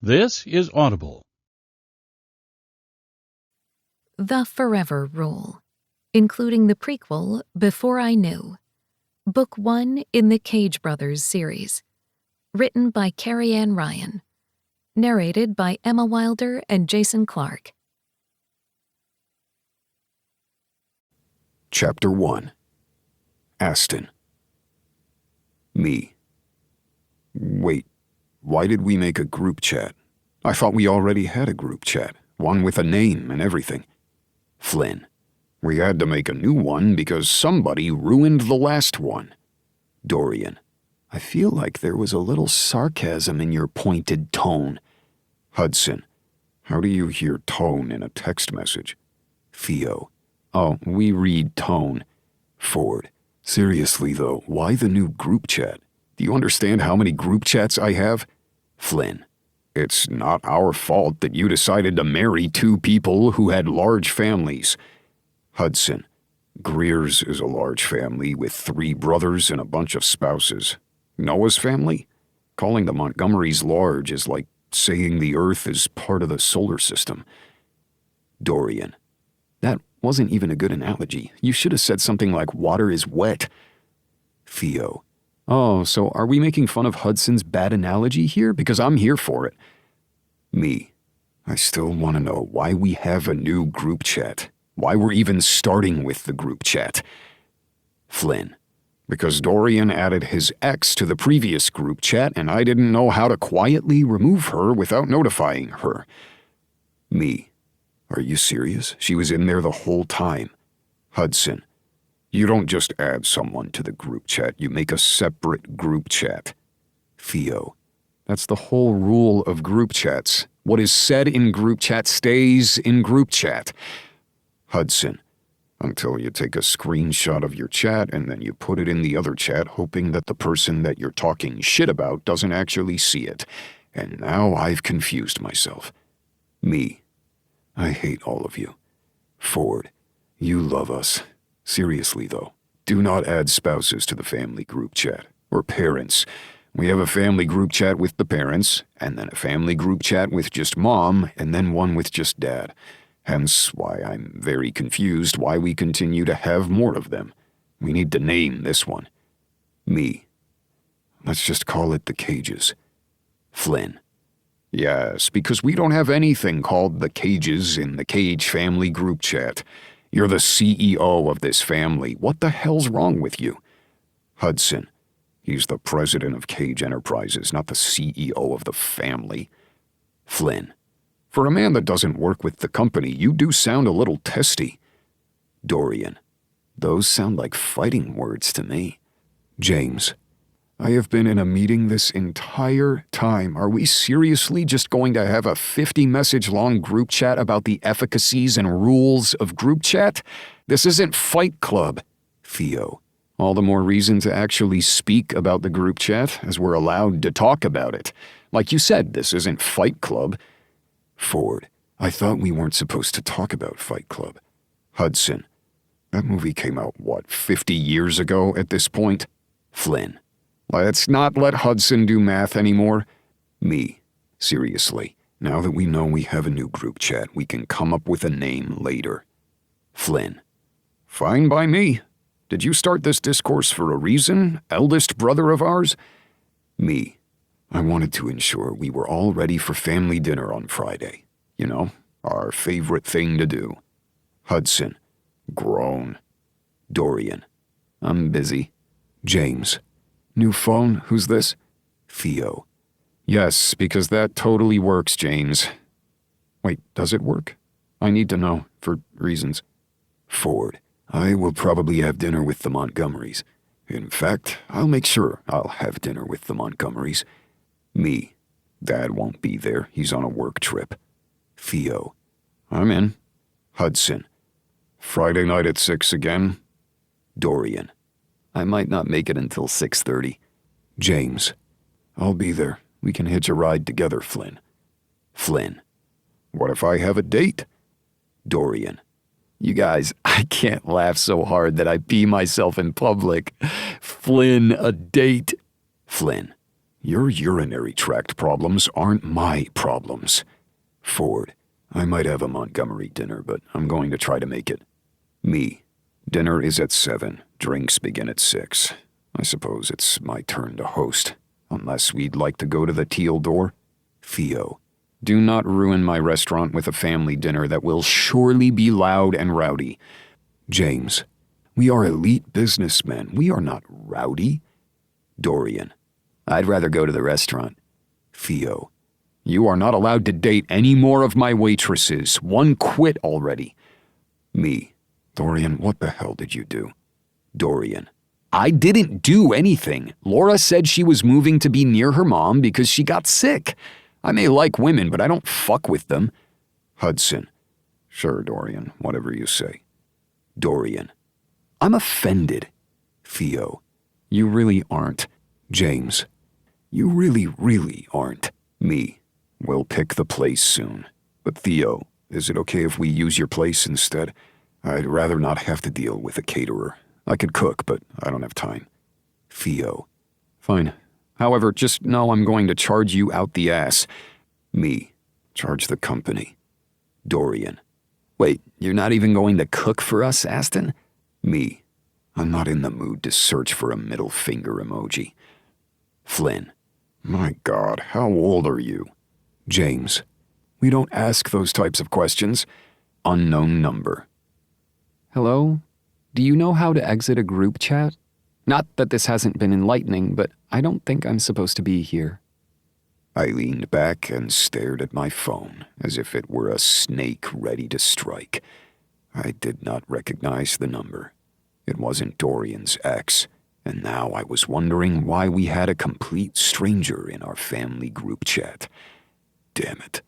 This is Audible. The Forever Rule, including the prequel Before I Knew, Book 1 in the Cage Brothers series, written by Carrie Ann Ryan, narrated by Emma Wilder and Jason Clark. Chapter 1. Aston. Me. Wait, why did we make a group chat? I thought we already had a group chat, one with a name and everything. Flynn. We had to make a new one because somebody ruined the last one. Dorian. I feel like there was a little sarcasm in your pointed tone. Hudson. How do you hear tone in a text message? Theo. Oh, we read tone. Ford. Seriously though, why the new group chat? Do you understand how many group chats I have? Flynn. It's not our fault that you decided to marry two people who had large families. Hudson. Greer's is a large family with 3 brothers and a bunch of spouses. Noah's family? Calling the Montgomerys large is like saying the Earth is part of the solar system. Dorian. That wasn't even a good analogy. You should have said something like water is wet. Theo. Oh, so are we making fun of Hudson's bad analogy here? Because I'm here for it. Me. I still want to know why we have a new group chat. Why we're even starting with the group chat. Flynn. Because Dorian added his ex to the previous group chat and I didn't know how to quietly remove her without notifying her. Me. Are you serious? She was in there the whole time. Hudson. You don't just add someone to the group chat, you make a separate group chat. Theo. That's the whole rule of group chats. What is said in group chat stays in group chat. Hudson. Until you take a screenshot of your chat and then you put it in the other chat hoping that the person that you're talking shit about doesn't actually see it. And now I've confused myself. Me. I hate all of you. Ford. You love us. Seriously though, do not add spouses to the family group chat, or parents. We have a family group chat with the parents, and then a family group chat with just mom, and then one with just dad. Hence why I'm very confused why we continue to have more of them. We need to name this one. Me. Let's just call it the Cages. Flynn. Yes, because we don't have anything called the Cages in the Cage family group chat. You're the CEO of this family. What the hell's wrong with you? Hudson. He's the president of Cage Enterprises, not the CEO of the family. Flynn. For a man that doesn't work with the company, you do sound a little testy. Dorian. Those sound like fighting words to me. James. I have been in a meeting this entire time. Are we seriously just going to have a 50-message-long group chat about the efficacies and rules of group chat? This isn't Fight Club. Theo. All the more reason to actually speak about the group chat, as we're allowed to talk about it. Like you said, this isn't Fight Club. Ford. I thought we weren't supposed to talk about Fight Club. Hudson. That movie came out, 50 years ago at this point? Flynn. Let's not let Hudson do math anymore. Me. Seriously, now that we know we have a new group chat, we can come up with a name later. Flynn. Fine by me. Did you start this discourse for a reason, eldest brother of ours? Me. I wanted to ensure we were all ready for family dinner on Friday. You know, our favorite thing to do. Hudson. Groan. Dorian. I'm busy. James. New phone? Who's this? Theo. Yes, because that totally works, James. Wait, does it work? I need to know, for reasons. Ford. I will probably have dinner with the Montgomerys. In fact, I'll make sure I'll have dinner with the Montgomerys. Me. Dad won't be there. He's on a work trip. Theo. I'm in. Hudson. Friday night at 6 again? Dorian. I might not make it until 6:30. James. I'll be there. We can hitch a ride together, Flynn. Flynn. What if I have a date? Dorian. You guys, I can't laugh so hard that I pee myself in public. Flynn, a date. Flynn. Your urinary tract problems aren't my problems. Ford, I might have a Montgomery dinner, but I'm going to try to make it. Me, dinner is at 7, drinks begin at 6. I suppose it's my turn to host, unless we'd like to go to the Teal Door. Theo, do not ruin my restaurant with a family dinner that will surely be loud and rowdy. James, we are elite businessmen. We are not rowdy. Dorian, I'd rather go to the restaurant. Theo, you are not allowed to date any more of my waitresses. One quit already. Me, Dorian, what the hell did you do? Dorian, I didn't do anything. Laura said she was moving to be near her mom because she got sick. I may like women, but I don't fuck with them. Hudson, sure, Dorian, whatever you say. Dorian, I'm offended. Theo, you really aren't. James, you really, really aren't. Me, we'll pick the place soon. But Theo, is it okay if we use your place instead? I'd rather not have to deal with a caterer. I could cook, but I don't have time. Theo, fine. However, just know I'm going to charge you out the ass. Me, charge the company. Dorian, wait, you're not even going to cook for us, Aston? Me, I'm not in the mood to search for a middle finger emoji. Flynn, my God, how old are you? James, we don't ask those types of questions. Unknown number. Hello? Do you know how to exit a group chat? Not that this hasn't been enlightening, but I don't think I'm supposed to be here. I leaned back and stared at my phone as if it were a snake ready to strike. I did not recognize the number. It wasn't Dorian's ex, and now I was wondering why we had a complete stranger in our family group chat. Damn it.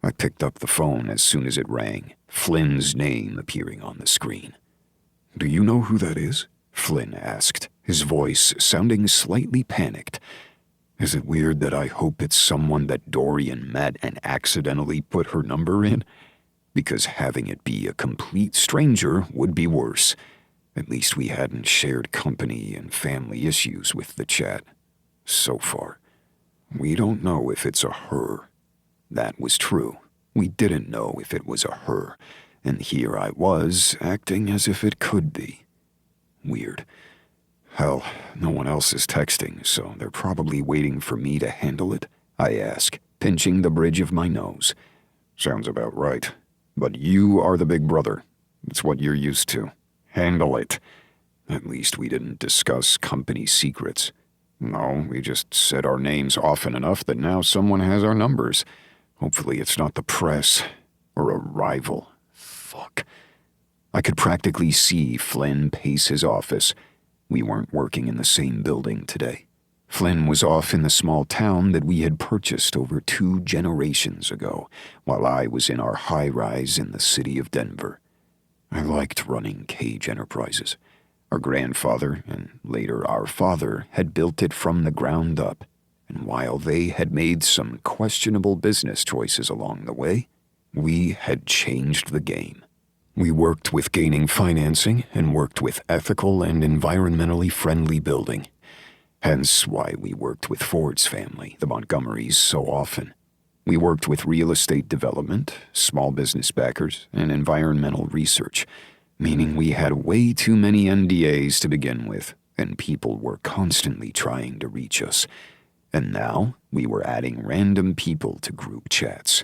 I picked up the phone as soon as it rang, Flynn's name appearing on the screen. Do you know who that is? Flynn asked, his voice sounding slightly panicked. Is it weird that I hope it's someone that Dorian met and accidentally put her number in? Because having it be a complete stranger would be worse. At least we hadn't shared company and family issues with the chat. So far. We don't know if it's a her. That was true. We didn't know if it was a her. And here I was, acting as if it could be. Weird. Hell, no one else is texting, so they're probably waiting for me to handle it, I ask, pinching the bridge of my nose. Sounds about right. But you are the big brother. It's what you're used to. Handle it. At least we didn't discuss company secrets. No, we just said our names often enough that now someone has our numbers. Hopefully it's not the press. Or a rival. Fuck. I could practically see Flynn pace his office. We weren't working in the same building today. Flynn was off in the small town that we had purchased over 2 generations ago, while I was in our high-rise in the city of Denver. I liked running Cage Enterprises. Our grandfather, and later our father, had built it from the ground up, and while they had made some questionable business choices along the way, we had changed the game. We worked with gaining financing and worked with ethical and environmentally friendly building. Hence why we worked with Ford's family, the Montgomerys, so often. We worked with real estate development, small business backers, and environmental research, meaning we had way too many NDAs to begin with, and people were constantly trying to reach us. And now we were adding random people to group chats.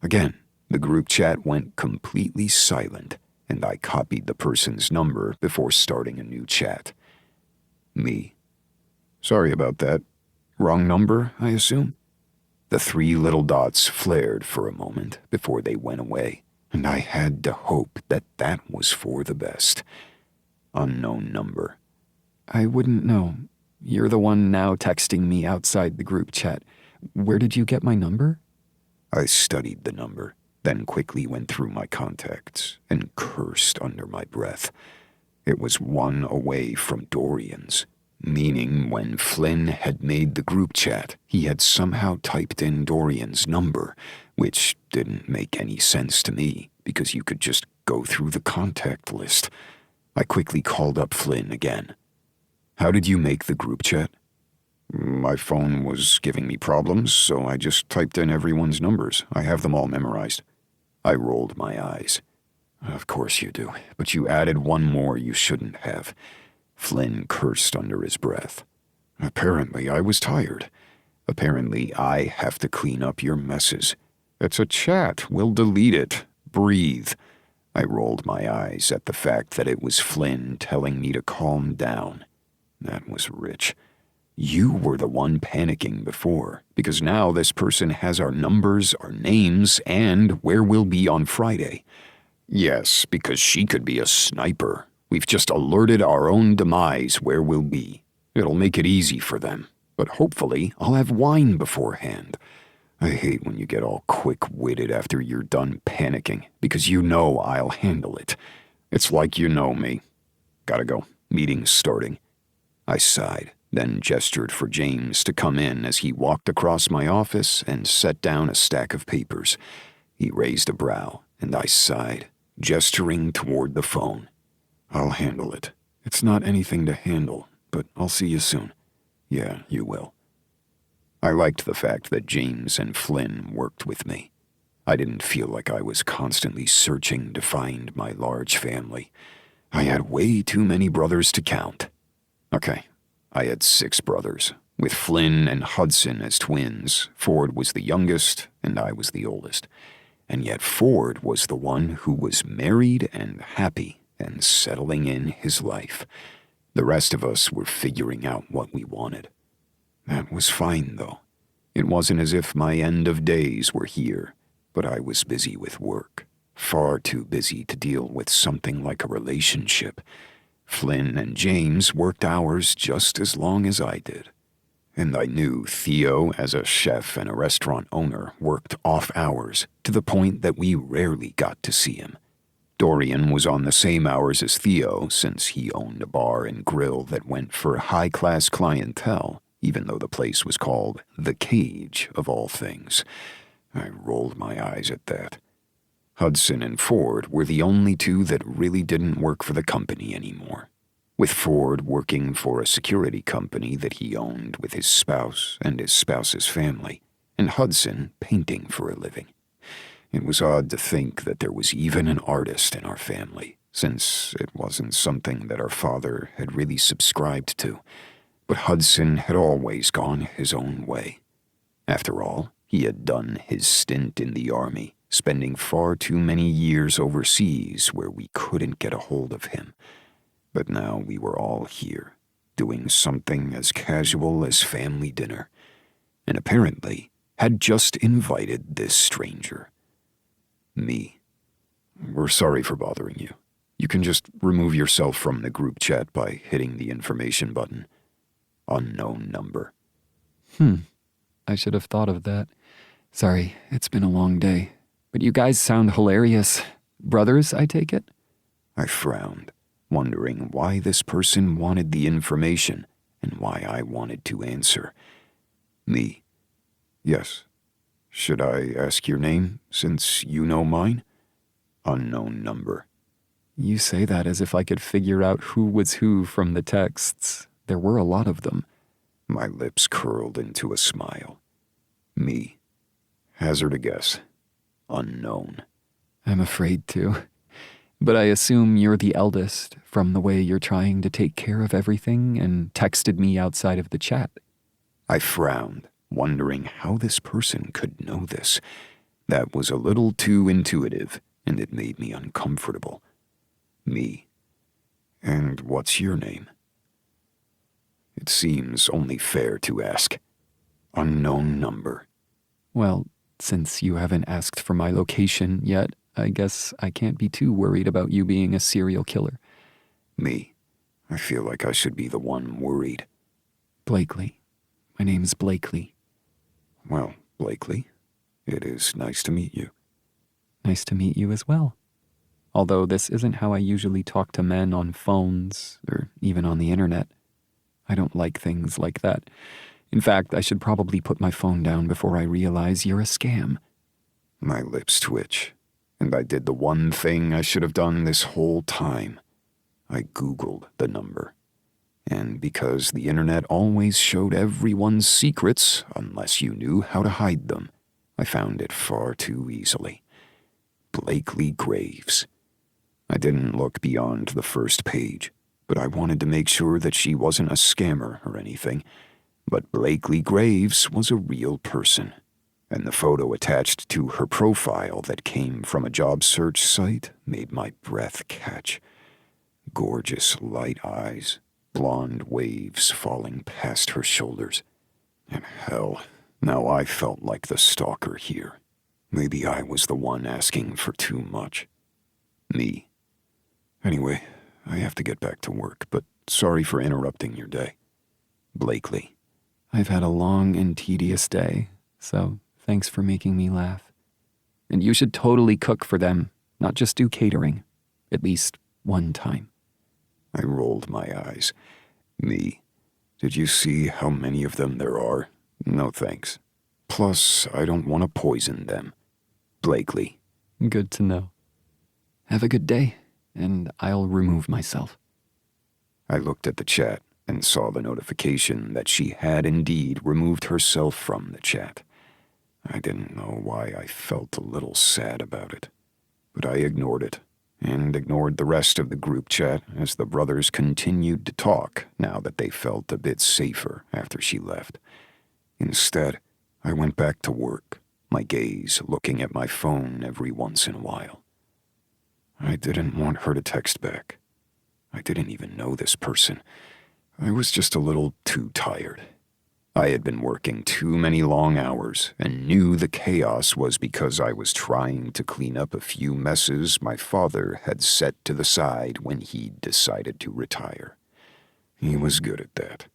Again, the group chat went completely silent, and I copied the person's number before starting a new chat. Me. Sorry about that. Wrong number, I assume? The 3 little dots flared for a moment before they went away, and I had to hope that that was for the best. Unknown number. I wouldn't know. You're the one now texting me outside the group chat. Where did you get my number? I studied the number, then quickly went through my contacts and cursed under my breath. It was 1 away from Dorian's, meaning when Flynn had made the group chat, he had somehow typed in Dorian's number, which didn't make any sense to me because you could just go through the contact list. I quickly called up Flynn again. How did you make the group chat? My phone was giving me problems, so I just typed in everyone's numbers. I have them all memorized. I rolled my eyes. Of course you do, but you added one more you shouldn't have. Flynn cursed under his breath. Apparently I was tired. Apparently I have to clean up your messes. It's a chat. We'll delete it. Breathe. I rolled my eyes at the fact that it was Flynn telling me to calm down. That was rich. You were the one panicking before, because now this person has our numbers, our names, and where we'll be on Friday. Yes, because she could be a sniper. We've just alerted our own demise where we'll be. It'll make it easy for them, but hopefully I'll have wine beforehand. I hate when you get all quick-witted after you're done panicking, because you know I'll handle it. It's like you know me. Gotta go. Meeting's starting. I sighed, then gestured for James to come in as he walked across my office and set down a stack of papers. He raised a brow, and I sighed, gesturing toward the phone. I'll handle it. It's not anything to handle, but I'll see you soon. Yeah, you will. I liked the fact that James and Flynn worked with me. I didn't feel like I was constantly searching to find my large family. I had way too many brothers to count. Okay, I had 6 brothers, with Flynn and Hudson as twins. Ford was the youngest, and I was the oldest. And yet Ford was the one who was married and happy and settling in his life. The rest of us were figuring out what we wanted. That was fine, though. It wasn't as if my end of days were here, but I was busy with work. Far too busy to deal with something like a relationship. Flynn and James worked hours just as long as I did. And I knew Theo, as a chef and a restaurant owner, worked off hours to the point that we rarely got to see him. Dorian was on the same hours as Theo since he owned a bar and grill that went for high-class clientele, even though the place was called The Cage, of all things. I rolled my eyes at that. Hudson and Ford were the only two that really didn't work for the company anymore, with Ford working for a security company that he owned with his spouse and his spouse's family, and Hudson painting for a living. It was odd to think that there was even an artist in our family, since it wasn't something that our father had really subscribed to. But Hudson had always gone his own way. After all, he had done his stint in the army, spending far too many years overseas where we couldn't get a hold of him. But now we were all here, doing something as casual as family dinner, and apparently had just invited this stranger. Me. We're sorry for bothering you. You can just remove yourself from the group chat by hitting the information button. Unknown number. I should have thought of that. Sorry, it's been a long day. But you guys sound hilarious. Brothers, I take it? I frowned, wondering why this person wanted the information and why I wanted to answer. Me. Yes. Should I ask your name, since you know mine? Unknown number. You say that as if I could figure out who was who from the texts. There were a lot of them. My lips curled into a smile. Me. Hazard a guess. Unknown. I'm afraid to. But I assume you're the eldest, from the way you're trying to take care of everything and texted me outside of the chat. I frowned, wondering how this person could know this. That was a little too intuitive, and it made me uncomfortable. Me. And what's your name? It seems only fair to ask. Unknown number. Well, since you haven't asked for my location yet, I guess I can't be too worried about you being a serial killer. Me. I feel like I should be the one worried. Blakely. My name's Blakely. Well, Blakely, it is nice to meet you. Nice to meet you as well. Although this isn't how I usually talk to men on phones, or even on the internet. I don't like things like that. In fact, I should probably put my phone down before I realize you're a scam. My lips twitch, and I did the one thing I should have done this whole time. I Googled the number. And because the internet always showed everyone's secrets unless you knew how to hide them, I found it far too easily. Blakely Graves. I didn't look beyond the first page, but I wanted to make sure that she wasn't a scammer or anything. But Blakely Graves was a real person, and the photo attached to her profile that came from a job search site made my breath catch. Gorgeous light eyes, blonde waves falling past her shoulders. And hell, now I felt like the stalker here. Maybe I was the one asking for too much. Me. Anyway, I have to get back to work, but sorry for interrupting your day. Blakely. I've had a long and tedious day, so thanks for making me laugh. And you should totally cook for them, not just do catering. At least one time. I rolled my eyes. Me. Did you see how many of them there are? No thanks. Plus, I don't want to poison them. Blakely. Good to know. Have a good day, and I'll remove myself. I looked at the chat and saw the notification that she had indeed removed herself from the chat. I didn't know why I felt a little sad about it, but I ignored it, and ignored the rest of the group chat as the brothers continued to talk now that they felt a bit safer after she left. Instead, I went back to work, my gaze looking at my phone every once in a while. I didn't want her to text back. I didn't even know this person. I was just a little too tired. I had been working too many long hours and knew the chaos was because I was trying to clean up a few messes my father had set to the side when he decided to retire. He was good at that,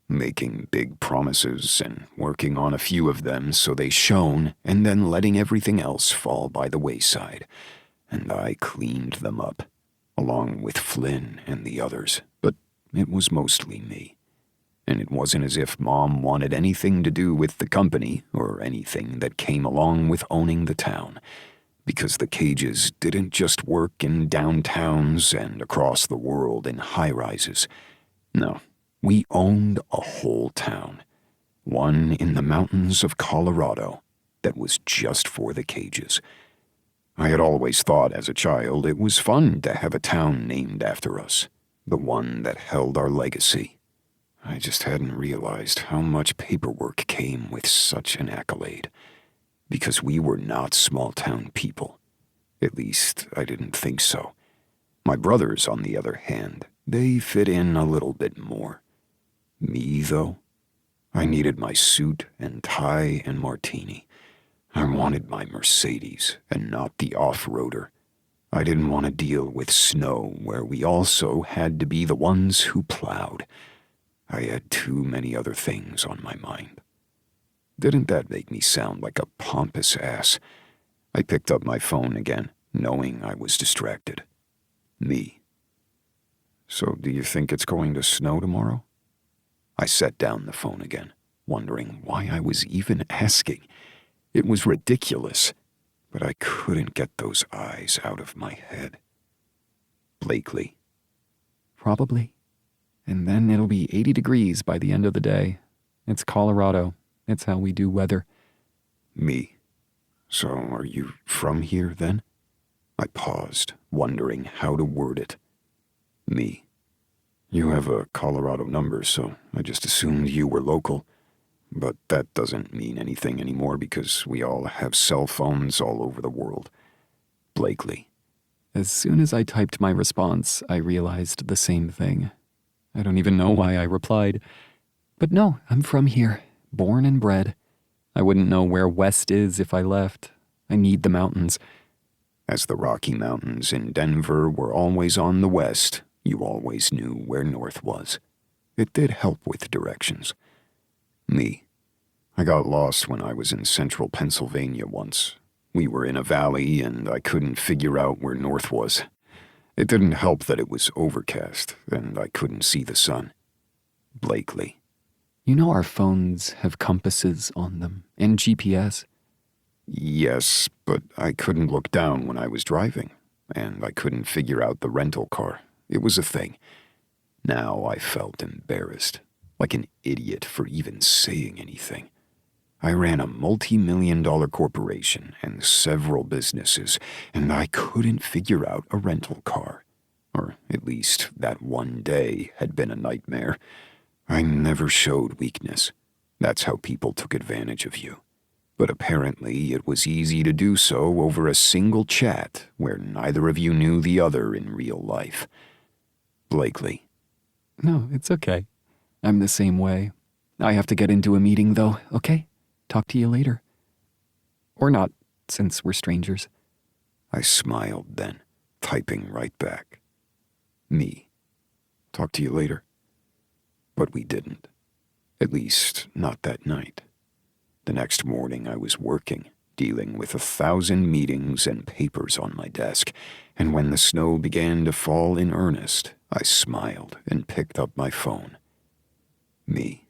making big promises and working on a few of them so they shone and then letting everything else fall by the wayside. And I cleaned them up, along with Flynn and the others, but it was mostly me. And it wasn't as if Mom wanted anything to do with the company or anything that came along with owning the town, because the cages didn't just work in downtowns and across the world in high-rises. No, we owned a whole town, one in the mountains of Colorado that was just for the cages. I had always thought as a child it was fun to have a town named after us, the one that held our legacy. I just hadn't realized how much paperwork came with such an accolade, because we were not small-town people. At least, I didn't think so. My brothers, on the other hand, they fit in a little bit more. Me, though? I needed my suit and tie and martini. I wanted my Mercedes and not the off-roader. I didn't want to deal with snow where we also had to be the ones who plowed. I had too many other things on my mind. Didn't that make me sound like a pompous ass? I picked up my phone again, knowing I was distracted. Me. So do you think it's going to snow tomorrow? I set down the phone again, wondering why I was even asking. It was ridiculous, but I couldn't get those eyes out of my head. Blakely. Probably. And then it'll be 80 degrees by the end of the day. It's Colorado. It's how we do weather. Me. So are you from here then? I paused, wondering how to word it. Me. You have a Colorado number, so I just assumed you were local. But that doesn't mean anything anymore because we all have cell phones all over the world. Blakely. As soon as I typed my response, I realized the same thing. I don't even know why I replied. But no, I'm from here, born and bred. I wouldn't know where west is if I left. I need the mountains. As the Rocky Mountains in Denver were always on the west, you always knew where north was. It did help with directions. Me. I got lost when I was in central Pennsylvania once. We were in a valley and I couldn't figure out where north was. It didn't help that it was overcast and I couldn't see the sun. Blakely. You know our phones have compasses on them and GPS. Yes, but I couldn't look down when I was driving, and I couldn't figure out the rental car. It was a thing. Now I felt embarrassed, like an idiot for even saying anything. I ran a multi-million-dollar corporation and several businesses, and I couldn't figure out a rental car. Or at least that one day had been a nightmare. I never showed weakness. That's how people took advantage of you. But apparently it was easy to do so over a single chat where neither of you knew the other in real life. Blakely. No, it's okay. I'm the same way. I have to get into a meeting, though, okay? Talk to you later. Or not, since we're strangers. I smiled then, typing right back. Me. Talk to you later. But we didn't. At least, not that night. The next morning I was working, dealing with 1,000 meetings and papers on my desk, and when the snow began to fall in earnest, I smiled and picked up my phone. Me.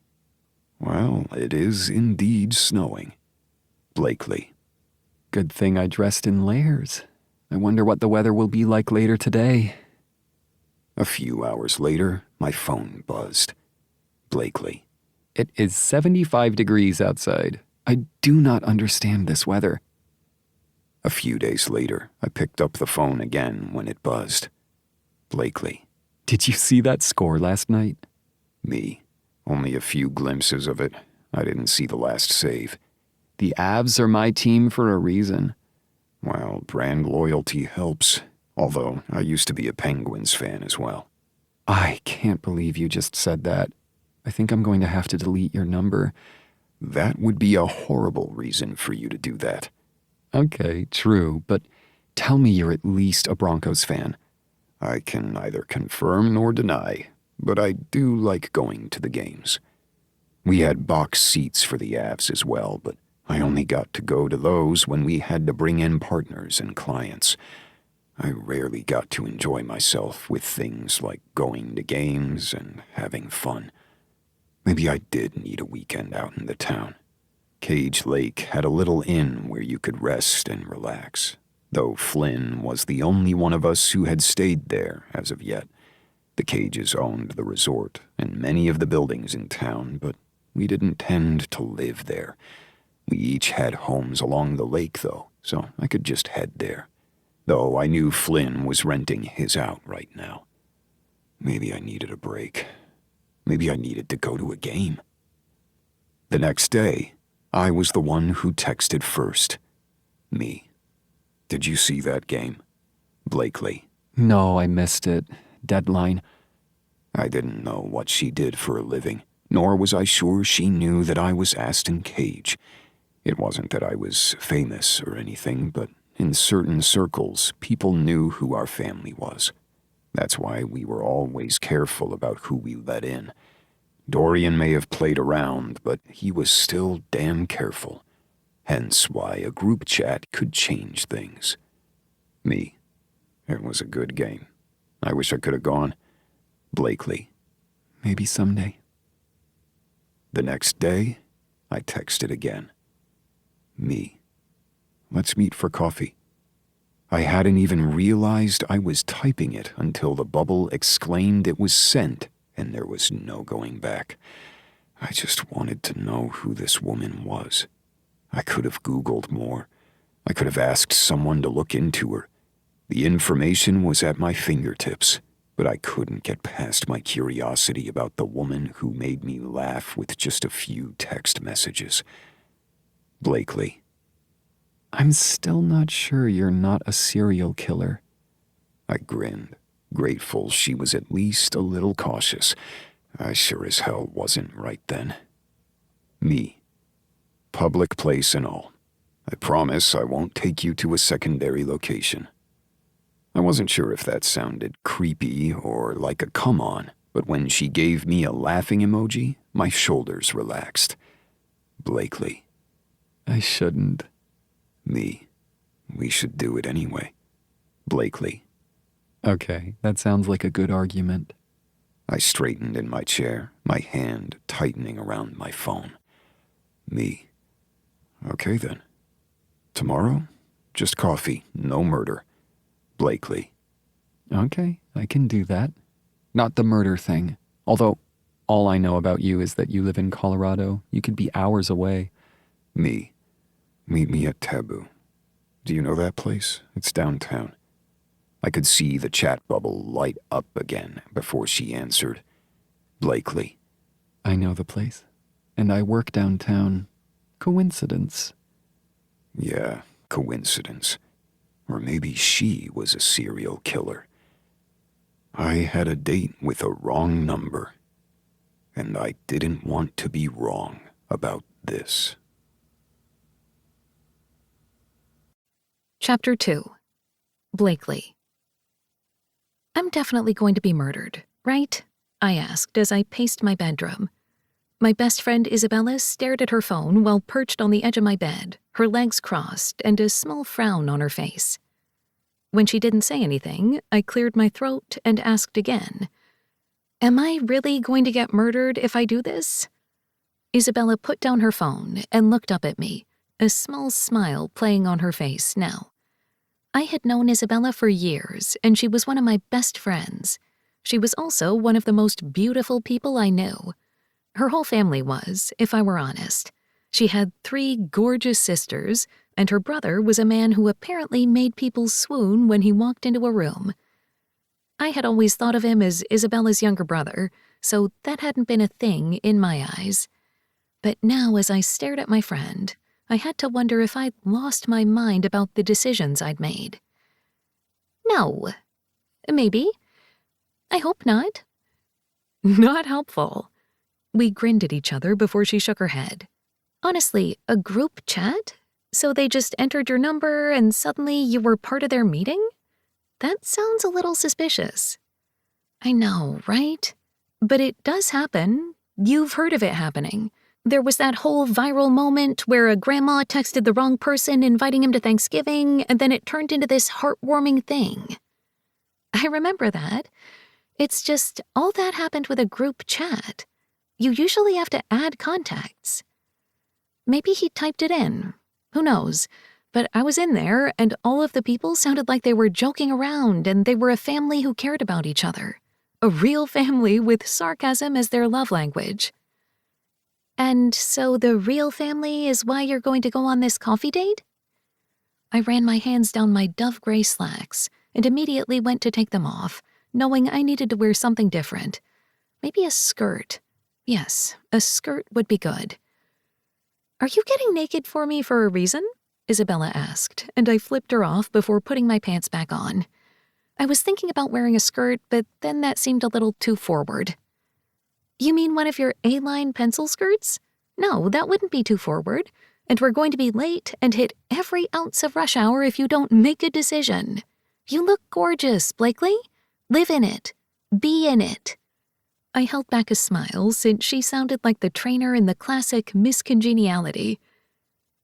Well, it is indeed snowing. Blakely. Good thing I dressed in layers. I wonder what the weather will be like later today. A few hours later, my phone buzzed. Blakely. It is 75 degrees outside. I do not understand this weather. A few days later, I picked up the phone again when it buzzed. Blakely. Did you see that score last night? Me. Only a few glimpses of it. I didn't see the last save. The Avs are my team for a reason. Well, brand loyalty helps, although I used to be a Penguins fan as well. I can't believe you just said that. I think I'm going to have to delete your number. That would be a horrible reason for you to do that. Okay, true, but tell me you're at least a Broncos fan. I can neither confirm nor deny, but I do like going to the games. We had box seats for the Avs as well, but I only got to go to those when we had to bring in partners and clients. I rarely got to enjoy myself with things like going to games and having fun. Maybe I did need a weekend out in the town. Cage Lake had a little inn where you could rest and relax, though Flynn was the only one of us who had stayed there as of yet. The Cages owned the resort and many of the buildings in town, but we didn't tend to live there. We each had homes along the lake, though, so I could just head there. Though I knew Flynn was renting his out right now. Maybe I needed a break. Maybe I needed to go to a game. The next day, I was the one who texted first. Me. Did you see that game? Blakely. No, I missed it. Deadline. I didn't know what she did for a living, nor was I sure she knew that I was Aston Cage. It wasn't that I was famous or anything, but in certain circles, people knew who our family was. That's why we were always careful about who we let in. Dorian may have played around, but he was still damn careful. Hence why a group chat could change things. Me. It was a good game. I wish I could have gone. Blakely. Maybe someday. The next day, I texted again. Me. Let's meet for coffee. I hadn't even realized I was typing it until the bubble exclaimed it was sent and there was no going back. I just wanted to know who this woman was. I could have Googled more. I could have asked someone to look into her. The information was at my fingertips, but I couldn't get past my curiosity about the woman who made me laugh with just a few text messages. Blakely. I'm still not sure you're not a serial killer. I grinned, grateful she was at least a little cautious. I sure as hell wasn't right then. Me. Public place and all. I promise I won't take you to a secondary location. I wasn't sure if that sounded creepy or like a come-on, but when she gave me a laughing emoji, my shoulders relaxed. Blakely. I shouldn't. Me. We should do it anyway. Blakely. Okay, that sounds like a good argument. I straightened in my chair, my hand tightening around my phone. Me. Okay then. Tomorrow? Just coffee, no murder. Blakely. Okay, I can do that. Not the murder thing. Although, all I know about you is that you live in Colorado. You could be hours away. Me. Meet me at Taboo. Do you know that place? It's downtown. I could see the chat bubble light up again before she answered. Blakely. I know the place. And I work downtown. Coincidence. Yeah, coincidence. Or maybe she was a serial killer. I had a date with a wrong number. And I didn't want to be wrong about this. Chapter 2. Blakely. I'm definitely going to be murdered, right? I asked as I paced my bedroom. My best friend Isabella stared at her phone while perched on the edge of my bed, her legs crossed and a small frown on her face. When she didn't say anything, I cleared my throat and asked again, "Am I really going to get murdered if I do this?" Isabella put down her phone and looked up at me, a small smile playing on her face now. I had known Isabella for years, and she was one of my best friends. She was also one of the most beautiful people I knew. Her whole family was, if I were honest. She had 3 gorgeous sisters, and her brother was a man who apparently made people swoon when he walked into a room. I had always thought of him as Isabella's younger brother, so that hadn't been a thing in my eyes. But now as I stared at my friend, I had to wonder if I'd lost my mind about the decisions I'd made. No. Maybe. I hope not. Not helpful. We grinned at each other before she shook her head. Honestly, a group chat? So they just entered your number and suddenly you were part of their meeting? That sounds a little suspicious. I know, right? But it does happen. You've heard of it happening. There was that whole viral moment where a grandma texted the wrong person inviting him to Thanksgiving, and then it turned into this heartwarming thing. I remember that. It's just all that happened with a group chat. You usually have to add contacts. Maybe he typed it in. Who knows? But I was in there, and all of the people sounded like they were joking around, and they were a family who cared about each other. A real family with sarcasm as their love language. And so the real family is why you're going to go on this coffee date? I ran my hands down my dove gray slacks and immediately went to take them off, knowing I needed to wear something different. Maybe a skirt. Yes, a skirt would be good. Are you getting naked for me for a reason? Isabella asked, and I flipped her off before putting my pants back on. I was thinking about wearing a skirt, but then that seemed a little too forward. You mean one of your A-line pencil skirts? No, that wouldn't be too forward. And we're going to be late and hit every ounce of rush hour if you don't make a decision. You look gorgeous, Blakely. Live in it. Be in it. I held back a smile since she sounded like the trainer in the classic Miss Congeniality.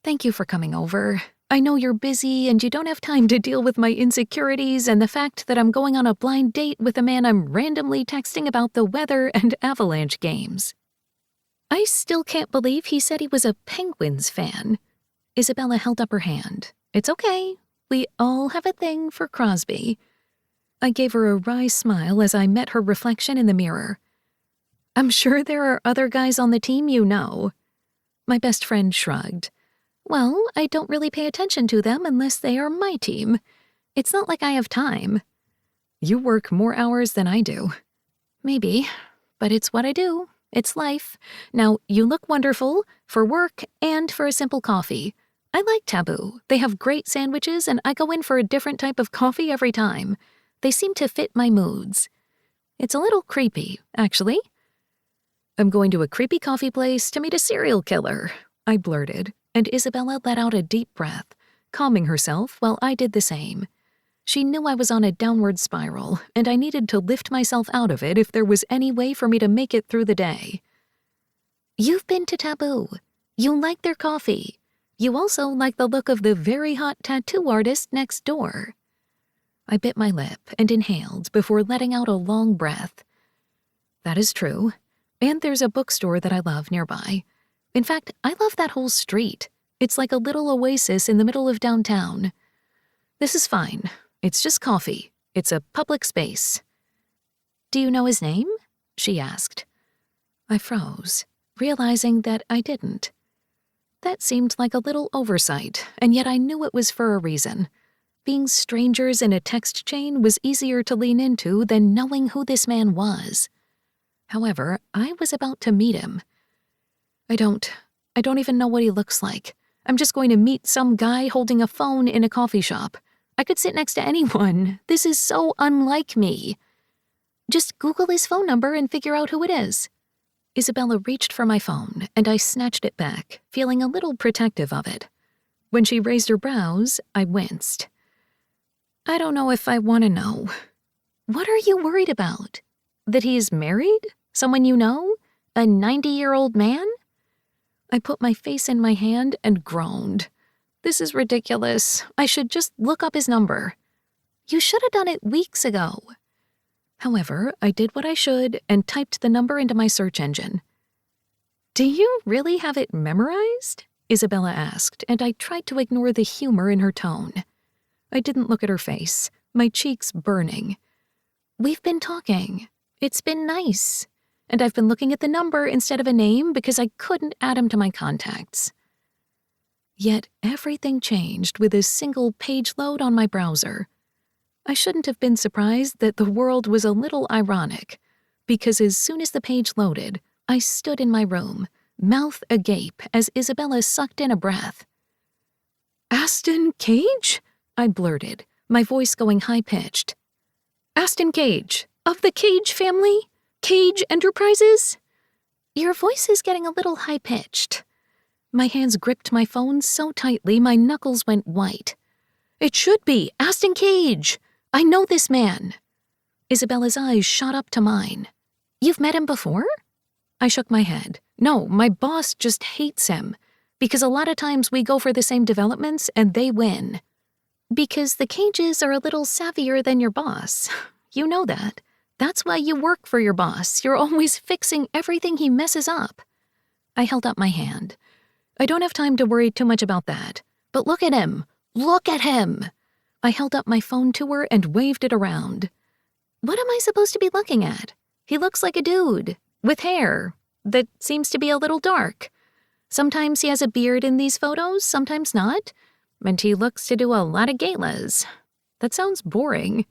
Thank you for coming over. I know you're busy and you don't have time to deal with my insecurities and the fact that I'm going on a blind date with a man I'm randomly texting about the weather and Avalanche games. I still can't believe he said he was a Penguins fan. Isabella held up her hand. It's okay. We all have a thing for Crosby. I gave her a wry smile as I met her reflection in the mirror. I'm sure there are other guys on the team you know. My best friend shrugged. Well, I don't really pay attention to them unless they are my team. It's not like I have time. You work more hours than I do. Maybe, but it's what I do. It's life. Now, you look wonderful for work and for a simple coffee. I like Taboo. They have great sandwiches and I go in for a different type of coffee every time. They seem to fit my moods. It's a little creepy, actually. I'm going to a creepy coffee place to meet a serial killer, I blurted, and Isabella let out a deep breath, calming herself while I did the same. She knew I was on a downward spiral, and I needed to lift myself out of it if there was any way for me to make it through the day. You've been to Taboo. You like their coffee. You also like the look of the very hot tattoo artist next door. I bit my lip and inhaled before letting out a long breath. That is true. And there's a bookstore that I love nearby. In fact, I love that whole street. It's like a little oasis in the middle of downtown. This is fine. It's just coffee. It's a public space. Do you know his name? She asked. I froze, realizing that I didn't. That seemed like a little oversight, and yet I knew it was for a reason. Being strangers in a text chain was easier to lean into than knowing who this man was. However, I was about to meet him. I don't even know what he looks like. I'm just going to meet some guy holding a phone in a coffee shop. I could sit next to anyone. This is so unlike me. Just Google his phone number and figure out who it is. Isabella reached for my phone, and I snatched it back, feeling a little protective of it. When she raised her brows, I winced. I don't know if I want to know. What are you worried about? That he is married? Someone you know? A 90-year-old man? I put my face in my hand and groaned. This is ridiculous. I should just look up his number. You should have done it weeks ago. However, I did what I should and typed the number into my search engine. Do you really have it memorized? Isabella asked, and I tried to ignore the humor in her tone. I didn't look at her face, my cheeks burning. We've been talking. It's been nice. And I've been looking at the number instead of a name because I couldn't add him to my contacts. Yet everything changed with a single page load on my browser. I shouldn't have been surprised that the world was a little ironic, because as soon as the page loaded, I stood in my room, mouth agape as Isabella sucked in a breath. Aston Cage? I blurted, my voice going high-pitched. Aston Cage, of the Cage family? Cage Enterprises? Your voice is getting a little high-pitched. My hands gripped my phone so tightly my knuckles went white. It should be Aston Cage. I know this man. Isabella's eyes shot up to mine. You've met him before? I shook my head. No, my boss just hates him, because a lot of times we go for the same developments and they win. Because the Cages are a little savvier than your boss. You know that. That's why you work for your boss. You're always fixing everything he messes up. I held up my hand. I don't have time to worry too much about that. But look at him. Look at him. I held up my phone to her and waved it around. What am I supposed to be looking at? He looks like a dude, with hair, that seems to be a little dark. Sometimes he has a beard in these photos, sometimes not. And he looks to do a lot of galas. That sounds boring.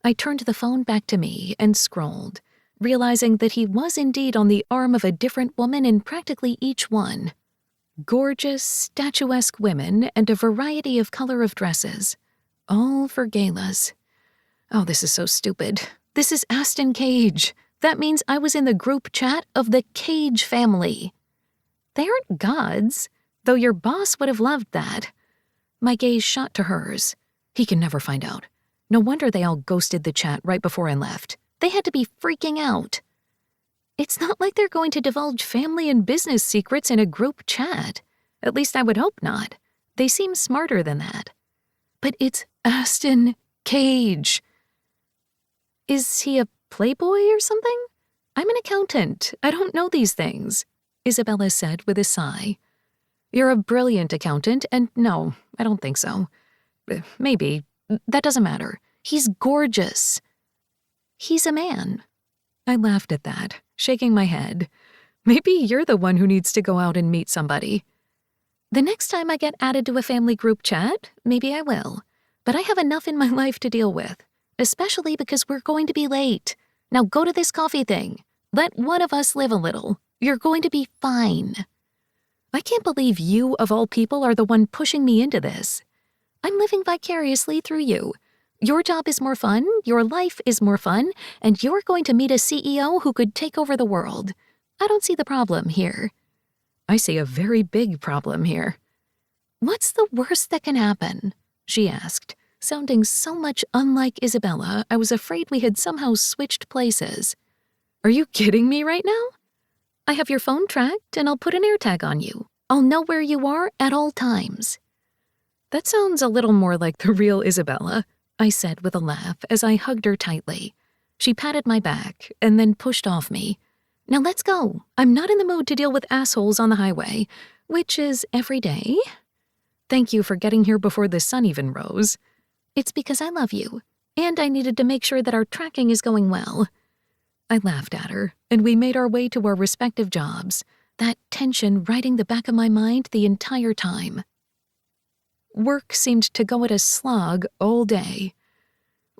I turned the phone back to me and scrolled, realizing that he was indeed on the arm of a different woman in practically each one. Gorgeous, statuesque women and a variety of color of dresses. All for galas. Oh, this is so stupid. This is Aston Cage. That means I was in the group chat of the Cage family. They aren't gods, though your boss would have loved that. My gaze shot to hers. He can never find out. No wonder they all ghosted the chat right before I left. They had to be freaking out. It's not like they're going to divulge family and business secrets in a group chat. At least I would hope not. They seem smarter than that. But it's Aston Cage. Is he a playboy or something? I'm an accountant. I don't know these things, Isabella said with a sigh. You're a brilliant accountant, and no, I don't think so. Maybe. That doesn't matter. He's gorgeous. He's a man. I laughed at that, shaking my head. Maybe you're the one who needs to go out and meet somebody. The next time I get added to a family group chat, maybe I will. But I have enough in my life to deal with, especially because we're going to be late. Now go to this coffee thing. Let one of us live a little. You're going to be fine. I can't believe you, of all people, are the one pushing me into this. I'm living vicariously through you. Your job is more fun, your life is more fun, and you're going to meet a CEO who could take over the world. I don't see the problem here. I see a very big problem here. What's the worst that can happen? She asked, sounding so much unlike Isabella, I was afraid we had somehow switched places. Are you kidding me right now? I have your phone tracked, and I'll put an AirTag on you. I'll know where you are at all times. That sounds a little more like the real Isabella, I said with a laugh as I hugged her tightly. She patted my back and then pushed off me. Now let's go. I'm not in the mood to deal with assholes on the highway, which is every day. Thank you for getting here before the sun even rose. It's because I love you, and I needed to make sure that our tracking is going well. I laughed at her, and we made our way to our respective jobs, that tension riding the back of my mind the entire time. Work seemed to go at a slog all day.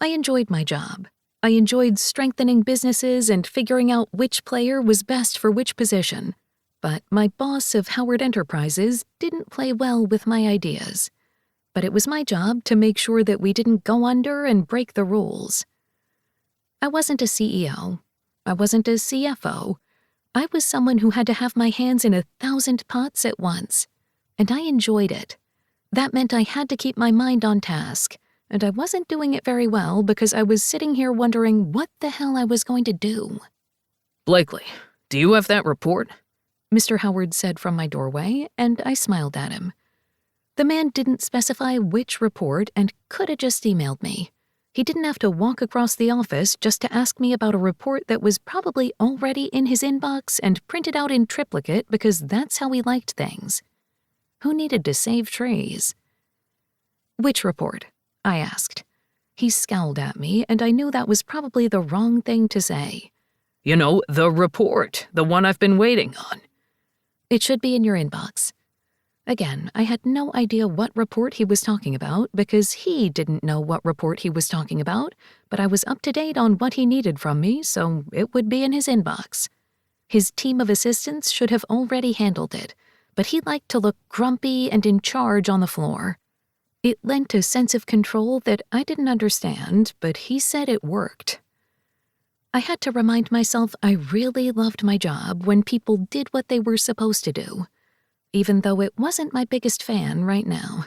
I enjoyed my job. I enjoyed strengthening businesses and figuring out which player was best for which position. But my boss of Howard Enterprises didn't play well with my ideas. But it was my job to make sure that we didn't go under and break the rules. I wasn't a CEO. I wasn't a CFO. I was someone who had to have my hands in 1,000 pots at once. And I enjoyed it. That meant I had to keep my mind on task. And I wasn't doing it very well because I was sitting here wondering what the hell I was going to do. Blakely, do you have that report? Mr. Howard said from my doorway, and I smiled at him. The man didn't specify which report and could have just emailed me. He didn't have to walk across the office just to ask me about a report that was probably already in his inbox and printed out in triplicate because that's how he liked things. Who needed to save trees? Which report? I asked. He scowled at me, and I knew that was probably the wrong thing to say. You know, the report, the one I've been waiting on. It should be in your inbox. Again, I had no idea what report he was talking about because he didn't know what report he was talking about, but I was up to date on what he needed from me, so it would be in his inbox. His team of assistants should have already handled it, but he liked to look grumpy and in charge on the floor. It lent a sense of control that I didn't understand, but he said it worked. I had to remind myself I really loved my job when people did what they were supposed to do, even though it wasn't my biggest fan right now.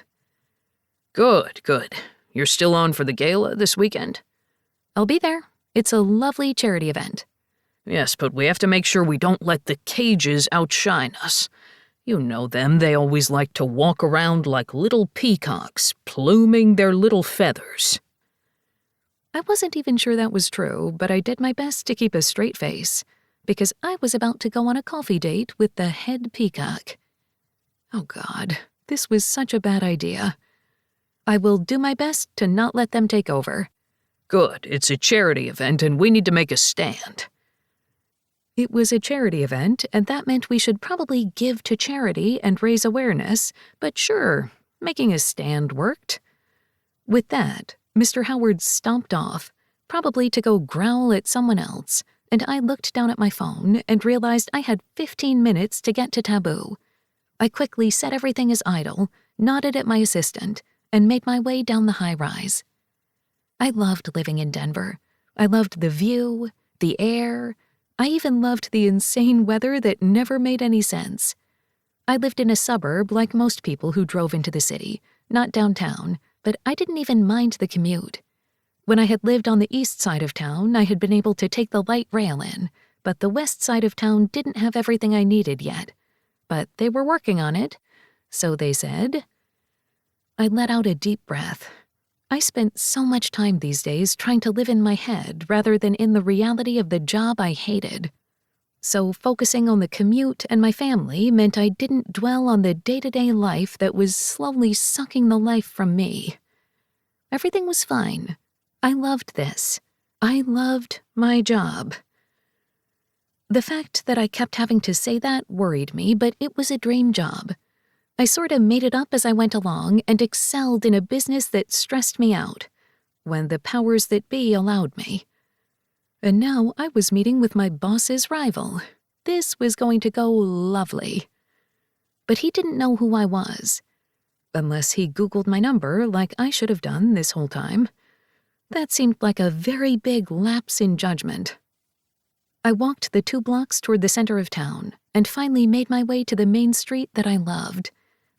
Good. You're still on for the gala this weekend? I'll be there. It's a lovely charity event. Yes, but we have to make sure we don't let the cages outshine us. You know them, they always like to walk around like little peacocks, pluming their little feathers. I wasn't even sure that was true, but I did my best to keep a straight face, because I was about to go on a coffee date with the head peacock. Oh God, this was such a bad idea. I will do my best to not let them take over. Good, it's a charity event and we need to make a stand. It was a charity event, and that meant we should probably give to charity and raise awareness, but sure, making a stand worked. With that, Mr. Howard stomped off, probably to go growl at someone else, and I looked down at my phone and realized I had 15 minutes to get to Taboo. I quickly set everything as idle, nodded at my assistant, and made my way down the high-rise. I loved living in Denver. I loved the view, the air. I even loved the insane weather that never made any sense. I lived in a suburb like most people who drove into the city, not downtown, but I didn't even mind the commute. When I had lived on the east side of town, I had been able to take the light rail in, but the west side of town didn't have everything I needed yet. But they were working on it, so they said. I let out a deep breath. I spent so much time these days trying to live in my head rather than in the reality of the job I hated. So focusing on the commute and my family meant I didn't dwell on the day-to-day life that was slowly sucking the life from me. Everything was fine. I loved this. I loved my job. The fact that I kept having to say that worried me, but it was a dream job. I sort of made it up as I went along and excelled in a business that stressed me out, when the powers that be allowed me. And now I was meeting with my boss's rival. This was going to go lovely. But he didn't know who I was. Unless he Googled my number like I should have done this whole time. That seemed like a very big lapse in judgment. I walked the 2 blocks toward the center of town and finally made my way to the main street that I loved.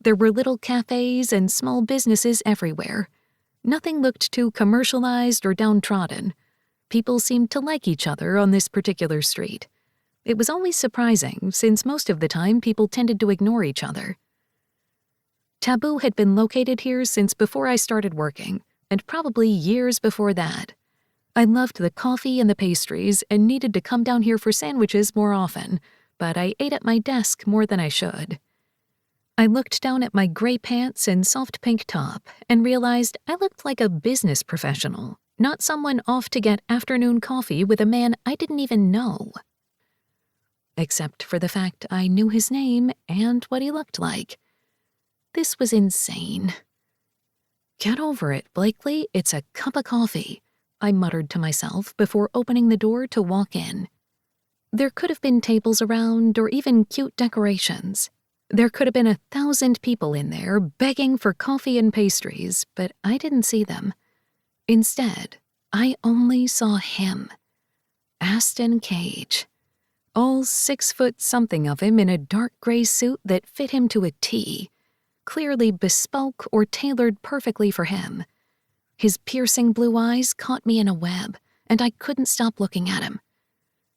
There were little cafes and small businesses everywhere. Nothing looked too commercialized or downtrodden. People seemed to like each other on this particular street. It was always surprising, since most of the time people tended to ignore each other. Taboo had been located here since before I started working, and probably years before that. I loved the coffee and the pastries and needed to come down here for sandwiches more often, but I ate at my desk more than I should. I looked down at my gray pants and soft pink top and realized I looked like a business professional, not someone off to get afternoon coffee with a man I didn't even know. Except for the fact I knew his name and what he looked like. This was insane. "Get over it, Blakely. It's a cup of coffee," I muttered to myself before opening the door to walk in. There could have been tables around or even cute decorations. There could have been 1,000 people in there begging for coffee and pastries, but I didn't see them. Instead, I only saw him. Aston Cage. All 6-foot-something of him in a dark gray suit that fit him to a T, clearly bespoke or tailored perfectly for him. His piercing blue eyes caught me in a web, and I couldn't stop looking at him.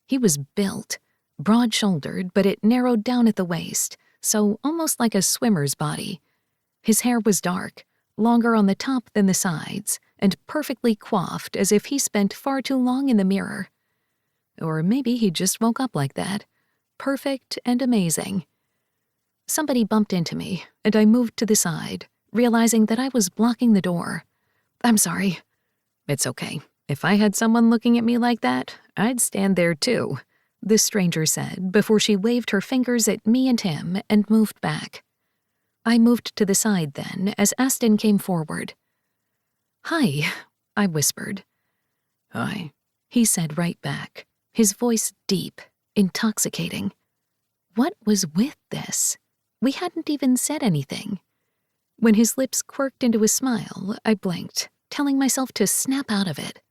He was built, broad-shouldered, but it narrowed down at the waist, so almost like a swimmer's body. His hair was dark, longer on the top than the sides, and perfectly coiffed as if he spent far too long in the mirror. Or maybe he just woke up like that. Perfect and amazing. Somebody bumped into me, and I moved to the side, realizing that I was blocking the door. "I'm sorry." "It's okay. If I had someone looking at me like that, I'd stand there too," the stranger said before she waved her fingers at me and him and moved back. I moved to the side then as Aston came forward. "Hi," I whispered. "Hi," he said right back, his voice deep, intoxicating. What was with this? We hadn't even said anything. When his lips quirked into a smile, I blinked, telling myself to snap out of it.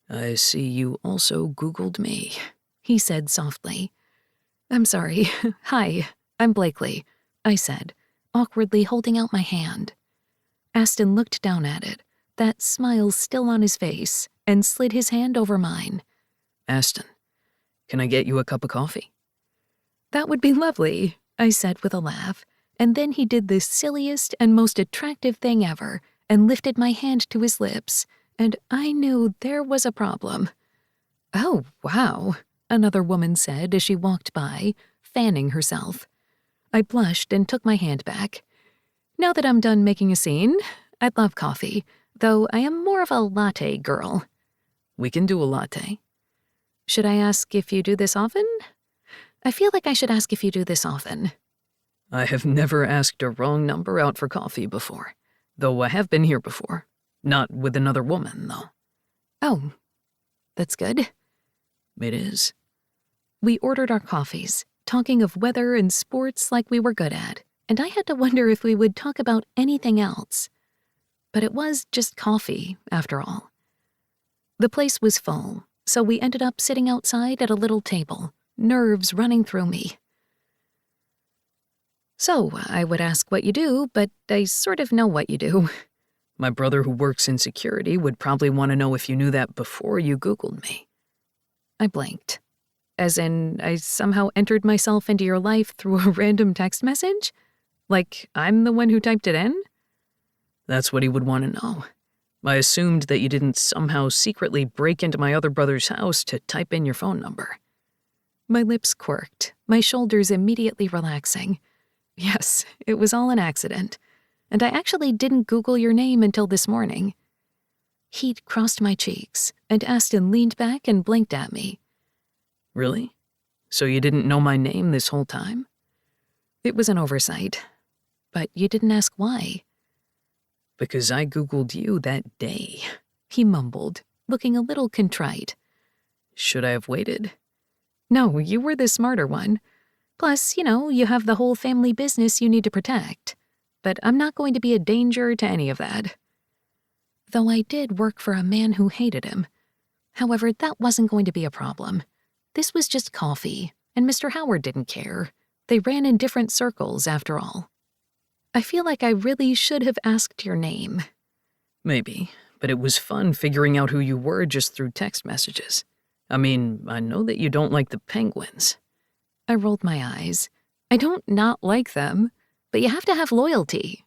"I see you also Googled me," he said softly. "I'm sorry. Hi, I'm Blakely," I said, awkwardly holding out my hand. Aston looked down at it, that smile still on his face, and slid his hand over mine. "Aston, can I get you a cup of coffee?" "That would be lovely," I said with a laugh, and then he did the silliest and most attractive thing ever and lifted my hand to his lips, and I knew there was a problem. "Oh, wow," another woman said as she walked by, fanning herself. I blushed and took my hand back. "Now that I'm done making a scene, I'd love coffee, though I am more of a latte girl." "We can do a latte." "Should I ask if you do this often?" "I feel like I should ask if you do this often." "I have never asked a wrong number out for coffee before, though I have been here before. Not with another woman, though." "Oh, that's good." "It is." We ordered our coffees, talking of weather and sports like we were good at, and I had to wonder if we would talk about anything else. But it was just coffee, after all. The place was full, so we ended up sitting outside at a little table, nerves running through me. "So, I would ask what you do, but I sort of know what you do." "My brother who works in security would probably want to know if you knew that before you Googled me." I blinked. As in, I somehow entered myself into your life through a random text message? Like, I'm the one who typed it in? "That's what he would want to know. I assumed that you didn't somehow secretly break into my other brother's house to type in your phone number." My lips quirked, my shoulders immediately relaxing. Yes, it was all an accident. And I actually didn't Google your name until this morning. Heat crossed my cheeks, and Aston leaned back and blinked at me. "Really? So you didn't know my name this whole time?" "It was an oversight. But you didn't ask why." "Because I Googled you that day," he mumbled, looking a little contrite. "Should I have waited?" "No, you were the smarter one. Plus, you have the whole family business you need to protect. But I'm not going to be a danger to any of that." Though I did work for a man who hated him. However, that wasn't going to be a problem. This was just coffee, and Mr. Howard didn't care. They ran in different circles, after all. I feel like I really should have asked your name. "Maybe, but it was fun figuring out who you were just through text messages. I mean, I know that you don't like the Penguins." I rolled my eyes. "I don't not like them, but you have to have loyalty.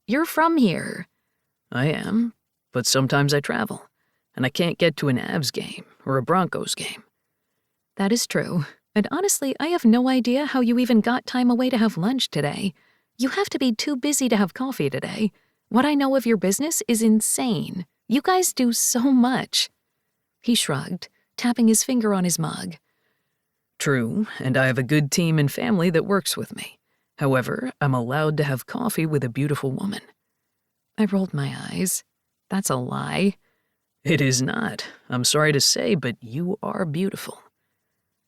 You're from here." "I am, but sometimes I travel, and I can't get to an Avs game or a Broncos game." "That is true, and honestly, I have no idea how you even got time away to have lunch today. You have to be too busy to have coffee today. What I know of your business is insane. You guys do so much." He shrugged, tapping his finger on his mug. True, and I have a good team and family that works with me. However, I'm allowed to have coffee with a beautiful woman. I rolled my eyes. That's a lie. It is not. I'm sorry to say, but you are beautiful.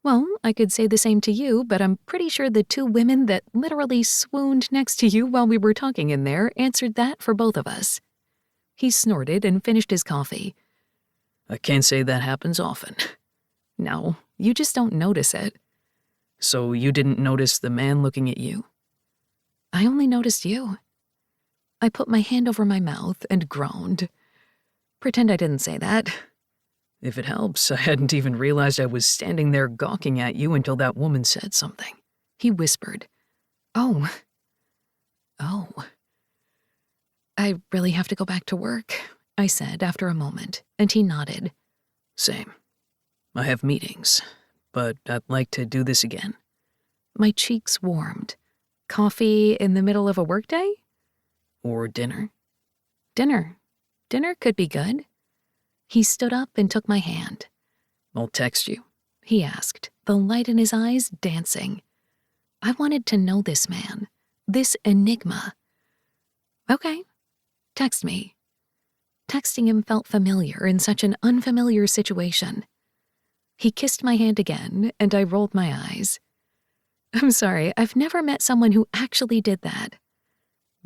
Well, I could say the same to you, but I'm pretty sure the two women that literally swooned next to you while we were talking in there answered that for both of us. He snorted and finished his coffee. I can't say that happens often. No, you just don't notice it. So you didn't notice the man looking at you? I only noticed you. I put my hand over my mouth and groaned. Pretend I didn't say that. If it helps, I hadn't even realized I was standing there gawking at you until that woman said something. He whispered. Oh. I really have to go back to work, I said after a moment, and he nodded. Same. I have meetings, but I'd like to do this again. My cheeks warmed. Coffee in the middle of a workday? Or dinner. Dinner. Dinner could be good. He stood up and took my hand. I'll text you, he asked, the light in his eyes dancing. I wanted to know this man, this enigma. Okay, text me. Texting him felt familiar in such an unfamiliar situation. He kissed my hand again, and I rolled my eyes. I'm sorry, I've never met someone who actually did that.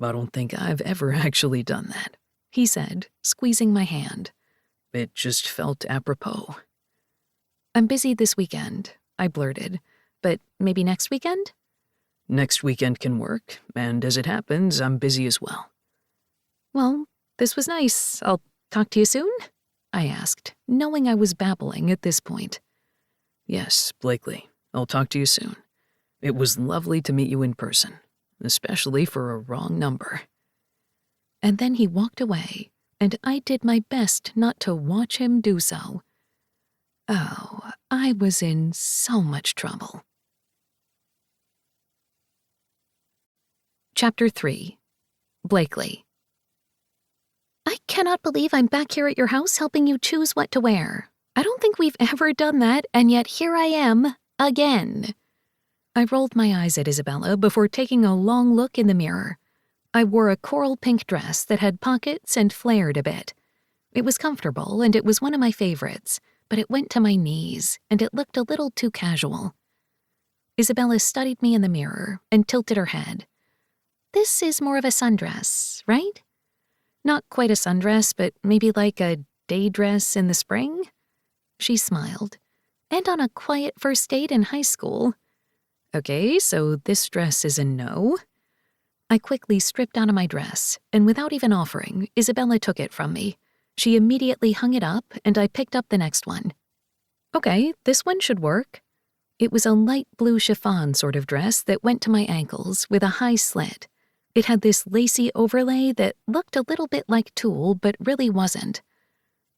I don't think I've ever actually done that, he said, squeezing my hand. It just felt apropos. I'm busy this weekend, I blurted, but maybe next weekend? Next weekend can work, and as it happens, I'm busy as well. Well, this was nice. I'll talk to you soon? I asked, knowing I was babbling at this point. Yes, Blakely, I'll talk to you soon. It was lovely to meet you in person, especially for a wrong number. And then he walked away, and I did my best not to watch him do so. Oh, I was in so much trouble. Chapter 3. Blakely. I cannot believe I'm back here at your house helping you choose what to wear. I don't think we've ever done that, and yet here I am, again. I rolled my eyes at Isabella before taking a long look in the mirror. I wore a coral pink dress that had pockets and flared a bit. It was comfortable, and it was one of my favorites, but it went to my knees, and it looked a little too casual. Isabella studied me in the mirror and tilted her head. This is more of a sundress, right? Not quite a sundress, but maybe like a day dress in the spring? She smiled. And on a quiet first date in high school. Okay, so this dress is a no. I quickly stripped out of my dress, and without even offering, Isabella took it from me. She immediately hung it up, and I picked up the next one. Okay, this one should work. It was a light blue chiffon sort of dress that went to my ankles with a high slit. It had this lacy overlay that looked a little bit like tulle, but really wasn't.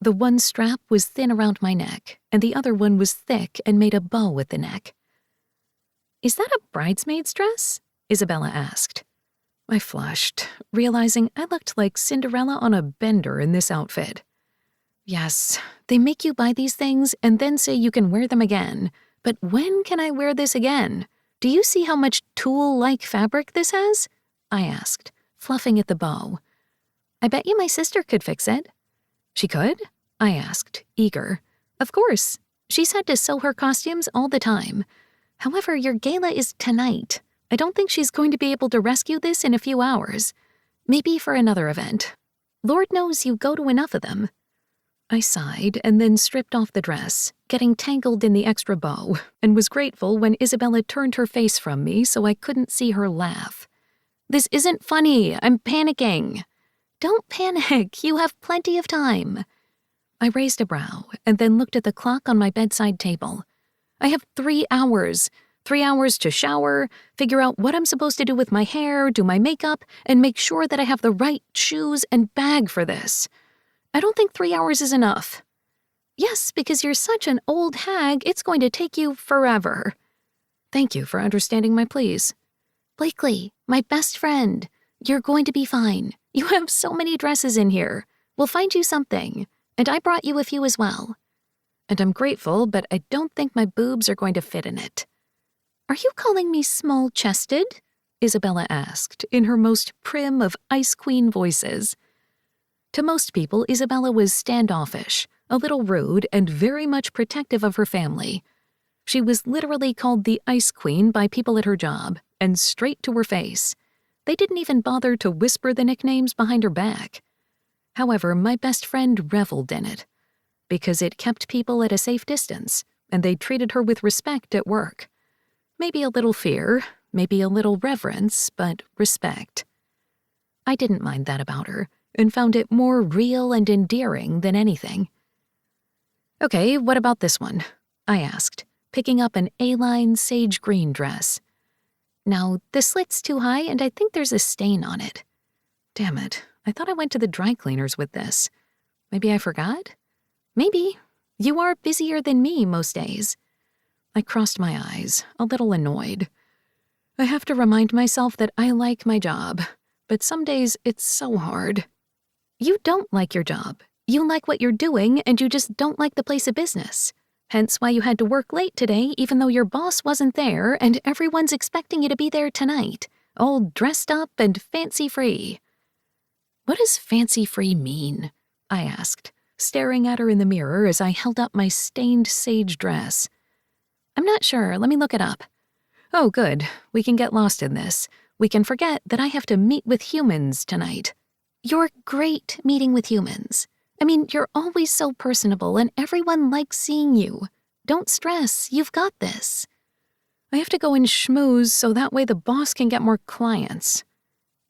The one strap was thin around my neck, and the other one was thick and made a bow at the neck. Is that a bridesmaid's dress? Isabella asked. I flushed, realizing I looked like Cinderella on a bender in this outfit. Yes, they make you buy these things and then say you can wear them again. But when can I wear this again? Do you see how much tulle-like fabric this has? I asked, fluffing at the bow. I bet you my sister could fix it. She could? I asked, eager. Of course. She's had to sew her costumes all the time. However, your gala is tonight. I don't think she's going to be able to rescue this in a few hours. Maybe for another event. Lord knows you go to enough of them. I sighed and then stripped off the dress, getting tangled in the extra bow, and was grateful when Isabella turned her face from me so I couldn't see her laugh. This isn't funny. I'm panicking. Don't panic. You have plenty of time. I raised a brow and then looked at the clock on my bedside table. I have 3 hours. 3 hours to shower, figure out what I'm supposed to do with my hair, do my makeup, and make sure that I have the right shoes and bag for this. I don't think 3 hours is enough. Yes, because you're such an old hag, it's going to take you forever. Thank you for understanding my pleas. Blakely, my best friend, you're going to be fine. You have so many dresses in here. We'll find you something, and I brought you a few as well. And I'm grateful, but I don't think my boobs are going to fit in it. Are you calling me small-chested? Isabella asked, in her most prim of Ice Queen voices. To most people, Isabella was standoffish, a little rude, and very much protective of her family. She was literally called the Ice Queen by people at her job, and straight to her face. They didn't even bother to whisper the nicknames behind her back. However, my best friend reveled in it, because it kept people at a safe distance, and they treated her with respect at work. Maybe a little fear, maybe a little reverence, but respect. I didn't mind that about her, and found it more real and endearing than anything. Okay, what about this one? I asked, picking up an A-line sage green dress. Now, the slit's too high, and I think there's a stain on it. Damn it, I thought I went to the dry cleaners with this. Maybe I forgot? Maybe. You are busier than me most days. I crossed my eyes, a little annoyed. I have to remind myself that I like my job, but some days it's so hard. You don't like your job. You like what you're doing, and you just don't like the place of business. Hence why you had to work late today even though your boss wasn't there and everyone's expecting you to be there tonight, all dressed up and fancy-free. What does fancy-free mean? I asked, staring at her in the mirror as I held up my stained sage dress. I'm not sure. Let me look it up. Oh, good. We can get lost in this. We can forget that I have to meet with humans tonight. You're great meeting with humans. I mean, you're always so personable and everyone likes seeing you. Don't stress. You've got this. I have to go and schmooze so that way the boss can get more clients.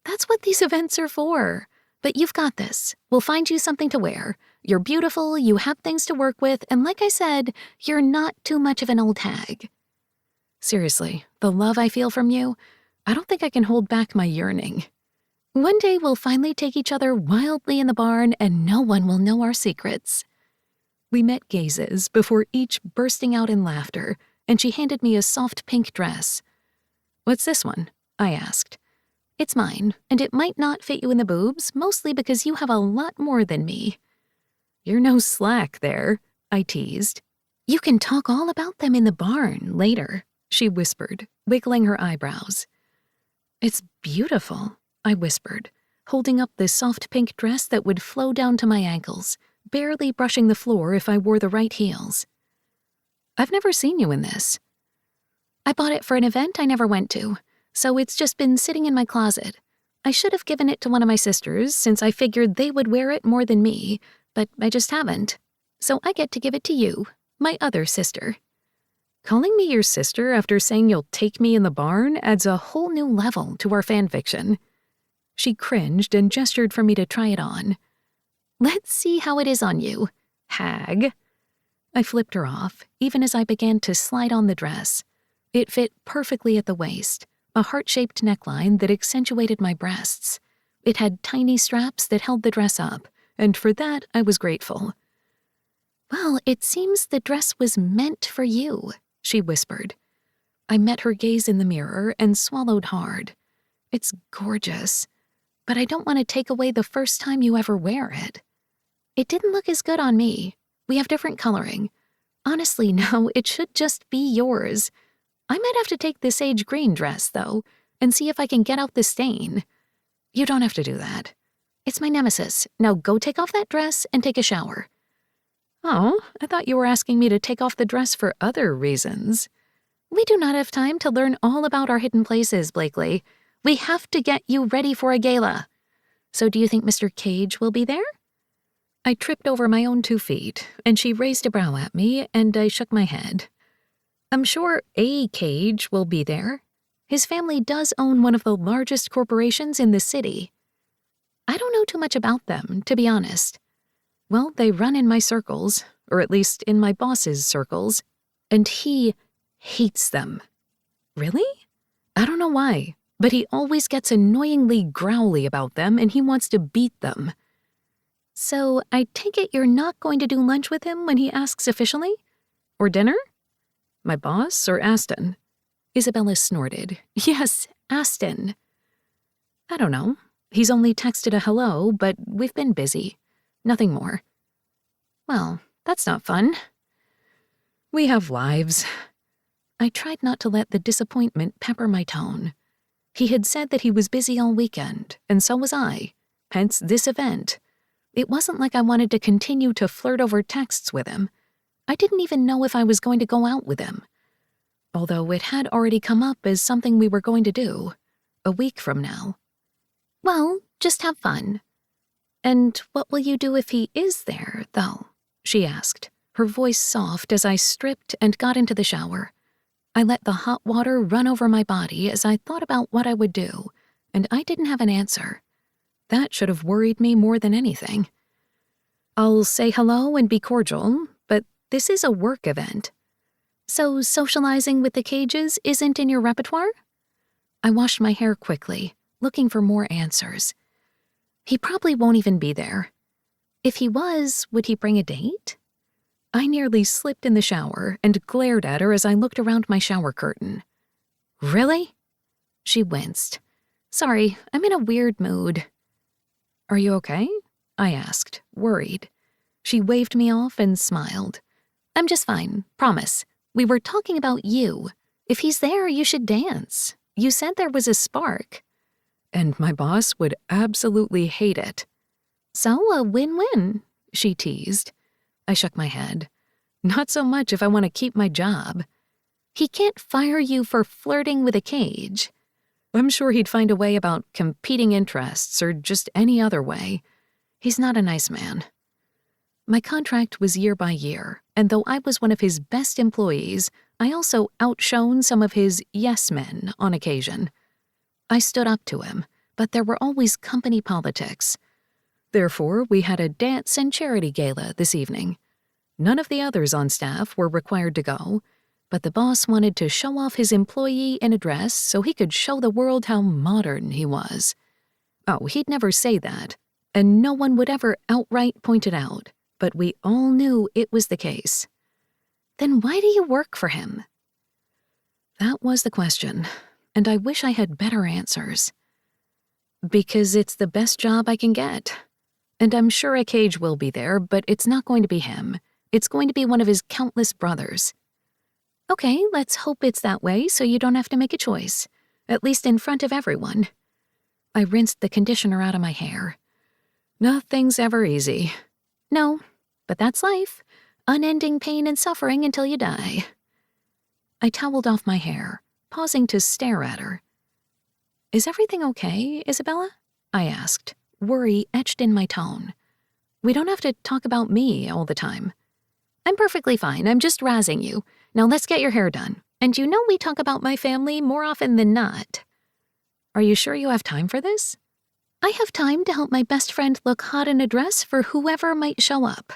That's what these events are for. But you've got this. We'll find you something to wear. You're beautiful, you have things to work with, and like I said, you're not too much of an old hag. Seriously, the love I feel from you, I don't think I can hold back my yearning. One day we'll finally take each other wildly in the barn and no one will know our secrets. We met gazes before each bursting out in laughter, and she handed me a soft pink dress. What's this one? I asked. It's mine, and it might not fit you in the boobs, mostly because you have a lot more than me. You're no slack there, I teased. You can talk all about them in the barn later, she whispered, wiggling her eyebrows. It's beautiful, I whispered, holding up the soft pink dress that would flow down to my ankles, barely brushing the floor if I wore the right heels. I've never seen you in this. I bought it for an event I never went to, so it's just been sitting in my closet. I should have given it to one of my sisters since I figured they would wear it more than me, but I just haven't. So I get to give it to you, my other sister. Calling me your sister after saying you'll take me in the barn adds a whole new level to our fanfiction. She cringed and gestured for me to try it on. Let's see how it is on you, hag. I flipped her off, even as I began to slide on the dress. It fit perfectly at the waist, a heart-shaped neckline that accentuated my breasts. It had tiny straps that held the dress up, and for that I was grateful. Well, it seems the dress was meant for you, she whispered. I met her gaze in the mirror and swallowed hard. It's gorgeous, but I don't want to take away the first time you ever wear it. It didn't look as good on me. We have different coloring. Honestly, no, it should just be yours. I might have to take the sage green dress, though, and see if I can get out the stain. You don't have to do that. It's my nemesis. Now go take off that dress and take a shower. Oh, I thought you were asking me to take off the dress for other reasons. We do not have time to learn all about our hidden places, Blakely. We have to get you ready for a gala. So do you think Mr. Cage will be there? I tripped over my own 2 feet, and she raised a brow at me, and I shook my head. I'm sure a Cage will be there. His family does own one of the largest corporations in the city. I don't know too much about them, to be honest. Well, they run in my circles, or at least in my boss's circles, and he hates them. Really? I don't know why, but he always gets annoyingly growly about them and he wants to beat them. So I take it you're not going to do lunch with him when he asks officially? Or dinner? My boss or Aston? Isabella snorted. Yes, Aston. I don't know. He's only texted a hello, but we've been busy. Nothing more. Well, that's not fun. We have lives. I tried not to let the disappointment pepper my tone. He had said that he was busy all weekend, and so was I, hence this event. It wasn't like I wanted to continue to flirt over texts with him. I didn't even know if I was going to go out with him. Although it had already come up as something we were going to do, a week from now. Well, just have fun. And what will you do if he is there, though? She asked, her voice soft as I stripped and got into the shower. I let the hot water run over my body as I thought about what I would do, and I didn't have an answer. That should have worried me more than anything. I'll say hello and be cordial, but this is a work event. So socializing with the cages isn't in your repertoire? I washed my hair quickly, looking for more answers. He probably won't even be there. If he was, would he bring a date? I nearly slipped in the shower and glared at her as I looked around my shower curtain. Really? She winced. Sorry, I'm in a weird mood. Are you okay? I asked, worried. She waved me off and smiled. I'm just fine, promise. We were talking about you. If he's there, you should dance. You said there was a spark. And my boss would absolutely hate it. So a win-win, she teased. I shook my head. Not so much if I want to keep my job. He can't fire you for flirting with a cage. I'm sure he'd find a way about competing interests or just any other way. He's not a nice man. My contract was year by year, and though I was one of his best employees, I also outshone some of his yes men on occasion. I stood up to him, but there were always company politics. Therefore, we had a dance and charity gala this evening. None of the others on staff were required to go, but the boss wanted to show off his employee in a dress so he could show the world how modern he was. Oh, he'd never say that, and no one would ever outright point it out, but we all knew it was the case. Then why do you work for him? That was the question, and I wish I had better answers. Because it's the best job I can get. And I'm sure a cage will be there, but it's not going to be him. It's going to be one of his countless brothers. Okay, let's hope it's that way so you don't have to make a choice, at least in front of everyone. I rinsed the conditioner out of my hair. Nothing's ever easy. No, but that's life. Unending pain and suffering until you die. I toweled off my hair, pausing to stare at her. Is everything okay, Isabella? I asked, worry etched in my tone. We don't have to talk about me all the time. I'm perfectly fine. I'm just razzing you. Now let's get your hair done. And you know we talk about my family more often than not. Are you sure you have time for this? I have time to help my best friend look hot in a dress for whoever might show up.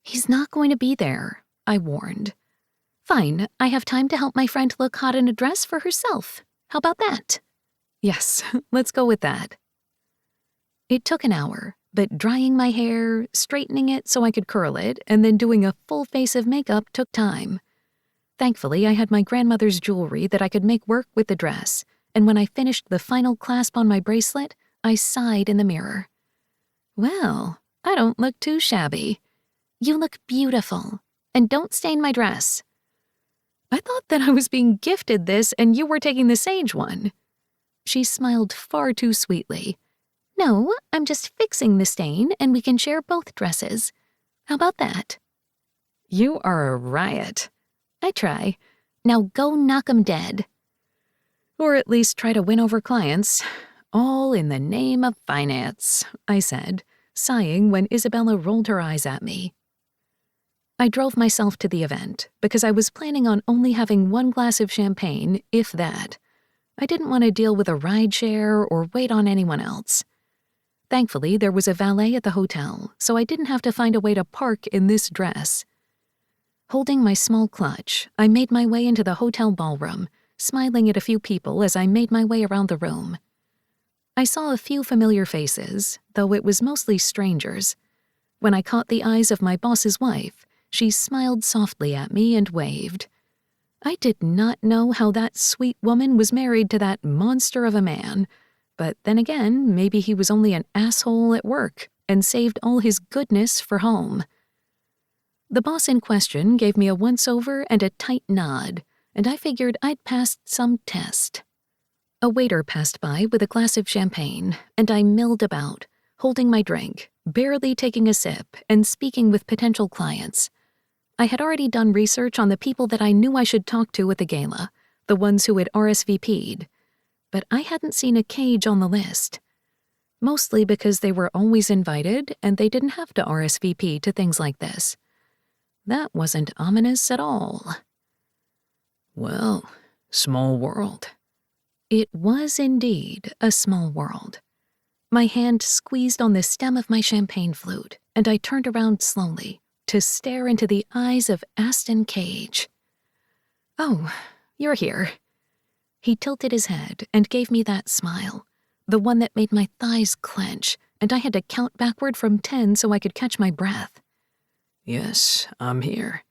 He's not going to be there, I warned. Fine, I have time to help my friend look hot in a dress for herself. How about that? Yes, let's go with that. It took an hour, but drying my hair, straightening it so I could curl it, and then doing a full face of makeup took time. Thankfully, I had my grandmother's jewelry that I could make work with the dress, and when I finished the final clasp on my bracelet, I sighed in the mirror. Well, I don't look too shabby. You look beautiful, and don't stain my dress. I thought that I was being gifted this and you were taking the sage one. She smiled far too sweetly. No, I'm just fixing the stain and we can share both dresses. How about that? You are a riot. I try. Now go knock 'em dead. Or at least try to win over clients. All in the name of finance, I said, sighing when Isabella rolled her eyes at me. I drove myself to the event because I was planning on only having one glass of champagne, if that. I didn't want to deal with a rideshare or wait on anyone else. Thankfully, there was a valet at the hotel, so I didn't have to find a way to park in this dress. Holding my small clutch, I made my way into the hotel ballroom, smiling at a few people as I made my way around the room. I saw a few familiar faces, though it was mostly strangers. When I caught the eyes of my boss's wife, she smiled softly at me and waved. I did not know how that sweet woman was married to that monster of a man, but then again, maybe he was only an asshole at work, and saved all his goodness for home. The boss in question gave me a once-over and a tight nod, and I figured I'd passed some test. A waiter passed by with a glass of champagne, and I milled about, holding my drink, barely taking a sip, and speaking with potential clients. I had already done research on the people that I knew I should talk to at the gala, the ones who had RSVP'd, but I hadn't seen a cage on the list. Mostly because they were always invited and they didn't have to RSVP to things like this. That wasn't ominous at all. Well, small world. It was indeed a small world. My hand squeezed on the stem of my champagne flute, and I turned around slowly to stare into the eyes of Aston Cage. "Oh, you're here." He tilted his head and gave me that smile, the one that made my thighs clench, and I had to count backward from 10 so I could catch my breath. Yes, I'm here.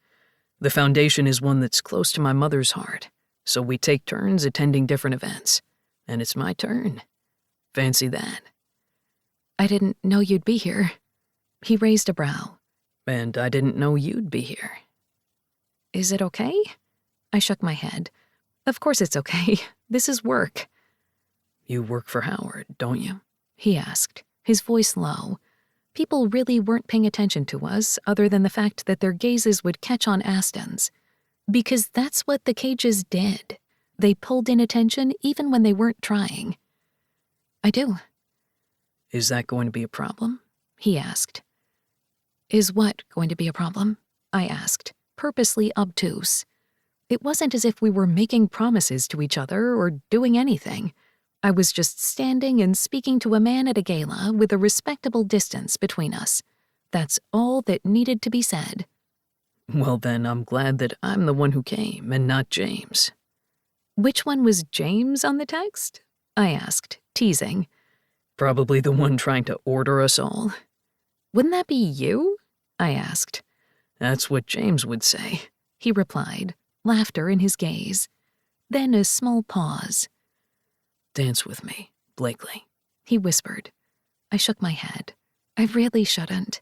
The foundation is one that's close to my mother's heart, so we take turns attending different events. And it's my turn. Fancy that. "I didn't know you'd be here." He raised a brow. And I didn't know you'd be here. "Is it okay?" I shook my head. "Of course it's okay. This is work." You work for Howard, don't you? He asked, his voice low. People really weren't paying attention to us other than the fact that their gazes would catch on Aston's. Because that's what the Cages did. They pulled in attention even when they weren't trying. "I do." Is that going to be a problem? He asked. "Is what going to be a problem?" I asked, purposely obtuse. It wasn't as if we were making promises to each other or doing anything. I was just standing and speaking to a man at a gala with a respectable distance between us. That's all that needed to be said. Well then, I'm glad that I'm the one who came and not James. "Which one was James on the text?" I asked, teasing. Probably the one trying to order us all. "Wouldn't that be you?" I asked. That's what James would say. He replied, laughter in his gaze. Then a small pause. Dance with me, Blakely. He whispered. I shook my head. I really shouldn't.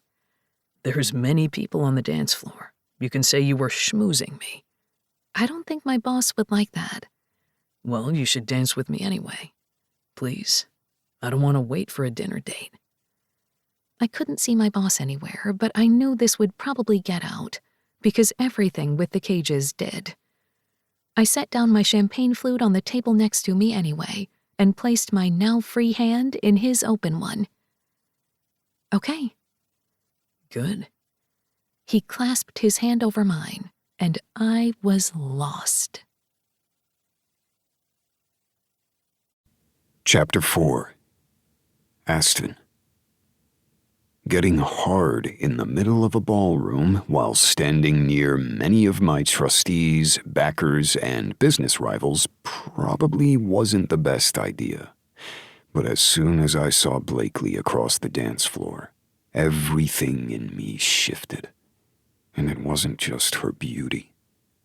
There's many people on the dance floor. You can say you were schmoozing me. I don't think my boss would like that. Well, you should dance with me anyway. Please. I don't want to wait for a dinner date. I couldn't see my boss anywhere, but I knew this would probably get out, because everything with the Cages did. I set down my champagne flute on the table next to me anyway, and placed my now free hand in his open one. Okay. Good. He clasped his hand over mine, and I was lost. Chapter 4. Aston. Getting hard in the middle of a ballroom while standing near many of my trustees, backers, and business rivals probably wasn't the best idea. But as soon as I saw Blakely across the dance floor, everything in me shifted. And it wasn't just her beauty.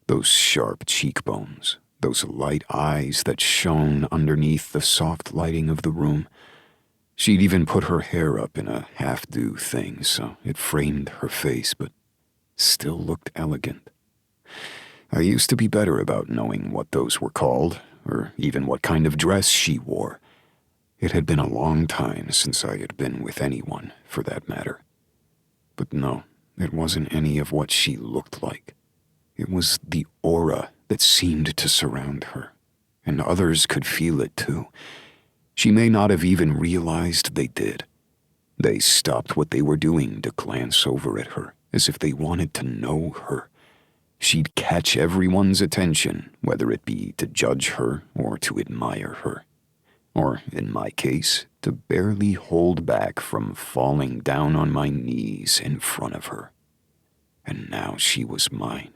Those sharp cheekbones, those light eyes that shone underneath the soft lighting of the room. She'd even put her hair up in a half-do thing so it framed her face, but still looked elegant. I used to be better about knowing what those were called, or even what kind of dress she wore. It had been a long time since I had been with anyone, for that matter. But no, it wasn't any of what she looked like. It was the aura that seemed to surround her, and others could feel it too. She may not have even realized they did. They stopped what they were doing to glance over at her, as if they wanted to know her. She'd catch everyone's attention, whether it be to judge her or to admire her. Or, in my case, to barely hold back from falling down on my knees in front of her. And now she was mine,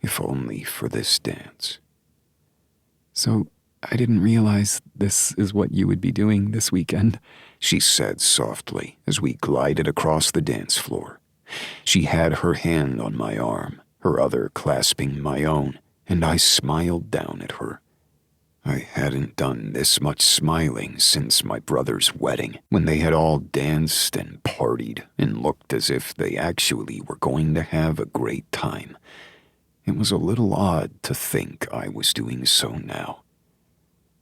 if only for this dance. So, I didn't realize this is what you would be doing this weekend, she said softly as we glided across the dance floor. She had her hand on my arm, her other clasping my own, and I smiled down at her. I hadn't done this much smiling since my brother's wedding, when they had all danced and partied and looked as if they actually were going to have a great time. It was a little odd to think I was doing so now.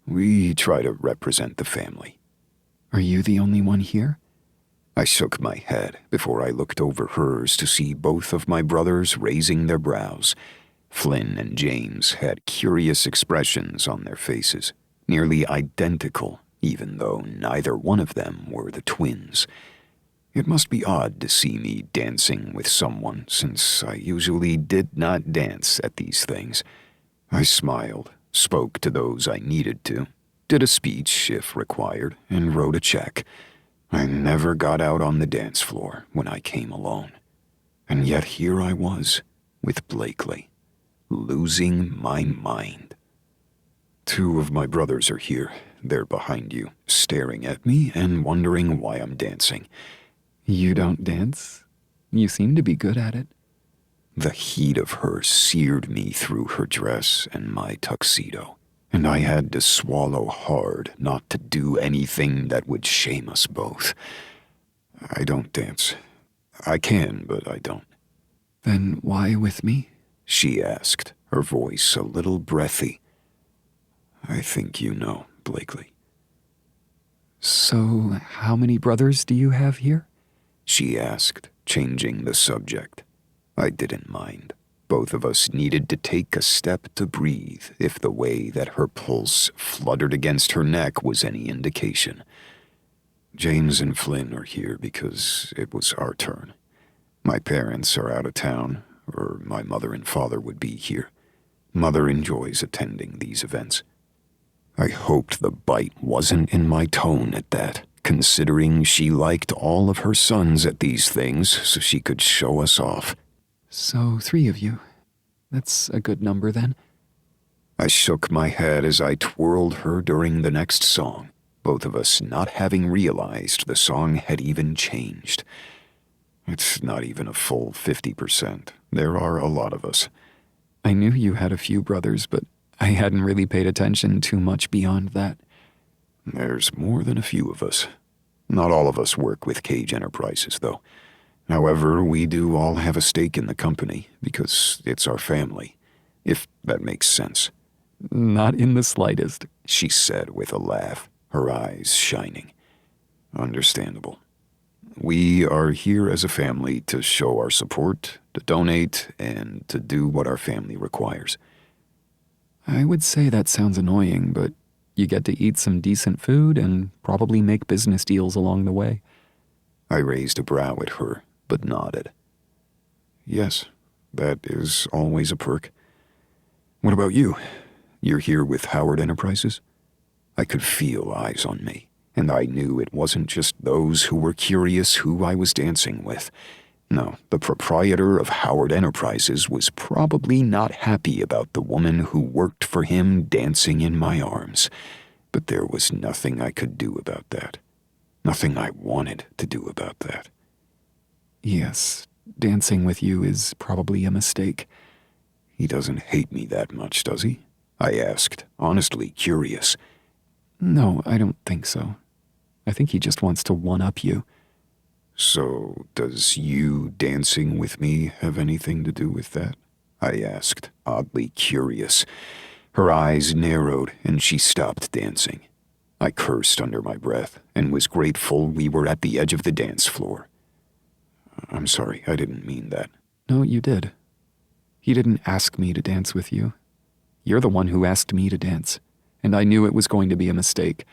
We try to represent the family. Are you the only one here? I shook my head before I looked over hers to see both of my brothers raising their brows. Flynn and James had curious expressions on their faces, nearly identical, even though neither one of them were the twins. It must be odd to see me dancing with someone, since I usually did not dance at these things. I smiled, spoke to those I needed to, did a speech if required, and wrote a check. I never got out on the dance floor when I came alone. And yet here I was, with Blakely, losing my mind. 2 of my brothers are here. They're behind you, staring at me and wondering why I'm dancing. You don't dance? You seem to be good at it. The heat of her seared me through her dress and my tuxedo, and I had to swallow hard not to do anything that would shame us both. I don't dance. I can, but I don't. Then why with me? She asked, her voice a little breathy. I think you know, Blakely. So, how many brothers do you have here? She asked, changing the subject. I didn't mind. Both of us needed to take a step to breathe if the way that her pulse fluttered against her neck was any indication. James and Flynn are here because it was our turn. My parents are out of town, or my mother and father would be here. Mother enjoys attending these events. I hoped the bite wasn't in my tone at that, considering she liked all of her sons at these things so she could show us off. So 3 of you. That's a good number then. I shook my head as I twirled her during the next song, both of us not having realized the song had even changed. It's not even a full 50%. There are a lot of us. I knew you had a few brothers, but I hadn't really paid attention too much beyond that. There's more than a few of us. Not all of us work with Cage Enterprises, though. However, we do all have a stake in the company because it's our family, if that makes sense. Not in the slightest, She said with a laugh, her eyes shining. Understandable. We are here as a family to show our support, to donate, and to do what our family requires. I would say that sounds annoying, but you get to eat some decent food and probably make business deals along the way. I raised a brow at her, but nodded. Yes, that is always a perk. What about you? You're here with Howard Enterprises? I could feel eyes on me, and I knew it wasn't just those who were curious who I was dancing with. No, the proprietor of Howard Enterprises was probably not happy about the woman who worked for him dancing in my arms. But there was nothing I could do about that. Nothing I wanted to do about that. Yes, dancing with you is probably a mistake. He doesn't hate me that much, does he? I asked, honestly curious. No, I don't think so. I think he just wants to one-up you. So, does you dancing with me have anything to do with that? I asked, oddly curious. Her eyes narrowed and she stopped dancing. I cursed under my breath and was grateful we were at the edge of the dance floor. I'm sorry, I didn't mean that. No, you did. He didn't ask me to dance with you. You're the one who asked me to dance, and I knew it was going to be a mistake.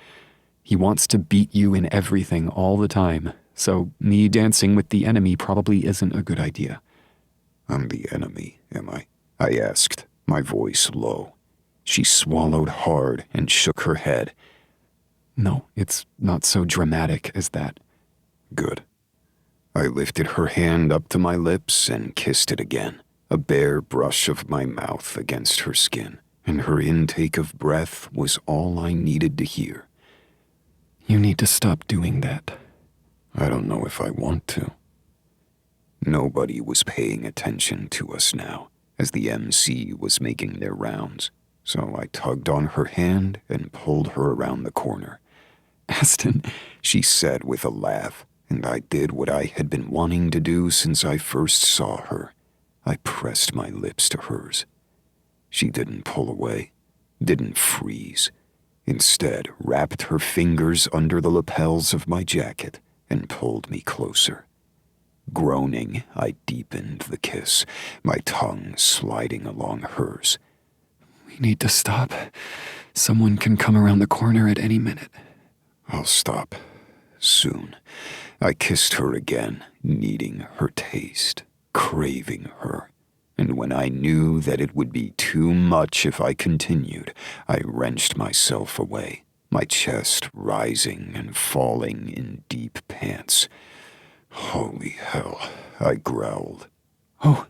He wants to beat you in everything all the time, so me dancing with the enemy probably isn't a good idea. I'm the enemy, am I? I asked, my voice low. She swallowed hard and shook her head. No, it's not so dramatic as that. Good. I lifted her hand up to my lips and kissed it again, a bare brush of my mouth against her skin, and her intake of breath was all I needed to hear. You need to stop doing that. I don't know if I want to. Nobody was paying attention to us now, as the MC was making their rounds. so I tugged on her hand and pulled her around the corner. Aston, She said with a laugh, and I did what I had been wanting to do since I first saw her. I pressed my lips to hers. She didn't pull away, didn't freeze. Instead, wrapped her fingers under the lapels of my jacket and pulled me closer. Groaning, I deepened the kiss, my tongue sliding along hers. we need to stop. Someone can come around the corner at any minute. I'll stop. Soon. I kissed her again, needing her taste, craving her. And when I knew that it would be too much if I continued, I wrenched myself away, my chest rising and falling in deep pants. Holy hell, I growled. Oh,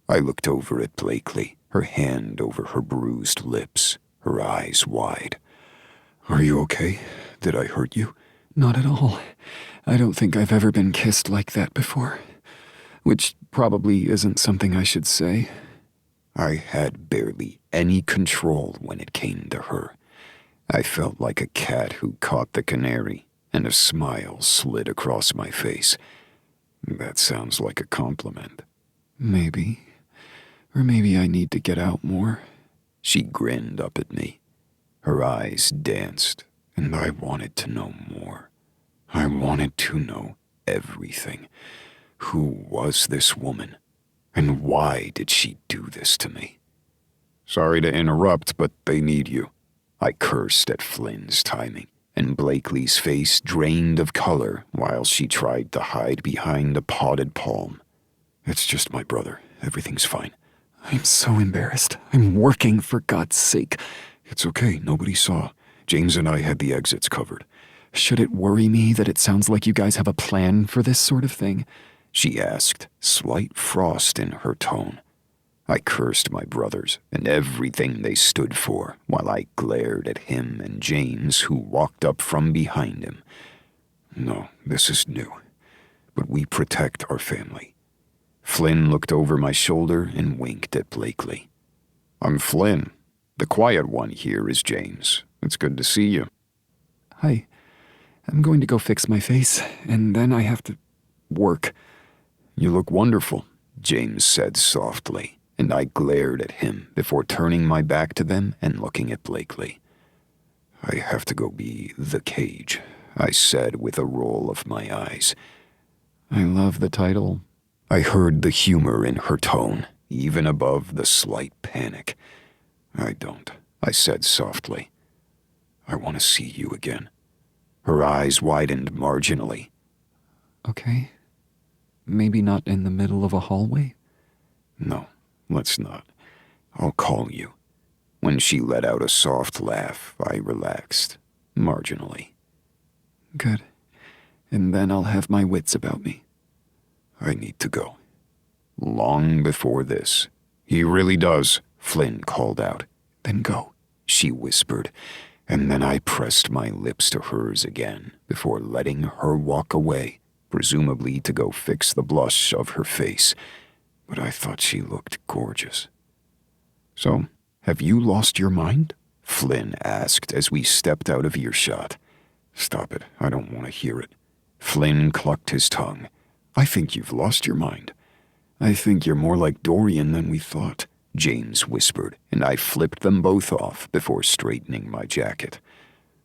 I looked over at Blakely, her hand over her bruised lips, her eyes wide. Are you okay? Did I hurt you? not at all. I don't think I've ever been kissed like that before. Which probably isn't something I should say. I had barely any control when it came to her. I felt like a cat who caught the canary, and a smile slid across my face. That sounds like a compliment. Maybe. Or maybe I need to get out more. She grinned up at me. Her eyes danced, and I wanted to know more. I wanted to know everything. Who was this woman? And why did she do this to me? Sorry to interrupt, but they need you. I cursed at Flynn's timing, and Blakely's face drained of color while she tried to hide behind a potted palm. It's just my brother. Everything's fine. I'm so embarrassed. I'm working, for God's sake. It's okay. Nobody saw. James and I had the exits covered. Should it worry me that it sounds like you guys have a plan for this sort of thing? She asked, slight frost in her tone. I cursed my brothers and everything they stood for while I glared at him and James, who walked up from behind him. No, this is new, but we protect our family. Flynn looked over my shoulder and winked at Blakely. I'm Flynn. The quiet one here is James. It's good to see you. Hi. I'm going to go fix my face, and then I have to work. You look wonderful, James said softly, and I glared at him before turning my back to them and looking at Blakely. I have to go be the cage, I said with a roll of my eyes. I love the title. I heard the humor in her tone, even above the slight panic. I don't, I said softly. I want to see you again. Her eyes widened marginally. Okay. Maybe not in the middle of a hallway? No, let's not. I'll call you. When she let out a soft laugh, I relaxed, marginally. Good. And then I'll have my wits about me. I need to go. Long before this. He really does, Flynn called out. Then go, she whispered, and then I pressed my lips to hers again before letting her walk away, presumably to go fix the blush of her face. But I thought she looked gorgeous. So, have you lost your mind? Flynn asked as we stepped out of earshot. Stop it, I don't want to hear it. Flynn clucked his tongue. I think you've lost your mind. I think you're more like Dorian than we thought, James whispered, and I flipped them both off before straightening my jacket.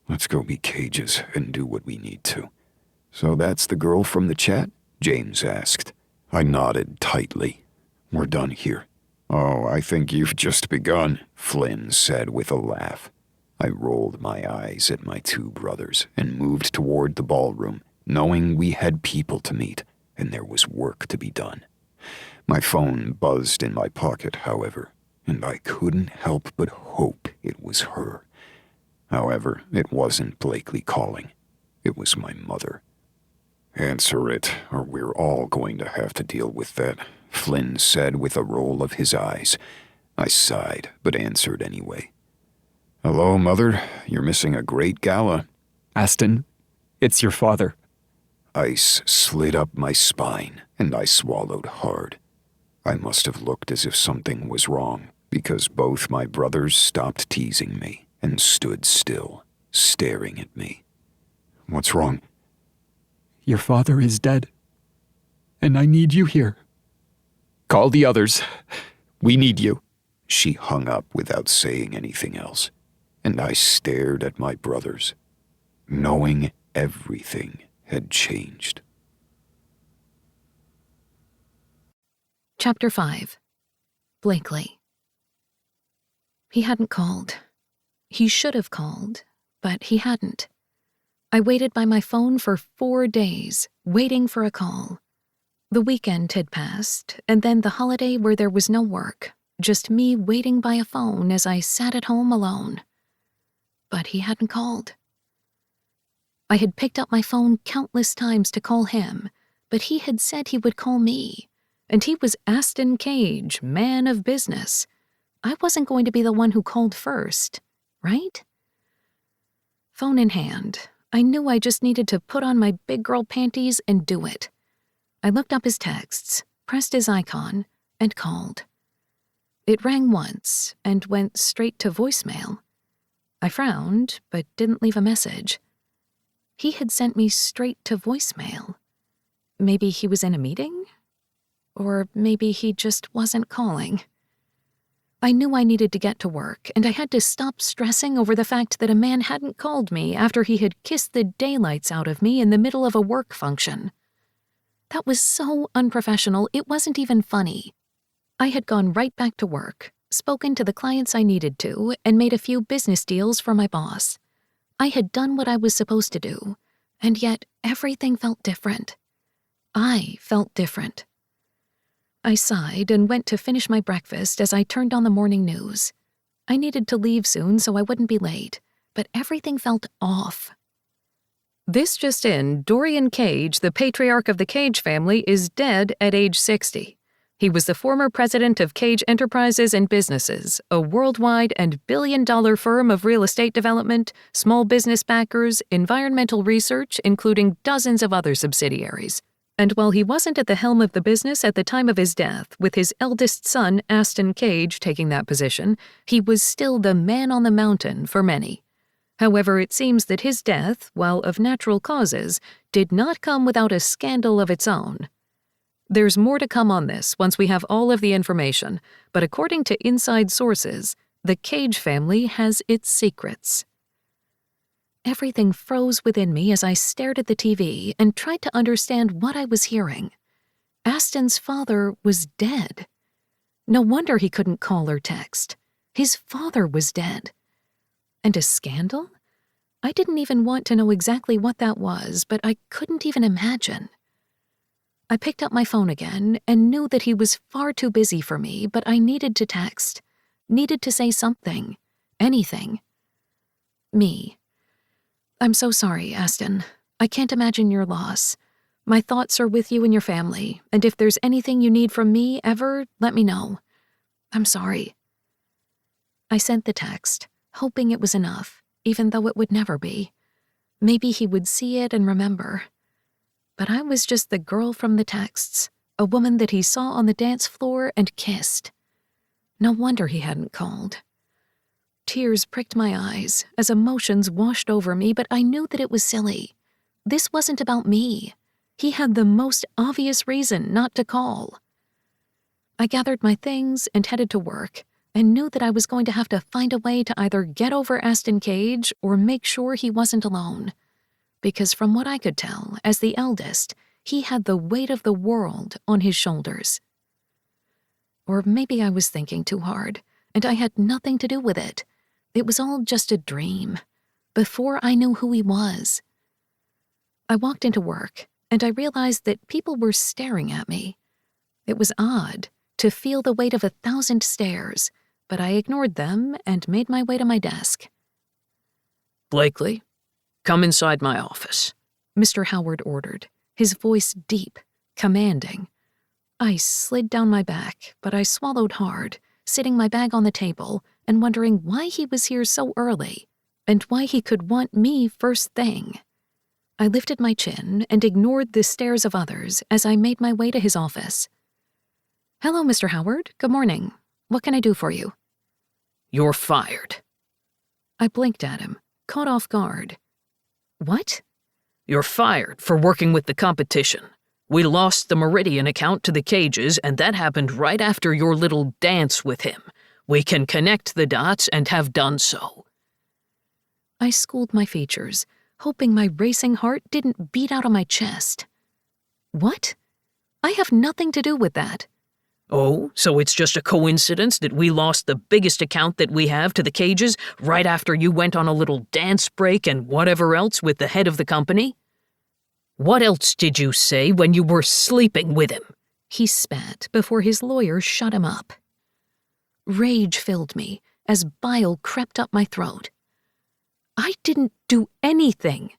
Let's go be cages and do what we need to. So that's the girl from the chat? James asked. I nodded tightly. We're done here. Oh, I think you've just begun, Flynn said with a laugh. I rolled my eyes at my two brothers and moved toward the ballroom, knowing we had people to meet and there was work to be done. My phone buzzed in my pocket, however, and I couldn't help but hope it was her. However, it wasn't Blakely calling. It was my mother. Answer it, or we're all going to have to deal with that, Flynn said with a roll of his eyes. I sighed, but answered anyway. Hello, Mother. You're missing a great gala. Aston, it's your father. Ice slid up my spine, and I swallowed hard. I must have looked as if something was wrong, because both my brothers stopped teasing me and stood still, staring at me. What's wrong? Your father is dead, and I need you here. Call the others. We need you. She hung up without saying anything else, and I stared at my brothers, knowing everything had changed. Chapter 5. Blakely. He hadn't called. He should have called, but he hadn't. I waited by my phone for 4 days, waiting for a call. The weekend had passed, and then the holiday where there was no work, just me waiting by a phone as I sat at home alone. But he hadn't called. I had picked up my phone countless times to call him, but he had said he would call me. And he was Aston Cage, man of business. I wasn't going to be the one who called first, right? Phone in hand, I knew I just needed to put on my big girl panties and do it. I looked up his texts, pressed his icon, and called. It rang once and went straight to voicemail. I frowned, but didn't leave a message. He had sent me straight to voicemail. Maybe he was in a meeting? Or maybe he just wasn't calling. I knew I needed to get to work, and I had to stop stressing over the fact that a man hadn't called me after he had kissed the daylights out of me in the middle of a work function. That was so unprofessional, it wasn't even funny. I had gone right back to work, spoken to the clients I needed to, and made a few business deals for my boss. I had done what I was supposed to do, and yet everything felt different. I felt different. I sighed and went to finish my breakfast as I turned on the morning news. I needed to leave soon so I wouldn't be late, but everything felt off. This just in, Dorian Cage, the patriarch of the Cage family, is dead at age 60. He was the former president of Cage Enterprises and Businesses, a worldwide and billion-dollar firm of real estate development, small business backers, environmental research, including dozens of other subsidiaries. And while he wasn't at the helm of the business at the time of his death, with his eldest son, Aston Cage, taking that position, he was still the man on the mountain for many. However, it seems that his death, while of natural causes, did not come without a scandal of its own. There's more to come on this once we have all of the information, but according to inside sources, the Cage family has its secrets. Everything froze within me as I stared at the TV and tried to understand what I was hearing. Aston's father was dead. No wonder he couldn't call or text. His father was dead. And a scandal? I didn't even want to know exactly what that was, but I couldn't even imagine. I picked up my phone again and knew that he was far too busy for me, but I needed to text, needed to say something, anything. Me. I'm so sorry, Aston. I can't imagine your loss. My thoughts are with you and your family, and if there's anything you need from me ever, let me know. I'm sorry. I sent the text, hoping it was enough, even though it would never be. Maybe he would see it and remember. But I was just the girl from the texts, a woman that he saw on the dance floor and kissed. No wonder he hadn't called. Tears pricked my eyes as emotions washed over me, but I knew that it was silly. This wasn't about me. He had the most obvious reason not to call. I gathered my things and headed to work, and knew that I was going to have to find a way to either get over Aston Cage or make sure he wasn't alone. Because from what I could tell, as the eldest, he had the weight of the world on his shoulders. Or maybe I was thinking too hard, and I had nothing to do with it. It was all just a dream, before I knew who he was. I walked into work, and I realized that people were staring at me. It was odd to feel the weight of 1,000 stares, but I ignored them and made my way to my desk. Blakely, come inside my office, Mr. Howard ordered, his voice deep, commanding. I slid down my back, but I swallowed hard, sitting my bag on the table and wondering why he was here so early and why he could want me first thing. I lifted my chin and ignored the stares of others as I made my way to his office. Hello, Mr. Howard. Good morning. What can I do for you? You're fired. I blinked at him, caught off guard. What? You're fired for working with the competition. We lost the Meridian account to the cages, and that happened right after your little dance with him. We can connect the dots and have done so. I schooled my features, hoping my racing heart didn't beat out of my chest. What? I have nothing to do with that. Oh, so it's just a coincidence that we lost the biggest account that we have to the cages right after you went on a little dance break and whatever else with the head of the company? What else did you say when you were sleeping with him? He spat before his lawyer shut him up. Rage filled me as bile crept up my throat. I didn't do anything.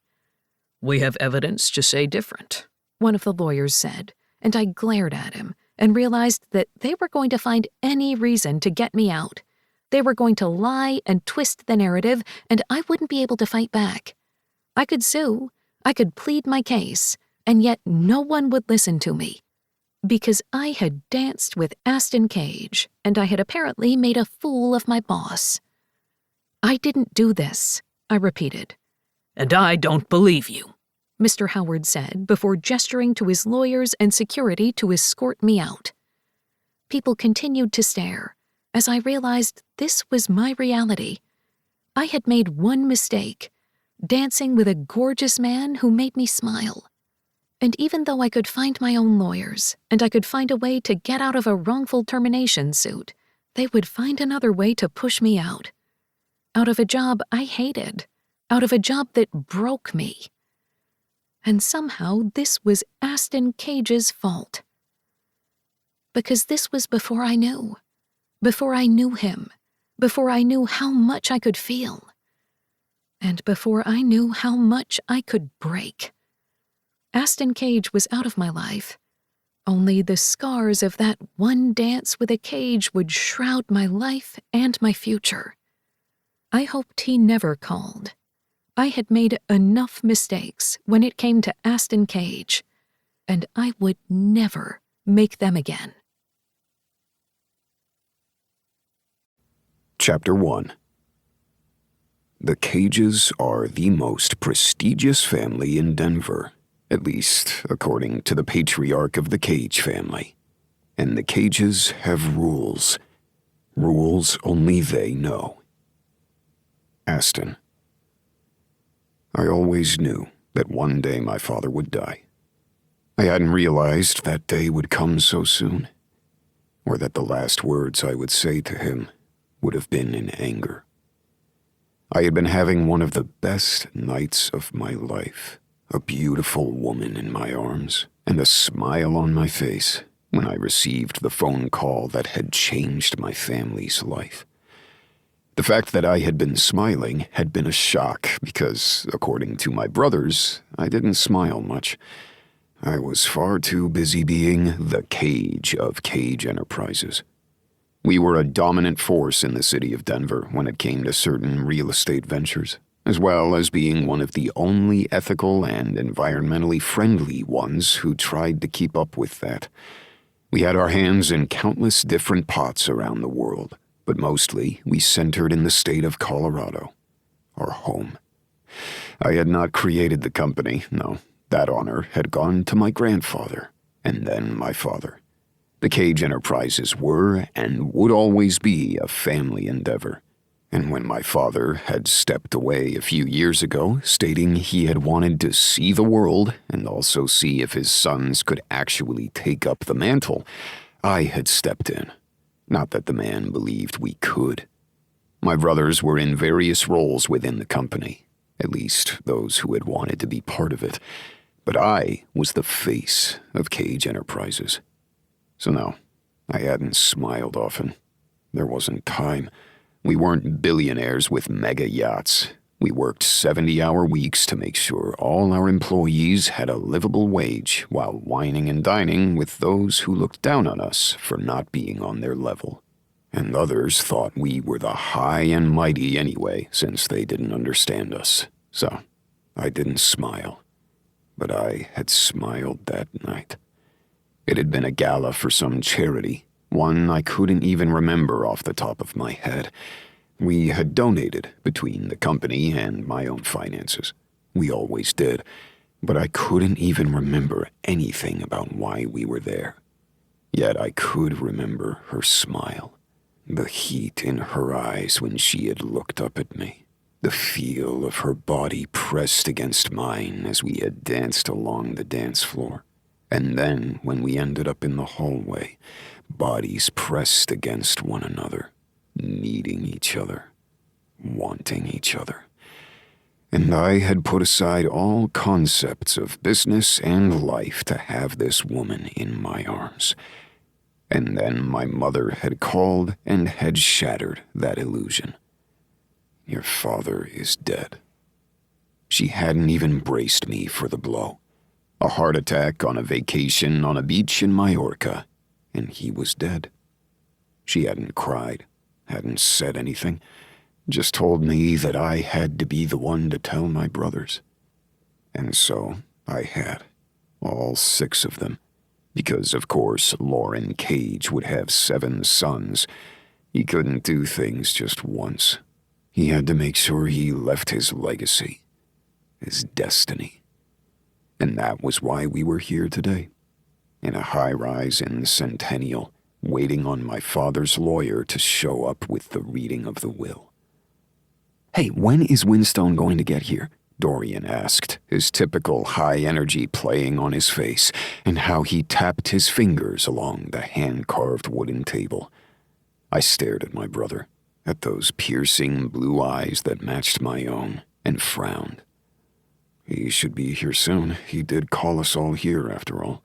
We have evidence to say different, one of the lawyers said, and I glared at him and realized that they were going to find any reason to get me out. They were going to lie and twist the narrative, and I wouldn't be able to fight back. I could sue, I could plead my case, and yet no one would listen to me. Because I had danced with Aston Cage, and I had apparently made a fool of my boss. I didn't do this, I repeated. And I don't believe you, Mr. Howard said before gesturing to his lawyers and security to escort me out. People continued to stare as I realized this was my reality. I had made one mistake, dancing with a gorgeous man who made me smile. And even though I could find my own lawyers and I could find a way to get out of a wrongful termination suit, they would find another way to push me out. Out of a job I hated, out of a job that broke me. And somehow this was Aston Cage's fault. Because this was before I knew him, before I knew how much I could feel, and before I knew how much I could break. Aston Cage was out of my life. Only the scars of that one dance with a cage would shroud my life and my future. I hoped he never called. I had made enough mistakes when it came to Aston Cage, and I would never make them again. Chapter 1. The Cages are the most prestigious family in Denver, at least according to the patriarch of the Cage family. And the Cages have rules. Rules only they know. Aston. I always knew that one day my father would die. I hadn't realized that day would come so soon, or that the last words I would say to him would have been in anger. I had been having one of the best nights of my life, a beautiful woman in my arms, and a smile on my face when I received the phone call that had changed my family's life. The fact that I had been smiling had been a shock because, according to my brothers, I didn't smile much. I was far too busy being the Cage of Cage Enterprises. We were a dominant force in the city of Denver when it came to certain real estate ventures, as well as being one of the only ethical and environmentally friendly ones who tried to keep up with that. We had our hands in countless different pots around the world, but mostly we centered in the state of Colorado, our home. I had not created the company, no. That honor had gone to my grandfather, and then my father. The Cage Enterprises were and would always be a family endeavor. And when my father had stepped away a few years ago, stating he had wanted to see the world and also see if his sons could actually take up the mantle, I had stepped in. Not that the man believed we could. My brothers were in various roles within the company, at least those who had wanted to be part of it. But I was the face of Cage Enterprises. So no, I hadn't smiled often. There wasn't time. We weren't billionaires with mega yachts. We worked 70-hour weeks to make sure all our employees had a livable wage while whining and dining with those who looked down on us for not being on their level. And others thought we were the high and mighty anyway, since they didn't understand us. So I didn't smile. But I had smiled that night. It had been a gala for some charity, one I couldn't even remember off the top of my head. We had donated between the company and my own finances. We always did, but I couldn't even remember anything about why we were there. Yet I could remember her smile, the heat in her eyes when she had looked up at me, the feel of her body pressed against mine as we had danced along the dance floor. And then, when we ended up in the hallway, bodies pressed against one another, needing each other, wanting each other. And I had put aside all concepts of business and life to have this woman in my arms. And then my mother had called and had shattered that illusion. Your father is dead. She hadn't even braced me for the blow. A heart attack on a vacation on a beach in Majorca, and he was dead. She hadn't cried, hadn't said anything, just told me that I had to be the one to tell my brothers. And so I had, all 6 of them, because of course Lauren Cage would have 7 sons. He couldn't do things just once. He had to make sure he left his legacy, his destiny. And that was why we were here today, in a high-rise in Centennial, waiting on my father's lawyer to show up with the reading of the will. "Hey, when is Winstone going to get here?" Dorian asked, his typical high energy playing on his face, and how he tapped his fingers along the hand-carved wooden table. I stared at my brother, at those piercing blue eyes that matched my own, and frowned. He should be here soon. He did call us all here, after all.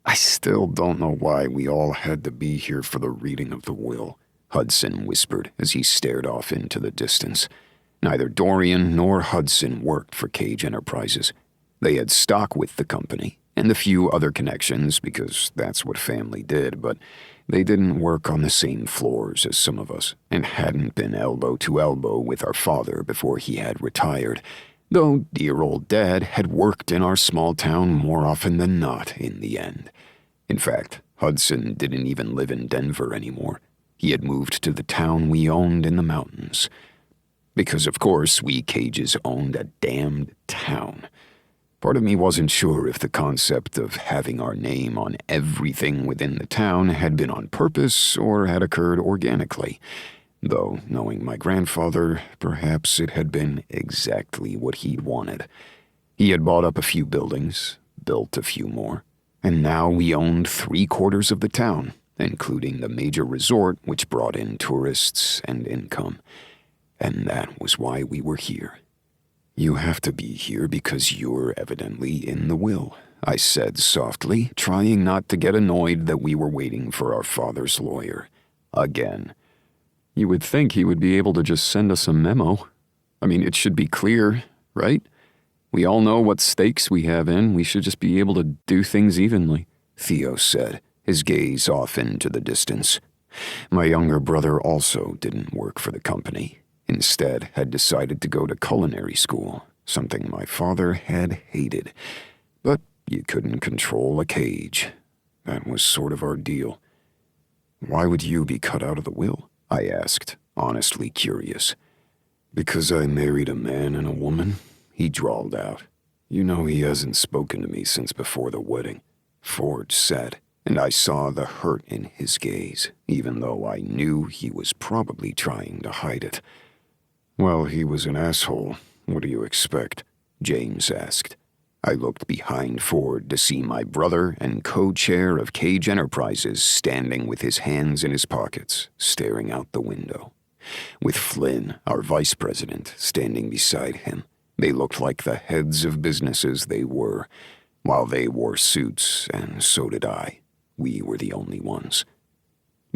I still don't know why we all had to be here for the reading of the will, Hudson whispered as he stared off into the distance. Neither Dorian nor Hudson worked for Cage Enterprises. They had stock with the company, and a few other connections because that's what family did, but they didn't work on the same floors as some of us, and hadn't been elbow to elbow with our father before he had retired, though dear old Dad had worked in our small town more often than not in the end. In fact, Hudson didn't even live in Denver anymore. He had moved to the town we owned in the mountains. Because of course we Cages owned a damned town. Part of me wasn't sure if the concept of having our name on everything within the town had been on purpose or had occurred organically. Though, knowing my grandfather, perhaps it had been exactly what he'd wanted. He had bought up a few buildings, built a few more, and now we owned 3/4 of the town, including the major resort which brought in tourists and income. And that was why we were here. "You have to be here because you're evidently in the will," I said softly, trying not to get annoyed that we were waiting for our father's lawyer. Again. You would think he would be able to just send us a memo. I mean, it should be clear, right? We all know what stakes we have in. We should just be able to do things evenly, Theo said, his gaze off into the distance. My younger brother also didn't work for the company. Instead, had decided to go to culinary school, something my father had hated. But you couldn't control a cage. That was sort of our deal. "Why would you be cut out of the will?" I asked, honestly curious. "Because I married a man and a woman," he drawled out. "You know he hasn't spoken to me since before the wedding," Ford said, and I saw the hurt in his gaze, even though I knew he was probably trying to hide it. "Well, he was an asshole. What do you expect?" James asked. I looked behind Ford to see my brother and co-chair of Cage Enterprises standing with his hands in his pockets, staring out the window. With Flynn, our vice president, standing beside him. They looked like the heads of businesses they were. While they wore suits, and so did I. We were the only ones.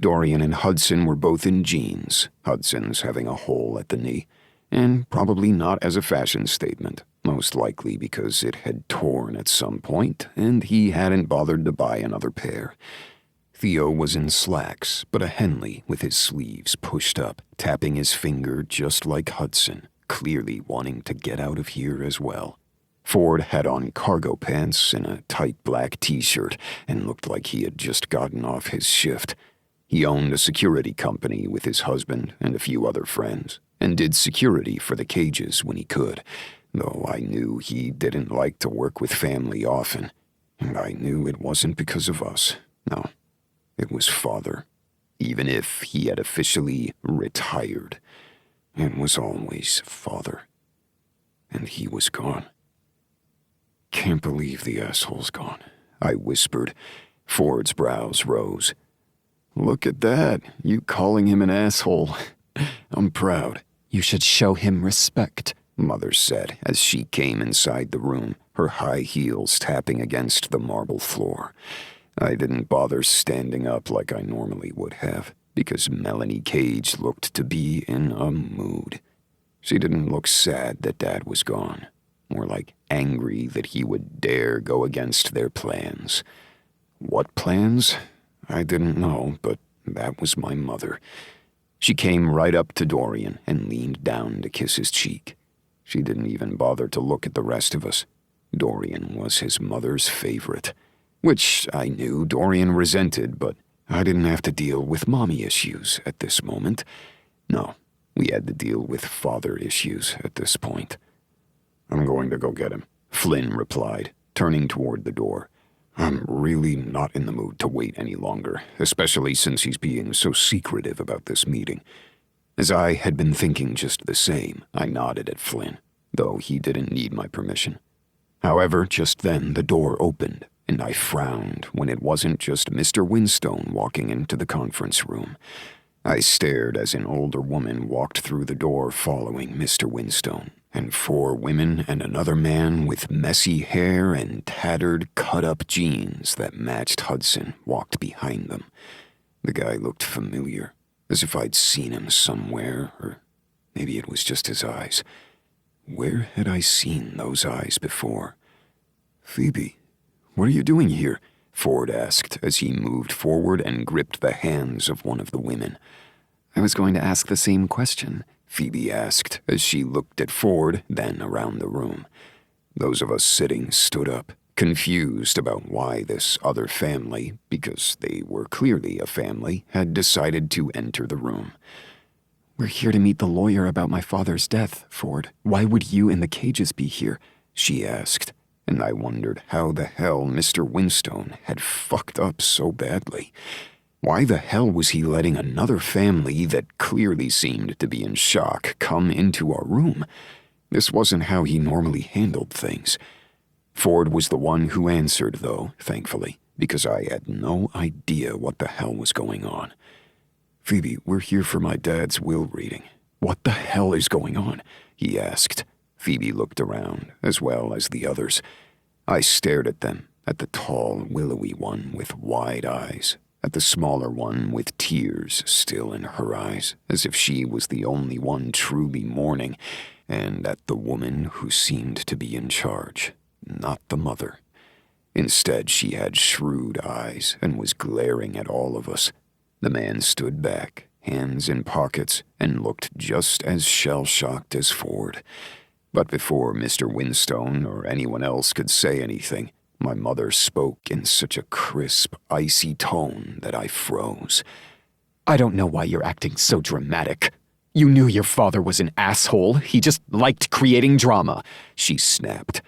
Dorian and Hudson were both in jeans, Hudson's having a hole at the knee, and probably not as a fashion statement, most likely because it had torn at some point and he hadn't bothered to buy another pair. Theo was in slacks, but a Henley with his sleeves pushed up, tapping his finger just like Hudson, clearly wanting to get out of here as well. Ford had on cargo pants and a tight black t-shirt and looked like he had just gotten off his shift. He owned a security company with his husband and a few other friends, and did security for the cages when he could, though I knew he didn't like to work with family often, and I knew it wasn't because of us. No, it was Father. Even if he had officially retired, it was always Father. And he was gone. "Can't believe the asshole's gone," I whispered. Ford's brows rose. "Look at that, you calling him an asshole. I'm proud." "You should show him respect," Mother said as she came inside the room, her high heels tapping against the marble floor. I didn't bother standing up like I normally would have, because Melanie Cage looked to be in a mood. She didn't look sad that Dad was gone, more like angry that he would dare go against their plans. What plans? I didn't know, but that was my mother. She came right up to Dorian and leaned down to kiss his cheek. She didn't even bother to look at the rest of us. Dorian was his mother's favorite, which I knew Dorian resented, but I didn't have to deal with mommy issues at this moment. No, we had to deal with father issues at this point. "I'm going to go get him," Flynn replied, turning toward the door. "I'm really not in the mood to wait any longer, especially since he's being so secretive about this meeting." As I had been thinking just the same, I nodded at Flynn, though he didn't need my permission. However, just then the door opened, and I frowned when it wasn't just Mr. Winstone walking into the conference room. I stared as an older woman walked through the door following Mr. Winstone, and 4 women and another man with messy hair and tattered, cut-up jeans that matched Hudson walked behind them. The guy looked familiar, as if I'd seen him somewhere, or maybe it was just his eyes. Where had I seen those eyes before? "Phoebe, what are you doing here?" Ford asked as he moved forward and gripped the hands of one of the women. "I was going to ask the same question," Phoebe asked as she looked at Ford, then around the room. Those of us sitting stood up, confused about why this other family, because they were clearly a family, had decided to enter the room. "We're here to meet the lawyer about my father's death, Ford. Why would you and the Cages be here?" she asked, and I wondered how the hell Mr. Winstone had fucked up so badly. Why the hell was he letting another family that clearly seemed to be in shock come into our room? This wasn't how he normally handled things. Ford was the one who answered, though, thankfully, because I had no idea what the hell was going on. "Phoebe, we're here for my dad's will reading." "What the hell is going on?" he asked. Phoebe looked around, as well as the others. I stared at them, at the tall, willowy one with wide eyes, at the smaller one with tears still in her eyes, as if she was the only one truly mourning, and at the woman who seemed to be in charge, not the mother. Instead, she had shrewd eyes and was glaring at all of us. The man stood back, hands in pockets, and looked just as shell-shocked as Ford. But before Mr. Winstone or anyone else could say anything, my mother spoke in such a crisp, icy tone that I froze. "I don't know why you're acting so dramatic. You knew your father was an asshole. He just liked creating drama," she snapped.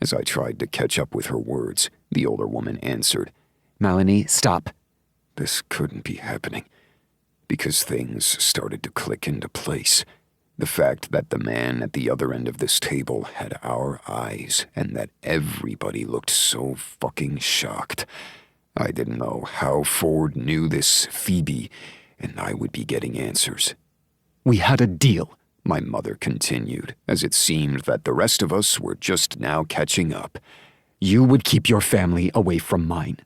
As I tried to catch up with her words, the older woman answered, "Melanie, stop." This couldn't be happening, because things started to click into place. The fact that the man at the other end of this table had our eyes and that everybody looked so fucking shocked. I didn't know how Ford knew this Phoebe, and I would be getting answers. "We had a deal," my mother continued, as it seemed that the rest of us were just now catching up. "You would keep your family away from mine.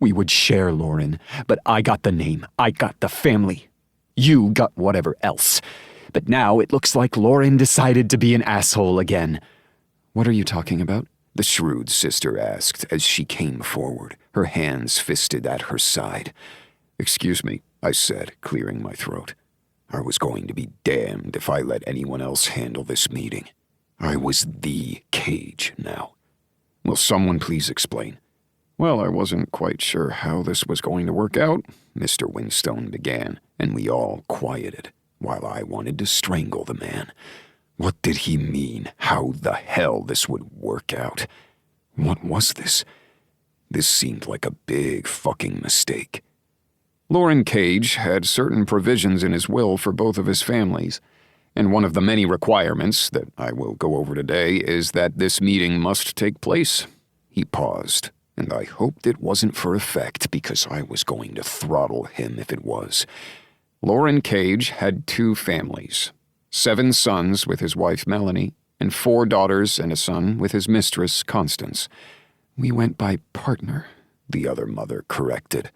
We would share Lauren, but I got the name, I got the family. You got whatever else. But now it looks like Lauren decided to be an asshole again." "What are you talking about?" the shrewd sister asked as she came forward, her hands fisted at her side. "Excuse me," I said, clearing my throat. I was going to be damned if I let anyone else handle this meeting. I was the Cage now. "Will someone please explain?" Well, I wasn't quite sure how this was going to work out, Mr. Winstone began, and we all quieted, while I wanted to strangle the man. What did he mean? How the hell this would work out? What was this? This seemed like a big fucking mistake. Lauren Cage had certain provisions in his will for both of his families, and one of the many requirements that I will go over today is that this meeting must take place. He paused, and I hoped it wasn't for effect because I was going to throttle him if it was. Lauren Cage had 2 families, 7 sons with his wife Melanie, and 4 daughters and a son with his mistress Constance. We went by partner, the other mother corrected.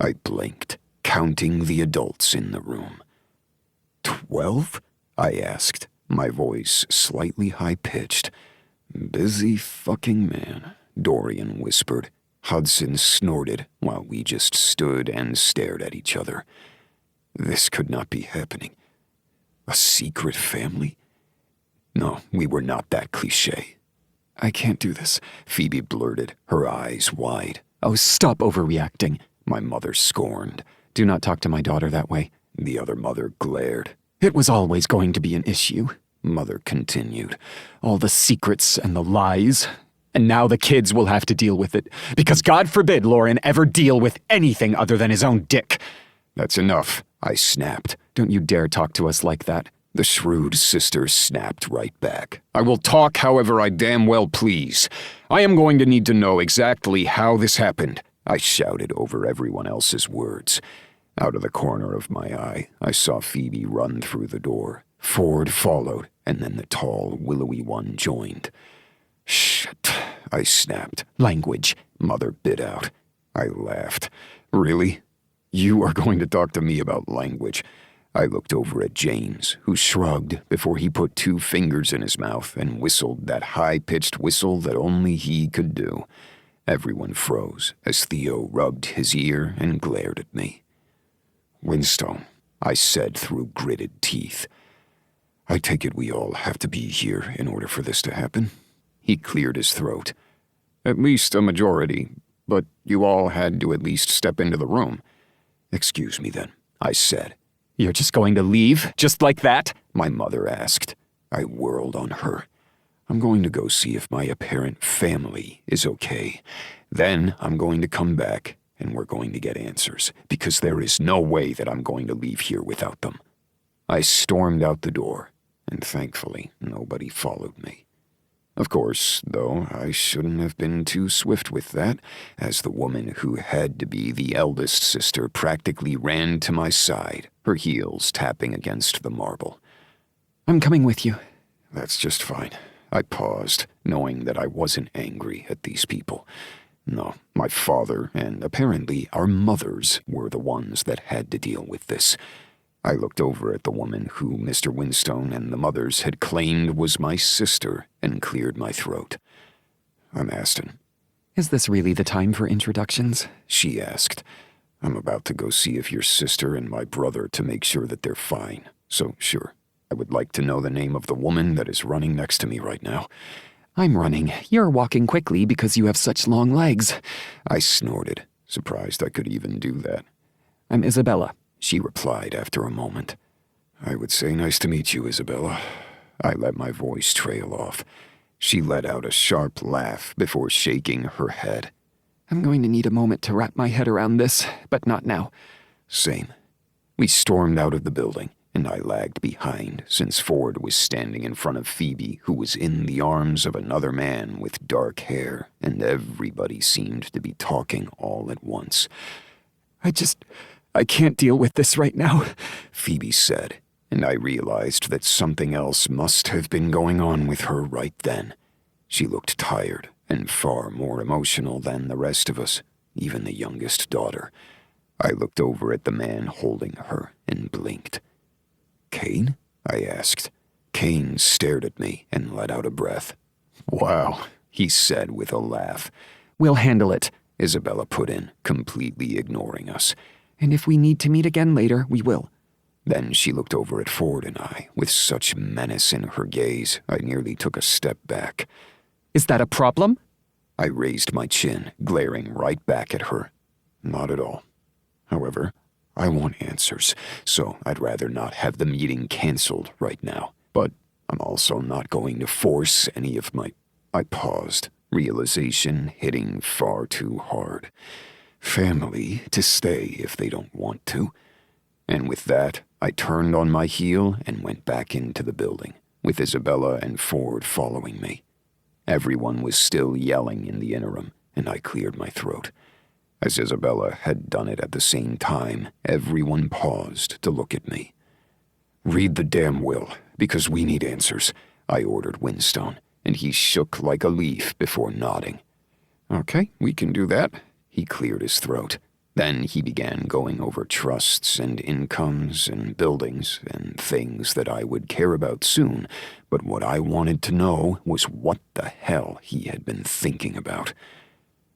I blinked, counting the adults in the room. 12? I asked, my voice slightly high-pitched. Busy fucking man, Dorian whispered. Hudson snorted while we just stood and stared at each other. This could not be happening. A secret family? No, we were not that cliché. I can't do this, Phoebe blurted, her eyes wide. Oh, stop overreacting, my mother scorned. Do not talk to my daughter that way. The other mother glared. It was always going to be an issue, Mother continued. All the secrets and the lies. And now the kids will have to deal with it. Because God forbid Lauren ever deal with anything other than his own dick. That's enough, I snapped. Don't you dare talk to us like that. The shrewd sister snapped right back. I will talk however I damn well please. I am going to need to know exactly how this happened, I shouted over everyone else's words. Out of the corner of my eye, I saw Phoebe run through the door. Ford followed, and then the tall, willowy one joined. Shit, I snapped. Language, Mother bit out. I laughed. Really? You are going to talk to me about language? I looked over at James, who shrugged before he put 2 fingers in his mouth and whistled that high-pitched whistle that only he could do. Everyone froze as Theo rubbed his ear and glared at me. Winstone, I said through gritted teeth. I take it we all have to be here in order for this to happen? He cleared his throat. At least a majority, but you all had to at least step into the room. Excuse me then, I said. You're just going to leave, just like that? My mother asked. I whirled on her. I'm going to go see if my apparent family is okay. Then I'm going to come back, and we're going to get answers, because there is no way that I'm going to leave here without them. I stormed out the door, and thankfully nobody followed me. Of course, though, I shouldn't have been too swift with that, as the woman who had to be the eldest sister practically ran to my side, her heels tapping against the marble. I'm coming with you. That's just fine. I paused, knowing that I wasn't angry at these people. No, my father and apparently our mothers were the ones that had to deal with this. I looked over at the woman who Mr. Winstone and the mothers had claimed was my sister and cleared my throat. I'm Aston. Is this really the time for introductions? She asked. I'm about to go see if your sister and my brother to make sure that they're fine. So, sure, I would like to know the name of the woman that is running next to me right now. I'm running. You're walking quickly because you have such long legs. I snorted, surprised I could even do that. I'm Isabella, she replied after a moment. I would say nice to meet you, Isabella. I let my voice trail off. She let out a sharp laugh before shaking her head. I'm going to need a moment to wrap my head around this, but not now. Same. We stormed out of the building, and I lagged behind since Ford was standing in front of Phoebe, who was in the arms of another man with dark hair, and everybody seemed to be talking all at once. I can't deal with this right now, Phoebe said, and I realized that something else must have been going on with her right then. She looked tired and far more emotional than the rest of us, even the youngest daughter. I looked over at the man holding her and blinked. Kane? I asked. Kane stared at me and let out a breath. Wow, he said with a laugh. We'll handle it, Isabella put in, completely ignoring us. And if we need to meet again later, we will. Then she looked over at Ford and I, with such menace in her gaze, I nearly took a step back. Is that a problem? I raised my chin, glaring right back at her. Not at all. However, I want answers, so I'd rather not have the meeting canceled right now. But I'm also not going to force any of my... I paused, realization hitting far too hard. Family to stay if they don't want to. And with that, I turned on my heel and went back into the building, with Isabella and Ford following me. Everyone was still yelling in the interim, and I cleared my throat. As Isabella had done it at the same time, everyone paused to look at me. "Read the damn will, because we need answers," I ordered Winstone, and he shook like a leaf before nodding. "Okay, we can do that." He cleared his throat. Then he began going over trusts and incomes and buildings and things that I would care about soon, but what I wanted to know was what the hell he had been thinking about.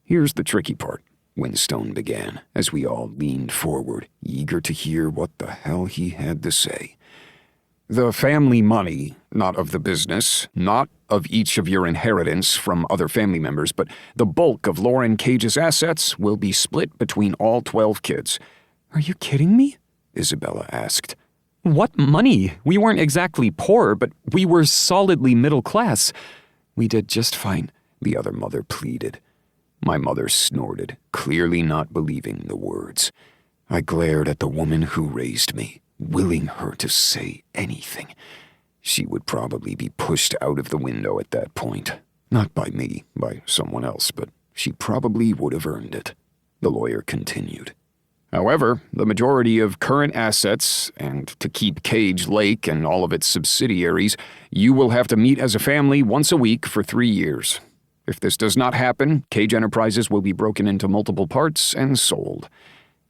"Here's the tricky part," Winstone began, as we all leaned forward, eager to hear what the hell he had to say. "The family money, not of the business, not of each of your inheritance from other family members, but the bulk of Lauren Cage's assets will be split between all 12 kids." "Are you kidding me?" Isabella asked. "What money? We weren't exactly poor, but we were solidly middle class." "We did just fine," the other mother pleaded. My mother snorted, clearly not believing the words. I glared at the woman who raised me, willing her to say anything. She would probably be pushed out of the window at that point. Not by me, by someone else, but she probably would have earned it. The lawyer continued. "However, the majority of current assets, and to keep Cage Lake and all of its subsidiaries, you will have to meet as a family once a week for 3 years. If this does not happen, Cage Enterprises will be broken into multiple parts and sold."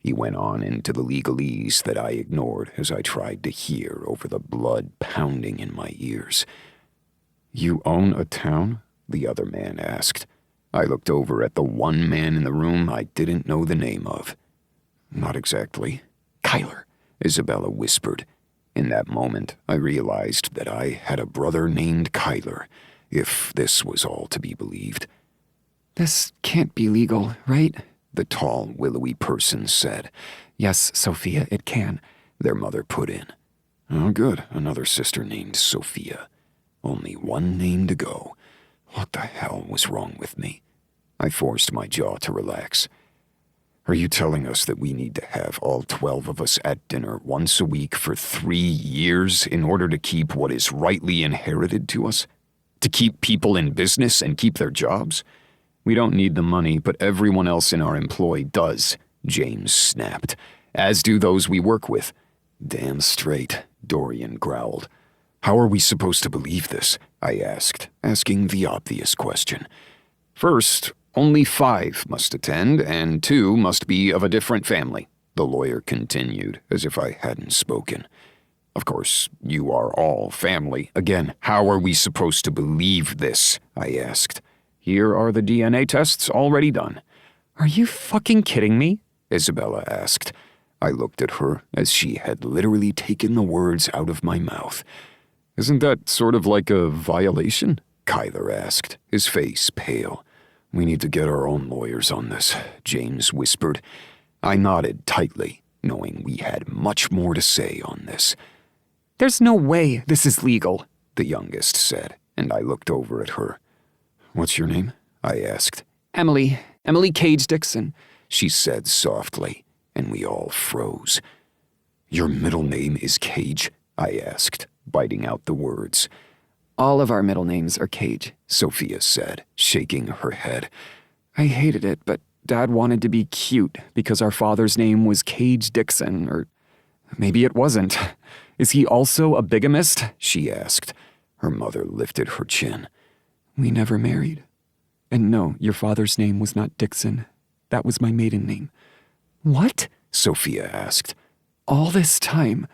He went on into the legalese that I ignored as I tried to hear over the blood pounding in my ears. "You own a town?" the other man asked. I looked over at the one man in the room I didn't know the name of. "Not exactly." "Kyler," Isabella whispered. In that moment, I realized that I had a brother named Kyler, if this was all to be believed. "This can't be legal, right?" the tall, willowy person said. "Yes, Sophia, it can," their mother put in. "Oh, good, another sister named Sophia. Only one name to go. What the hell was wrong with me?" I forced my jaw to relax. "Are you telling us that we need to have all 12 of us at dinner once a week for 3 years in order to keep what is rightly inherited to us? To keep people in business and keep their jobs? We don't need the money, but everyone else in our employ does," James snapped, "as do those we work with." "Damn straight," Dorian growled. "How are we supposed to believe this?" I asked, asking the obvious question. "First, only 5 must attend, and 2 must be of a different family," the lawyer continued, as if I hadn't spoken. "Of course, you are all family. Again, how are we supposed to believe this?" I asked. "Here are the DNA tests already done." "Are you fucking kidding me?" Isabella asked. I looked at her as she had literally taken the words out of my mouth. "Isn't that sort of like a violation?" Kyler asked, his face pale. "We need to get our own lawyers on this," James whispered. I nodded tightly, knowing we had much more to say on this. "There's no way this is legal," the youngest said, and I looked over at her. "What's your name?" I asked. Emily Cage Dixon," she said softly, and we all froze. "Your middle name is Cage?" I asked, biting out the words. "All of our middle names are Cage," Sophia said, shaking her head. "I hated it, but Dad wanted to be cute because our father's name was Cage Dixon, or maybe it wasn't. Is he also a bigamist?" she asked. Her mother lifted her chin. "We never married. And no, your father's name was not Dixon. That was my maiden name." "What?" Sophia asked. "All this time.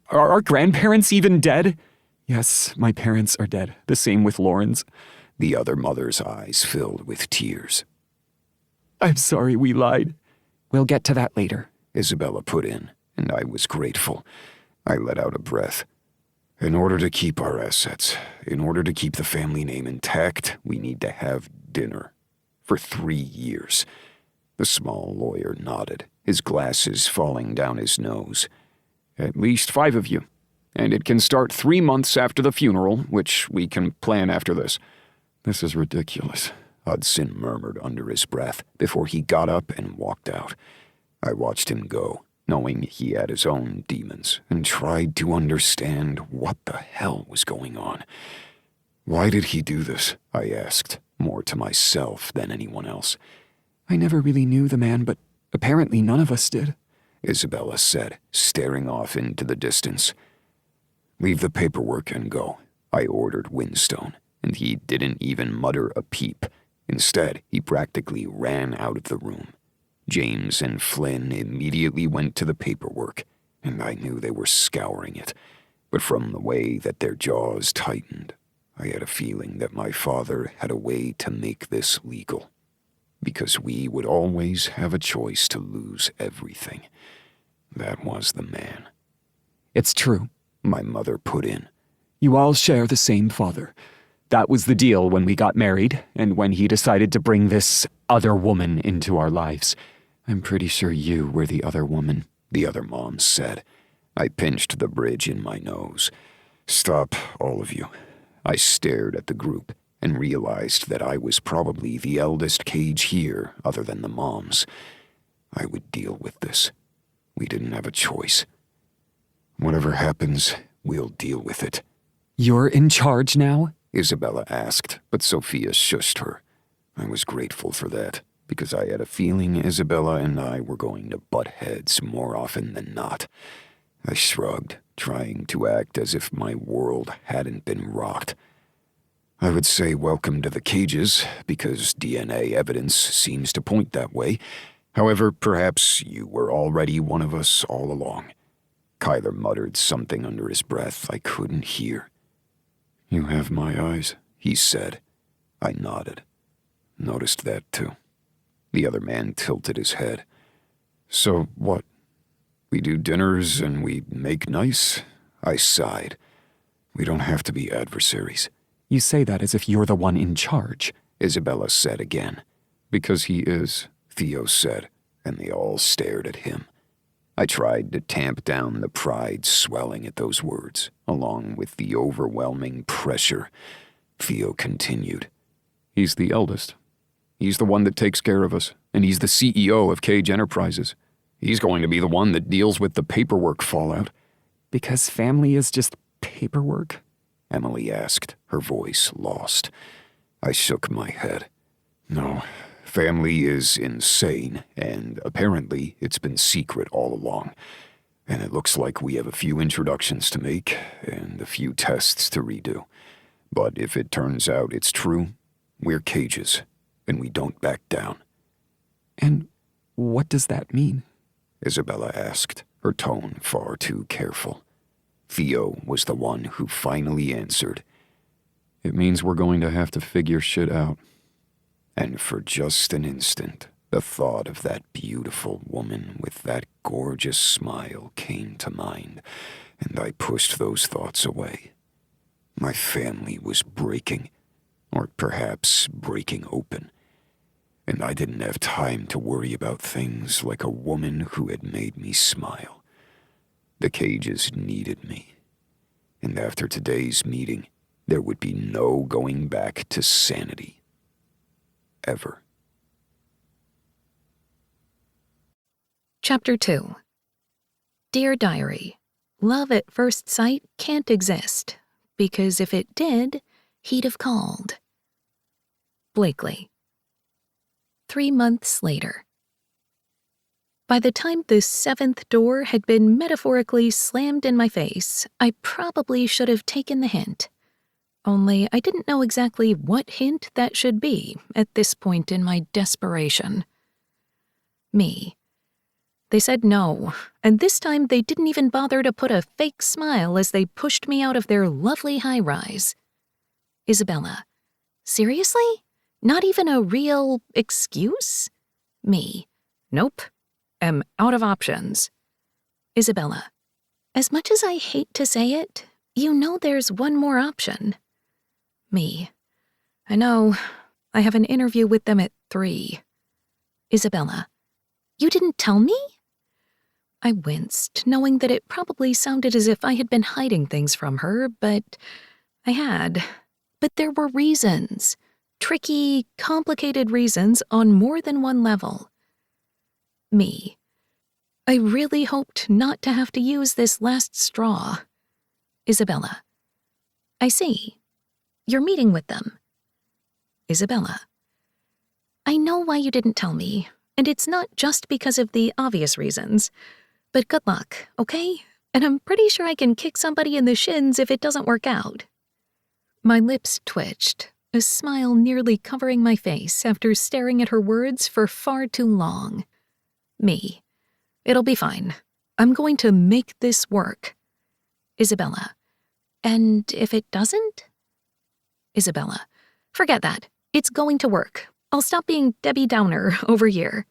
Are our grandparents even dead?" "Yes, my parents are dead. The same with Lauren's." The other mother's eyes filled with tears. "I'm sorry we lied." "We'll get to that later," Isabella put in, and I was grateful. I let out a breath. "In order to keep our assets, in order to keep the family name intact, we need to have dinner," For 3 years. The small lawyer nodded, his glasses falling down his nose. At least 5 of you. And it can start 3 months after the funeral, which we can plan after this. This is ridiculous, Hudson murmured under his breath before he got up and walked out. I watched him go, knowing he had his own demons, and tried to understand what the hell was going on. Why did he do this? I asked, more to myself than anyone else. I never really knew the man, but apparently none of us did, Isabella said, staring off into the distance. Leave the paperwork and go, I ordered Winstone, and he didn't even mutter a peep. Instead, he practically ran out of the room. James and Flynn immediately went to the paperwork, and I knew they were scouring it. But from the way that their jaws tightened, I had a feeling that my father had a way to make this legal. Because we would always have a choice to lose everything. That was the man. It's true, my mother put in. You all share the same father. That was the deal when we got married, and when he decided to bring this other woman into our lives. I'm pretty sure you were the other woman, the other mom said. I pinched the bridge in my nose. Stop, all of you. I stared at the group and realized that I was probably the eldest Cage here other than the moms. I would deal with this. We didn't have a choice. Whatever happens, we'll deal with it. You're in charge now? Isabella asked, but Sophia shushed her. I was grateful for that, because I had a feeling Isabella and I were going to butt heads more often than not. I shrugged, trying to act as if my world hadn't been rocked. I would say welcome to the Cages, because DNA evidence seems to point that way. However, perhaps you were already one of us all along. Kyler muttered something under his breath I couldn't hear. You have my eyes, he said. I nodded. Noticed that too. The other man tilted his head. So what? We do dinners and we make nice? I sighed. We don't have to be adversaries. You say that as if you're the one in charge, Isabella said again. Because he is, Theo said, and they all stared at him. I tried to tamp down the pride swelling at those words, along with the overwhelming pressure. Theo continued. He's the eldest. He's the one that takes care of us, and he's the CEO of Cage Enterprises. He's going to be the one that deals with the paperwork fallout. Because family is just paperwork? Emily asked, her voice lost. I shook my head. No, family is insane, and apparently it's been secret all along. And it looks like we have a few introductions to make and a few tests to redo. But if it turns out it's true, we're Cages, and we don't back down. And what does that mean? Isabella asked, her tone far too careful. Theo was the one who finally answered. It means we're going to have to figure shit out. And for just an instant, the thought of that beautiful woman with that gorgeous smile came to mind, and I pushed those thoughts away. My family was breaking, or perhaps breaking open, and I didn't have time to worry about things like a woman who had made me smile. The Cages needed me, and after today's meeting, there would be no going back to sanity. Ever. Chapter 2. Dear Diary, love at first sight can't exist, because if it did, he'd have called. Blakely. 3 months later. By the time the 7th door had been metaphorically slammed in my face, I probably should have taken the hint. Only I didn't know exactly what hint that should be at this point in my desperation. Me. They said no, and this time they didn't even bother to put a fake smile as they pushed me out of their lovely high-rise. Isabella. Seriously? Not even a real excuse? Me. Nope. Am out of options. Isabella. As much as I hate to say it, you know there's one more option. Me. I know. I have an interview with them at 3. Isabella. You didn't tell me? I winced, knowing that it probably sounded as if I had been hiding things from her, but I had. But there were reasons. Tricky, complicated reasons on more than one level. Me. I really hoped not to have to use this last straw. Isabella. I see. You're meeting with them. Isabella. I know why you didn't tell me, and it's not just because of the obvious reasons. But good luck, okay? And I'm pretty sure I can kick somebody in the shins if it doesn't work out. My lips twitched, a smile nearly covering my face after staring at her words for far too long. Me. It'll be fine. I'm going to make this work. Isabella. And if it doesn't? Isabella. Forget that. It's going to work. I'll stop being Debbie Downer over here.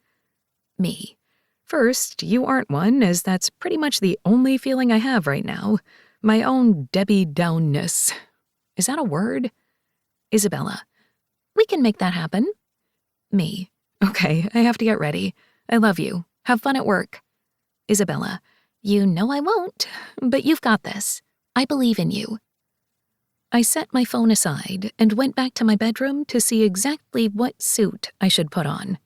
Me. First, you aren't one, as that's pretty much the only feeling I have right now. My own Debbie Downness. Is that a word? Isabella. We can make that happen. Me. Okay, I have to get ready. I love you. Have fun at work. Isabella. You know I won't, but you've got this. I believe in you. I set my phone aside and went back to my bedroom to see exactly what suit I should put on.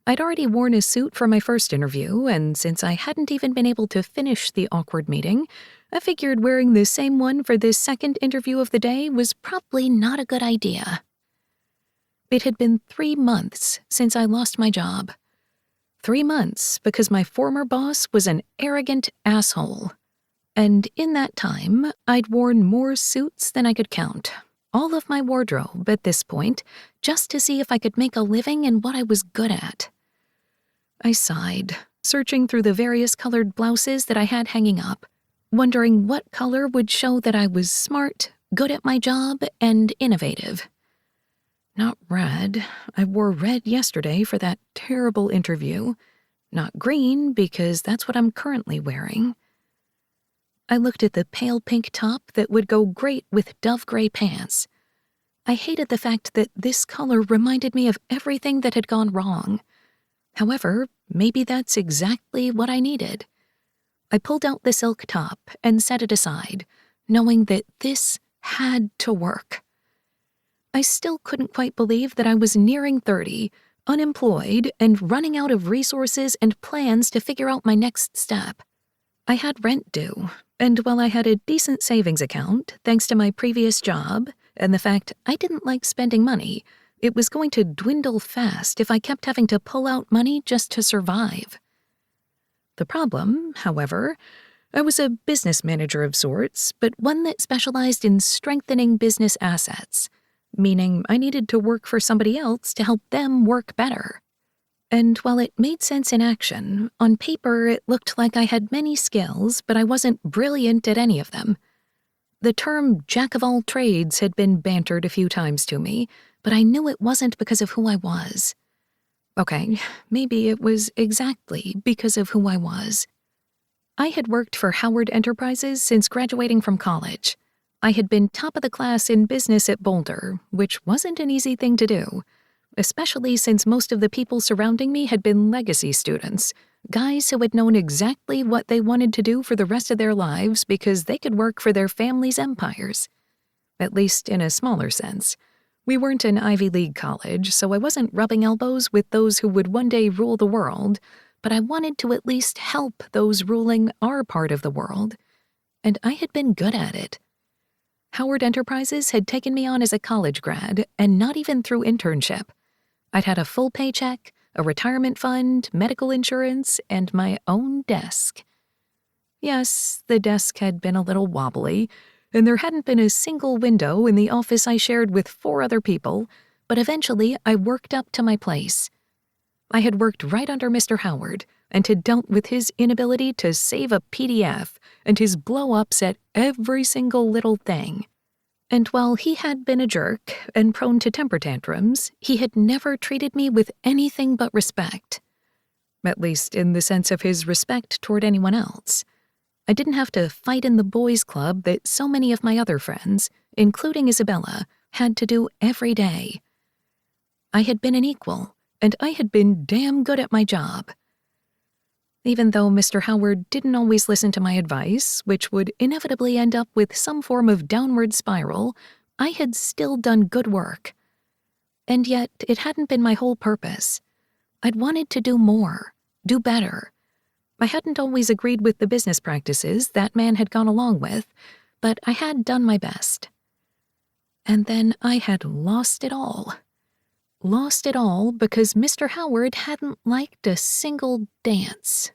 I'd already worn a suit for my first interview, and since I hadn't even been able to finish the awkward meeting, I figured wearing the same one for this second interview of the day was probably not a good idea. It had been 3 months since I lost my job. 3 months because my former boss was an arrogant asshole. And in that time, I'd worn more suits than I could count. All of my wardrobe at this point, just to see if I could make a living in what I was good at. I sighed, searching through the various colored blouses that I had hanging up, wondering what color would show that I was smart, good at my job, and innovative. Not red. I wore red yesterday for that terrible interview. Not green, because that's what I'm currently wearing. I looked at the pale pink top that would go great with dove gray pants. I hated the fact that this color reminded me of everything that had gone wrong. However, maybe that's exactly what I needed. I pulled out the silk top and set it aside, knowing that this had to work. I still couldn't quite believe that I was nearing 30, unemployed, and running out of resources and plans to figure out my next step. I had rent due, and while I had a decent savings account, thanks to my previous job, and the fact I didn't like spending money, it was going to dwindle fast if I kept having to pull out money just to survive. The problem, however, I was a business manager of sorts, but one that specialized in strengthening business assets, meaning I needed to work for somebody else to help them work better. And while it made sense in action, on paper it looked like I had many skills, but I wasn't brilliant at any of them. The term jack of all trades had been bantered a few times to me, but I knew it wasn't because of who I was. Okay, maybe it was exactly because of who I was. I had worked for Howard Enterprises since graduating from college. I had been top of the class in business at Boulder, which wasn't an easy thing to do, especially since most of the people surrounding me had been legacy students, guys who had known exactly what they wanted to do for the rest of their lives because they could work for their families' empires. At least in a smaller sense. We weren't an Ivy League college, so I wasn't rubbing elbows with those who would one day rule the world, but I wanted to at least help those ruling our part of the world. And I had been good at it. Howard Enterprises had taken me on as a college grad, and not even through internship. I'd had a full paycheck, a retirement fund, medical insurance, and my own desk. Yes, the desk had been a little wobbly, and there hadn't been a single window in the office I shared with 4 other people, but eventually I worked up to my place. I had worked right under Mr. Howard, and had dealt with his inability to save a PDF and his blow-ups at every single little thing. And while he had been a jerk and prone to temper tantrums, he had never treated me with anything but respect. At least in the sense of his respect toward anyone else. I didn't have to fight in the boys' club that so many of my other friends, including Isabella, had to do every day. I had been an equal, and I had been damn good at my job. Even though Mr. Howard didn't always listen to my advice, which would inevitably end up with some form of downward spiral, I had still done good work. And yet, it hadn't been my whole purpose. I'd wanted to do more, do better. I hadn't always agreed with the business practices that man had gone along with, but I had done my best. And then I had lost it all. Lost it all because Mr. Howard hadn't liked a single dance.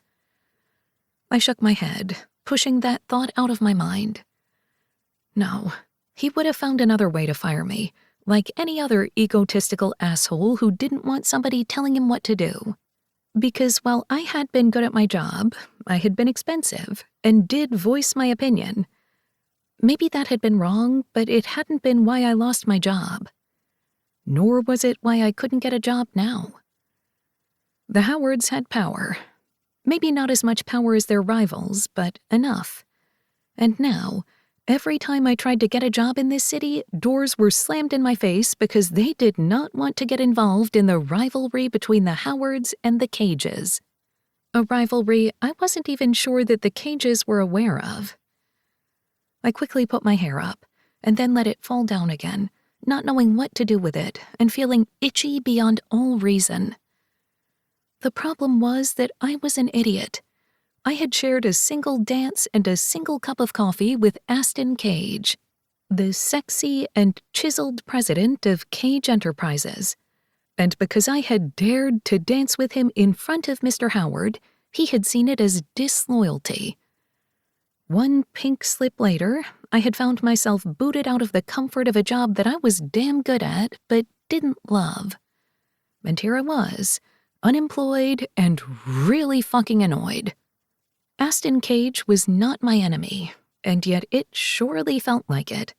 I shook my head, pushing that thought out of my mind. No, he would have found another way to fire me, like any other egotistical asshole who didn't want somebody telling him what to do. Because while I had been good at my job, I had been expensive and did voice my opinion. Maybe that had been wrong, but it hadn't been why I lost my job. Nor was it why I couldn't get a job now. The Howards had power. Maybe not as much power as their rivals, but enough. And now, every time I tried to get a job in this city, doors were slammed in my face because they did not want to get involved in the rivalry between the Howards and the Cages. A rivalry I wasn't even sure that the Cages were aware of. I quickly put my hair up, and then let it fall down again, not knowing what to do with it and feeling itchy beyond all reason. The problem was that I was an idiot. I had shared a single dance and a single cup of coffee with Aston Cage, the sexy and chiseled president of Cage Enterprises. And because I had dared to dance with him in front of Mr. Howard, he had seen it as disloyalty. One pink slip later, I had found myself booted out of the comfort of a job that I was damn good at but didn't love. And here I was, unemployed and really fucking annoyed. Aston Cage was not my enemy, and yet it surely felt like it.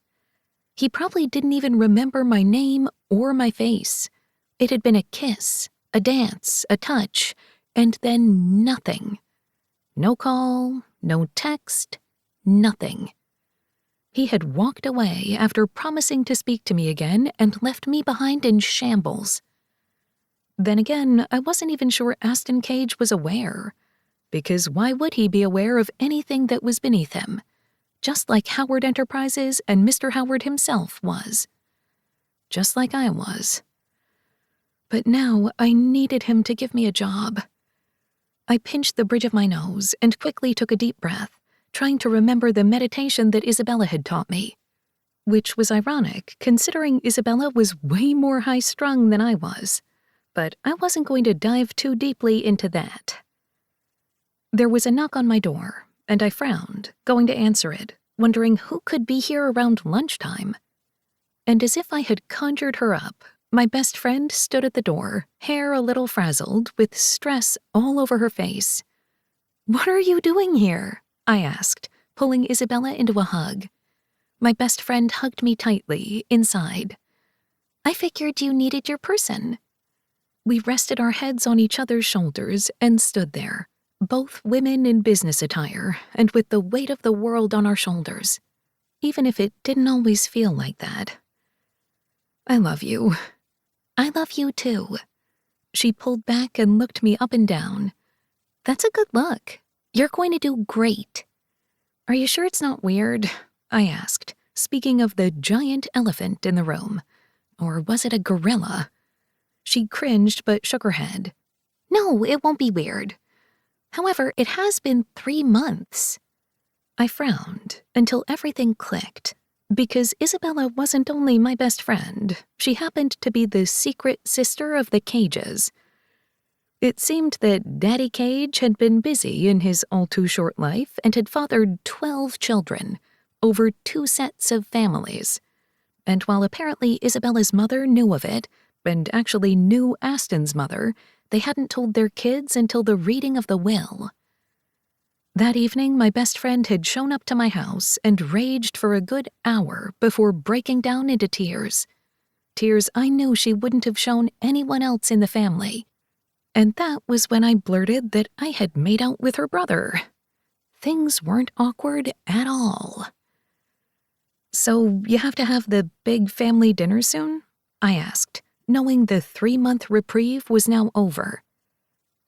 He probably didn't even remember my name or my face. It had been a kiss, a dance, a touch, and then nothing. No call, no text, nothing. He had walked away after promising to speak to me again and left me behind in shambles. Then again, I wasn't even sure Aston Cage was aware, because why would he be aware of anything that was beneath him? Just like Howard Enterprises and Mr. Howard himself was. Just like I was. But now I needed him to give me a job. I pinched the bridge of my nose and quickly took a deep breath, trying to remember the meditation that Isabella had taught me. Which was ironic, considering Isabella was way more high-strung than I was. But I wasn't going to dive too deeply into that. There was a knock on my door, and I frowned, going to answer it, wondering who could be here around lunchtime. And as if I had conjured her up, my best friend stood at the door, hair a little frazzled, with stress all over her face. "What are you doing here?" I asked, pulling Isabella into a hug. My best friend hugged me tightly, inside. "I figured you needed your person." We rested our heads on each other's shoulders and stood there, both women in business attire and with the weight of the world on our shoulders, even if it didn't always feel like that. "I love you." "I love you too." She pulled back and looked me up and down. "That's a good look. You're going to do great." "Are you sure it's not weird?" I asked, speaking of the giant elephant in the room. Or was it a gorilla? She cringed but shook her head. "No, it won't be weird. However, it has been 3 months." I frowned until everything clicked, because Isabella wasn't only my best friend, she happened to be the secret sister of the Cages. It seemed that Daddy Cage had been busy in his all-too-short life and had fathered 12 children, over 2 sets of families. And while apparently Isabella's mother knew of it, and actually knew Aston's mother, they hadn't told their kids until the reading of the will. That evening, my best friend had shown up to my house and raged for a good hour before breaking down into tears. Tears I knew she wouldn't have shown anyone else in the family. And that was when I blurted that I had made out with her brother. Things weren't awkward at all. "So you have to have the big family dinner soon?" I asked, knowing the 3-month reprieve was now over.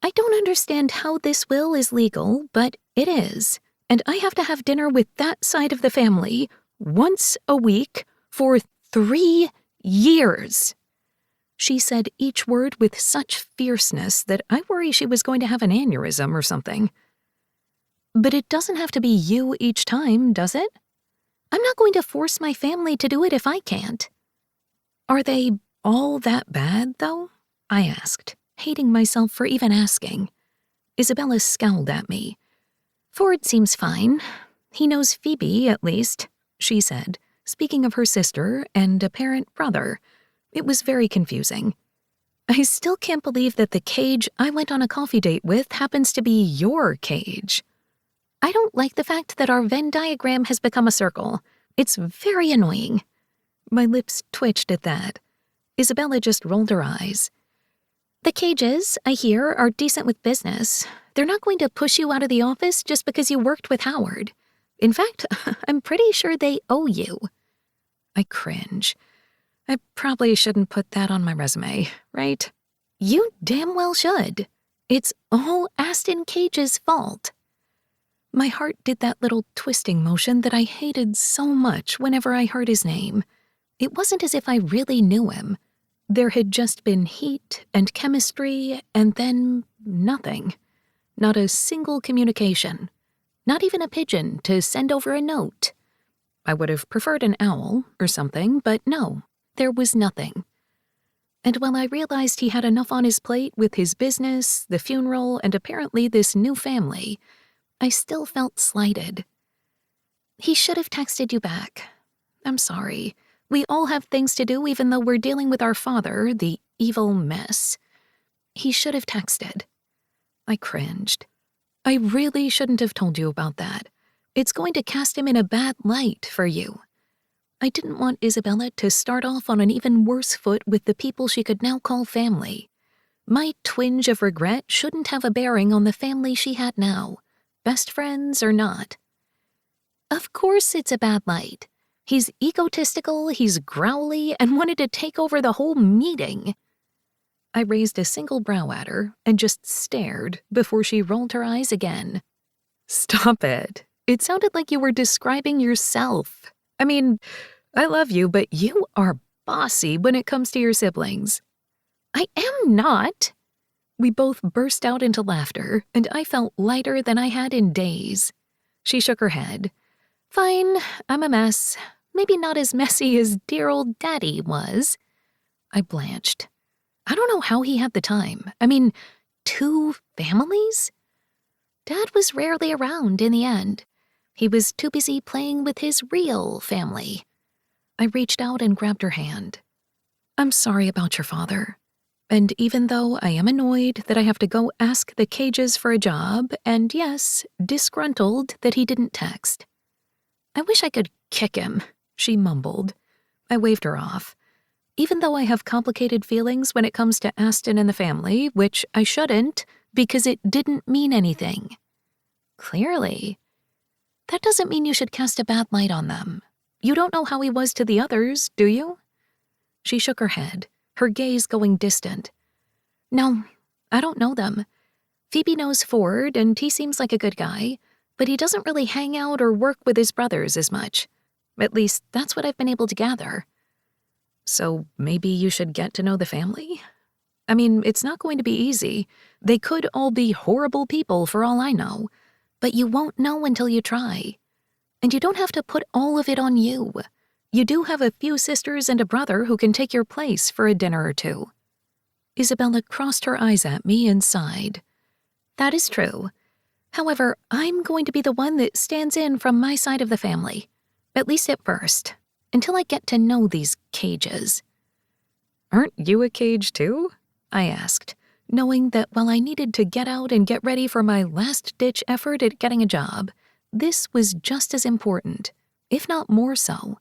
I don't understand how this will is legal, but it is, and I have to have dinner with that side of the family once a week for 3 years. She said each word with such fierceness that I worry she was going to have an aneurysm or something. But it doesn't have to be you each time, does it? I'm not going to force my family to do it if I can't. Are they all that bad, though? I asked, hating myself for even asking. Isabella scowled at me. Ford seems fine. He knows Phoebe, at least, she said, speaking of her sister and apparent brother. It was very confusing. I still can't believe that the cage I went on a coffee date with happens to be your cage. I don't like the fact that our Venn diagram has become a circle. It's very annoying. My lips twitched at that. Isabella just rolled her eyes. The cages, I hear, are decent with business. They're not going to push you out of the office just because you worked with Howard. In fact, I'm pretty sure they owe you. I cringe. I probably shouldn't put that on my resume, right? You damn well should. It's all Aston Cage's fault. My heart did that little twisting motion that I hated so much whenever I heard his name. It wasn't as if I really knew him. There had just been heat and chemistry and then nothing. Not a single communication. Not even a pigeon to send over a note. I would have preferred an owl or something, but no, there was nothing. And while I realized he had enough on his plate with his business, the funeral, and apparently this new family, I still felt slighted. He should have texted you back. I'm sorry. We all have things to do even though we're dealing with our father, the evil mess. He should have texted. I cringed. I really shouldn't have told you about that. It's going to cast him in a bad light for you. I didn't want Isabella to start off on an even worse foot with the people she could now call family. My twinge of regret shouldn't have a bearing on the family she had now, best friends or not. Of course it's a bad light. He's egotistical, he's growly, and wanted to take over the whole meeting. I raised a single brow at her and just stared before she rolled her eyes again. Stop it. It sounded like you were describing yourself. I mean, I love you, but you are bossy when it comes to your siblings. I am not. We both burst out into laughter, and I felt lighter than I had in days. She shook her head. Fine, I'm a mess. Maybe not as messy as dear old Daddy was. I blanched. I don't know how he had the time. I mean, 2 families? Dad was rarely around in the end. He was too busy playing with his real family. I reached out and grabbed her hand. I'm sorry about your father. And even though I am annoyed that I have to go ask the Cages for a job, and yes, disgruntled that he didn't text. I wish I could kick him, she mumbled. I waved her off. Even though I have complicated feelings when it comes to Aston and the family, which I shouldn't, because it didn't mean anything. Clearly. That doesn't mean you should cast a bad light on them. You don't know how he was to the others, do you? She shook her head, her gaze going distant. No, I don't know them. Phoebe knows Ford, and he seems like a good guy, but he doesn't really hang out or work with his brothers as much. At least, that's what I've been able to gather. So maybe you should get to know the family? I mean, it's not going to be easy. They could all be horrible people for all I know, but you won't know until you try. And you don't have to put all of it on you. You do have a few sisters and a brother who can take your place for a dinner or two. Isabella crossed her eyes at me and sighed. That is true. However, I'm going to be the one that stands in from my side of the family, at least at first, until I get to know these Cages. Aren't you a Cage too? I asked, knowing that while I needed to get out and get ready for my last-ditch effort at getting a job, this was just as important, if not more so.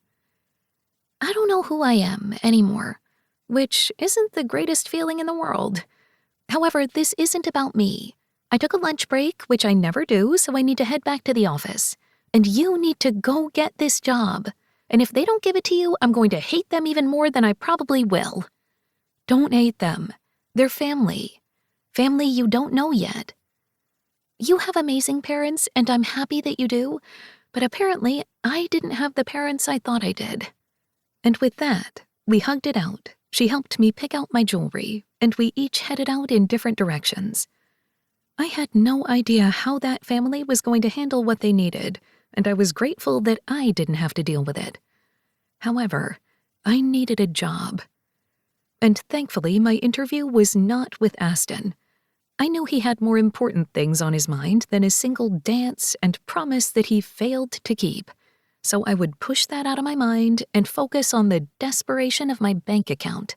I don't know who I am anymore, which isn't the greatest feeling in the world. However, this isn't about me. I took a lunch break, which I never do, so I need to head back to the office. And you need to go get this job. And if they don't give it to you, I'm going to hate them even more than I probably will. Don't hate them. They're family. Family you don't know yet. You have amazing parents, and I'm happy that you do, but apparently I didn't have the parents I thought I did. And with that, we hugged it out. She helped me pick out my jewelry, and we each headed out in different directions. I had no idea how that family was going to handle what they needed, and I was grateful that I didn't have to deal with it. However, I needed a job. And thankfully, my interview was not with Aston. I knew he had more important things on his mind than a single dance and promise that he failed to keep, so I would push that out of my mind and focus on the desperation of my bank account.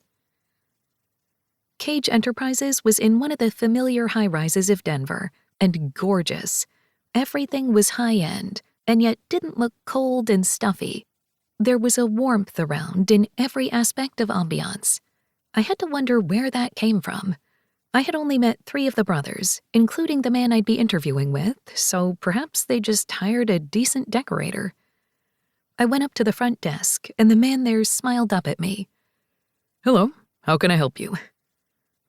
Cage Enterprises was in one of the familiar high-rises of Denver, and gorgeous. Everything was high-end, and yet didn't look cold and stuffy. There was a warmth around in every aspect of ambiance. I had to wonder where that came from. I had only met 3 of the brothers, including the man I'd be interviewing with, so perhaps they just hired a decent decorator. I went up to the front desk, and the man there smiled up at me. Hello, how can I help you?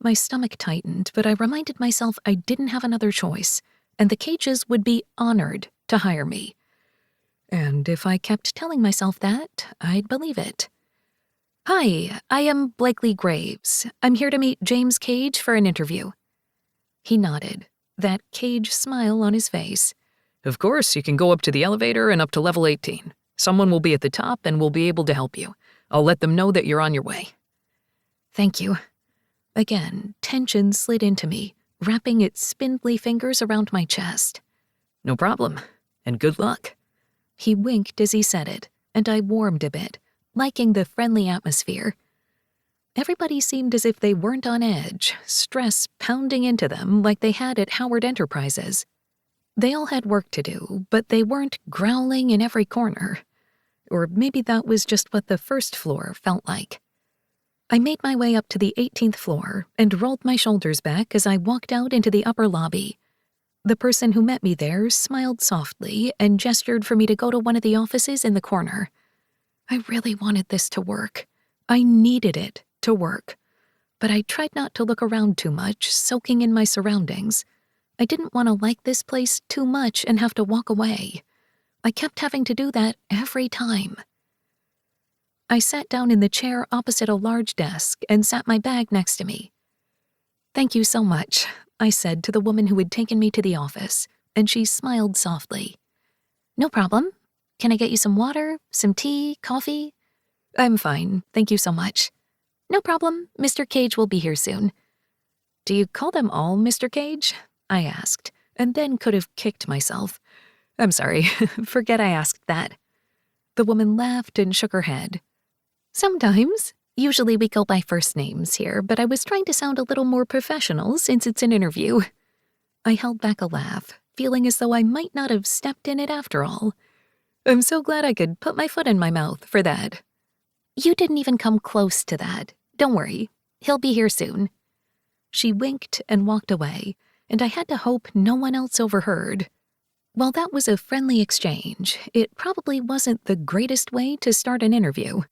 My stomach tightened, but I reminded myself I didn't have another choice, and the Cages would be honored to hire me. And if I kept telling myself that, I'd believe it. Hi, I am Blakely Graves. I'm here to meet James Cage for an interview. He nodded, that Cage smile on his face. Of course, you can go up to the elevator and up to level 18. Someone will be at the top and will be able to help you. I'll let them know that you're on your way. Thank you. Again, tension slid into me, wrapping its spindly fingers around my chest. No problem, and good luck. He winked as he said it, and I warmed a bit, liking the friendly atmosphere. Everybody seemed as if they weren't on edge, stress pounding into them like they had at Howard Enterprises. They all had work to do, but they weren't growling in every corner. Or maybe that was just what the first floor felt like. I made my way up to the 18th floor and rolled my shoulders back as I walked out into the upper lobby. The person who met me there smiled softly and gestured for me to go to one of the offices in the corner. I really wanted this to work. I needed it to work. But I tried not to look around too much, soaking in my surroundings. I didn't want to like this place too much and have to walk away. I kept having to do that every time. I sat down in the chair opposite a large desk and sat my bag next to me. Thank you so much, I said to the woman who had taken me to the office, and she smiled softly. No problem. Can I get you some water, some tea, coffee? I'm fine, thank you so much. No problem, Mr. Cage will be here soon. Do you call them all Mr. Cage? I asked, and then could have kicked myself. I'm sorry, forget I asked that. The woman laughed and shook her head. Sometimes. Usually we go by first names here, but I was trying to sound a little more professional since it's an interview. I held back a laugh, feeling as though I might not have stepped in it after all. I'm so glad I could put my foot in my mouth for that. You didn't even come close to that. Don't worry. He'll be here soon. She winked and walked away, and I had to hope no one else overheard. While that was a friendly exchange, it probably wasn't the greatest way to start an interview.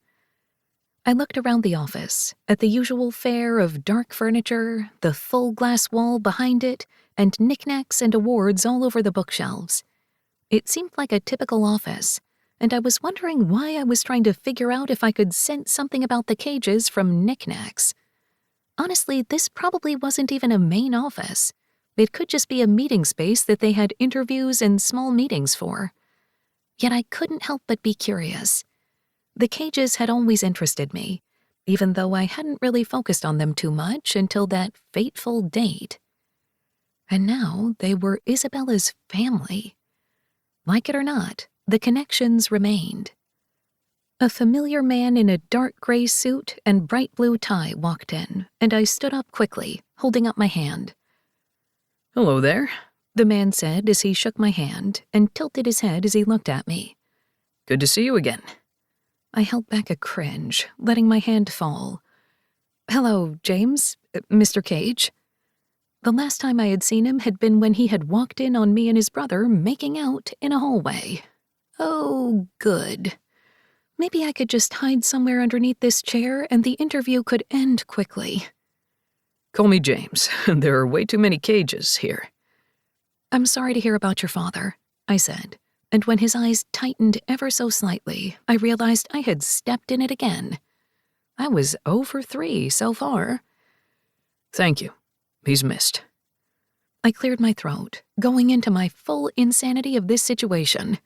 I looked around the office, at the usual fare of dark furniture, the full glass wall behind it, and knickknacks and awards all over the bookshelves. It seemed like a typical office, and I was wondering why I was trying to figure out if I could sense something about the Cages from knickknacks. Honestly, this probably wasn't even a main office. It could just be a meeting space that they had interviews and small meetings for. Yet I couldn't help but be curious. The Cages had always interested me, even though I hadn't really focused on them too much until that fateful date. And now they were Isabella's family. Like it or not, the connections remained. A familiar man in a dark gray suit and bright blue tie walked in, and I stood up quickly, holding up my hand. Hello there, the man said as he shook my hand and tilted his head as he looked at me. Good to see you again. I held back a cringe, letting my hand fall. Hello, James, Mr. Cage. The last time I had seen him had been when he had walked in on me and his brother making out in a hallway. Oh, good. Maybe I could just hide somewhere underneath this chair and the interview could end quickly. Call me James. There are way too many cages here. I'm sorry to hear about your father, I said, and when his eyes tightened ever so slightly, I realized I had stepped in it again. I was 0 for 3 so far. Thank you. He's missed. I cleared my throat, going into my full insanity of this situation.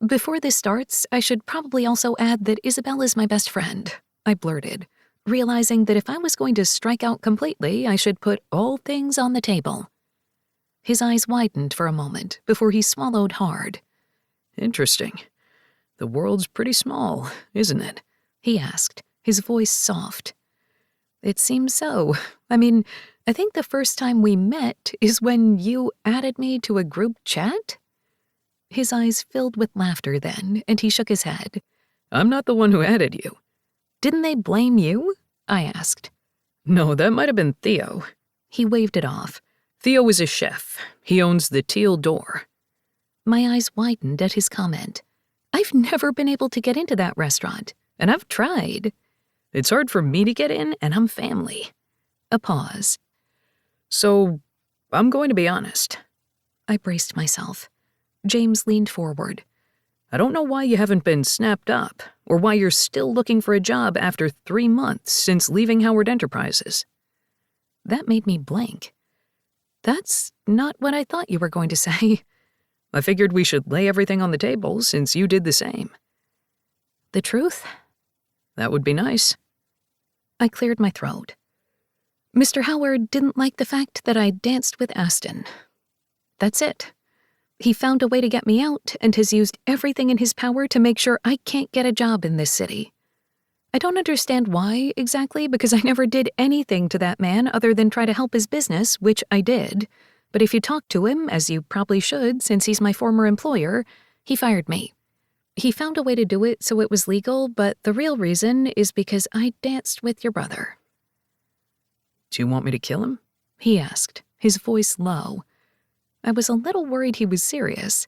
Before this starts, I should probably also add that Isabel is my best friend, I blurted, realizing that if I was going to strike out completely, I should put all things on the table. His eyes widened for a moment before he swallowed hard. Interesting. The world's pretty small, isn't it? He asked, his voice soft. It seems so. I think the first time we met is when you added me to a group chat? His eyes filled with laughter then, and he shook his head. I'm not the one who added you. Didn't they blame you? I asked. No, that might have been Theo. He waved it off. Theo is a chef. He owns the Teal Door. My eyes widened at his comment. I've never been able to get into that restaurant, and I've tried. It's hard for me to get in, and I'm family. A pause. So, I'm going to be honest. I braced myself. James leaned forward. I don't know why you haven't been snapped up, or why you're still looking for a job after 3 months since leaving Howard Enterprises. That made me blank. That's not what I thought you were going to say. I figured we should lay everything on the table since you did the same. The truth? That would be nice. I cleared my throat. Mr. Howard didn't like the fact that I danced with Aston. That's it. He found a way to get me out and has used everything in his power to make sure I can't get a job in this city. I don't understand why exactly, because I never did anything to that man other than try to help his business, which I did. But if you talk to him, as you probably should since he's my former employer, he fired me. He found a way to do it so it was legal, but the real reason is because I danced with your brother. Do you want me to kill him? He asked, his voice low. I was a little worried he was serious.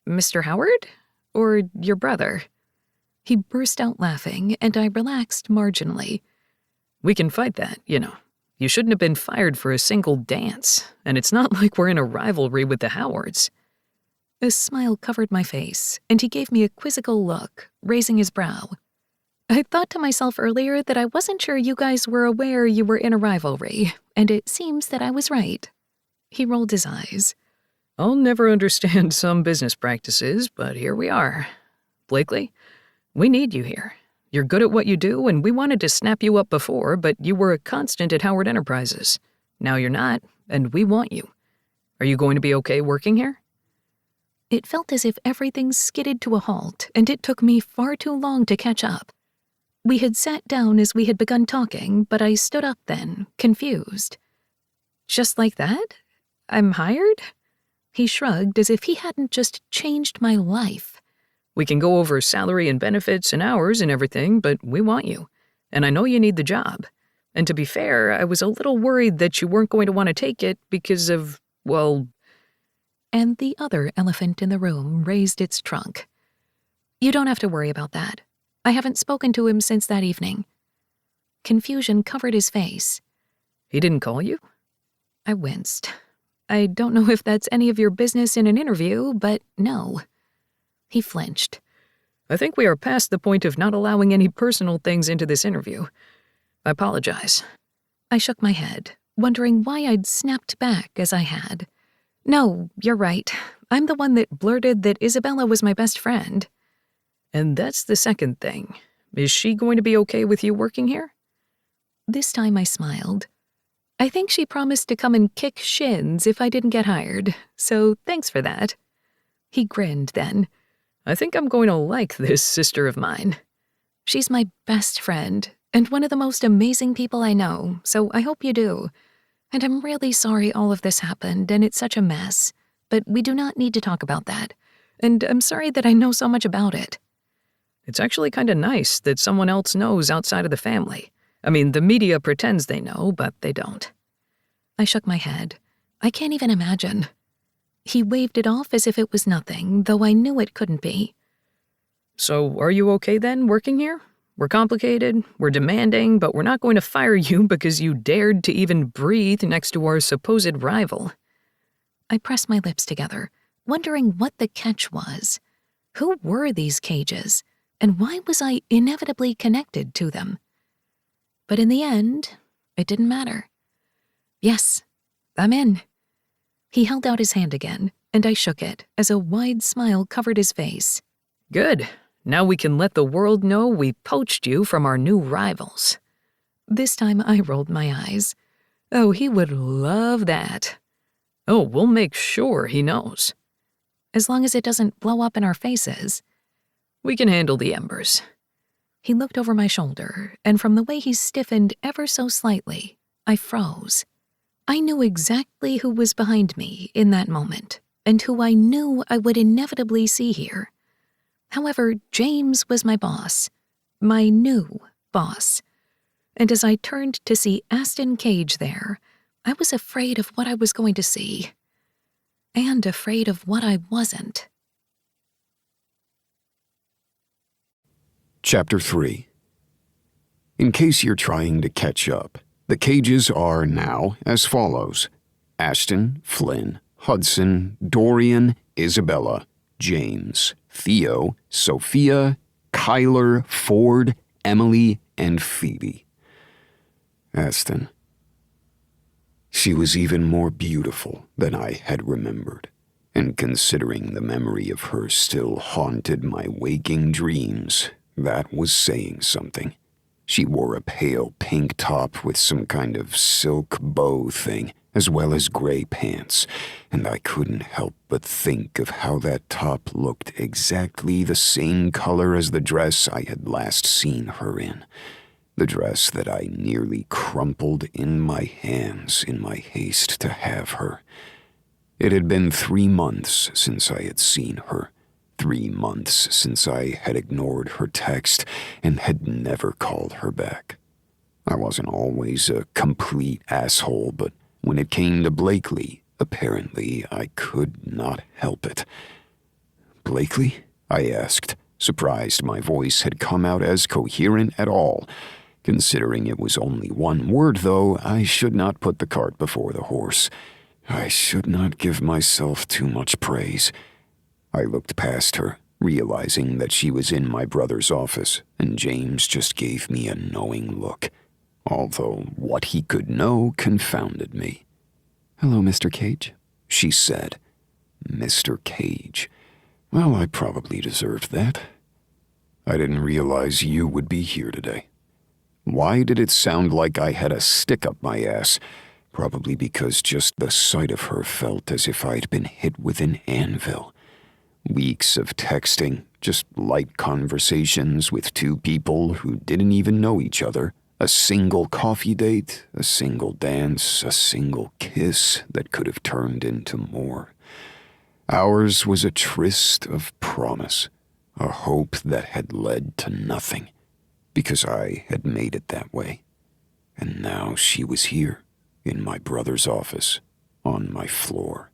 Mr. Howard? Or your brother? He burst out laughing, and I relaxed marginally. We can fight that, you know. You shouldn't have been fired for a single dance, and it's not like we're in a rivalry with the Howards. A smile covered my face, and he gave me a quizzical look, raising his brow. I thought to myself earlier that I wasn't sure you guys were aware you were in a rivalry, and it seems that I was right. He rolled his eyes. I'll never understand some business practices, but here we are. Blakely, we need you here. You're good at what you do, and we wanted to snap you up before, but you were a constant at Howard Enterprises. Now you're not, and we want you. Are you going to be okay working here? It felt as if everything skidded to a halt, and it took me far too long to catch up. We had sat down as we had begun talking, but I stood up then, confused. Just like that? I'm hired? He shrugged as if he hadn't just changed my life. We can go over salary and benefits and hours and everything, but we want you. And I know you need the job. And to be fair, I was a little worried that you weren't going to want to take it because of, well... And the other elephant in the room raised its trunk. You don't have to worry about that. I haven't spoken to him since that evening. Confusion covered his face. He didn't call you? I winced. I don't know if that's any of your business in an interview, but no. He flinched. I think we are past the point of not allowing any personal things into this interview. I apologize. I shook my head, wondering why I'd snapped back as I had. No, you're right. I'm the one that blurted that Isabella was my best friend. And that's the second thing. Is she going to be okay with you working here? This time I smiled. I think she promised to come and kick shins if I didn't get hired, so thanks for that. He grinned then. I think I'm going to like this sister of mine. She's my best friend, and one of the most amazing people I know, so I hope you do. And I'm really sorry all of this happened, and it's such a mess. But we do not need to talk about that. And I'm sorry that I know so much about it. It's actually kind of nice that someone else knows outside of the family. I mean, the media pretends they know, but they don't. I shook my head. I can't even imagine. He waved it off as if it was nothing, though I knew it couldn't be. So are you okay then, working here? We're complicated, we're demanding, but we're not going to fire you because you dared to even breathe next to our supposed rival. I pressed my lips together, wondering what the catch was. Who were these cages, and why was I inevitably connected to them? But in the end, it didn't matter. Yes, I'm in. He held out his hand again, and I shook it as a wide smile covered his face. Good. Now we can let the world know we poached you from our new rivals. This time I rolled my eyes. Oh, he would love that. Oh, we'll make sure he knows. As long as it doesn't blow up in our faces. We can handle the embers. He looked over my shoulder, and from the way he stiffened ever so slightly, I froze. I knew exactly who was behind me in that moment, and who I knew I would inevitably see here. However, James was my boss, my new boss. And as I turned to see Aston Cage there, I was afraid of what I was going to see. And afraid of what I wasn't. Chapter 3. In case you're trying to catch up, the Cages are now as follows: Ashton, Flynn, Hudson, Dorian, Isabella, James, Theo, Sophia, Kyler, Ford, Emily, and Phoebe. Aston. She was even more beautiful than I had remembered, and considering the memory of her still haunted my waking dreams, that was saying something. She wore a pale pink top with some kind of silk bow thing, as well as gray pants, and I couldn't help but think of how that top looked exactly the same color as the dress I had last seen her in. The dress that I nearly crumpled in my hands in my haste to have her. It had been 3 months since I had seen her. 3 months since I had ignored her text and had never called her back. I wasn't always a complete asshole, but when it came to Blakely, apparently I could not help it. "Blakely?" I asked, surprised my voice had come out as coherent at all. Considering it was only one word, though, I should not put the cart before the horse. I should not give myself too much praise. I looked past her, realizing that she was in my brother's office, and James just gave me a knowing look. Although what he could know confounded me. "Hello, Mr. Cage," she said. Mr. Cage. Well, I probably deserved that. I didn't realize you would be here today. Why did it sound like I had a stick up my ass? Probably because just the sight of her felt as if I'd been hit with an anvil. Weeks of texting, just light conversations with 2 people who didn't even know each other. A single coffee date, a single dance, a single kiss that could have turned into more. Ours was a tryst of promise, a hope that had led to nothing, because I had made it that way. And now she was here, in my brother's office, on my floor.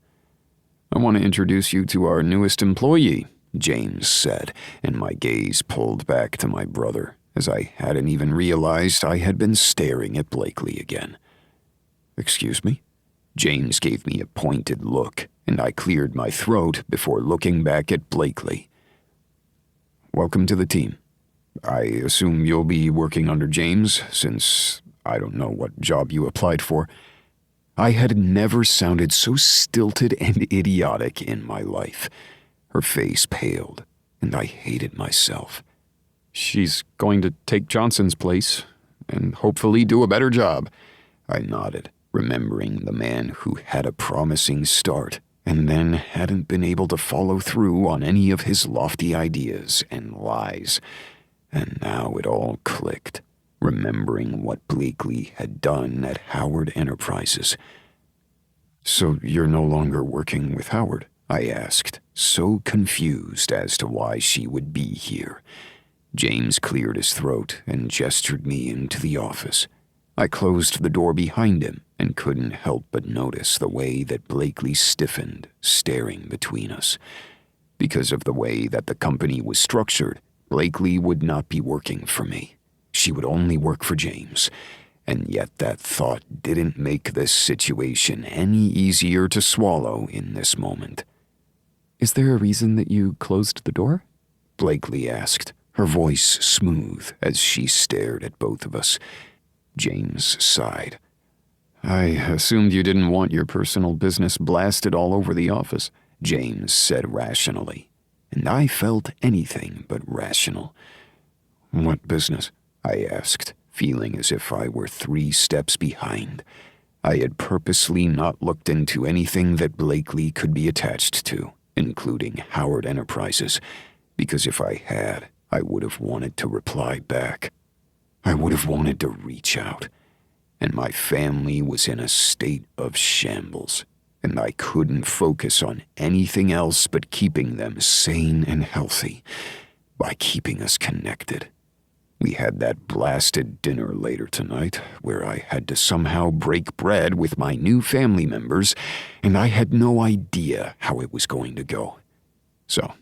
"I want to introduce you to our newest employee," James said, and my gaze pulled back to my brother, as I hadn't even realized I had been staring at Blakely again. "Excuse me?" James gave me a pointed look, and I cleared my throat before looking back at Blakely. "Welcome to the team. I assume you'll be working under James, since I don't know what job you applied for." I had never sounded so stilted and idiotic in my life. Her face paled, and I hated myself. "She's going to take Johnson's place, and hopefully do a better job." I nodded, remembering the man who had a promising start, and then hadn't been able to follow through on any of his lofty ideas and lies. And now it all clicked, remembering what Blakely had done at Howard Enterprises. "So you're no longer working with Howard?" I asked, so confused as to why she would be here. James cleared his throat and gestured me into the office. I closed the door behind him and couldn't help but notice the way that Blakely stiffened, staring between us. Because of the way that the company was structured, Blakely would not be working for me. She would only work for James. And yet that thought didn't make this situation any easier to swallow in this moment. Is there a reason that you closed the door? Blakely asked, her voice smooth as she stared at both of us. James sighed. I assumed you didn't want your personal business blasted all over the office, James said rationally. And I felt anything but rational. What business? I asked, feeling as if I were 3 steps behind. I had purposely not looked into anything that Blakely could be attached to, including Howard Enterprises, because if I had, I would have wanted to reply back. I would have wanted to reach out. And my family was in a state of shambles, and I couldn't focus on anything else but keeping them sane and healthy by keeping us connected. We had that blasted dinner later tonight where I had to somehow break bread with my new family members, and I had no idea how it was going to go. So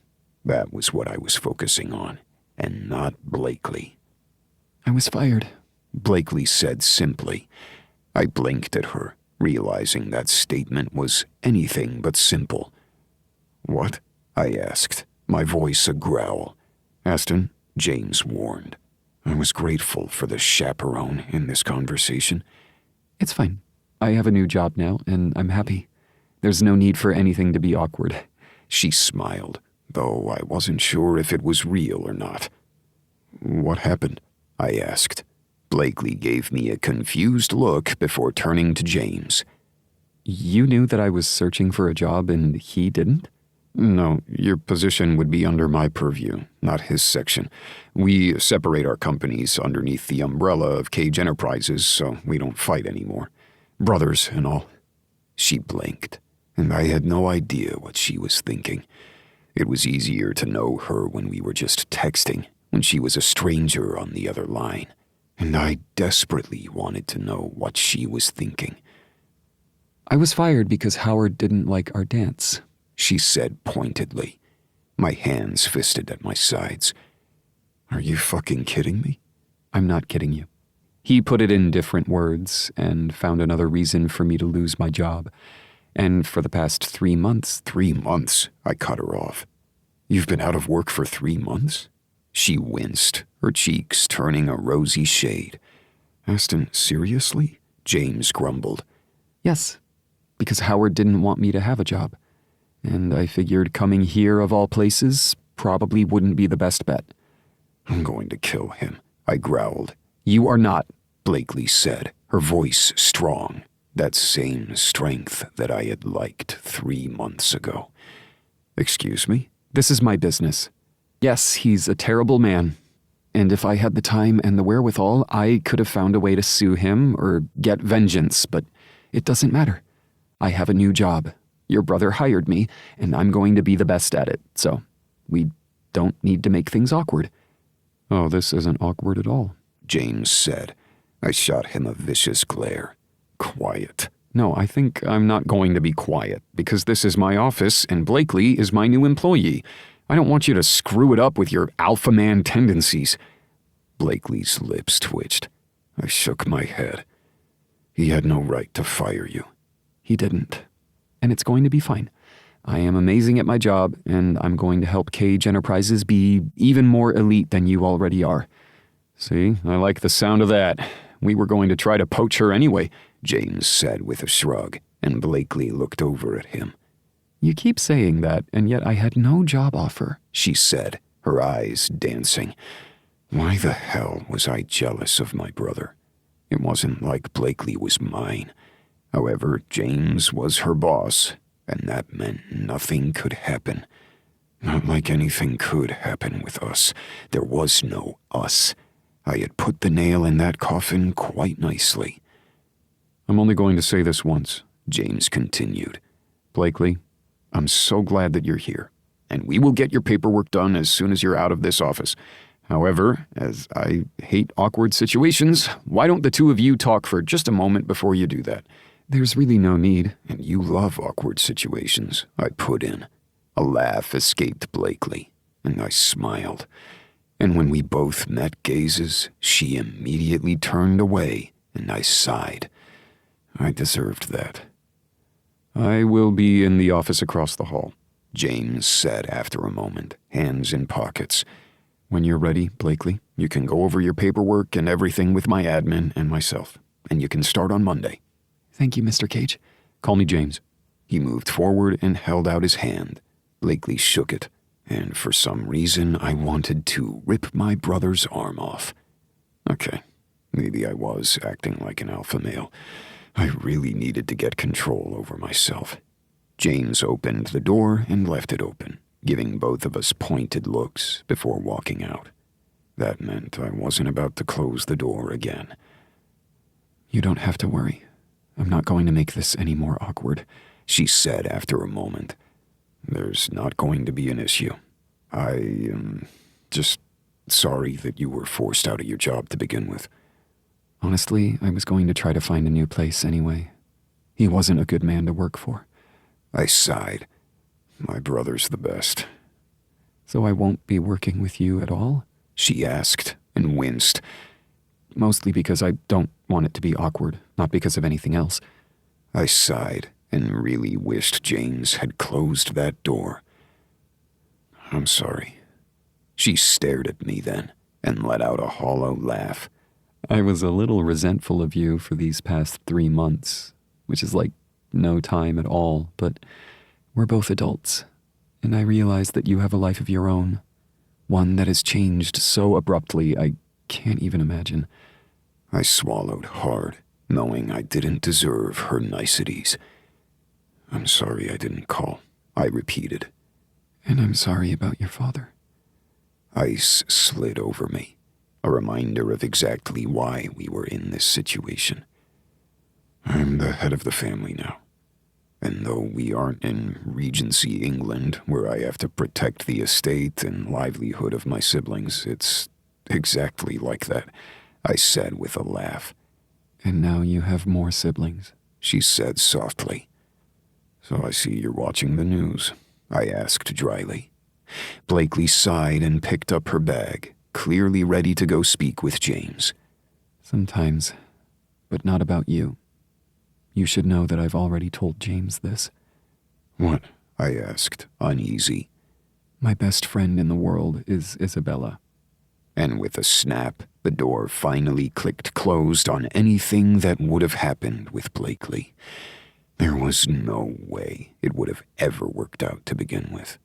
that was what I was focusing on, and not Blakely. I was fired, Blakely said simply. I blinked at her, realizing that statement was anything but simple. What? I asked, my voice a growl. Aston, James warned. I was grateful for the chaperone in this conversation. It's fine. I have a new job now, and I'm happy. There's no need for anything to be awkward. She smiled, though I wasn't sure if it was real or not. What happened? I asked. Blakely gave me a confused look before turning to James. You knew that I was searching for a job and he didn't? No, your position would be under my purview, not his section. We separate our companies underneath the umbrella of Cage Enterprises, so we don't fight anymore. Brothers and all. She blinked, and I had no idea what she was thinking. It was easier to know her when we were just texting, when she was a stranger on the other line, and I desperately wanted to know what she was thinking. I was fired because Howard didn't like our dance, she said pointedly, my hands fisted at my sides. Are you fucking kidding me? I'm not kidding you. He put it in different words and found another reason for me to lose my job. And for the past 3 months... 3 months? I cut her off. You've been out of work for 3 months? She winced, her cheeks turning a rosy shade. Aston, seriously? James grumbled. Yes, because Howard didn't want me to have a job. And I figured coming here of all places probably wouldn't be the best bet. I'm going to kill him, I growled. You are not, Blakely said, her voice strong, that same strength that I had liked 3 months ago. Excuse me? This is my business. Yes, he's a terrible man. And if I had the time and the wherewithal, I could have found a way to sue him or get vengeance, but it doesn't matter. I have a new job. Your brother hired me, and I'm going to be the best at it, so we don't need to make things awkward. Oh, this isn't awkward at all, James said. I shot him a vicious glare. Quiet. No, I think I'm not going to be quiet, because this is my office, and Blakely is my new employee. I don't want you to screw it up with your alpha man tendencies. Blakely's lips twitched. I shook my head. He had no right to fire you. He didn't. And it's going to be fine. I am amazing at my job, and I'm going to help Cage Enterprises be even more elite than you already are. See, I like the sound of that. We were going to try to poach her anyway, James said with a shrug, and Blakely looked over at him. You keep saying that, and yet I had no job offer, she said, her eyes dancing. Why the hell was I jealous of my brother? It wasn't like Blakely was mine. However, James was her boss, and that meant nothing could happen. Not like anything could happen with us. There was no us. I had put the nail in that coffin quite nicely. I'm only going to say this once, James continued. Blakely, I'm so glad that you're here, and we will get your paperwork done as soon as you're out of this office. However, as I hate awkward situations, why don't the two of you talk for just a moment before you do that? There's really no need. And you love awkward situations, I put in. A laugh escaped Blakely, and I smiled. And when we both met gazes, she immediately turned away, and I sighed. I deserved that. "I will be in the office across the hall," James said after a moment, hands in pockets. "When you're ready, Blakely, you can go over your paperwork and everything with my admin and myself, and you can start on Monday." "Thank you, Mr. Cage. Call me James." He moved forward and held out his hand. Blakely shook it, and for some reason I wanted to rip my brother's arm off. Okay, maybe I was acting like an alpha male. I really needed to get control over myself. James opened the door and left it open, giving both of us pointed looks before walking out. That meant I wasn't about to close the door again. "You don't have to worry. I'm not going to make this any more awkward," she said after a moment. "There's not going to be an issue. I am just sorry that you were forced out of your job to begin with." "Honestly, I was going to try to find a new place anyway. He wasn't a good man to work for." I sighed. "My brother's the best." "So I won't be working with you at all?" she asked and winced. "Mostly because I don't want it to be awkward, not because of anything else." I sighed and really wished James had closed that door. "I'm sorry." She stared at me then and let out a hollow laugh. "I was a little resentful of you for these past 3 months, which is like no time at all, but we're both adults, and I realize that you have a life of your own, one that has changed so abruptly I can't even imagine." I swallowed hard, knowing I didn't deserve her niceties. "I'm sorry I didn't call," I repeated. "And I'm sorry about your father." Ice slid over me, a reminder of exactly why we were in this situation. I'm the head of the family now, and though we aren't in Regency England, where I have to protect the estate and livelihood of my siblings, it's exactly like that, I said with a laugh. "And now you have more siblings," she said softly. "So I see you're watching the news," I asked dryly. Blakely sighed and picked up her bag, clearly ready to go speak with James. "Sometimes, but not about you. You should know that I've already told James this." "What?" I asked, uneasy. "My best friend in the world is Isabella." And with a snap, the door finally clicked closed on anything that would have happened with Blakely. There was no way it would have ever worked out to begin with.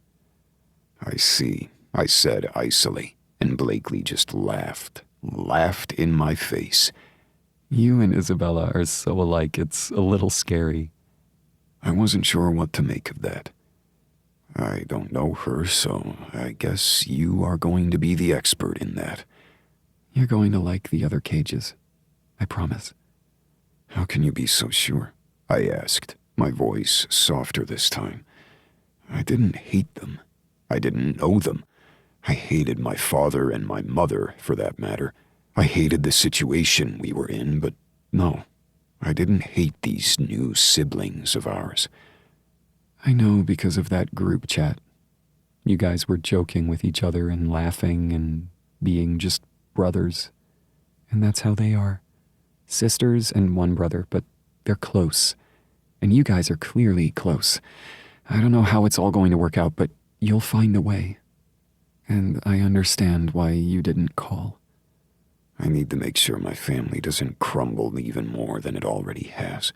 "I see," I said icily, and Blakely just laughed in my face. "You and Isabella are so alike, it's a little scary." I wasn't sure what to make of that. "I don't know her, so I guess you are going to be the expert in that." "You're going to like the other cages. I promise." "How can you be so sure?" I asked, my voice softer this time. I didn't hate them. I didn't know them. I hated my father and my mother, for that matter. I hated the situation we were in, but no, I didn't hate these new siblings of ours. "I know because of that group chat. You guys were joking with each other and laughing and being just brothers. And that's how they are. Sisters and one brother, but they're close. And you guys are clearly close. I don't know how it's all going to work out, but you'll find a way. And I understand why you didn't call." I need to make sure my family doesn't crumble even more than it already has.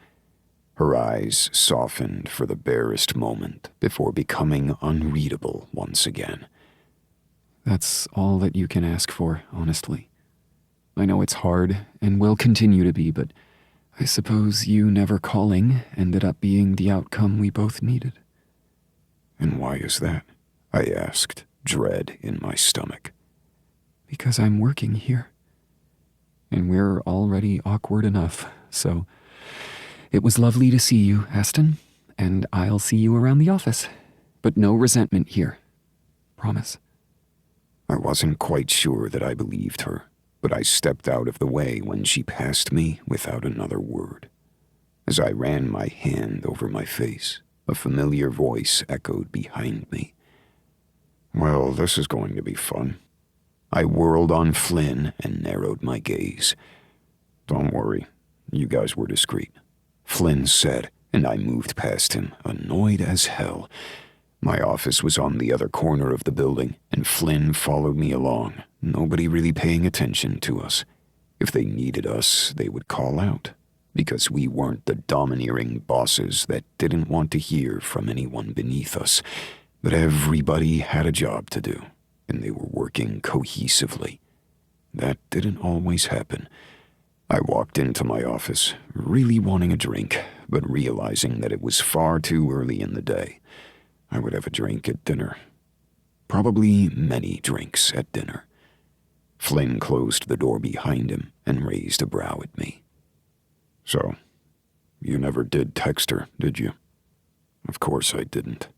Her eyes softened for the barest moment before becoming unreadable once again. "That's all that you can ask for, honestly. I know it's hard and will continue to be, but I suppose you never calling ended up being the outcome we both needed." And why is that? I asked, dread in my stomach. "Because I'm working here. And we're already awkward enough, so it was lovely to see you, Aston, and I'll see you around the office. But no resentment here. Promise." I wasn't quite sure that I believed her, but I stepped out of the way when she passed me without another word. As I ran my hand over my face, a familiar voice echoed behind me. "Well, this is going to be fun." I whirled on Flynn and narrowed my gaze. "Don't worry, you guys were discreet," Flynn said, and I moved past him, annoyed as hell. My office was on the other corner of the building, and Flynn followed me along, nobody really paying attention to us. If they needed us, they would call out, because we weren't the domineering bosses that didn't want to hear from anyone beneath us. But everybody had a job to do, and they were working cohesively. That didn't always happen. I walked into my office, really wanting a drink, but realizing that it was far too early in the day. I would have a drink at dinner. Probably many drinks at dinner. Flynn closed the door behind him and raised a brow at me. "So, you never did text her, did you?" Of course I didn't.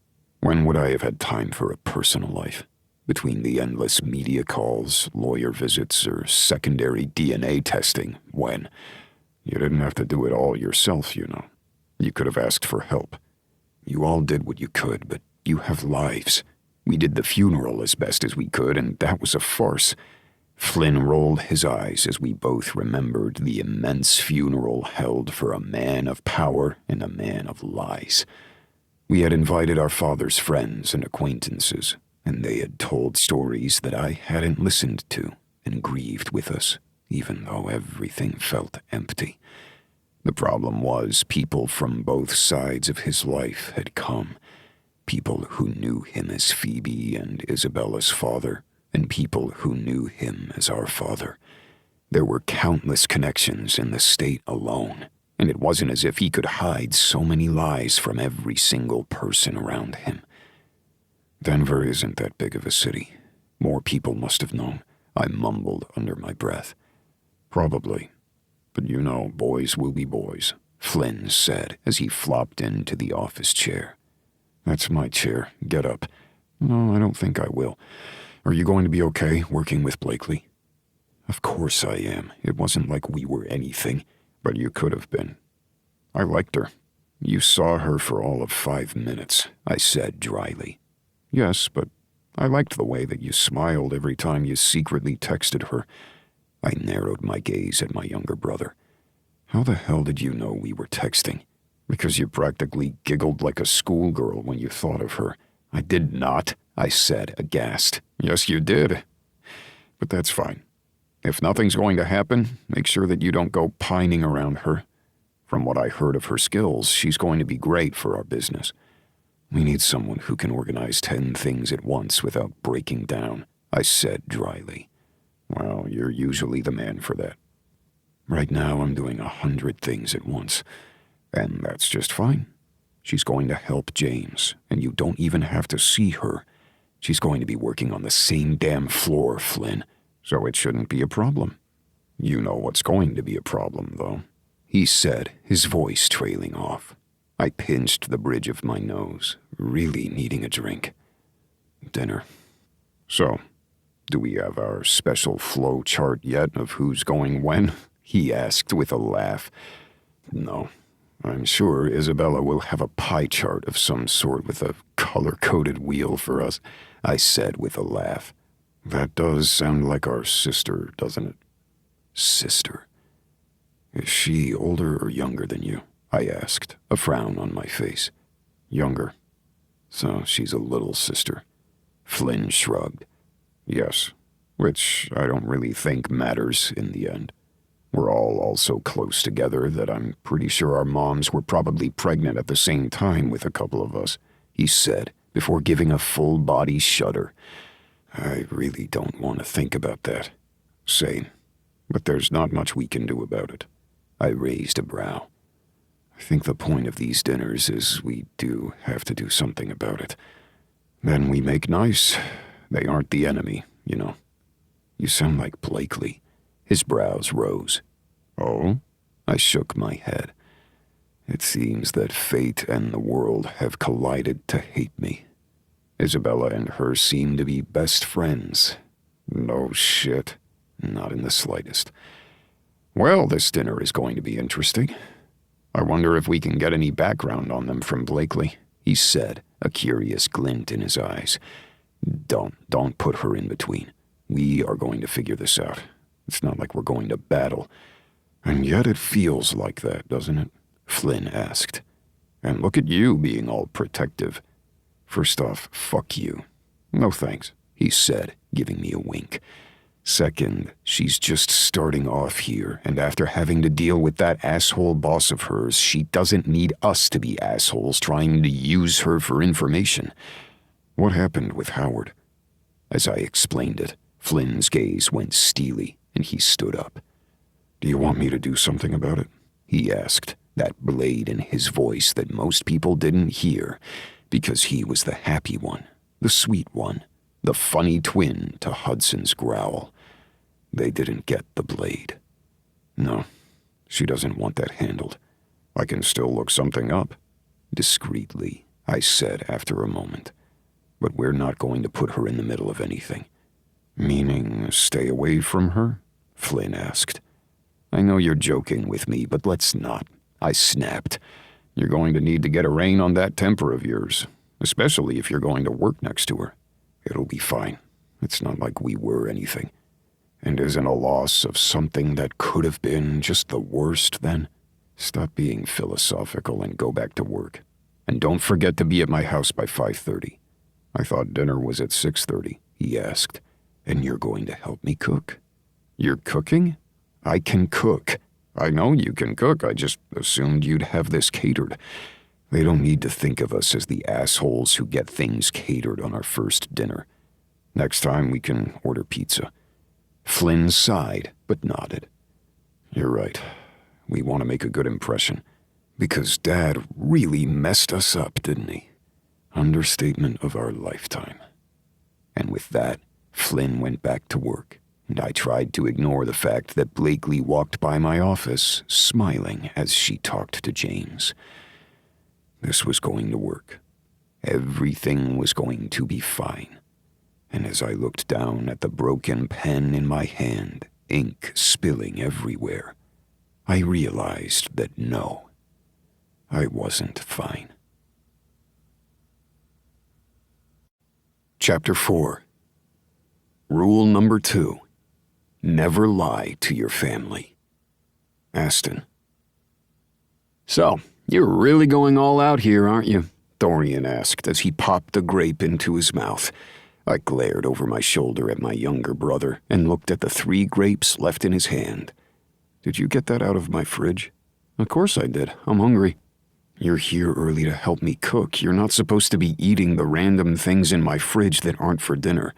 When would I have had time for a personal life? Between the endless media calls, lawyer visits, or secondary DNA testing, when? You didn't have to do it all yourself, you know. You could have asked for help. You all did what you could, but you have lives. We did the funeral as best as we could, and that was a farce. Flynn rolled his eyes as we both remembered the immense funeral held for a man of power and a man of lies. We had invited our father's friends and acquaintances, and they had told stories that I hadn't listened to and grieved with us, even though everything felt empty. The problem was people from both sides of his life had come. People who knew him as Phoebe and Isabella's father, and people who knew him as our father. There were countless connections in the state alone, and it wasn't as if he could hide so many lies from every single person around him. Denver isn't that big of a city. More people must have known, I mumbled under my breath. Probably. But you know, boys will be boys, Flynn said as he flopped into the office chair. That's my chair. Get up. No, I don't think I will. Are you going to be okay working with Blakely? Of course I am. It wasn't like we were anything, but you could have been. I liked her. You saw her for all of 5 minutes, I said dryly. Yes, but I liked the way that you smiled every time you secretly texted her. I narrowed my gaze at my younger brother. How the hell did you know we were texting? Because you practically giggled like a schoolgirl when you thought of her. I did not, I said, aghast. Yes, you did. But that's fine. If nothing's going to happen, make sure that you don't go pining around her. From what I heard of her skills, she's going to be great for our business. We need someone who can organize 10 things at once without breaking down, I said dryly. Well, you're usually the man for that. Right now, I'm doing 100 things at once, and that's just fine. She's going to help James, and you don't even have to see her. She's going to be working on the same damn floor, Flynn, so it shouldn't be a problem. You know what's going to be a problem, though, he said, his voice trailing off. I pinched the bridge of my nose, really needing a drink. Dinner. So, do we have our special flow chart yet of who's going when? He asked with a laugh. No. I'm sure Isabella will have a pie chart of some sort with a color-coded wheel for us, I said with a laugh. That does sound like our sister, doesn't it? Sister. Is she older or younger than you? I asked, a frown on my face. Younger. So she's a little sister. Flynn shrugged. Yes, which I don't really think matters in the end. We're all so close together that I'm pretty sure our moms were probably pregnant at the same time with a couple of us, he said, before giving a full-body shudder. I really don't want to think about that. Same. But there's not much we can do about it. I raised a brow. I think the point of these dinners is we do have to do something about it. Then we make nice. They aren't the enemy, you know. You sound like Blakely. His brows rose. Oh? I shook my head. It seems that fate and the world have collided to hate me. Isabella and her seem to be best friends. No shit. Not in the slightest. Well, this dinner is going to be interesting. I wonder if we can get any background on them from Blakely, he said, a curious glint in his eyes. Don't put her in between. We are going to figure this out. It's not like we're going to battle. And yet it feels like that, doesn't it? Flynn asked. And look at you being all protective. First off, fuck you. No thanks, he said, giving me a wink. Second, she's just starting off here, and after having to deal with that asshole boss of hers, she doesn't need us to be assholes trying to use her for information. What happened with Howard? As I explained it, Flynn's gaze went steely, and he stood up. Do you want me to do something about it? He asked, that blade in his voice that most people didn't hear, because he was the happy one, the sweet one, the funny twin to Hudson's growl. They didn't get the blade. No, she doesn't want that handled. I can still look something up. Discreetly, I said after a moment. But we're not going to put her in the middle of anything. Meaning stay away from her? Flynn asked. I know you're joking with me, but let's not. I snapped. You're going to need to get a rein on that temper of yours, especially if you're going to work next to her. It'll be fine. It's not like we were anything. And isn't a loss of something that could have been just the worst then? Stop being philosophical and go back to work. And don't forget to be at my house by 5:30. I thought dinner was at 6:30, he asked. And you're going to help me cook? You're cooking? I can cook. I know you can cook. I just assumed you'd have this catered. They don't need to think of us as the assholes who get things catered on our first dinner. Next time we can order pizza. Flynn sighed, but nodded. You're right. We want to make a good impression. Because Dad really messed us up, didn't he? Understatement of our lifetime. And with that, Flynn went back to work, and I tried to ignore the fact that Blakely walked by my office, smiling as she talked to James. This was going to work. Everything was going to be fine. And as I looked down at the broken pen in my hand, ink spilling everywhere, I realized that no, I wasn't fine. Chapter 4. Rule number 2. Never lie to your family. Aston. So, you're really going all out here, aren't you? Dorian asked as he popped a grape into his mouth. I glared over my shoulder at my younger brother and looked at the 3 grapes left in his hand. Did you get that out of my fridge? Of course I did. I'm hungry. You're here early to help me cook. You're not supposed to be eating the random things in my fridge that aren't for dinner.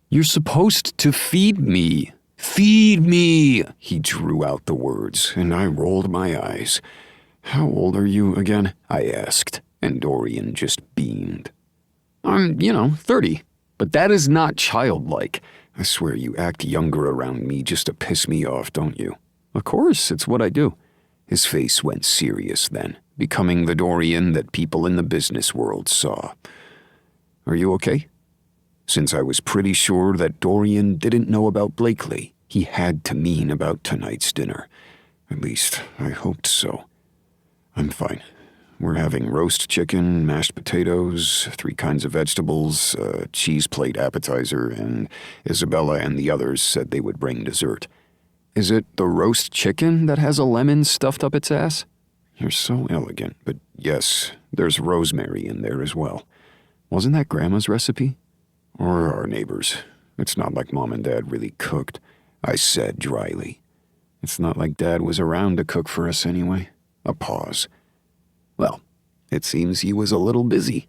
You're supposed to feed me. Feed me! He drew out the words, and I rolled my eyes. How old are you again? I asked, and Dorian just beamed. I'm, 30. But that is not childlike. I swear you act younger around me just to piss me off, don't you? Of course, it's what I do. His face went serious then, becoming the Dorian that people in the business world saw. Are you okay? Since I was pretty sure that Dorian didn't know about Blakely, he had to mean about tonight's dinner. At least, I hoped so. I'm fine. We're having roast chicken, mashed potatoes, 3 kinds of vegetables, a cheese plate appetizer, and Isabella and the others said they would bring dessert. Is it the roast chicken that has a lemon stuffed up its ass? You're so elegant, but yes, there's rosemary in there as well. Wasn't that Grandma's recipe? Or our neighbors. It's not like Mom and Dad really cooked, I said dryly. It's not like Dad was around to cook for us anyway. A pause. Well, it seems he was a little busy.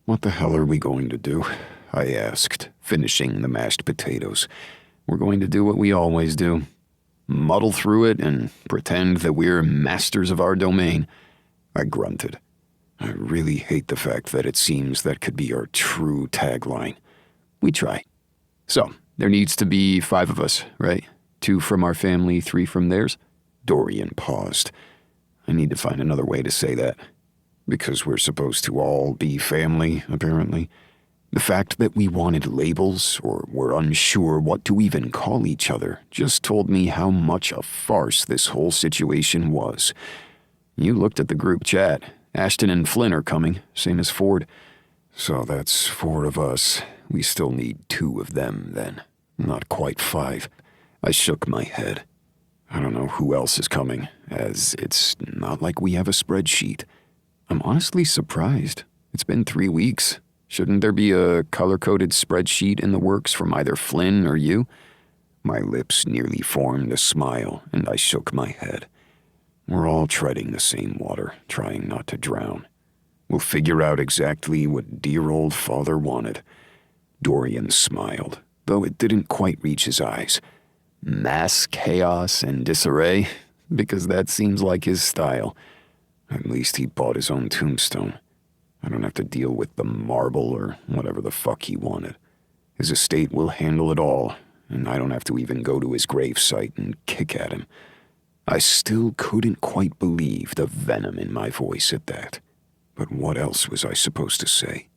What the hell are we going to do? I asked, finishing the mashed potatoes. We're going to do what we always do. Muddle through it and pretend that we're masters of our domain. I grunted. I really hate the fact that it seems that could be our true tagline. We try. So, there needs to be 5 of us, right? 2 from our family, 3 from theirs? Dorian paused. I need to find another way to say that. Because we're supposed to all be family, apparently. The fact that we wanted labels, or were unsure what to even call each other, just told me how much a farce this whole situation was. You looked at the group chat. Ashton and Flynn are coming, same as Ford. So that's 4 of us. We still need 2 of them, then. Not quite 5. I shook my head. I don't know who else is coming, as it's not like we have a spreadsheet. I'm honestly surprised. It's been 3 weeks. Shouldn't there be a color-coded spreadsheet in the works from either Flynn or you? My lips nearly formed a smile, and I shook my head. We're all treading the same water, trying not to drown. We'll figure out exactly what dear old father wanted. Dorian smiled, though it didn't quite reach his eyes. Mass chaos and disarray, because that seems like his style. At least he bought his own tombstone. I don't have to deal with the marble or whatever the fuck he wanted. His estate will handle it all, and I don't have to even go to his gravesite and kick at him. I still couldn't quite believe the venom in my voice at that. But what else was I supposed to say?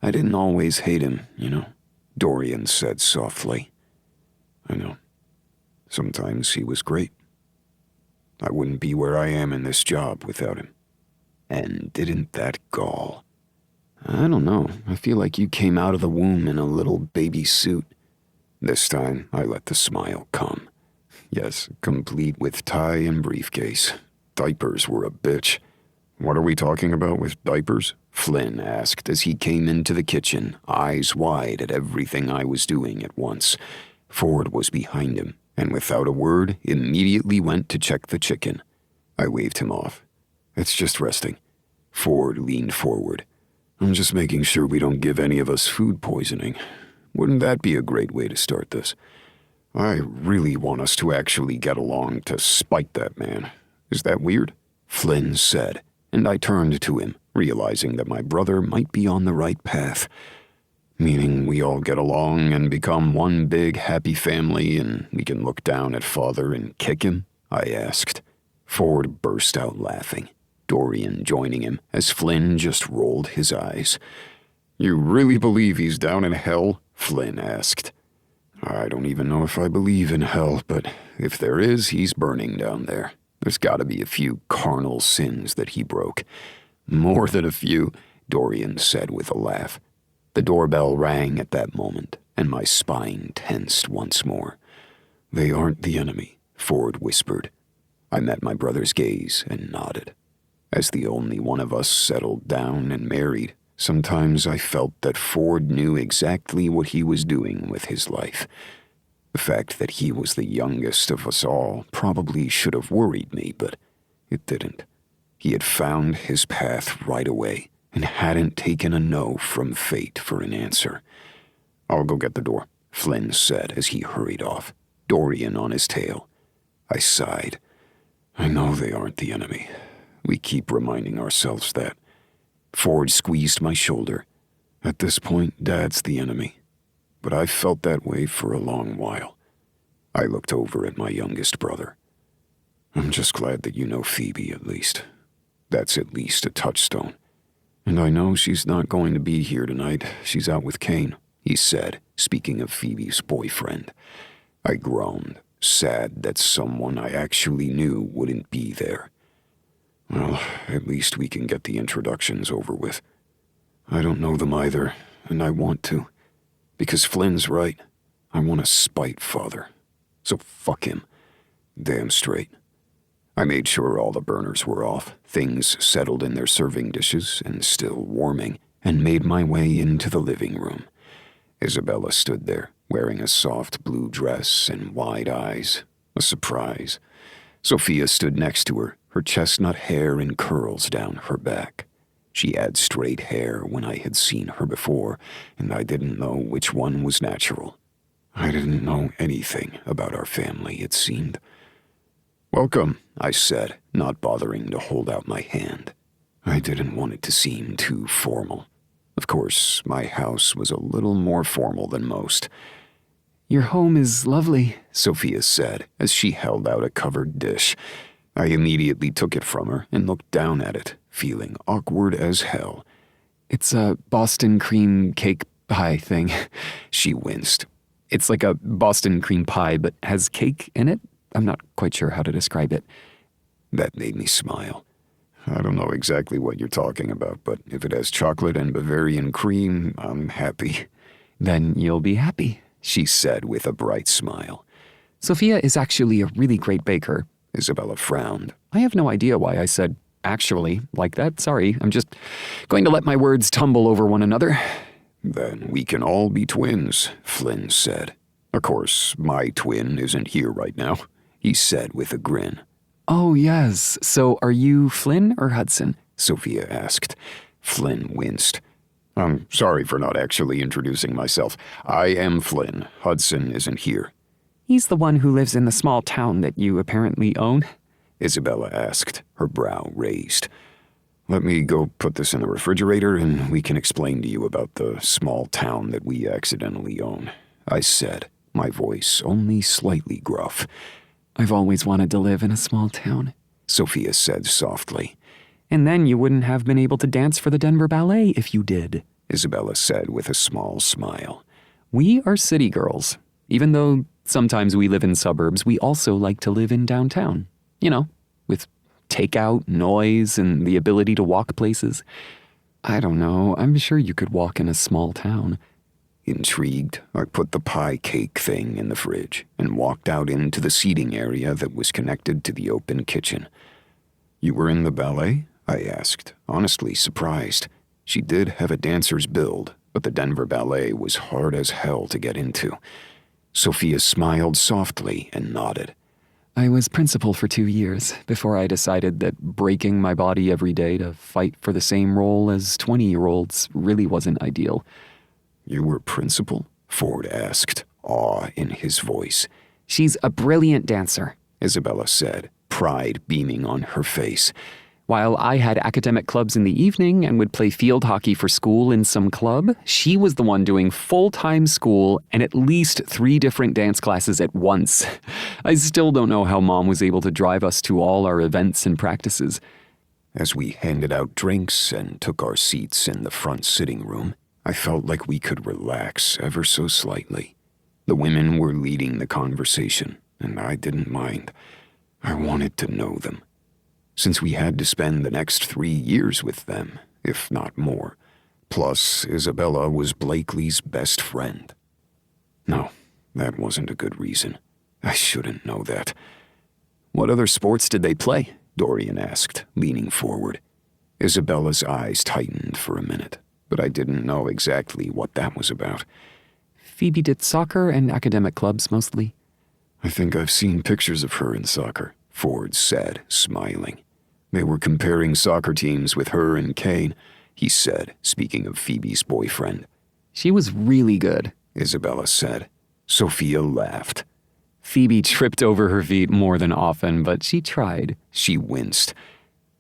I didn't always hate him, Dorian said softly. I know. Sometimes he was great. I wouldn't be where I am in this job without him. And didn't that gall? I don't know. I feel like you came out of the womb in a little baby suit. This time, I let the smile come. Yes, complete with tie and briefcase. Diapers were a bitch. What are we talking about with diapers? Flynn asked as he came into the kitchen, eyes wide at everything I was doing at once. Ford was behind him, and without a word, immediately went to check the chicken. I waved him off. It's just resting. Ford leaned forward. I'm just making sure we don't give any of us food poisoning. Wouldn't that be a great way to start this? I really want us to actually get along to spite that man. Is that weird? Flynn said, and I turned to him, realizing that my brother might be on the right path. Meaning we all get along and become one big happy family and we can look down at father and kick him? I asked. Ford burst out laughing, Dorian joining him as Flynn just rolled his eyes. You really believe he's down in hell? Flynn asked. I don't even know if I believe in hell, but if there is, he's burning down there. There's gotta be a few carnal sins that he broke. More than a few, Dorian said with a laugh. The doorbell rang at that moment, and my spine tensed once more. They aren't the enemy, Ford whispered. I met my brother's gaze and nodded. As the only one of us settled down and married, sometimes I felt that Ford knew exactly what he was doing with his life. The fact that he was the youngest of us all probably should have worried me, but it didn't. He had found his path right away and hadn't taken a no from fate for an answer. I'll go get the door, Flynn said as he hurried off, Dorian on his tail. I sighed. I know they aren't the enemy. We keep reminding ourselves that. Ford squeezed my shoulder. At this point, Dad's the enemy. But I've felt that way for a long while. I looked over at my youngest brother. I'm just glad that you know Phoebe, at least. That's at least a touchstone. And I know she's not going to be here tonight. She's out with Kane, he said, speaking of Phoebe's boyfriend. I groaned, sad that someone I actually knew wouldn't be there. Well, at least we can get the introductions over with. I don't know them either, and I want to. Because Flynn's right. I want to spite Father. So fuck him. Damn straight. I made sure all the burners were off, things settled in their serving dishes and still warming, and made my way into the living room. Isabella stood there, wearing a soft blue dress and wide eyes. A surprise. Sophia stood next to her chestnut hair in curls down her back. She had straight hair when I had seen her before, and I didn't know which one was natural. I didn't know anything about our family, it seemed. Welcome, I said, not bothering to hold out my hand. I didn't want it to seem too formal. Of course, my house was a little more formal than most. Your home is lovely, Sophia said, as she held out a covered dish. I immediately took it from her and looked down at it, feeling awkward as hell. It's a Boston cream cake pie thing. She winced. It's like a Boston cream pie, but has cake in it? I'm not quite sure how to describe it. That made me smile. I don't know exactly what you're talking about, but if it has chocolate and Bavarian cream, I'm happy. Then you'll be happy, she said with a bright smile. Sophia is actually a really great baker. Isabella frowned. I have no idea why I said actually like that. Sorry, I'm just going to let my words tumble over one another. Then we can all be twins, Flynn said. Of course, my twin isn't here right now, he said with a grin. Oh, yes. So are you Flynn or Hudson? Sophia asked. Flynn winced. I'm sorry for not actually introducing myself. I am Flynn. Hudson isn't here. He's the one who lives in the small town that you apparently own? Isabella asked, her brow raised. Let me go put this in the refrigerator and we can explain to you about the small town that we accidentally own, I said, my voice only slightly gruff. I've always wanted to live in a small town, Sophia said softly. And then you wouldn't have been able to dance for the Denver Ballet if you did, Isabella said with a small smile. We are city girls. Even though sometimes we live in suburbs, we also like to live in downtown. You know, with takeout, noise, and the ability to walk places. I don't know, I'm sure you could walk in a small town. Intrigued, I put the pie cake thing in the fridge and walked out into the seating area that was connected to the open kitchen. You were in the ballet? I asked, honestly surprised. She did have a dancer's build, but the Denver Ballet was hard as hell to get into. Sophia smiled softly and nodded. I was principal for 2 years before I decided that breaking my body every day to fight for the same role as 20-year-olds really wasn't ideal. You were principal? Ford asked, awe in his voice. She's a brilliant dancer, Isabella said, pride beaming on her face. While I had academic clubs in the evening and would play field hockey for school in some club, she was the one doing full-time school and at least 3 different dance classes at once. I still don't know how Mom was able to drive us to all our events and practices. As we handed out drinks and took our seats in the front sitting room, I felt like we could relax ever so slightly. The women were leading the conversation, and I didn't mind. I wanted to know them. Since we had to spend the next 3 years with them, if not more. Plus, Isabella was Blakely's best friend. No, that wasn't a good reason. I shouldn't know that. What other sports did they play? Dorian asked, leaning forward. Isabella's eyes tightened for a minute, but I didn't know exactly what that was about. Phoebe did soccer and academic clubs mostly. I think I've seen pictures of her in soccer, Ford said, smiling. They were comparing soccer teams with her and Kane, he said, speaking of Phoebe's boyfriend. She was really good, Isabella said. Sophia laughed. Phoebe tripped over her feet more than often, but she tried. She winced.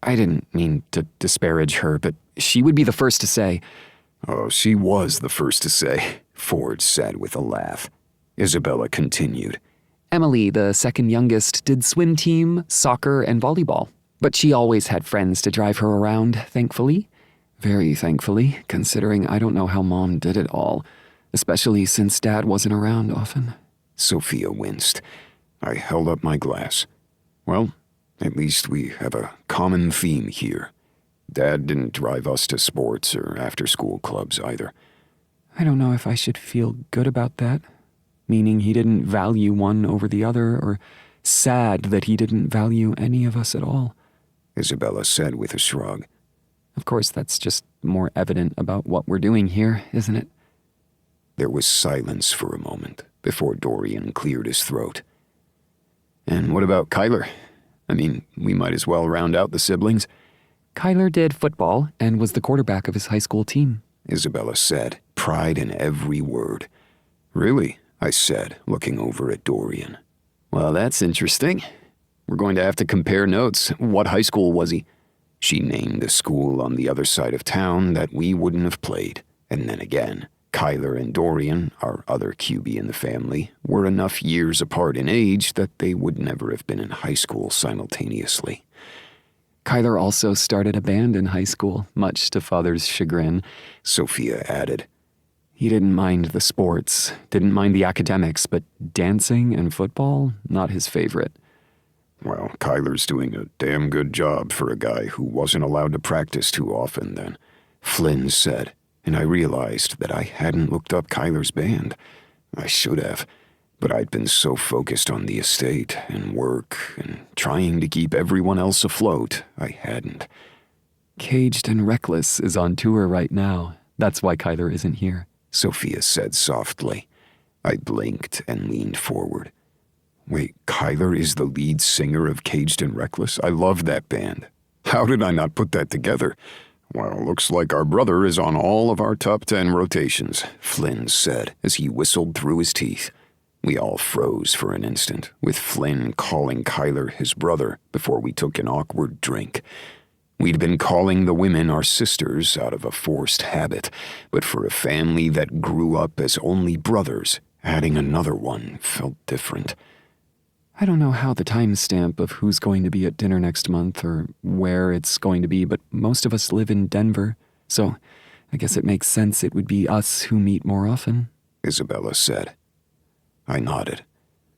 I didn't mean to disparage her, but she would be the first to say. Oh, she was the first to say, Ford said with a laugh. Isabella continued. Emily, the second youngest, did swim team, soccer, and volleyball. But she always had friends to drive her around, thankfully. Very thankfully, considering I don't know how Mom did it all, especially since Dad wasn't around often. Sophia winced. I held up my glass. Well, at least we have a common theme here. Dad didn't drive us to sports or after-school clubs either. I don't know if I should feel good about that, meaning he didn't value one over the other, or sad that he didn't value any of us at all. Isabella said with a shrug. Of course, that's just more evident about what we're doing here, isn't it? There was silence for a moment before Dorian cleared his throat. And what about Kyler? I mean, we might as well round out the siblings. Kyler did football and was the quarterback of his high school team, Isabella said, pride in every word. Really? I said, looking over at Dorian. Well, that's interesting. We're going to have to compare notes. What high school was he? She named the school on the other side of town that we wouldn't have played. And then again, Kyler and Dorian, our other QB in the family, were enough years apart in age that they would never have been in high school simultaneously. Kyler also started a band in high school, much to Father's chagrin, Sophia added. He didn't mind the sports, didn't mind the academics, but dancing and football, not his favorite. Well, Kyler's doing a damn good job for a guy who wasn't allowed to practice too often then, Flynn said, and I realized that I hadn't looked up Kyler's band. I should have, but I'd been so focused on the estate and work and trying to keep everyone else afloat, I hadn't. Caged and Reckless is on tour right now. That's why Kyler isn't here, Sophia said softly. I blinked and leaned forward. Wait, Kyler is the lead singer of Caged and Reckless? I love that band. How did I not put that together? Well, looks like our brother is on all of our top 10 rotations, Flynn said as he whistled through his teeth. We all froze for an instant, with Flynn calling Kyler his brother before we took an awkward drink. We'd been calling the women our sisters out of a forced habit, but for a family that grew up as only brothers, adding another one felt different. I don't know how the timestamp of who's going to be at dinner next month or where it's going to be, but most of us live in Denver, so I guess it makes sense it would be us who meet more often, Isabella said. I nodded.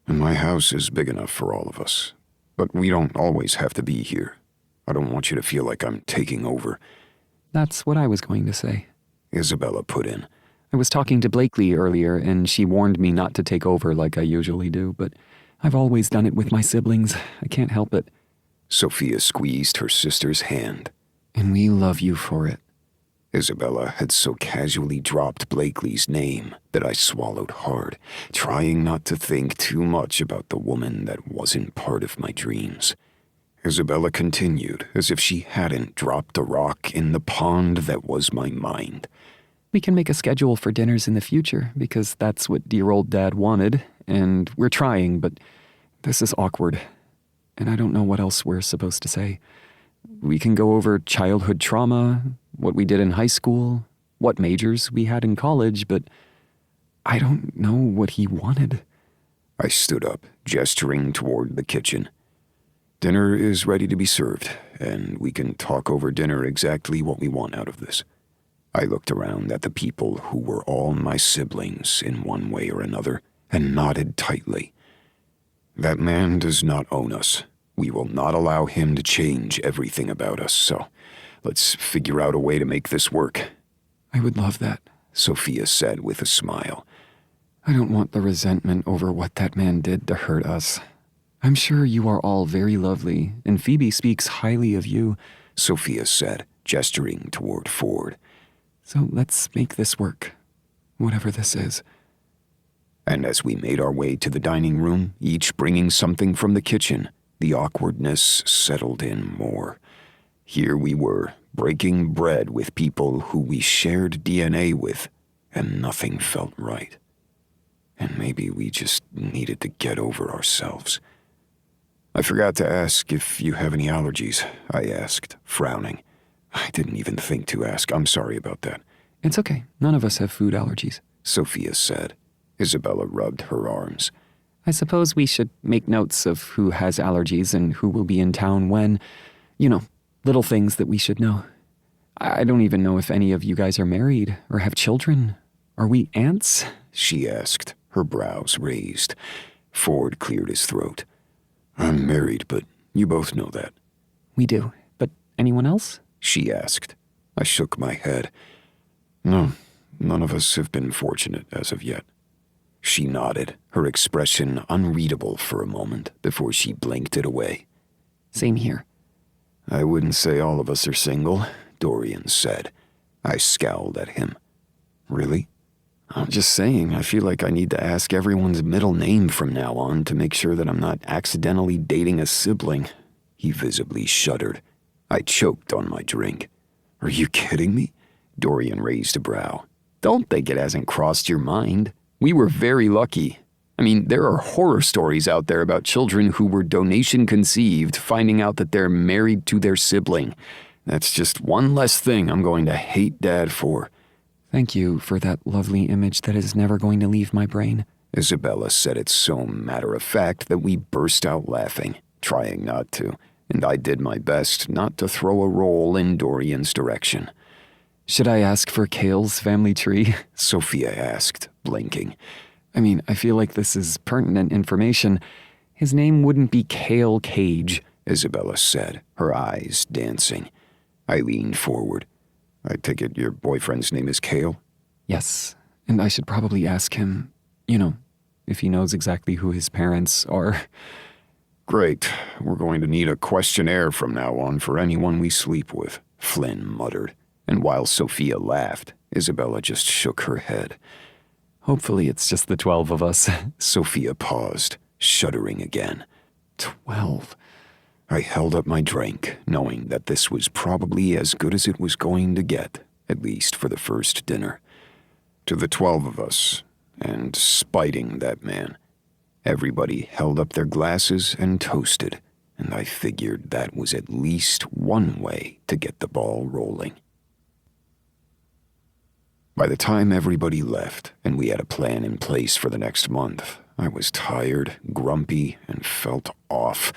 My house is big enough for all of us, but we don't always have to be here. I don't want you to feel like I'm taking over. That's what I was going to say, Isabella put in. I was talking to Blakely earlier, and she warned me not to take over like I usually do, but I've always done it with my siblings. I can't help it. Sophia squeezed her sister's hand. And we love you for it. Isabella had so casually dropped Blakely's name that I swallowed hard, trying not to think too much about the woman that wasn't part of my dreams. Isabella continued as if she hadn't dropped a rock in the pond that was my mind. We can make a schedule for dinners in the future because that's what dear old Dad wanted, and we're trying, but this is awkward, and I don't know what else we're supposed to say. We can go over childhood trauma, what we did in high school, what majors we had in college, but I don't know what he wanted. I stood up, gesturing toward the kitchen. Dinner is ready to be served, and we can talk over dinner exactly what we want out of this. I looked around at the people who were all my siblings in one way or another and nodded tightly. That man does not own us. We will not allow him to change everything about us, so let's figure out a way to make this work. I would love that, Sophia said with a smile. I don't want the resentment over what that man did to hurt us. I'm sure you are all very lovely, and Phoebe speaks highly of you, Sophia said, gesturing toward Ford. So let's make this work, whatever this is. And as we made our way to the dining room, each bringing something from the kitchen, the awkwardness settled in more. Here we were, breaking bread with people who we shared DNA with, and nothing felt right. And maybe we just needed to get over ourselves. I forgot to ask if you have any allergies, I asked, frowning. I didn't even think to ask. I'm sorry about that. It's okay. None of us have food allergies, Sophia said. Isabella rubbed her arms. I suppose we should make notes of who has allergies and who will be in town when, little things that we should know. I don't even know if any of you guys are married or have children. Are we aunts? She asked, her brows raised. Ford cleared his throat. I'm married, but you both know that. We do, but anyone else? She asked. I shook my head. No, none of us have been fortunate as of yet. She nodded, her expression unreadable for a moment before she blinked it away. Same here. I wouldn't say all of us are single, Dorian said. I scowled at him. Really? I'm just saying, I feel like I need to ask everyone's middle name from now on to make sure that I'm not accidentally dating a sibling. He visibly shuddered. I choked on my drink. Are you kidding me? Dorian raised a brow. Don't think it hasn't crossed your mind. We were very lucky. I mean, there are horror stories out there about children who were donation conceived, finding out that they're married to their sibling. That's just one less thing I'm going to hate Dad for. Thank you for that lovely image that is never going to leave my brain. Isabella said it so matter-of-fact that we burst out laughing, trying not to, and I did my best not to throw a roll in Dorian's direction. Should I ask for Kale's family tree? Sophia asked, blinking. I mean, I feel like this is pertinent information. His name wouldn't be Kale Cage, Isabella said, her eyes dancing. I leaned forward. I take it your boyfriend's name is Kale? Yes, and I should probably ask him, You know, if he knows exactly who his parents are. Great. We're going to need a questionnaire from now on for anyone we sleep with, Flynn muttered. And while Sophia laughed, Isabella just shook her head. Hopefully it's just the 12 of us. Sophia paused, shuddering again. 12. I held up my drink, knowing that this was probably as good as it was going to get, at least for the first dinner. To the 12 of us, and spiting that man. Everybody held up their glasses and toasted, and I figured that was at least one way to get the ball rolling. By the time everybody left, and we had a plan in place for the next month, I was tired, grumpy, and felt off.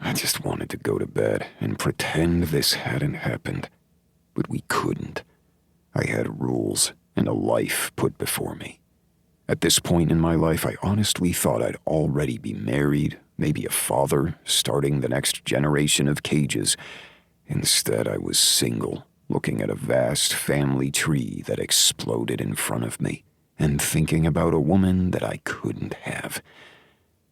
I just wanted to go to bed and pretend this hadn't happened. But we couldn't. I had rules and a life put before me. At this point in my life, I honestly thought I'd already be married, maybe a father, starting the next generation of cages. Instead, I was single, looking at a vast family tree that exploded in front of me, and thinking about a woman that I couldn't have.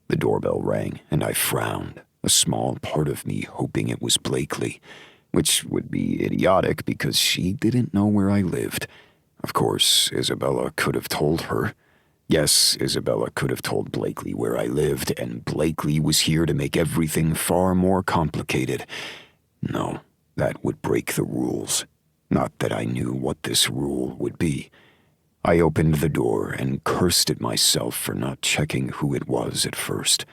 The doorbell rang, and I frowned, a small part of me hoping it was Blakely, which would be idiotic because she didn't know where I lived. Of course, Isabella could have told her. Yes, Isabella could have told Blakely where I lived, and Blakely was here to make everything far more complicated. No, that would break the rules. Not that I knew what this rule would be. I opened the door and cursed at myself for not checking who it was at first.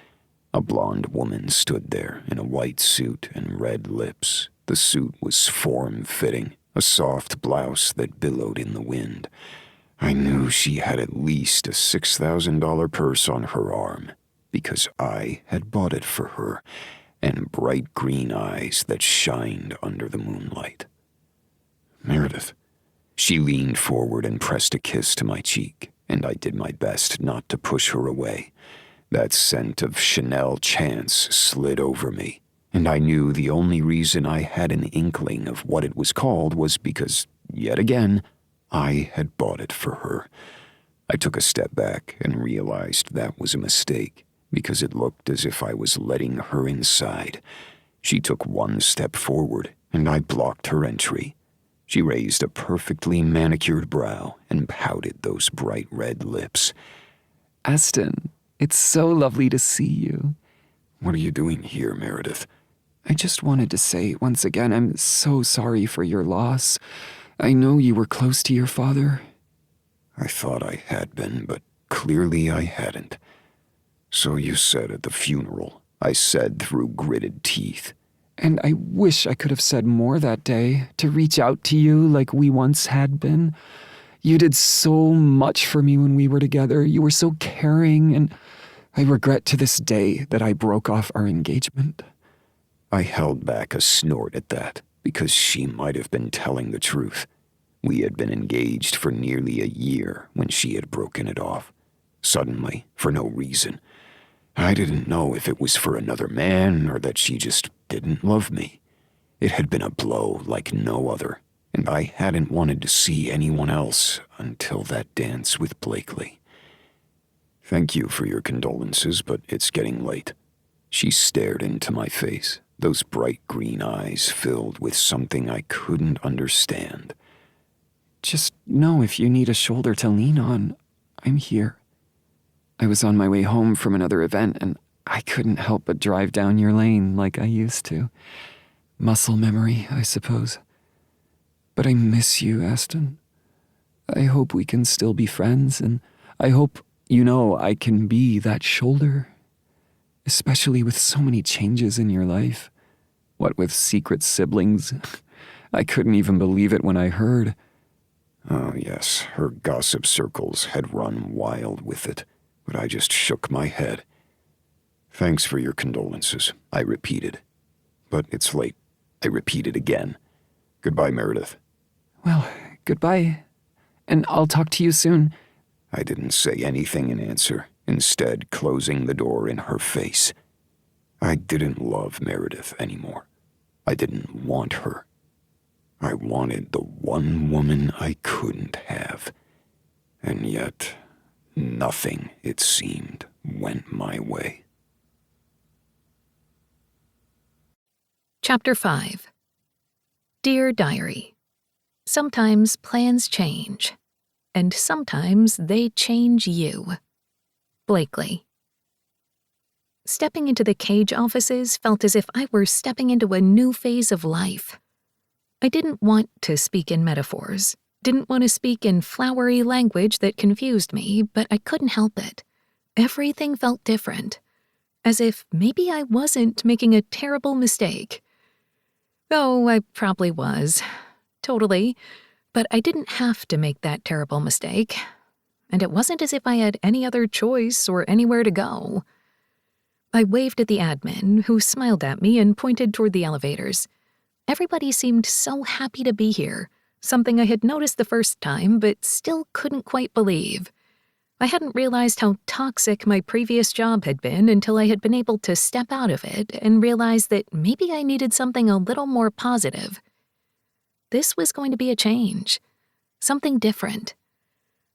A blonde woman stood there in a white suit and red lips. The suit was form-fitting, a soft blouse that billowed in the wind. I knew she had at least a $6,000 purse on her arm, because I had bought it for her, and bright green eyes that shined under the moonlight. Meredith. She leaned forward and pressed a kiss to my cheek, and I did my best not to push her away. That scent of Chanel chance slid over me, and I knew the only reason I had an inkling of what it was called was because, yet again, I had bought it for her. I took a step back and realized that was a mistake, because it looked as if I was letting her inside. She took one step forward, and I blocked her entry. She raised a perfectly manicured brow and pouted those bright red lips. Aston, it's so lovely to see you. What are you doing here, Meredith? I just wanted to say once again I'm so sorry for your loss. I know you were close to your father. I thought I had been, but clearly I hadn't. So you said at the funeral, I said through gritted teeth. And I wish I could have said more that day, to reach out to you like we once had been. You did so much for me when we were together. You were so caring, and I regret to this day that I broke off our engagement. I held back a snort at that, because she might have been telling the truth. We had been engaged for nearly a year when she had broken it off. Suddenly, for no reason. I didn't know if it was for another man or that she just didn't love me. It had been a blow like no other, and I hadn't wanted to see anyone else until that dance with Blakely. Thank you for your condolences, but it's getting late. She stared into my face, those bright green eyes filled with something I couldn't understand. Just know if you need a shoulder to lean on, I'm here. I was on my way home from another event, and I couldn't help but drive down your lane like I used to. Muscle memory, I suppose. But I miss you, Aston. I hope we can still be friends, and I hope you know I can be that shoulder. Especially with so many changes in your life. What with secret siblings? I couldn't even believe it when I heard. Oh yes, her gossip circles had run wild with it, but I just shook my head. Thanks for your condolences, I repeated. But it's late. I repeated again. Goodbye, Meredith. Well, goodbye. And I'll talk to you soon. I didn't say anything in answer, instead closing the door in her face. I didn't love Meredith anymore. I didn't want her. I wanted the one woman I couldn't have. And yet, Nothing, it seemed, went my way. Chapter 5. Dear Diary, sometimes plans change, and sometimes they change you. Blakely. Stepping into the Cage offices felt as if I were stepping into a new phase of life. I didn't want to speak in metaphors, didn't want to speak in flowery language that confused me, but I couldn't help it. Everything felt different, as if maybe I wasn't making a terrible mistake. Oh, I probably was. Totally. But I didn't have to make that terrible mistake. And it wasn't as if I had any other choice or anywhere to go. I waved at the admin, who smiled at me and pointed toward the elevators. Everybody seemed so happy to be here, something I had noticed the first time but still couldn't quite believe. I hadn't realized how toxic my previous job had been until I had been able to step out of it and realize that maybe I needed something a little more positive. This was going to be a change, something different.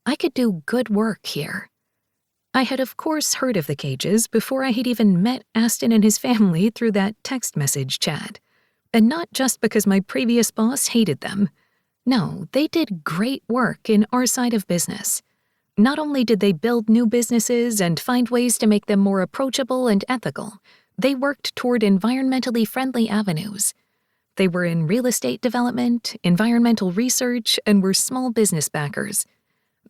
I could do good work here. I had of course heard of the Cages before I had even met Aston and his family through that text message chat. And not just because my previous boss hated them. No, they did great work in our side of business. Not only did they build new businesses and find ways to make them more approachable and ethical, they worked toward environmentally friendly avenues. They were in real estate development, environmental research, and were small business backers.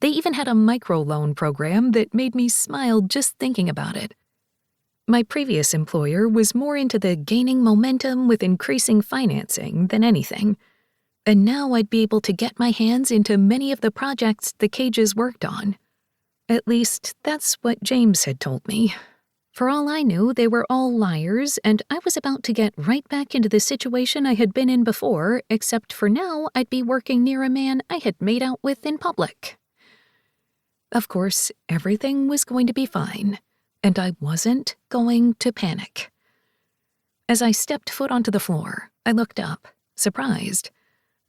They even had a microloan program that made me smile just thinking about it. My previous employer was more into the gaining momentum with increasing financing than anything. And now I'd be able to get my hands into many of the projects the Cages worked on. At least, that's what James had told me. For all I knew, they were all liars, and I was about to get right back into the situation I had been in before, except for now I'd be working near a man I had made out with in public. Of course, everything was going to be fine, and I wasn't going to panic. As I stepped foot onto the floor, I looked up, surprised.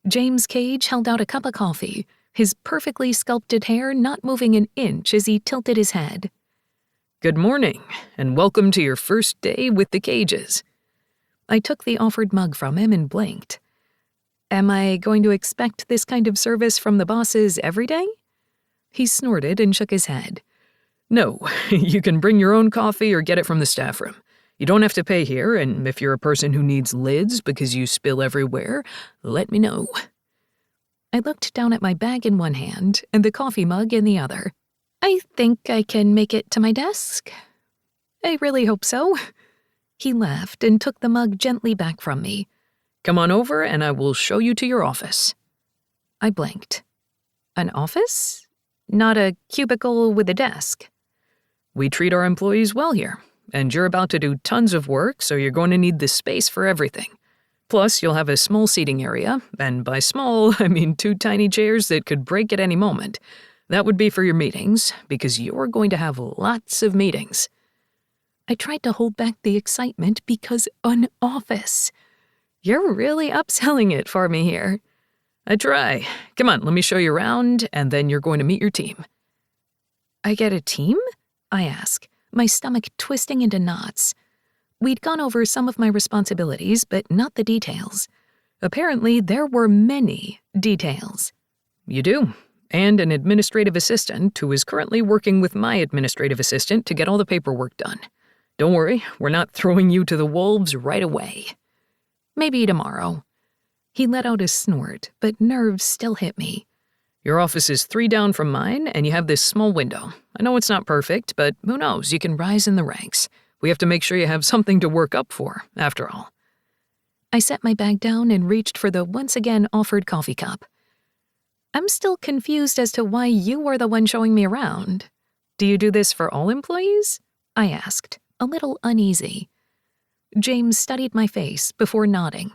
James Cage held out a cup of coffee, his perfectly sculpted hair not moving an inch as he tilted his head. Good morning, and welcome to your first day with the Cages. I took the offered mug from him and blinked. Am I going to expect this kind of service from the bosses every day? He snorted and shook his head. No, you can bring your own coffee or get it from the staff room. You don't have to pay here, and if you're a person who needs lids because you spill everywhere, let me know. I looked down at my bag in one hand and the coffee mug in the other. I think I can make it to my desk. I really hope so. He laughed and took the mug gently back from me. Come on over and I will show you to your office. I blinked. An office? Not a cubicle with a desk. We treat our employees well here, and you're about to do tons of work, so you're going to need the space for everything. Plus, you'll have a small seating area, and by small, I mean 2 tiny chairs that could break at any moment. That would be for your meetings, because you're going to have lots of meetings. I tried to hold back the excitement because an office. You're really upselling it for me here. I try. Come on, let me show you around, and then you're going to meet your team. I get a team? I ask, my stomach twisting into knots. We'd gone over some of my responsibilities, but not the details. Apparently, there were many details. You do, and an administrative assistant who is currently working with my administrative assistant to get all the paperwork done. Don't worry, we're not throwing you to the wolves right away. Maybe tomorrow. He let out a snort, but nerves still hit me. Your office is 3 down from mine, and you have this small window. I know it's not perfect, but who knows, you can rise in the ranks. We have to make sure you have something to work up for, after all. I set my bag down and reached for the once again offered coffee cup. I'm still confused as to why you are the one showing me around. Do you do this for all employees? I asked, a little uneasy. James studied my face before nodding.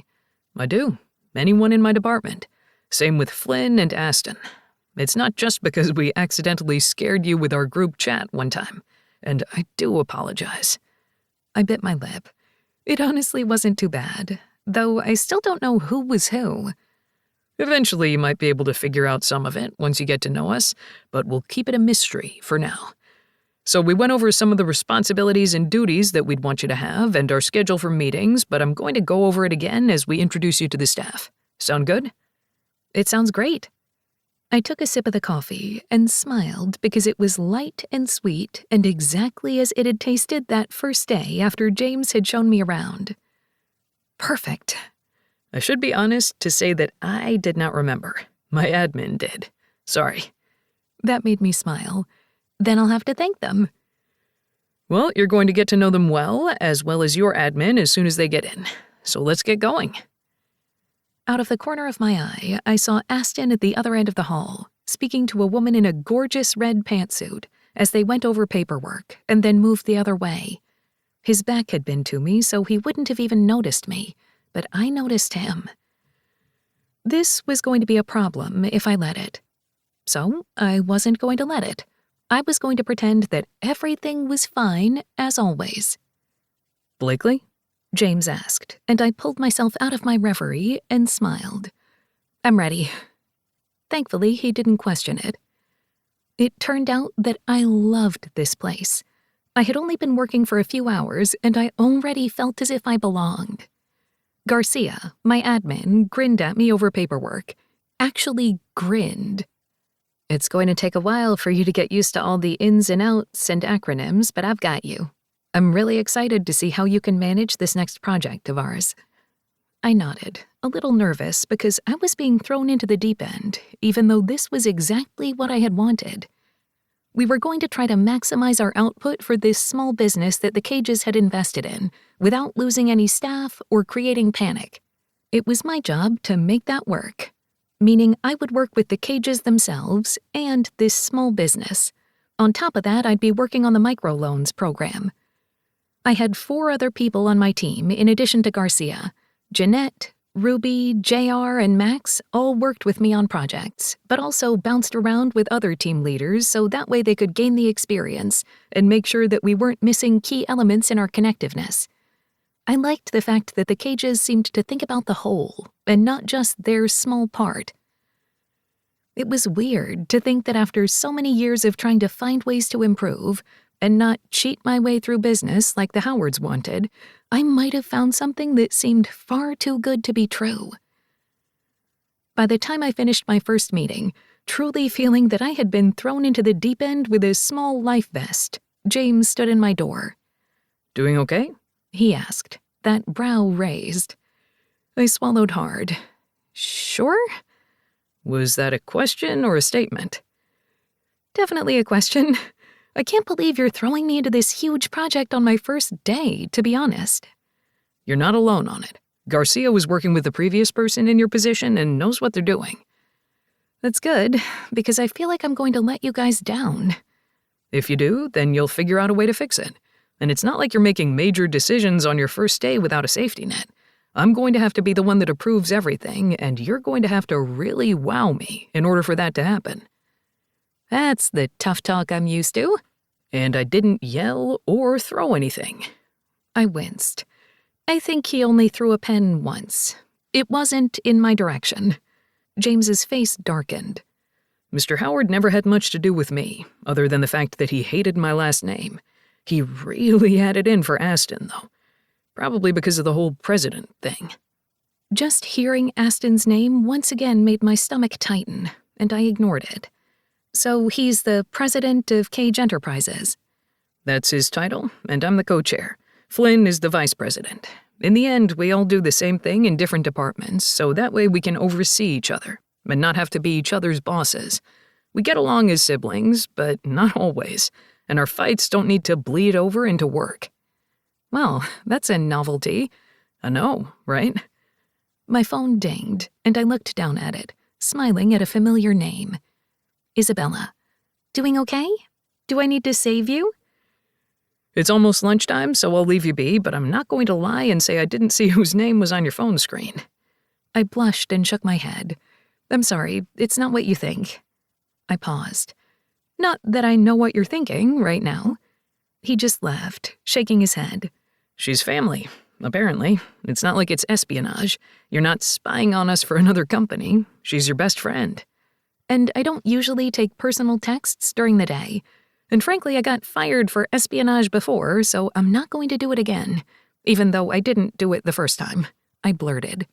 I do. Anyone in my department. Same with Flynn and Aston. It's not just because we accidentally scared you with our group chat one time, and I do apologize. I bit my lip. It honestly wasn't too bad, though I still don't know who was who. Eventually you might be able to figure out some of it once you get to know us, but we'll keep it a mystery for now. So we went over some of the responsibilities and duties that we'd want you to have and our schedule for meetings, but I'm going to go over it again as we introduce you to the staff. Sound good? It sounds great. I took a sip of the coffee and smiled because it was light and sweet and exactly as it had tasted that first day after James had shown me around. Perfect. I should be honest to say that I did not remember. My admin did. Sorry. That made me smile. Then I'll have to thank them. Well, you're going to get to know them well as your admin as soon as they get in. So let's get going. Out of the corner of my eye, I saw Aston at the other end of the hall, speaking to a woman in a gorgeous red pantsuit as they went over paperwork and then moved the other way. His back had been to me, so he wouldn't have even noticed me, but I noticed him. This was going to be a problem if I let it. So I wasn't going to let it. I was going to pretend that everything was fine as always. Blakely? James asked, and I pulled myself out of my reverie and smiled. I'm ready. Thankfully, he didn't question it. It turned out that I loved this place. I had only been working for a few hours, and I already felt as if I belonged. Garcia, my admin, grinned at me over paperwork. Actually grinned. It's going to take a while for you to get used to all the ins and outs and acronyms, but I've got you. I'm really excited to see how you can manage this next project of ours. I nodded, a little nervous because I was being thrown into the deep end, even though this was exactly what I had wanted. We were going to try to maximize our output for this small business that the Cages had invested in, without losing any staff or creating panic. It was my job to make that work, meaning I would work with the Cages themselves and this small business. On top of that, I'd be working on the microloans program. I had 4 other people on my team in addition to Garcia. Jeanette, Ruby, JR, and Max all worked with me on projects, but also bounced around with other team leaders so that way they could gain the experience and make sure that we weren't missing key elements in our connectiveness. I liked the fact that the Cages seemed to think about the whole and not just their small part. It was weird to think that after so many years of trying to find ways to improve and not cheat my way through business like the Howards wanted, I might have found something that seemed far too good to be true. By the time I finished my first meeting, truly feeling that I had been thrown into the deep end with a small life vest, James stood in my door. Doing okay? He asked, that brow raised. I swallowed hard. Sure? Was that a question or a statement? Definitely a question. I can't believe you're throwing me into this huge project on my first day, to be honest. You're not alone on it. Garcia was working with the previous person in your position and knows what they're doing. That's good, because I feel like I'm going to let you guys down. If you do, then you'll figure out a way to fix it. And it's not like you're making major decisions on your first day without a safety net. I'm going to have to be the one that approves everything, and you're going to have to really wow me in order for that to happen. That's the tough talk I'm used to. And I didn't yell or throw anything. I winced. I think he only threw a pen once. It wasn't in my direction. James's face darkened. Mr. Howard never had much to do with me, other than the fact that he hated my last name. He really had it in for Aston, though. Probably because of the whole president thing. Just hearing Aston's name once again made my stomach tighten, and I ignored it. So he's the president of Cage Enterprises. That's his title, and I'm the co-chair. Flynn is the vice president. In the end, we all do the same thing in different departments, so that way we can oversee each other and not have to be each other's bosses. We get along as siblings, but not always, and our fights don't need to bleed over into work. Well, that's a novelty. I know, right? My phone dinged, and I looked down at it, smiling at a familiar name. Isabella. Doing okay? Do I need to save you? It's almost lunchtime, so I'll leave you be, but I'm not going to lie and say I didn't see whose name was on your phone screen. I blushed and shook my head. I'm sorry, it's not what you think. I paused. Not that I know what you're thinking right now. He just laughed, shaking his head. She's family, apparently. It's not like it's espionage. You're not spying on us for another company. She's your best friend. And I don't usually take personal texts during the day. And frankly, I got fired for espionage before, so I'm not going to do it again, even though I didn't do it the first time," I blurted.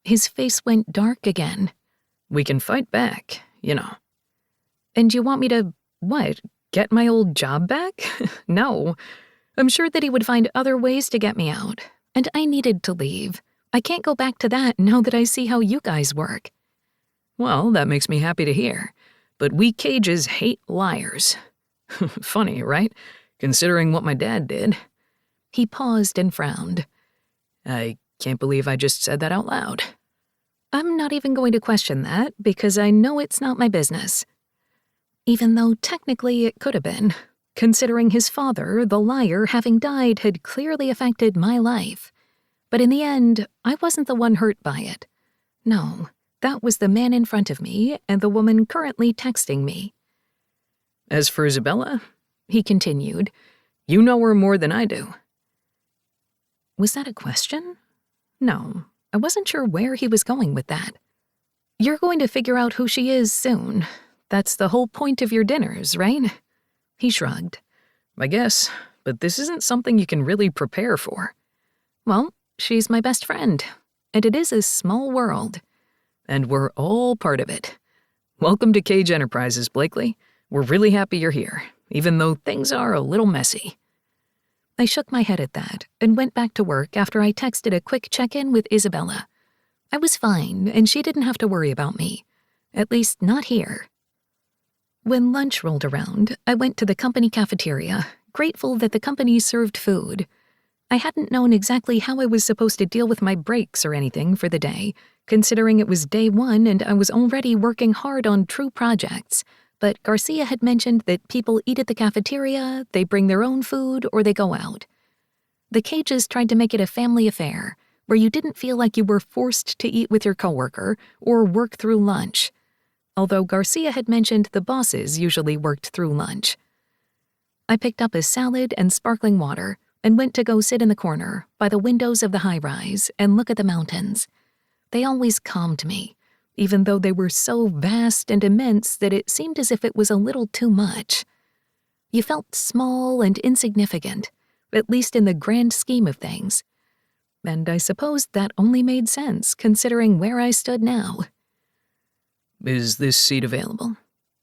His face went dark again. We can fight back, you know. "And you want me to, what, get my old job back?" No. I'm sure that he would find other ways to get me out, and I needed to leave. I can't go back to that now that I see how you guys work. Well, that makes me happy to hear. But we cages hate liars. Funny, right? Considering what my dad did. He paused and frowned. I can't believe I just said that out loud. I'm not even going to question that because I know it's not my business. Even though technically it could have been, considering his father, the liar, having died had clearly affected my life. But in the end, I wasn't the one hurt by it. No, that was the man in front of me and the woman currently texting me. As for Isabella, he continued, you know her more than I do. Was that a question? No, I wasn't sure where he was going with that. You're going to figure out who she is soon. That's the whole point of your dinners, right? He shrugged. I guess, but this isn't something you can really prepare for. Well, she's my best friend, and it is a small world. And we're all part of it. Welcome to Cage Enterprises, Blakely. We're really happy you're here, even though things are a little messy. I shook my head at that and went back to work after I texted a quick check-in with Isabella. I was fine, and she didn't have to worry about me. At least not here. When lunch rolled around, I went to the company cafeteria, grateful that the company served food. I hadn't known exactly how I was supposed to deal with my breaks or anything for the day, considering it was day one and I was already working hard on true projects. But Garcia had mentioned that people eat at the cafeteria, they bring their own food, or they go out. The Cages tried to make it a family affair, where you didn't feel like you were forced to eat with your coworker or work through lunch. Although Garcia had mentioned the bosses usually worked through lunch. I picked up a salad and sparkling water and went to go sit in the corner by the windows of the high-rise and look at the mountains. They always calmed me, even though they were so vast and immense that it seemed as if it was a little too much. You felt small and insignificant, at least in the grand scheme of things. And I suppose that only made sense considering where I stood now. Is this seat available?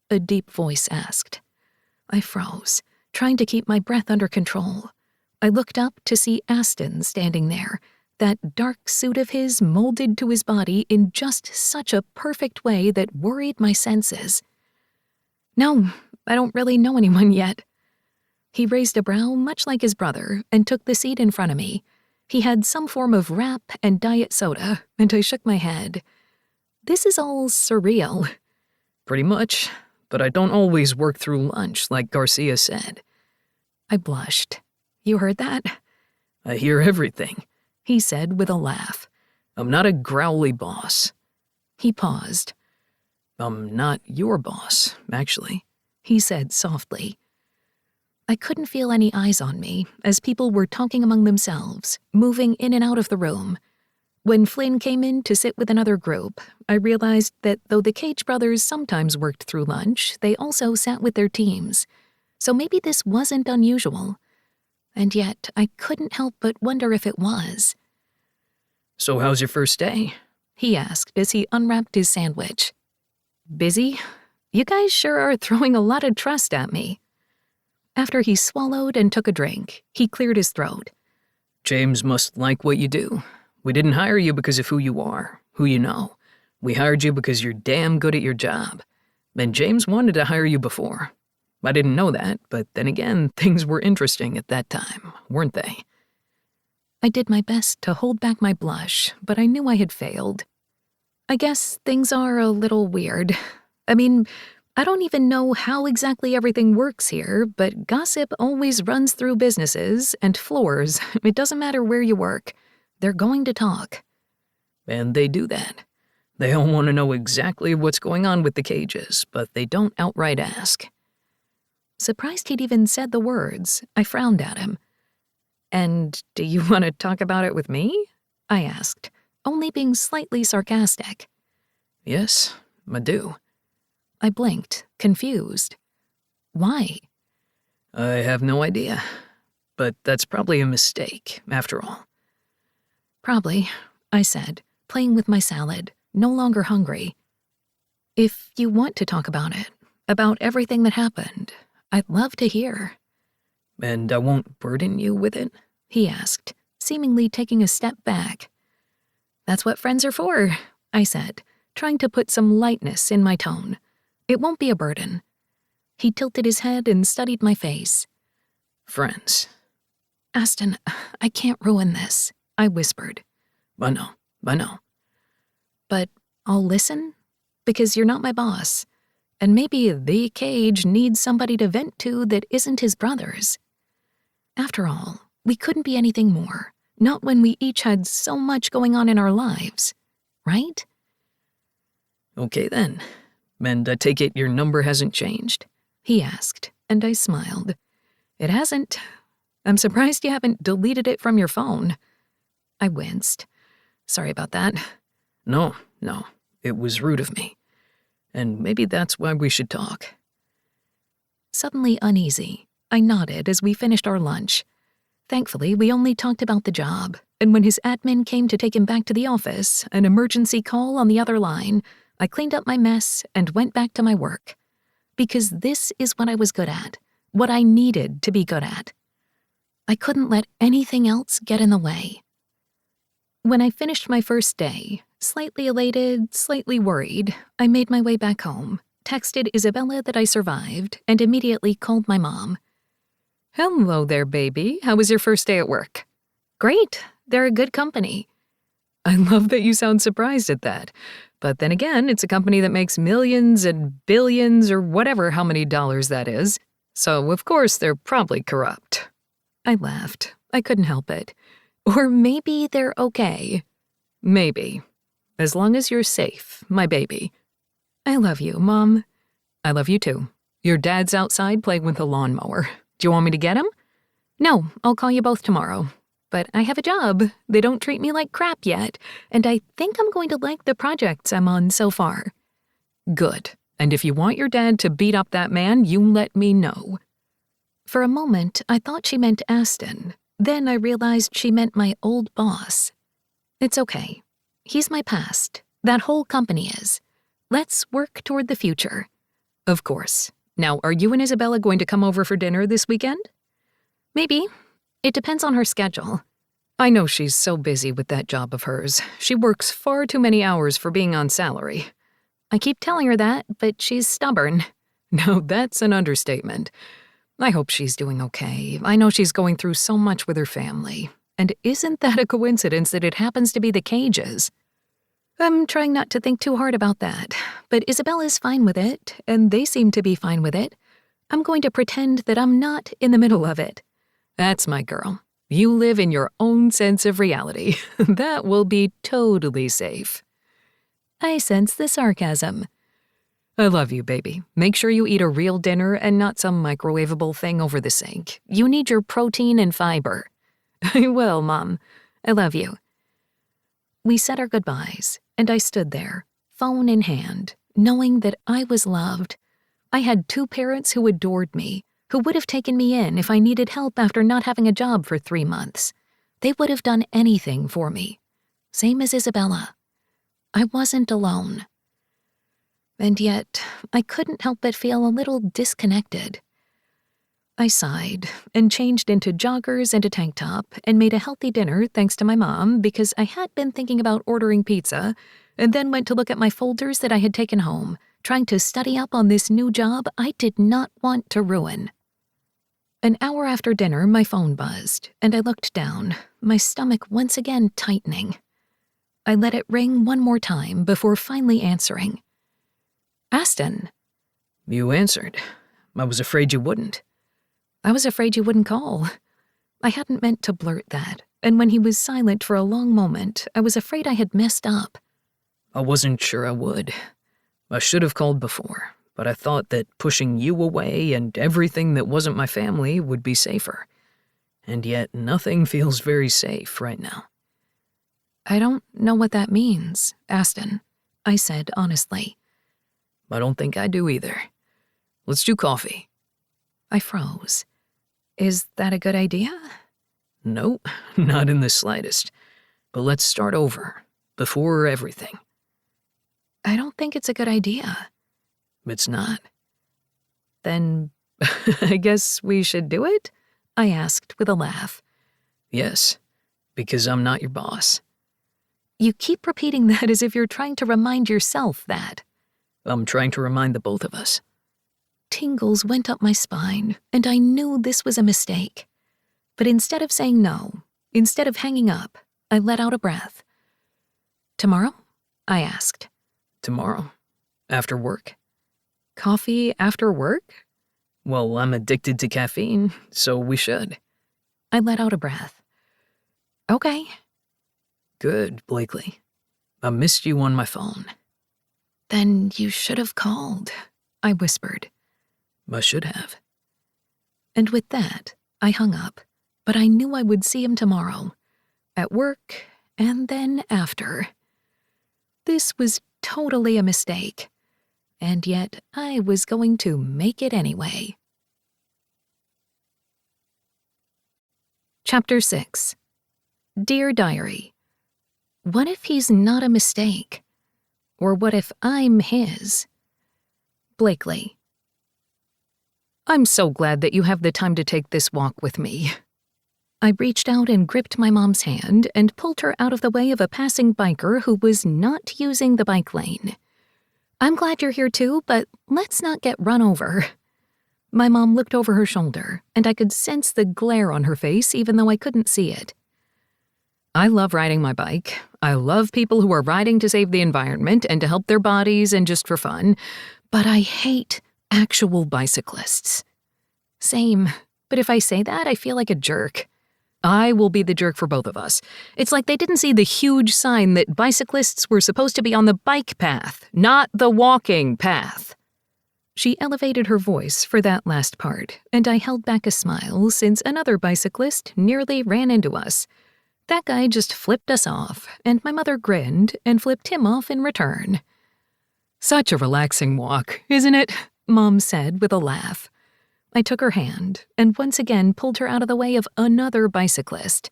A deep voice asked. I froze, trying to keep my breath under control. I looked up to see Aston standing there, that dark suit of his molded to his body in just such a perfect way that worried my senses. No, I don't really know anyone yet. He raised a brow much like his brother and took the seat in front of me. He had some form of wrap and diet soda, and I shook my head. This is all surreal. Pretty much, but I don't always work through lunch like Garcia said. I blushed. You heard that? I hear everything, he said with a laugh. I'm not a growly boss. He paused. I'm not your boss, actually, he said softly. I couldn't feel any eyes on me as people were talking among themselves, moving in and out of the room. When Flynn came in to sit with another group, I realized that though the Cage brothers sometimes worked through lunch, they also sat with their teams. So maybe this wasn't unusual. And yet, I couldn't help but wonder if it was. So how's your first day? He asked as he unwrapped his sandwich. Busy? You guys sure are throwing a lot of trust at me. After he swallowed and took a drink, he cleared his throat. James must like what you do. We didn't hire you because of who you are, who you know. We hired you because you're damn good at your job. And James wanted to hire you before. I didn't know that, but then again, things were interesting at that time, weren't they? I did my best to hold back my blush, but I knew I had failed. I guess things are a little weird. I mean, I don't even know how exactly everything works here, but gossip always runs through businesses and floors. It doesn't matter where you work. They're going to talk. And they do that. They all want to know exactly what's going on with the Cages, but they don't outright ask. Surprised he'd even said the words, I frowned at him. And do you want to talk about it with me? I asked, only being slightly sarcastic. Yes, I do. I blinked, confused. Why? I have no idea. But that's probably a mistake, after all. Probably, I said, playing with my salad, no longer hungry. If you want to talk about it, about everything that happened, I'd love to hear. And I won't burden you with it? He asked, seemingly taking a step back. That's what friends are for, I said, trying to put some lightness in my tone. It won't be a burden. He tilted his head and studied my face. Friends. Aston, I can't ruin this, I whispered. I know. But I'll listen, because you're not my boss. And maybe the cage needs somebody to vent to that isn't his brother's. After all, we couldn't be anything more, not when we each had so much going on in our lives, right? Okay then. And I take it your number hasn't changed? He asked, and I smiled. It hasn't. I'm surprised you haven't deleted it from your phone. I winced. Sorry about that. No. It was rude of me. And maybe that's why we should talk. Suddenly uneasy, I nodded as we finished our lunch. Thankfully, we only talked about the job, and when his admin came to take him back to the office, an emergency call on the other line, I cleaned up my mess and went back to my work. Because this is what I was good at, what I needed to be good at. I couldn't let anything else get in the way. When I finished my first day, slightly elated, slightly worried, I made my way back home, texted Isabella that I survived, and immediately called my mom. Hello there, baby. How was your first day at work? Great. They're a good company. I love that you sound surprised at that. But then again, it's a company that makes millions and billions or whatever how many dollars that is. So, of course, they're probably corrupt. I laughed. I couldn't help it. Or maybe they're okay. Maybe. As long as you're safe, my baby. I love you, Mom. I love you too. Your dad's outside playing with a lawnmower. Do you want me to get him? No, I'll call you both tomorrow. But I have a job. They don't treat me like crap yet, and I think I'm going to like the projects I'm on so far. Good. And if you want your dad to beat up that man, you let me know. For a moment, I thought she meant Aston. Then I realized she meant my old boss. It's okay. He's my past. That whole company is. Let's work toward the future. Of course. Now, are you and Isabella going to come over for dinner this weekend? Maybe. It depends on her schedule. I know she's so busy with that job of hers. She works far too many hours for being on salary. I keep telling her that, but she's stubborn. No, that's an understatement. I hope she's doing okay. I know she's going through so much with her family. And isn't that a coincidence that it happens to be the Cages? I'm trying not to think too hard about that, but Isabella's fine with it, and they seem to be fine with it. I'm going to pretend that I'm not in the middle of it. That's my girl. You live in your own sense of reality. That will be totally safe. I sense the sarcasm. I love you, baby. Make sure you eat a real dinner and not some microwavable thing over the sink. You need your protein and fiber. I will, Mom. I love you. We said our goodbyes, and I stood there, phone in hand, knowing that I was loved. I had two parents who adored me, who would have taken me in if I needed help after not having a job for 3 months. They would have done anything for me. Same as Isabella. I wasn't alone. And yet, I couldn't help but feel a little disconnected. I sighed and changed into joggers and a tank top and made a healthy dinner thanks to my mom because I had been thinking about ordering pizza and then went to look at my folders that I had taken home, trying to study up on this new job I did not want to ruin. An hour after dinner, my phone buzzed, and I looked down, my stomach once again tightening. I let it ring one more time before finally answering. Aston. You answered. I was afraid you wouldn't. I was afraid you wouldn't call. I hadn't meant to blurt that, and when he was silent for a long moment, I was afraid I had messed up. I wasn't sure I would. I should have called before, but I thought that pushing you away and everything that wasn't my family would be safer. And yet nothing feels very safe right now. I don't know what that means, Aston, I said honestly. I don't think I do either. Let's do coffee. I froze. Is that a good idea? No, not in the slightest. But let's start over, before everything. I don't think it's a good idea. It's not. Then I guess we should do it? I asked with a laugh. Yes, because I'm not your boss. You keep repeating that as if you're trying to remind yourself that. I'm trying to remind the both of us. Tingles went up my spine, and I knew this was a mistake. But instead of saying no, instead of hanging up, I let out a breath. Tomorrow? I asked. Tomorrow. After work. Coffee after work? Well, I'm addicted to caffeine, so we should. I let out a breath. Okay. Good, Blakely. I missed you on my phone. Then you should have called, I whispered. I should have. And with that, I hung up, but I knew I would see him tomorrow. At work, and then after. This was totally a mistake. And yet I was going to make it anyway. Chapter 6. Dear Diary. What if he's not a mistake? Or what if I'm his? Blakely. I'm so glad that you have the time to take this walk with me. I reached out and gripped my mom's hand and pulled her out of the way of a passing biker who was not using the bike lane. I'm glad you're here too, but let's not get run over. My mom looked over her shoulder, and I could sense the glare on her face even though I couldn't see it. I love riding my bike. I love people who are riding to save the environment and to help their bodies and just for fun, but I hate actual bicyclists. Same, but if I say that, I feel like a jerk. I will be the jerk for both of us. It's like they didn't see the huge sign that bicyclists were supposed to be on the bike path, not the walking path. She elevated her voice for that last part, and I held back a smile since another bicyclist nearly ran into us. That guy just flipped us off, and my mother grinned and flipped him off in return. Such a relaxing walk, isn't it? Mom said with a laugh. I took her hand and once again pulled her out of the way of another bicyclist.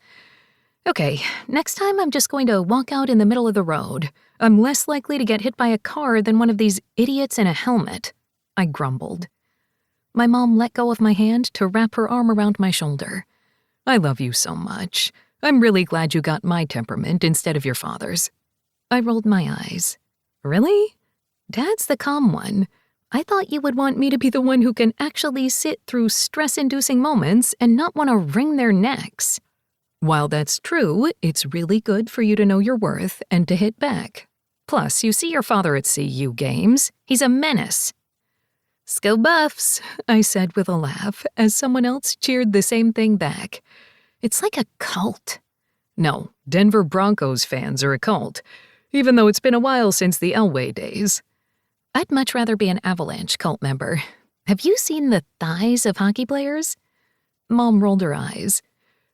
Okay, next time I'm just going to walk out in the middle of the road. I'm less likely to get hit by a car than one of these idiots in a helmet, I grumbled. My mom let go of my hand to wrap her arm around my shoulder. I love you so much. I'm really glad you got my temperament instead of your father's. I rolled my eyes. Really? Dad's the calm one. I thought you would want me to be the one who can actually sit through stress-inducing moments and not want to wring their necks. While that's true, it's really good for you to know your worth and to hit back. Plus, you see your father at CU games. He's a menace. Go Buffs, I said with a laugh as someone else cheered the same thing back. It's like a cult. No, Denver Broncos fans are a cult, even though it's been a while since the Elway days. I'd much rather be an Avalanche cult member. Have you seen the thighs of hockey players? Mom rolled her eyes.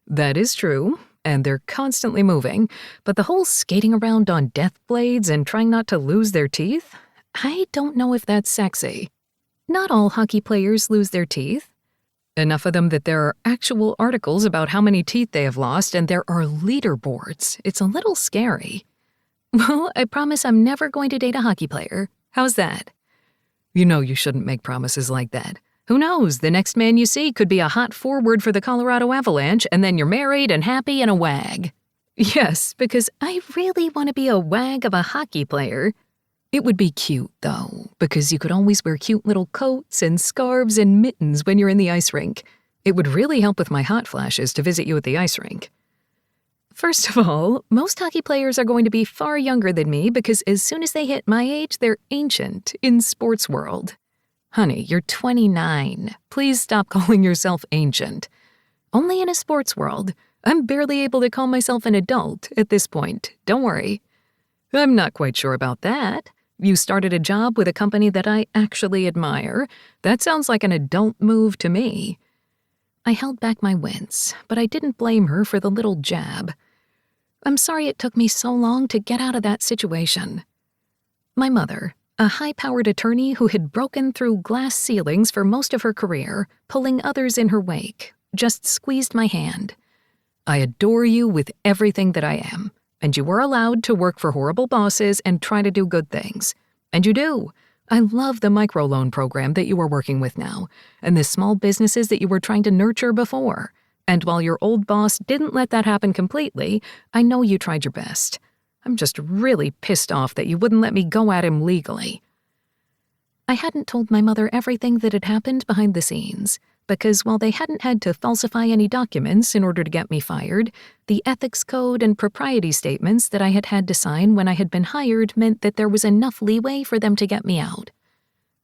That is true, and they're constantly moving, but the whole skating around on death blades and trying not to lose their teeth? I don't know if that's sexy. Not all hockey players lose their teeth. Enough of them that there are actual articles about how many teeth they have lost, and there are leaderboards. It's a little scary. Well, I promise I'm never going to date a hockey player. How's that? You know you shouldn't make promises like that. Who knows, the next man you see could be a hot forward for the Colorado Avalanche, and then you're married and happy and a wag. Yes, because I really want to be a wag of a hockey player. It would be cute, though, because you could always wear cute little coats and scarves and mittens when you're in the ice rink. It would really help with my hot flashes to visit you at the ice rink. First of all, most hockey players are going to be far younger than me because as soon as they hit my age, they're ancient in sports world. Honey, you're 29. Please stop calling yourself ancient. Only in a sports world. I'm barely able to call myself an adult at this point. Don't worry. I'm not quite sure about that. You started a job with a company that I actually admire. That sounds like an adult move to me. I held back my wince, but I didn't blame her for the little jab. I'm sorry it took me so long to get out of that situation. My mother, a high-powered attorney who had broken through glass ceilings for most of her career, pulling others in her wake, just squeezed my hand. I adore you with everything that I am, and you are allowed to work for horrible bosses and try to do good things. And you do. I love the microloan program that you are working with now, and the small businesses that you were trying to nurture before. And while your old boss didn't let that happen completely, I know you tried your best. I'm just really pissed off that you wouldn't let me go at him legally. I hadn't told my mother everything that had happened behind the scenes, because while they hadn't had to falsify any documents in order to get me fired, the ethics code and propriety statements that I had had to sign when I had been hired meant that there was enough leeway for them to get me out.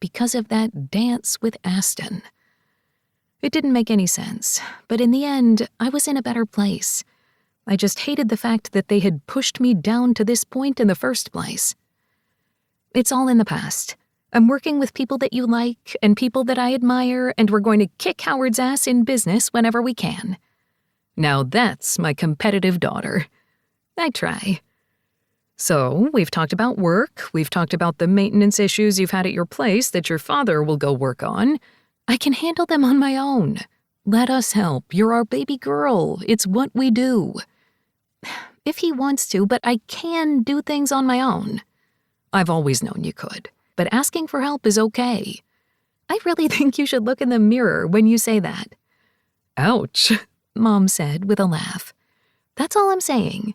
Because of that dance with Aston. It didn't make any sense, but in the end, I was in a better place. I just hated the fact that they had pushed me down to this point in the first place. It's all in the past. I'm working with people that you like and people that I admire, and we're going to kick Howard's ass in business whenever we can. Now that's my competitive daughter. I try. So, we've talked about work, we've talked about the maintenance issues you've had at your place that your father will go work on. I can handle them on my own. Let us help. You're our baby girl. It's what we do. If he wants to, but I can do things on my own. I've always known you could. But asking for help is okay. I really think you should look in the mirror when you say that. Ouch, Mom said with a laugh. That's all I'm saying.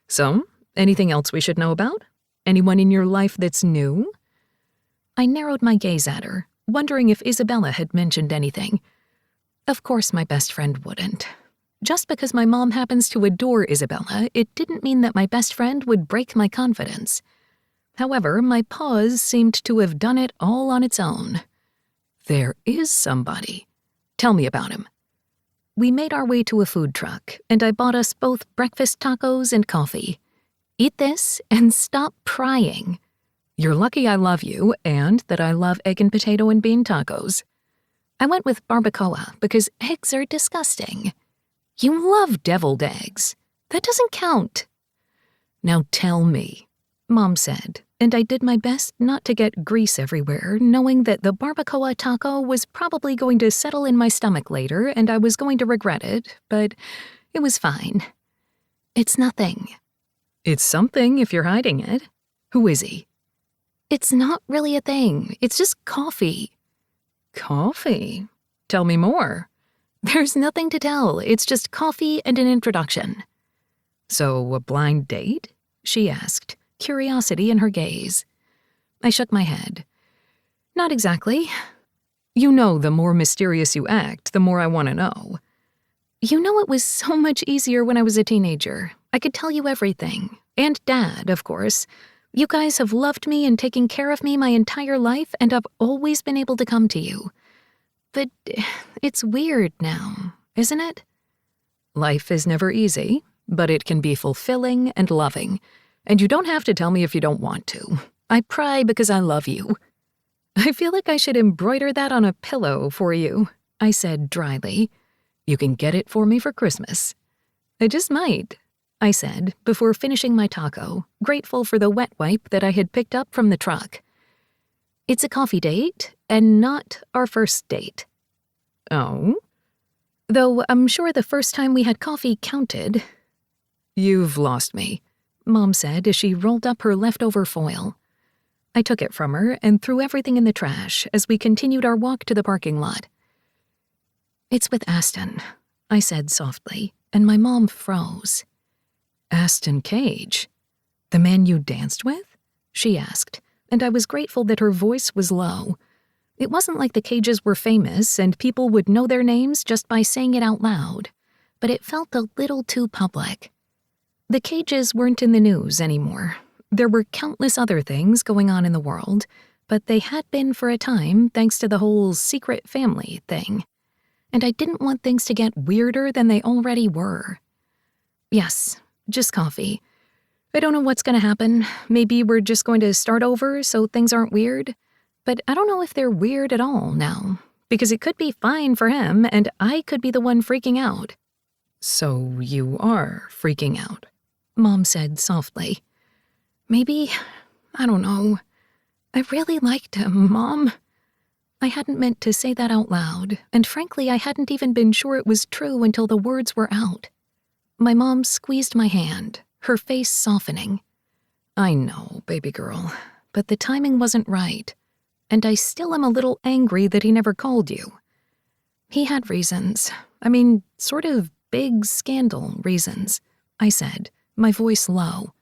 So, anything else we should know about? Anyone in your life that's new? I narrowed my gaze at her, wondering if Isabella had mentioned anything. Of course my best friend wouldn't. Just because my mom happens to adore Isabella, it didn't mean that my best friend would break my confidence. However, my pause seemed to have done it all on its own. There is somebody. Tell me about him. We made our way to a food truck, and I bought us both breakfast tacos and coffee. Eat this and stop prying. You're lucky I love you and that I love egg and potato and bean tacos. I went with barbacoa because eggs are disgusting. You love deviled eggs. That doesn't count. Now tell me, Mom said, and I did my best not to get grease everywhere, knowing that the barbacoa taco was probably going to settle in my stomach later and I was going to regret it, but it was fine. It's nothing. It's something if you're hiding it. Who is he? It's not really a thing. It's just coffee. Coffee? Tell me more. There's nothing to tell. It's just coffee and an introduction. So, a blind date? She asked, curiosity in her gaze. I shook my head. Not exactly. You know, the more mysterious you act, the more I want to know. You know, it was so much easier when I was a teenager. I could tell you everything. And Dad, of course. You guys have loved me and taken care of me my entire life, and I've always been able to come to you. But it's weird now, isn't it? Life is never easy, but it can be fulfilling and loving. And you don't have to tell me if you don't want to. I pry because I love you. I feel like I should embroider that on a pillow for you, I said dryly. You can get it for me for Christmas. I just might, I said before finishing my taco, grateful for the wet wipe that I had picked up from the truck. It's a coffee date and not our first date. Oh? Though I'm sure the first time we had coffee counted. You've lost me, Mom said as she rolled up her leftover foil. I took it from her and threw everything in the trash as we continued our walk to the parking lot. It's with Aston, I said softly, and my mom froze. Aston Cage? The man you danced with? She asked, and I was grateful that her voice was low. It wasn't like the Cages were famous and people would know their names just by saying it out loud, but it felt a little too public. The Cages weren't in the news anymore. There were countless other things going on in the world, but they had been for a time thanks to the whole secret family thing. And I didn't want things to get weirder than they already were. Yes, just coffee. I don't know what's going to happen. Maybe we're just going to start over so things aren't weird. But I don't know if they're weird at all now, because it could be fine for him and I could be the one freaking out. So you are freaking out, Mom said softly. Maybe, I don't know. I really liked him, Mom. I hadn't meant to say that out loud, and frankly, I hadn't even been sure it was true until the words were out. My mom squeezed my hand, her face softening. I know, baby girl, but the timing wasn't right, and I still am a little angry that he never called you. He had reasons. I mean, sort of big scandal reasons, I said, my voice low.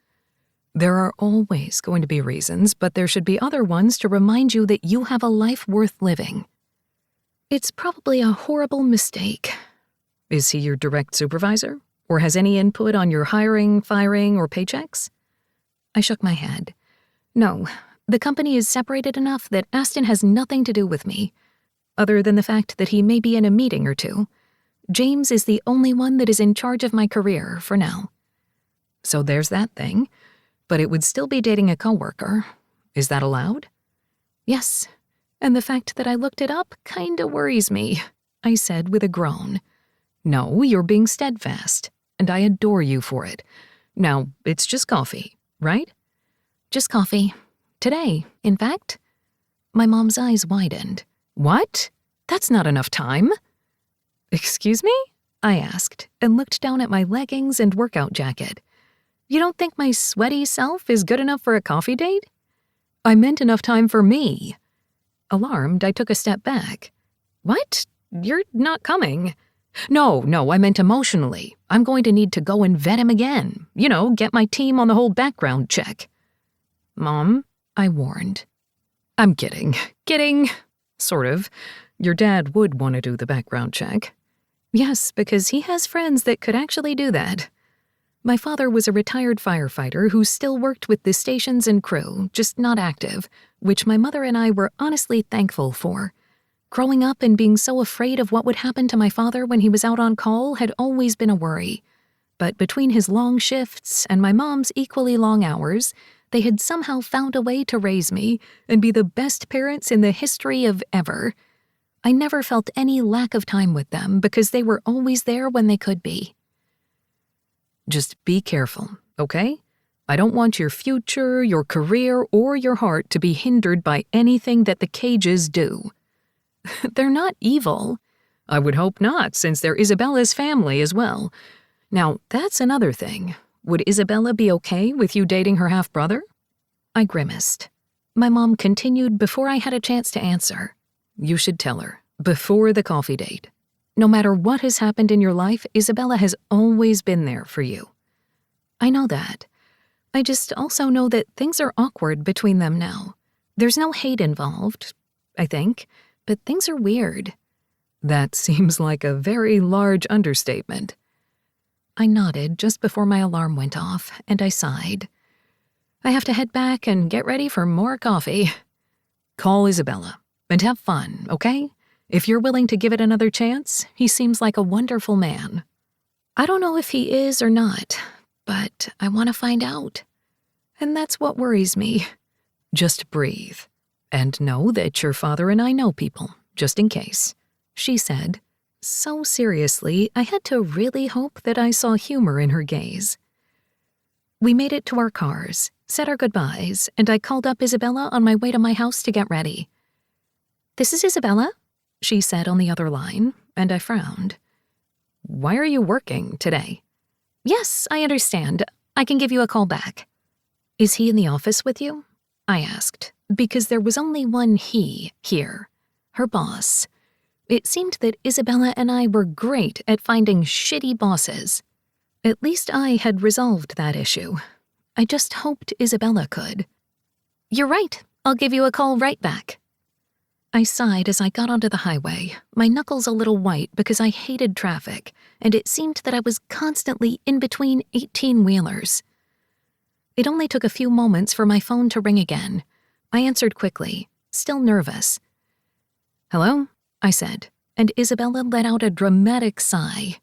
There are always going to be reasons, but there should be other ones to remind you that you have a life worth living. It's probably a horrible mistake. Is he your direct supervisor? Or has any input on your hiring, firing, or paychecks? I shook my head. No, the company is separated enough that Aston has nothing to do with me, other than the fact that he may be in a meeting or two. James is the only one that is in charge of my career for now. So there's that thing, but it would still be dating a coworker. Is that allowed? Yes, and the fact that I looked it up kinda worries me, I said with a groan. No, you're being steadfast, and I adore you for it. Now, it's just coffee, right? Just coffee. Today, in fact. My mom's eyes widened. What? That's not enough time. Excuse me? I asked, and looked down at my leggings and workout jacket. You don't think my sweaty self is good enough for a coffee date? I meant enough time for me. Alarmed, I took a step back. What? You're not coming. No, I meant emotionally. I'm going to need to go and vet him again. You know, get my team on the whole background check. Mom, I warned. I'm kidding. Kidding. Sort of. Your dad would want to do the background check. Yes, because he has friends that could actually do that. My father was a retired firefighter who still worked with the stations and crew, just not active, which my mother and I were honestly thankful for. Growing up and being so afraid of what would happen to my father when he was out on call had always been a worry. But between his long shifts and my mom's equally long hours, they had somehow found a way to raise me and be the best parents in the history of ever. I never felt any lack of time with them because they were always there when they could be. Just be careful, okay? I don't want your future, your career, or your heart to be hindered by anything that the Cages do. They're not evil. I would hope not, since they're Isabella's family as well. Now, that's another thing. Would Isabella be okay with you dating her half-brother? I grimaced. My mom continued before I had a chance to answer. You should tell her, before the coffee date. No matter what has happened in your life, Isabella has always been there for you. I know that. I just also know that things are awkward between them now. There's no hate involved, I think, but things are weird. That seems like a very large understatement. I nodded just before my alarm went off, and I sighed. I have to head back and get ready for more coffee. Call Isabella, and have fun, okay? If you're willing to give it another chance, he seems like a wonderful man. I don't know if he is or not, but I want to find out. And that's what worries me. Just breathe, and know that your father and I know people, just in case, she said. So seriously, I had to really hope that I saw humor in her gaze. We made it to our cars, said our goodbyes, and I called up Isabella on my way to my house to get ready. This is Isabella, she said on the other line, and I frowned. Why are you working today? Yes, I understand. I can give you a call back. Is he in the office with you? I asked, because there was only one he here, her boss. It seemed that Isabella and I were great at finding shitty bosses. At least I had resolved that issue. I just hoped Isabella could. You're right. I'll give you a call right back. I sighed as I got onto the highway, my knuckles a little white because I hated traffic, and it seemed that I was constantly in between 18-wheelers. It only took a few moments for my phone to ring again. I answered quickly, still nervous. Hello? I said, and Isabella let out a dramatic sigh.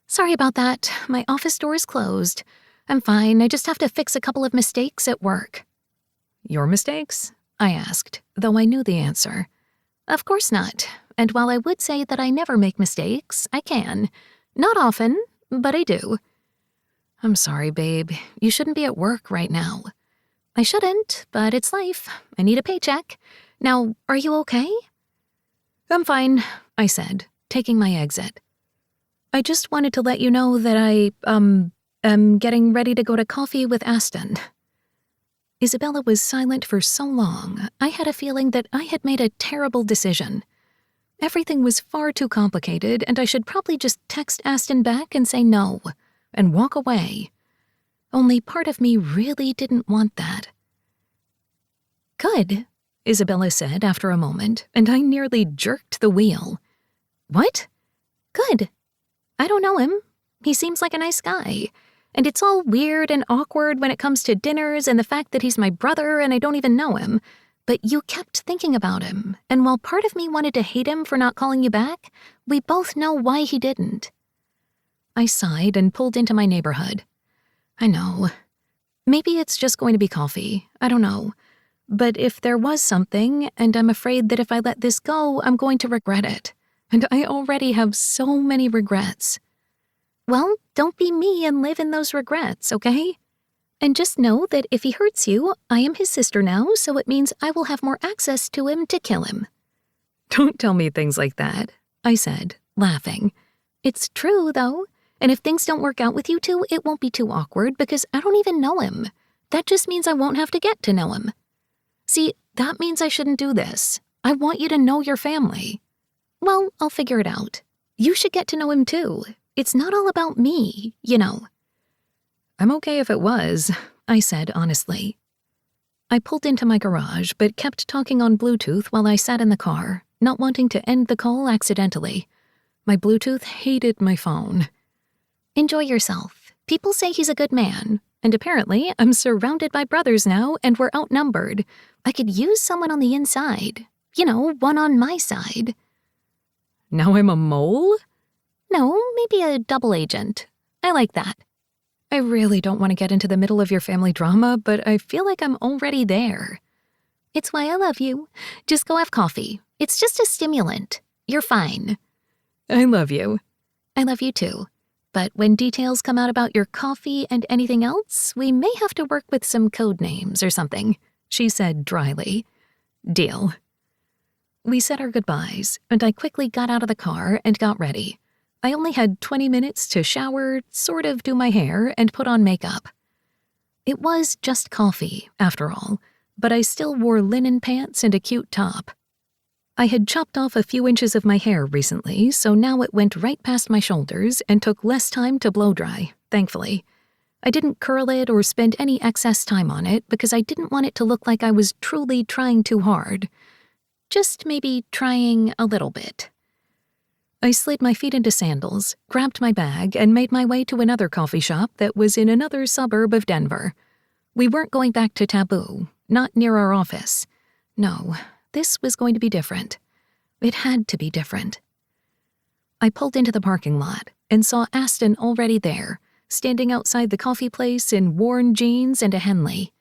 Sorry about that. My office door is closed. I'm fine. I just have to fix a couple of mistakes at work. Your mistakes? I asked, though I knew the answer. Of course not. And while I would say that I never make mistakes, I can. Not often, but I do. I'm sorry, babe. You shouldn't be at work right now. I shouldn't, but it's life. I need a paycheck. Now, are you okay? I'm fine, I said, taking my exit. I just wanted to let you know that I, am getting ready to go to coffee with Aston. Isabella was silent for so long, I had a feeling that I had made a terrible decision. Everything was far too complicated, and I should probably just text Aston back and say no, and walk away. Only part of me really didn't want that. Good, Isabella said after a moment, and I nearly jerked the wheel. What? Good. I don't know him. He seems like a nice guy. And it's all weird and awkward when it comes to dinners and the fact that he's my brother and I don't even know him. But you kept thinking about him, and while part of me wanted to hate him for not calling you back, we both know why he didn't. I sighed and pulled into my neighborhood. I know. Maybe it's just going to be coffee. I don't know. But if there was something, and I'm afraid that if I let this go, I'm going to regret it. And I already have so many regrets. Well, don't be me and live in those regrets, okay? And just know that if he hurts you, I am his sister now, so it means I will have more access to him to kill him. Don't tell me things like that, I said, laughing. It's true, though, and if things don't work out with you two, it won't be too awkward because I don't even know him. That just means I won't have to get to know him. See, that means I shouldn't do this. I want you to know your family. Well, I'll figure it out. You should get to know him too. It's not all about me, you know. I'm okay if it was, I said honestly. I pulled into my garage, but kept talking on Bluetooth while I sat in the car, not wanting to end the call accidentally. My Bluetooth hated my phone. Enjoy yourself. People say he's a good man, and apparently I'm surrounded by brothers now and we're outnumbered. I could use someone on the inside. You know, one on my side. Now I'm a mole? No, maybe a double agent. I like that. I really don't want to get into the middle of your family drama, but I feel like I'm already there. It's why I love you. Just go have coffee. It's just a stimulant. You're fine. I love you. I love you too. But when details come out about your coffee and anything else, we may have to work with some code names or something, she said dryly. Deal. We said our goodbyes, and I quickly got out of the car and got ready. I only had 20 minutes to shower, sort of do my hair, and put on makeup. It was just coffee, after all, but I still wore linen pants and a cute top. I had chopped off a few inches of my hair recently, so now it went right past my shoulders and took less time to blow dry, thankfully. I didn't curl it or spend any excess time on it because I didn't want it to look like I was truly trying too hard. Just maybe trying a little bit. I slid my feet into sandals, grabbed my bag, and made my way to another coffee shop that was in another suburb of Denver. We weren't going back to Taboo, not near our office. No, this was going to be different. It had to be different. I pulled into the parking lot and saw Aston already there, standing outside the coffee place in worn jeans and a Henley.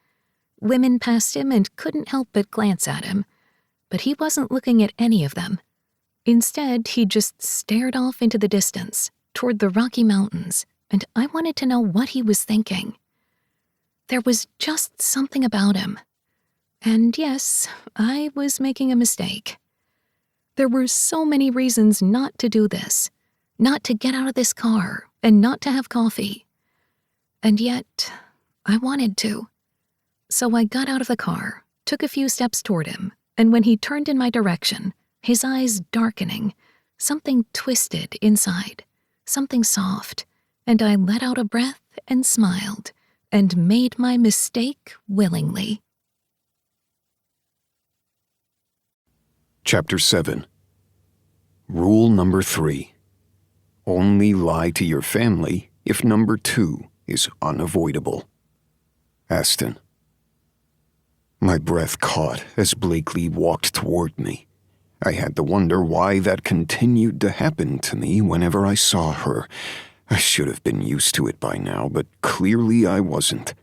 Women passed him and couldn't help but glance at him, but he wasn't looking at any of them. Instead, he just stared off into the distance, toward the Rocky Mountains, and I wanted to know what he was thinking. There was just something about him. And yes, I was making a mistake. There were so many reasons not to do this, not to get out of this car, and not to have coffee. And yet, I wanted to. So I got out of the car, took a few steps toward him, and when he turned in my direction, his eyes darkening, something twisted inside, something soft, and I let out a breath and smiled, and made my mistake willingly. Chapter 7. Rule number 3. Only lie to your family if number 2 is unavoidable. Aston. My breath caught as Blakely walked toward me. I had to wonder why that continued to happen to me whenever I saw her. I should have been used to it by now, but clearly I wasn't.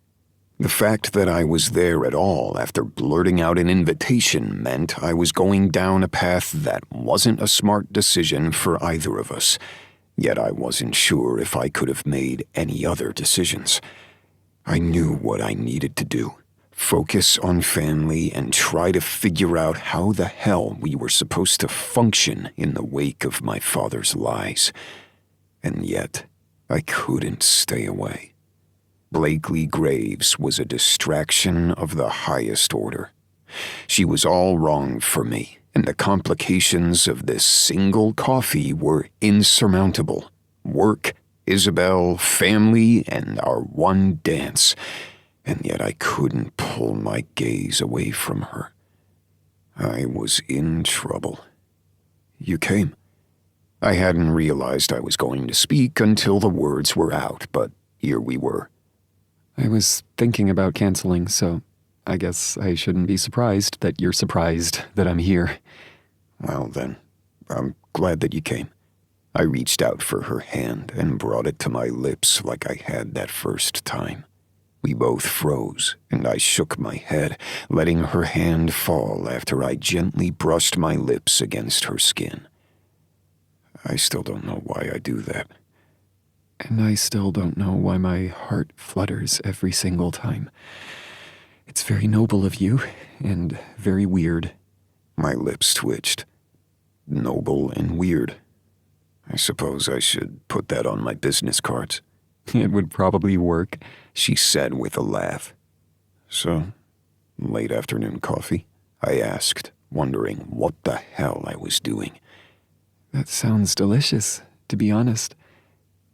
The fact that I was there at all after blurting out an invitation meant I was going down a path that wasn't a smart decision for either of us, yet I wasn't sure if I could have made any other decisions. I knew what I needed to do. focus on family, and try to figure out how the hell we were supposed to function in the wake of my father's lies. And yet, I couldn't stay away. Blakely Graves was a distraction of the highest order. She was all wrong for me, and the complications of this single coffee were insurmountable. Work, Isabel, family, and our one dance. And yet I couldn't pull my gaze away from her. I was in trouble. You came. I hadn't realized I was going to speak until the words were out, but here we were. I was thinking about canceling, so I guess I shouldn't be surprised that you're surprised that I'm here. Well then, I'm glad that you came. I reached out for her hand and brought it to my lips like I had that first time. We both froze, and I shook my head, letting her hand fall after I gently brushed my lips against her skin. I still don't know why I do that. And I still don't know why my heart flutters every single time. It's very noble of you, and very weird. My lips twitched. Noble and weird. I suppose I should put that on my business cards. It would probably work, she said with a laugh. So, late afternoon coffee? I asked, wondering what the hell I was doing. That sounds delicious, to be honest.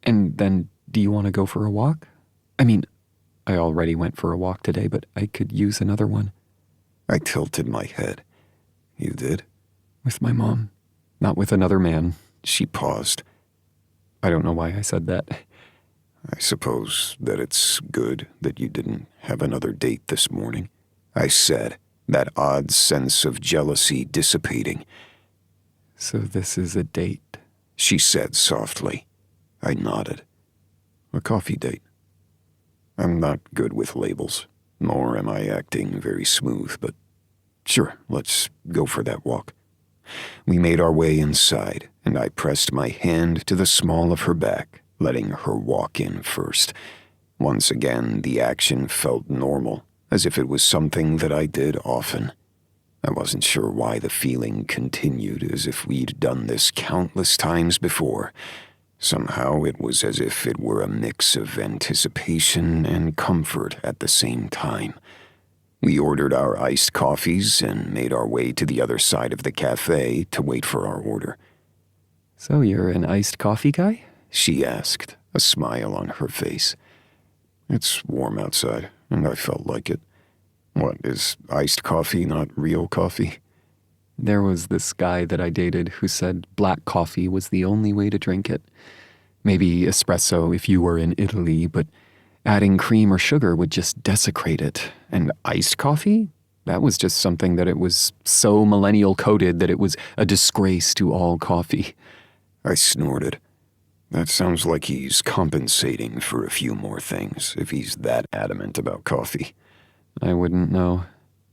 And then, do you want to go for a walk? I mean, I already went for a walk today, but I could use another one. I tilted my head. You did? With my mom, not with another man. She paused. I don't know why I said that. I suppose that it's good that you didn't have another date this morning, I said, that odd sense of jealousy dissipating. So this is a date, she said softly. I nodded. A coffee date. I'm not good with labels, nor am I acting very smooth, but sure, let's go for that walk. We made our way inside, and I pressed my hand to the small of her back, letting her walk in first. Once again, the action felt normal, as if it was something that I did often. I wasn't sure why the feeling continued, as if we'd done this countless times before. Somehow it was as if it were a mix of anticipation and comfort at the same time. We ordered our iced coffees and made our way to the other side of the cafe to wait for our order. So you're an iced coffee guy? She asked, a smile on her face. It's warm outside, and I felt like it. What, is iced coffee not real coffee? There was this guy that I dated who said black coffee was the only way to drink it. Maybe espresso if you were in Italy, but adding cream or sugar would just desecrate it. And iced coffee? That was just something that it was so millennial coded that it was a disgrace to all coffee. I snorted. That sounds like he's compensating for a few more things, if he's that adamant about coffee. I wouldn't know.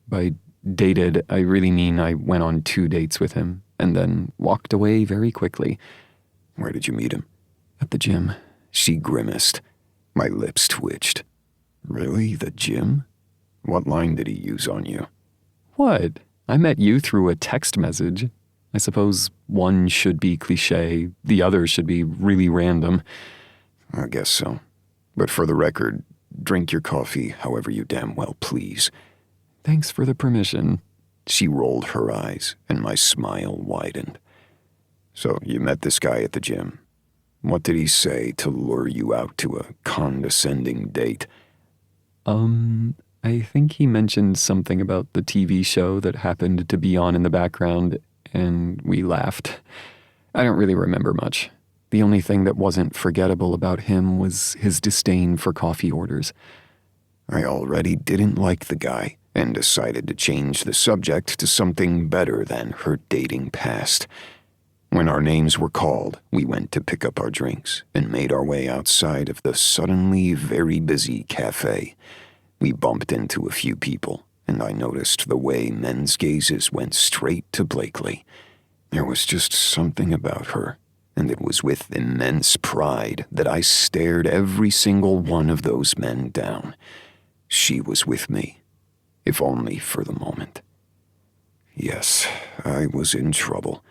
By dated, I really mean I went on 2 dates with him, and then walked away very quickly. Where did you meet him? At the gym. She grimaced. My lips twitched. Really? The gym? What line did he use on you? What? I met you through a text message. I suppose one should be cliché, the other should be really random. I guess so. But for the record, drink your coffee however you damn well please. Thanks for the permission. She rolled her eyes, and my smile widened. So you met this guy at the gym. What did he say to lure you out to a condescending date? I think he mentioned something about the TV show that happened to be on in the background, and we laughed. I don't really remember much. The only thing that wasn't forgettable about him was his disdain for coffee orders. I already didn't like the guy, and decided to change the subject to something better than her dating past. When our names were called, we went to pick up our drinks and made our way outside of the suddenly very busy cafe. We bumped into a few people, and I noticed the way men's gazes went straight to Blakely. There was just something about her, and it was with immense pride that I stared every single one of those men down. She was with me, if only for the moment. Yes, I was in trouble.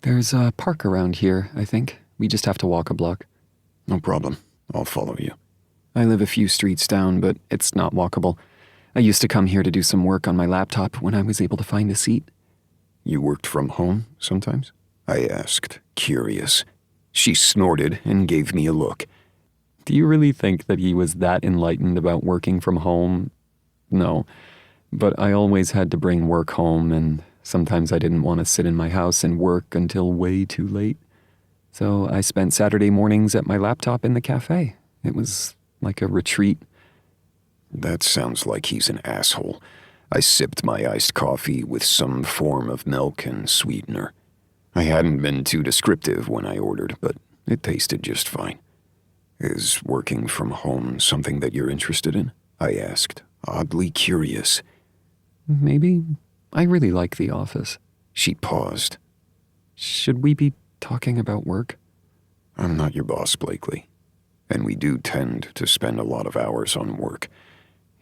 There's a park around here, I think. We just have to walk a block. No problem. I'll follow you. I live a few streets down, but it's not walkable. I used to come here to do some work on my laptop when I was able to find a seat. You worked from home sometimes? I asked, curious. She snorted and gave me a look. Do you really think that he was that enlightened about working from home? No, but I always had to bring work home, and sometimes I didn't want to sit in my house and work until way too late. So I spent Saturday mornings at my laptop in the cafe. It was like a retreat. That sounds like he's an asshole. I sipped my iced coffee with some form of milk and sweetener. I hadn't been too descriptive when I ordered, but it tasted just fine. Is working from home something that you're interested in? I asked, oddly curious. Maybe. I really like the office. She paused. Should we be talking about work? I'm not your boss, Blakely. And we do tend to spend a lot of hours on work.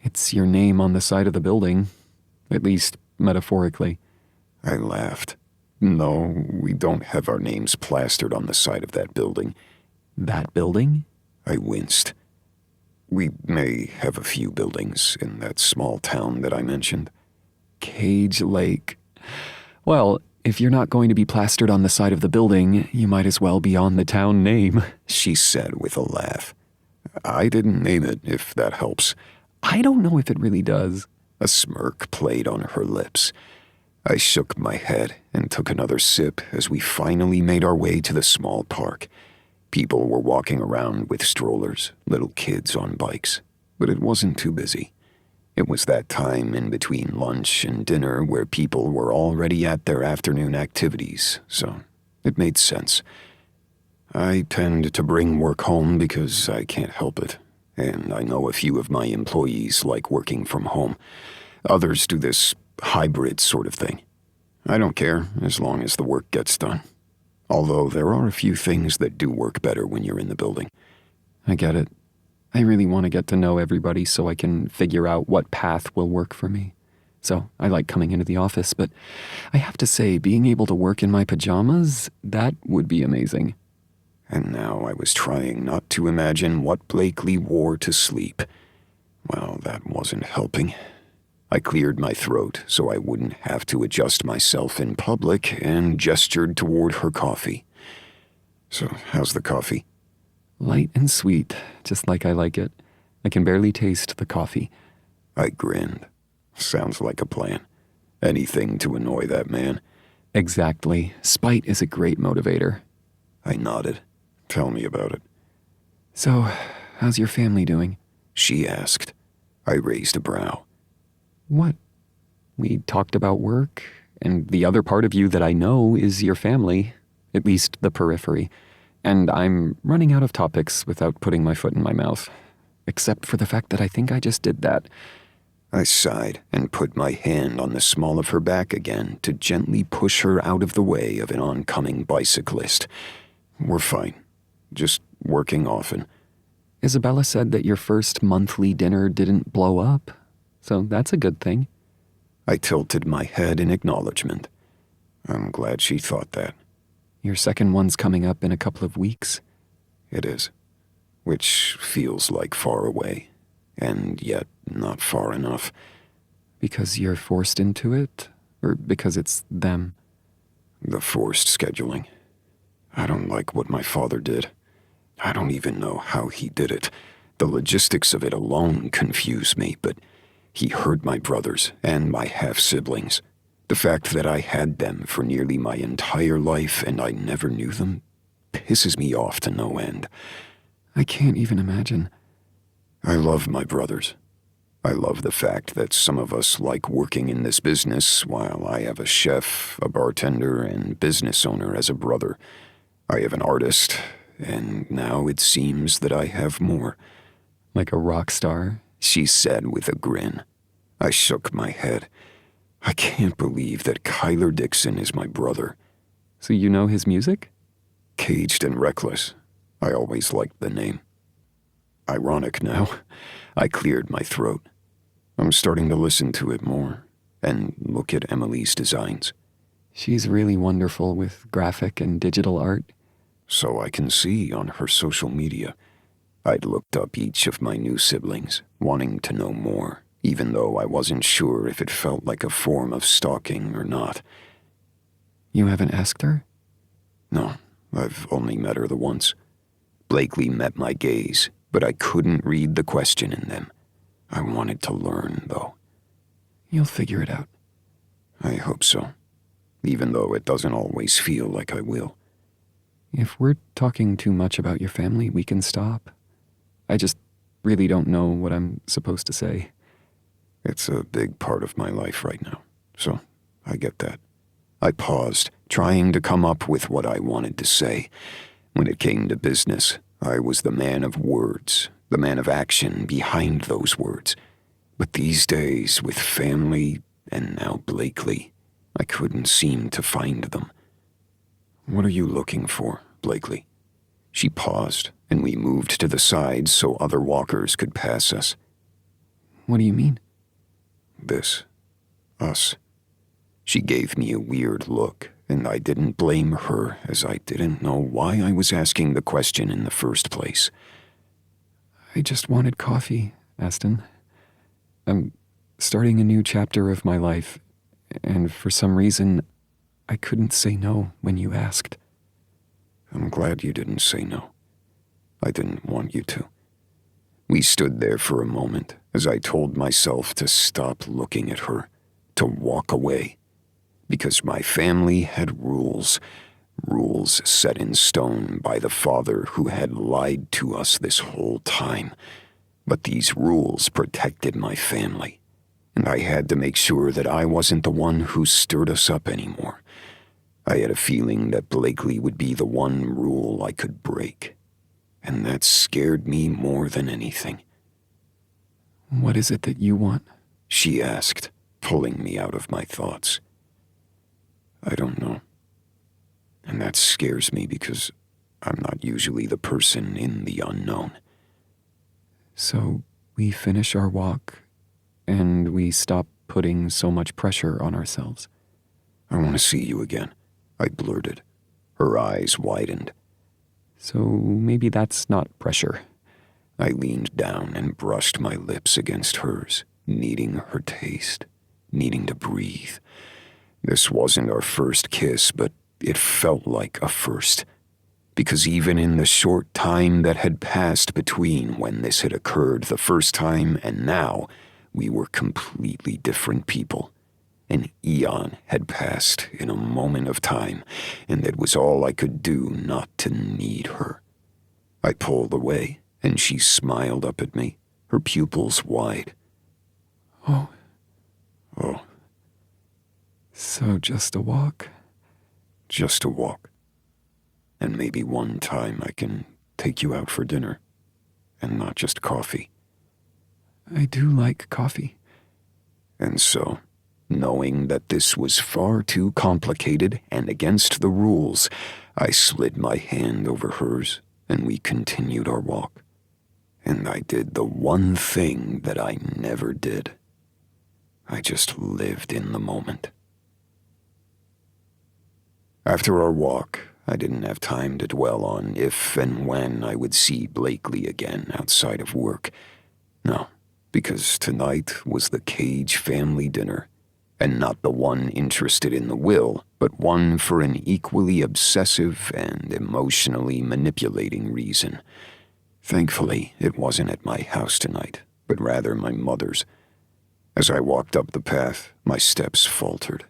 It's your name on the side of the building, at least metaphorically. I laughed. No, we don't have our names plastered on the side of that building. That building? I winced. We may have a few buildings in that small town that I mentioned. Cage Lake. Well, if you're not going to be plastered on the side of the building, you might as well be on the town name, she said with a laugh. I didn't name it, if that helps. I don't know if it really does. A smirk played on her lips. I shook my head and took another sip as we finally made our way to the small park. People were walking around with strollers, little kids on bikes, but it wasn't too busy. It was that time in between lunch and dinner where people were already at their afternoon activities, so it made sense. I tend to bring work home because I can't help it, and I know a few of my employees like working from home. Others do this hybrid sort of thing. I don't care as long as the work gets done. Although there are a few things that do work better when you're in the building. I get it. I really want to get to know everybody so I can figure out what path will work for me. So I like coming into the office, but I have to say, being able to work in my pajamas, that would be amazing. And now I was trying not to imagine what Blakely wore to sleep. Well, that wasn't helping. I cleared my throat so I wouldn't have to adjust myself in public and gestured toward her coffee. So, how's the coffee? Light and sweet, just like I like it. I can barely taste the coffee. I grinned. Sounds like a plan. Anything to annoy that man. Exactly. Spite is a great motivator. I nodded. Tell me about it. So, how's your family doing? She asked. I raised a brow. What? We talked about work, and the other part of you that I know is your family, at least the periphery. And I'm running out of topics without putting my foot in my mouth. Except for the fact that I think I just did that. I sighed and put my hand on the small of her back again to gently push her out of the way of an oncoming bicyclist. We're fine. Just working often. Isabella said that your first monthly dinner didn't blow up, so that's a good thing. I tilted my head in acknowledgement. I'm glad she thought that. Your second one's coming up in a couple of weeks. It is. Which feels like far away, and yet not far enough. Because you're forced into it, or because it's them? The forced scheduling. I don't like what my father did. I don't even know how he did it. The logistics of it alone confuse me, but he hurt my brothers and my half-siblings. The fact that I had them for nearly my entire life and I never knew them pisses me off to no end. I can't even imagine. I love my brothers. I love the fact that some of us like working in this business while I have a chef, a bartender, and business owner as a brother. I have an artist, and now it seems that I have more. Like a rock star? She said with a grin. I shook my head. I can't believe that Kyler Dixon is my brother. So you know his music? Caged and Reckless. I always liked the name. Ironic now. I cleared my throat. I'm starting to listen to it more and look at Emily's designs. She's really wonderful with graphic and digital art. So I can see on her social media. I'd looked up each of my new siblings, wanting to know more, even though I wasn't sure if it felt like a form of stalking or not. You haven't asked her? No, I've only met her the once. Blakely met my gaze, but I couldn't read the question in them. I wanted to learn, though. You'll figure it out. I hope so, even though it doesn't always feel like I will. If we're talking too much about your family, we can stop. I just really don't know what I'm supposed to say. It's a big part of my life right now, so I get that. I paused, trying to come up with what I wanted to say. When it came to business, I was the man of words, the man of action behind those words. But these days, with family and now Blakely, I couldn't seem to find them. What are you looking for, Blakely? She paused, and we moved to the side so other walkers could pass us. What do you mean? This. Us. She gave me a weird look, and I didn't blame her, as I didn't know why I was asking the question in the first place. I just wanted coffee, Aston. I'm starting a new chapter of my life, and for some reason, I couldn't say no when you asked. I'm glad you didn't say no. I didn't want you to. We stood there for a moment as I told myself to stop looking at her, to walk away. Because my family had rules set in stone by the father who had lied to us this whole time. But these rules protected my family, and I had to make sure that I wasn't the one who stirred us up anymore. I had a feeling that Blakely would be the one rule I could break, and that scared me more than anything. What is it that you want? She asked, pulling me out of my thoughts. I don't know. And that scares me because I'm not usually the person in the unknown. So we finish our walk, and we stop putting so much pressure on ourselves. I want to see you again, I blurted. Her eyes widened. So maybe that's not pressure. I leaned down and brushed my lips against hers, needing her taste, needing to breathe. This wasn't our first kiss, but it felt like a first. Because even in the short time that had passed between when this had occurred the first time and now, we were completely different people. An eon had passed in a moment of time, and it was all I could do not to need her. I pulled away, and she smiled up at me, her pupils wide. Oh. Oh. So just a walk? Just a walk. And maybe one time I can take you out for dinner, and not just coffee. I do like coffee. And so, knowing that this was far too complicated and against the rules, I slid my hand over hers, and we continued our walk. And I did the one thing that I never did. I just lived in the moment. After our walk, I didn't have time to dwell on if and when I would see Blakely again outside of work. No, because tonight was the Cage family dinner, and not the one interested in the will, but one for an equally obsessive and emotionally manipulating reason. Thankfully, it wasn't at my house tonight, but rather my mother's. As I walked up the path, my steps faltered.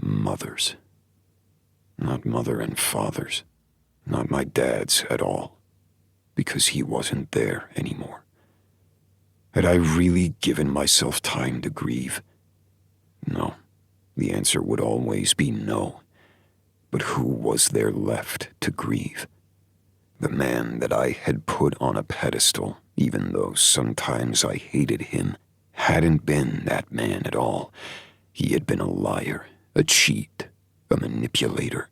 Mother's. Not mother and father's. Not my dad's at all. Because he wasn't there anymore. Had I really given myself time to grieve? No. The answer would always be no. But who was there left to grieve? The man that I had put on a pedestal, even though sometimes I hated him, hadn't been that man at all. He had been a liar, a cheat, a manipulator.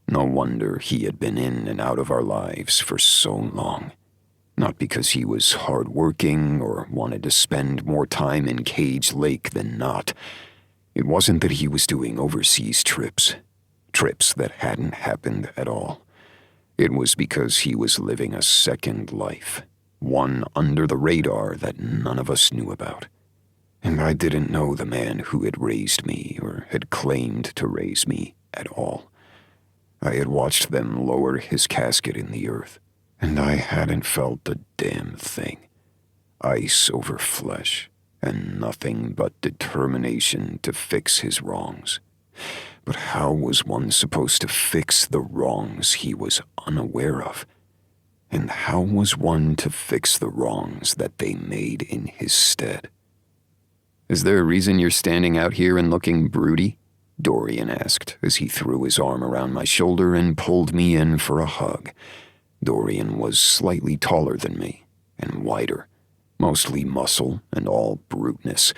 No wonder he had been in and out of our lives for so long. Not because he was hard-working or wanted to spend more time in Cage Lake than not. It wasn't that he was doing overseas trips that hadn't happened at all. It was because he was living a second life, one under the radar that none of us knew about. And I didn't know the man who had raised me or had claimed to raise me at all. I had watched them lower his casket in the earth, and I hadn't felt a damn thing. Ice over flesh, and nothing but determination to fix his wrongs. But how was one supposed to fix the wrongs he was unaware of? And how was one to fix the wrongs that they made in his stead? Is there a reason you're standing out here and looking broody? Dorian asked as he threw his arm around my shoulder and pulled me in for a hug. Dorian was slightly taller than me, and wider, mostly muscle and all bruteness.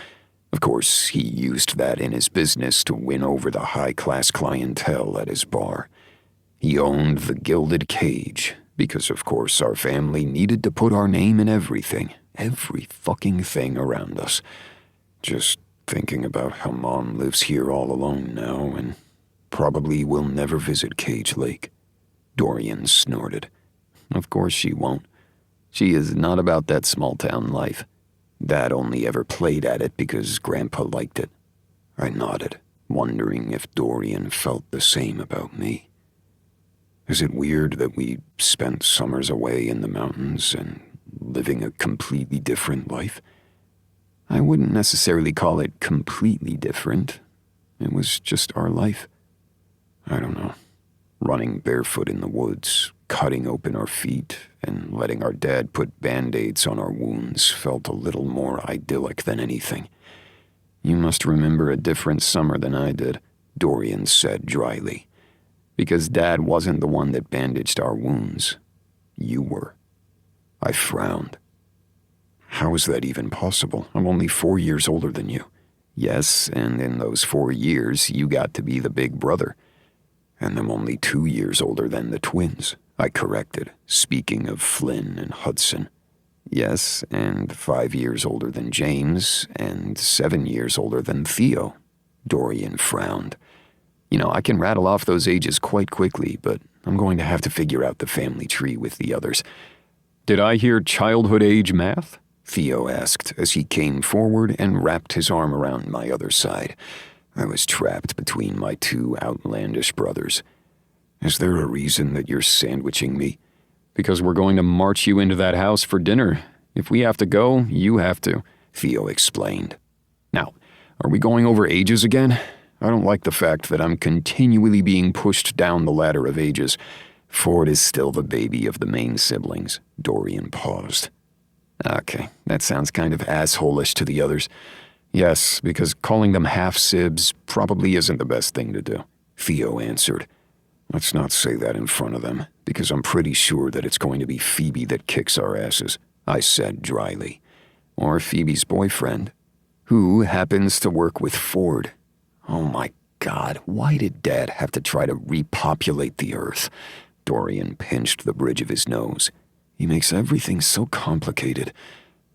Of course, he used that in his business to win over the high-class clientele at his bar. He owned the Gilded Cage, because of course our family needed to put our name in everything, every fucking thing around us. Just thinking about how Mom lives here all alone now and probably will never visit Cage Lake. Dorian snorted. Of course she won't. She is not about that small-town life. Dad only ever played at it because Grandpa liked it. I nodded, wondering if Dorian felt the same about me. Is it weird that we spent summers away in the mountains and living a completely different life? I wouldn't necessarily call it completely different. It was just our life. I don't know. Running barefoot in the woods, cutting open our feet, and letting our dad put Band-Aids on our wounds felt a little more idyllic than anything. You must remember a different summer than I did, Dorian said dryly. Because Dad wasn't the one that bandaged our wounds. You were. I frowned. How is that even possible? I'm only 4 years older than you. Yes, and in those 4 years, you got to be the big brother. And I'm only 2 years older than the twins, I corrected, speaking of Flynn and Hudson. Yes, and 5 years older than James, and 7 years older than Theo. Dorian frowned. You know, I can rattle off those ages quite quickly, but I'm going to have to figure out the family tree with the others. Did I hear childhood age math? Theo asked as he came forward and wrapped his arm around my other side. I was trapped between my two outlandish brothers. Is there a reason that you're sandwiching me? Because we're going to march you into that house for dinner. If we have to go, you have to, Theo explained. Now, are we going over ages again? I don't like the fact that I'm continually being pushed down the ladder of ages. Ford is still the baby of the main siblings. Dorian paused. Okay, that sounds kind of asshole-ish to the others. Yes, because calling them half-sibs probably isn't the best thing to do, Theo answered. Let's not say that in front of them, because I'm pretty sure that it's going to be Phoebe that kicks our asses, I said dryly. Or Phoebe's boyfriend, who happens to work with Ford. Oh my God, why did Dad have to try to repopulate the Earth? Dorian pinched the bridge of his nose. He makes everything so complicated.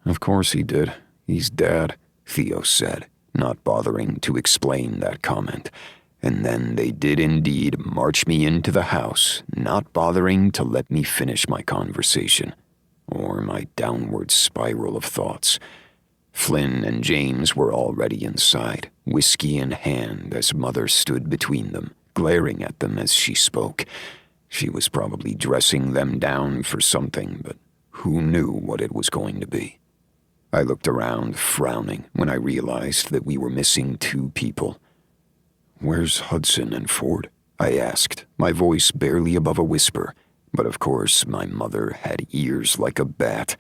Of course he did. He's Dad, Theo said, not bothering to explain that comment. And then they did indeed march me into the house, not bothering to let me finish my conversation, or my downward spiral of thoughts. Flynn and James were already inside, whiskey in hand, as Mother stood between them, glaring at them as she spoke. She was probably dressing them down for something, but who knew what it was going to be? I looked around, frowning, when I realized that we were missing 2 people. Where's Hudson and Ford? I asked, my voice barely above a whisper. But of course, my mother had ears like a bat.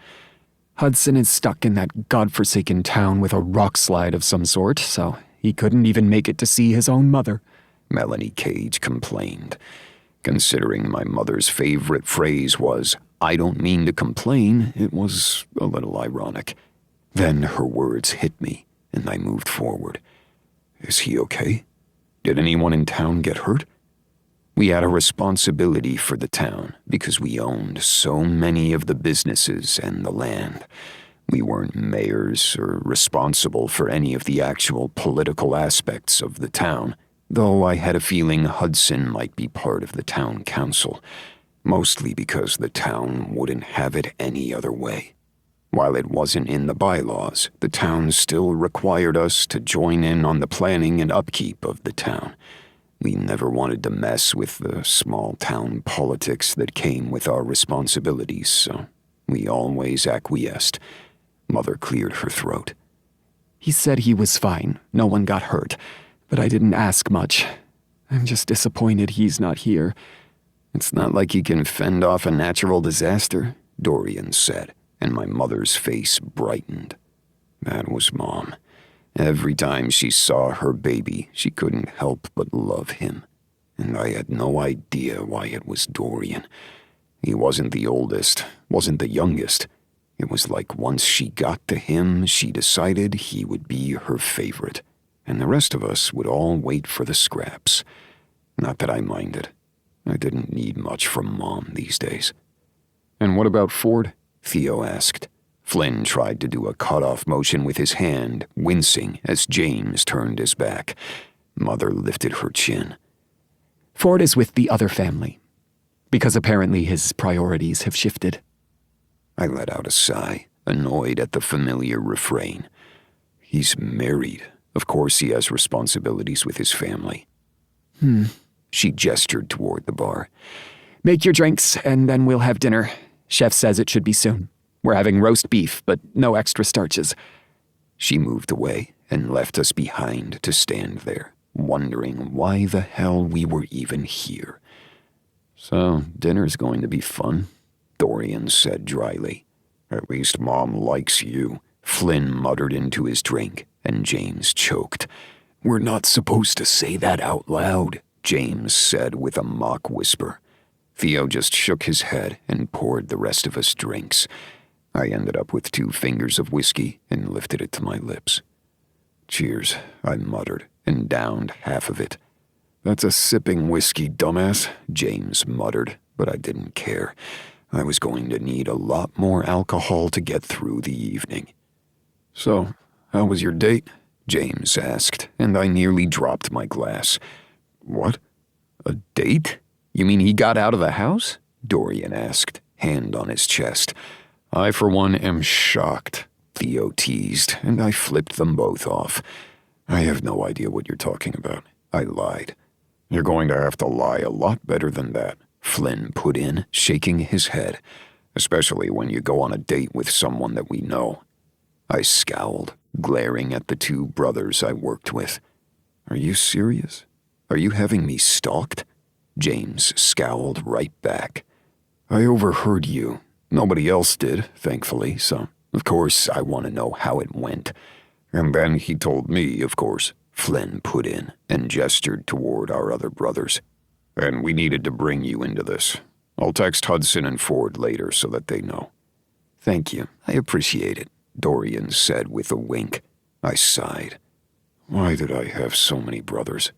Hudson is stuck in that godforsaken town with a rock slide of some sort, so he couldn't even make it to see his own mother, Melanie Cage complained. Considering my mother's favorite phrase was, I don't mean to complain, it was a little ironic. Then her words hit me, and I moved forward. Is he okay? Did anyone in town get hurt? We had a responsibility for the town because we owned so many of the businesses and the land. We weren't mayors or responsible for any of the actual political aspects of the town, though I had a feeling Hudson might be part of the town council, mostly because the town wouldn't have it any other way. While it wasn't in the bylaws, the town still required us to join in on the planning and upkeep of the town. We never wanted to mess with the small town politics that came with our responsibilities, so we always acquiesced. Mother cleared her throat. He said he was fine, no one got hurt, but I didn't ask much. I'm just disappointed he's not here. It's not like he can fend off a natural disaster, Dorian said, and my mother's face brightened. That was Mom. Every time she saw her baby, she couldn't help but love him. And I had no idea why it was Dorian. He wasn't the oldest, wasn't the youngest. It was like once she got to him, she decided he would be her favorite, and the rest of us would all wait for the scraps. Not that I minded. I didn't need much from Mom these days. And what about Ford? Theo asked. Flynn tried to do a cut-off motion with his hand, wincing as James turned his back. Mother lifted her chin. Ford is with the other family, because apparently his priorities have shifted. I let out a sigh, annoyed at the familiar refrain. He's married. Of course he has responsibilities with his family. She gestured toward the bar. Make your drinks, and then we'll have dinner. Chef says it should be soon. We're having roast beef, but no extra starches. She moved away and left us behind to stand there, wondering why the hell we were even here. So, dinner's going to be fun, Dorian said dryly. At least Mom likes you, Flynn muttered into his drink, and James choked. We're not supposed to say that out loud, James said with a mock whisper. Theo just shook his head and poured the rest of us drinks. I ended up with 2 fingers of whiskey and lifted it to my lips. Cheers, I muttered, and downed half of it. That's a sipping whiskey, dumbass, James muttered, but I didn't care. I was going to need a lot more alcohol to get through the evening. So, how was your date? James asked, and I nearly dropped my glass. What? A date? You mean he got out of the house? Dorian asked, hand on his chest. I, for one, am shocked, Theo teased, and I flipped them both off. I have no idea what you're talking about, I lied. You're going to have to lie a lot better than that, Flynn put in, shaking his head, especially when you go on a date with someone that we know. I scowled, glaring at the 2 brothers I worked with. Are you serious? Are you having me stalked? James scowled right back. I overheard you. Nobody else did, thankfully, so of course I want to know how it went. And then he told me, of course, Flynn put in and gestured toward our other brothers. And we needed to bring you into this. I'll text Hudson and Ford later so that they know. Thank you, I appreciate it, Dorian said with a wink. I sighed. Why did I have so many brothers?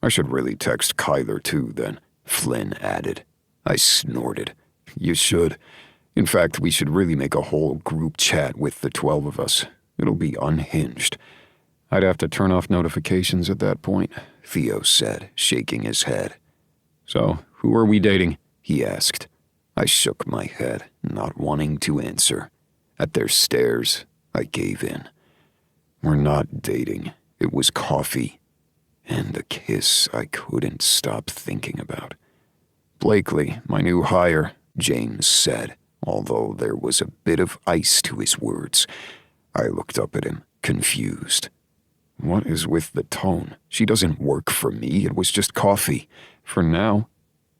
I should really text Kyler too, then, Flynn added. I snorted. You should. In fact, we should really make a whole group chat with the 12 of us. It'll be unhinged. I'd have to turn off notifications at that point, Theo said, shaking his head. So, who are we dating? He asked. I shook my head, not wanting to answer. At their stares, I gave in. We're not dating. It was coffee. And a kiss I couldn't stop thinking about. Blakely, my new hire, James said, although there was a bit of ice to his words. I looked up at him, confused. What is with the tone? She doesn't work for me. It was just coffee. For now.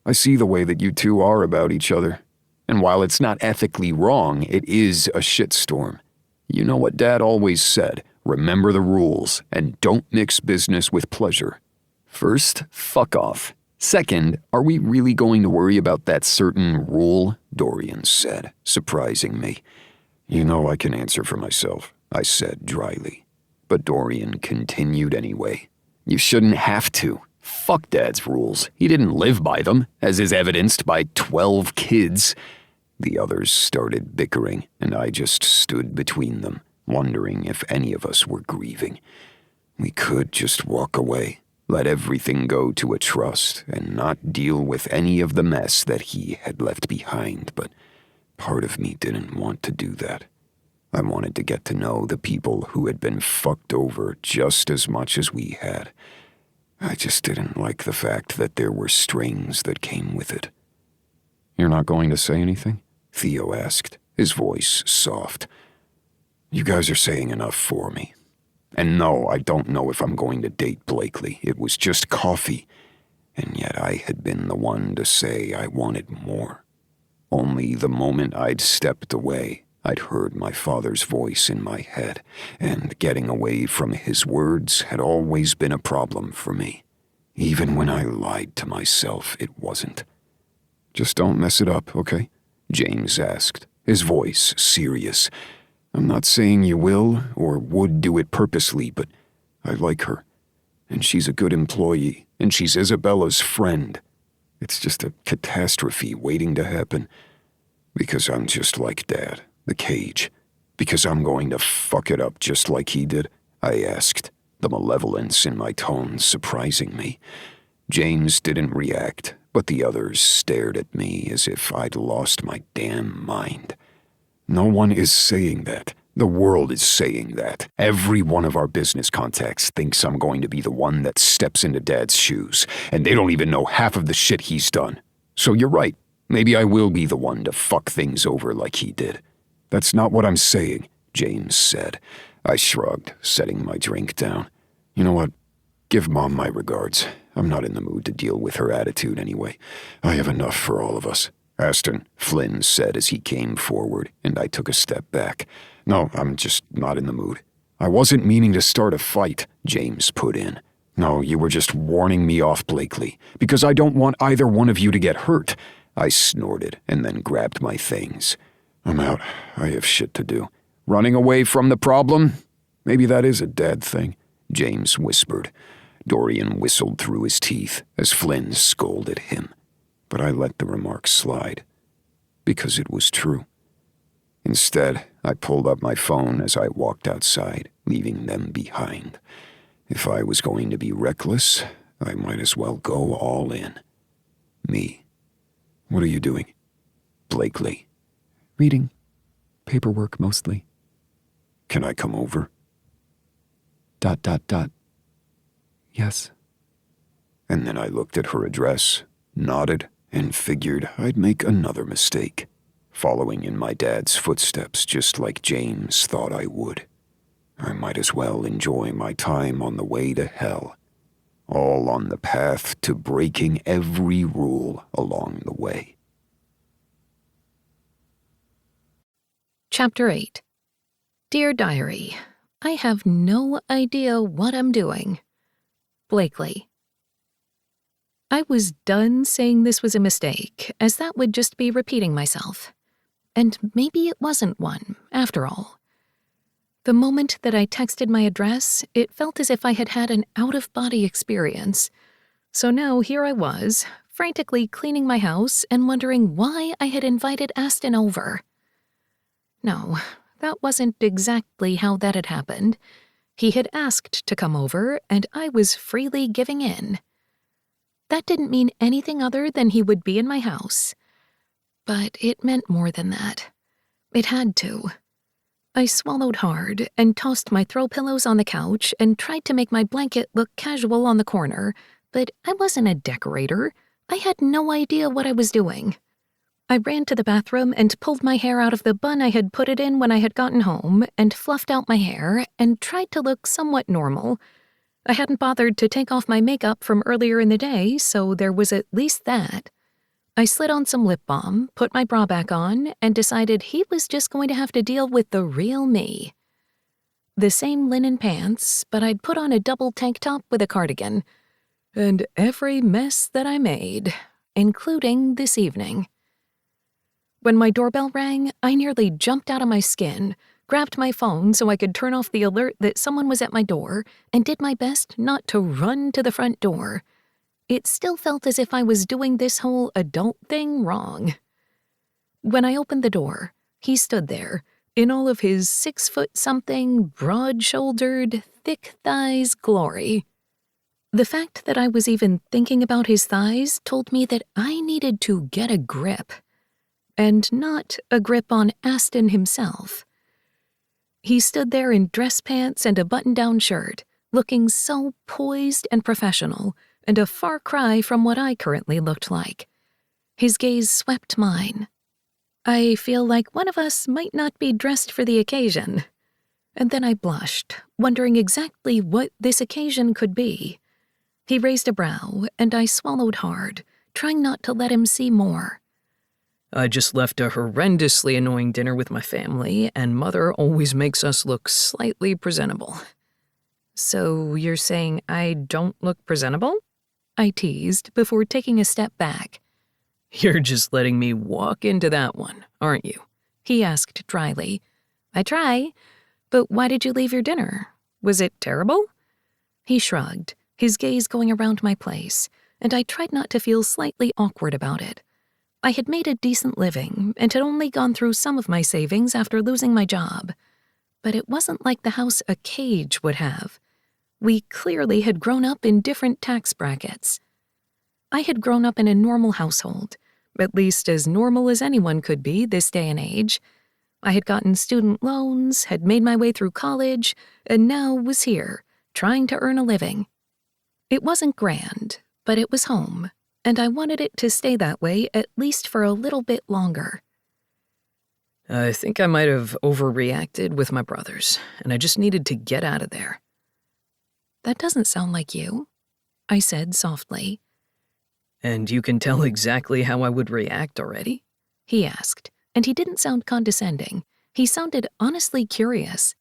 I see the way that you 2 are about each other. And while it's not ethically wrong, it is a shitstorm. You know what Dad always said, remember the rules, and don't mix business with pleasure. First, fuck off. Second, are we really going to worry about that certain rule? Dorian said, surprising me. You know I can answer for myself, I said dryly. But Dorian continued anyway. You shouldn't have to, Fuck Dad's rules. He didn't live by them, as is evidenced by 12 kids. The others started bickering, and I just stood between them, wondering if any of us were grieving. We could just walk away, let everything go to a trust, and not deal with any of the mess that he had left behind, but part of me didn't want to do that. I wanted to get to know the people who had been fucked over just as much as we had. I just didn't like the fact that there were strings that came with it. You're not going to say anything? Theo asked, his voice soft. You guys are saying enough for me. And no, I don't know if I'm going to date Blakely. It was just coffee. And yet I had been the one to say I wanted more. Only the moment I'd stepped away, I'd heard my father's voice in my head, and getting away from his words had always been a problem for me. Even when I lied to myself, it wasn't. Just don't mess it up, okay? James asked, his voice serious. I'm not saying you will or would do it purposely, but I like her. And she's a good employee, and she's Isabella's friend. It's just a catastrophe waiting to happen. Because I'm just like Dad, the cage. Because I'm going to fuck it up just like he did, I asked, the malevolence in my tone surprising me. James didn't react, but the others stared at me as if I'd lost my damn mind. No one is saying that. The world is saying that. Every one of our business contacts thinks I'm going to be the one that steps into Dad's shoes, and they don't even know half of the shit he's done. So you're right. Maybe I will be the one to fuck things over like he did. That's not what I'm saying, James said. I shrugged, setting my drink down. You know what? Give Mom my regards. I'm not in the mood to deal with her attitude anyway. I have enough for all of us. Aston, Flynn said as he came forward, and I took a step back. No, I'm just not in the mood. I wasn't meaning to start a fight, James put in. No, you were just warning me off, Blakely, because I don't want either one of you to get hurt. I snorted and then grabbed my things. I'm out. I have shit to do. Running away from the problem? Maybe that is a Dad thing, James whispered. Dorian whistled through his teeth as Flynn scolded him. But I let the remark slide, because it was true. Instead, I pulled up my phone as I walked outside, leaving them behind. If I was going to be reckless, I might as well go all in. Me. What are you doing? Blakely. Reading. Paperwork, mostly. Can I come over? ... Yes. And then I looked at her address, nodded, and figured I'd make another mistake, following in my dad's footsteps just like James thought I would. I might as well enjoy my time on the way to hell, all on the path to breaking every rule along the way. Chapter 8. Dear Diary, I have no idea what I'm doing. Blakely. I was done saying this was a mistake, as that would just be repeating myself. And maybe it wasn't one, after all. The moment that I texted my address, it felt as if I had had an out-of-body experience. So now here I was, frantically cleaning my house and wondering why I had invited Aston over. No, that wasn't exactly how that had happened. He had asked to come over, and I was freely giving in. That didn't mean anything other than he would be in my house. But it meant more than that. It had to. I swallowed hard and tossed my throw pillows on the couch and tried to make my blanket look casual on the corner, but I wasn't a decorator. I had no idea what I was doing. I ran to the bathroom and pulled my hair out of the bun I had put it in when I had gotten home and fluffed out my hair and tried to look somewhat normal. I hadn't bothered to take off my makeup from earlier in the day, so there was at least that. I slid on some lip balm, put my bra back on, and decided he was just going to have to deal with the real me. The same linen pants, but I'd put on a double tank top with a cardigan. And every mess that I made, including this evening. When my doorbell rang, I nearly jumped out of my skin, grabbed my phone so I could turn off the alert that someone was at my door, and did my best not to run to the front door. it still felt as if I was doing this whole adult thing wrong. When I opened the door, he stood there, in all of his 6-foot-something, broad-shouldered, thick-thighs glory. The fact that I was even thinking about his thighs told me that I needed to get a grip. And not a grip on Aston himself. He stood there in dress pants and a button-down shirt, looking so poised and professional, and a far cry from what I currently looked like. His gaze swept mine. I feel like one of us might not be dressed for the occasion. And then I blushed, wondering exactly what this occasion could be. He raised a brow, and I swallowed hard, trying not to let him see more. I just left a horrendously annoying dinner with my family, and Mother always makes us look slightly presentable. So you're saying I don't look presentable? I teased before taking a step back. You're just letting me walk into that one, aren't you? He asked dryly. I try, but why did you leave your dinner? Was it terrible? He shrugged, his gaze going around my place, and I tried not to feel slightly awkward about it. I had made a decent living and had only gone through some of my savings after losing my job. But it wasn't like the house a cage would have. We clearly had grown up in different tax brackets. I had grown up in a normal household, at least as normal as anyone could be this day and age. I had gotten student loans, had made my way through college, and now was here, trying to earn a living. It wasn't grand, but it was home. And I wanted it to stay that way at least for a little bit longer. I think I might have overreacted with my brothers, and I just needed to get out of there. That doesn't sound like you, I said softly. And you can tell exactly how I would react already? He asked, and he didn't sound condescending. He sounded honestly curious.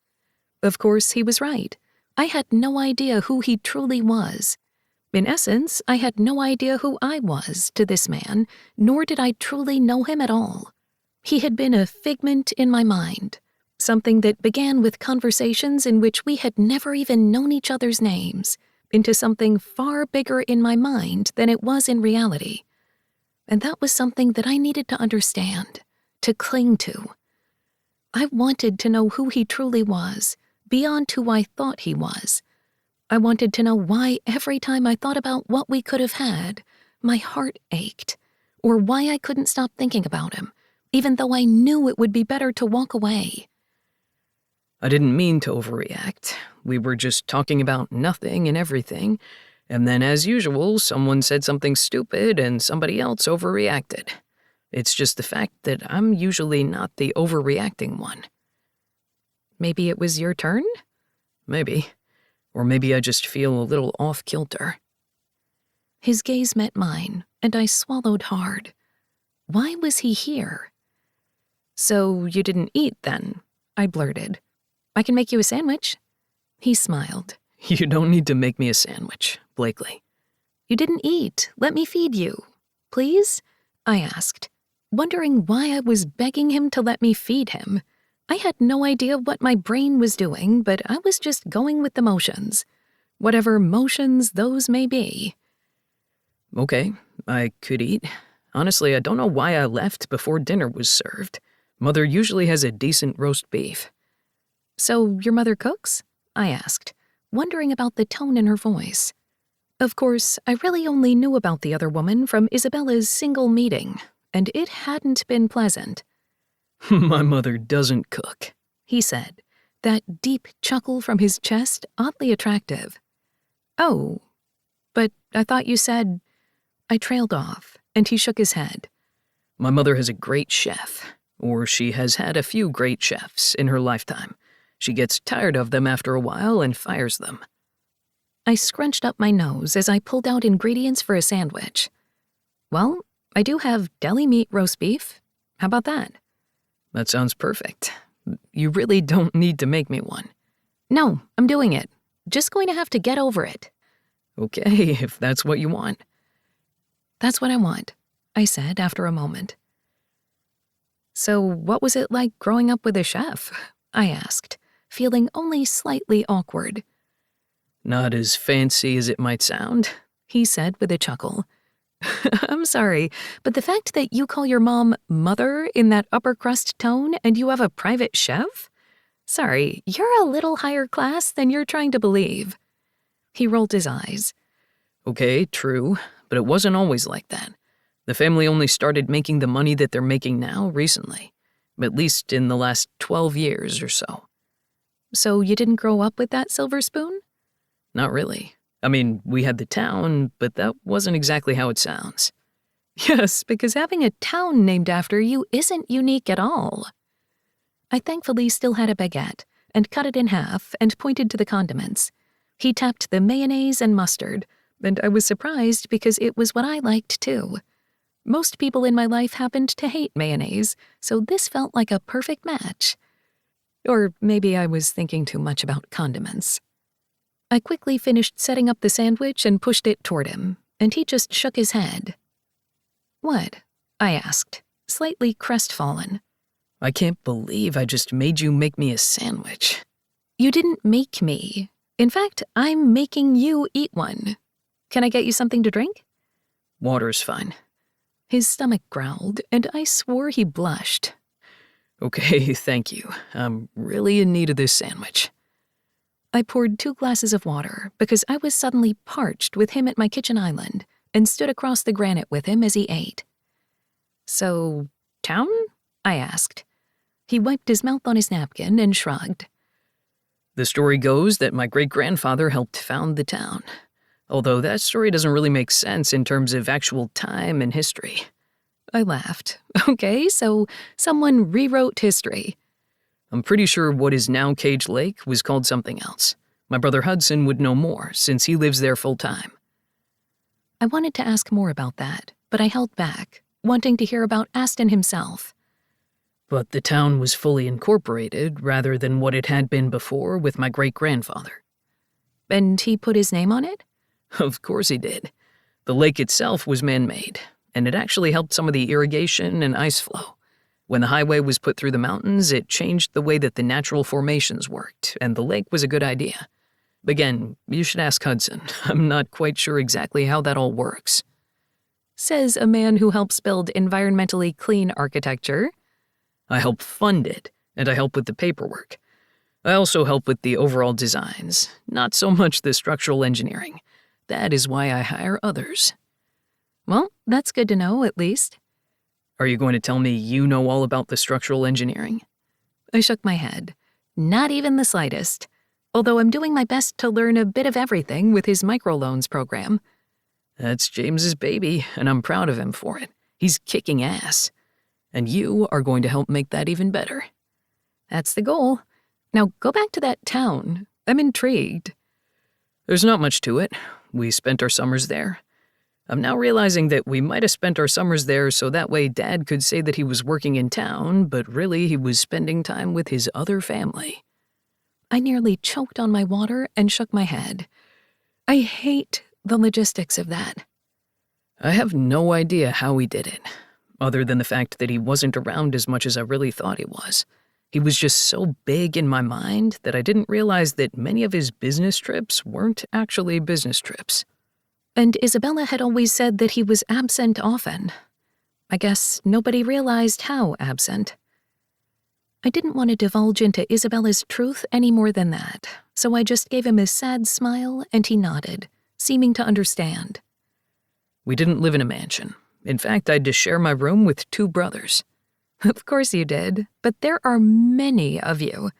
Of course, he was right. I had no idea who he truly was. In essence, I had no idea who I was to this man, nor did I truly know him at all. He had been a figment in my mind, something that began with conversations in which we had never even known each other's names, into something far bigger in my mind than it was in reality. And that was something that I needed to understand, to cling to. I wanted to know who he truly was, beyond who I thought he was. I wanted to know why every time I thought about what we could have had, my heart ached, or why I couldn't stop thinking about him, even though I knew it would be better to walk away. I didn't mean to overreact. We were just talking about nothing and everything, and then as usual, someone said something stupid and somebody else overreacted. It's just the fact that I'm usually not the overreacting one. Maybe it was your turn? Maybe. Or maybe I just feel a little off-kilter. His gaze met mine, and I swallowed hard. Why was he here? So you didn't eat, then? I blurted. I can make you a sandwich. He smiled. You don't need to make me a sandwich, Blakely. You didn't eat. Let me feed you. Please? I asked, wondering why I was begging him to let me feed him. I had no idea what my brain was doing, but I was just going with the motions. Whatever motions those may be. Okay, I could eat. Honestly, I don't know why I left before dinner was served. Mother usually has a decent roast beef. So your mother cooks? I asked, wondering about the tone in her voice. Of course, I really only knew about the other woman from Isabella's single meeting, and it hadn't been pleasant. My mother doesn't cook, he said, that deep chuckle from his chest oddly attractive. Oh, but I thought you said... I trailed off, and he shook his head. My mother is a great chef, or she has had a few great chefs in her lifetime. She gets tired of them after a while and fires them. I scrunched up my nose as I pulled out ingredients for a sandwich. Well, I do have deli meat roast beef. How about that? That sounds perfect. You really don't need to make me one. No, I'm doing it. Just going to have to get over it. Okay, if that's what you want. That's what I want, I said after a moment. So what was it like growing up with a chef? I asked, feeling only slightly awkward. Not as fancy as it might sound. he said with a chuckle. I'm sorry, but the fact that you call your mom mother in that upper crust tone and you have a private chef? Sorry, you're a little higher class than you're trying to believe. He rolled his eyes. Okay, true, but it wasn't always like that. The family only started making the money that they're making now recently, at least in the last 12 years or so. So you didn't grow up with that silver spoon? Not really. I mean, we had the town, but that wasn't exactly how it sounds. Yes, because having a town named after you isn't unique at all. I thankfully still had a baguette and cut it in half and pointed to the condiments. He tapped the mayonnaise and mustard, and I was surprised because it was what I liked too. Most people in my life happened to hate mayonnaise, so this felt like a perfect match. Or maybe I was thinking too much about condiments. I quickly finished setting up the sandwich and pushed it toward him, and he just shook his head. What? I asked, slightly crestfallen. I can't believe I just made you make me a sandwich. You didn't make me. In fact, I'm making you eat one. Can I get you something to drink? Water's fine. His stomach growled, and I swore he blushed. Okay, thank you. I'm really in need of this sandwich. I poured 2 glasses of water because I was suddenly parched with him at my kitchen island and stood across the granite with him as he ate. So, town? I asked. He wiped his mouth on his napkin and shrugged. The story goes that my great-grandfather helped found the town, although that story doesn't really make sense in terms of actual time and history. I laughed. Okay, so someone rewrote history. I'm pretty sure what is now Cage Lake was called something else. My brother Hudson would know more, since he lives there full-time. I wanted to ask more about that, but I held back, wanting to hear about Aston himself. But the town was fully incorporated, rather than what it had been before with my great-grandfather. And he put his name on it? Of course he did. The lake itself was man-made, and it actually helped some of the irrigation and ice flow. When the highway was put through the mountains, it changed the way that the natural formations worked, and the lake was a good idea. Again, you should ask Hudson. I'm not quite sure exactly how that all works. Says a man who helps build environmentally clean architecture. I help fund it, and I help with the paperwork. I also help with the overall designs, not so much the structural engineering. That is why I hire others. Well, that's good to know, at least. Are you going to tell me you know all about the structural engineering? I shook my head. Not even the slightest. Although I'm doing my best to learn a bit of everything with his microloans program. That's James's baby, and I'm proud of him for it. He's kicking ass. And you are going to help make that even better. That's the goal. Now go back to that town. I'm intrigued. There's not much to it. We spent our summers there. I'm now realizing that we might have spent our summers there so that way Dad could say that he was working in town, but really he was spending time with his other family. I nearly choked on my water and shook my head. I hate the logistics of that. I have no idea how he did it, other than the fact that he wasn't around as much as I really thought he was. He was just so big in my mind that I didn't realize that many of his business trips weren't actually business trips. And Isabella had always said that he was absent often. I guess nobody realized how absent. I didn't want to divulge into Isabella's truth any more than that, so I just gave him a sad smile and he nodded, seeming to understand. We didn't live in a mansion. In fact, I had to share my room with 2 brothers. Of course you did, but there are many of you.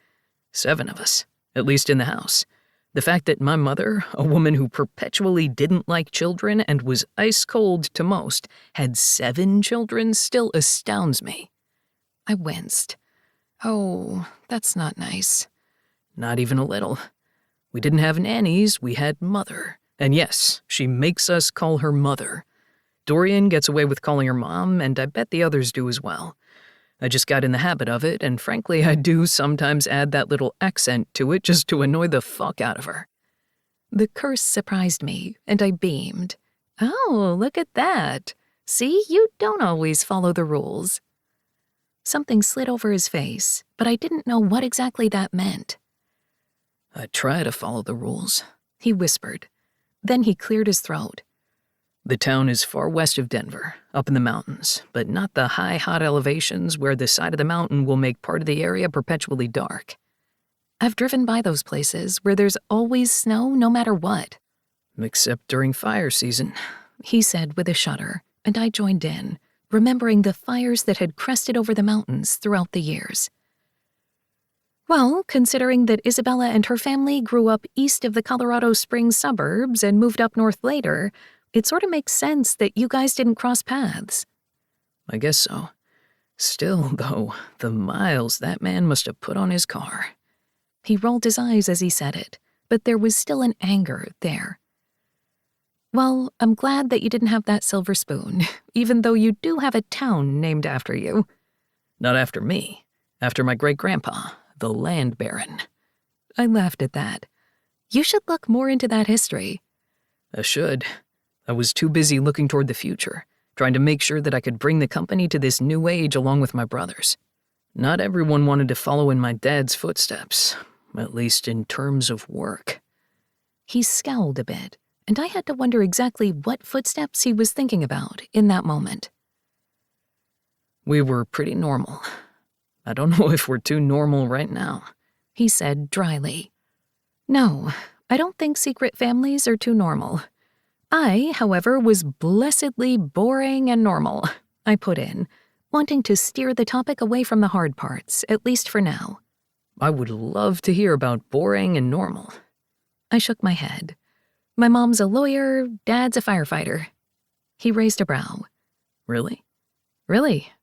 7 of us, at least in the house. The fact that my mother, a woman who perpetually didn't like children and was ice cold to most, had 7 children still astounds me. I winced. Oh, that's not nice. Not even a little. We didn't have nannies, we had mother. And yes, she makes us call her mother. Dorian gets away with calling her mom, and I bet the others do as well. I just got in the habit of it, and frankly, I do sometimes add that little accent to it just to annoy the fuck out of her. The curse surprised me, and I beamed. Oh, look at that. See, you don't always follow the rules. Something slid over his face, but I didn't know what exactly that meant. I try to follow the rules, he whispered. Then he cleared his throat. The town is far west of Denver, up in the mountains, but not the high, hot elevations where the side of the mountain will make part of the area perpetually dark. I've driven by those places where there's always snow no matter what, Except during fire season. he said with a shudder, and I joined in, remembering the fires that had crested over the mountains throughout the years. Well, considering that Isabella and her family grew up east of the Colorado Springs suburbs and moved up north later, it sort of makes sense that you guys didn't cross paths. I guess so. Still, though, the miles that man must have put on his car. He rolled his eyes as he said it, but there was still an anger there. Well, I'm glad that you didn't have that silver spoon, even though you do have a town named after you. Not after me. After my great-grandpa, the land baron. I laughed at that. You should look more into that history. I should. I was too busy looking toward the future, trying to make sure that I could bring the company to this new age along with my brothers. Not everyone wanted to follow in my dad's footsteps, at least in terms of work. He scowled a bit, and I had to wonder exactly what footsteps he was thinking about in that moment. We were pretty normal. I don't know if we're too normal right now, he said dryly. No, I don't think secret families are too normal. I, however, was blessedly boring and normal, I put in, wanting to steer the topic away from the hard parts, at least for now. I would love to hear about boring and normal. I shook my head. My mom's a lawyer, dad's a firefighter. He raised a brow. Really? Really?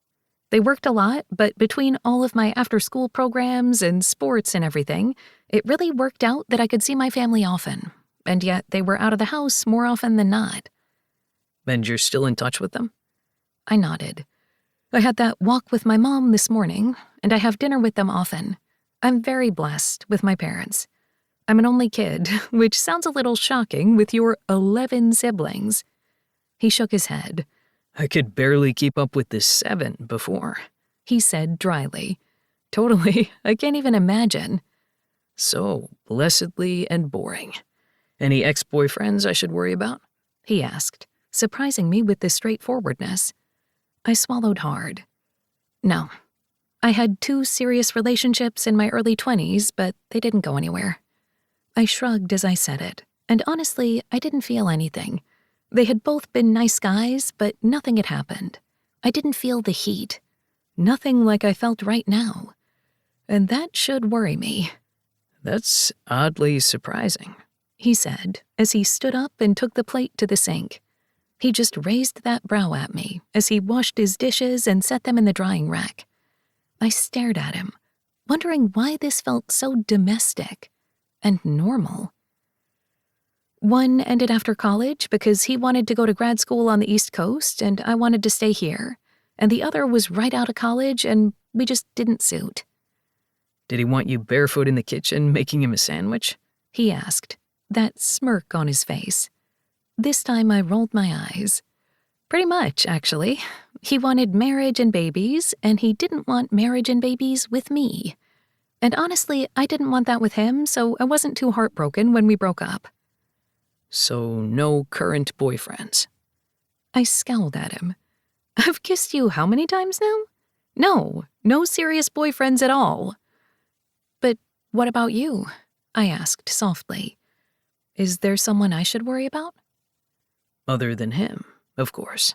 They worked a lot, but between all of my after-school programs and sports and everything, it really worked out that I could see my family often, and yet they were out of the house more often than not. And you're still in touch with them? I nodded. I had that walk with my mom this morning, and I have dinner with them often. I'm very blessed with my parents. I'm an only kid, which sounds a little shocking with your 11 siblings. He shook his head. I could barely keep up with the 7 before, he said dryly. Totally, I can't even imagine. So blessedly and boring. Any ex-boyfriends I should worry about? He asked, surprising me with this straightforwardness. I swallowed hard. No. I had 2 serious relationships in my early 20s, but they didn't go anywhere. I shrugged as I said it, and honestly, I didn't feel anything. They had both been nice guys, but nothing had happened. I didn't feel the heat. Nothing like I felt right now. And that should worry me. That's oddly surprising, he said, as he stood up and took the plate to the sink. He just raised that brow at me as he washed his dishes and set them in the drying rack. I stared at him, wondering why this felt so domestic and normal. One ended after college because he wanted to go to grad school on the East Coast and I wanted to stay here, and the other was right out of college and we just didn't suit. Did he want you barefoot in the kitchen making him a sandwich? He asked, that smirk on his face. This time I rolled my eyes. Pretty much, actually. He wanted marriage and babies, and he didn't want marriage and babies with me. And honestly, I didn't want that with him, so I wasn't too heartbroken when we broke up. So no current boyfriends? I scowled at him. I've kissed you how many times now? No serious boyfriends at all. But what about you? I asked softly. Is there someone I should worry about? Other than him, of course.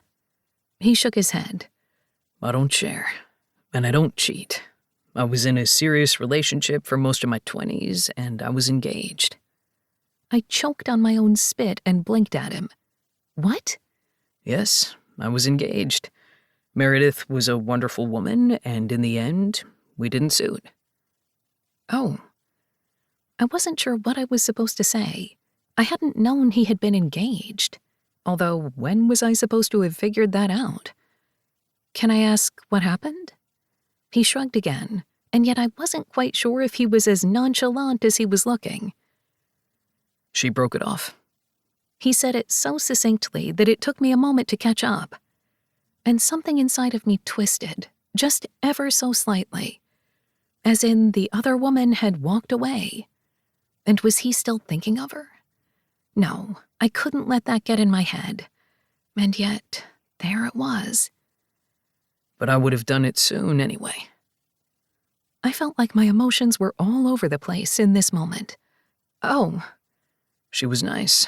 He shook his head. I don't share, and I don't cheat. I was in a serious relationship for most of my 20s, and I was engaged. I choked on my own spit and blinked at him. What? Yes, I was engaged. Meredith was a wonderful woman, and in the end, we didn't suit. Oh. I wasn't sure what I was supposed to say. I hadn't known he had been engaged. Although, when was I supposed to have figured that out? Can I ask what happened? He shrugged again, and yet I wasn't quite sure if he was as nonchalant as he was looking. She broke it off. He said it so succinctly that it took me a moment to catch up. And something inside of me twisted, just ever so slightly. As in, the other woman had walked away. And was he still thinking of her? No, I couldn't let that get in my head. And yet, there it was. But I would have done it soon anyway. I felt like my emotions were all over the place in this moment. Oh, She was nice,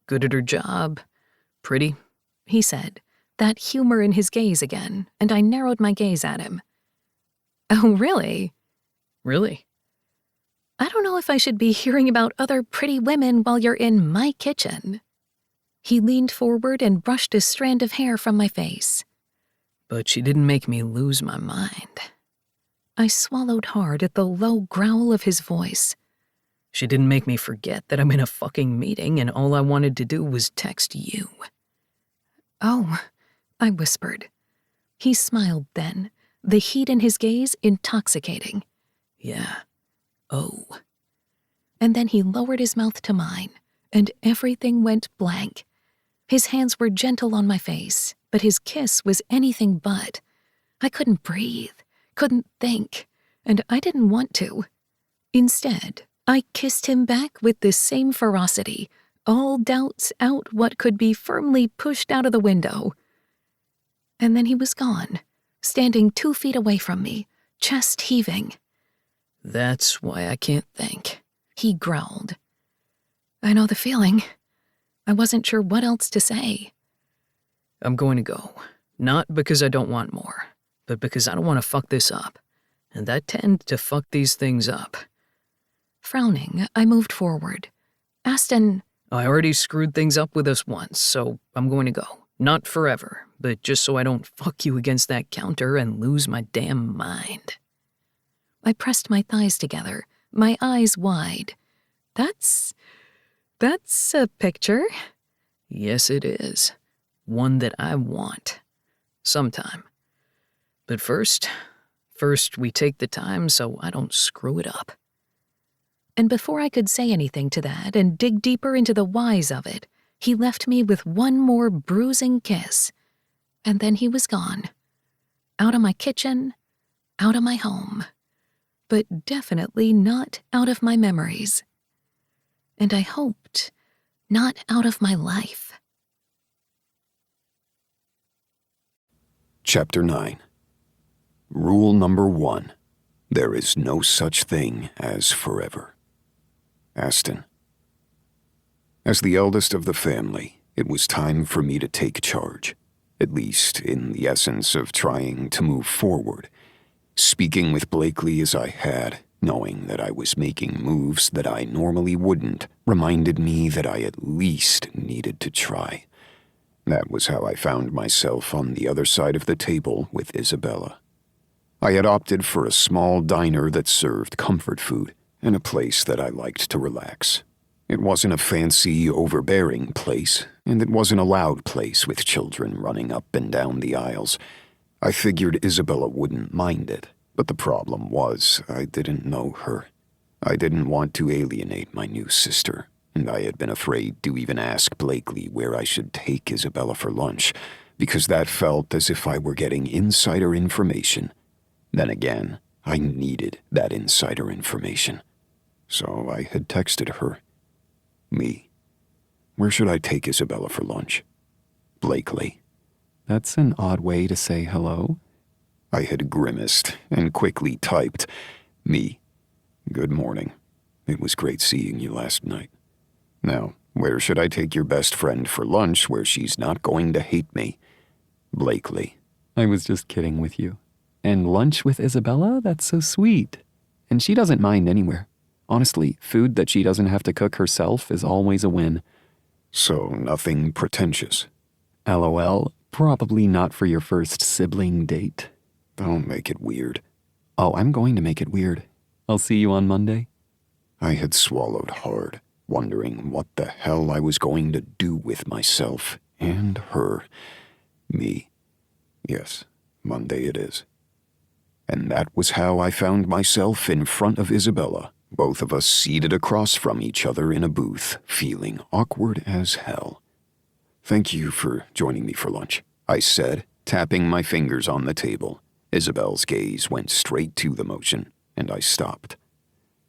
good at her job, pretty. he said, that humor in his gaze again, and I narrowed my gaze at him. Oh, really? Really? I don't know if I should be hearing about other pretty women while you're in my kitchen. He leaned forward and brushed a strand of hair from my face. But she didn't make me lose my mind. I swallowed hard at the low growl of his voice. She didn't make me forget that I'm in a fucking meeting and all I wanted to do was text you. Oh, I whispered. He smiled then, the heat in his gaze intoxicating. Yeah. Oh. And then he lowered his mouth to mine, and everything went blank. His hands were gentle on my face, but his kiss was anything but. I couldn't breathe, couldn't think, and I didn't want to. Instead, I kissed him back with the same ferocity, all doubts out what could be firmly pushed out of the window. And then he was gone, standing 2 feet away from me, chest heaving. That's why I can't think. He growled. I know the feeling. I wasn't sure what else to say. I'm going to go. Not because I don't want more, but because I don't want to fuck this up. And I tend to fuck these things up. Frowning, I moved forward. Aston, I already screwed things up with us once, so I'm going to go. Not forever, but just so I don't fuck you against that counter and lose my damn mind. I pressed my thighs together, my eyes wide. That's a picture. Yes, it is. One that I want. Sometime. But first we take the time so I don't screw it up. And before I could say anything to that and dig deeper into the whys of it, he left me with one more bruising kiss. And then he was gone. Out of my kitchen, out of my home. But definitely not out of my memories. And I hoped, not out of my life. Chapter 9. Rule number 1. There is no such thing as forever. Aston. As the eldest of the family, it was time for me to take charge, at least in the essence of trying to move forward. Speaking with Blakely as I had, knowing that I was making moves that I normally wouldn't, reminded me that I at least needed to try. That was how I found myself on the other side of the table with Isabella. I had opted for a small diner that served comfort food, and a place that I liked to relax. It wasn't a fancy, overbearing place, and it wasn't a loud place with children running up and down the aisles. I figured Isabella wouldn't mind it, but the problem was I didn't know her. I didn't want to alienate my new sister, and I had been afraid to even ask Blakely where I should take Isabella for lunch, because that felt as if I were getting insider information. Then again, I needed that insider information. So I had texted her. Me. Where should I take Isabella for lunch? Blakely. That's an odd way to say hello. I had grimaced and quickly typed, Me. Good morning. It was great seeing you last night. Now, where should I take your best friend for lunch where she's not going to hate me? Blakely. I was just kidding with you. And lunch with Isabella? That's so sweet. And she doesn't mind anywhere. Honestly, food that she doesn't have to cook herself is always a win. So nothing pretentious. LOL, probably not for your first sibling date. Don't make it weird. Oh, I'm going to make it weird. I'll see you on Monday. I had swallowed hard, wondering what the hell I was going to do with myself and her. Me. Yes, Monday it is. And that was how I found myself in front of Isabella, both of us seated across from each other in a booth, feeling awkward as hell. Thank you for joining me for lunch, I said, tapping my fingers on the table. Isabel's gaze went straight to the motion, and I stopped.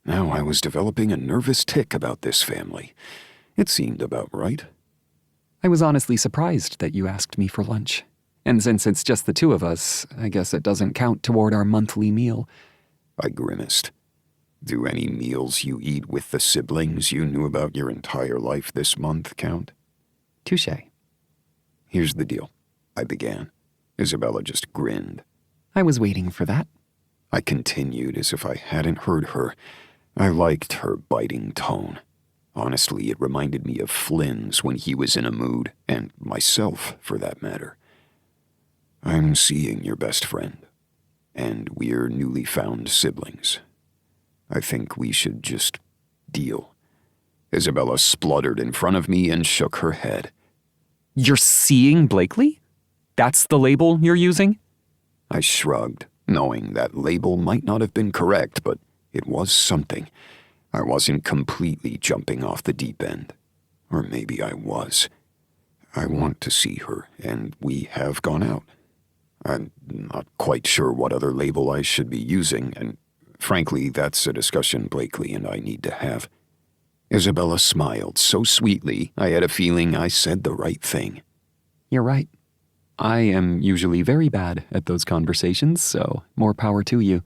Now I was developing a nervous tic about this family. It seemed about right. I was honestly surprised that you asked me for lunch. And since it's just the two of us, I guess it doesn't count toward our monthly meal. I grimaced. Do any meals you eat with the siblings you knew about your entire life this month count? Touché. Here's the deal, I began. Isabella just grinned. I was waiting for that. I continued as if I hadn't heard her. I liked her biting tone. Honestly, it reminded me of Flynn's when he was in a mood, and myself, for that matter. I'm seeing your best friend, and we're newly found siblings. I think we should just deal. Isabella spluttered in front of me and shook her head. You're seeing Blakely? That's the label you're using? I shrugged, knowing that label might not have been correct, but it was something. I wasn't completely jumping off the deep end. Or maybe I was. I want to see her, and we have gone out. I'm not quite sure what other label I should be using, and frankly, that's a discussion Blakely and I need to have. Isabella smiled so sweetly, I had a feeling I said the right thing. You're right. I am usually very bad at those conversations, so more power to you.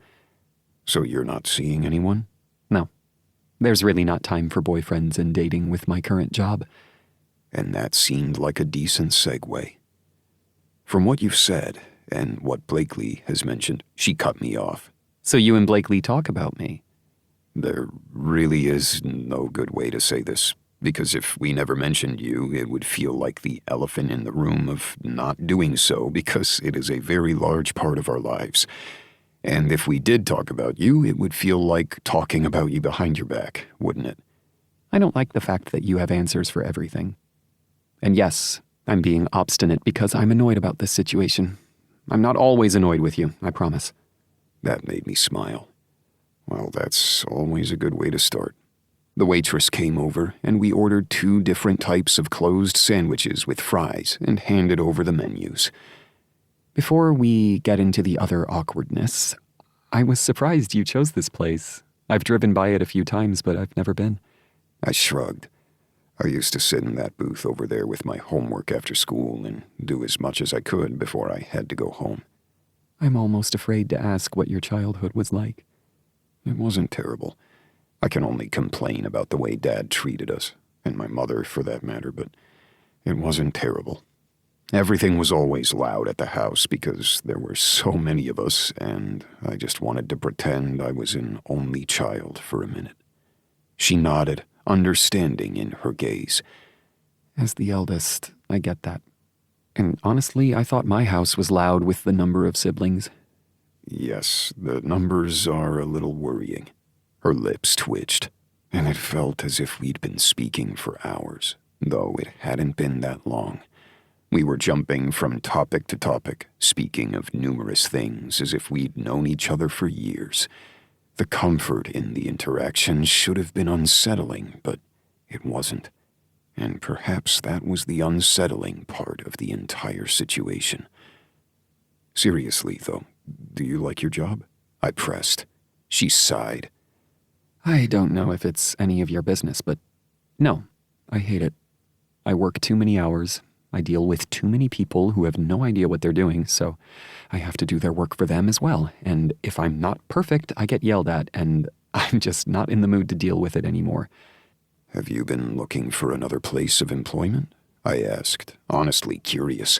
So you're not seeing anyone? No. There's really not time for boyfriends and dating with my current job. And that seemed like a decent segue. From what you've said, and what Blakely has mentioned, she cut me off. So you and Blakely talk about me? There really is no good way to say this, because if we never mentioned you, it would feel like the elephant in the room of not doing so, because it is a very large part of our lives. And if we did talk about you, it would feel like talking about you behind your back, wouldn't it? I don't like the fact that you have answers for everything. And yes, I'm being obstinate because I'm annoyed about this situation. I'm not always annoyed with you, I promise. That made me smile. Well, that's always a good way to start. The waitress came over, and we ordered 2 different types of closed sandwiches with fries and handed over the menus. Before we get into the other awkwardness, I was surprised you chose this place. I've driven by it a few times, but I've never been. I shrugged. I used to sit in that booth over there with my homework after school and do as much as I could before I had to go home. I'm almost afraid to ask what your childhood was like. It wasn't terrible. I can only complain about the way Dad treated us, and my mother for that matter, but it wasn't terrible. Everything was always loud at the house because there were so many of us, and I just wanted to pretend I was an only child for a minute. She nodded, understanding in her gaze. As the eldest, I get that. And honestly, I thought my house was loud with the number of siblings. Yes, the numbers are a little worrying. Her lips twitched, and it felt as if we'd been speaking for hours, though it hadn't been that long. We were jumping from topic to topic, speaking of numerous things as if we'd known each other for years. The comfort in the interaction should have been unsettling, but it wasn't. And perhaps that was the unsettling part of the entire situation. Seriously, though, do you like your job? I pressed. She sighed. I don't know if it's any of your business, but no, I hate it. I work too many hours. I deal with too many people who have no idea what they're doing, so I have to do their work for them as well. And if I'm not perfect, I get yelled at, and I'm just not in the mood to deal with it anymore. Have you been looking for another place of employment? I asked, honestly curious.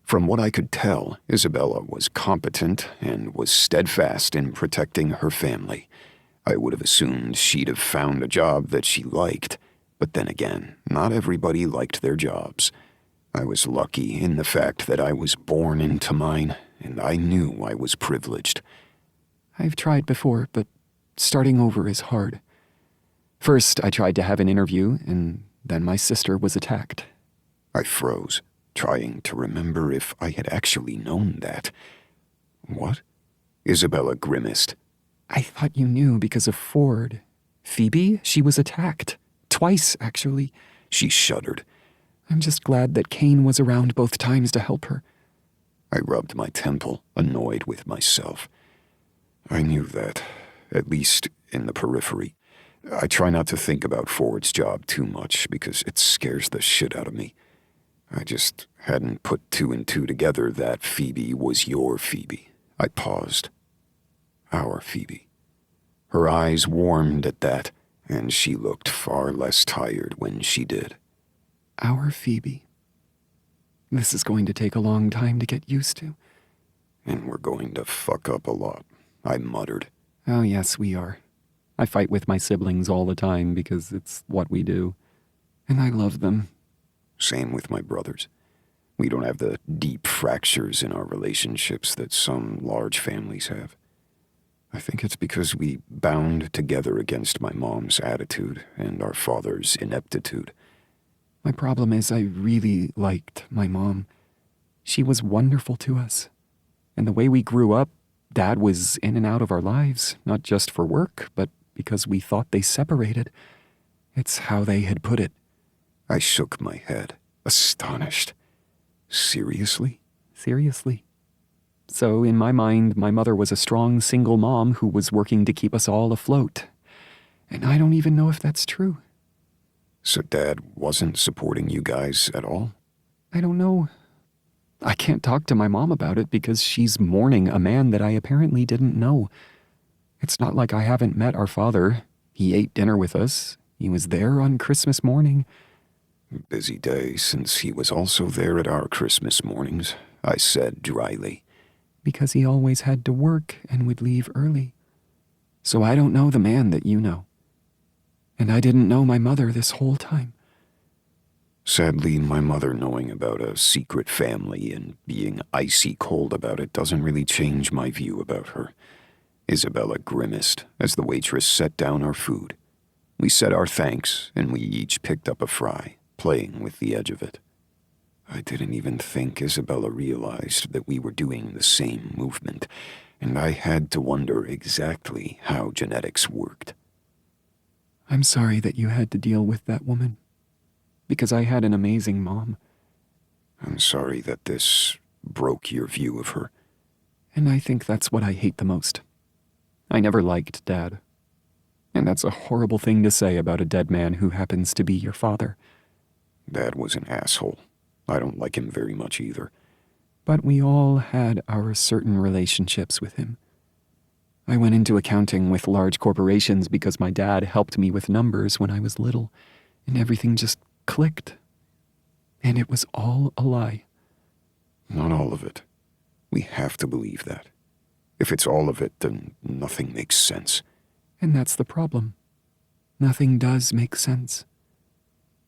From what I could tell, Isabella was competent and was steadfast in protecting her family. I would have assumed she'd have found a job that she liked, but then again, not everybody liked their jobs. I was lucky in the fact that I was born into mine, and I knew I was privileged. I've tried before, but starting over is hard. First, I tried to have an interview, and then my sister was attacked. I froze, trying to remember if I had actually known that. What? Isabella grimaced. I thought you knew because of Ford. Phoebe, she was attacked. Twice, actually. She shuddered. I'm just glad that Kane was around both times to help her. I rubbed my temple, annoyed with myself. I knew that, at least in the periphery. I try not to think about Ford's job too much because it scares the shit out of me. I just hadn't put two and two together that Phoebe was your Phoebe. I paused. Our Phoebe. Her eyes warmed at that, and she looked far less tired when she did. Our Phoebe. This is going to take a long time to get used to. And we're going to fuck up a lot, I muttered. Oh, yes, we are. I fight with my siblings all the time because it's what we do. And I love them. Same with my brothers. We don't have the deep fractures in our relationships that some large families have. I think it's because we bound together against my mom's attitude and our father's ineptitude. My problem is I really liked my mom. She was wonderful to us. And the way we grew up, Dad was in and out of our lives, not just for work, but because we thought they separated. It's how they had put it. I shook my head, astonished. Seriously? Seriously. So in my mind, my mother was a strong single mom who was working to keep us all afloat. And I don't even know if that's true. So Dad wasn't supporting you guys at all? I don't know. I can't talk to my mom about it because she's mourning a man that I apparently didn't know. It's not like I haven't met our father. He ate dinner with us. He was there on Christmas morning. Busy day since he was also there at our Christmas mornings, I said dryly. Because he always had to work and would leave early. So I don't know the man that you know. And I didn't know my mother this whole time. Sadly, my mother knowing about a secret family and being icy cold about it doesn't really change my view about her. Isabella grimaced as the waitress set down our food. We said our thanks, and we each picked up a fry, playing with the edge of it. I didn't even think Isabella realized that we were doing the same movement, and I had to wonder exactly how genetics worked. I'm sorry that you had to deal with that woman. Because I had an amazing mom. I'm sorry that this broke your view of her. And I think that's what I hate the most. I never liked Dad. And that's a horrible thing to say about a dead man who happens to be your father. Dad was an asshole. I don't like him very much either. But we all had our certain relationships with him. I went into accounting with large corporations because my dad helped me with numbers when I was little, and everything just clicked. And it was all a lie. Not all of it. We have to believe that. If it's all of it, then nothing makes sense. And that's the problem. Nothing does make sense.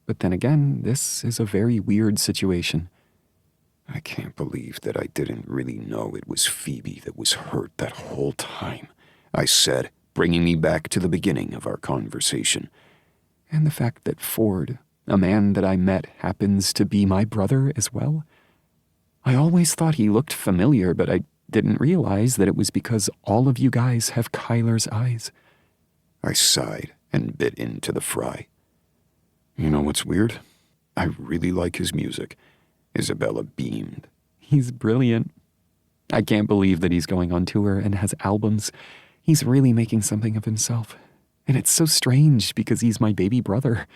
But then again, this is a very weird situation. I can't believe that I didn't really know it was Phoebe that was hurt that whole time, I said, bringing me back to the beginning of our conversation. And the fact that Ford, a man that I met, happens to be my brother as well. I always thought he looked familiar, but I didn't realize that it was because all of you guys have Kyler's eyes. I sighed and bit into the fry. You know what's weird? I really like his music. Isabella beamed. He's brilliant. I can't believe that he's going on tour and has albums. He's really making something of himself. And it's so strange because he's my baby brother.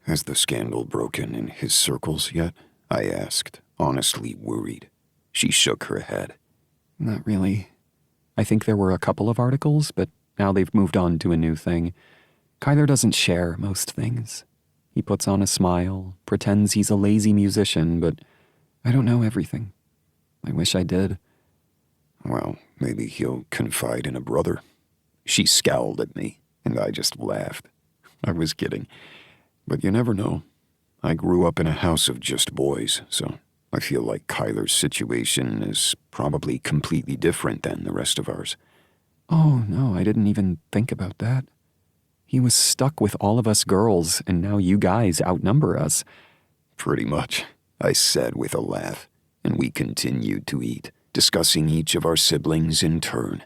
Has the scandal broken in his circles yet? I asked, honestly worried. She shook her head. Not really. I think there were a couple of articles, but now they've moved on to a new thing. Kyler doesn't share most things. He puts on a smile, pretends he's a lazy musician, but I don't know everything. I wish I did. Well, maybe he'll confide in a brother. She scowled at me, and I just laughed. I was kidding. But you never know. I grew up in a house of just boys, so I feel like Kyler's situation is probably completely different than the rest of ours. Oh, no, I didn't even think about that. He was stuck with all of us girls, and now you guys outnumber us. Pretty much, I said with a laugh, and we continued to eat, discussing each of our siblings in turn.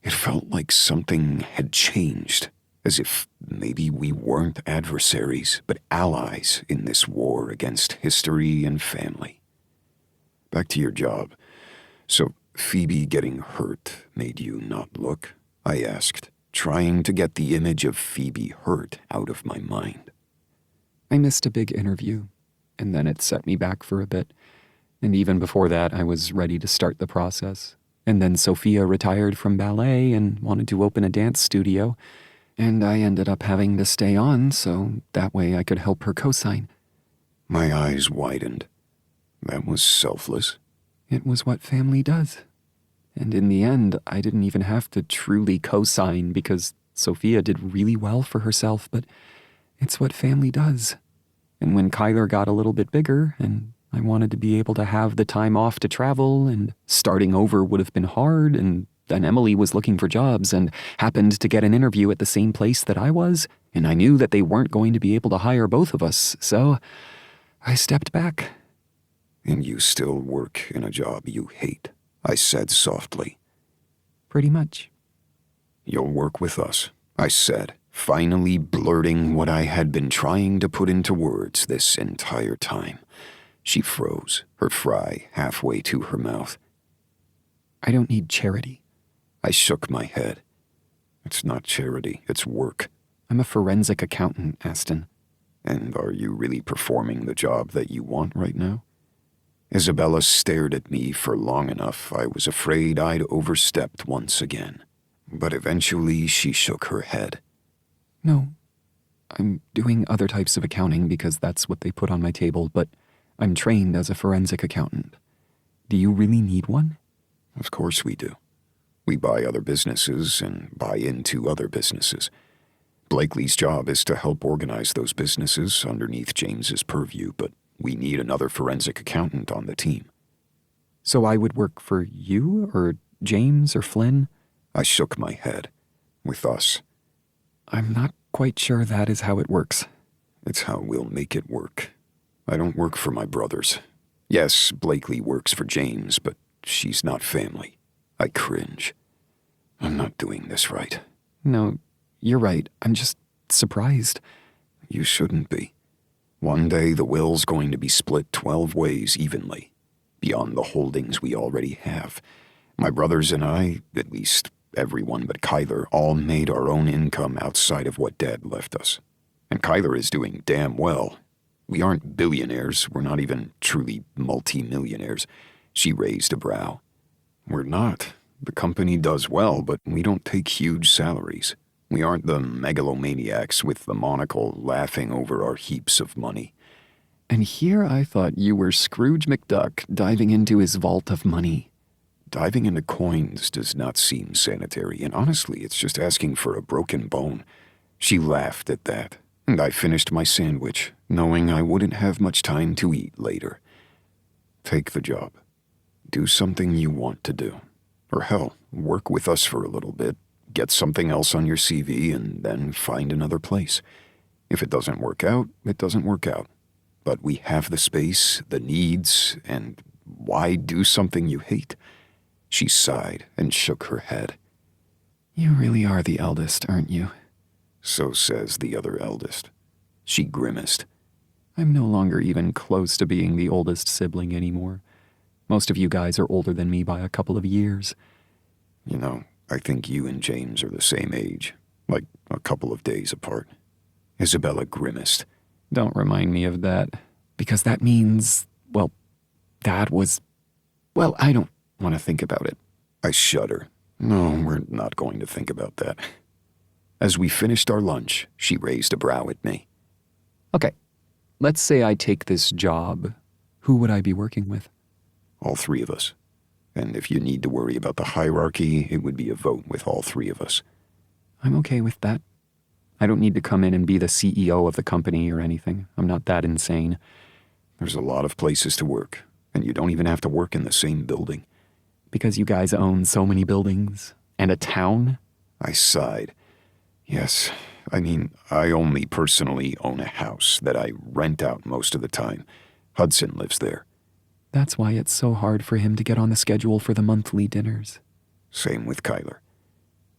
It felt like something had changed, as if maybe we weren't adversaries, but allies in this war against history and family. Back to your job. So Phoebe getting hurt made you not look? I asked, trying to get the image of Phoebe hurt out of my mind. I missed a big interview, and then it set me back for a bit. And even before that, I was ready to start the process. And then Sophia retired from ballet and wanted to open a dance studio, and I ended up having to stay on so that way I could help her co-sign. My eyes widened. That was selfless. It was what family does. And in the end, I didn't even have to truly co-sign because Sophia did really well for herself, but it's what family does. And when Kyler got a little bit bigger, and I wanted to be able to have the time off to travel, and starting over would have been hard, and then Emily was looking for jobs and happened to get an interview at the same place that I was, and I knew that they weren't going to be able to hire both of us, so I stepped back. And you still work in a job you hate, I said softly. Pretty much. You'll work with us, I said, finally blurting what I had been trying to put into words this entire time. She froze, her fry halfway to her mouth. I don't need charity. I shook my head. It's not charity, it's work. I'm a forensic accountant, Aston. And are you really performing the job that you want right now? Isabella stared at me for long enough I was afraid I'd overstepped once again. But eventually she shook her head. No, I'm doing other types of accounting because that's what they put on my table, but I'm trained as a forensic accountant. Do you really need one? Of course we do. We buy other businesses and buy into other businesses. Blakely's job is to help organize those businesses underneath James's purview, but we need another forensic accountant on the team. So I would work for you, or James, or Flynn? I shook my head. With us. I'm not quite sure that is how it works. It's how we'll make it work. I don't work for my brothers. Yes, Blakely works for James, but she's not family. I cringe. I'm not doing this right. No, you're right. I'm just surprised. You shouldn't be. One day the will's going to be split 12 ways evenly, beyond the holdings we already have. My brothers and I, at least everyone but Kyler, all made our own income outside of what Dad left us. And Kyler is doing damn well. We aren't billionaires. We're not even truly multi-millionaires. She raised a brow. We're not. The company does well, but we don't take huge salaries. We aren't the megalomaniacs with the monocle laughing over our heaps of money. And here I thought you were Scrooge McDuck diving into his vault of money. Diving into coins does not seem sanitary, and honestly, it's just asking for a broken bone. She laughed at that, and I finished my sandwich, knowing I wouldn't have much time to eat later. Take the job. Do something you want to do. Or hell, work with us for a little bit, get something else on your CV, and then find another place. If it doesn't work out, it doesn't work out. But we have the space, the needs, and why do something you hate? She sighed and shook her head. You really are the eldest, aren't you? So says the other eldest. She grimaced. I'm no longer even close to being the oldest sibling anymore. Most of you guys are older than me by a couple of years. You know, I think you and James are the same age, like a couple of days apart. Isabella grimaced. Don't remind me of that, because that means, well, I don't want to think about it. I shudder. No, we're not going to think about that. As we finished our lunch, she raised a brow at me. Okay, let's say I take this job. Who would I be working with? All three of us. And if you need to worry about the hierarchy, it would be a vote with all three of us. I'm okay with that. I don't need to come in and be the CEO of the company or anything. I'm not that insane. There's a lot of places to work, and you don't even have to work in the same building. Because you guys own so many buildings and a town? I sighed. Yes, I mean, I only personally own a house that I rent out most of the time. Hudson lives there. That's why it's so hard for him to get on the schedule for the monthly dinners. Same with Kyler.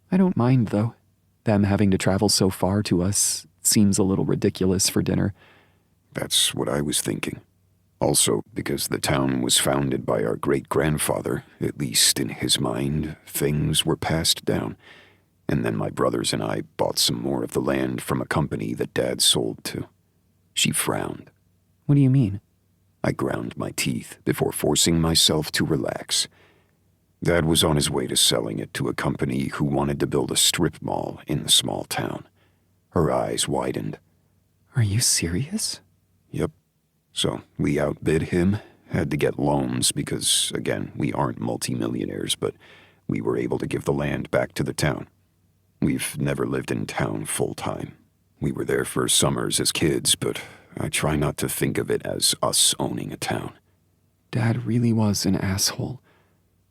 I don't mind, though. Them having to travel so far to us seems a little ridiculous for dinner. That's what I was thinking. Also, because the town was founded by our great-grandfather, at least in his mind, things were passed down. And then my brothers and I bought some more of the land from a company that Dad sold to. She frowned. What do you mean? I ground my teeth before forcing myself to relax. Dad was on his way to selling it to a company who wanted to build a strip mall in the small town. Her eyes widened. Are you serious? Yep. So we outbid him, had to get loans because, again, we aren't multimillionaires, but we were able to give the land back to the town. We've never lived in town full-time. We were there for summers as kids, but I try not to think of it as us owning a town. Dad really was an asshole.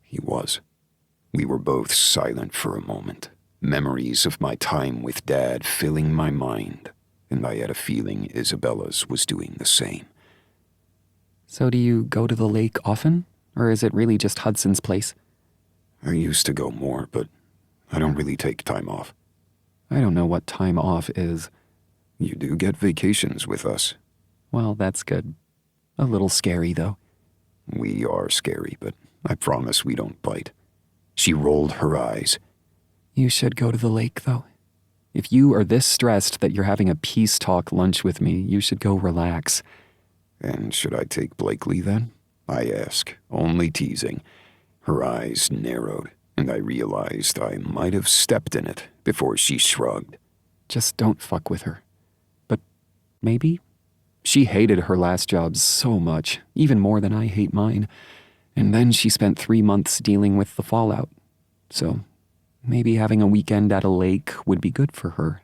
He was. We were both silent for a moment, memories of my time with Dad filling my mind, and I had a feeling Isabella's was doing the same. So do you go to the lake often? Or is it really just Hudson's place? I used to go more, but I don't really take time off. I don't know what time off is. You do get vacations with us. Well, that's good. A little scary, though. We are scary, but I promise we don't bite. She rolled her eyes. You should go to the lake, though. If you are this stressed that you're having a peace talk lunch with me, you should go relax. And should I take Blakely then? I ask, only teasing. Her eyes narrowed, and I realized I might have stepped in it before she shrugged. Just don't fuck with her. But maybe? She hated her last job so much, even more than I hate mine. And then she spent 3 months dealing with the fallout. So maybe having a weekend at a lake would be good for her.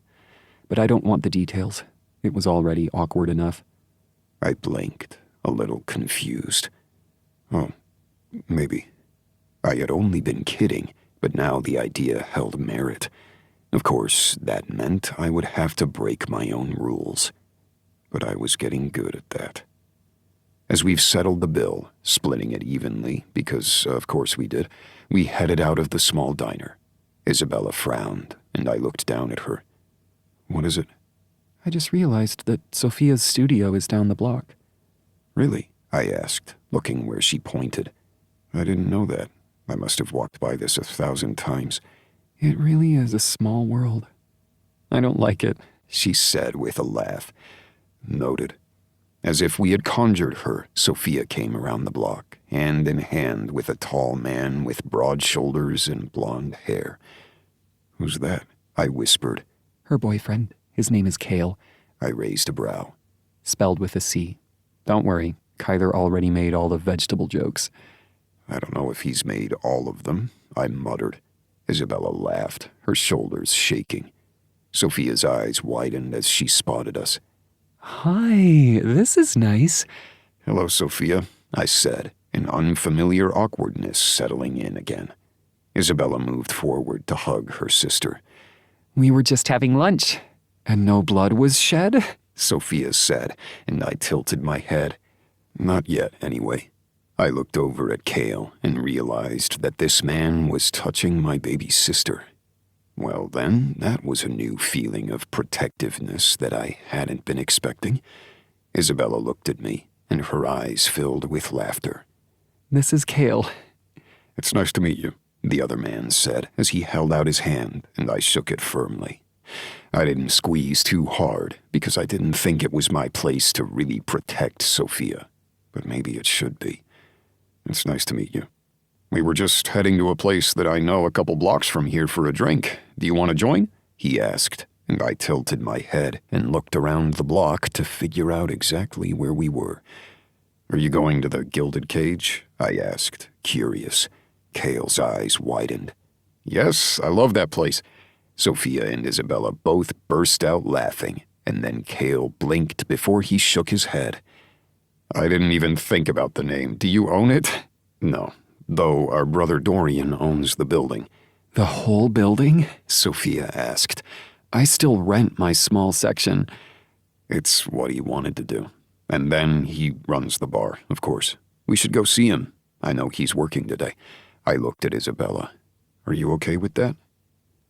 But I don't want the details. It was already awkward enough. I blinked, a little confused. Oh, maybe. I had only been kidding, but now the idea held merit. Of course, that meant I would have to break my own rules. But I was getting good at that. As we've settled the bill, splitting it evenly, because of course we did, we headed out of the small diner. Isabella frowned, and I looked down at her. What is it? I just realized that Sophia's studio is down the block. Really? I asked, looking where she pointed. I didn't know that. I must have walked by this 1,000 times. It really is a small world. I don't like it, she said with a laugh. Noted. As if we had conjured her, Sophia came around the block, hand in hand with a tall man with broad shoulders and blonde hair. Who's that? I whispered. Her boyfriend. His name is Cale. I raised a brow. Spelled with a C. Don't worry, Kyler already made all the vegetable jokes. I don't know if he's made all of them, I muttered. Isabella laughed, her shoulders shaking. Sophia's eyes widened as she spotted us. Hi, this is nice. Hello, Sophia, I said, an unfamiliar awkwardness settling in again. Isabella moved forward to hug her sister. We were just having lunch. And no blood was shed? Sophia said, and I tilted my head. Not yet, anyway. I looked over at Cale and realized that this man was touching my baby sister. Well then, that was a new feeling of protectiveness that I hadn't been expecting. Isabella looked at me, and her eyes filled with laughter. This is Cale. It's nice to meet you, the other man said as he held out his hand, and I shook it firmly. I didn't squeeze too hard because I didn't think it was my place to really protect Sophia, but maybe it should be. It's nice to meet you. We were just heading to a place that I know a couple blocks from here for a drink. Do you want to join? He asked, and I tilted my head and looked around the block to figure out exactly where we were. Are you going to the Gilded Cage? I asked, curious. Cale's eyes widened. Yes, I love that place. Sophia and Isabella both burst out laughing, and then Cale blinked before he shook his head. I didn't even think about the name. Do you own it? No, though our brother Dorian owns the building. The whole building? Sophia asked. I still rent my small section. It's what he wanted to do. And then he runs the bar, of course. We should go see him. I know he's working today. I looked at Isabella. Are you okay with that?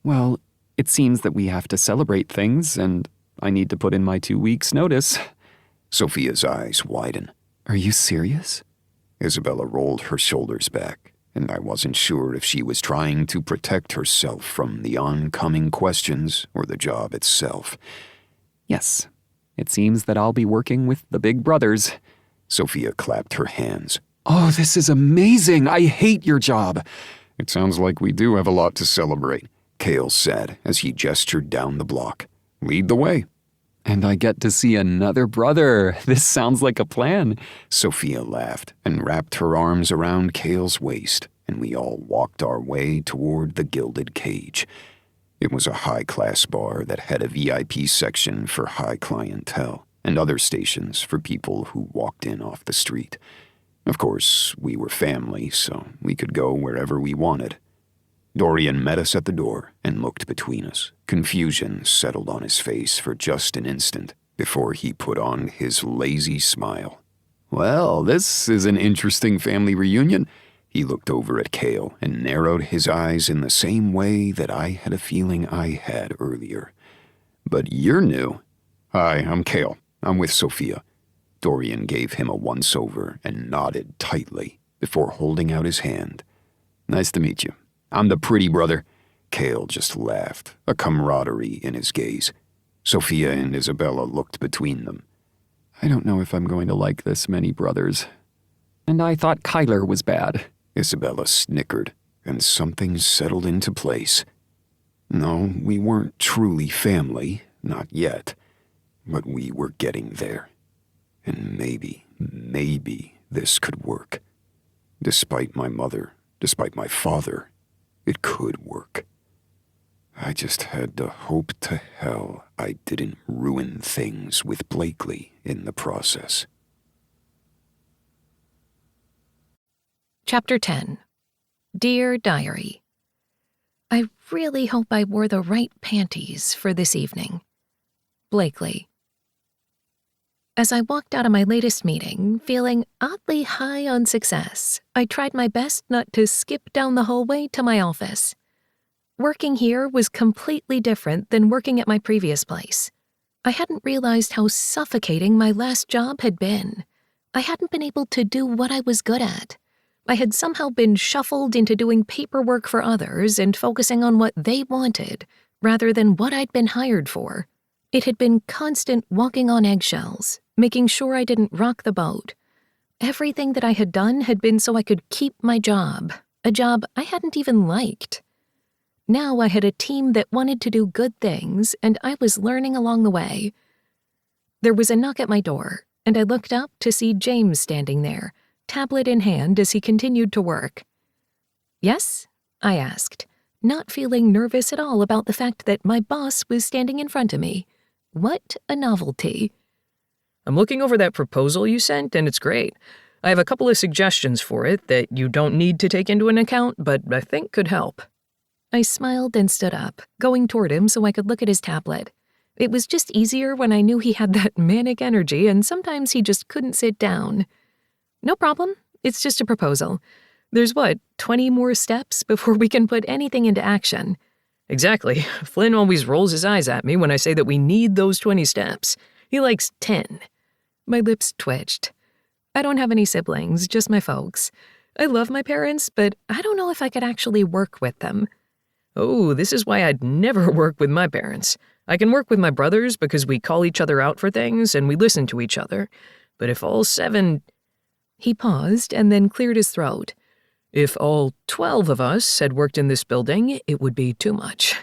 Well, it seems that we have to celebrate things, and I need to put in my 2 weeks' notice. Sophia's eyes widened. Are you serious? Isabella rolled her shoulders back, and I wasn't sure if she was trying to protect herself from the oncoming questions or the job itself. Yes. It seems that I'll be working with the big brothers. Sophia clapped her hands. Oh, this is amazing. I hate your job. It sounds like we do have a lot to celebrate, Cale said as he gestured down the block. Lead the way. And I get to see another brother. This sounds like a plan. Sophia laughed and wrapped her arms around Cale's waist, and we all walked our way toward the gilded cage. It was a high-class bar that had a VIP section for high clientele and other stations for people who walked in off the street. Of course, we were family, so we could go wherever we wanted. Dorian met us at the door and looked between us. Confusion settled on his face for just an instant before he put on his lazy smile. Well, this is an interesting family reunion. He looked over at Cale and narrowed his eyes in the same way that I had a feeling I had earlier. But you're new. Hi, I'm Cale. I'm with Sophia. Dorian gave him a once-over and nodded tightly before holding out his hand. Nice to meet you. I'm the pretty brother. Cale just laughed, a camaraderie in his gaze. Sophia and Isabella looked between them. I don't know if I'm going to like this many brothers. And I thought Kyler was bad. Isabella snickered, and something settled into place. No, we weren't truly family, not yet. But we were getting there. And maybe this could work. Despite my mother, despite my father, it could work. I just had to hope to hell I didn't ruin things with Blakely in the process. Chapter 10. Dear Diary. I really hope I wore the right panties for this evening. Blakely. As I walked out of my latest meeting, feeling oddly high on success, I tried my best not to skip down the hallway to my office. Working here was completely different than working at my previous place. I hadn't realized how suffocating my last job had been. I hadn't been able to do what I was good at. I had somehow been shuffled into doing paperwork for others and focusing on what they wanted, rather than what I'd been hired for. It had been constant walking on eggshells, making sure I didn't rock the boat. Everything that I had done had been so I could keep my job, a job I hadn't even liked. Now I had a team that wanted to do good things, and I was learning along the way. There was a knock at my door, and I looked up to see James standing there, tablet in hand as he continued to work. "Yes?" I asked, not feeling nervous at all about the fact that my boss was standing in front of me. What a novelty. I'm looking over that proposal you sent, and it's great. I have a couple of suggestions for it that you don't need to take into an account, but I think could help. I smiled and stood up, going toward him so I could look at his tablet. It was just easier when I knew he had that manic energy, and sometimes he just couldn't sit down. No problem. It's just a proposal. There's 20 more steps before we can put anything into action? Exactly. Flynn always rolls his eyes at me when I say that we need those 20 steps. He likes 10. My lips twitched. I don't have any siblings, just my folks. I love my parents, but I don't know if I could actually work with them. Oh, this is why I'd never work with my parents. I can work with my brothers because we call each other out for things and we listen to each other. But if all 7... He paused and then cleared his throat. If all 12 of us had worked in this building, it would be too much.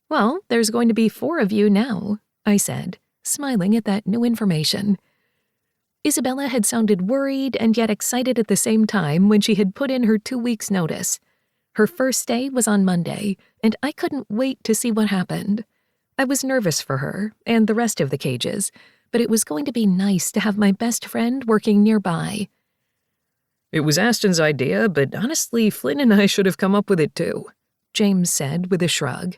Well, there's going to be 4 of you now, I said, smiling at that new information. Isabella had sounded worried and yet excited at the same time when she had put in her 2 weeks' notice. Her first day was on Monday, and I couldn't wait to see what happened. I was nervous for her and the rest of the cages, but it was going to be nice to have my best friend working nearby. It was Aston's idea, but honestly, Flynn and I should have come up with it too, James said with a shrug.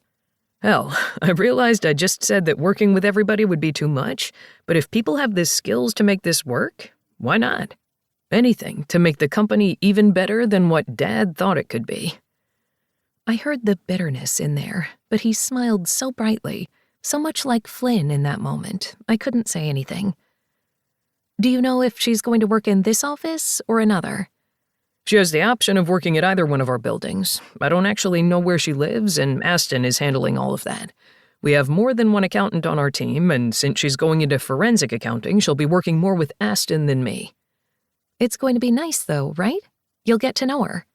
Hell, I realized I just said that working with everybody would be too much, but if people have the skills to make this work, why not? Anything to make the company even better than what Dad thought it could be. I heard the bitterness in there, but he smiled so brightly, so much like Flynn in that moment, I couldn't say anything. Do you know if she's going to work in this office or another? She has the option of working at either one of our buildings. I don't actually know where she lives, and Aston is handling all of that. We have more than one accountant on our team, and since she's going into forensic accounting, she'll be working more with Aston than me. It's going to be nice, though, right? You'll get to know her.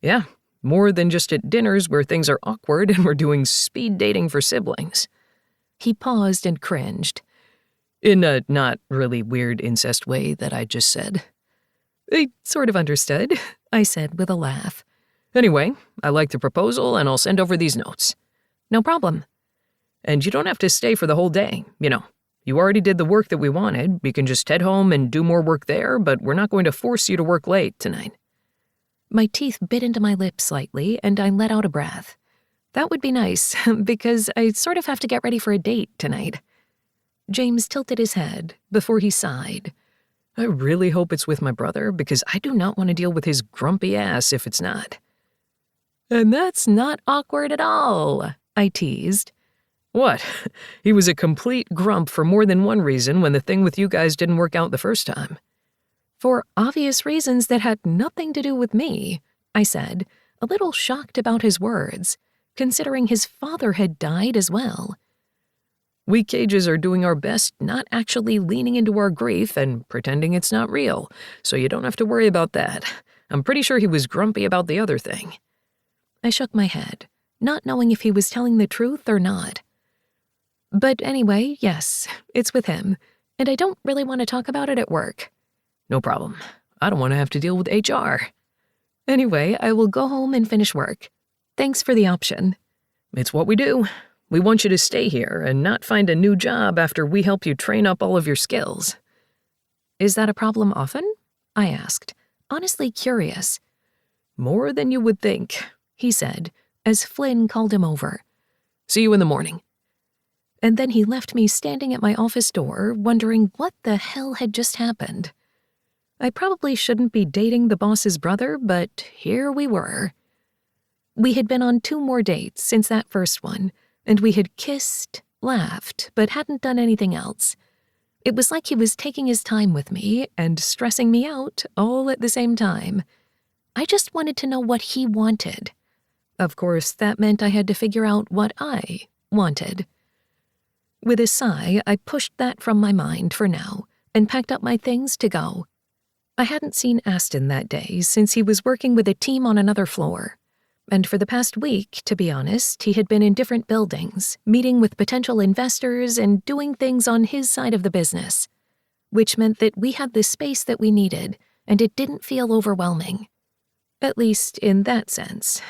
Yeah, more than just at dinners where things are awkward and we're doing speed dating for siblings. He paused and cringed. In a not really weird incest way that I just said. I sort of understood, I said with a laugh. Anyway, I like the proposal and I'll send over these notes. No problem. And you don't have to stay for the whole day, You already did the work that we wanted. We can just head home and do more work there, but we're not going to force you to work late tonight. My teeth bit into my lips slightly, and I let out a breath. That would be nice, because I sort of have to get ready for a date tonight. James tilted his head before he sighed. I really hope it's with my brother, because I do not want to deal with his grumpy ass if it's not. And that's not awkward at all, I teased. What? He was a complete grump for more than one reason when the thing with you guys didn't work out the first time. For obvious reasons that had nothing to do with me, I said, a little shocked about his words, considering his father had died as well. We Cages are doing our best not actually leaning into our grief and pretending it's not real, so you don't have to worry about that. I'm pretty sure he was grumpy about the other thing. I shook my head, not knowing if he was telling the truth or not. But anyway, yes, it's with him, and I don't really want to talk about it at work. No problem. I don't want to have to deal with HR. Anyway, I will go home and finish work. Thanks for the option. It's what we do. We want you to stay here and not find a new job after we help you train up all of your skills. Is that a problem often? I asked, honestly curious. More than you would think, he said, as Flynn called him over. See you in the morning. And then he left me standing at my office door, wondering what the hell had just happened. I probably shouldn't be dating the boss's brother, but here we were. We had been on 2 more dates since that first one, and we had kissed, laughed, but hadn't done anything else. It was like he was taking his time with me and stressing me out all at the same time. I just wanted to know what he wanted. Of course, that meant I had to figure out what I wanted. With a sigh, I pushed that from my mind for now and packed up my things to go. I hadn't seen Aston that day since he was working with a team on another floor. And for the past week, to be honest, he had been in different buildings, meeting with potential investors and doing things on his side of the business, which meant that we had the space that we needed, and it didn't feel overwhelming. At least in that sense.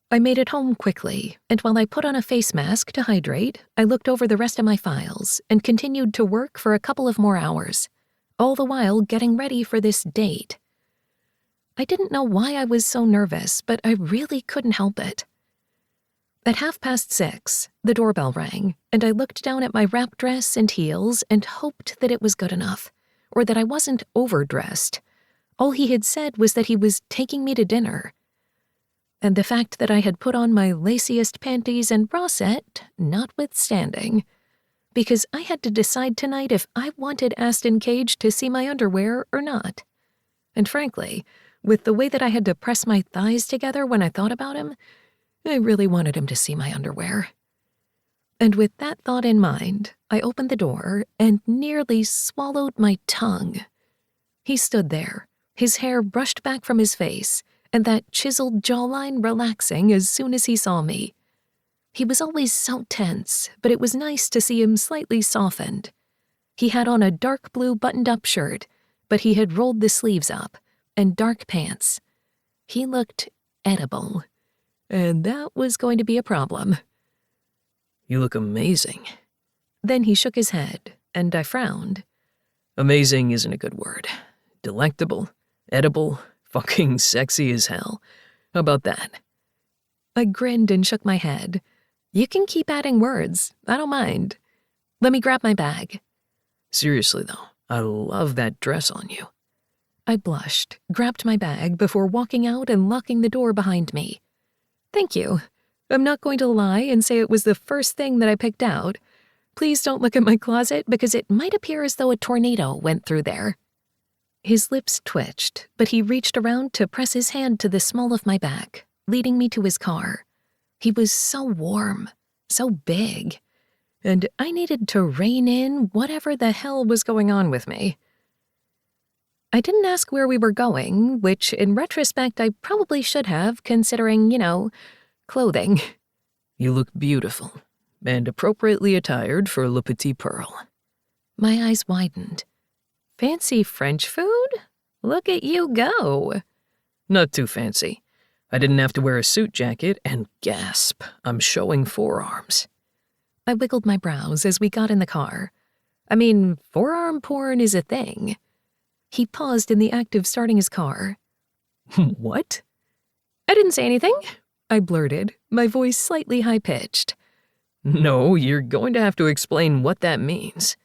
I made it home quickly, and while I put on a face mask to hydrate, I looked over the rest of my files and continued to work for a couple of more hours, all the while getting ready for this date. I didn't know why I was so nervous, but I really couldn't help it. At 6:30, the doorbell rang, and I looked down at my wrap dress and heels and hoped that it was good enough, or that I wasn't overdressed. All he had said was that he was taking me to dinner. And the fact that I had put on my laciest panties and bra set, notwithstanding, because I had to decide tonight if I wanted Aston Cage to see my underwear or not. And frankly, with the way that I had to press my thighs together when I thought about him, I really wanted him to see my underwear. And with that thought in mind, I opened the door and nearly swallowed my tongue. He stood there, his hair brushed back from his face, and that chiseled jawline relaxing as soon as he saw me. He was always so tense, but it was nice to see him slightly softened. He had on a dark blue buttoned-up shirt, but he had rolled the sleeves up, and dark pants. He looked edible, and that was going to be a problem. You look amazing. Then he shook his head, and I frowned. Amazing isn't a good word. Delectable, edible, fucking sexy as hell. How about that? I grinned and shook my head. You can keep adding words. I don't mind. Let me grab my bag. Seriously, though, I love that dress on you. I blushed, grabbed my bag before walking out and locking the door behind me. Thank you. I'm not going to lie and say it was the first thing that I picked out. Please don't look at my closet because it might appear as though a tornado went through there. His lips twitched, but he reached around to press his hand to the small of my back, leading me to his car. He was so warm, so big, and I needed to rein in whatever the hell was going on with me. I didn't ask where we were going, which in retrospect I probably should have, considering, clothing. You look beautiful and appropriately attired for Le Petit Pearl. My eyes widened. Fancy French food? Look at you go. Not too fancy. I didn't have to wear a suit jacket, and gasp, I'm showing forearms. I wiggled my brows as we got in the car. I mean, forearm porn is a thing. He paused in the act of starting his car. What? I didn't say anything, I blurted, my voice slightly high-pitched. No, you're going to have to explain what that means.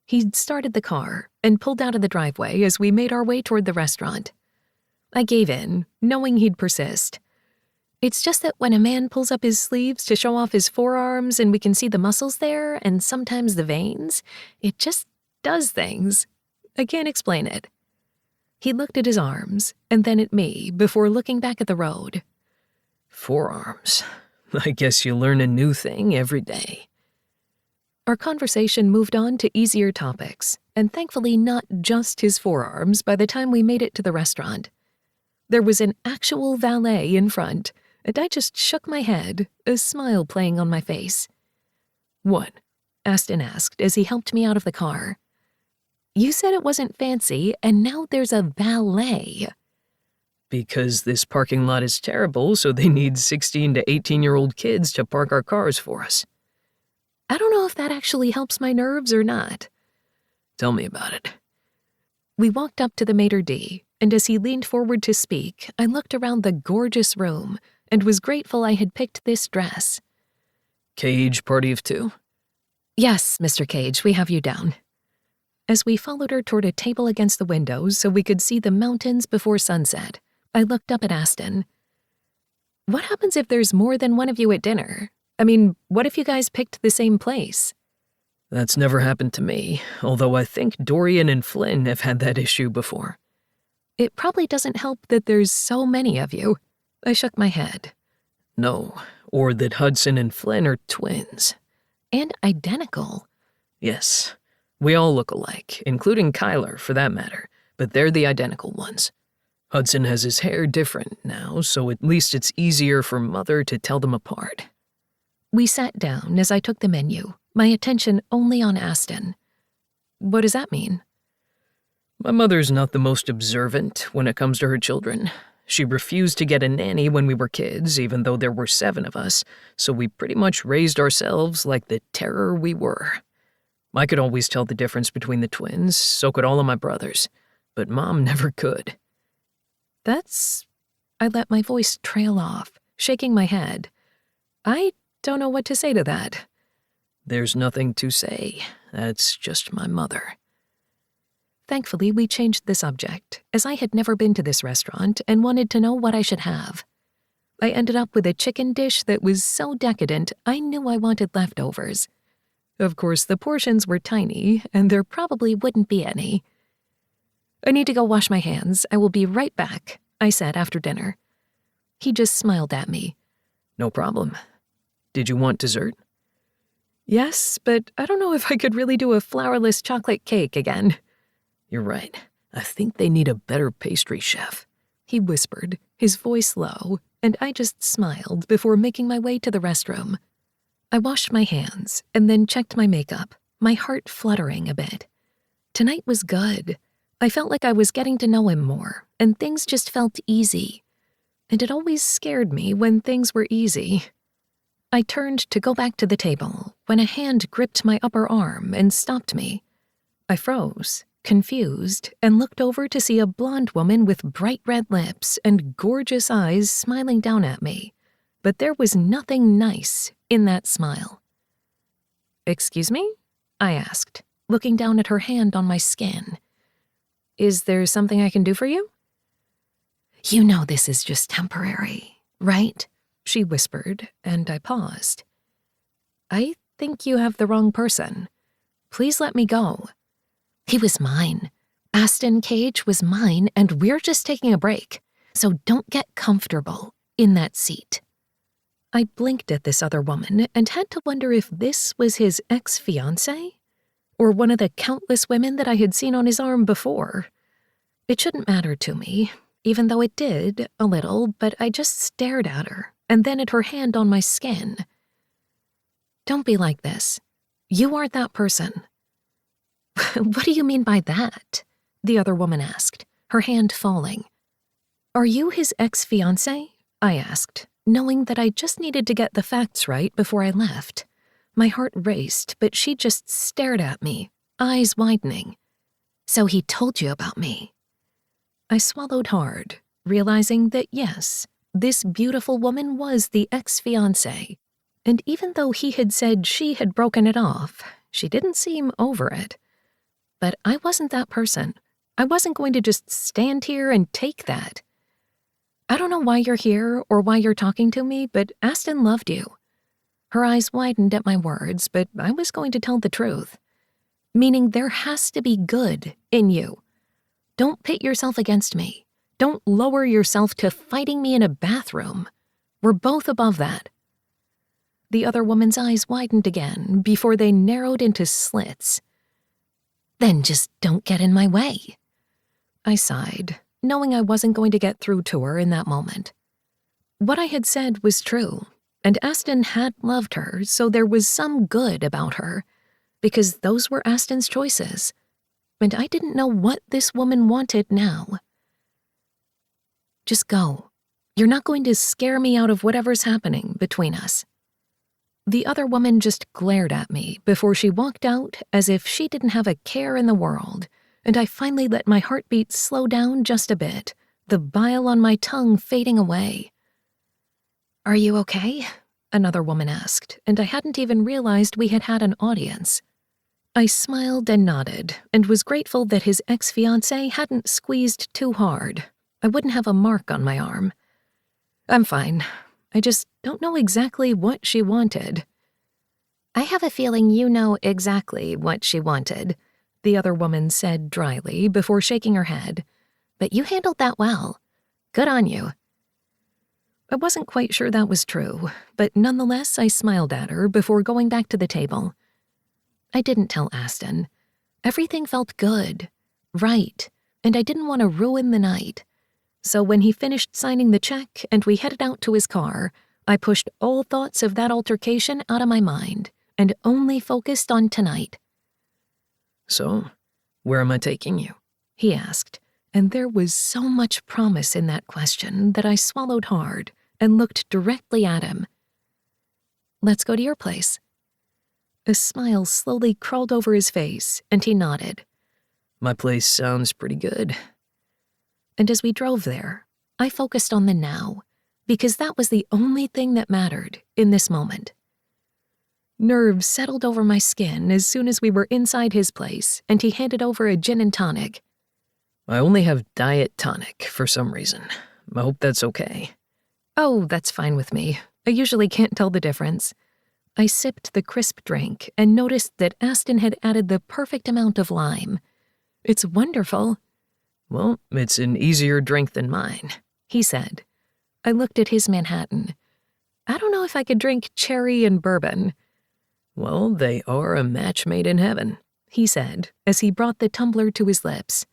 He started the car and pulled out of the driveway as we made our way toward the restaurant. I gave in, knowing he'd persist. It's just that when a man pulls up his sleeves to show off his forearms and we can see the muscles there and sometimes the veins, it just does things. I can't explain it. He looked at his arms and then at me before looking back at the road. Forearms. I guess you learn a new thing every day. Our conversation moved on to easier topics, and thankfully not just his forearms by the time we made it to the restaurant. There was an actual valet in front, and I just shook my head, a smile playing on my face. What? Aston asked as he helped me out of the car. You said it wasn't fancy, and now there's a valet. Because this parking lot is terrible, so they need 16 to 18-year-old kids to park our cars for us. I don't know if that actually helps my nerves or not. Tell me about it. We walked up to the maitre d', and as he leaned forward to speak, I looked around the gorgeous room and was grateful I had picked this dress. Cage party of two? Yes, Mr. Cage, we have you down. As we followed her toward a table against the windows so we could see the mountains before sunset, I looked up at Aston. What happens if there's more than one of you at dinner? I mean, what if you guys picked the same place? That's never happened to me, although I think Dorian and Flynn have had that issue before. It probably doesn't help that there's so many of you. I shook my head. No, or that Hudson and Flynn are twins. And identical. Yes, we all look alike, including Kyler, for that matter, but they're the identical ones. Hudson has his hair different now, so at least it's easier for Mother to tell them apart. We sat down as I took the menu, my attention only on Aston. What does that mean? My mother's not the most observant when it comes to her children. She refused to get a nanny when we were kids, even though there were 7 of us, so we pretty much raised ourselves like the terror we were. I could always tell the difference between the twins, so could all of my brothers, but Mom never could. I let my voice trail off, shaking my head. I don't know what to say to that. There's nothing to say. That's just my mother. Thankfully, we changed the subject, as I had never been to this restaurant and wanted to know what I should have. I ended up with a chicken dish that was so decadent, I knew I wanted leftovers. Of course, the portions were tiny, and there probably wouldn't be any. I need to go wash my hands. I will be right back, I said after dinner. He just smiled at me. No problem. Did you want dessert? Yes, but I don't know if I could really do a flourless chocolate cake again. You're right. I think they need a better pastry chef. He whispered, his voice low, and I just smiled before making my way to the restroom. I washed my hands and then checked my makeup, my heart fluttering a bit. Tonight was good. I felt like I was getting to know him more, and things just felt easy. And it always scared me when things were easy. I turned to go back to the table when a hand gripped my upper arm and stopped me. I froze, confused, and looked over to see a blonde woman with bright red lips and gorgeous eyes smiling down at me. But there was nothing nice in that smile. "Excuse me?" I asked, looking down at her hand on my skin. "Is there something I can do for you?" "You know this is just temporary, right?" she whispered, and I paused. "I think you have the wrong person. Please let me go." "He was mine. Aston Cage was mine, and we're just taking a break, so don't get comfortable in that seat." I blinked at this other woman and had to wonder if this was his ex-fiancée, or one of the countless women that I had seen on his arm before. It shouldn't matter to me, even though it did, a little, but I just stared at her, and then at her hand on my skin. Don't be like this. You aren't that person. What do you mean by that? The other woman asked, her hand falling. Are you his ex-fiancé? I asked, knowing that I just needed to get the facts right before I left. My heart raced, but she just stared at me, eyes widening. So he told you about me. I swallowed hard, realizing that yes, this beautiful woman was the ex-fiancé. And even though he had said she had broken it off, she didn't seem over it. But I wasn't that person. I wasn't going to just stand here and take that. I don't know why you're here or why you're talking to me, but Aston loved you. Her eyes widened at my words, but I was going to tell the truth. Meaning there has to be good in you. Don't pit yourself against me. Don't lower yourself to fighting me in a bathroom. We're both above that. The other woman's eyes widened again before they narrowed into slits. Then just don't get in my way. I sighed, knowing I wasn't going to get through to her in that moment. What I had said was true, and Aston had loved her, so there was some good about her, because those were Aston's choices, and I didn't know what this woman wanted now. Just go. You're not going to scare me out of whatever's happening between us. The other woman just glared at me before she walked out as if she didn't have a care in the world, and I finally let my heartbeat slow down just a bit, the bile on my tongue fading away. Are you okay? Another woman asked, and I hadn't even realized we had had an audience. I smiled and nodded, and was grateful that his ex-fiancé hadn't squeezed too hard. I wouldn't have a mark on my arm. I'm fine. I just don't know exactly what she wanted. I have a feeling you know exactly what she wanted, the other woman said dryly before shaking her head. But you handled that well. Good on you. I wasn't quite sure that was true, but nonetheless I smiled at her before going back to the table. I didn't tell Aston. Everything felt good, right, and I didn't want to ruin the night. So when he finished signing the check and we headed out to his car, I pushed all thoughts of that altercation out of my mind and only focused on tonight. So, where am I taking you? He asked, and there was so much promise in that question that I swallowed hard and looked directly at him. Let's go to your place. A smile slowly crawled over his face, and he nodded. My place sounds pretty good. And as we drove there, I focused on the now, because that was the only thing that mattered in this moment. Nerves settled over my skin as soon as we were inside his place, and he handed over a gin and tonic. I only have diet tonic for some reason. I hope that's okay. Oh, that's fine with me. I usually can't tell the difference. I sipped the crisp drink and noticed that Aston had added the perfect amount of lime. It's wonderful. Well, it's an easier drink than mine, he said. I looked at his Manhattan. I don't know if I could drink cherry and bourbon. Well, they are a match made in heaven, he said, as he brought the tumbler to his lips.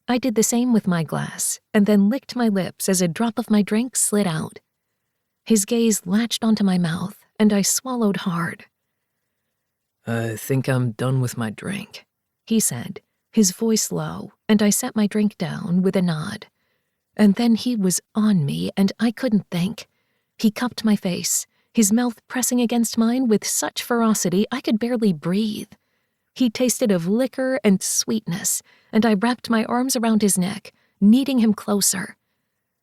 I did the same with my glass, and then licked my lips as a drop of my drink slid out. His gaze latched onto my mouth, and I swallowed hard. I think I'm done with my drink, he said, his voice low, and I set my drink down with a nod. And then he was on me, and I couldn't think. He cupped my face, his mouth pressing against mine with such ferocity I could barely breathe. He tasted of liquor and sweetness, and I wrapped my arms around his neck, kneading him closer.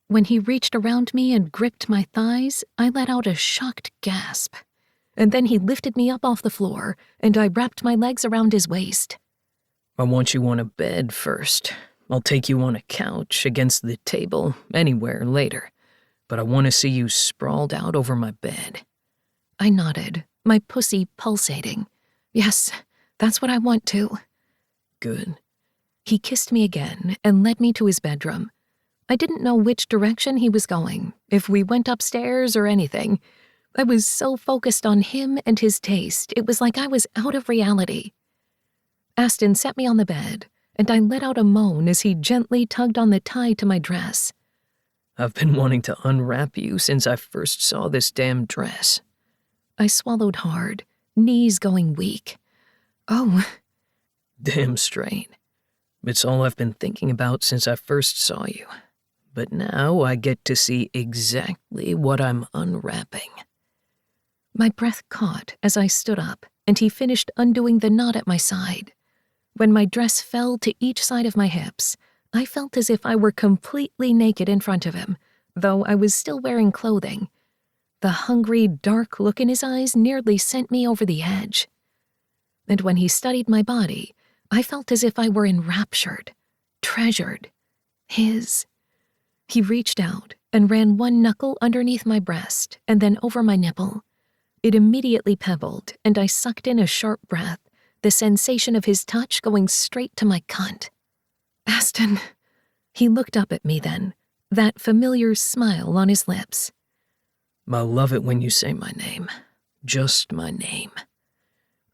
When he reached around me and gripped my thighs, I let out a shocked gasp. And then he lifted me up off the floor, and I wrapped my legs around his waist. I want you on a bed first. I'll take you on a couch, against the table, anywhere later. But I want to see you sprawled out over my bed. I nodded, my pussy pulsating. Yes, that's what I want to. Good. He kissed me again and led me to his bedroom. I didn't know which direction he was going, if we went upstairs or anything. I was so focused on him and his taste, it was like I was out of reality. Aston set me on the bed, and I let out a moan as he gently tugged on the tie to my dress. I've been wanting to unwrap you since I first saw this damn dress. I swallowed hard, knees going weak. Oh, Damn straight. It's all I've been thinking about since I first saw you. But now I get to see exactly what I'm unwrapping. my breath caught as I stood up, and he finished undoing the knot at my side. When my dress fell to each side of my hips, I felt as if I were completely naked in front of him, though I was still wearing clothing. The hungry, dark look in his eyes nearly sent me over the edge. And when he studied my body, I felt as if I were enraptured, treasured, his. He reached out and ran one knuckle underneath my breast and then over my nipple. It immediately pebbled, and I sucked in a sharp breath, the sensation of his touch going straight to my cunt. Aston. He looked up at me then, that familiar smile on his lips. I love it when you say my name. Just my name.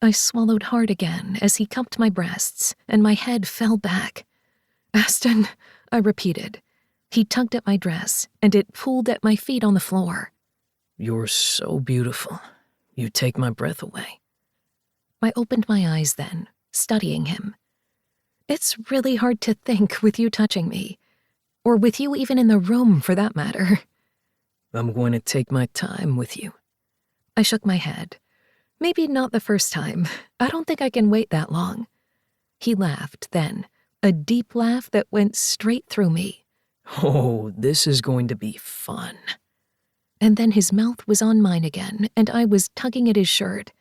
I swallowed hard again as he cupped my breasts, and my head fell back. Aston, I repeated. He tugged at my dress, and it pulled at my feet on the floor. You're so beautiful. You take my breath away. I opened my eyes then, studying him. It's really hard to think with you touching me, or with you even in the room for that matter. I'm going to take my time with you. I shook my head. Maybe not the first time. I don't think I can wait that long. He laughed then, a deep laugh that went straight through me. Oh, this is going to be fun. And then his mouth was on mine again, and I was tugging at his shirt.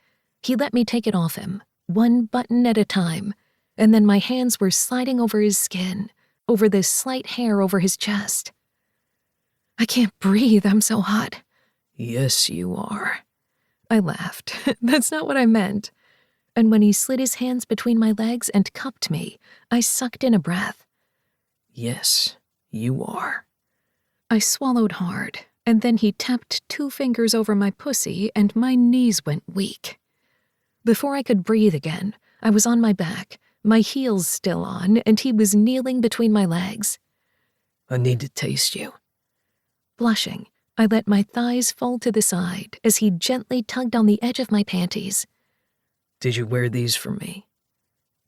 He let me take it off him, one button at a time, and then my hands were sliding over his skin, over the slight hair over his chest. I can't breathe, I'm so hot. Yes, you are. I laughed. That's not what I meant. And when he slid his hands between my legs and cupped me, I sucked in a breath. Yes, you are. I swallowed hard, and then he tapped 2 fingers over my pussy and my knees went weak. Before I could breathe again, I was on my back, my heels still on, and he was kneeling between my legs. I need to taste you. Blushing, I let my thighs fall to the side as he gently tugged on the edge of my panties. Did you wear these for me?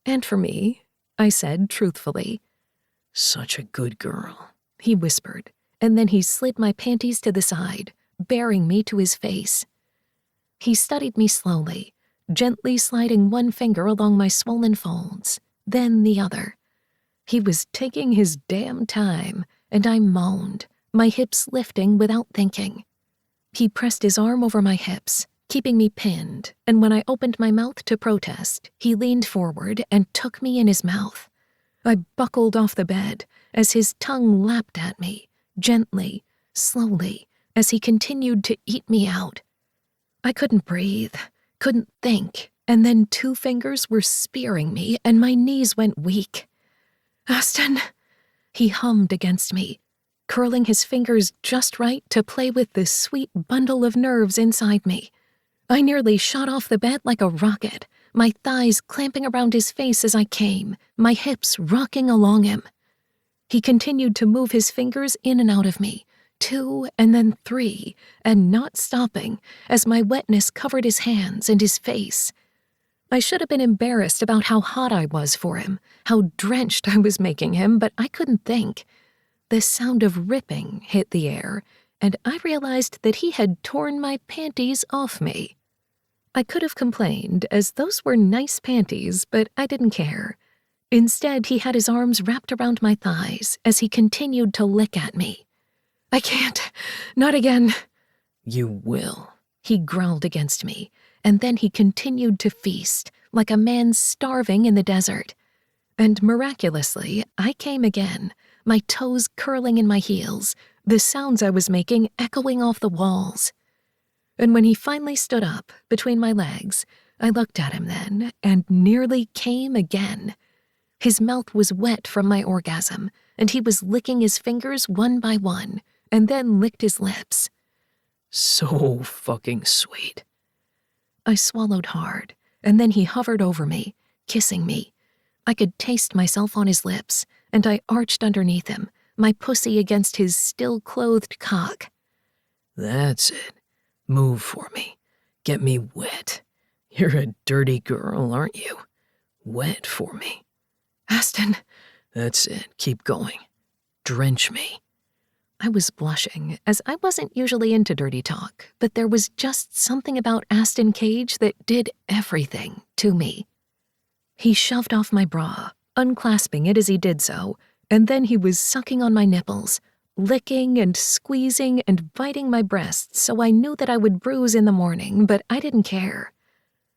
And for me, I said truthfully. Such a good girl, he whispered, and then he slid my panties to the side, bearing me to his face. He studied me slowly, gently sliding one finger along my swollen folds, then the other. He was taking his damn time, and I moaned, my hips lifting without thinking. He pressed his arm over my hips, keeping me pinned, and when I opened my mouth to protest, he leaned forward and took me in his mouth. I buckled off the bed as his tongue lapped at me, gently, slowly, as he continued to eat me out. I couldn't breathe, couldn't think, and then 2 fingers were spearing me and my knees went weak. Aston, he hummed against me, curling his fingers just right to play with the sweet bundle of nerves inside me. I nearly shot off the bed like a rocket, my thighs clamping around his face as I came, my hips rocking along him. He continued to move his fingers in and out of me, 2 and then 3, and not stopping, as my wetness covered his hands and his face. I should have been embarrassed about how hot I was for him, how drenched I was making him, but I couldn't think. The sound of ripping hit the air, and I realized that he had torn my panties off me. I could have complained, as those were nice panties, but I didn't care. Instead, he had his arms wrapped around my thighs as he continued to lick at me. I can't. Not again. You will, he growled against me, and then he continued to feast, like a man starving in the desert. And miraculously, I came again, my toes curling in my heels, the sounds I was making echoing off the walls. And when he finally stood up between my legs, I looked at him then and nearly came again. His mouth was wet from my orgasm, and he was licking his fingers one by one, and then licked his lips. So fucking sweet. I swallowed hard, and then he hovered over me, kissing me. I could taste myself on his lips, and I arched underneath him, my pussy against his still-clothed cock. That's it. Move for me. Get me wet. You're a dirty girl, aren't you? Wet for me. Aston. That's it. Keep going. Drench me. I was blushing, as I wasn't usually into dirty talk, but there was just something about Aston Cage that did everything to me. He shoved off my bra, unclasping it as he did so, and then he was sucking on my nipples, licking and squeezing and biting my breasts so I knew that I would bruise in the morning, but I didn't care.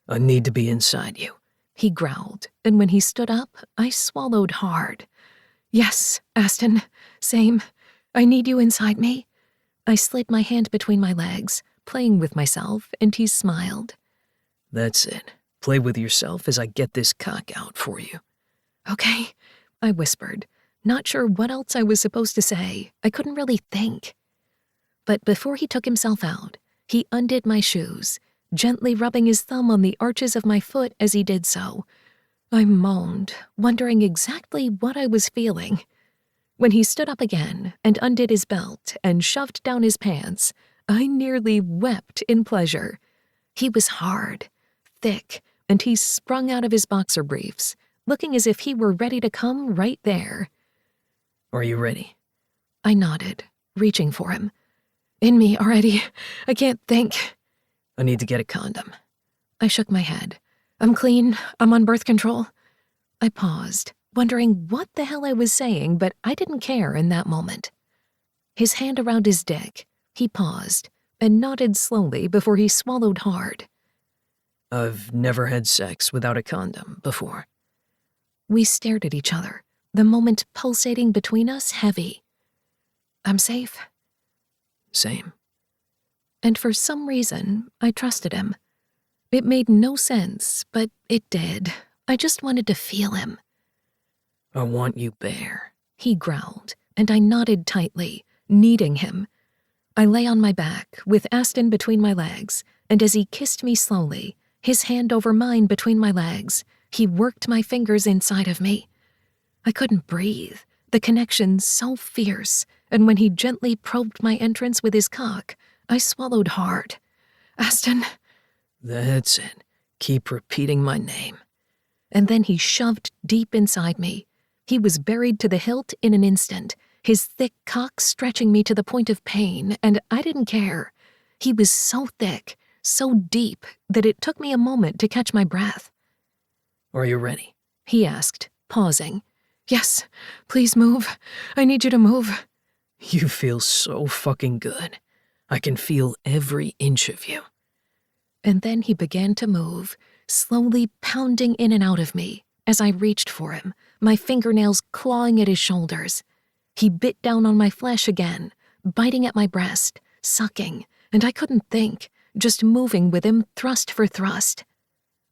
I need to be inside you. He growled, and when he stood up, I swallowed hard. Yes, Aston, same. I need you inside me. I slid my hand between my legs, playing with myself, and he smiled. That's it. Play with yourself as I get this cock out for you. Okay, I whispered, not sure what else I was supposed to say. I couldn't really think. But before he took himself out, he undid my shoes, gently rubbing his thumb on the arches of my foot as he did so. I moaned, wondering exactly what I was feeling. When he stood up again and undid his belt and shoved down his pants, I nearly wept in pleasure. He was hard, thick, and he sprung out of his boxer briefs, looking as if he were ready to come right there. Are you ready? I nodded, reaching for him. In me already. I can't think. I need to get a condom. I shook my head. I'm clean. I'm on birth control. I paused, wondering what the hell I was saying, but I didn't care in that moment. His hand around his dick, he paused and nodded slowly before he swallowed hard. I've never had sex without a condom before. We stared at each other, the moment pulsating between us heavy. I'm safe. Same. And for some reason, I trusted him. It made no sense, but it did. I just wanted to feel him. I want you bare. He growled, and I nodded tightly, needing him. I lay on my back, with Aston between my legs, and as he kissed me slowly, his hand over mine between my legs, he worked my fingers inside of me. I couldn't breathe, the connection so fierce, and when he gently probed my entrance with his cock, I swallowed hard. Aston. That's it. Keep repeating my name. And then he shoved deep inside me. He was buried to the hilt in an instant, his thick cock stretching me to the point of pain, and I didn't care. He was so thick, so deep, that it took me a moment to catch my breath. Are you ready? He asked, pausing. Yes, please move. I need you to move. You feel so fucking good. I can feel every inch of you. And then he began to move, slowly pounding in and out of me as I reached for him, my fingernails clawing at his shoulders. He bit down on my flesh again, biting at my breast, sucking, and I couldn't think, just moving with him thrust for thrust.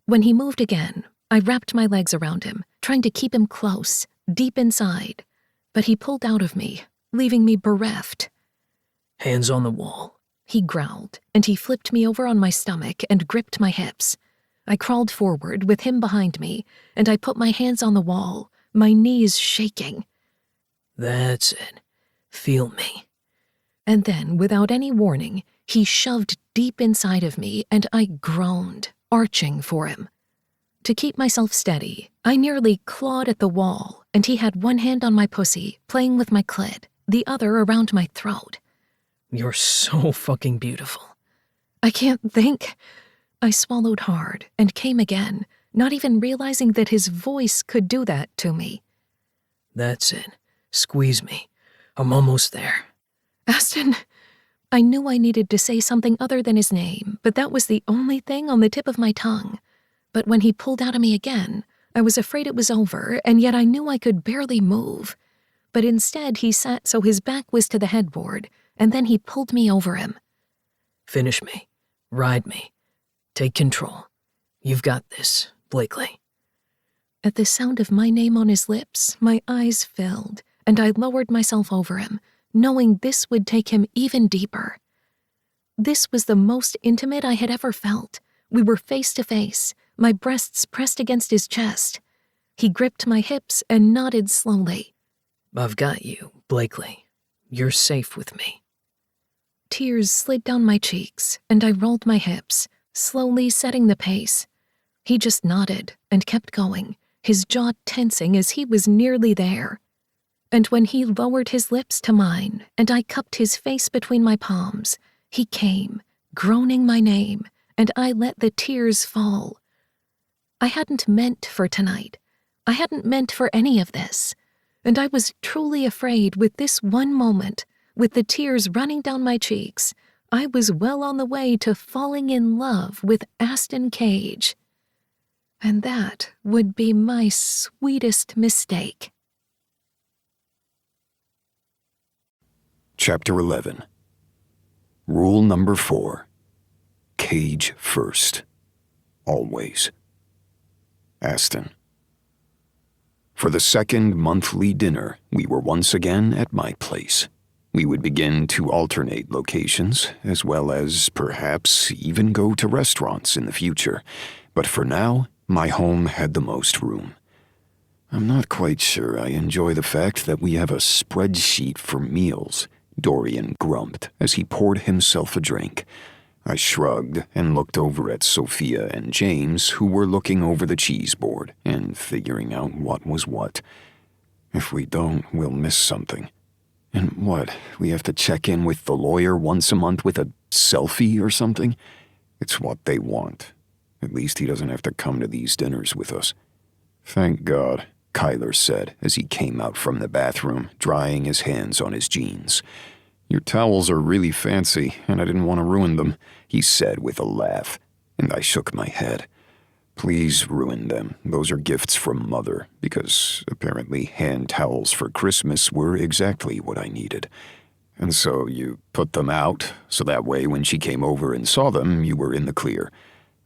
When he moved again, I wrapped my legs around him, trying to keep him close, deep inside, but he pulled out of me, leaving me bereft. Hands on the wall. He growled, and he flipped me over on my stomach and gripped my hips. I crawled forward with him behind me, and I put my hands on the wall, my knees shaking. That's it. Feel me. And then, without any warning, he shoved deep inside of me, and I groaned, arching for him. To keep myself steady, I nearly clawed at the wall, and he had one hand on my pussy, playing with my clit, the other around my throat. You're so fucking beautiful. I can't think. I swallowed hard and came again, not even realizing that his voice could do that to me. That's it. Squeeze me. I'm almost there. Aston. I knew I needed to say something other than his name, but that was the only thing on the tip of my tongue. But when he pulled out of me again, I was afraid it was over, and yet I knew I could barely move. But instead he sat so his back was to the headboard, and then he pulled me over him. Finish me. Ride me. Take control. You've got this, Blakely. At the sound of my name on his lips, my eyes filled, and I lowered myself over him, knowing this would take him even deeper. This was the most intimate I had ever felt. We were face to face, my breasts pressed against his chest. He gripped my hips and nodded slowly. I've got you, Blakely. You're safe with me. Tears slid down my cheeks, and I rolled my hips, slowly setting the pace. He just nodded and kept going, his jaw tensing as he was nearly there. And when he lowered his lips to mine and I cupped his face between my palms, he came, groaning my name, and I let the tears fall. I hadn't meant for tonight. I hadn't meant for any of this. And I was truly afraid with this one moment, with the tears running down my cheeks, I was well on the way to falling in love with Aston Cage. And that would be my sweetest mistake. Chapter 11. Rule number 4. Cage first. Always. Aston. For the second monthly dinner, we were once again at my place. We would begin to alternate locations, as well as perhaps even go to restaurants in the future. But for now, my home had the most room. I'm not quite sure I enjoy the fact that we have a spreadsheet for meals, Dorian grumped as he poured himself a drink. I shrugged and looked over at Sophia and James, who were looking over the cheese board and figuring out what was what. If we don't, we'll miss something. And what, we have to check in with the lawyer once a month with a selfie or something? It's what they want. At least he doesn't have to come to these dinners with us. Thank God, Kyler said as he came out from the bathroom, drying his hands on his jeans. Your towels are really fancy, and I didn't want to ruin them, he said with a laugh, and I shook my head. Please ruin them. Those are gifts from Mother, because apparently hand towels for Christmas were exactly what I needed. And so you put them out, so that way when she came over and saw them, you were in the clear.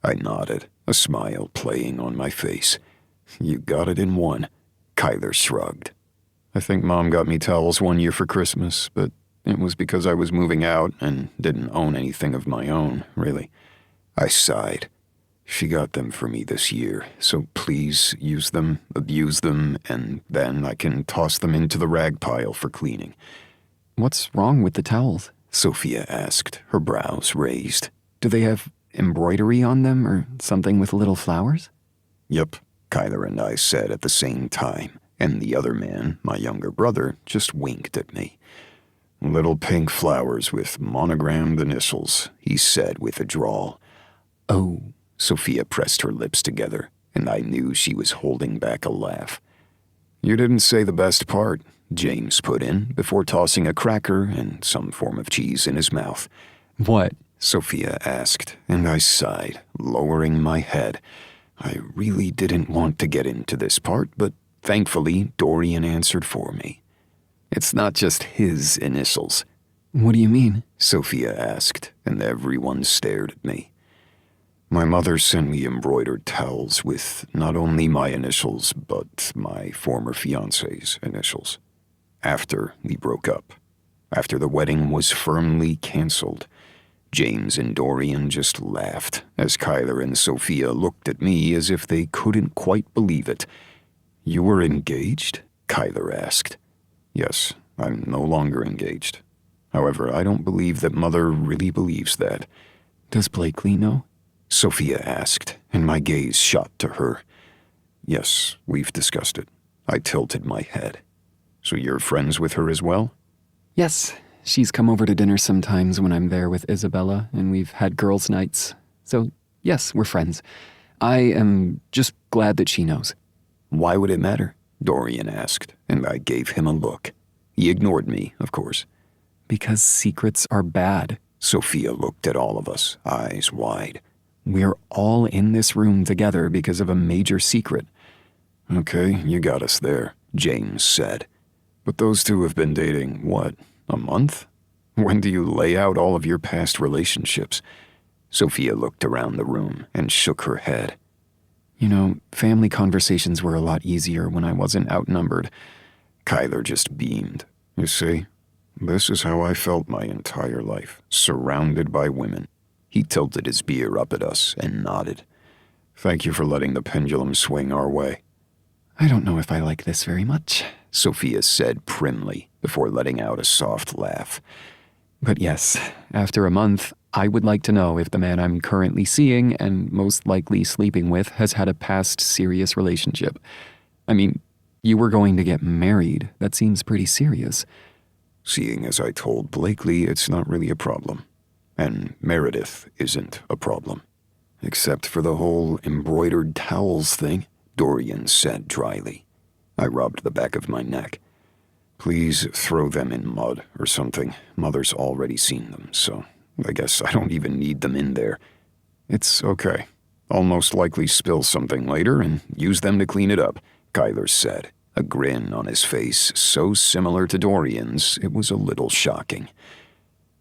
I nodded, a smile playing on my face. You got it in one, Kyler shrugged. I think Mom got me towels one year for Christmas, but it was because I was moving out and didn't own anything of my own, really. I sighed. She got them for me this year, so please use them, abuse them, and then I can toss them into the rag pile for cleaning. What's wrong with the towels? Sophia asked, her brows raised. Do they have embroidery on them or something with little flowers? Yep, Kyler and I said at the same time, and the other man, my younger brother, just winked at me. Little pink flowers with monogrammed initials, he said with a drawl. Oh, Sophia pressed her lips together, and I knew she was holding back a laugh. You didn't say the best part, James put in, before tossing a cracker and some form of cheese in his mouth. What? Sophia asked, and I sighed, lowering my head. I really didn't want to get into this part, but thankfully Dorian answered for me. It's not just his initials. What do you mean? Sophia asked, and everyone stared at me. My mother sent me embroidered towels with not only my initials, but my former fiancé's initials. After we broke up. After the wedding was firmly canceled. James and Dorian just laughed as Kyler and Sophia looked at me as if they couldn't quite believe it. You were engaged? Kyler asked. Yes, I'm no longer engaged. However, I don't believe that Mother really believes that. Does Blakely know? Sophia asked, and my gaze shot to her. Yes, we've discussed it. I tilted my head. So you're friends with her as well? Yes, she's come over to dinner sometimes when I'm there with Isabella, and we've had girls' nights. So, yes, we're friends. I am just glad that she knows. Why would it matter? Dorian asked, and I gave him a look. He ignored me, of course. Because secrets are bad. Sophia looked at all of us, eyes wide. We're all in this room together because of a major secret. Okay, you got us there, James said. But those two have been dating, what, a month? When do you lay out all of your past relationships? Sophia looked around the room and shook her head. You know, family conversations were a lot easier when I wasn't outnumbered. Kyler just beamed. You see, this is how I felt my entire life, surrounded by women. He tilted his beer up at us and nodded. Thank you for letting the pendulum swing our way. I don't know if I like this very much, Sophia said primly before letting out a soft laugh. but yes, after a month, I would like to know if the man I'm currently seeing and most likely sleeping with has had a past serious relationship. I mean, you were going to get married. That seems pretty serious. Seeing as I told Blakely, it's not really a problem. And Meredith isn't a problem. Except for the whole embroidered towels thing, Dorian said dryly. I rubbed the back of my neck. Please throw them in mud or something. Mother's already seen them, so I guess I don't even need them in there. It's okay. I'll most likely spill something later and use them to clean it up, Kyler said, a grin on his face so similar to Dorian's it was a little shocking.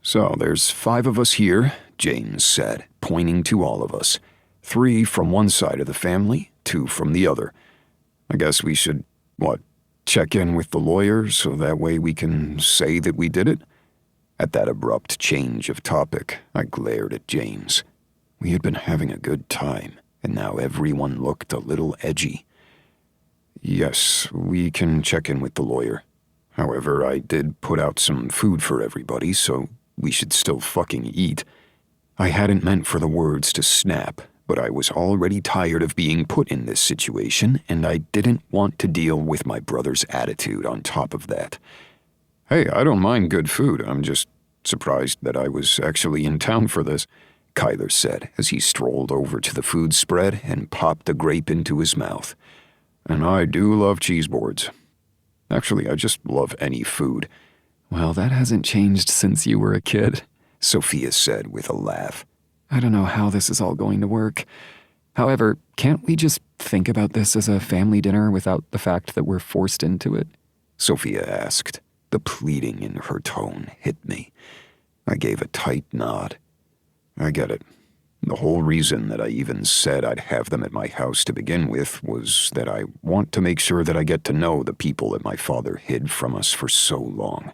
So there's 5 of us here, James said, pointing to all of us. 3 from one side of the family, 2 from the other. I guess we should, check in with the lawyer so that way we can say that we did it? At that abrupt change of topic, I glared at James. We had been having a good time, and now everyone looked a little edgy. Yes, we can check in with the lawyer. However, I did put out some food for everybody, so we should still fucking eat. I hadn't meant for the words to snap, but I was already tired of being put in this situation, and I didn't want to deal with my brother's attitude on top of that. Hey, I don't mind good food. I'm just surprised that I was actually in town for this, Kyler said as he strolled over to the food spread and popped a grape into his mouth. And I do love cheese boards. Actually, I just love any food. Well, that hasn't changed since you were a kid, Sophia said with a laugh. I don't know how this is all going to work. However, can't we just think about this as a family dinner without the fact that we're forced into it? Sophia asked. The pleading in her tone hit me. I gave a tight nod. I get it. The whole reason that I even said I'd have them at my house to begin with was that I want to make sure that I get to know the people that my father hid from us for so long.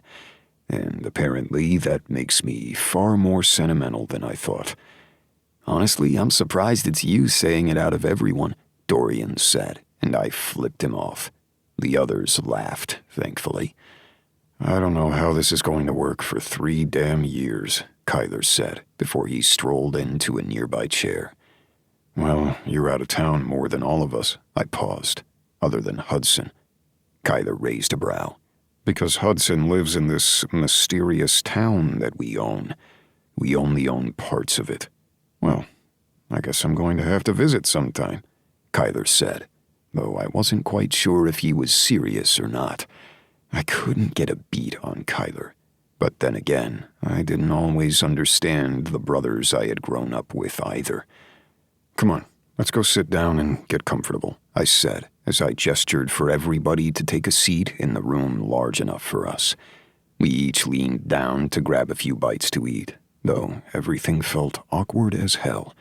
And apparently that makes me far more sentimental than I thought. Honestly, I'm surprised it's you saying it out of everyone, Dorian said, and I flipped him off. The others laughed, thankfully. I don't know how this is going to work for 3 damn years, Kyler said, before he strolled into a nearby chair. Well, you're out of town more than all of us, I paused, other than Hudson. Kyler raised a brow. Because Hudson lives in this mysterious town that we own. We only own parts of it. Well, I guess I'm going to have to visit sometime, Kyler said, though I wasn't quite sure if he was serious or not. I couldn't get a beat on Kyler. But then again, I didn't always understand the brothers I had grown up with either. Come on, let's go sit down and get comfortable, I said, as I gestured for everybody to take a seat in the room large enough for us. We each leaned down to grab a few bites to eat, though everything felt awkward as hell.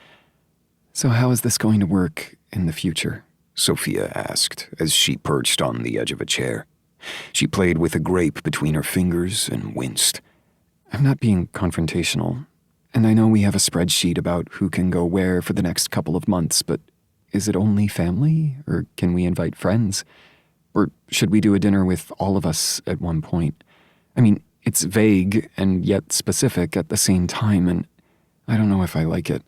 So how is this going to work in the future? Sophia asked as she perched on the edge of a chair. She played with a grape between her fingers and winced. I'm not being confrontational, and I know we have a spreadsheet about who can go where for the next couple of months, but is it only family, or can we invite friends? Or should we do a dinner with all of us at one point? I mean, it's vague and yet specific at the same time, and I don't know if I like it.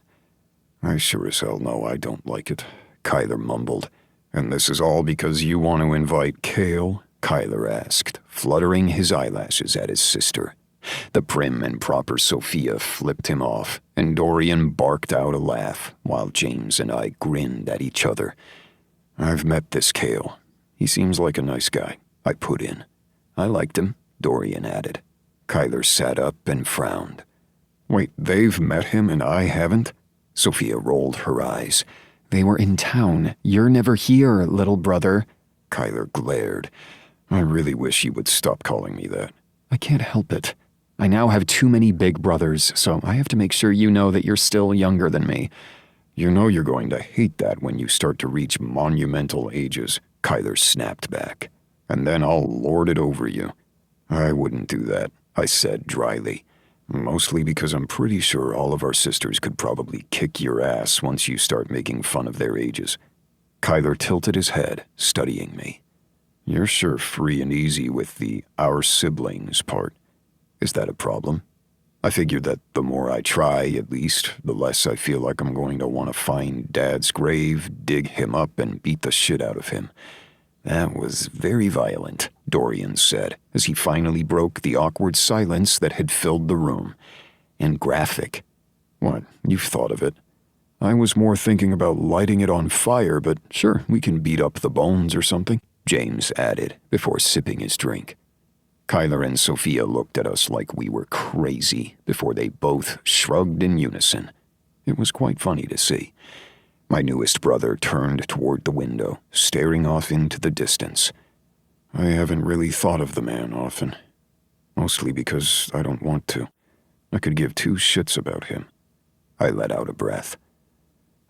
I sure as hell know I don't like it, Kyler mumbled. And this is all because you want to invite Kale? Kyler asked, fluttering his eyelashes at his sister. The prim and proper Sophia flipped him off, and Dorian barked out a laugh, while James and I grinned at each other. I've met this Kale. He seems like a nice guy, I put in. I liked him, Dorian added. Kyler sat up and frowned. Wait, they've met him and I haven't? Sophia rolled her eyes. They were in town. You're never here, little brother. Kyler glared. I really wish you would stop calling me that. I can't help it. I now have too many big brothers, so I have to make sure you know that you're still younger than me. You know you're going to hate that when you start to reach monumental ages, Kyler snapped back. And then I'll lord it over you. I wouldn't do that, I said dryly. Mostly because I'm pretty sure all of our sisters could probably kick your ass once you start making fun of their ages. Kyler tilted his head, studying me. You're sure free and easy with the "our siblings" part. Is that a problem? I figured that the more I try, at least, the less I feel like I'm going to want to find Dad's grave, dig him up, and beat the shit out of him. That was very violent, Dorian said, as he finally broke the awkward silence that had filled the room. And graphic. What, you've thought of it? I was more thinking about lighting it on fire, but sure, we can beat up the bones or something, James added, before sipping his drink. Kyler and Sophia looked at us like we were crazy before they both shrugged in unison. It was quite funny to see. My newest brother turned toward the window, staring off into the distance. I haven't really thought of the man often, mostly because I don't want to. I could give two shits about him. I let out a breath.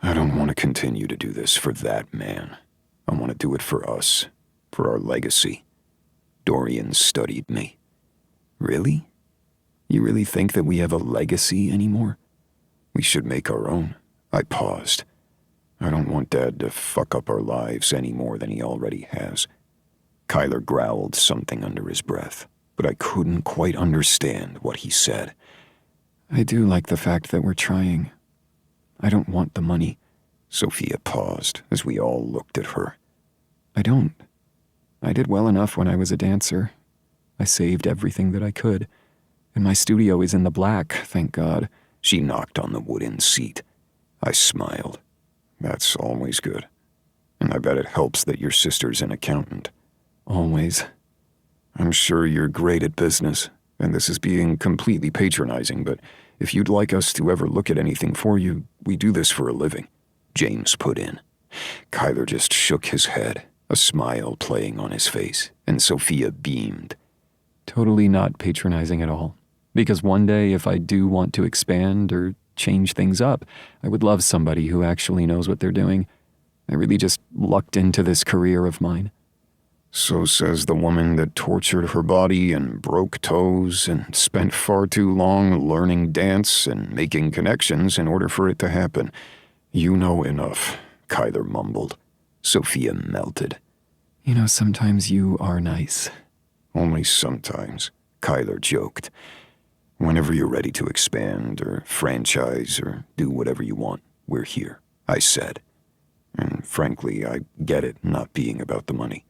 I don't want to continue to do this for that man. I want to do it for us, for our legacy. Dorian studied me. Really? You really think that we have a legacy anymore? We should make our own. I paused. I don't want Dad to fuck up our lives any more than he already has. Kyler growled something under his breath, but I couldn't quite understand what he said. I do like the fact that we're trying. I don't want the money. Sophia paused as we all looked at her. I don't. I did well enough when I was a dancer. I saved everything that I could. And my studio is in the black, thank God. She knocked on the wooden seat. I smiled. That's always good. And I bet it helps that your sister's an accountant. Always. I'm sure you're great at business, and this is being completely patronizing, but if you'd like us to ever look at anything for you, we do this for a living, James put in. Kyler just shook his head, a smile playing on his face, and Sophia beamed. Totally not patronizing at all. Because one day, if I do want to expand or change things up, I would love somebody who actually knows what they're doing. I really just lucked into this career of mine. So says the woman that tortured her body and broke toes and spent far too long learning dance and making connections in order for it to happen. You know enough, Kyler mumbled. Sophia melted. You know, sometimes you are nice. Only sometimes, Kyler joked. Whenever you're ready to expand or franchise or do whatever you want, we're here, I said. And frankly, I get it not being about the money.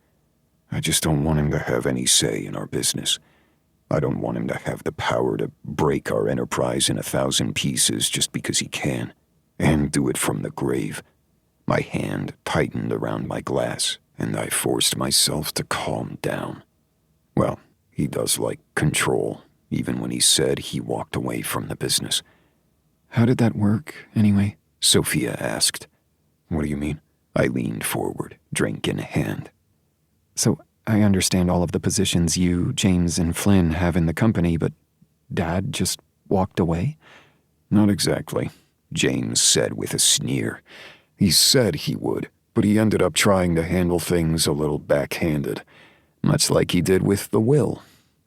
I just don't want him to have any say in our business. I don't want him to have the power to break our enterprise in 1,000 pieces just because he can, and do it from the grave. My hand tightened around my glass, and I forced myself to calm down. Well, he does like control, even when he said he walked away from the business. How did that work, anyway? Sophia asked. What do you mean? I leaned forward, drink in hand. So, I understand all of the positions you, James, and Flynn have in the company, but Dad just walked away? Not exactly, James said with a sneer. He said he would, but he ended up trying to handle things a little backhanded, much like he did with the will,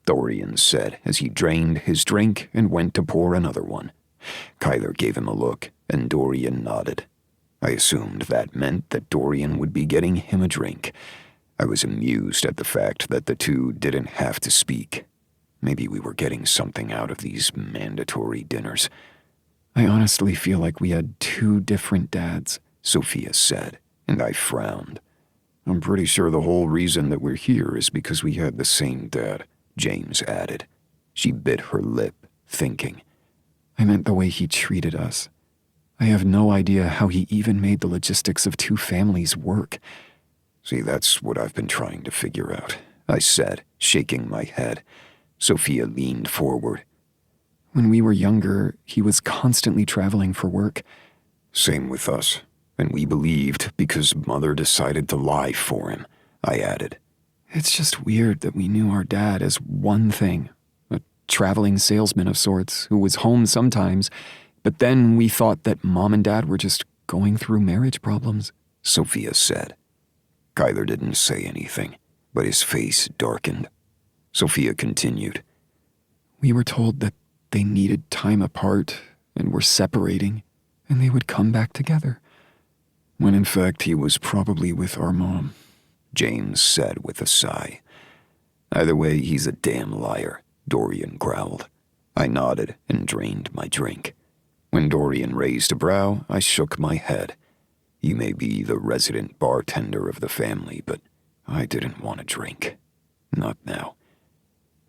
Dorian said as he drained his drink and went to pour another one. Kyler gave him a look, and Dorian nodded. I assumed that meant that Dorian would be getting him a drink. I was amused at the fact that the two didn't have to speak. Maybe we were getting something out of these mandatory dinners. I honestly feel like we had two different dads, Sophia said, and I frowned. I'm pretty sure the whole reason that we're here is because we had the same dad, James added. She bit her lip, thinking. I meant the way he treated us. I have no idea how he even made the logistics of two families work. See, that's what I've been trying to figure out, I said, shaking my head. Sophia leaned forward. When we were younger, he was constantly traveling for work. Same with us. And we believed because Mother decided to lie for him, I added. It's just weird that we knew our dad as one thing, a traveling salesman of sorts who was home sometimes, but then we thought that Mom and Dad were just going through marriage problems, Sophia said. Kyler didn't say anything, but his face darkened. Sophia continued. We were told that they needed time apart and were separating, and they would come back together. when in fact he was probably with our mom, James said with a sigh. Either way, he's a damn liar, Dorian growled. I nodded and drained my drink. When Dorian raised a brow, I shook my head. You may be the resident bartender of the family, but I didn't want a drink. Not now.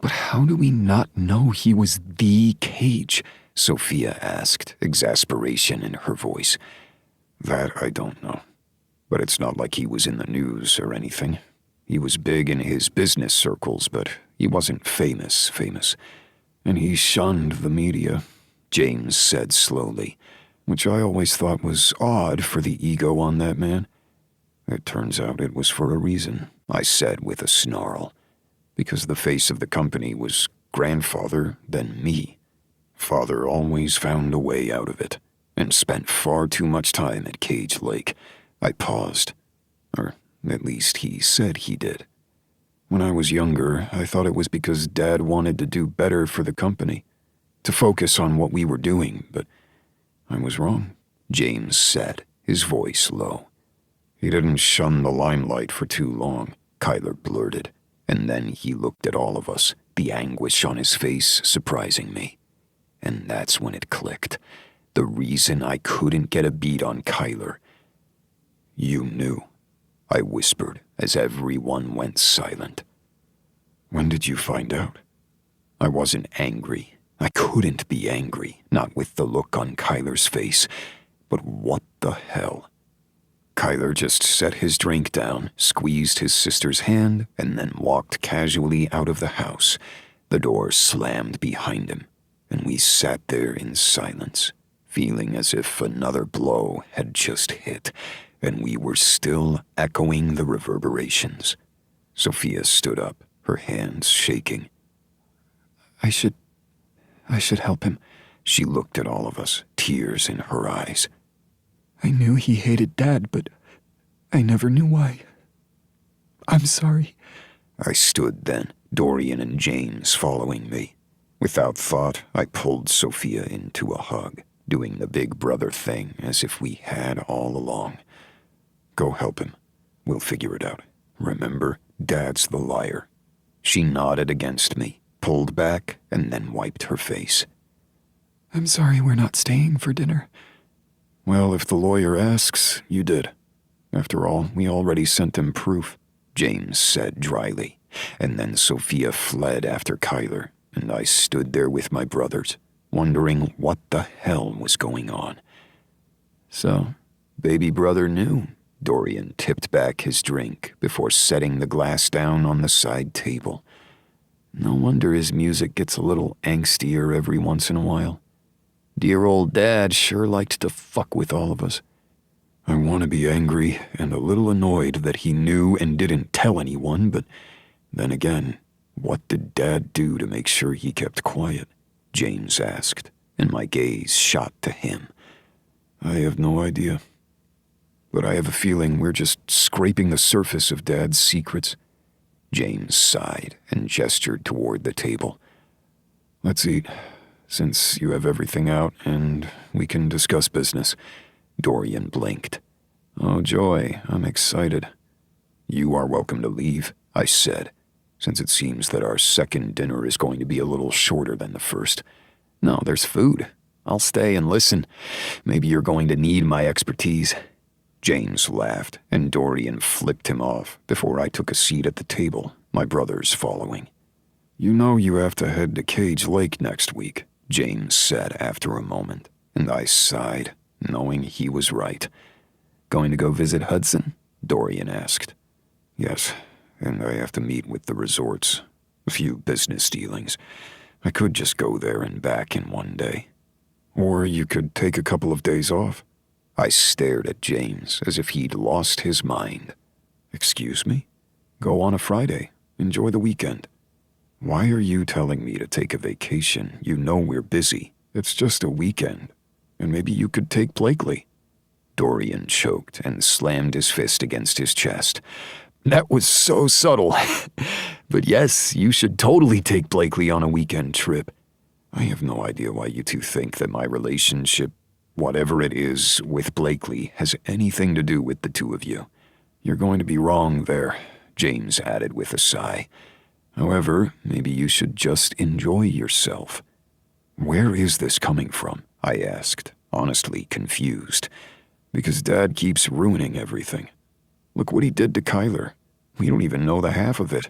But how do we not know he was the Cage? Sophia asked, exasperation in her voice. That I don't know. But it's not like he was in the news or anything. He was big in his business circles, but he wasn't famous. And he shunned the media, James said slowly, which I always thought was odd for the ego on that man. It turns out it was for a reason, I said with a snarl. Because the face of the company was grandfather, then me. Father always found a way out of it, and spent far too much time at Cage Lake. I paused. Or at least he said he did. When I was younger, I thought it was because Dad wanted to do better for the company, to focus on what we were doing, but I was wrong, James said, his voice low. He didn't shun the limelight for too long, Kyler blurted, and then he looked at all of us, the anguish on his face surprising me. And that's when it clicked. The reason I couldn't get a beat on Kyler. You knew, I whispered as everyone went silent. When did you find out? I wasn't angry. I couldn't be angry, not with the look on Kyler's face. But what the hell? Kyler just set his drink down, squeezed his sister's hand, and then walked casually out of the house. The door slammed behind him, and we sat there in silence, feeling as if another blow had just hit, and we were still echoing the reverberations. Sophia stood up, her hands shaking. I should help him. She looked at all of us, tears in her eyes. I knew he hated Dad, but I never knew why. I'm sorry. I stood then, Dorian and James following me. Without thought, I pulled Sophia into a hug, doing the big brother thing as if we had all along. Go help him. We'll figure it out. Remember, Dad's the liar. She nodded against me, pulled back, and then wiped her face. I'm sorry we're not staying for dinner. Well, if the lawyer asks, you did. After all, we already sent him proof, James said dryly, and then Sophia fled after Kyler, and I stood there with my brothers, wondering what the hell was going on. So, baby brother knew. Dorian tipped back his drink before setting the glass down on the side table. No wonder his music gets a little angstier every once in a while. Dear old Dad sure liked to fuck with all of us. I want to be angry and a little annoyed that he knew and didn't tell anyone, but then again, what did Dad do to make sure he kept quiet? James asked, and my gaze shot to him. I have no idea. But I have a feeling we're just scraping the surface of Dad's secrets. James sighed and gestured toward the table. Let's eat, since you have everything out and we can discuss business. Dorian blinked. Oh, joy, I'm excited. You are welcome to leave, I said, since it seems that our second dinner is going to be a little shorter than the first. No, there's food. I'll stay and listen. Maybe you're going to need my expertise. James laughed, and Dorian flipped him off before I took a seat at the table, my brothers following. You know you have to head to Cage Lake next week, James said after a moment, and I sighed, knowing he was right. Going to go visit Hudson? Dorian asked. Yes, and I have to meet with the resorts. A few business dealings. I could just go there and back in one day. Or you could take a couple of days off. I stared at James as if he'd lost his mind. Excuse me? Go on a Friday. Enjoy the weekend. Why are you telling me to take a vacation? You know we're busy. It's just a weekend. And maybe you could take Blakely. Dorian choked and slammed his fist against his chest. That was so subtle. But yes, you should totally take Blakely on a weekend trip. I have no idea why you two think that my relationship whatever it is with Blakely has anything to do with the two of you. You're going to be wrong there, James added with a sigh. However, maybe you should just enjoy yourself. Where is this coming from? I asked, honestly confused. Because Dad keeps ruining everything. Look what he did to Kyler. We don't even know the half of it.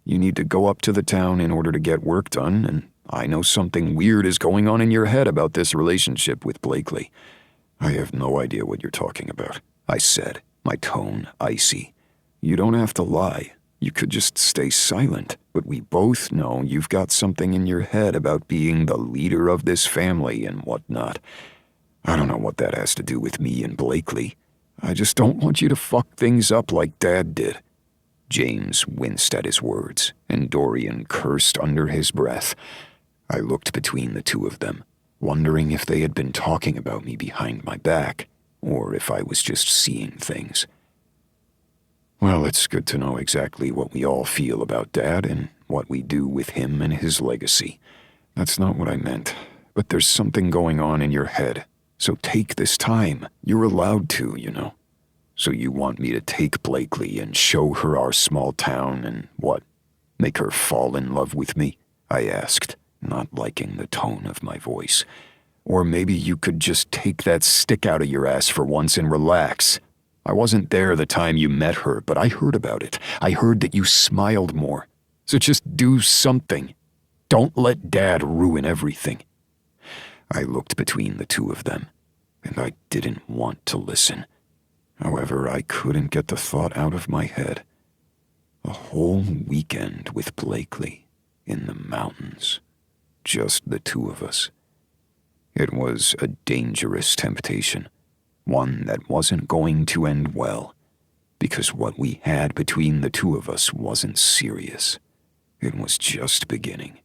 You need to go up to the town in order to get work done, and I know something weird is going on in your head about this relationship with Blakely. I have no idea what you're talking about, I said, my tone icy. You don't have to lie. You could just stay silent, but we both know you've got something in your head about being the leader of this family and whatnot. I don't know what that has to do with me and Blakely. I just don't want you to fuck things up like Dad did. James winced at his words, and Dorian cursed under his breath. I looked between the two of them, wondering if they had been talking about me behind my back, or if I was just seeing things. Well, it's good to know exactly what we all feel about Dad and what we do with him and his legacy. That's not what I meant, but there's something going on in your head, so take this time. You're allowed to, you know. So you want me to take Blakely and show her our small town and what? Make her fall in love with me? I asked, not liking the tone of my voice. Or maybe you could just take that stick out of your ass for once and relax. I wasn't there the time you met her, but I heard about it. I heard that you smiled more. So just do something. Don't let Dad ruin everything. I looked between the two of them, and I didn't want to listen. However, I couldn't get the thought out of my head. A whole weekend with Blakely in the mountains. Just the two of us. It was a dangerous temptation, one that wasn't going to end well, because what we had between the two of us wasn't serious. It was just beginning.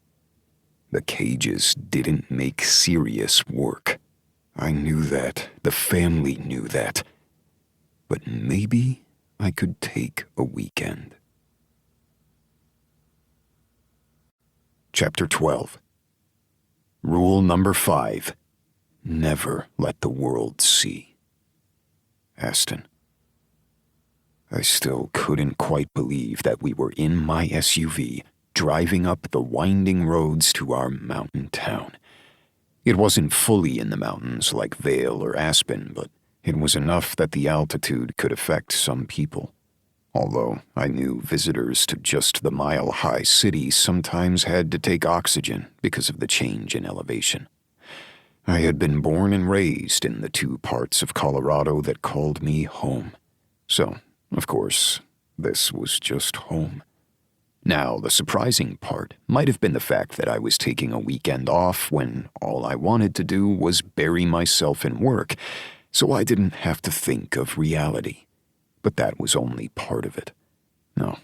The cages didn't make serious work. I knew that. The family knew that. But maybe I could take a weekend. Chapter 12. Rule number 5. Never let the world see. Aston. I still couldn't quite believe that we were in my SUV, driving up the winding roads to our mountain town. It wasn't fully in the mountains like Vale or Aspen, but it was enough that the altitude could affect some people. Although I knew visitors to just the mile-high city sometimes had to take oxygen because of the change in elevation. I had been born and raised in the two parts of Colorado that called me home. So, of course, this was just home. Now, the surprising part might have been the fact that I was taking a weekend off when all I wanted to do was bury myself in work, so I didn't have to think of reality. But that was only part of it. No,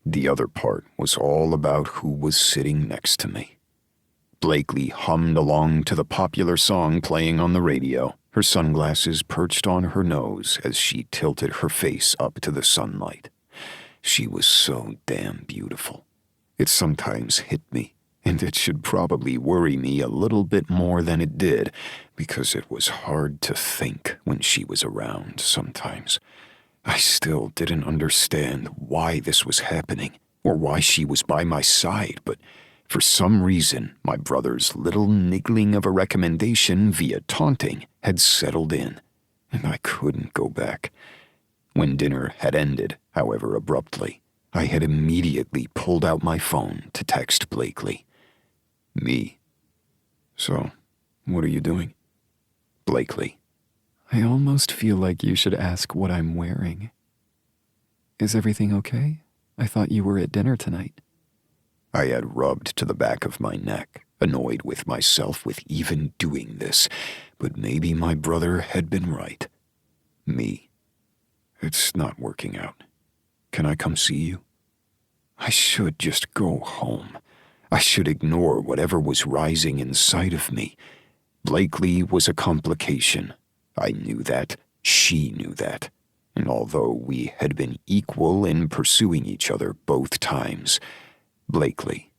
the other part was all about who was sitting next to me. Blakely hummed along to the popular song playing on the radio, her sunglasses perched on her nose as she tilted her face up to the sunlight. She was so damn beautiful. It sometimes hit me, and it should probably worry me a little bit more than it did, because it was hard to think when she was around sometimes. I still didn't understand why this was happening, or why she was by my side, but for some reason, my brother's little niggling of a recommendation via taunting had settled in, and I couldn't go back. When dinner had ended, however abruptly, I had immediately pulled out my phone to text Blakely. Me. So, what are you doing? Blakely. I almost feel like you should ask what I'm wearing. Is everything okay? I thought you were at dinner tonight. I had rubbed to the back of my neck, annoyed with myself with even doing this, but maybe my brother had been right. Me. It's not working out. Can I come see you? I should just go home. I should ignore whatever was rising inside of me. Blakely was a complication. I knew that. She knew that. And although we had been equal in pursuing each other both times, Blakely.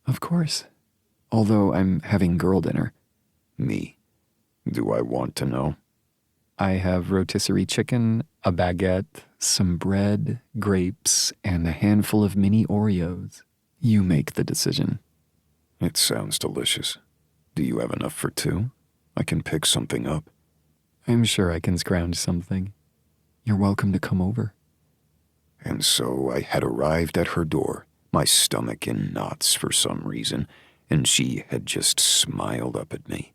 Of course. Although I'm having girl dinner. Me. Do I want to know? I have rotisserie chicken, a baguette, some bread, grapes, and a handful of mini Oreos. You make the decision. It sounds delicious. Do you have enough for two? I can pick something up. I'm sure I can scrounge something. You're welcome to come over. And so I had arrived at her door, my stomach in knots for some reason, and she had just smiled up at me.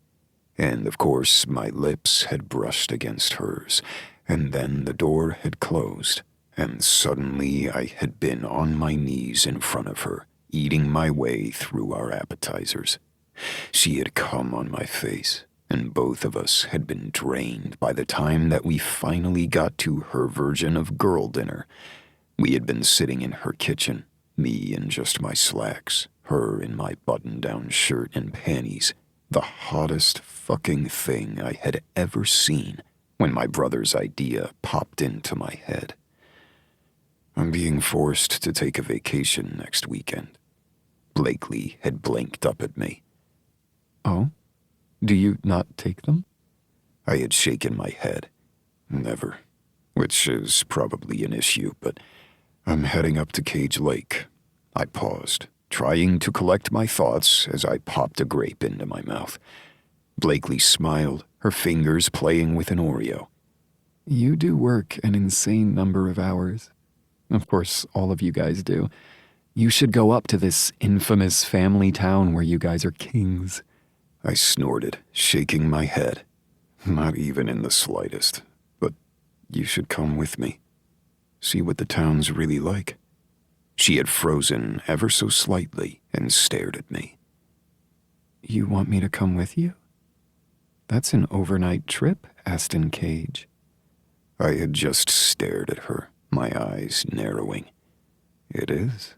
And of course, my lips had brushed against hers, and then the door had closed, and suddenly I had been on my knees in front of her, eating my way through our appetizers. She had come on my face, and both of us had been drained by the time that we finally got to her version of girl dinner. We had been sitting in her kitchen, me in just my slacks, her in my button-down shirt and panties, the hottest fucking thing I had ever seen, when my brother's idea popped into my head. I'm being forced to take a vacation next weekend. Blakely had blinked up at me. Oh? Do you not take them? I had shaken my head. Never. Which is probably an issue, but I'm heading up to Cage Lake. I paused, trying to collect my thoughts as I popped a grape into my mouth. Blakely smiled, her fingers playing with an Oreo. You do work an insane number of hours. Of course, all of you guys do. You should go up to this infamous family town where you guys are kings. I snorted, shaking my head. Not even in the slightest, but you should come with me. See what the town's really like. She had frozen ever so slightly and stared at me. You want me to come with you? That's an overnight trip, Aston Cage. I had just stared at her, my eyes narrowing. It is.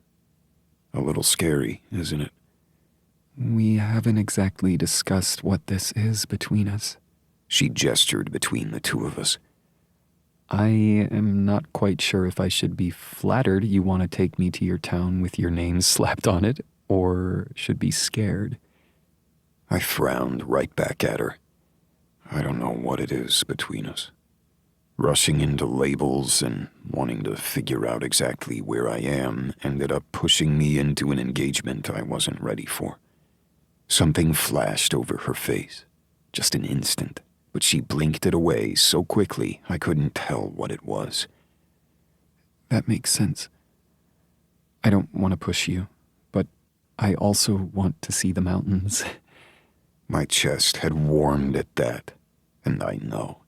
A little scary, isn't it? We haven't exactly discussed what this is between us. She gestured between the two of us. I am not quite sure if I should be flattered you want to take me to your town with your name slapped on it, or should be scared. I frowned right back at her. I don't know what it is between us. Rushing into labels and wanting to figure out exactly where I am ended up pushing me into an engagement I wasn't ready for. Something flashed over her face. Just an instant, but she blinked it away so quickly I couldn't tell what it was. That makes sense. I don't want to push you, but I also want to see the mountains. My chest had warmed at that, and I know.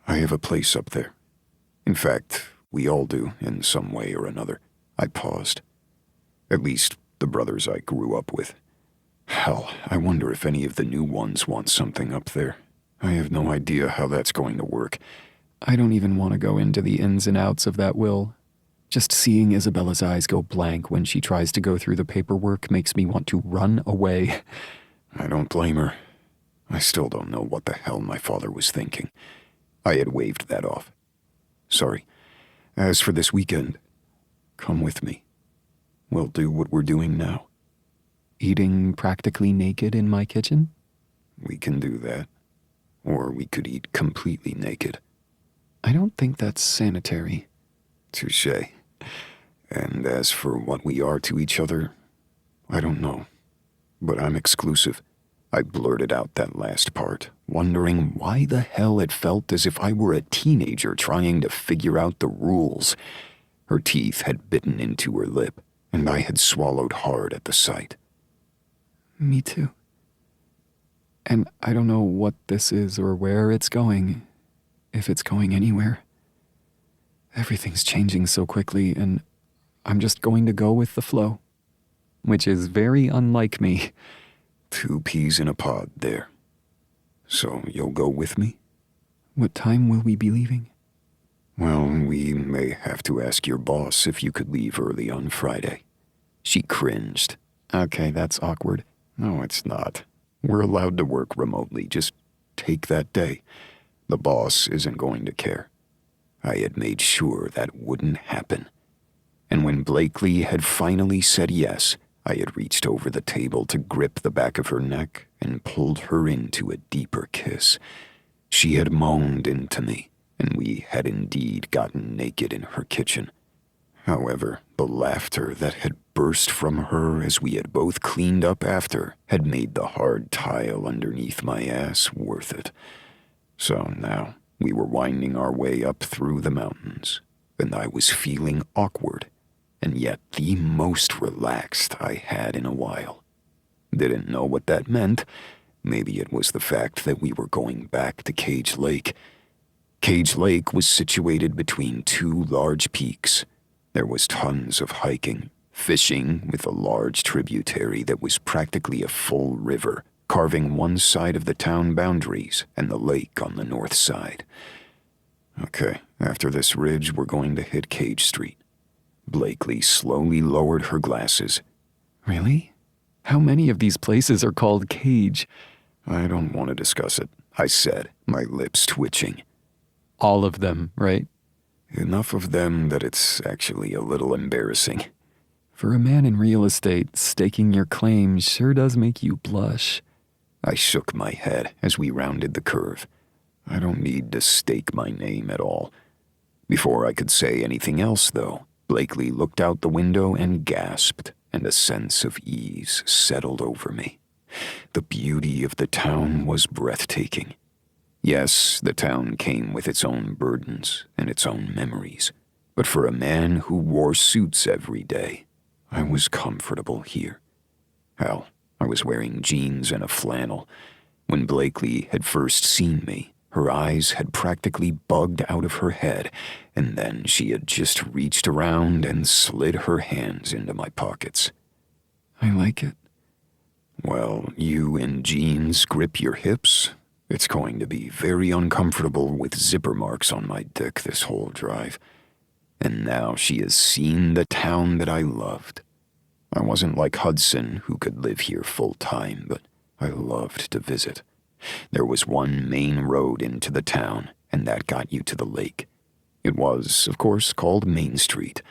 I have a place up there. In fact, we all do in some way or another. I paused. At least the brothers I grew up with. Hell, I wonder if any of the new ones want something up there. I have no idea how that's going to work. I don't even want to go into the ins and outs of that will. Just seeing Isabella's eyes go blank when she tries to go through the paperwork makes me want to run away. I don't blame her. I still don't know what the hell my father was thinking. I had waved that off. Sorry. As for this weekend, come with me. We'll do what we're doing now. Eating practically naked in my kitchen? We can do that. Or we could eat completely naked. I don't think that's sanitary. Touché. And as for what we are to each other, I don't know. But I'm exclusive. I blurted out that last part, wondering why the hell it felt as if I were a teenager trying to figure out the rules. Her teeth had bitten into her lip, and I had swallowed hard at the sight. Me too. And I don't know what this is or where it's going, if it's going anywhere. Everything's changing so quickly, and I'm just going to go with the flow, which is very unlike me. 2 peas in a pod there. So you'll go with me? What time will we be leaving? Well, we may have to ask your boss if you could leave early on Friday. She cringed. Okay, that's awkward. No, it's not. We're allowed to work remotely. Just take that day. The boss isn't going to care. I had made sure that wouldn't happen. And when Blakely had finally said yes, I had reached over the table to grip the back of her neck and pulled her into a deeper kiss. She had moaned into me, and we had indeed gotten naked in her kitchen. However, the laughter that had burst from her as we had both cleaned up after had made the hard tile underneath my ass worth it. So now we were winding our way up through the mountains, and I was feeling awkward, and yet the most relaxed I had in a while. Didn't know what that meant. Maybe it was the fact that we were going back to Cage Lake. Cage Lake was situated between two large peaks. There was tons of hiking, fishing with a large tributary that was practically a full river, carving one side of the town boundaries and the lake on the north side. Okay, after this ridge, we're going to hit Cage Street. Blakely slowly lowered her glasses. Really? How many of these places are called Cage? I don't want to discuss it, I said, my lips twitching. All of them, right? Enough of them that it's actually a little embarrassing. For a man in real estate, staking your claim sure does make you blush. I shook my head as we rounded the curve. I don't need to stake my name at all. Before I could say anything else, though, Blakely looked out the window and gasped, and a sense of ease settled over me. The beauty of the town was breathtaking. Yes, the town came with its own burdens and its own memories, but for a man who wore suits every day, I was comfortable here. Hell, I was wearing jeans and a flannel. When Blakely had first seen me, her eyes had practically bugged out of her head, and then she had just reached around and slid her hands into my pockets. I like it. Well, you in jeans grip your hips? It's going to be very uncomfortable with zipper marks on my dick this whole drive. And now she has seen the town that I loved. I wasn't like Hudson, who could live here full time, but I loved to visit. There was one main road into the town, and that got you to the lake. It was, of course, called Main Street.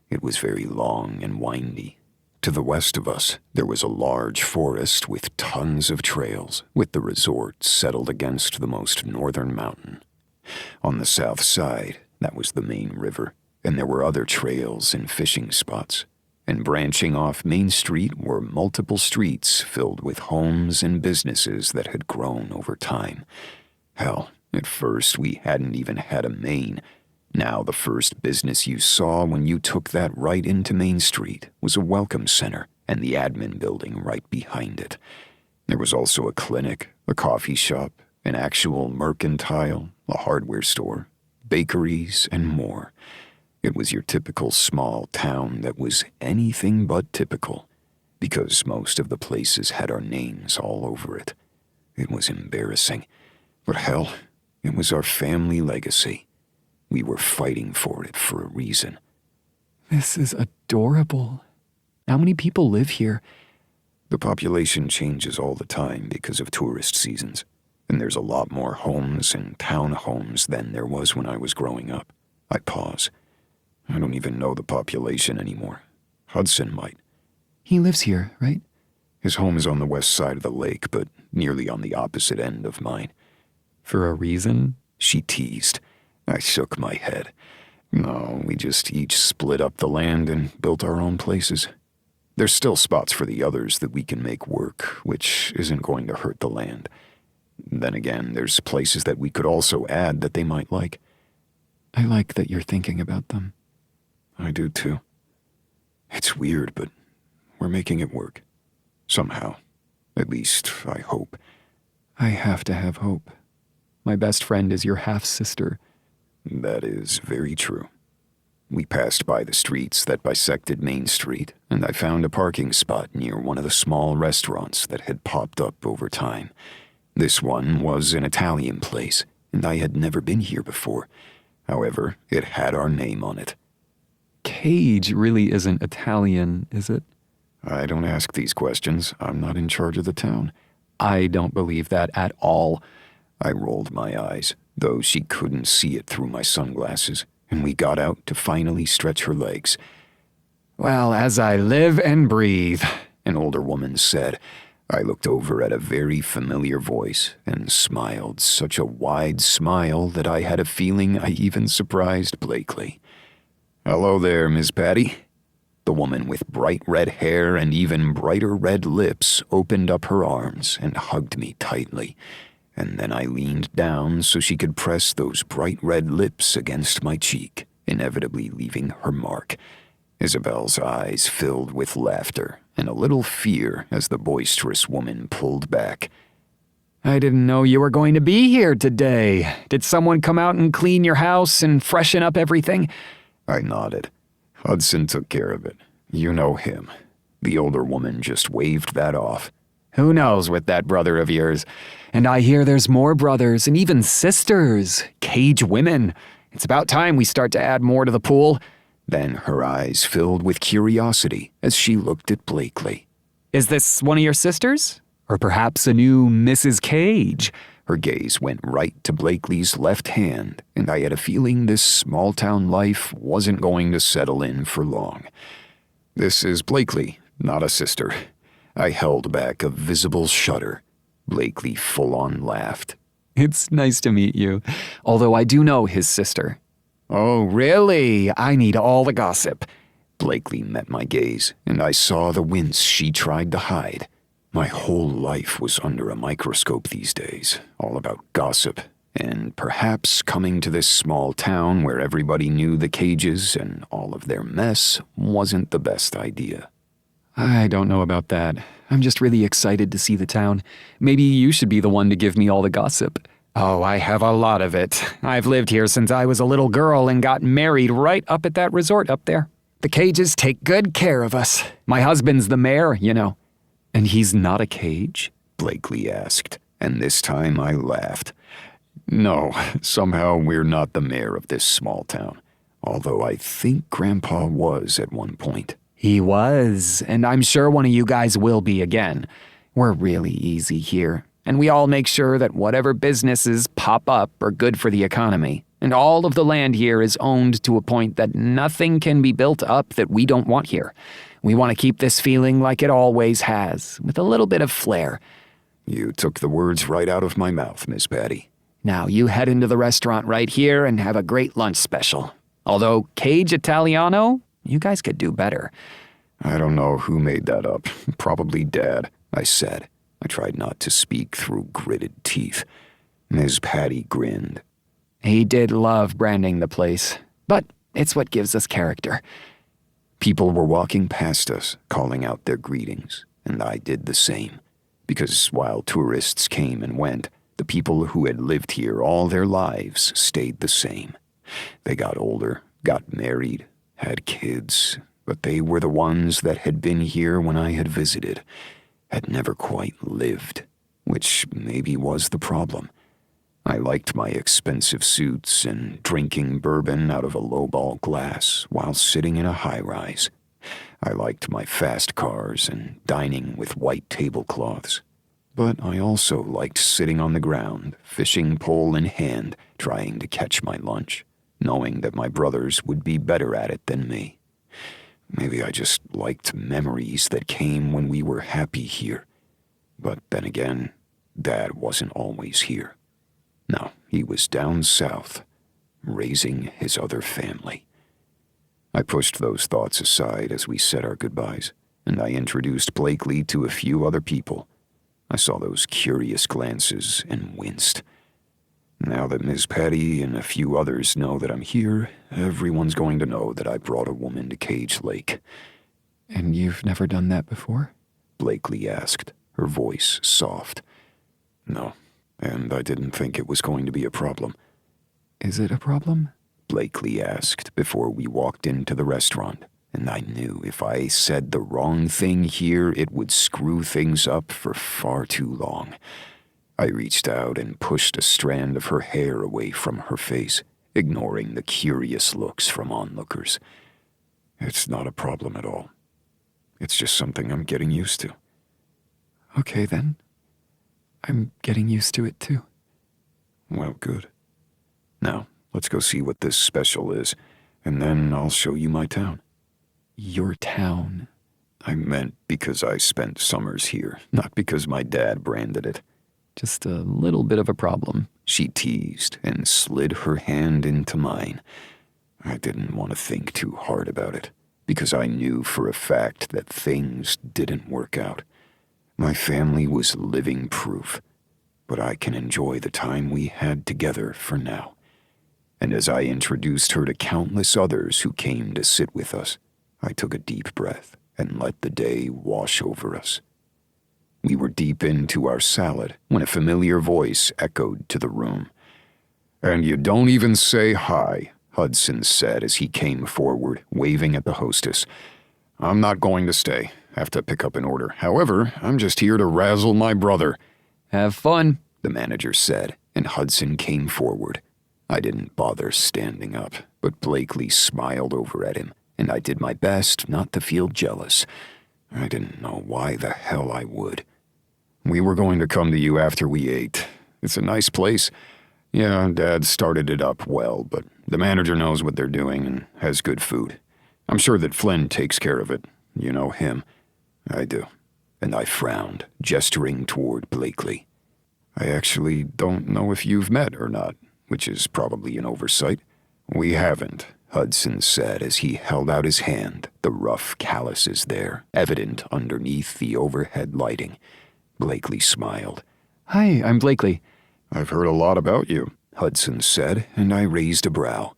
It was very long and windy. To the west of us, there was a large forest with tons of trails, with the resort settled against the most northern mountain. On the south side, that was the main river, and there were other trails and fishing spots. And branching off Main Street were multiple streets filled with homes and businesses that had grown over time. Hell, at first we hadn't even had a main. Now the first business you saw when you took that right into Main Street was a welcome center and the admin building right behind it. There was also a clinic, a coffee shop, an actual mercantile, a hardware store, bakeries, and more. It was your typical small town that was anything but typical, because most of the places had our names all over it. It was embarrassing, but hell, it was our family legacy. We were fighting for it for a reason. This is adorable. How many people live here? The population changes all the time because of tourist seasons, and there's a lot more homes and townhomes than there was when I was growing up. I pause. I don't even know the population anymore. Hudson might. He lives here, right? His home is on the west side of the lake, but nearly on the opposite end of mine. For a reason? She teased. I shook my head. No, we just each split up the land and built our own places. There's still spots for the others that we can make work, which isn't going to hurt the land. Then again, there's places that we could also add that they might like. I like that you're thinking about them. I do too. It's weird, but we're making it work. Somehow. At least, I hope. I have to have hope. My best friend is your half-sister. That is very true. We passed by the streets that bisected Main Street, and I found a parking spot near one of the small restaurants that had popped up over time. This one was an Italian place, and I had never been here before. However, it had our name on it. Cage really isn't Italian, is it? I don't ask these questions. I'm not in charge of the town. I don't believe that at all. I rolled my eyes, though she couldn't see it through my sunglasses, and we got out to finally stretch her legs. Well, as I live and breathe, an older woman said. I looked over at a very familiar voice and smiled such a wide smile that I had a feeling I even surprised Blakely. "Hello there, Miss Patty." The woman with bright red hair and even brighter red lips opened up her arms and hugged me tightly, and then I leaned down so she could press those bright red lips against my cheek, inevitably leaving her mark. Isabel's eyes filled with laughter and a little fear as the boisterous woman pulled back. I didn't know you were going to be here today. Did someone come out and clean your house and freshen up everything? I nodded. Hudson took care of it. You know him. The older woman just waved that off. Who knows with that brother of yours? And I hear there's more brothers and even sisters, cage women. It's about time we start to add more to the pool. Then her eyes filled with curiosity as she looked at Blakely. Is this one of your sisters? Or perhaps a new Mrs. Cage? Her gaze went right to Blakely's left hand, and I had a feeling this small-town life wasn't going to settle in for long. "This is Blakely, not a sister." I held back a visible shudder. Blakely full-on laughed. It's nice to meet you, although I do know his sister. Oh, really? I need all the gossip. Blakely met my gaze, and I saw the wince she tried to hide. My whole life was under a microscope these days, all about gossip, and perhaps coming to this small town where everybody knew the Cages and all of their mess wasn't the best idea. I don't know about that. I'm just really excited to see the town. Maybe you should be the one to give me all the gossip. Oh, I have a lot of it. I've lived here since I was a little girl and got married right up at that resort up there. The Cages take good care of us. My husband's the mayor, you know. And he's not a cage? Blakely asked, and this time I laughed. No, somehow we're not the mayor of this small town, although I think Grandpa was at one point. He was, and I'm sure one of you guys will be again. We're really easy here, and we all make sure that whatever businesses pop up are good for the economy, and all of the land here is owned to a point that nothing can be built up that we don't want here. We want to keep this feeling like it always has, with a little bit of flair. You took the words right out of my mouth, Miss Patty. Now you head into the restaurant right here and have a great lunch special. Although Cage Italiano, you guys could do better. I don't know who made that up. Probably Dad, I said. I tried not to speak through gritted teeth. Miss Patty grinned. He did love branding the place, but it's what gives us character. People were walking past us, calling out their greetings, and I did the same. Because while tourists came and went, the people who had lived here all their lives stayed the same. They got older, got married, had kids, but they were the ones that had been here when I had visited, had never quite lived, which maybe was the problem. I liked my expensive suits and drinking bourbon out of a lowball glass while sitting in a high-rise. I liked my fast cars and dining with white tablecloths. But I also liked sitting on the ground, fishing pole in hand, trying to catch my lunch, knowing that my brothers would be better at it than me. Maybe I just liked memories that came when we were happy here. But then again, Dad wasn't always here. No, he was down south, raising his other family. I pushed those thoughts aside as we said our goodbyes, and I introduced Blakely to a few other people. I saw those curious glances and winced. Now that Miss Patty and a few others know that I'm here, everyone's going to know that I brought a woman to Cage Lake. And you've never done that before? Blakely asked, her voice soft. No, and I didn't think it was going to be a problem. Is it a problem? Blakely asked before we walked into the restaurant, and I knew if I said the wrong thing here, it would screw things up for far too long. I reached out and pushed a strand of her hair away from her face, ignoring the curious looks from onlookers. It's not a problem at all. It's just something I'm getting used to. Okay, then. I'm getting used to it, too. Well, good. Now, let's go see what this special is, and then I'll show you my town. Your town? I meant because I spent summers here, not because my dad branded it. Just a little bit of a problem. She teased and slid her hand into mine. I didn't want to think too hard about it, because I knew for a fact that things didn't work out. My family was living proof, but I can enjoy the time we had together for now. And as I introduced her to countless others who came to sit with us, I took a deep breath and let the day wash over us. We were deep into our salad when a familiar voice echoed to the room. "And you don't even say hi," Hudson said as he came forward, waving at the hostess. "I'm not going to stay. Have to pick up an order. However, I'm just here to razzle my brother." Have fun, the manager said, and Hudson came forward. I didn't bother standing up, but Blakely smiled over at him, and I did my best not to feel jealous. I didn't know why the hell I would. "We were going to come to you after we ate. It's a nice place. Yeah, Dad started it up well, but the manager knows what they're doing and has good food. I'm sure that Flynn takes care of it. You know him." "I do." And I frowned, gesturing toward Blakely. "I actually don't know if you've met or not, which is probably an oversight." "We haven't," Hudson said as he held out his hand, the rough calluses there, evident underneath the overhead lighting. Blakely smiled. "Hi, I'm Blakely." "I've heard a lot about you," Hudson said, and I raised a brow.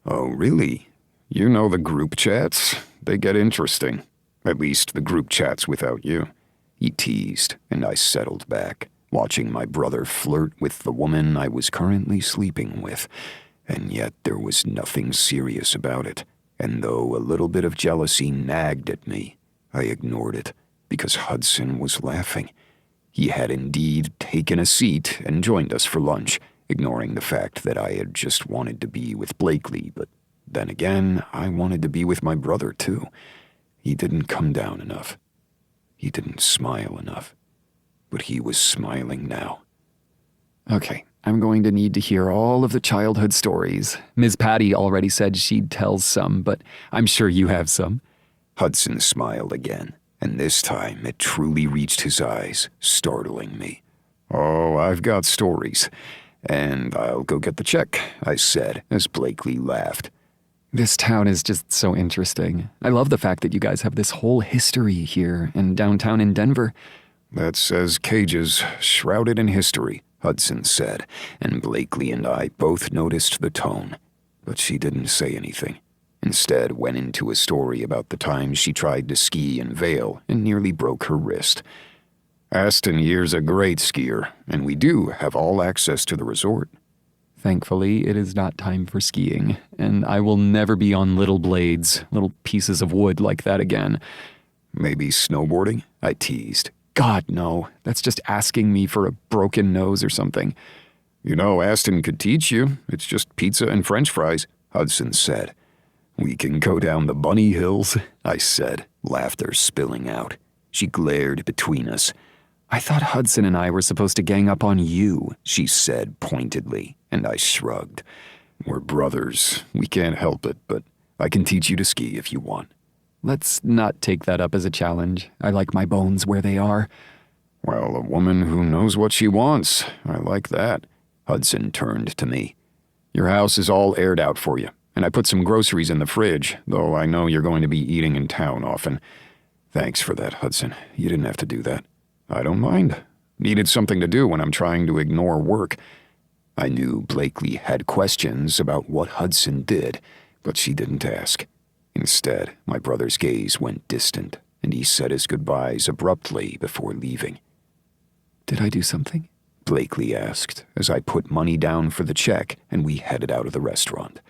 "Oh, really? You know the group chats? They get interesting. At least the group chats without you." He teased, and I settled back, watching my brother flirt with the woman I was currently sleeping with. And yet there was nothing serious about it, and though a little bit of jealousy nagged at me, I ignored it, because Hudson was laughing. He had indeed taken a seat and joined us for lunch, ignoring the fact that I had just wanted to be with Blakely, but then again, I wanted to be with my brother too. He didn't come down enough. He didn't smile enough. But he was smiling now. Okay, I'm going to need to hear all of the childhood stories. Ms. Patty already said she'd tell some, but I'm sure you have some. Hudson smiled again, and this time it truly reached his eyes, startling me. "Oh, I've got stories. And I'll go get the check," I said as Blakely laughed. This town is just so interesting. I love the fact that you guys have this whole history here and downtown in Denver. "That says cages shrouded in history," Hudson said, and Blakely and I both noticed the tone. But she didn't say anything. Instead, went into a story about the time she tried to ski in Vail and nearly broke her wrist. "Aston here's a great skier, and we do have all access to the resort." Thankfully, it is not time for skiing, and I will never be on little blades, little pieces of wood like that again. "Maybe snowboarding?" I teased. God, no. That's just asking me for a broken nose or something. "You know, Aston could teach you. It's just pizza and French fries," Hudson said. "We can go down the bunny hills," I said, laughter spilling out. She glared between us. I thought Hudson and I were supposed to gang up on you, she said pointedly, and I shrugged. "We're brothers. We can't help it, but I can teach you to ski if you want." Let's not take that up as a challenge. I like my bones where they are. "Well, a woman who knows what she wants. I like that." Hudson turned to me. "Your house is all aired out for you, and I put some groceries in the fridge, though I know you're going to be eating in town often." "Thanks for that, Hudson. You didn't have to do that." "I don't mind. Needed something to do when I'm trying to ignore work." I knew Blakely had questions about what Hudson did, but she didn't ask. Instead, my brother's gaze went distant, and he said his goodbyes abruptly before leaving. "Did I do something?" Blakely asked as I put money down for the check and we headed out of the restaurant.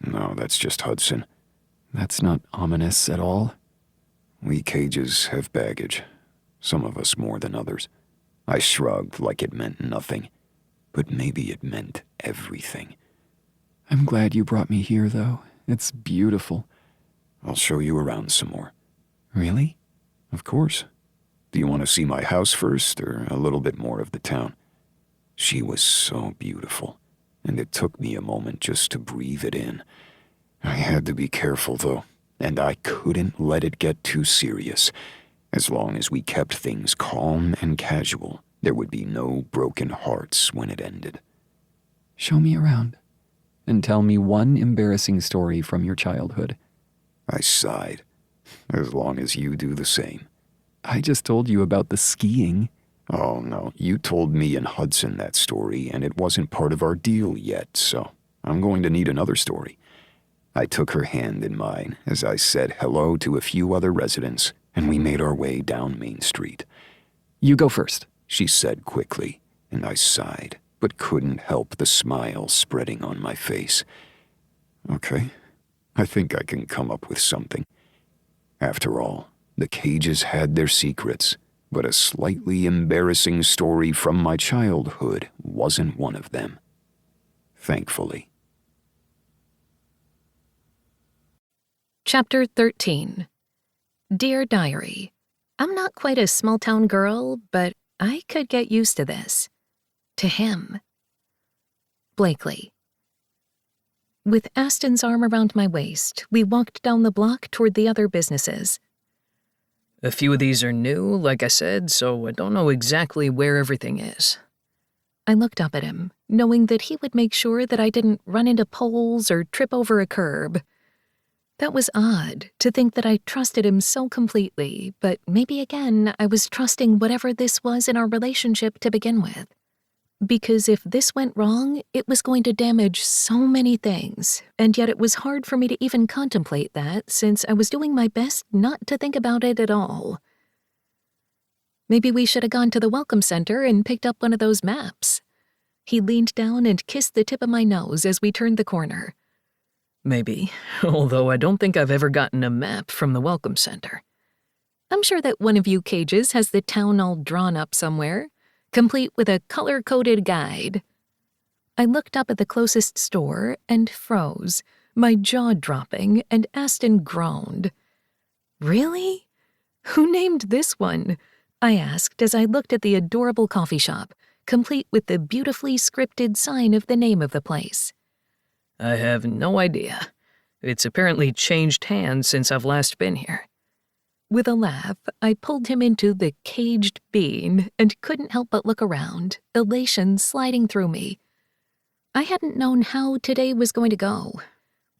"No, that's just Hudson." That's not ominous at all. "We cages have baggage. Some of us more than others." I shrugged like it meant nothing, but maybe it meant everything. I'm glad you brought me here, though. It's beautiful. "I'll show you around some more." Really? "Of course. Do you want to see my house first, or a little bit more of the town?" She was so beautiful, and it took me a moment just to breathe it in. I had to be careful, though. and I couldn't let it get too serious. As long as we kept things calm and casual, there would be no broken hearts when it ended. Show me around, and tell me one embarrassing story from your childhood. I sighed. As long as you do the same. I just told you about the skiing. Oh no, you told me and Hudson that story, and it wasn't part of our deal yet, so I'm going to need another story. I took her hand in mine as I said hello to a few other residents, and we made our way down Main Street. You go first, she said quickly, and I sighed, but couldn't help the smile spreading on my face. Okay, I think I can come up with something. After all, the Cages had their secrets, but a slightly embarrassing story from my childhood wasn't one of them. Thankfully. Chapter 13. Dear Diary, I'm not quite a small-town girl, but I could get used to this. To him. Blakely. With Aston's arm around my waist, we walked down the block toward the other businesses. A few of these are new, like I said, so I don't know exactly where everything is. I looked up at him, knowing that he would make sure that I didn't run into poles or trip over a curb. That was odd, to think that I trusted him so completely, but maybe again I was trusting whatever this was in our relationship to begin with. Because if this went wrong, it was going to damage so many things, and yet it was hard for me to even contemplate that since I was doing my best not to think about it at all. Maybe we should have gone to the Welcome Center and picked up one of those maps. He leaned down and kissed the tip of my nose as we turned the corner. Maybe, although I don't think I've ever gotten a map from the Welcome Center. I'm sure that one of you Cages has the town all drawn up somewhere, complete with a color-coded guide. I looked up at the closest store and froze, my jaw dropping, and Aston groaned. Really? Who named this one? I asked as I looked at the adorable coffee shop, complete with the beautifully scripted sign of the name of the place. I have no idea. It's apparently changed hands since I've last been here. With a laugh, I pulled him into the caged bean and couldn't help but look around, elation sliding through me. I hadn't known how today was going to go.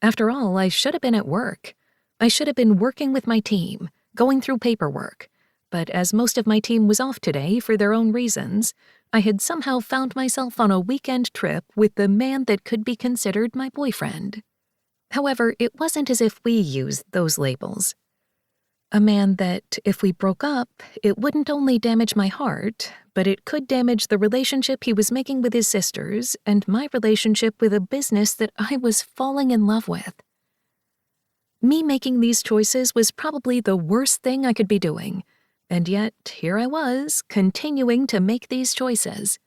After all, I should have been at work. I should have been working with my team, going through paperwork. But as most of my team was off today for their own reasons, I had somehow found myself on a weekend trip with the man that could be considered my boyfriend. However, it wasn't as if we used those labels. A man that, if we broke up, it wouldn't only damage my heart, but it could damage the relationship he was making with his sisters and my relationship with a business that I was falling in love with. Me making these choices was probably the worst thing I could be doing, and yet here I was, continuing to make these choices.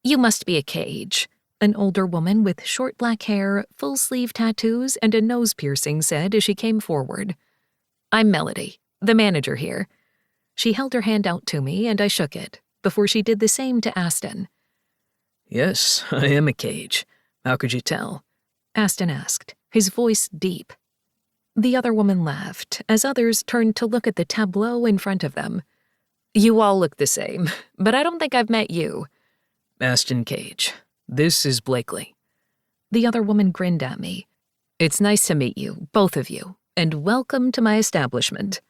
You must be a Cage, an older woman with short black hair, full-sleeve tattoos, and a nose piercing said as she came forward. I'm Melody, the manager here. She held her hand out to me, and I shook it, before she did the same to Aston. Yes, I am a Cage. How could you tell? Aston asked, his voice deep. The other woman laughed, as others turned to look at the tableau in front of them. You all look the same, but I don't think I've met you. Aston Cage. This is Blakely. The other woman grinned at me. It's nice to meet you, both of you, and welcome to my establishment.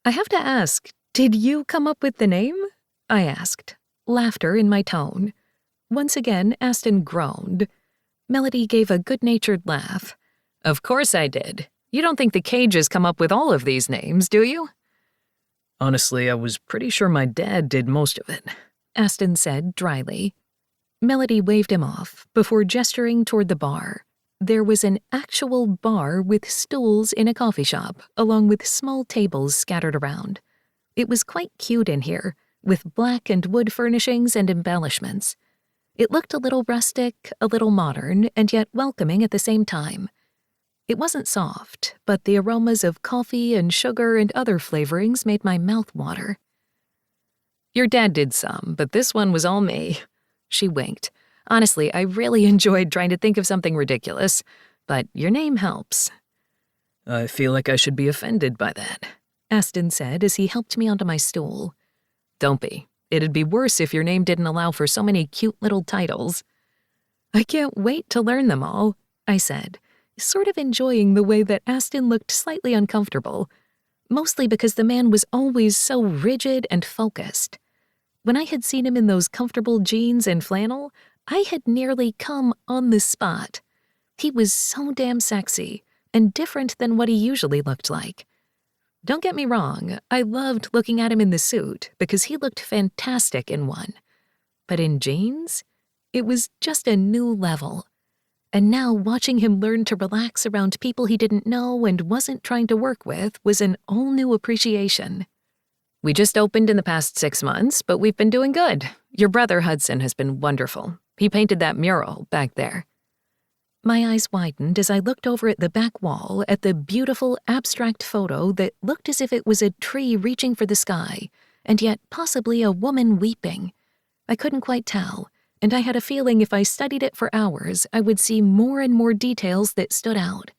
I have to ask, did you come up with the name? I asked, laughter in my tone. Once again, Aston groaned. Melody gave a good-natured laugh. Of course I did. You don't think the Cages come up with all of these names, do you? Honestly, I was pretty sure my dad did most of it, Aston said dryly. Melody waved him off before gesturing toward the bar. There was an actual bar with stools in a coffee shop, along with small tables scattered around. It was quite cute in here, with black and wood furnishings and embellishments. It looked a little rustic, a little modern, and yet welcoming at the same time. It wasn't soft, but the aromas of coffee and sugar and other flavorings made my mouth water. Your dad did some, but this one was all me. She winked. Honestly, I really enjoyed trying to think of something ridiculous, but your name helps. I feel like I should be offended by that, Aston said as he helped me onto my stool. Don't be. It'd be worse if your name didn't allow for so many cute little titles. I can't wait to learn them all, I said, sort of enjoying the way that Aston looked slightly uncomfortable, mostly because the man was always so rigid and focused. When I had seen him in those comfortable jeans and flannel, I had nearly come on the spot. He was so damn sexy and different than what he usually looked like. Don't get me wrong, I loved looking at him in the suit because he looked fantastic in one. But in jeans, it was just a new level. And now watching him learn to relax around people he didn't know and wasn't trying to work with was an all-new appreciation. We just opened in the past 6 months, but we've been doing good. Your brother Hudson has been wonderful. He painted that mural back there. My eyes widened as I looked over at the back wall at the beautiful abstract photo that looked as if it was a tree reaching for the sky, and yet possibly a woman weeping. I couldn't quite tell, and I had a feeling if I studied it for hours, I would see more and more details that stood out.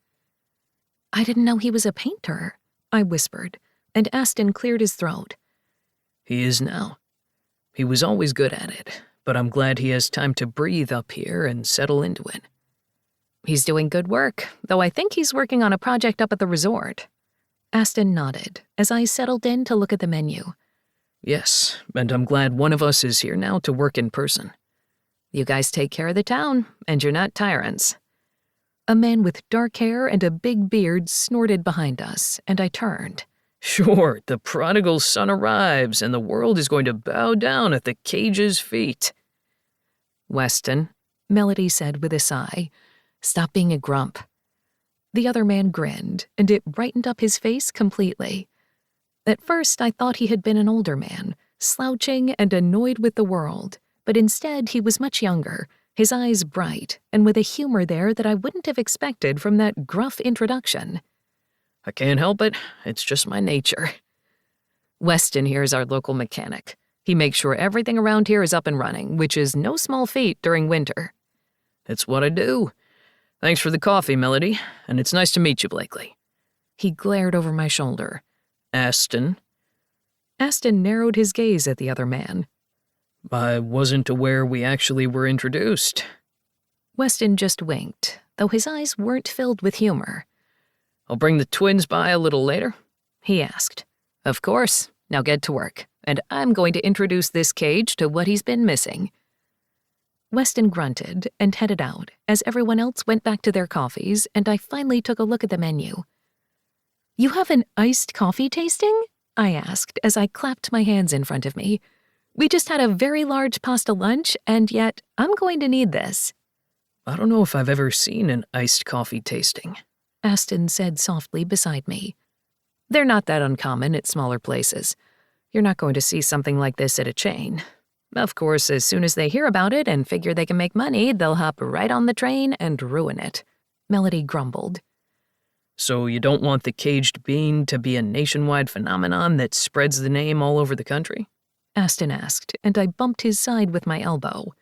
I didn't know he was a painter, I whispered, and Aston cleared his throat. He is now. He was always good at it, but I'm glad he has time to breathe up here and settle into it. He's doing good work, though I think he's working on a project up at the resort. Aston nodded as I settled in to look at the menu. Yes, and I'm glad one of us is here now to work in person. You guys take care of the town, and you're not tyrants. A man with dark hair and a big beard snorted behind us, and I turned. Sure, the prodigal son arrives, and the world is going to bow down at the cage's feet. Weston, Melody said with a sigh, stop being a grump. The other man grinned, and it brightened up his face completely. At first, I thought he had been an older man, slouching and annoyed with the world, but instead he was much younger, his eyes bright, and with a humor there that I wouldn't have expected from that gruff introduction. I can't help it. It's just my nature. Weston here is our local mechanic. He makes sure everything around here is up and running, which is no small feat during winter. It's what I do. Thanks for the coffee, Melody, and it's nice to meet you, Blakely. He glared over my shoulder. Aston. Aston narrowed his gaze at the other man. I wasn't aware we actually were introduced. Weston just winked, though his eyes weren't filled with humor. I'll bring the twins by a little later, he asked. Of course. Now get to work, and I'm going to introduce this cage to what he's been missing. Weston grunted and headed out as everyone else went back to their coffees, and I finally took a look at the menu. You have an iced coffee tasting? I asked as I clapped my hands in front of me. We just had a very large pasta lunch, and yet I'm going to need this. I don't know if I've ever seen an iced coffee tasting, Aston said softly beside me. They're not that uncommon at smaller places. You're not going to see something like this at a chain. Of course, as soon as they hear about it and figure they can make money, they'll hop right on the train and ruin it. Melody grumbled. So you don't want the caged bean to be a nationwide phenomenon that spreads the name all over the country? Aston asked, and I bumped his side with my elbow.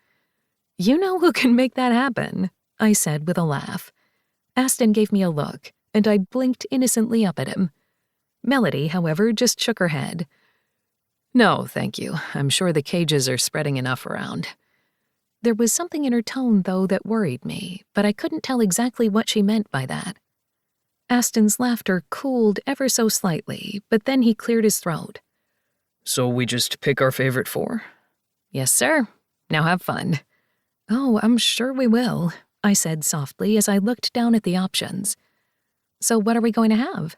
You know who can make that happen, I said with a laugh. Aston gave me a look, and I blinked innocently up at him. Melody, however, just shook her head. No, thank you. I'm sure the cages are spreading enough around. There was something in her tone, though, that worried me, but I couldn't tell exactly what she meant by that. Aston's laughter cooled ever so slightly, but then he cleared his throat. So we just pick our favorite 4? Yes, sir. Now have fun. Oh, I'm sure we will, I said softly as I looked down at the options. So what are we going to have?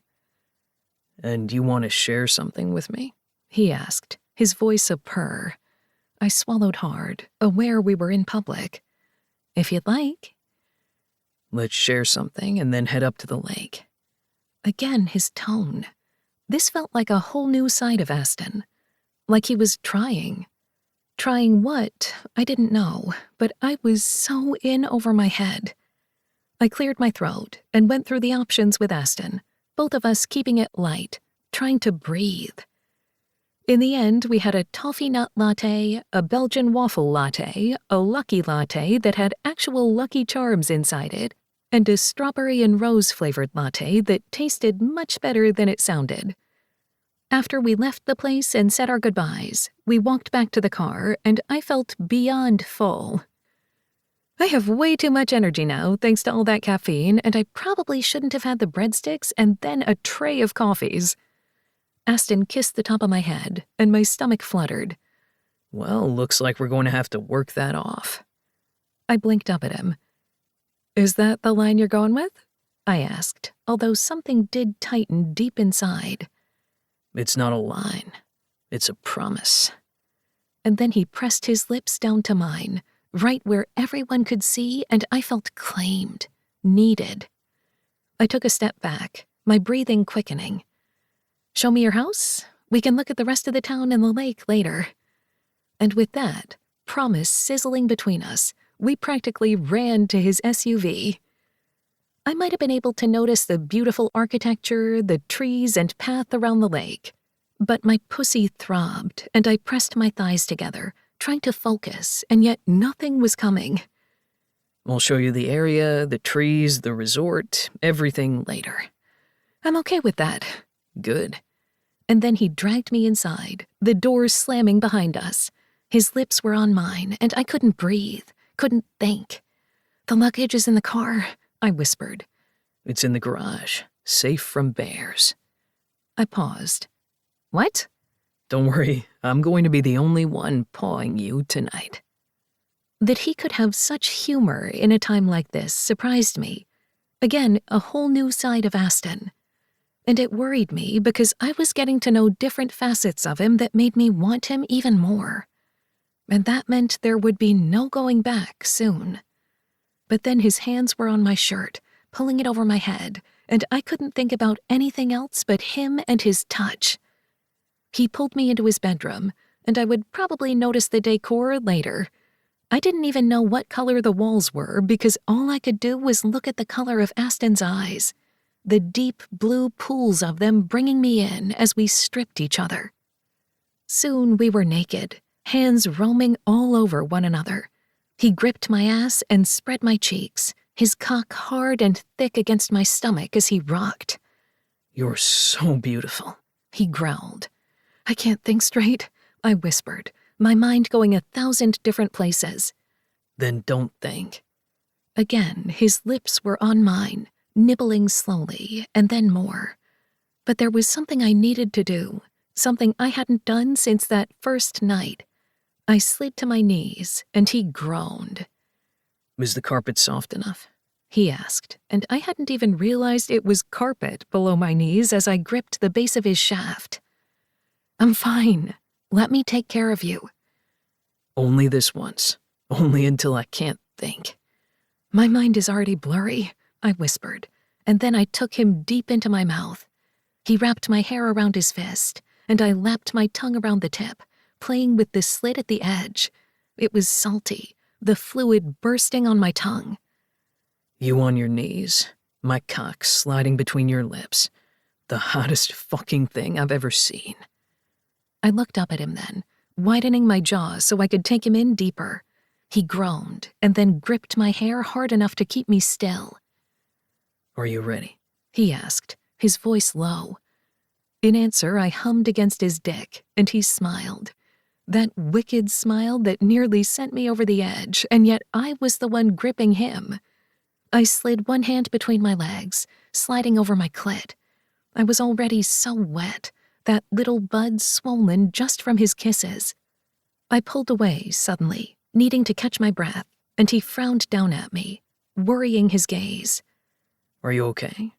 And you want to share something with me? He asked, his voice a purr. I swallowed hard, aware we were in public. If you'd like. Let's share something and then head up to the lake. Again, his tone. This felt like a whole new side of Aston. Like he was trying. Trying what? I didn't know, but I was so in over my head. I cleared my throat and went through the options with Aston, both of us keeping it light, trying to breathe. In the end, we had a toffee nut latte, a Belgian waffle latte, a Lucky latte that had actual Lucky Charms inside it, and a strawberry and rose-flavored latte that tasted much better than it sounded. After we left the place and said our goodbyes, we walked back to the car, and I felt beyond full. I have way too much energy now, thanks to all that caffeine, and I probably shouldn't have had the breadsticks and then a tray of coffees. Aston kissed the top of my head, and my stomach fluttered. Well, looks like we're going to have to work that off. I blinked up at him. Is that the line you're going with? I asked, although something did tighten deep inside. It's not a line. It's a promise. And then he pressed his lips down to mine, right where everyone could see, and I felt claimed, needed. I took a step back, my breathing quickening. Show me your house? We can look at the rest of the town and the lake later. And with that promise sizzling between us, we practically ran to his SUV. I might have been able to notice the beautiful architecture, the trees, and path around the lake. But my pussy throbbed, and I pressed my thighs together, trying to focus, and yet nothing was coming. We'll show you the area, the trees, the resort, everything later. I'm okay with that. Good. And then he dragged me inside, the doors slamming behind us. His lips were on mine, and I couldn't breathe, couldn't think. The luggage is in the car, I whispered. It's in the garage, safe from bears. I paused. What? Don't worry, I'm going to be the only one pawing you tonight. That he could have such humor in a time like this surprised me. Again, a whole new side of Aston. And it worried me because I was getting to know different facets of him that made me want him even more. And that meant there would be no going back soon. But then his hands were on my shirt, pulling it over my head, and I couldn't think about anything else but him and his touch. He pulled me into his bedroom, and I would probably notice the decor later. I didn't even know what color the walls were because all I could do was look at the color of Aston's eyes, the deep blue pools of them bringing me in as we stripped each other. Soon we were naked, hands roaming all over one another. He gripped my ass and spread my cheeks, his cock hard and thick against my stomach as he rocked. You're so beautiful, he growled. I can't think straight, I whispered, my mind going 1,000 different places. Then don't think. Again, his lips were on mine, nibbling slowly, and then more. But there was something I needed to do, something I hadn't done since that first night. I slid to my knees, and he groaned. Is the carpet soft enough? He asked, and I hadn't even realized it was carpet below my knees as I gripped the base of his shaft. I'm fine. Let me take care of you. Only this once. Only until I can't think. My mind is already blurry, I whispered, and then I took him deep into my mouth. He wrapped my hair around his fist, and I lapped my tongue around the tip, playing with the slit at the edge. It was salty, the fluid bursting on my tongue. You on your knees, my cock sliding between your lips. The hottest fucking thing I've ever seen. I looked up at him then, widening my jaw so I could take him in deeper. He groaned and then gripped my hair hard enough to keep me still. Are you ready? He asked, his voice low. In answer, I hummed against his dick, and he smiled. That wicked smile that nearly sent me over the edge, and yet I was the one gripping him. I slid one hand between my legs, sliding over my clit. I was already so wet, that little bud swollen just from his kisses. I pulled away suddenly, needing to catch my breath, and he frowned down at me, worrying his gaze. Are you okay?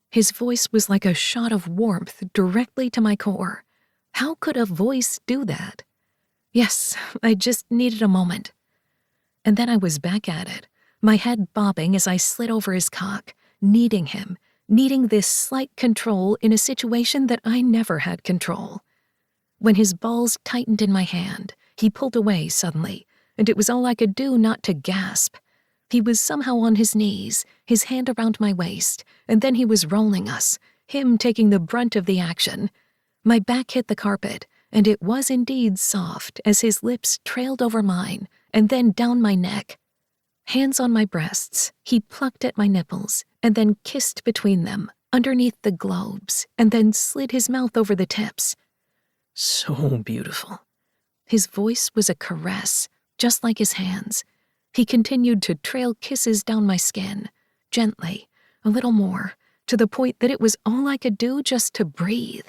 His voice was like a shot of warmth directly to my core. How could a voice do that? Yes, I just needed a moment. And then I was back at it, my head bobbing as I slid over his cock, needing him, needing this slight control in a situation that I never had control. When his balls tightened in my hand, he pulled away suddenly, and it was all I could do not to gasp. He was somehow on his knees, his hand around my waist, and then he was rolling us, him taking the brunt of the action. My back hit the carpet, and it was indeed soft as his lips trailed over mine and then down my neck. Hands on my breasts, he plucked at my nipples and then kissed between them, underneath the globes, and then slid his mouth over the tips. So beautiful. His voice was a caress, just like his hands. He continued to trail kisses down my skin, gently, a little more, to the point that it was all I could do just to breathe.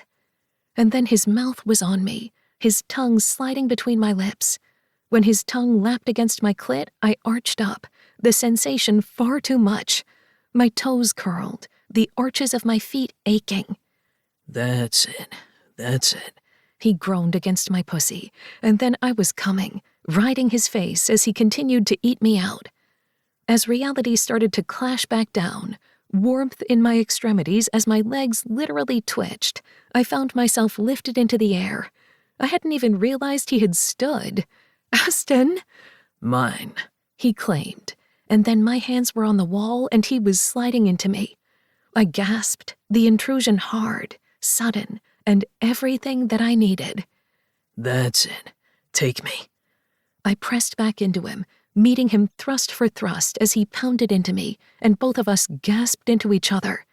And then his mouth was on me, his tongue sliding between my lips. When his tongue lapped against my clit, I arched up, the sensation far too much. My toes curled, the arches of my feet aching. That's it. That's it. He groaned against my pussy, and then I was coming, riding his face as he continued to eat me out. As reality started to clash back down, warmth in my extremities as my legs literally twitched, I found myself lifted into the air. I hadn't even realized he had stood. "Aston!" Mine. He claimed, and then my hands were on the wall and he was sliding into me. I gasped, the intrusion hard, sudden, and everything that I needed. That's it. Take me. I pressed back into him, meeting him thrust for thrust as he pounded into me, and both of us gasped into each other.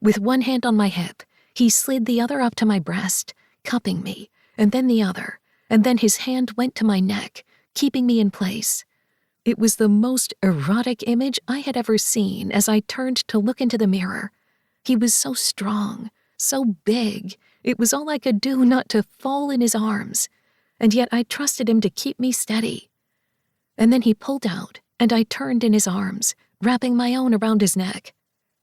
With one hand on my hip, he slid the other up to my breast, cupping me, and then the other, and then his hand went to my neck, keeping me in place. It was the most erotic image I had ever seen as I turned to look into the mirror. He was so strong, so big, it was all I could do not to fall in his arms, and yet I trusted him to keep me steady. And then he pulled out, and I turned in his arms, wrapping my own around his neck.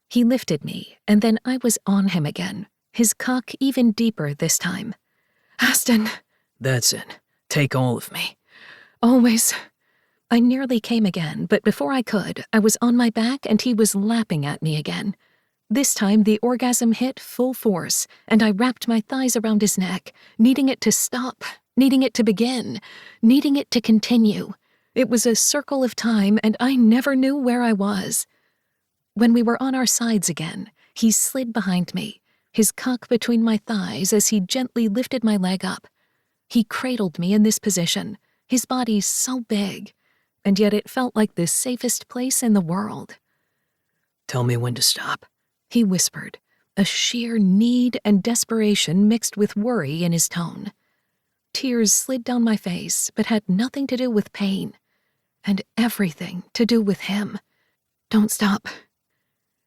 He lifted me, and then I was on him again, his cock even deeper this time. "Aston!" That's it. Take all of me. "Always." I nearly came again, but before I could, I was on my back and he was lapping at me again. This time the orgasm hit full force, and I wrapped my thighs around his neck, needing it to stop, needing it to begin, needing it to continue. It was a circle of time, and I never knew where I was. When we were on our sides again, he slid behind me, his cock between my thighs as he gently lifted my leg up. He cradled me in this position, his body so big, and yet it felt like the safest place in the world. Tell me when to stop. He whispered, a sheer need and desperation mixed with worry in his tone. Tears slid down my face, but had nothing to do with pain, and everything to do with him. "Don't stop."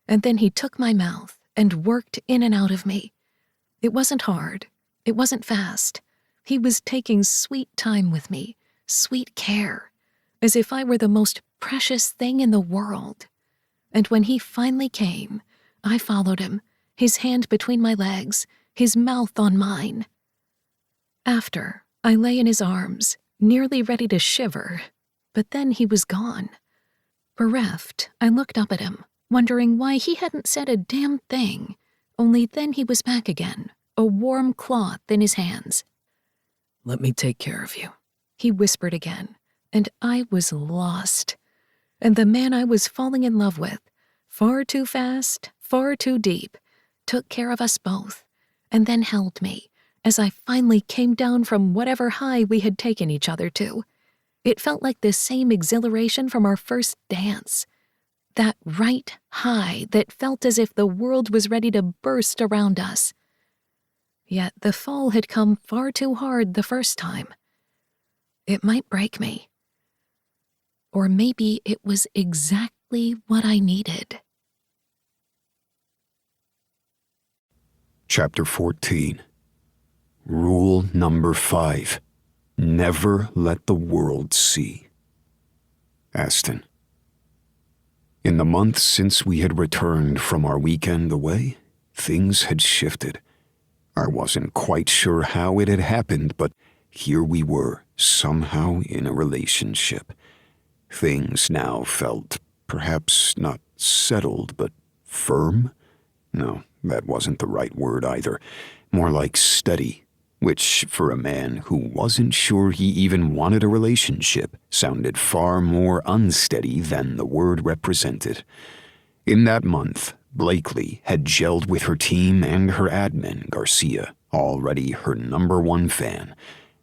And then he took my mouth and worked in and out of me. It wasn't hard. It wasn't fast. He was taking sweet time with me, sweet care, as if I were the most precious thing in the world. And when he finally came, I followed him, his hand between my legs, his mouth on mine. After, I lay in his arms, nearly ready to shiver, but then he was gone. Bereft, I looked up at him, wondering why he hadn't said a damn thing, only then he was back again, a warm cloth in his hands. Let me take care of you. He whispered again, and I was lost. And the man I was falling in love with, far too fast, far too deep, took care of us both, and then held me, as I finally came down from whatever high we had taken each other to. It felt like the same exhilaration from our first dance. That right high that felt as if the world was ready to burst around us. Yet the fall had come far too hard the first time. It might break me. Or maybe it was exactly what I needed. Chapter 14. Rule number 5. Never let the world see. Aston. In the months since we had returned from our weekend away, things had shifted. I wasn't quite sure how it had happened, but here we were, somehow in a relationship. Things now felt perhaps not settled, but firm? No, that wasn't the right word either. More like steady, which, for a man who wasn't sure he even wanted a relationship, sounded far more unsteady than the word represented. In that month, Blakely had gelled with her team and her admin, Garcia, already her #1 fan.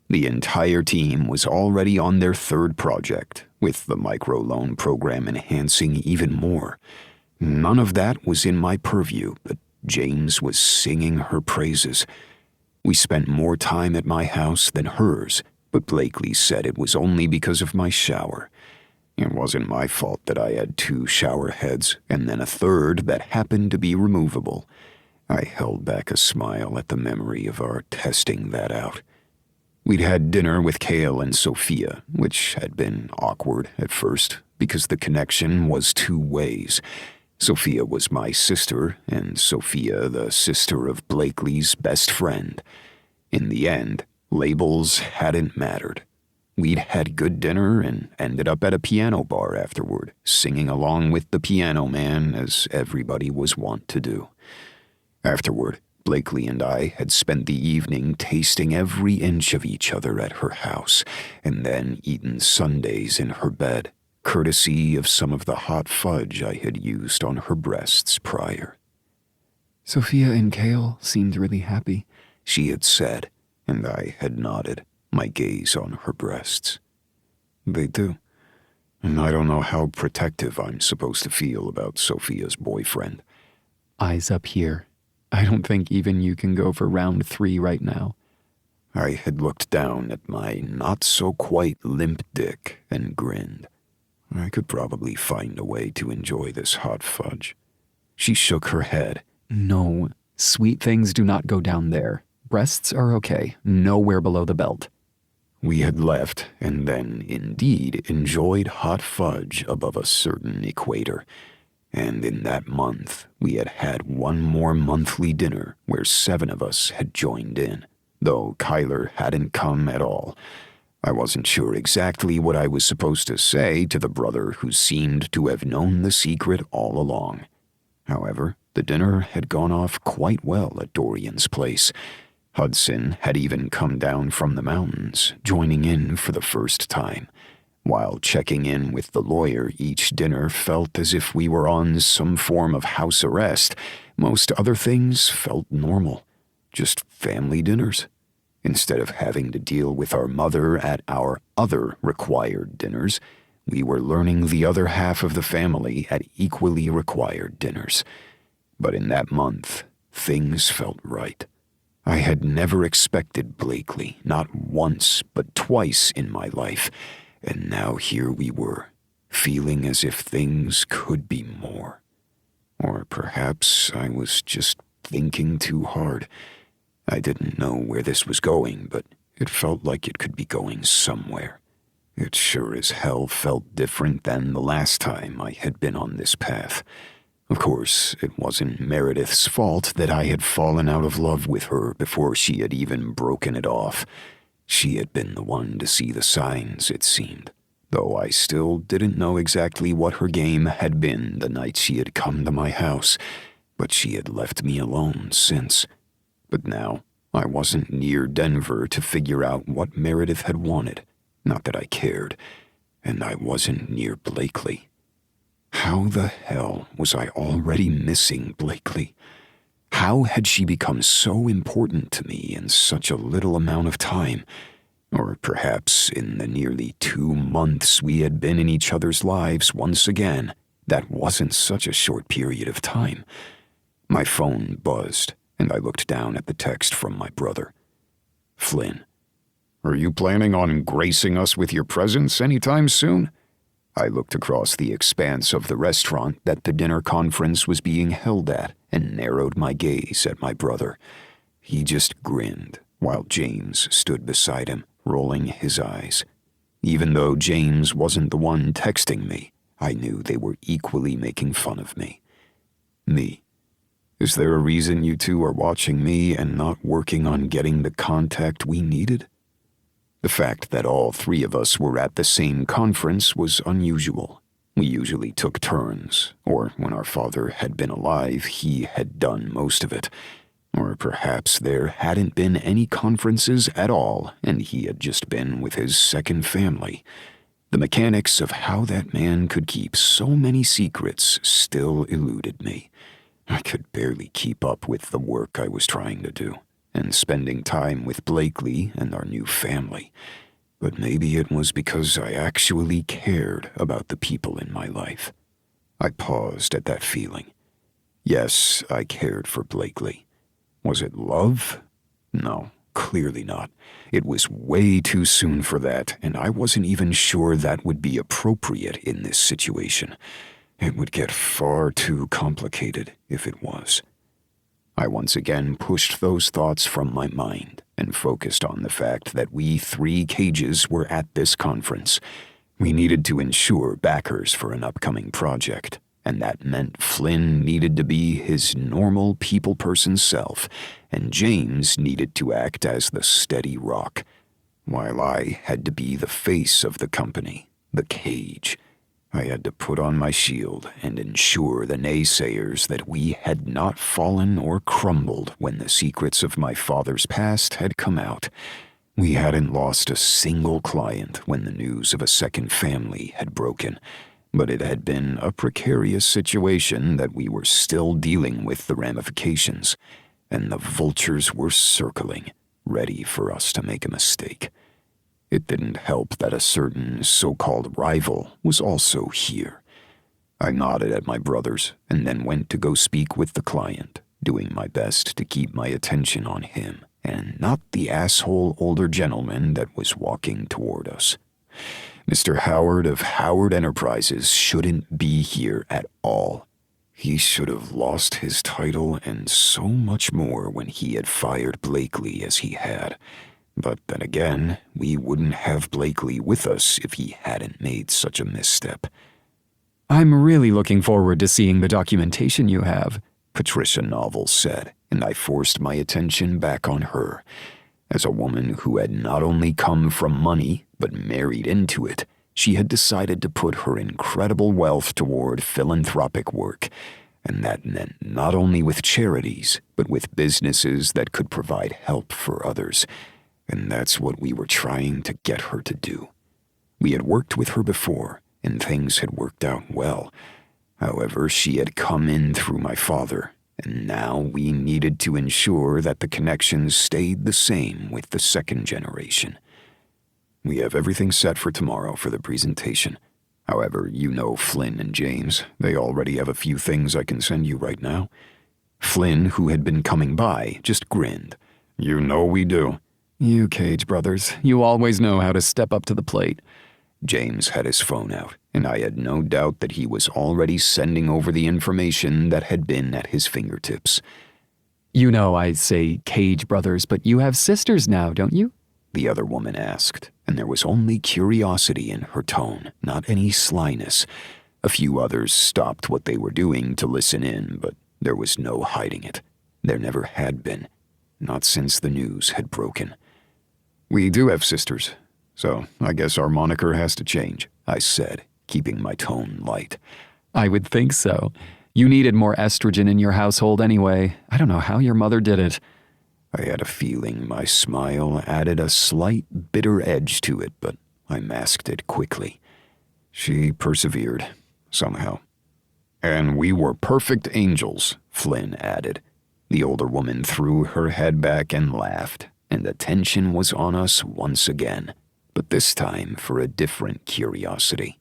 The entire team was already on their third project, with the microloan program enhancing even more. None of that was in my purview, but James was singing her praises. We spent more time at my house than hers, but Blakely said it was only because of my shower. It wasn't my fault that I had 2 shower heads and then a third that happened to be removable. I held back a smile at the memory of our testing that out. We'd had dinner with Kale and Sophia, which had been awkward at first because the connection was 2 ways. Sophia was my sister, and Sophia the sister of Blakely's best friend. In the end, labels hadn't mattered. We'd had good dinner and ended up at a piano bar afterward, singing along with the piano man as everybody was wont to do. Afterward, Blakely and I had spent the evening tasting every inch of each other at her house, and then eaten sundaes in her bed, courtesy of some of the hot fudge I had used on her breasts prior. Sophia and Kale seemed really happy, she had said, and I had nodded, my gaze on her breasts. They do, and I don't know how protective I'm supposed to feel about Sophia's boyfriend. Eyes up here. I don't think even you can go for round 3 right now. I had looked down at my not-so-quite limp dick and grinned. I could probably find a way to enjoy this hot fudge. She shook her head. No, sweet things do not go down there. Breasts are okay, nowhere below the belt. We had left, and then indeed enjoyed hot fudge above a certain equator. And in that month, we had had 1 more monthly dinner where 7 of us had joined in, though Kyler hadn't come at all. I wasn't sure exactly what I was supposed to say to the brother who seemed to have known the secret all along. However, the dinner had gone off quite well at Dorian's place. Hudson had even come down from the mountains, joining in for the first time. While checking in with the lawyer, each dinner felt as if we were on some form of house arrest. Most other things felt normal, just family dinners. Instead of having to deal with our mother at our other required dinners, we were learning the other half of the family at equally required dinners. But in that month, things felt right. I had never expected Blakely, not once, but twice in my life. And now here we were, feeling as if things could be more. Or perhaps I was just thinking too hard. I didn't know where this was going, but it felt like it could be going somewhere. It sure as hell felt different than the last time I had been on this path. Of course, it wasn't Meredith's fault that I had fallen out of love with her before she had even broken it off. She had been the one to see the signs, it seemed, though I still didn't know exactly what her game had been the night she had come to my house, but she had left me alone since. But now, I wasn't near Denver to figure out what Meredith had wanted, not that I cared, and I wasn't near Blakely. How the hell was I already missing Blakely? How had she become so important to me in such a little amount of time? Or perhaps in the nearly 2 months we had been in each other's lives once again, that wasn't such a short period of time. My phone buzzed, and I looked down at the text from my brother. Flynn. Are you planning on gracing us with your presence anytime soon? I looked across the expanse of the restaurant that the dinner conference was being held at and narrowed my gaze at my brother. He just grinned, while James stood beside him, rolling his eyes. Even though James wasn't the one texting me, I knew they were equally making fun of me. Me. Is there a reason you two are watching me and not working on getting the contact we needed? The fact that all 3 of us were at the same conference was unusual. We usually took turns, or when our father had been alive, he had done most of it. Or perhaps there hadn't been any conferences at all, and he had just been with his second family. The mechanics of how that man could keep so many secrets still eluded me. I could barely keep up with the work I was trying to do, and spending time with Blakely and our new family. But maybe it was because I actually cared about the people in my life. I paused at that feeling. Yes, I cared for Blakely. Was it love? No, clearly not. It was way too soon for that, and I wasn't even sure that would be appropriate in this situation. It would get far too complicated if it was. I once again pushed those thoughts from my mind and focused on the fact that we 3 cages were at this conference. We needed to ensure backers for an upcoming project, and that meant Flynn needed to be his normal people-person self, and James needed to act as the steady rock, while I had to be the face of the company, the cage. I had to put on my shield and ensure the naysayers that we had not fallen or crumbled when the secrets of my father's past had come out. We hadn't lost a single client when the news of a second family had broken, but it had been a precarious situation that we were still dealing with the ramifications, and the vultures were circling, ready for us to make a mistake. It didn't help that a certain so-called rival was also here. I nodded at my brothers and then went to go speak with the client, doing my best to keep my attention on him and not the asshole older gentleman that was walking toward us. Mr. Howard of Howard Enterprises shouldn't be here at all. He should have lost his title and so much more when he had fired Blakely as he had. But then again, we wouldn't have Blakely with us if he hadn't made such a misstep. I'm really looking forward to seeing the documentation you have, Patricia Novel said, and I forced my attention back on her. As a woman who had not only come from money, but married into it, she had decided to put her incredible wealth toward philanthropic work, and that meant not only with charities, but with businesses that could provide help for others. And that's what we were trying to get her to do. We had worked with her before, and things had worked out well. However, she had come in through my father, and now we needed to ensure that the connections stayed the same with the second generation. We have everything set for tomorrow for the presentation. However, you know Flynn and James. They already have a few things I can send you right now. Flynn, who had been coming by, just grinned. You know we do. You Cage brothers, you always know how to step up to the plate. James had his phone out, and I had no doubt that he was already sending over the information that had been at his fingertips. You know I say Cage brothers, but you have sisters now, don't you? The other woman asked, and there was only curiosity in her tone, not any slyness. A few others stopped what they were doing to listen in, but there was no hiding it. There never had been, not since the news had broken. We do have sisters, so I guess our moniker has to change, I said, keeping my tone light. I would think so. You needed more estrogen in your household anyway. I don't know how your mother did it. I had a feeling my smile added a slight bitter edge to it, but I masked it quickly. She persevered, somehow. And we were perfect angels, Flynn added. The older woman threw her head back and laughed, and the tension was on us once again, but this time for a different curiosity.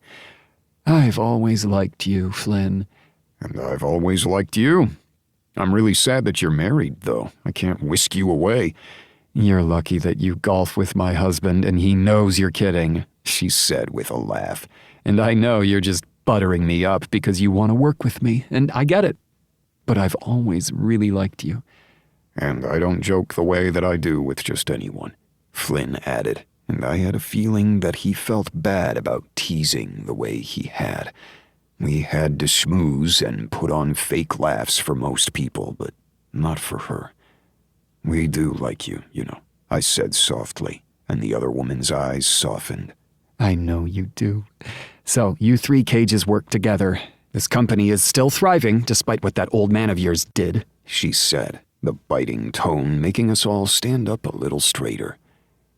I've always liked you, Flynn. And I've always liked you. I'm really sad that you're married, though. I can't whisk you away. You're lucky that you golf with my husband and he knows you're kidding, she said with a laugh. And I know you're just buttering me up because you want to work with me, and I get it. But I've always really liked you. And I don't joke the way that I do with just anyone, Flynn added, and I had a feeling that he felt bad about teasing the way he had. We had to schmooze and put on fake laughs for most people, but not for her. We do like you, you know, I said softly, and the other woman's eyes softened. I know you do. So you 3 cages work together. This company is still thriving, despite what that old man of yours did, she said, the biting tone making us all stand up a little straighter.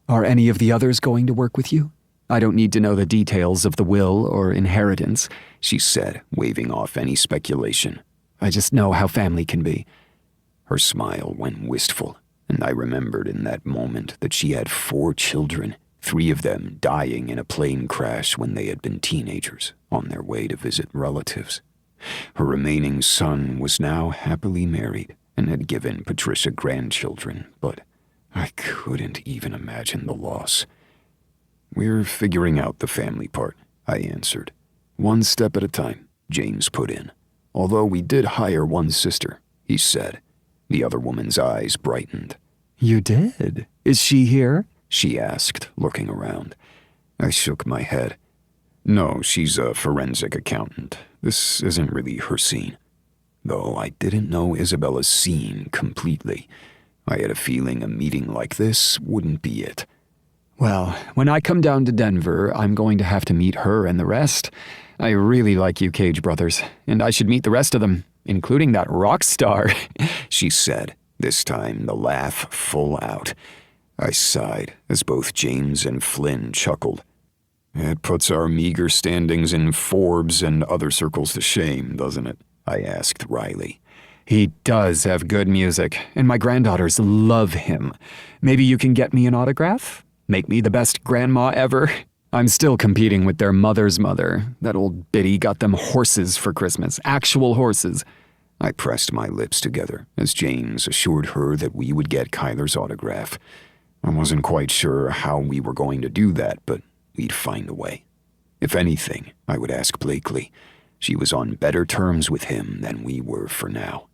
Are any of the others going to work with you? I don't need to know the details of the will or inheritance, she said, waving off any speculation. I just know how family can be. Her smile went wistful. and I remembered in that moment that she had 4 children, 3 of them dying in a plane crash when they had been teenagers on their way to visit relatives. Her remaining son was now happily married and had given Patricia grandchildren, but I couldn't even imagine the loss. "We're figuring out the family part," I answered. "One step at a time," James put in. "Although we did hire one sister," he said. The other woman's eyes brightened. "You did? Is she here?" she asked, looking around. I shook my head. "No, she's a forensic accountant. This isn't really her scene." Though I didn't know Isabella's scene completely, I had a feeling a meeting like this wouldn't be it. "Well, when I come down to Denver, I'm going to have to meet her and the rest. I really like you Cage brothers, and I should meet the rest of them, including that rock star," she said, this time the laugh full out. I sighed as both James and Flynn chuckled. "It puts our meager standings in Forbes and other circles to shame, doesn't it?" I asked wryly. "He does have good music, and my granddaughters love him. Maybe you can get me an autograph? Make me the best grandma ever? I'm still competing with their mother's mother. That old biddy got them horses for Christmas, actual horses." I pressed my lips together as James assured her that we would get Kyler's autograph. I wasn't quite sure how we were going to do that, but we'd find a way. If anything, I would ask Blakely. She was on better terms with him than we were for now.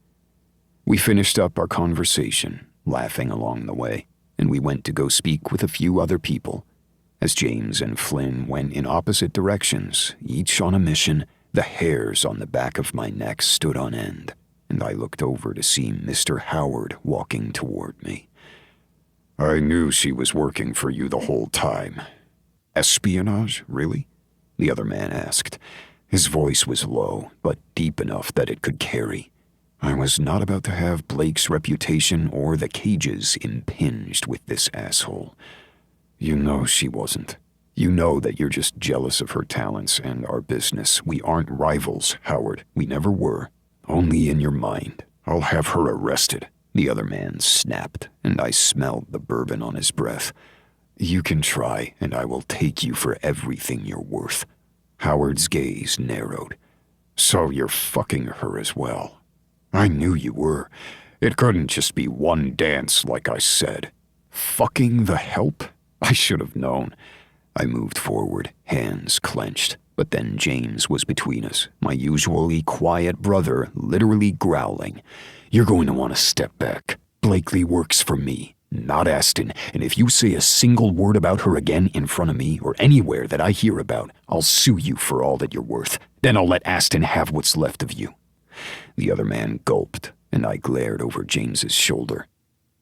We finished up our conversation, laughing along the way, and we went to go speak with a few other people. As James and Flynn went in opposite directions, each on a mission, the hairs on the back of my neck stood on end, and I looked over to see Mr. Howard walking toward me. "I knew she was working for you the whole time." "Espionage, really?" the other man asked. His voice was low, but deep enough that it could carry. I was not about to have Blake's reputation or the Cage's impinged with this asshole. "You know she wasn't. You know that you're just jealous of her talents and our business. We aren't rivals, Howard. We never were. Only in your mind. I'll have her arrested," the other man snapped, and I smelled the bourbon on his breath. "You can try, and I will take you for everything you're worth." Howard's gaze narrowed. "So you're fucking her as well." "I knew you were. It couldn't just be one dance like I said." "Fucking the help? I should have known." I moved forward, hands clenched, but then James was between us, my usually quiet brother literally growling. "You're going to want to step back. Blakely works for me, not Aston, and if you say a single word about her again in front of me or anywhere that I hear about, I'll sue you for all that you're worth. Then I'll let Aston have what's left of you." The other man gulped, and I glared over James's shoulder.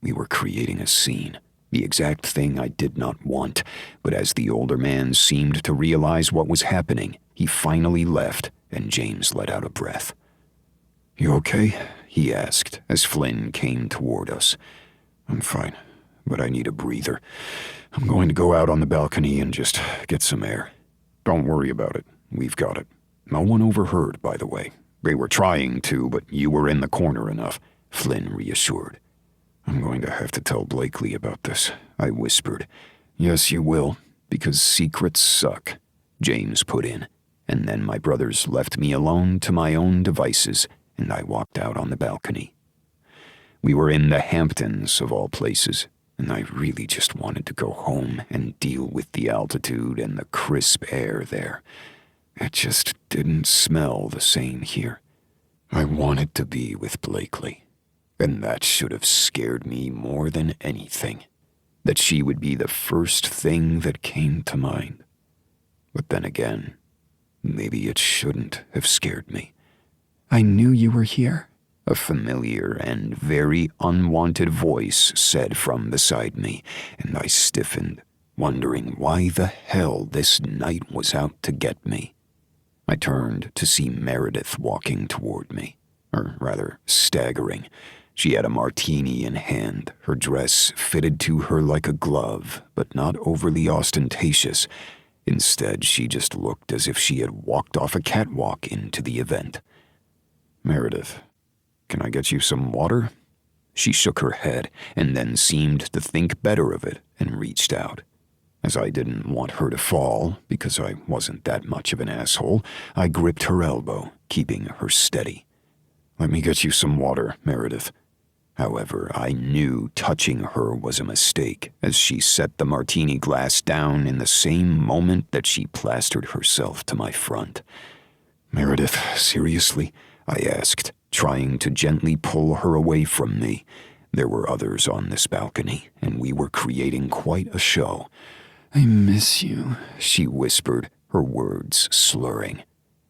We were creating a scene, the exact thing I did not want, but as the older man seemed to realize what was happening, he finally left, and James let out a breath. "You okay?" he asked as Flynn came toward us. "I'm fine, but I need a breather. I'm going to go out on the balcony and just get some air." "Don't worry about it. We've got it. No one overheard, by the way. They were trying to, but you were in the corner enough," Flynn reassured. "I'm going to have to tell Blakely about this," I whispered. "Yes, you will, because secrets suck," James put in, and then my brothers left me alone to my own devices, and I walked out on the balcony. We were in the Hamptons, of all places, and I really just wanted to go home and deal with the altitude and the crisp air there. It just didn't smell the same here. I wanted to be with Blakely, and that should have scared me more than anything. That she would be the first thing that came to mind. But then again, maybe it shouldn't have scared me. "I knew you were here," a familiar and very unwanted voice said from beside me, and I stiffened, wondering why the hell this night was out to get me. I turned to see Meredith walking toward me, or rather, staggering. She had a martini in hand, her dress fitted to her like a glove, but not overly ostentatious. Instead, she just looked as if she had walked off a catwalk into the event. "Meredith, can I get you some water?" She shook her head and then seemed to think better of it and reached out. As I didn't want her to fall, because I wasn't that much of an asshole, I gripped her elbow, keeping her steady. "Let me get you some water, Meredith." However, I knew touching her was a mistake, as she set the martini glass down in the same moment that she plastered herself to my front. "Meredith, seriously?" I asked, trying to gently pull her away from me. There were others on this balcony, and we were creating quite a show. "I miss you," she whispered, her words slurring.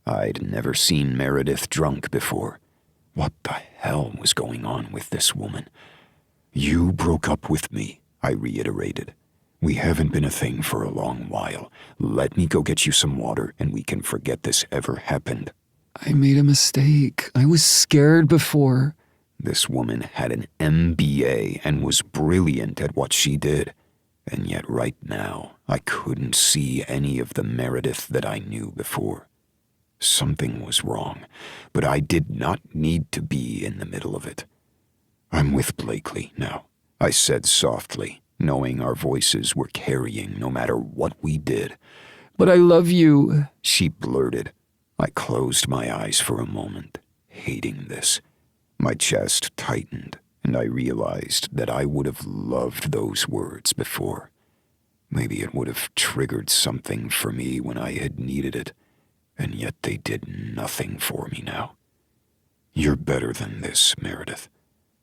I'd never seen Meredith drunk before. What the hell was going on with this woman? "You broke up with me," I reiterated. "We haven't been a thing for a long while. Let me go get you some water and we can forget this ever happened." "I made a mistake. I was scared before." This woman had an MBA and was brilliant at what she did. And yet right now, I couldn't see any of the Meredith that I knew before. Something was wrong, but I did not need to be in the middle of it. "I'm with Blakely now," I said softly, knowing our voices were carrying no matter what we did. "But I love you," she blurted. I closed my eyes for a moment, hating this. My chest tightened, and I realized that I would have loved those words before. Maybe it would have triggered something for me when I had needed it, and yet they did nothing for me now. "You're better than this, Meredith."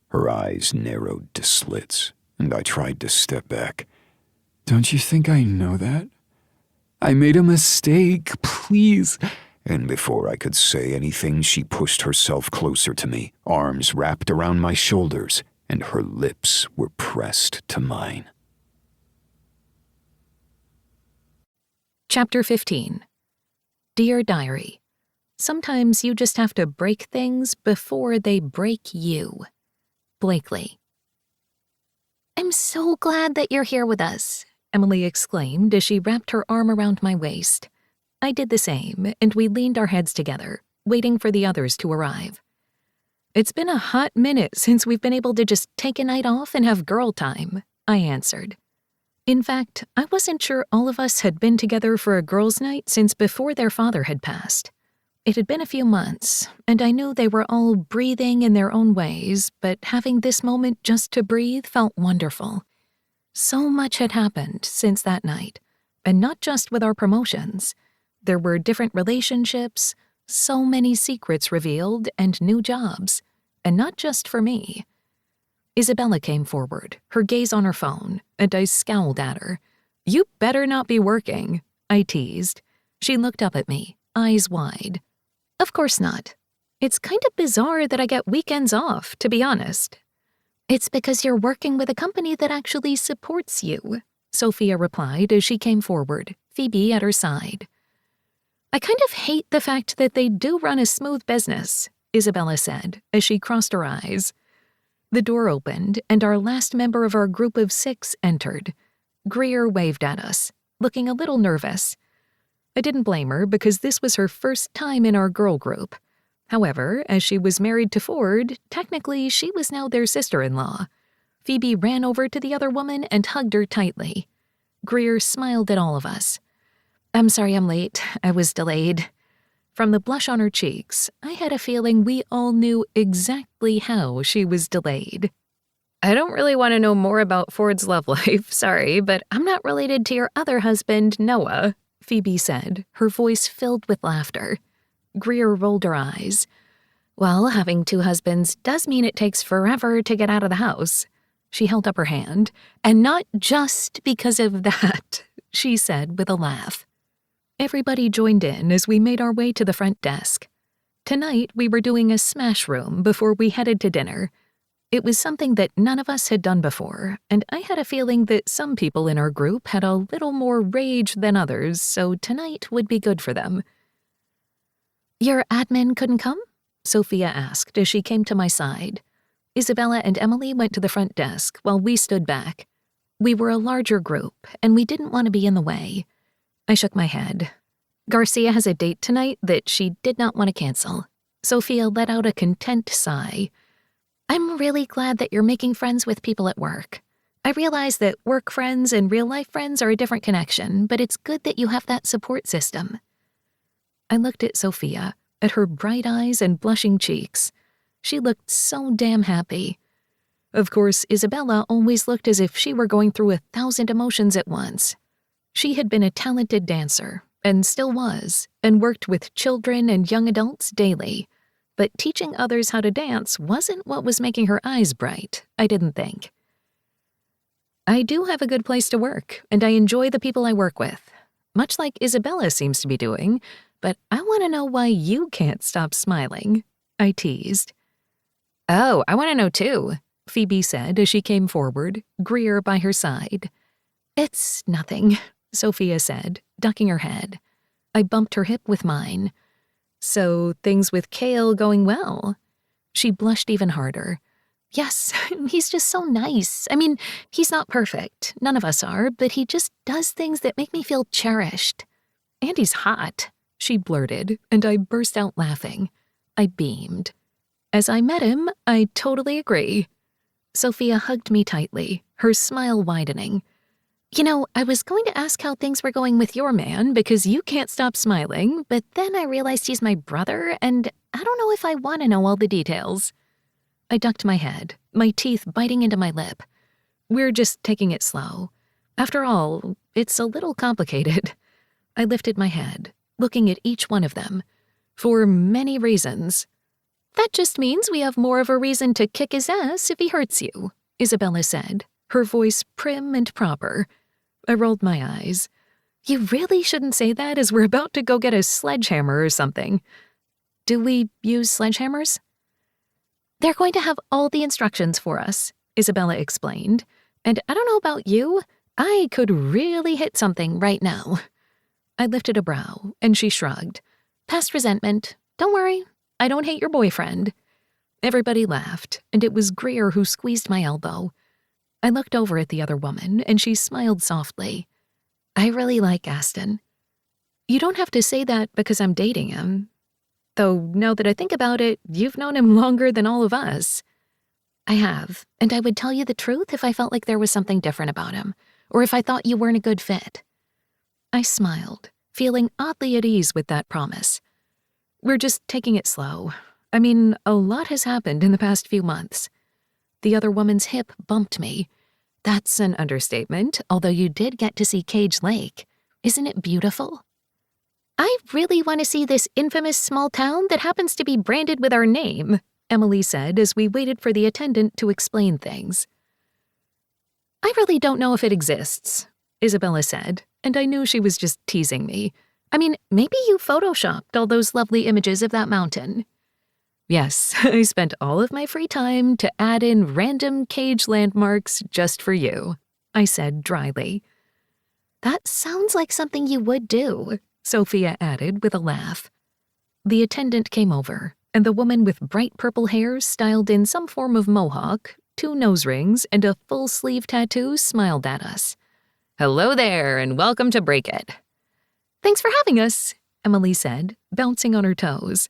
Her eyes narrowed to slits, and I tried to step back. "Don't you think I know that? I made a mistake, please." And before I could say anything, she pushed herself closer to me, arms wrapped around my shoulders, and her lips were pressed to mine. Chapter 15. Dear Diary, sometimes you just have to break things before they break you. Blakely. "I'm so glad that you're here with us," Emily exclaimed as she wrapped her arm around my waist. I did the same, and we leaned our heads together, waiting for the others to arrive. "It's been a hot minute since we've been able to just take a night off and have girl time," I answered. In fact, I wasn't sure all of us had been together for a girls' night since before their father had passed. It had been a few months, and I knew they were all breathing in their own ways, but having this moment just to breathe felt wonderful. So much had happened since that night, and not just with our promotions. There were different relationships, so many secrets revealed, and new jobs. And not just for me. Isabella came forward, her gaze on her phone, and I scowled at her. "You better not be working," I teased. She looked up at me, eyes wide. "Of course not. It's kind of bizarre that I get weekends off, to be honest." "It's because you're working with a company that actually supports you," Sophia replied as she came forward, Phoebe at her side. "I kind of hate the fact that they do run a smooth business," Isabella said as she crossed her eyes. The door opened, and our last member of our group of 6 entered. Greer waved at us, looking a little nervous. I didn't blame her because this was her first time in our girl group. However, as she was married to Ford, technically she was now their sister-in-law. Phoebe ran over to the other woman and hugged her tightly. Greer smiled at all of us. "I'm sorry I'm late. I was delayed." From the blush on her cheeks, I had a feeling we all knew exactly how she was delayed. "I don't really want to know more about Ford's love life, sorry, but I'm not related to your other husband, Noah," Phoebe said, her voice filled with laughter. Greer rolled her eyes. "Well, having 2 husbands does mean it takes forever to get out of the house." She held up her hand. "And not just because of that," she said with a laugh. Everybody joined in as we made our way to the front desk. Tonight, we were doing a smash room before we headed to dinner. It was something that none of us had done before, and I had a feeling that some people in our group had a little more rage than others, so tonight would be good for them. "Your admin couldn't come?" Sophia asked as she came to my side. Isabella and Emily went to the front desk while we stood back. We were a larger group, and we didn't want to be in the way. I shook my head. Garcia has a date tonight that she did not want to cancel. Sophia let out a content sigh. I'm really glad that you're making friends with people at work. I realize that work friends and real-life friends are a different connection, but it's good that you have that support system. I looked at Sophia, at her bright eyes and blushing cheeks. She looked so damn happy. Of course, Isabella always looked as if she were going through 1,000 emotions at once. She had been a talented dancer, and still was, and worked with children and young adults daily. But teaching others how to dance wasn't what was making her eyes bright, I didn't think. I do have a good place to work, and I enjoy the people I work with, much like Isabella seems to be doing, but I want to know why you can't stop smiling, I teased. Oh, I want to know too, Phoebe said as she came forward, Greer by her side. It's nothing, Sophia said, ducking her head. I bumped her hip with mine. So things with Cale going well? She blushed even harder. Yes, he's just so nice. I mean, he's not perfect. None of us are, but he just does things that make me feel cherished. And he's hot, she blurted, and I burst out laughing. I beamed. As I met him, I totally agree. Sophia hugged me tightly, her smile widening. You know, I was going to ask how things were going with your man because you can't stop smiling, but then I realized he's my brother, and I don't know if I want to know all the details. I ducked my head, my teeth biting into my lip. We're just taking it slow. After all, it's a little complicated. I lifted my head, looking at each one of them. For many reasons. That just means we have more of a reason to kick his ass if he hurts you, Isabella said, her voice prim and proper. I rolled my eyes. You really shouldn't say that as we're about to go get a sledgehammer or something. Do we use sledgehammers? They're going to have all the instructions for us, Isabella explained. And I don't know about you, I could really hit something right now. I lifted a brow, and she shrugged. Past resentment. Don't worry, I don't hate your boyfriend. Everybody laughed, and it was Greer who squeezed my elbow. I looked over at the other woman, and she smiled softly. I really like Aston. You don't have to say that because I'm dating him. Though, now that I think about it, you've known him longer than all of us. I have, and I would tell you the truth if I felt like there was something different about him, or if I thought you weren't a good fit. I smiled, feeling oddly at ease with that promise. We're just taking it slow. I mean, a lot has happened in the past few months. The other woman's hip bumped me. That's an understatement, although you did get to see Cage Lake. Isn't it beautiful? I really want to see this infamous small town that happens to be branded with our name, Emily said as we waited for the attendant to explain things. I really don't know if it exists, Isabella said, and I knew she was just teasing me. I mean, maybe you photoshopped all those lovely images of that mountain. Yes, I spent all of my free time to add in random Cage landmarks just for you, I said dryly. That sounds like something you would do, Sophia added with a laugh. The attendant came over, and the woman with bright purple hair styled in some form of mohawk, 2 nose rings, and a full-sleeve tattoo smiled at us. Hello there, and welcome to Break It. Thanks for having us, Emily said, bouncing on her toes.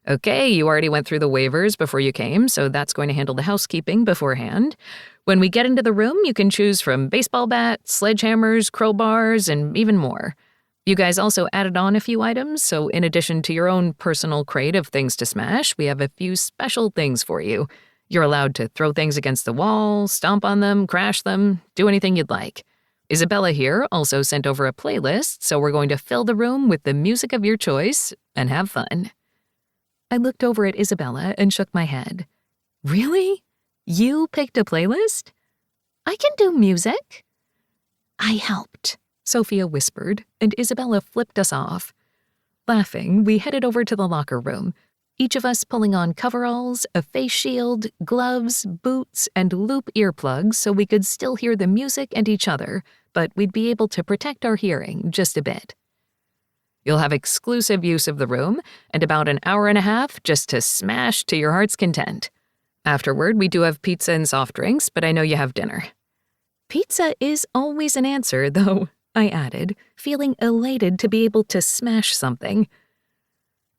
Okay, you already went through the waivers before you came, so that's going to handle the housekeeping beforehand. When we get into the room, you can choose from baseball bats, sledgehammers, crowbars, and even more. You guys also added on a few items, so in addition to your own personal crate of things to smash, we have a few special things for you. You're allowed to throw things against the wall, stomp on them, crash them, do anything you'd like. Isabella here also sent over a playlist, so we're going to fill the room with the music of your choice and have fun. I looked over at Isabella and shook my head. Really? You picked a playlist? I can do music. I helped, Sophia whispered, and Isabella flipped us off. Laughing, we headed over to the locker room, each of us pulling on coveralls, a face shield, gloves, boots, and loop earplugs so we could still hear the music and each other, but we'd be able to protect our hearing just a bit. You'll have exclusive use of the room and about an hour and a half just to smash to your heart's content. Afterward, we do have pizza and soft drinks, but I know you have dinner. Pizza is always an answer, though, I added, feeling elated to be able to smash something.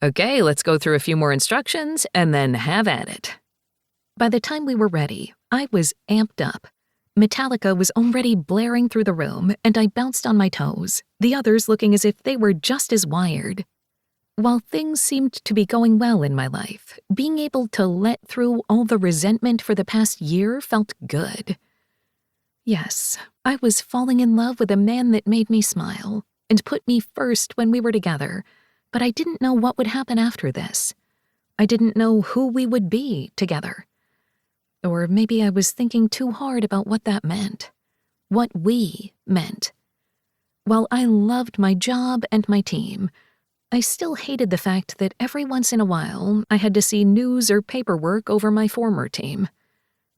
Okay, let's go through a few more instructions and then have at it. By the time we were ready, I was amped up. Metallica was already blaring through the room, and I bounced on my toes, the others looking as if they were just as wired. While things seemed to be going well in my life, being able to let through all the resentment for the past year felt good. Yes, I was falling in love with a man that made me smile and put me first when we were together, but I didn't know what would happen after this. I didn't know who we would be together. Or maybe I was thinking too hard about what that meant. What we meant. While I loved my job and my team, I still hated the fact that every once in a while I had to see news or paperwork over my former team.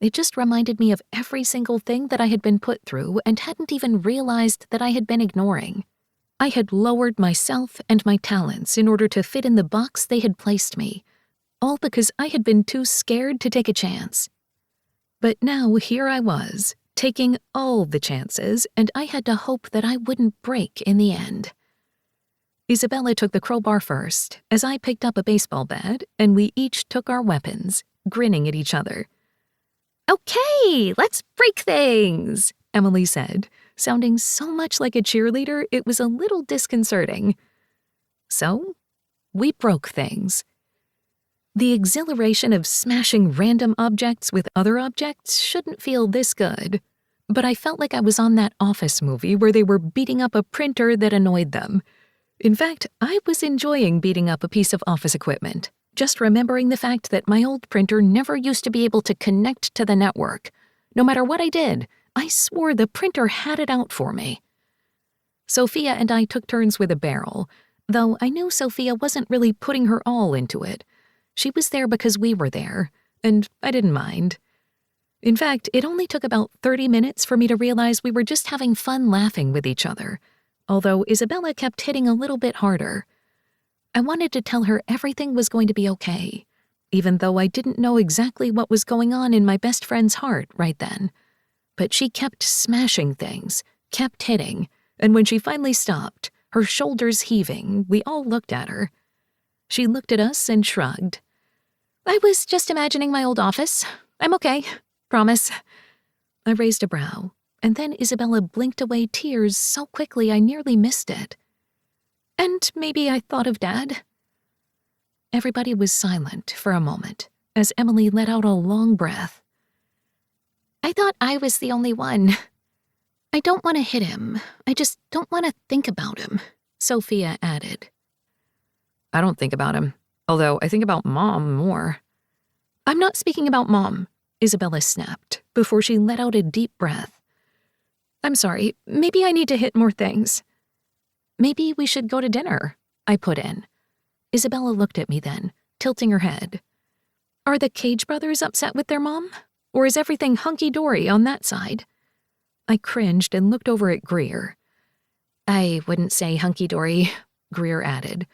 It just reminded me of every single thing that I had been put through and hadn't even realized that I had been ignoring. I had lowered myself and my talents in order to fit in the box they had placed me, all because I had been too scared to take a chance. But now here I was, taking all the chances, and I had to hope that I wouldn't break in the end. Isabella took the crowbar first, as I picked up a baseball bat, and we each took our weapons, grinning at each other. "Okay, let's break things," Emily said, sounding so much like a cheerleader it was a little disconcerting. So, we broke things. The exhilaration of smashing random objects with other objects shouldn't feel this good, but I felt like I was on that Office movie where they were beating up a printer that annoyed them. In fact, I was enjoying beating up a piece of office equipment, just remembering the fact that my old printer never used to be able to connect to the network. No matter what I did, I swore the printer had it out for me. Sophia and I took turns with a barrel, though I knew Sophia wasn't really putting her all into it. She was there because we were there, and I didn't mind. In fact, it only took about 30 minutes for me to realize we were just having fun laughing with each other, although Isabella kept hitting a little bit harder. I wanted to tell her everything was going to be okay, even though I didn't know exactly what was going on in my best friend's heart right then. But she kept smashing things, kept hitting, and when she finally stopped, her shoulders heaving, we all looked at her. She looked at us and shrugged. "I was just imagining my old office. I'm okay. Promise." I raised a brow, and then Isabella blinked away tears so quickly I nearly missed it. "And maybe I thought of Dad." Everybody was silent for a moment, as Emily let out a long breath. "I thought I was the only one. I don't want to hit him. I just don't want to think about him," Sophia added. "I don't think about him, although I think about Mom more." "I'm not speaking about Mom," Isabella snapped, before she let out a deep breath. "I'm sorry, maybe I need to hit more things." "Maybe we should go to dinner," I put in. Isabella looked at me then, tilting her head. "Are the Cage brothers upset with their mom? Or is everything hunky-dory on that side?" I cringed and looked over at Greer. "I wouldn't say hunky-dory," Greer added.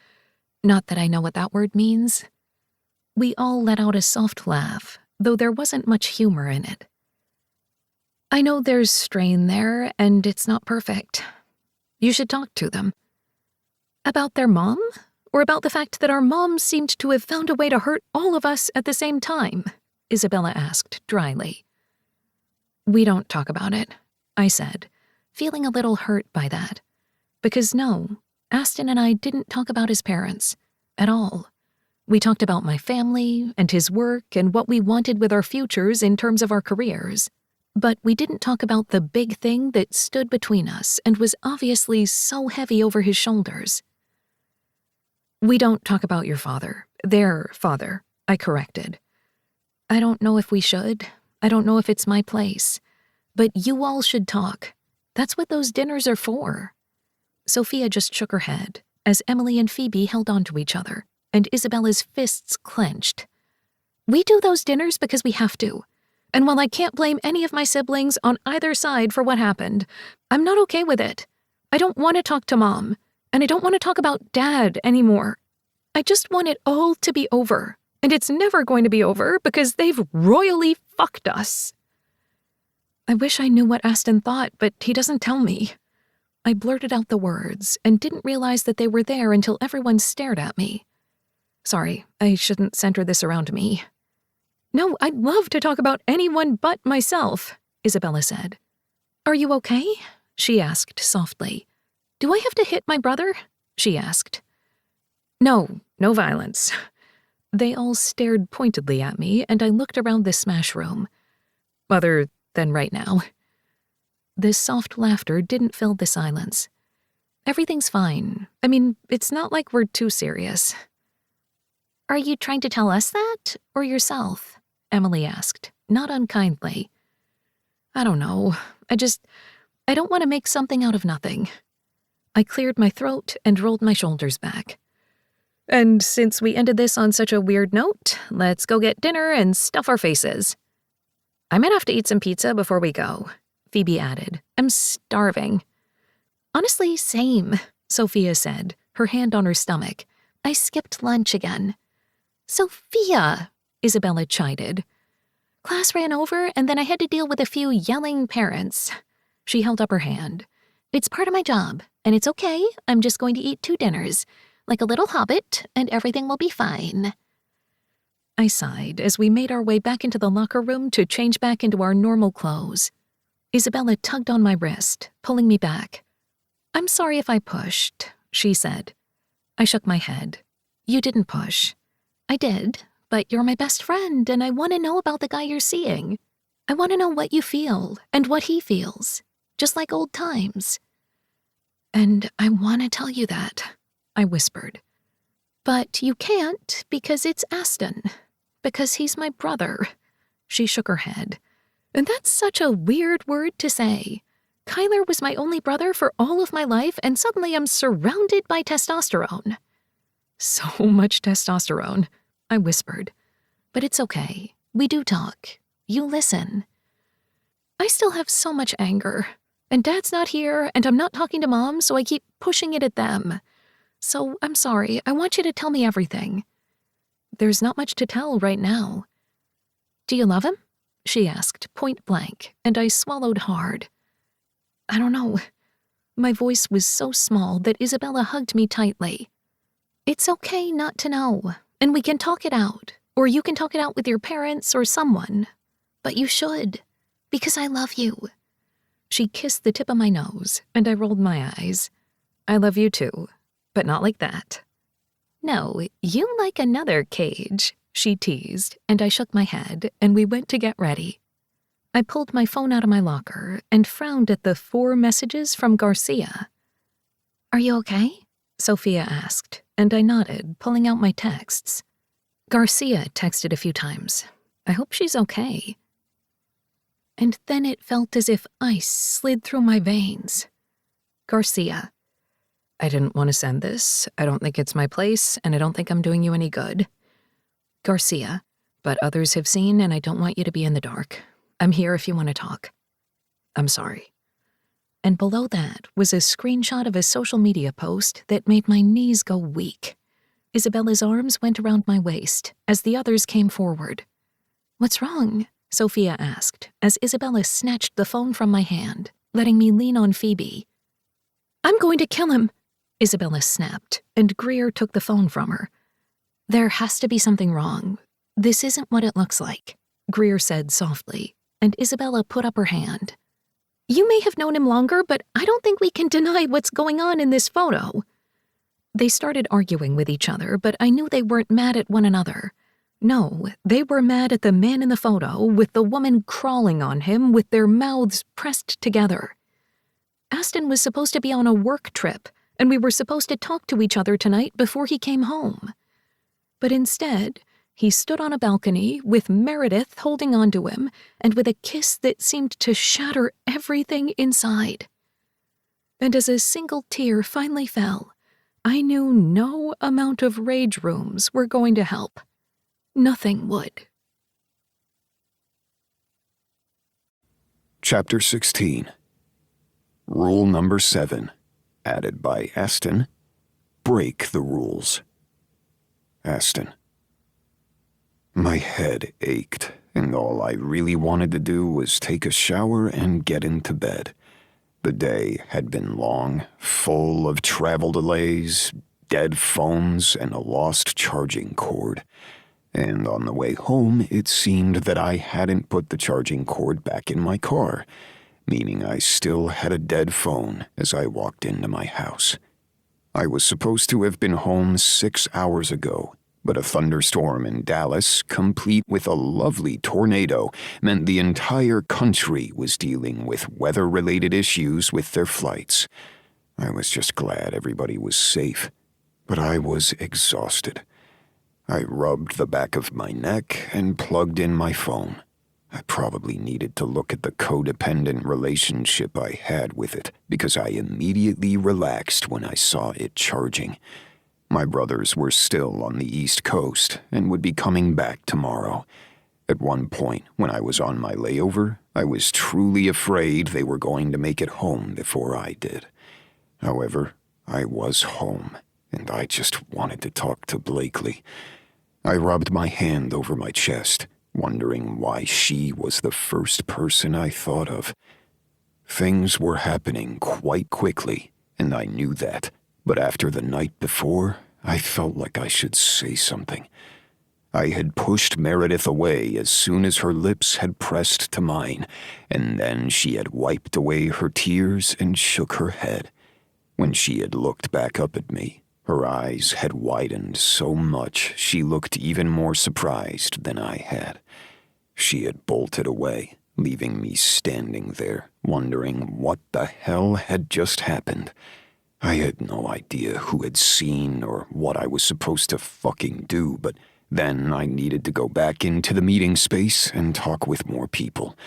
"Not that I know what that word means." We all let out a soft laugh, though there wasn't much humor in it. "I know there's strain there, and it's not perfect. You should talk to them." "About their mom? Or about the fact that our moms seemed to have found a way to hurt all of us at the same time?" Isabella asked dryly. "We don't talk about it," I said, feeling a little hurt by that. Because no, Aston and I didn't talk about his parents at all. We talked about my family and his work and what we wanted with our futures in terms of our careers. But we didn't talk about the big thing that stood between us and was obviously so heavy over his shoulders. "We don't talk about your father, their father," I corrected. "I don't know if we should. I don't know if it's my place. But you all should talk. That's what those dinners are for." Sophia just shook her head, as Emily and Phoebe held on to each other, and Isabella's fists clenched. "We do those dinners because we have to. And while I can't blame any of my siblings on either side for what happened, I'm not okay with it. I don't want to talk to Mom, and I don't want to talk about Dad anymore. I just want it all to be over, and it's never going to be over because they've royally fucked us." I wish I knew what Aston thought, but he doesn't tell me. I blurted out the words and didn't realize that they were there until everyone stared at me. Sorry, I shouldn't center this around me. No, I'd love to talk about anyone but myself, Isabella said. Are you okay? She asked softly. Do I have to hit my brother? She asked. No, no violence. They all stared pointedly at me, and I looked around the smash room. Other than right now. This soft laughter didn't fill the silence. Everything's fine. I mean, it's not like we're too serious. Are you trying to tell us that, or yourself? Emily asked, not unkindly. I don't know. I don't want to make something out of nothing. I cleared my throat and rolled my shoulders back. And since we ended this on such a weird note, let's go get dinner and stuff our faces. I might have to eat some pizza before we go, Phoebe added. I'm starving. Honestly, same, Sophia said, her hand on her stomach. I skipped lunch again. Sophia, Isabella chided. Class ran over, and then I had to deal with a few yelling parents. She held up her hand. It's part of my job, and it's okay. I'm just going to eat 2 dinners, like a little hobbit, and everything will be fine. I sighed as we made our way back into the locker room to change back into our normal clothes. Isabella tugged on my wrist, pulling me back. I'm sorry if I pushed, she said. I shook my head. You didn't push. I did, but you're my best friend, and I want to know about the guy you're seeing. I want to know what you feel and what he feels, just like old times. And I want to tell you that, I whispered. But you can't because it's Aston, because he's my brother. She shook her head. And that's such a weird word to say. Kyler was my only brother for all of my life, and suddenly I'm surrounded by testosterone. So much testosterone, I whispered. But it's okay. We do talk. You listen. I still have so much anger. And Dad's not here, and I'm not talking to Mom, so I keep pushing it at them. So I'm sorry. I want you to tell me everything. There's not much to tell right now. Do you love him? She asked, point blank, and I swallowed hard. I don't know. My voice was so small that Isabella hugged me tightly. It's okay not to know, and we can talk it out, or you can talk it out with your parents or someone. But you should, because I love you. She kissed the tip of my nose, and I rolled my eyes. I love you too, but not like that. No, you like another cage, she teased, and I shook my head, and we went to get ready. I pulled my phone out of my locker and frowned at the 4 messages from Garcia. Are you okay? Sophia asked, and I nodded, pulling out my texts. Garcia texted a few times. I hope she's okay. And then it felt as if ice slid through my veins. Garcia. I didn't want to send this. I don't think it's my place, and I don't think I'm doing you any good. Garcia. But others have seen, and I don't want you to be in the dark. I'm here if you want to talk. I'm sorry. And below that was a screenshot of a social media post that made my knees go weak. Isabella's arms went around my waist as the others came forward. What's wrong? Sophia asked as Isabella snatched the phone from my hand, letting me lean on Phoebe. I'm going to kill him, Isabella snapped, and Greer took the phone from her. There has to be something wrong. This isn't what it looks like, Greer said softly, and Isabella put up her hand. You may have known him longer, but I don't think we can deny what's going on in this photo. They started arguing with each other, but I knew they weren't mad at one another. No, they were mad at the man in the photo, with the woman crawling on him with their mouths pressed together. Aston was supposed to be on a work trip, and we were supposed to talk to each other tonight before he came home. But instead, he stood on a balcony with Meredith holding onto him and with a kiss that seemed to shatter everything inside. And as a single tear finally fell, I knew no amount of rage rooms were going to help. Nothing would. Chapter 16. Rule number 7, added by Aston. Break the rules. Aston. My head ached, and all I really wanted to do was take a shower and get into bed. The day had been long, full of travel delays, dead phones, and a lost charging cord. And on the way home, it seemed that I hadn't put the charging cord back in my car, meaning I still had a dead phone as I walked into my house. I was supposed to have been home 6 hours ago, but a thunderstorm in Dallas, complete with a lovely tornado, meant the entire country was dealing with weather-related issues with their flights. I was just glad everybody was safe, but I was exhausted. I rubbed the back of my neck and plugged in my phone. I probably needed to look at the codependent relationship I had with it, because I immediately relaxed when I saw it charging. My brothers were still on the East Coast and would be coming back tomorrow. At one point, when I was on my layover, I was truly afraid they were going to make it home before I did. However, I was home, and I just wanted to talk to Blakely. I rubbed my hand over my chest, wondering why she was the first person I thought of. Things were happening quite quickly, and I knew that, but after the night before, I felt like I should say something. I had pushed Meredith away as soon as her lips had pressed to mine, and then she had wiped away her tears and shook her head. When she had looked back up at me, her eyes had widened so much she looked even more surprised than I had. She had bolted away, leaving me standing there, wondering what the hell had just happened. I had no idea who had seen or what I was supposed to fucking do, but then I needed to go back into the meeting space and talk with more people.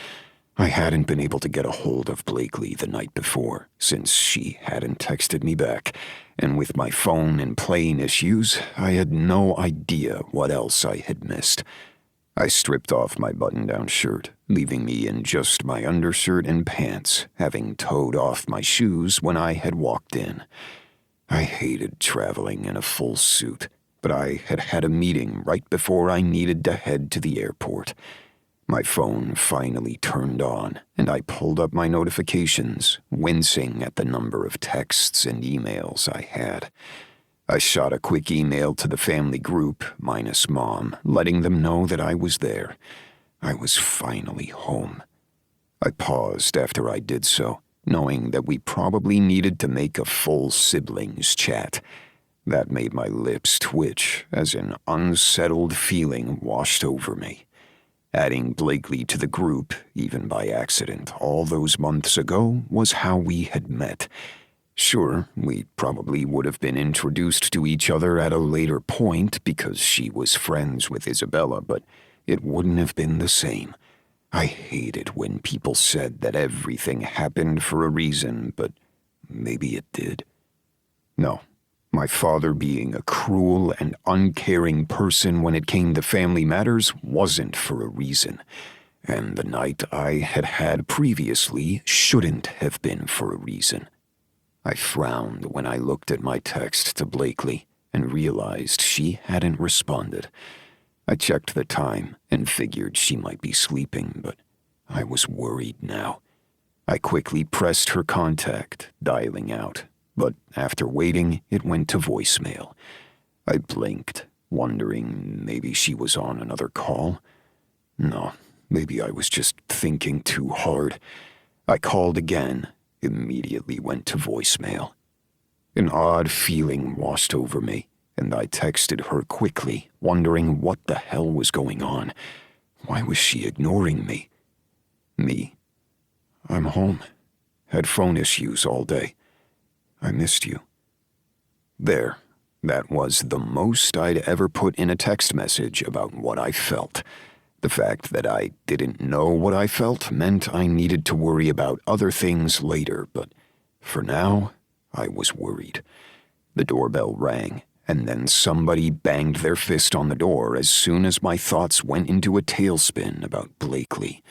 I hadn't been able to get a hold of Blakely the night before, since she hadn't texted me back, and with my phone and plane issues, I had no idea what else I had missed. I stripped off my button-down shirt, leaving me in just my undershirt and pants, having towed off my shoes when I had walked in. I hated traveling in a full suit, but I had had a meeting right before I needed to head to the airport. My phone finally turned on, and I pulled up my notifications, wincing at the number of texts and emails I had. I shot a quick email to the family group, minus Mom, letting them know that I was there. I was finally home. I paused after I did so, knowing that we probably needed to make a full siblings chat. That made my lips twitch as an unsettled feeling washed over me. Adding Blakely to the group, even by accident, all those months ago, was how we had met. Sure, we probably would have been introduced to each other at a later point because she was friends with Isabella, but it wouldn't have been the same. I hated when people said that everything happened for a reason, but maybe it did. No. My father being a cruel and uncaring person when it came to family matters wasn't for a reason, and the night I had had previously shouldn't have been for a reason. I frowned when I looked at my text to Blakely and realized she hadn't responded. I checked the time and figured she might be sleeping, but I was worried now. I quickly pressed her contact, dialing out. But after waiting, it went to voicemail. I blinked, wondering maybe she was on another call. No, maybe I was just thinking too hard. I called again, immediately went to voicemail. An odd feeling washed over me, and I texted her quickly, wondering what the hell was going on. Why was she ignoring me? Me. I'm home. Had phone issues all day. I missed you. There. That was the most I'd ever put in a text message about what I felt. The fact that I didn't know what I felt meant I needed to worry about other things later, but for now, I was worried. The doorbell rang, and then somebody banged their fist on the door as soon as my thoughts went into a tailspin about Blakely.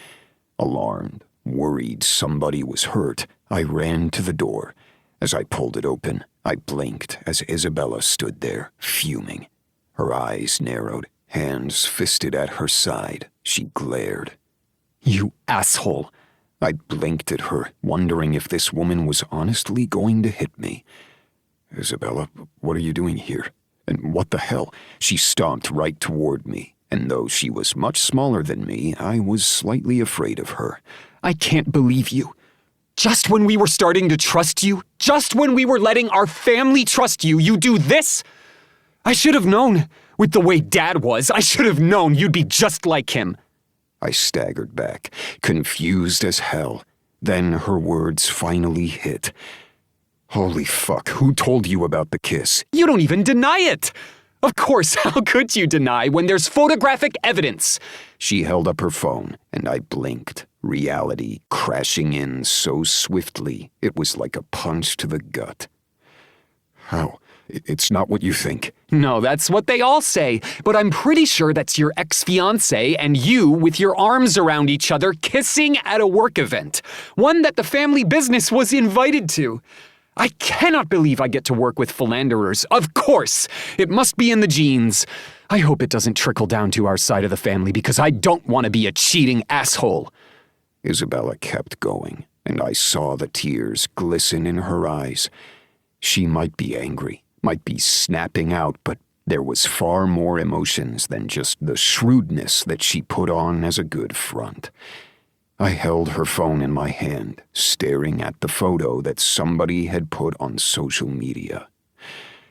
Alarmed, worried somebody was hurt, I ran to the door. As I pulled it open, I blinked as Isabella stood there, fuming. Her eyes narrowed, hands fisted at her side. She glared. "You asshole!" I blinked at her, wondering if this woman was honestly going to hit me. "Isabella, what are you doing here? And what the hell?" She stomped right toward me, and though she was much smaller than me, I was slightly afraid of her. I can't believe you. Just when we were starting to trust you, just when we were letting our family trust you, you do this? I should have known. With the way Dad was, I should have known you'd be just like him. I staggered back, confused as hell. Then her words finally hit. Holy fuck, who told you about the kiss? You don't even deny it! Of course, how could you deny when there's photographic evidence? She held up her phone, and I blinked, reality crashing in so swiftly it was like a punch to the gut. How? It's not what you think. No, that's what they all say, but I'm pretty sure that's your ex-fiancé and you with your arms around each other kissing at a work event, one that the family business was invited to. I cannot believe I get to work with philanderers. Of course! It must be in the genes. I hope it doesn't trickle down to our side of the family because I don't want to be a cheating asshole. Isabella kept going, and I saw the tears glisten in her eyes. She might be angry, might be snapping out, but there was far more emotions than just the shrewdness that she put on as a good front. I held her phone in my hand, staring at the photo that somebody had put on social media.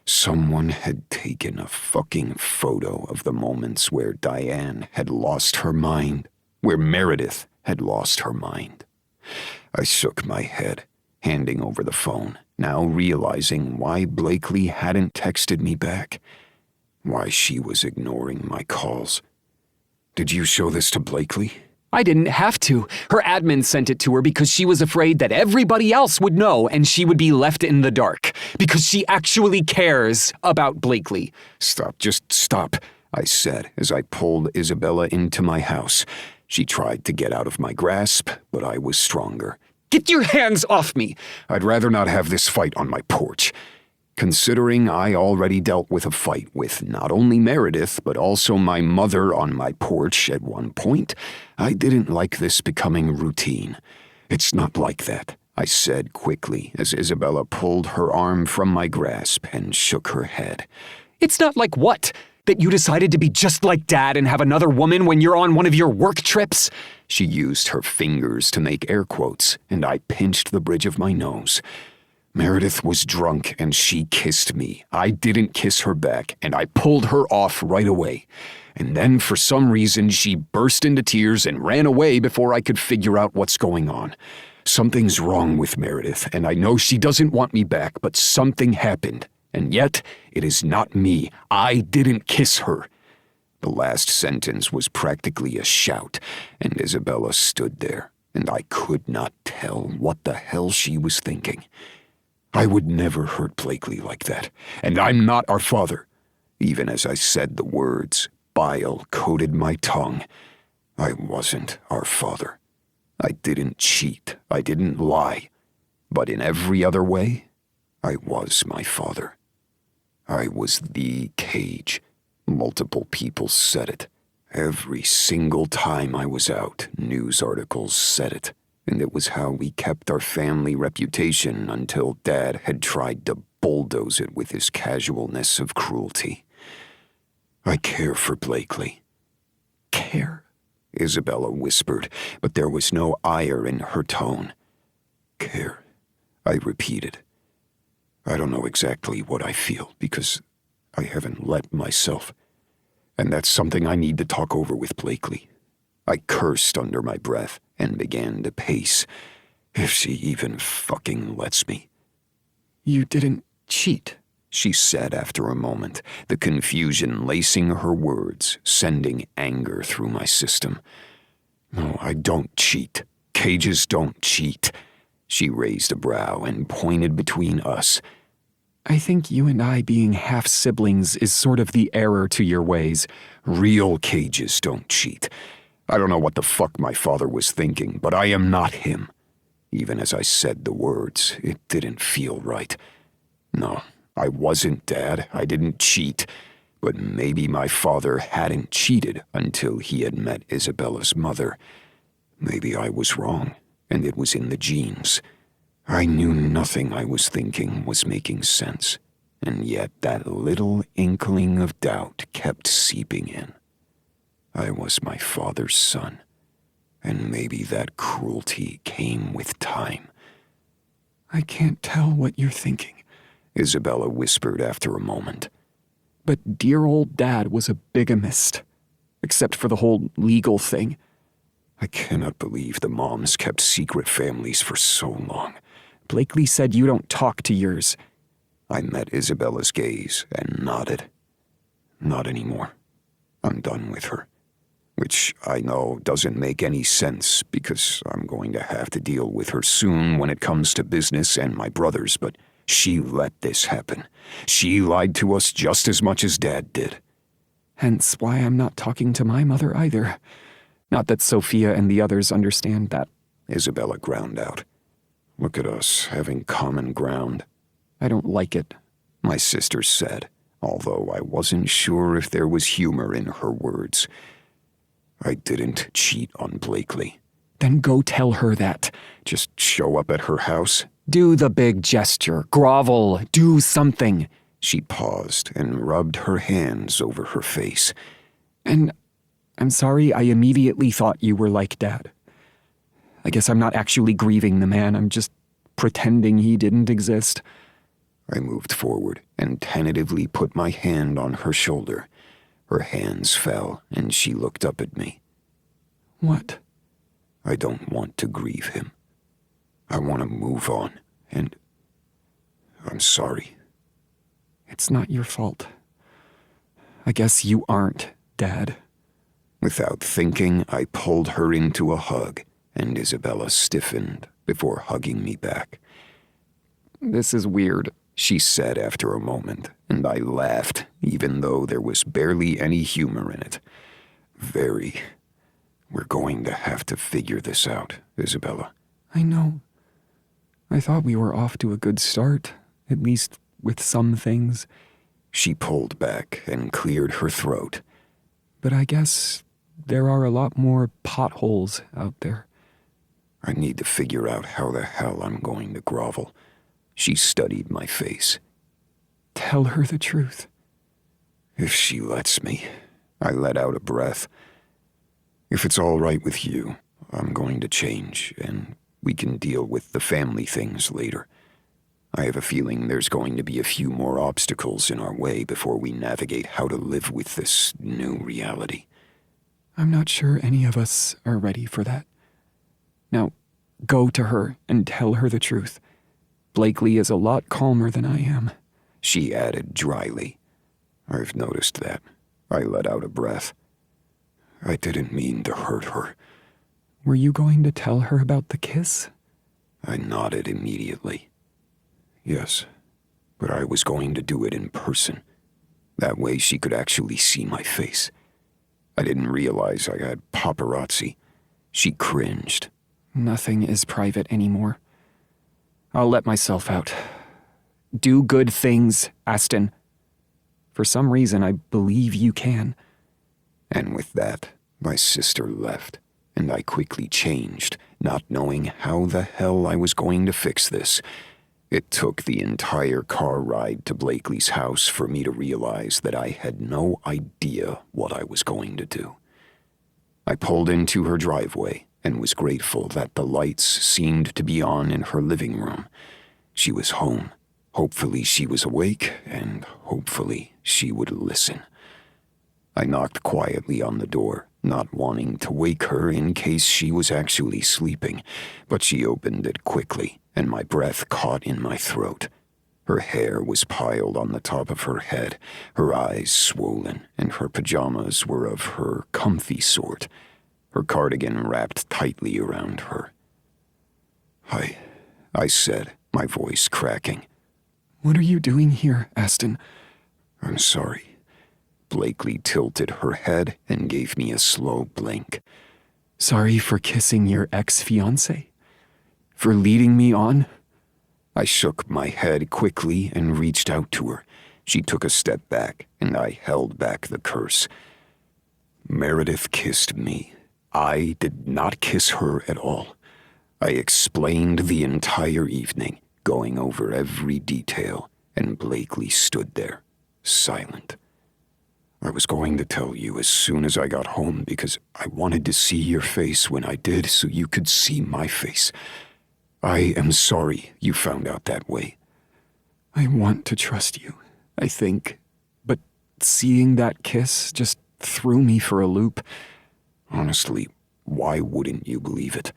Someone had taken a fucking photo of the moments where Diane had lost her mind, where Meredith had lost her mind. I shook my head, handing over the phone, now realizing why Blakely hadn't texted me back, why she was ignoring my calls. Did you show this to Blakely? I didn't have to. Her admin sent it to her because she was afraid that everybody else would know and she would be left in the dark. Because she actually cares about Blakely. Stop, just stop, I said as I pulled Isabella into my house. She tried to get out of my grasp, but I was stronger. Get your hands off me! I'd rather not have this fight on my porch. Considering I already dealt with a fight with not only Meredith, but also my mother on my porch at one point, I didn't like this becoming routine. It's not like that, I said quickly as Isabella pulled her arm from my grasp and shook her head. It's not like what? That you decided to be just like Dad and have another woman when you're on one of your work trips? She used her fingers to make air quotes, and I pinched the bridge of my nose. Meredith was drunk and she kissed me. I didn't kiss her back, and I pulled her off right away. And then for some reason she burst into tears and ran away before I could figure out what's going on. Something's wrong with Meredith, and I know she doesn't want me back, but something happened. And yet, it is not me. I didn't kiss her. The last sentence was practically a shout, and Isabella stood there, and I could not tell what the hell she was thinking. I would never hurt Blakely like that, and I'm not our father. Even as I said the words, bile coated my tongue. I wasn't our father. I didn't cheat. I didn't lie. But in every other way, I was my father. I was the Cage. Multiple people said it. Every single time I was out, news articles said it. And it was how we kept our family reputation until Dad had tried to bulldoze it with his casualness of cruelty. I care for Blakely. Care? Isabella whispered, but there was no ire in her tone. Care, I repeated. I don't know exactly what I feel because I haven't let myself. And that's something I need to talk over with Blakely. I cursed under my breath and began to pace, if she even fucking lets me. You didn't cheat, she said after a moment, the confusion lacing her words, sending anger through my system. No, I don't cheat. Cages don't cheat. She raised a brow and pointed between us. I think you and I being half-siblings is sort of the error to your ways. Real cages don't cheat. I don't know what the fuck my father was thinking, but I am not him. Even as I said the words, it didn't feel right. No, I wasn't Dad. I didn't cheat. But maybe my father hadn't cheated until he had met Isabella's mother. Maybe I was wrong, and it was in the genes. I knew nothing I was thinking was making sense, and yet that little inkling of doubt kept seeping in. I was my father's son, and maybe that cruelty came with time. I can't tell what you're thinking, Isabella whispered after a moment. but dear old Dad was a bigamist, except for the whole legal thing. I cannot believe the moms kept secret families for so long. Blakely said you don't talk to yours. I met Isabella's gaze and nodded. Not anymore. I'm done with her. Which I know doesn't make any sense because I'm going to have to deal with her soon when it comes to business and my brothers, but she let this happen. She lied to us just as much as Dad did. Hence why I'm not talking to my mother either. Not that Sophia and the others understand that. Isabella ground out. Look at us, having common ground. I don't like it. My sister said, although I wasn't sure if there was humor in her words. I didn't cheat on Blakely. Then go tell her that. Just show up at her house? Do the big gesture. Grovel. Do something. She paused and rubbed her hands over her face. And I'm sorry I immediately thought you were like Dad. I guess I'm not actually grieving the man. I'm just pretending he didn't exist. I moved forward and tentatively put my hand on her shoulder. Her hands fell, and she looked up at me. What? I don't want to grieve him. I want to move on, and I'm sorry. It's not your fault. I guess you aren't Dad. Without thinking, I pulled her into a hug, and Isabella stiffened before hugging me back. This is weird, she said after a moment, and I laughed, even though there was barely any humor in it. Very. We're going to have to figure this out, Isabella. I know. I thought we were off to a good start, at least with some things. She pulled back and cleared her throat. But I guess there are a lot more potholes out there. I need to figure out how the hell I'm going to grovel. She studied my face. Tell her the truth. If she lets me. I let out a breath. If it's all right with you, I'm going to change, and we can deal with the family things later. I have a feeling there's going to be a few more obstacles in our way before we navigate how to live with this new reality. I'm not sure any of us are ready for that. Now, go to her and tell her the truth. Blakely is a lot calmer than I am, she added dryly. I've noticed that. I let out a breath. I didn't mean to hurt her. Were you going to tell her about the kiss? I nodded immediately. Yes, but I was going to do it in person. That way she could actually see my face. I didn't realize I had paparazzi. She cringed. Nothing is private anymore. I'll let myself out. Do good things, Aston. For some reason, I believe you can. And with that, my sister left, and I quickly changed, not knowing how the hell I was going to fix this. It took the entire car ride to Blakely's house for me to realize that I had no idea what I was going to do. I pulled into her driveway and was grateful that the lights seemed to be on in her living room. She was home. Hopefully she was awake, and hopefully she would listen. I knocked quietly on the door, not wanting to wake her in case she was actually sleeping, but she opened it quickly, and my breath caught in my throat. Her hair was piled on the top of her head, her eyes swollen, and her pajamas were of her comfy sort, her cardigan wrapped tightly around her. "Hi," I said, my voice cracking. What are you doing here, Aston? "I'm sorry." Blakely tilted her head and gave me a slow blink. Sorry for kissing your ex-fiancé? For leading me on? I shook my head quickly and reached out to her. She took a step back, and I held back the curse. Meredith kissed me. I did not kiss her at all. I explained the entire evening, going over every detail, and Blakely stood there, silent. I was going to tell you as soon as I got home because I wanted to see your face when I did so you could see my face. I am sorry you found out that way. I want to trust you, I think. But seeing that kiss just threw me for a loop. Honestly, why wouldn't you believe it?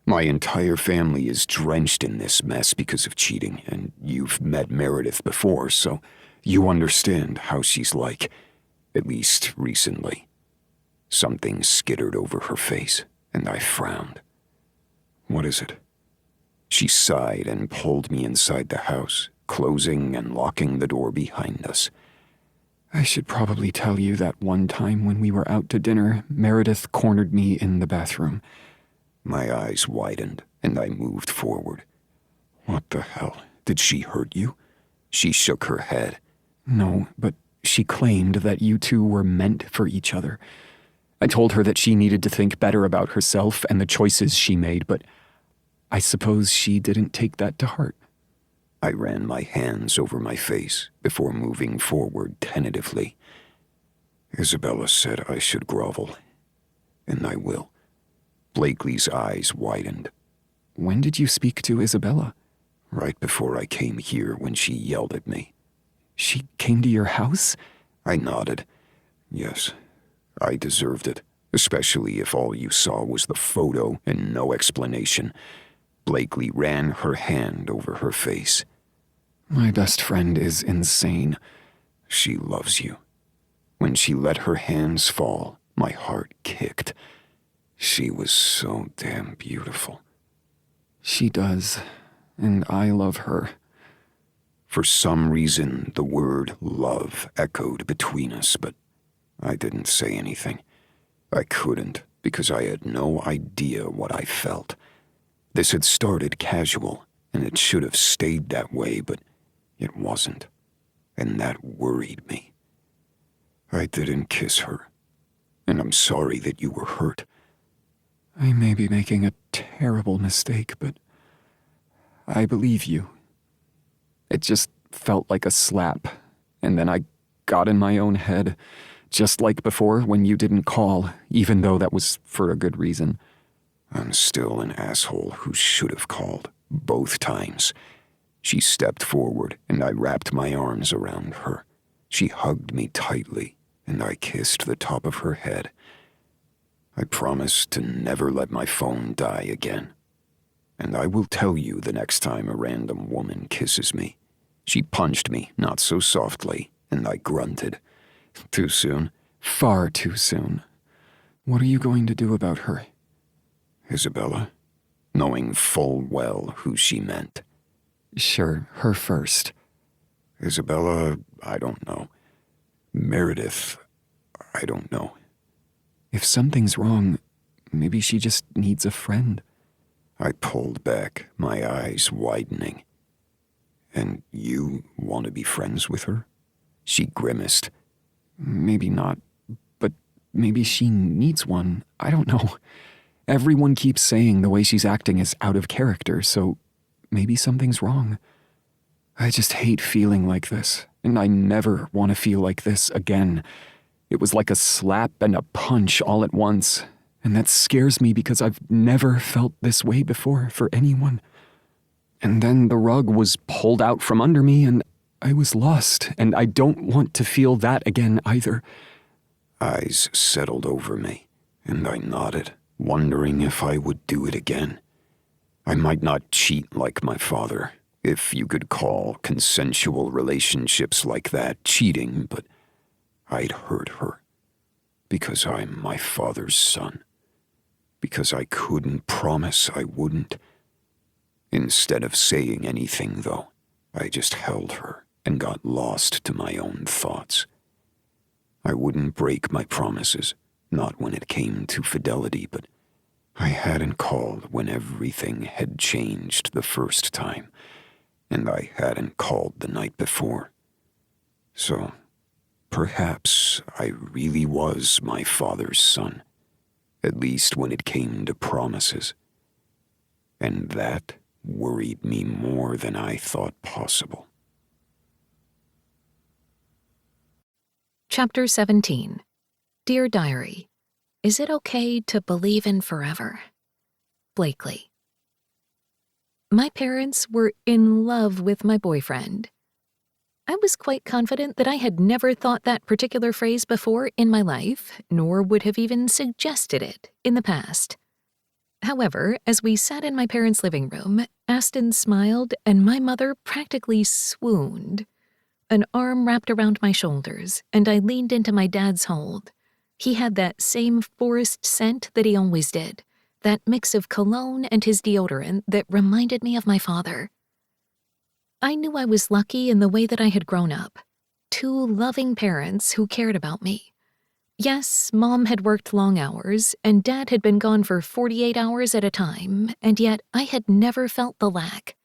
My entire family is drenched in this mess because of cheating, and you've met Meredith before, so you understand how she's like, at least recently. Something skittered over her face, and I frowned. What is it? She sighed and pulled me inside the house, closing and locking the door behind us. I should probably tell you that one time when we were out to dinner, Meredith cornered me in the bathroom. My eyes widened, and I moved forward. What the hell? Did she hurt you? She shook her head. No, but she claimed that you two were meant for each other. I told her that she needed to think better about herself and the choices she made, but I suppose she didn't take that to heart. I ran my hands over my face before moving forward tentatively. Isabella said I should grovel, and I will. Blakely's eyes widened. When did you speak to Isabella? Right before I came here when she yelled at me. She came to your house? I nodded. Yes, I deserved it, especially if all you saw was the photo and no explanation. Blakely ran her hand over her face. My best friend is insane. She loves you. When she let her hands fall, my heart kicked. She was so damn beautiful. She does, and I love her. For some reason, the word love echoed between us, but I didn't say anything. I couldn't, because I had no idea what I felt. This had started casual, and it should have stayed that way, but it wasn't, and that worried me. I didn't kiss her, and I'm sorry that you were hurt. I may be making a terrible mistake, but I believe you. It just felt like a slap, and then I got in my own head, just like before when you didn't call, even though that was for a good reason. I'm still an asshole who should have called, both times. She stepped forward, and I wrapped my arms around her. She hugged me tightly, and I kissed the top of her head. I promised to never let my phone die again. And I will tell you the next time a random woman kisses me. She punched me, not so softly, and I grunted. Too soon? Far too soon. What are you going to do about her? Isabella, knowing full well who she meant. Sure, her first. Isabella, I don't know. Meredith, I don't know. If something's wrong, maybe she just needs a friend. I pulled back, my eyes widening. And you want to be friends with her? She grimaced. Maybe not, but maybe she needs one. I don't know. Everyone keeps saying the way she's acting is out of character, so maybe something's wrong. I just hate feeling like this, and I never want to feel like this again. It was like a slap and a punch all at once, and that scares me because I've never felt this way before for anyone. And then the rug was pulled out from under me, and I was lost, and I don't want to feel that again either. Eyes settled over me, and I nodded, wondering if I would do it again. I might not cheat like my father, if you could call consensual relationships like that cheating, but I'd hurt her. Because I'm my father's son. Because I couldn't promise I wouldn't. Instead of saying anything, though, I just held her and got lost to my own thoughts. I wouldn't break my promises, not when it came to fidelity, but I hadn't called when everything had changed the first time, and I hadn't called the night before. So, perhaps I really was my father's son, at least when it came to promises. And that worried me more than I thought possible. Chapter 17. Dear Diary, is it okay to believe in forever? Blakely. My parents were in love with my boyfriend. I was quite confident that I had never thought that particular phrase before in my life, nor would have even suggested it in the past. However, as we sat in my parents' living room, Aston smiled and my mother practically swooned. An arm wrapped around my shoulders, and I leaned into my dad's hold. He had that same forest scent that he always did, that mix of cologne and his deodorant that reminded me of my father. I knew I was lucky in the way that I had grown up. 2 loving parents who cared about me. Yes, Mom had worked long hours, and Dad had been gone for 48 hours at a time, and yet I had never felt the lack.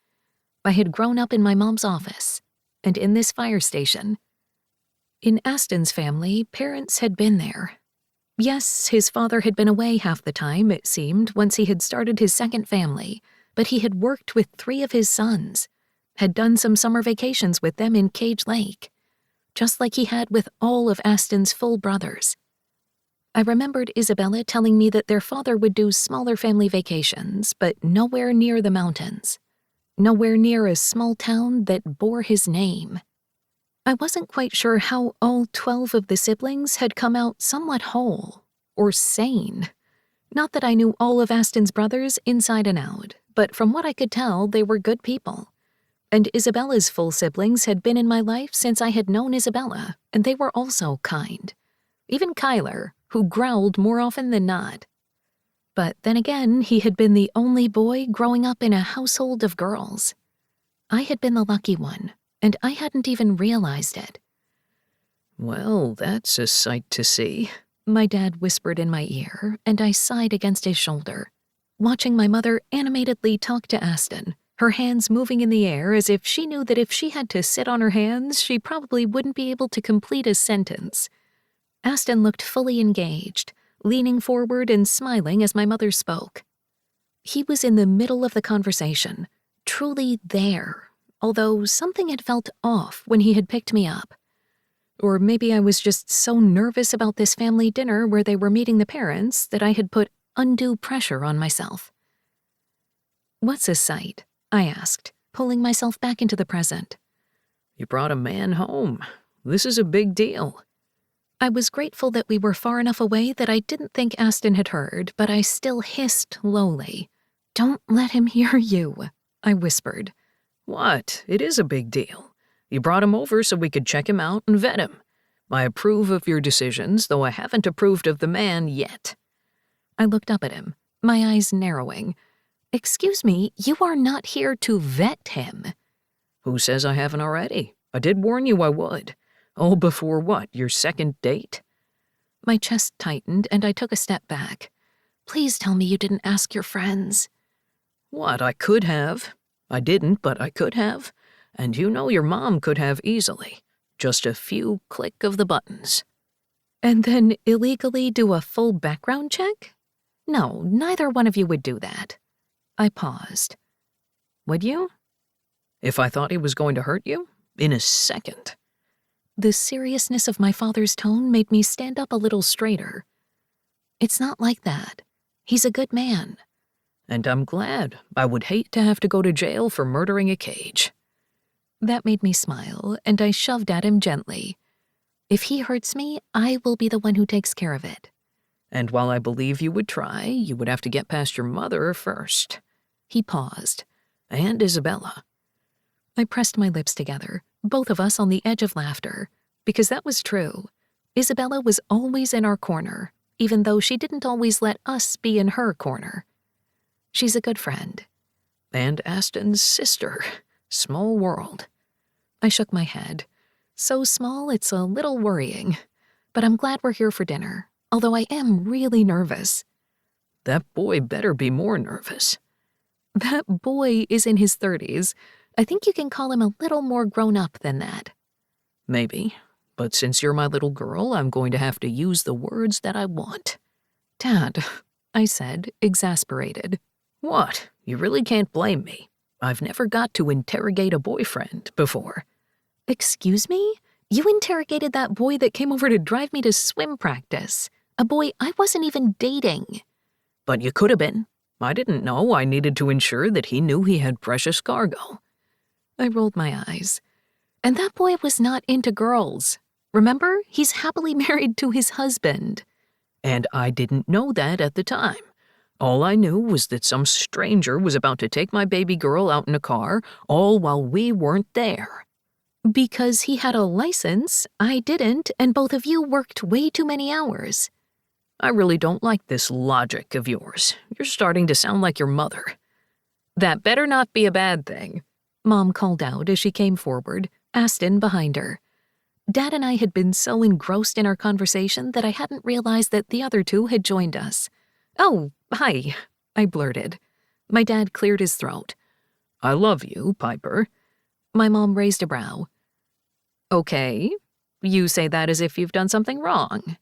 I had grown up in my mom's office, and in this fire station. In Aston's family, parents had been there. Yes, his father had been away half the time, it seemed, once he had started his second family, but he had worked with 3 of his sons, had done some summer vacations with them in Cage Lake, just like he had with all of Aston's full brothers. I remembered Isabella telling me that their father would do smaller family vacations, but nowhere near the mountains. Nowhere near a small town that bore his name. I wasn't quite sure how all 12 of the siblings had come out somewhat whole, or sane. Not that I knew all of Aston's brothers inside and out, but from what I could tell, they were good people. And Isabella's full siblings had been in my life since I had known Isabella, and they were also kind. Even Kyler, who growled more often than not. But then again, he had been the only boy growing up in a household of girls. I had been the lucky one, and I hadn't even realized it. Well, that's a sight to see, my dad whispered in my ear, and I sighed against his shoulder, watching my mother animatedly talk to Aston, her hands moving in the air as if she knew that if she had to sit on her hands, she probably wouldn't be able to complete a sentence. Aston looked fully engaged, leaning forward and smiling as my mother spoke. He was in the middle of the conversation, truly there, although something had felt off when he had picked me up. Or maybe I was just so nervous about this family dinner where they were meeting the parents that I had put undue pressure on myself. "What's a sight?" I asked, pulling myself back into the present. You brought a man home. This is a big deal. I was grateful that we were far enough away that I didn't think Aston had heard, but I still hissed lowly. "Don't let him hear you," I whispered. What? It is a big deal. You brought him over so we could check him out and vet him. I approve of your decisions, though I haven't approved of the man yet. I looked up at him, my eyes narrowing. "Excuse me, you are not here to vet him." Who says I haven't already? I did warn you I would. Oh, before what, your second date? My chest tightened and I took a step back. "Please tell me you didn't ask your friends." What, I could have. I didn't, but I could have. And you know your mom could have easily. Just a few click of the buttons. And then illegally do a full background check? No, neither one of you would do that. I paused. Would you? If I thought he was going to hurt you? In a second. The seriousness of my father's tone made me stand up a little straighter. "It's not like that. He's a good man." And I'm glad. I would hate to have to go to jail for murdering a cage. That made me smile, and I shoved at him gently. "If he hurts me, I will be the one who takes care of it." And while I believe you would try, you would have to get past your mother first. He paused. And Isabella. I pressed my lips together, both of us on the edge of laughter, because that was true. Isabella was always in our corner, even though she didn't always let us be in her corner. She's a good friend. And Aston's sister. Small world. I shook my head. So small it's a little worrying. But I'm glad we're here for dinner, although I am really nervous. That boy better be more nervous. That boy is in his 30s. I think you can call him a little more grown up than that. Maybe. But since you're my little girl, I'm going to have to use the words that I want. "Dad," I said, exasperated. What? You really can't blame me. I've never got to interrogate a boyfriend before. "Excuse me? You interrogated that boy that came over to drive me to swim practice. A boy I wasn't even dating. But you could have been. I didn't know I needed to ensure that he knew he had precious cargo. I rolled my eyes. And that boy was not into girls. Remember, he's happily married to his husband. And I didn't know that at the time. All I knew was that some stranger was about to take my baby girl out in a car, all while we weren't there. Because he had a license, I didn't, and both of you worked way too many hours. I really don't like this logic of yours. You're starting to sound like your mother. That better not be a bad thing, Mom called out as she came forward, Aston behind her. Dad and I had been so engrossed in our conversation that I hadn't realized that the other two had joined us. Oh, hi, I blurted. My dad cleared his throat. I love you, Piper. My mom raised a brow. Okay, you say that as if you've done something wrong.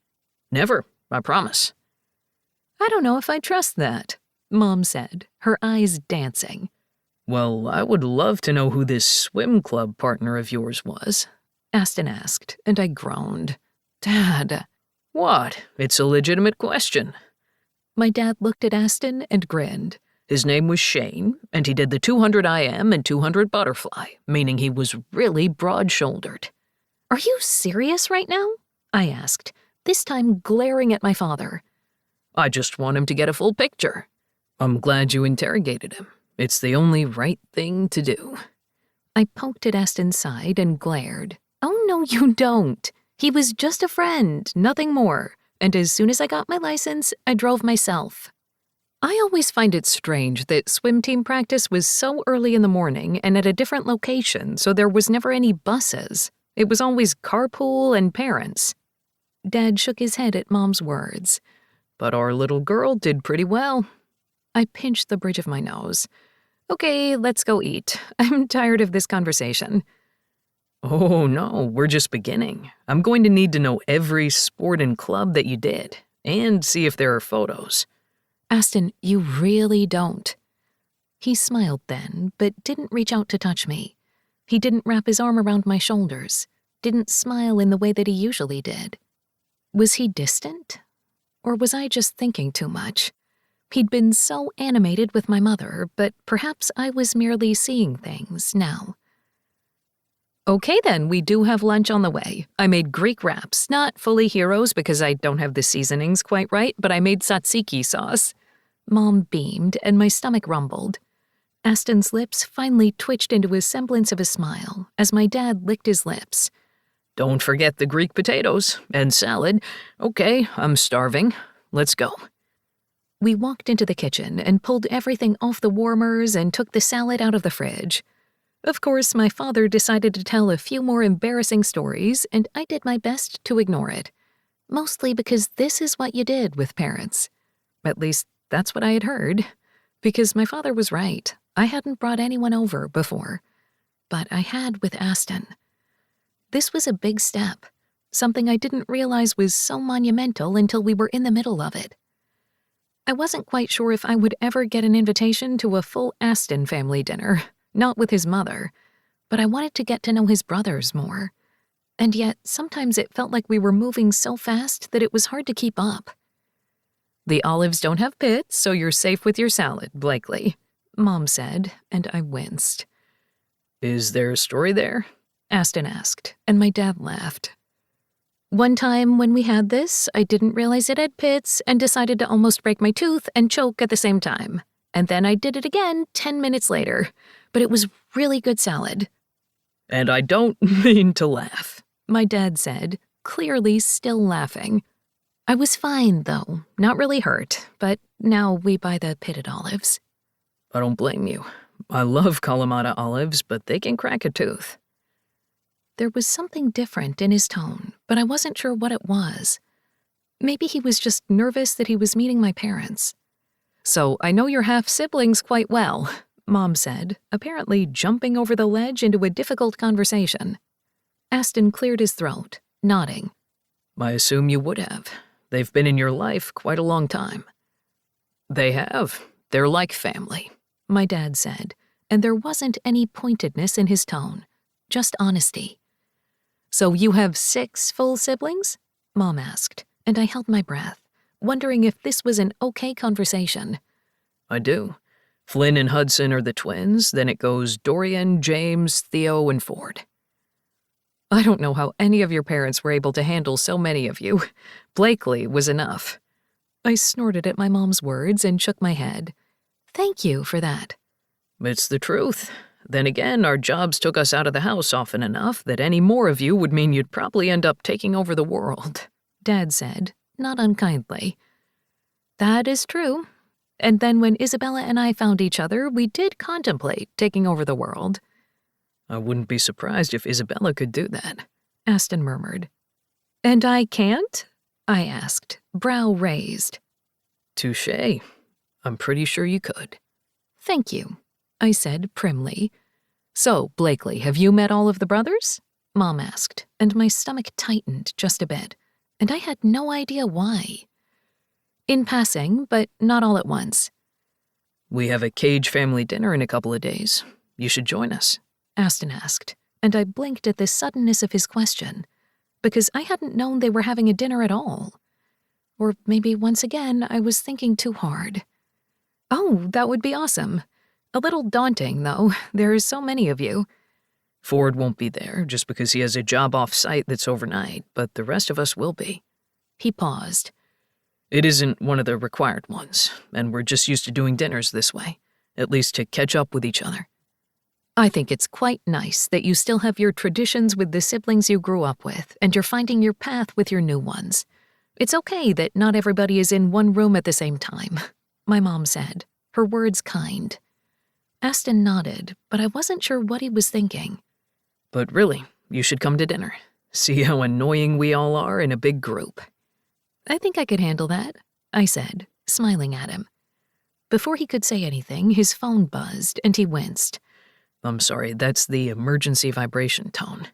Never, I promise. I don't know if I trust that, Mom said, her eyes dancing. Well, I would love to know who this swim club partner of yours was, Aston asked, and I groaned. Dad. What? It's a legitimate question. My dad looked at Aston and grinned. His name was Shane, and he did the 200 IM and 200 butterfly, meaning he was really broad-shouldered. Are you serious right now? I asked, this time glaring at my father. I just want him to get a full picture. I'm glad you interrogated him. It's the only right thing to do. I poked at Aston's side and glared. Oh, no, you don't. He was just a friend, nothing more. And as soon as I got my license, I drove myself. I always find it strange that swim team practice was so early in the morning and at a different location, so there was never any buses. It was always carpool and parents. Dad shook his head at Mom's words. But our little girl did pretty well. I pinched the bridge of my nose. Okay, let's go eat. I'm tired of this conversation. Oh, no, we're just beginning. I'm going to need to know every sport and club that you did, and see if there are photos. Aston, you really don't. He smiled then, but didn't reach out to touch me. He didn't wrap his arm around my shoulders, didn't smile in the way that he usually did. Was he distant? Or was I just thinking too much? He'd been so animated with my mother, but perhaps I was merely seeing things now. Okay then, we do have lunch on the way. I made Greek wraps, not fully heroes because I don't have the seasonings quite right, but I made tzatziki sauce. Mom beamed and my stomach rumbled. Aston's lips finally twitched into a semblance of a smile as my dad licked his lips. Don't forget the Greek potatoes and salad. Okay, I'm starving. Let's go. We walked into the kitchen and pulled everything off the warmers and took the salad out of the fridge. Of course, my father decided to tell a few more embarrassing stories, and I did my best to ignore it. Mostly because this is what you did with parents. At least, that's what I had heard. Because my father was right. I hadn't brought anyone over before. But I had with Aston. This was a big step. Something I didn't realize was so monumental until we were in the middle of it. I wasn't quite sure if I would ever get an invitation to a full Aston family dinner. Not with his mother, but I wanted to get to know his brothers more. And yet, sometimes it felt like we were moving so fast that it was hard to keep up. The olives don't have pits, so you're safe with your salad, Blakely, Mom said, and I winced. Is there a story there? Aston asked, and my dad laughed. One time when we had this, I didn't realize it had pits and decided to almost break my tooth and choke at the same time. And then I did it again 10 minutes later. But it was really good salad. And I don't mean to laugh, my dad said, clearly still laughing. I was fine, though, not really hurt, but now we buy the pitted olives. I don't blame you. I love Kalamata olives, but they can crack a tooth. There was something different in his tone, but I wasn't sure what it was. Maybe he was just nervous that he was meeting my parents. So I know your half-siblings quite well, Mom said, apparently jumping over the ledge into a difficult conversation. Aston cleared his throat, nodding. I assume you would have. They've been in your life quite a long time. They have. They're like family, my dad said, and there wasn't any pointedness in his tone, just honesty. So you have 6 full siblings? Mom asked, and I held my breath, wondering if this was an okay conversation. I do. Flynn and Hudson are the twins, then it goes Dorian, James, Theo, and Ford. I don't know how any of your parents were able to handle so many of you. Blakely was enough. I snorted at my mom's words and shook my head. Thank you for that. It's the truth. Then again, our jobs took us out of the house often enough that any more of you would mean you'd probably end up taking over the world, Dad said, not unkindly. That is true. And then when Isabella and I found each other, we did contemplate taking over the world. I wouldn't be surprised if Isabella could do that, Aston murmured. And I can't? I asked, brow raised. Touché. I'm pretty sure you could. Thank you, I said primly. So, Blakely, have you met all of the brothers? Mom asked, and my stomach tightened just a bit, and I had no idea why. In passing, but not all at once. We have a Cage family dinner in a couple of days. You should join us, Aston asked, and I blinked at the suddenness of his question, because I hadn't known they were having a dinner at all. Or maybe once again I was thinking too hard. Oh, that would be awesome. A little daunting, though. There are so many of you. Ford won't be there just because he has a job off-site that's overnight, but the rest of us will be. He paused. It isn't one of the required ones, and we're just used to doing dinners this way, at least to catch up with each other. I think it's quite nice that you still have your traditions with the siblings you grew up with, and you're finding your path with your new ones. It's okay that not everybody is in one room at the same time, my mom said, her words kind. Aston nodded, but I wasn't sure what he was thinking. But really, you should come to dinner. See how annoying we all are in a big group. I think I could handle that, I said, smiling at him. Before he could say anything, his phone buzzed, and he winced. I'm sorry, that's the emergency vibration tone.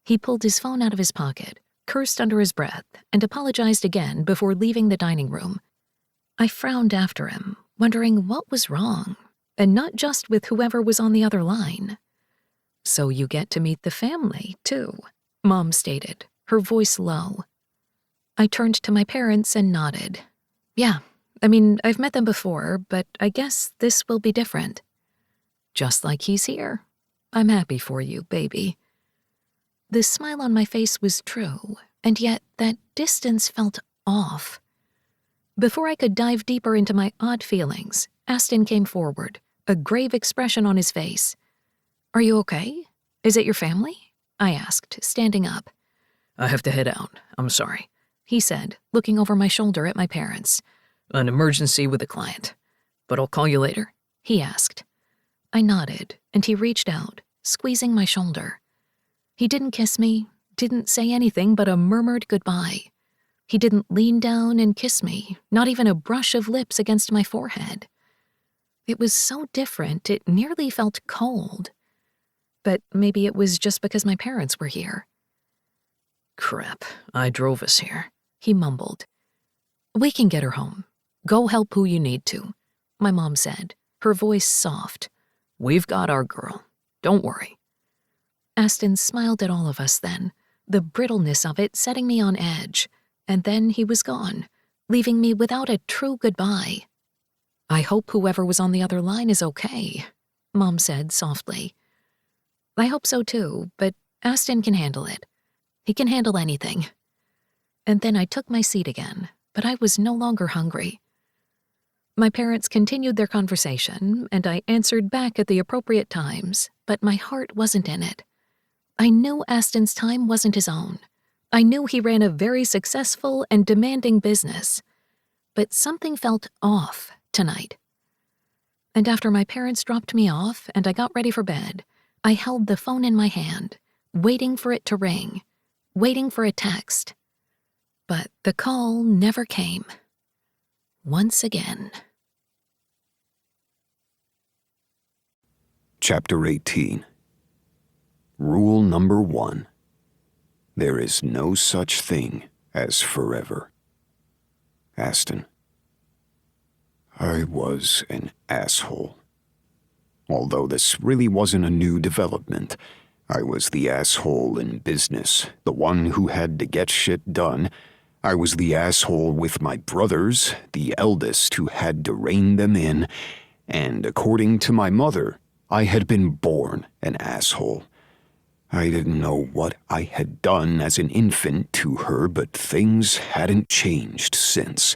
He pulled his phone out of his pocket, cursed under his breath, and apologized again before leaving the dining room. I frowned after him, wondering what was wrong, and not just with whoever was on the other line. So you get to meet the family, too, Mom stated, her voice low. I turned to my parents and nodded. Yeah, I mean, I've met them before, but I guess this will be different. Just like he's here. I'm happy for you, baby. The smile on my face was true, and yet that distance felt off. Before I could dive deeper into my odd feelings, Aston came forward, a grave expression on his face. Are you okay? Is it your family? I asked, standing up. I have to head out. I'm sorry, he said, looking over my shoulder at my parents. An emergency with a client. But I'll call you later, he asked. I nodded, and he reached out, squeezing my shoulder. He didn't kiss me, didn't say anything but a murmured goodbye. He didn't lean down and kiss me, not even a brush of lips against my forehead. It was so different, it nearly felt cold. But maybe it was just because my parents were here. Crap, I drove us here, he mumbled. We can get her home. Go help who you need to, my mom said, her voice soft. We've got our girl. Don't worry. Aston smiled at all of us then, the brittleness of it setting me on edge, and then he was gone, leaving me without a true goodbye. I hope whoever was on the other line is okay, Mom said softly. I hope so too, but Aston can handle it. He can handle anything. And then I took my seat again, but I was no longer hungry. My parents continued their conversation, and I answered back at the appropriate times, but my heart wasn't in it. I knew Aston's time wasn't his own. I knew he ran a very successful and demanding business. But something felt off tonight. And after my parents dropped me off and I got ready for bed, I held the phone in my hand, waiting for it to ring, waiting for a text. But the call never came. Once again. Chapter 18. Rule number 1. There is no such thing as forever. Aston. I was an asshole. Although this really wasn't a new development, I was the asshole in business, the one who had to get shit done. I was the asshole with my brothers, the eldest who had to rein them in, and according to my mother, I had been born an asshole. I didn't know what I had done as an infant to her, but things hadn't changed since.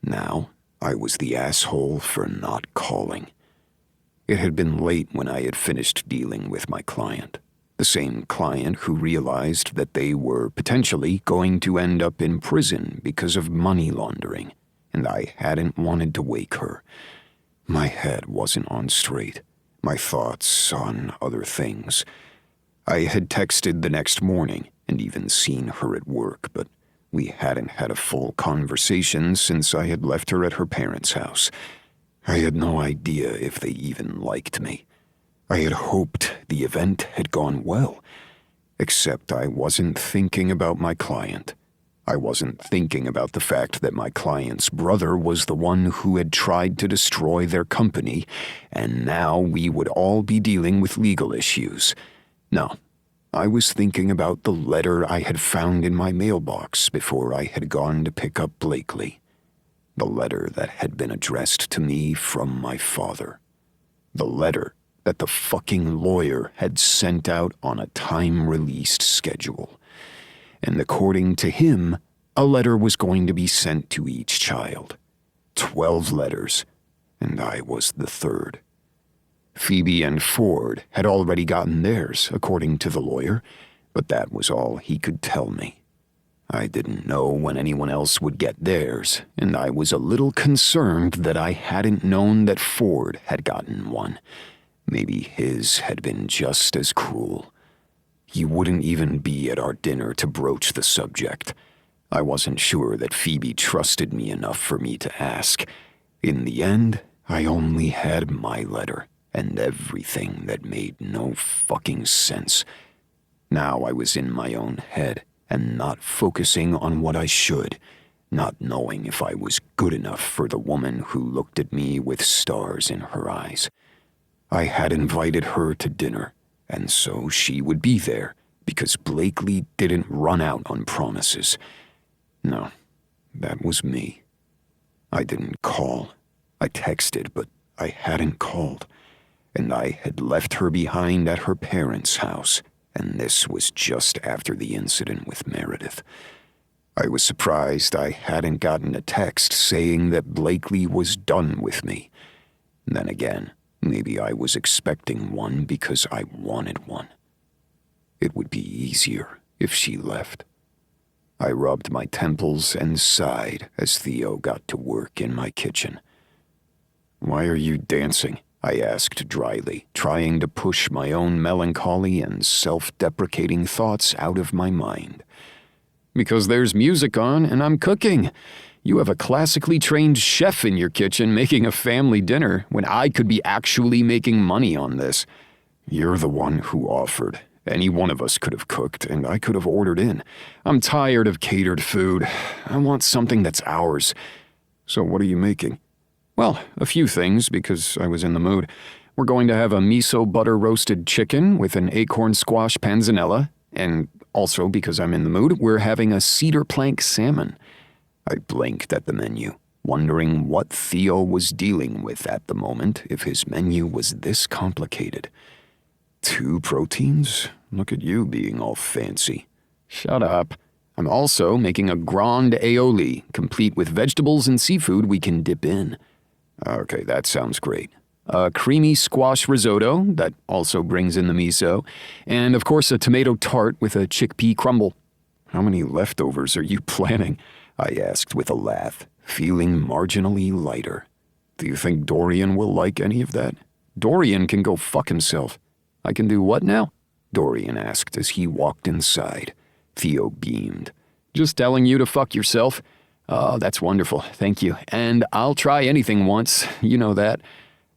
Now, I was the asshole for not calling. It had been late when I had finished dealing with my client, the same client who realized that they were potentially going to end up in prison because of money laundering, and I hadn't wanted to wake her. My head wasn't on straight, my thoughts on other things. I had texted the next morning and even seen her at work, but we hadn't had a full conversation since I had left her at her parents' house. I had no idea if they even liked me. I had hoped the event had gone well, except I wasn't thinking about my client. I wasn't thinking about the fact that my client's brother was the one who had tried to destroy their company, and now we would all be dealing with legal issues. No, I was thinking about the letter I had found in my mailbox before I had gone to pick up Blakely. The letter that had been addressed to me from my father. The letter that the fucking lawyer had sent out on a time-released schedule. And according to him, a letter was going to be sent to each child. 12 letters, and I was the third. Phoebe and Ford had already gotten theirs, according to the lawyer, but that was all he could tell me. I didn't know when anyone else would get theirs, and I was a little concerned that I hadn't known that Ford had gotten one. Maybe his had been just as cruel. He wouldn't even be at our dinner to broach the subject. I wasn't sure that Phoebe trusted me enough for me to ask. In the end, I only had my letter, and everything that made no fucking sense. Now I was in my own head, and not focusing on what I should, not knowing if I was good enough for the woman who looked at me with stars in her eyes. I had invited her to dinner, and so she would be there, because Blakely didn't run out on promises. No, that was me. I didn't call. I texted, but I hadn't called. And I had left her behind at her parents' house, and this was just after the incident with Meredith. I was surprised I hadn't gotten a text saying that Blakely was done with me. Then again, maybe I was expecting one because I wanted one. It would be easier if she left. I rubbed my temples and sighed as Theo got to work in my kitchen. "Why are you dancing?" I asked dryly, trying to push my own melancholy and self-deprecating thoughts out of my mind. "Because there's music on and I'm cooking. You have a classically trained chef in your kitchen making a family dinner when I could be actually making money on this. You're the one who offered. Any one of us could have cooked, and I could have ordered in. I'm tired of catered food. I want something that's ours. So what are you making?" "Well, a few things, because I was in the mood. We're going to have a miso butter roasted chicken with an acorn squash panzanella, and also because I'm in the mood, we're having a cedar plank salmon." I blinked at the menu, wondering what Theo was dealing with at the moment if his menu was this complicated. 2 proteins? Look at you being all fancy. "Shut up. I'm also making a grande aioli, complete with vegetables and seafood we can dip in." "Okay, that sounds great. A creamy squash risotto that also brings in the miso, and of course a tomato tart with a chickpea crumble." "How many leftovers are you planning?" I asked with a laugh, feeling marginally lighter. "Do you think Dorian will like any of that?" "Dorian can go fuck himself." "I can do what now?" Dorian asked as he walked inside. Theo beamed. "Just telling you to fuck yourself." "Oh, that's wonderful, thank you. And I'll try anything once, you know that."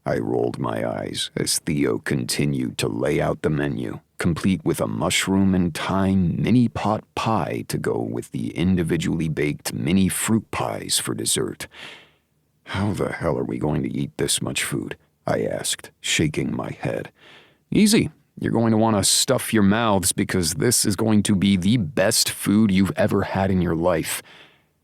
I rolled my eyes as Theo continued to lay out the menu, complete with a mushroom and thyme mini pot pie to go with the individually baked mini fruit pies for dessert. "How the hell are we going to eat this much food?" I asked, shaking my head. "Easy. You're going to want to stuff your mouths because this is going to be the best food you've ever had in your life."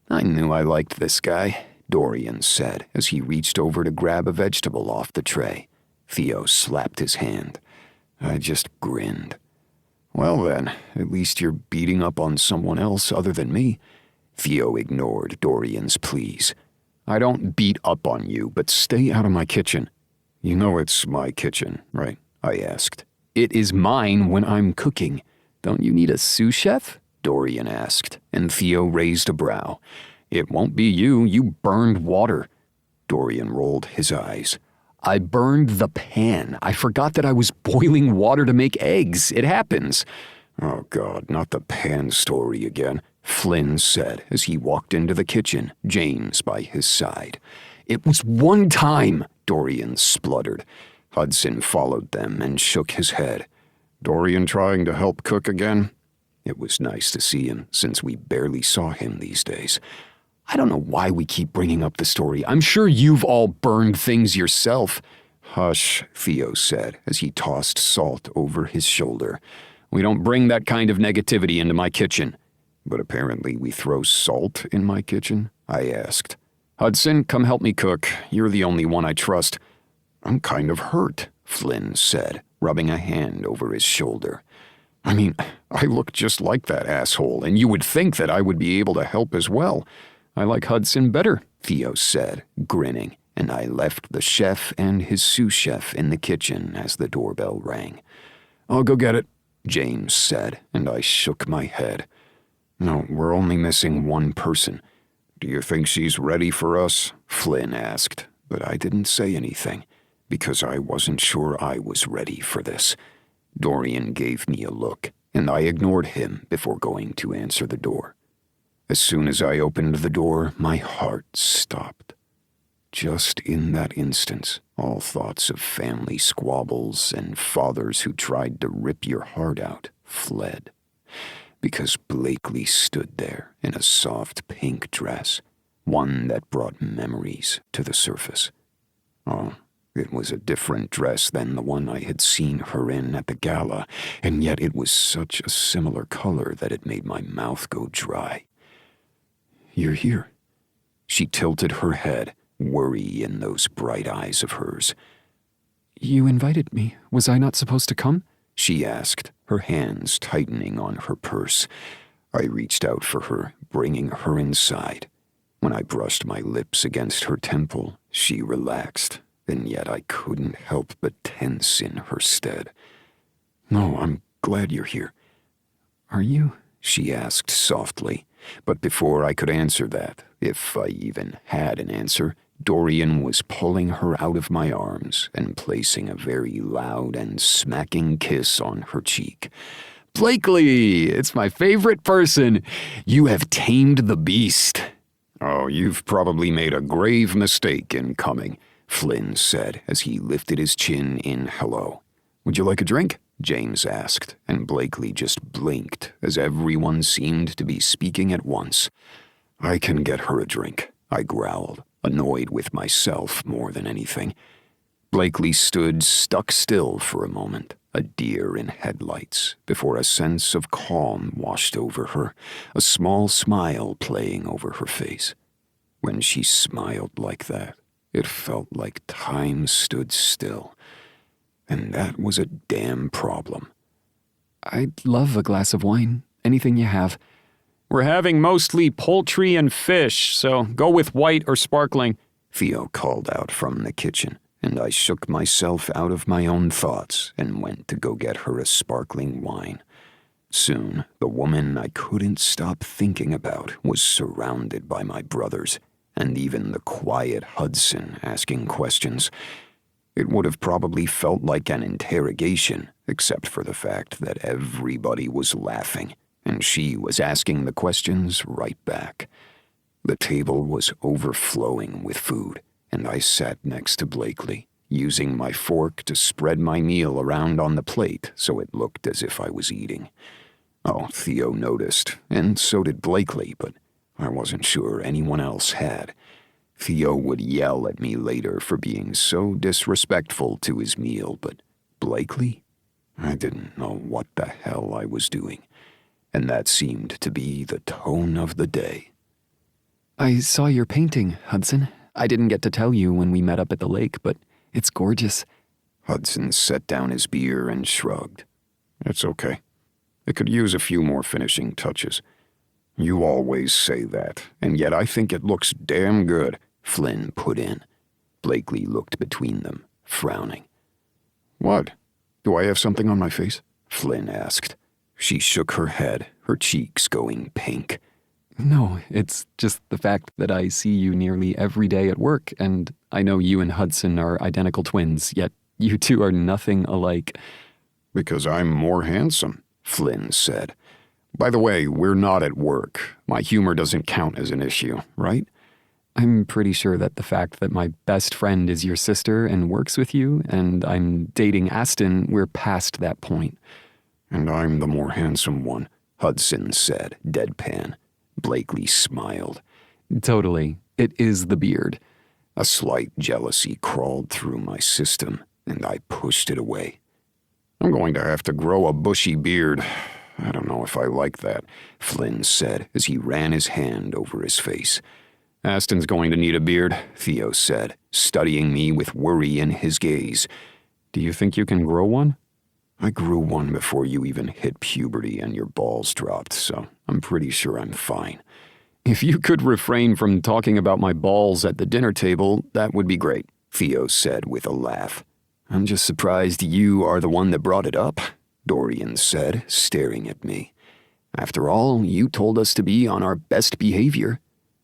"I knew I liked this guy," Dorian said as he reached over to grab a vegetable off the tray. Theo slapped his hand. I just grinned. "Well then, at least you're beating up on someone else other than me." Theo ignored Dorian's pleas. "I don't beat up on you, but stay out of my kitchen." "You know it's my kitchen, right?" I asked. "It is mine when I'm cooking. Don't you need a sous chef?" Dorian asked, and Theo raised a brow. "It won't be you. You burned water." Dorian rolled his eyes. "I burned the pan. I forgot that I was boiling water to make eggs. It happens." "Oh God, not the pan story again," Flynn said as he walked into the kitchen, James by his side. "It was one time," Dorian spluttered. Hudson followed them and shook his head. "Dorian trying to help cook again?" It was nice to see him, since we barely saw him these days. "I don't know why we keep bringing up the story. I'm sure you've all burned things yourself." "Hush," Theo said as he tossed salt over his shoulder. "We don't bring that kind of negativity into my kitchen." "But apparently we throw salt in my kitchen?" I asked. "Hudson, come help me cook. You're the only one I trust." "I'm kind of hurt," Flynn said, rubbing a hand over his shoulder. "I mean, I look just like that asshole, and you would think that I would be able to help as well." "I like Hudson better," Theo said, grinning, and I left the chef and his sous chef in the kitchen as the doorbell rang. "I'll go get it," James said, and I shook my head. "No, we're only missing one person." "Do you think she's ready for us?" Flynn asked, but I didn't say anything, because I wasn't sure I was ready for this. Dorian gave me a look, and I ignored him before going to answer the door. As soon as I opened the door, my heart stopped. Just in that instant, all thoughts of family squabbles and fathers who tried to rip your heart out fled. Because Blakely stood there in a soft pink dress, one that brought memories to the surface. Oh, it was a different dress than the one I had seen her in at the gala, and yet it was such a similar color that it made my mouth go dry. "You're here." She tilted her head, worry in those bright eyes of hers. "You invited me. Was I not supposed to come?" she asked, her hands tightening on her purse. I reached out for her, bringing her inside. When I brushed my lips against her temple, she relaxed, and yet I couldn't help but tense in her stead. "No, I'm glad you're here." "Are you?" she asked softly. But before I could answer that, if I even had an answer, Dorian was pulling her out of my arms and placing a very loud and smacking kiss on her cheek. "Blakely, it's my favorite person. You have tamed the beast." "Oh, you've probably made a grave mistake in coming," Flynn said as he lifted his chin in hello. "Would you like a drink?" James asked, and Blakely just blinked as everyone seemed to be speaking at once. "I can get her a drink," I growled, annoyed with myself more than anything. Blakely stood stuck still for a moment, a deer in headlights, before a sense of calm washed over her, a small smile playing over her face. When she smiled like that, it felt like time stood still. And that was a damn problem. "I'd love a glass of wine. Anything you have." "We're having mostly poultry and fish, so go with white or sparkling," Theo called out from the kitchen, and I shook myself out of my own thoughts and went to go get her a sparkling wine. Soon, the woman I couldn't stop thinking about was surrounded by my brothers, and even the quiet Hudson asking questions. It would have probably felt like an interrogation, except for the fact that everybody was laughing, and she was asking the questions right back. The table was overflowing with food, and I sat next to Blakely, using my fork to spread my meal around on the plate so it looked as if I was eating. Oh, Theo noticed, and so did Blakely, but I wasn't sure anyone else had. Theo would yell at me later for being so disrespectful to his meal, but Blakely? I didn't know what the hell I was doing, and that seemed to be the tone of the day. I saw your painting, Hudson. I didn't get to tell you when we met up at the lake, but it's gorgeous. Hudson set down his beer and shrugged. It's okay. It could use a few more finishing touches. You always say that, and yet I think it looks damn good, Flynn put in. Blakely looked between them, frowning. What? Do I have something on my face? Flynn asked. She shook her head, her cheeks going pink. No, it's just the fact that I see you nearly every day at work, and I know you and Hudson are identical twins, yet you two are nothing alike. Because I'm more handsome, Flynn said. By the way, we're not at work. My humor doesn't count as an issue, right? I'm pretty sure that the fact that my best friend is your sister and works with you, and I'm dating Aston, we're past that point. And I'm the more handsome one, Hudson said, deadpan. Blakely smiled. Totally. It is the beard. A slight jealousy crawled through my system, and I pushed it away. I'm going to have to grow a bushy beard. I don't know if I like that, Flynn said as he ran his hand over his face. Aston's going to need a beard, Theo said, studying me with worry in his gaze. Do you think you can grow one? I grew one before you even hit puberty and your balls dropped, so I'm pretty sure I'm fine. If you could refrain from talking about my balls at the dinner table, that would be great, Theo said with a laugh. I'm just surprised you are the one that brought it up, Dorian said, staring at me. After all, you told us to be on our best behavior.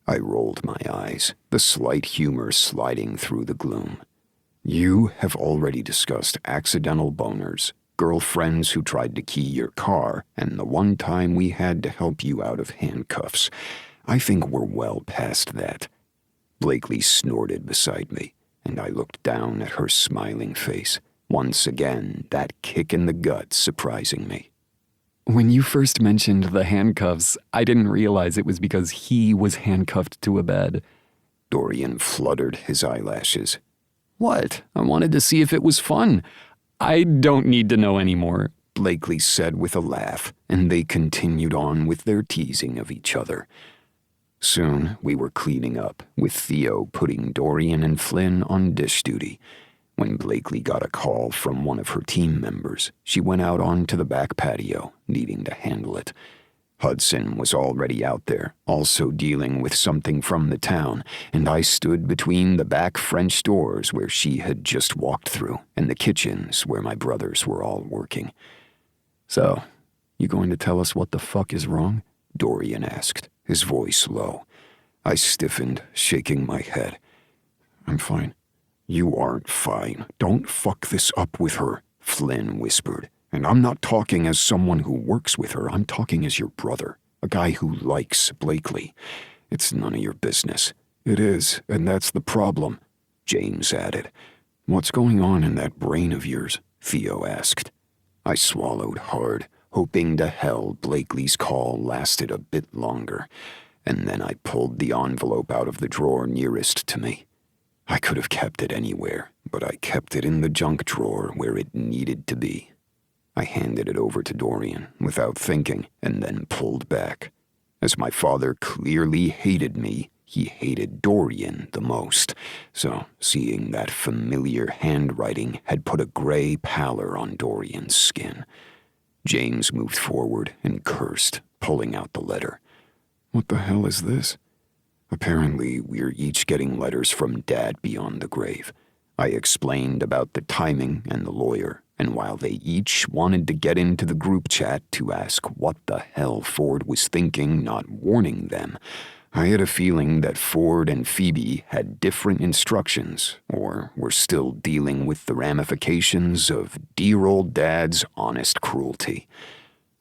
I rolled my eyes, the slight humor sliding through the gloom. You have already discussed accidental boners, girlfriends who tried to key your car, and the one time we had to help you out of handcuffs. I think we're well past that. Blakely snorted beside me, and I looked down at her smiling face. Once again, that kick in the gut surprising me. When you first mentioned the handcuffs, I didn't realize it was because he was handcuffed to a bed. Dorian fluttered his eyelashes. What? I wanted to see if it was fun. I don't need to know anymore, Blakely said with a laugh, and they continued on with their teasing of each other. Soon we were cleaning up, with Theo putting Dorian and Flynn on dish duty. When Blakely got a call from one of her team members, she went out onto the back patio, needing to handle it. Hudson was already out there, also dealing with something from the town, and I stood between the back French doors where she had just walked through and the kitchens where my brothers were all working. So, you going to tell us what the fuck is wrong? Dorian asked, his voice low. I stiffened, shaking my head. I'm fine. You aren't fine. Don't fuck this up with her, Flynn whispered. And I'm not talking as someone who works with her. I'm talking as your brother, a guy who likes Blakely. It's none of your business. It is, and that's the problem, James added. What's going on in that brain of yours? Theo asked. I swallowed hard, hoping to hell Blakely's call lasted a bit longer, and then I pulled the envelope out of the drawer nearest to me. I could have kept it anywhere, but I kept it in the junk drawer where it needed to be. I handed it over to Dorian without thinking and then pulled back. As my father clearly hated me, he hated Dorian the most, so seeing that familiar handwriting had put a gray pallor on Dorian's skin. James moved forward and cursed, pulling out the letter. What the hell is this? Apparently, we're each getting letters from Dad beyond the grave. I explained about the timing and the lawyer, and while they each wanted to get into the group chat to ask what the hell Ford was thinking, not warning them, I had a feeling that Ford and Phoebe had different instructions, or were still dealing with the ramifications of dear old Dad's honest cruelty.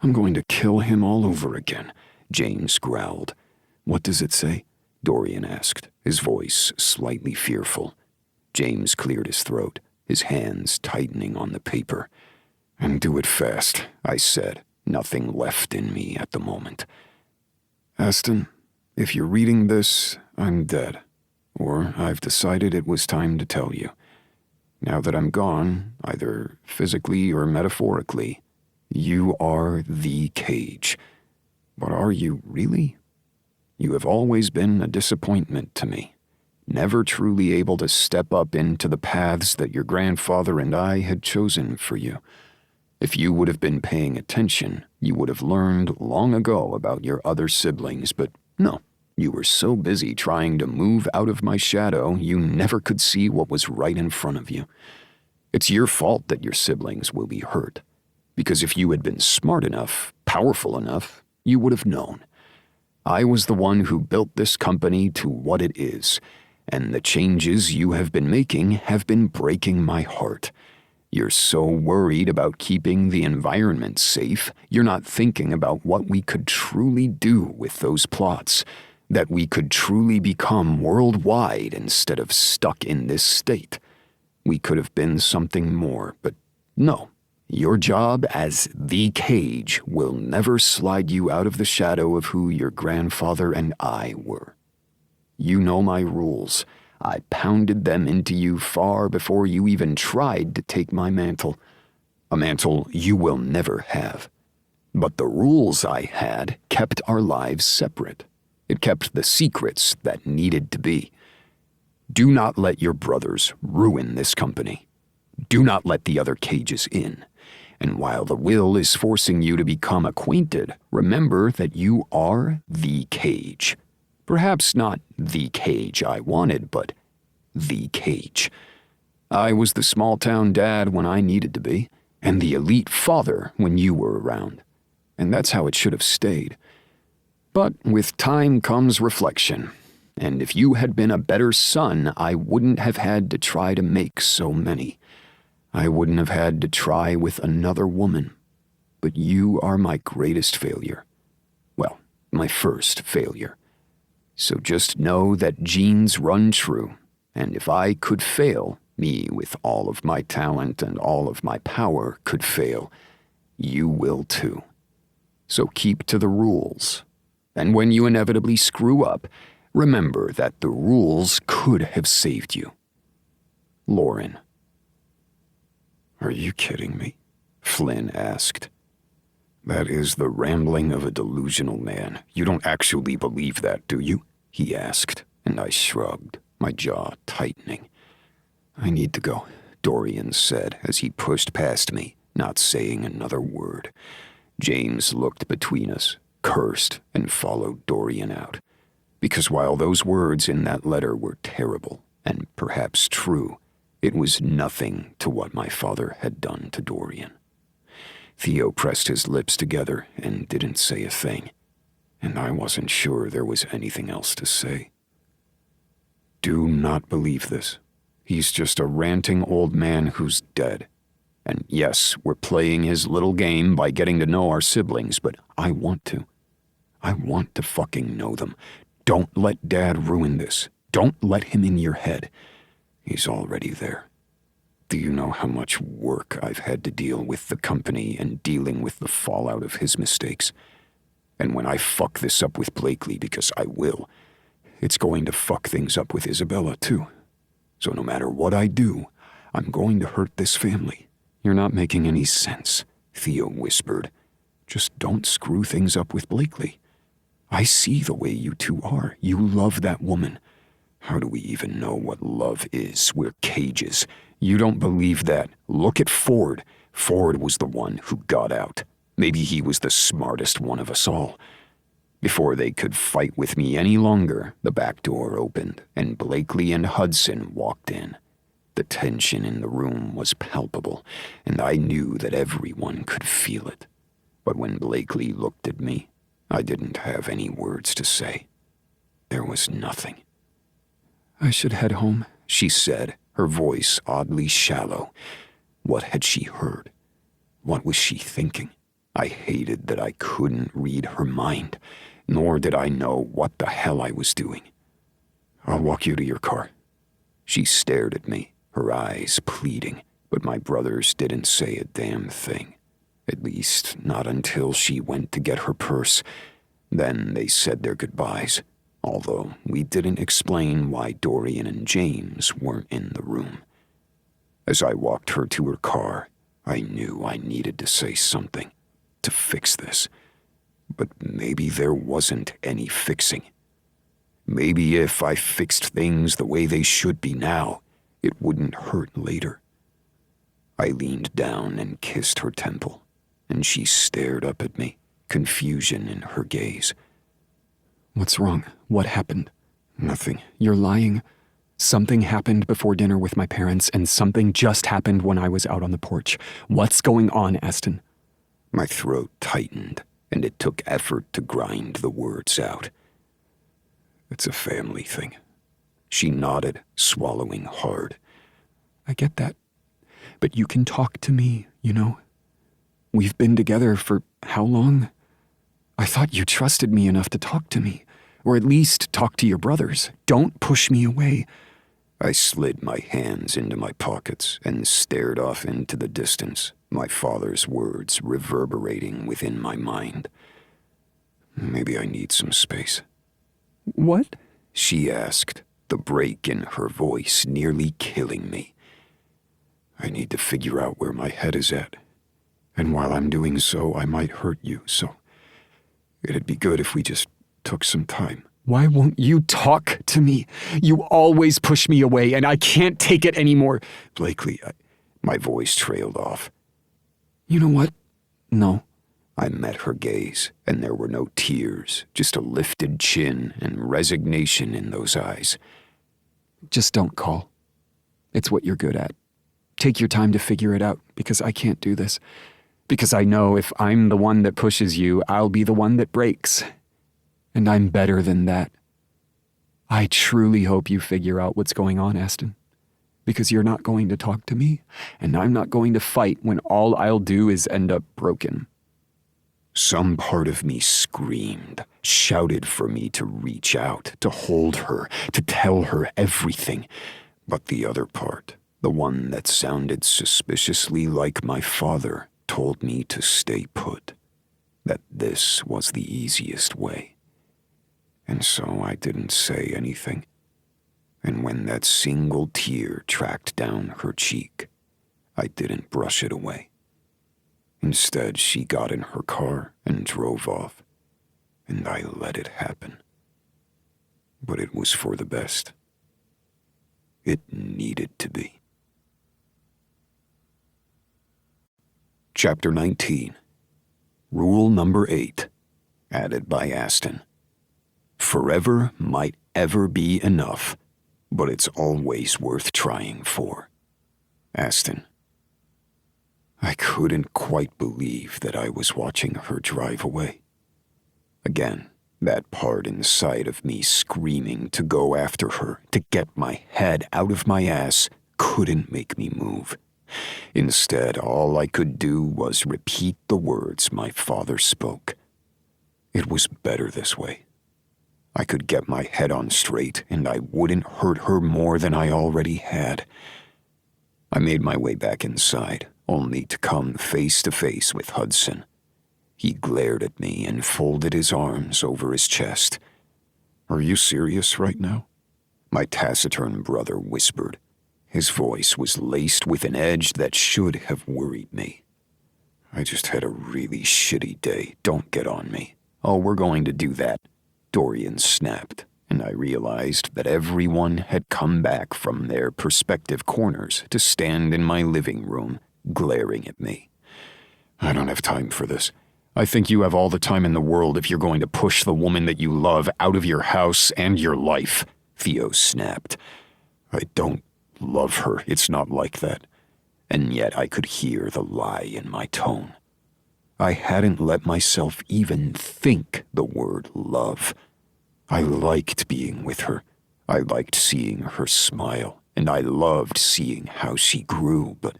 I'm going to kill him all over again, James growled. What does it say? Dorian asked, his voice slightly fearful. James cleared his throat, his hands tightening on the paper. And do it fast, I said, nothing left in me at the moment. Aston, if you're reading this, I'm dead. Or I've decided it was time to tell you. Now that I'm gone, either physically or metaphorically, you are the cage. But are you really? You have always been a disappointment to me, never truly able to step up into the paths that your grandfather and I had chosen for you. If you would have been paying attention, you would have learned long ago about your other siblings, but no, you were so busy trying to move out of my shadow, you never could see what was right in front of you. It's your fault that your siblings will be hurt, because if you had been smart enough, powerful enough, you would have known. I was the one who built this company to what it is, and the changes you have been making have been breaking my heart. You're so worried about keeping the environment safe, you're not thinking about what we could truly do with those plots, that we could truly become worldwide instead of stuck in this state. We could have been something more, but no. Your job as the cage will never slide you out of the shadow of who your grandfather and I were. You know my rules. I pounded them into you far before you even tried to take my mantle. A mantle you will never have. But the rules I had kept our lives separate. It kept the secrets that needed to be. Do not let your brothers ruin this company. Do not let the other cages in. And while the will is forcing you to become acquainted, remember that you are the cage. Perhaps not the cage I wanted, but the cage. I was the small-town dad when I needed to be, and the elite father when you were around. And that's how it should have stayed. But with time comes reflection, and if you had been a better son, I wouldn't have had to try to make so many. I wouldn't have had to try with another woman. But you are my greatest failure. Well, my first failure. So just know that genes run true, and if I could fail, me with all of my talent and all of my power could fail, you will too. So keep to the rules. And when you inevitably screw up, remember that the rules could have saved you. Lauren. Are you kidding me? Flynn asked. That is the rambling of a delusional man. You don't actually believe that, do you? He asked, and I shrugged, my jaw tightening. I need to go, Dorian said as he pushed past me, not saying another word. James looked between us, cursed, and followed Dorian out. Because while those words in that letter were terrible, and perhaps true, it was nothing to what my father had done to Dorian. Theo pressed his lips together and didn't say a thing, and I wasn't sure there was anything else to say. Do not believe this. He's just a ranting old man who's dead. And yes, we're playing his little game by getting to know our siblings, but I want to. I want to fucking know them. Don't let Dad ruin this. Don't let him in your head. He's already there. Do you know how much work I've had to deal with the company and dealing with the fallout of his mistakes? And when I fuck this up with Blakely, because I will, it's going to fuck things up with Isabella too. So no matter what I do, I'm going to hurt this family. You're not making any sense, Theo whispered. Just don't screw things up with Blakely. I see the way you two are. You love that woman. How do we even know what love is? We're cages. You don't believe that. Look at Ford. Ford was the one who got out. Maybe he was the smartest one of us all. Before they could fight with me any longer, the back door opened, and Blakely and Hudson walked in. The tension in the room was palpable, and I knew that everyone could feel it. But when Blakely looked at me, I didn't have any words to say. There was nothing. I should head home, she said, her voice oddly shallow. What had she heard? What was she thinking? I hated that I couldn't read her mind, nor did I know what the hell I was doing. I'll walk you to your car. She stared at me, her eyes pleading, but my brothers didn't say a damn thing. At least, not until she went to get her purse. Then they said their goodbyes, although we didn't explain why Dorian and James weren't in the room. As I walked her to her car, I knew I needed to say something to fix this. But maybe there wasn't any fixing. Maybe if I fixed things the way they should be now, it wouldn't hurt later. I leaned down and kissed her temple, and she stared up at me, confusion in her gaze. What's wrong? What happened? Nothing. You're lying. Something happened before dinner with my parents, and something just happened when I was out on the porch. What's going on, Aston? My throat tightened, and it took effort to grind the words out. It's a family thing. She nodded, swallowing hard. I get that. But you can talk to me, you know? We've been together for how long? I thought you trusted me enough to talk to me, or at least talk to your brothers. Don't push me away. I slid my hands into my pockets and stared off into the distance, my father's words reverberating within my mind. Maybe I need some space. What? She asked, the break in her voice nearly killing me. I need to figure out where my head is at, and while I'm doing so, I might hurt you, so it'd be good if we just took some time. Why won't you talk to me? You always push me away, and I can't take it anymore. Blakely, my voice trailed off. You know what? No. I met her gaze, and there were no tears, just a lifted chin and resignation in those eyes. Just don't call. It's what you're good at. Take your time to figure it out, because I can't do this. Because I know if I'm the one that pushes you, I'll be the one that breaks. And I'm better than that. I truly hope you figure out what's going on, Aston. Because you're not going to talk to me, and I'm not going to fight when all I'll do is end up broken. Some part of me screamed, shouted for me to reach out, to hold her, to tell her everything. But the other part, the one that sounded suspiciously like my father, told me to stay put, that this was the easiest way. And so I didn't say anything. And when that single tear tracked down her cheek, I didn't brush it away. Instead, she got in her car and drove off, and I let it happen. But it was for the best. It needed to be. Chapter 19. Rule number 8, added by Aston. Forever might ever be enough, but it's always worth trying for. Aston. I couldn't quite believe that I was watching her drive away. Again, that part inside of me screaming to go after her, to get my head out of my ass, couldn't make me move. Instead, all I could do was repeat the words my father spoke. It was better this way. I could get my head on straight, and I wouldn't hurt her more than I already had. I made my way back inside, only to come face to face with Hudson. He glared at me and folded his arms over his chest. "Are you serious right now?" my taciturn brother whispered. His voice was laced with an edge that should have worried me. "I just had a really shitty day. Don't get on me." "Oh, we're going to do that," Dorian snapped, and I realized that everyone had come back from their prospective corners to stand in my living room, glaring at me. "I don't have time for this. I think you have all the time in the world if you're going to push the woman that you love out of your house and your life," Theo snapped. "I don't love her. It's not like that." And yet I could hear the lie in my tone. I hadn't let myself even think the word love. I liked being with her. I liked seeing her smile, and I loved seeing how she grew, but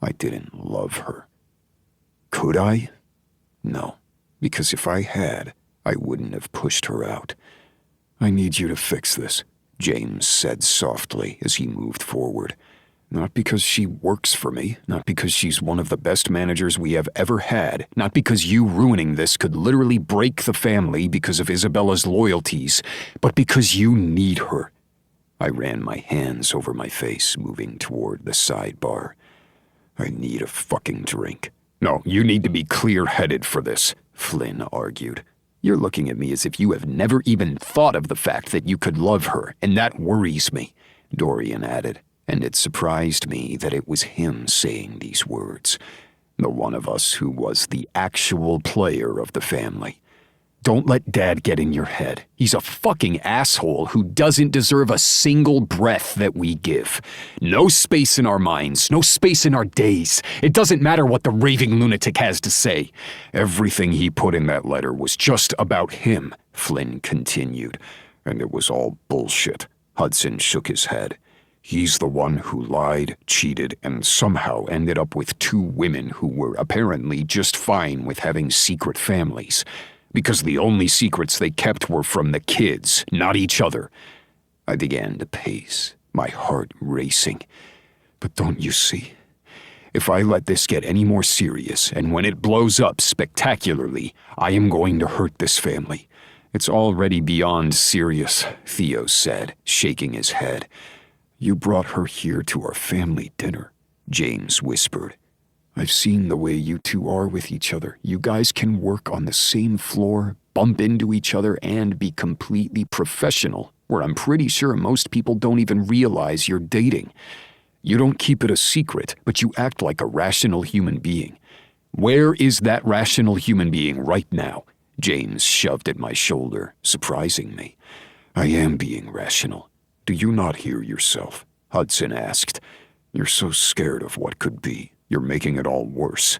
I didn't love her. Could I? No, because if I had, I wouldn't have pushed her out. "I need you to fix this," James said softly as he moved forward. "Not because she works for me, not because she's one of the best managers we have ever had, not because you ruining this could literally break the family because of Isabella's loyalties, but because you need her. I ran my hands over my face, moving toward the sidebar. I need a fucking drink. No, you need to be clear-headed for this, Flynn argued. You're looking at me as if you have never even thought of the fact that you could love her, and that worries me, Dorian added, and it surprised me that it was him saying these words, the one of us who was the actual player of the family. Don't let Dad get in your head. He's a fucking asshole who doesn't deserve a single breath that we give. No space in our minds, no space in our days. It doesn't matter what the raving lunatic has to say. Everything he put in that letter was just about him, Flynn continued. And it was all bullshit. Hudson shook his head. He's the one who lied, cheated, and somehow ended up with 2 women who were apparently just fine with having secret families. Because the only secrets they kept were from the kids, not each other. I began to pace, my heart racing. But don't you see? If I let this get any more serious, and when it blows up spectacularly, I am going to hurt this family. It's already beyond serious, Theo said, shaking his head. You brought her here to our family dinner, James whispered. I've seen the way you 2 are with each other. You guys can work on the same floor, bump into each other, and be completely professional, where I'm pretty sure most people don't even realize you're dating. You don't keep it a secret, but you act like a rational human being. Where is that rational human being right now? James shoved at my shoulder, surprising me. I am being rational. Do you not hear yourself? Hudson asked. You're so scared of what could be. You're making it all worse.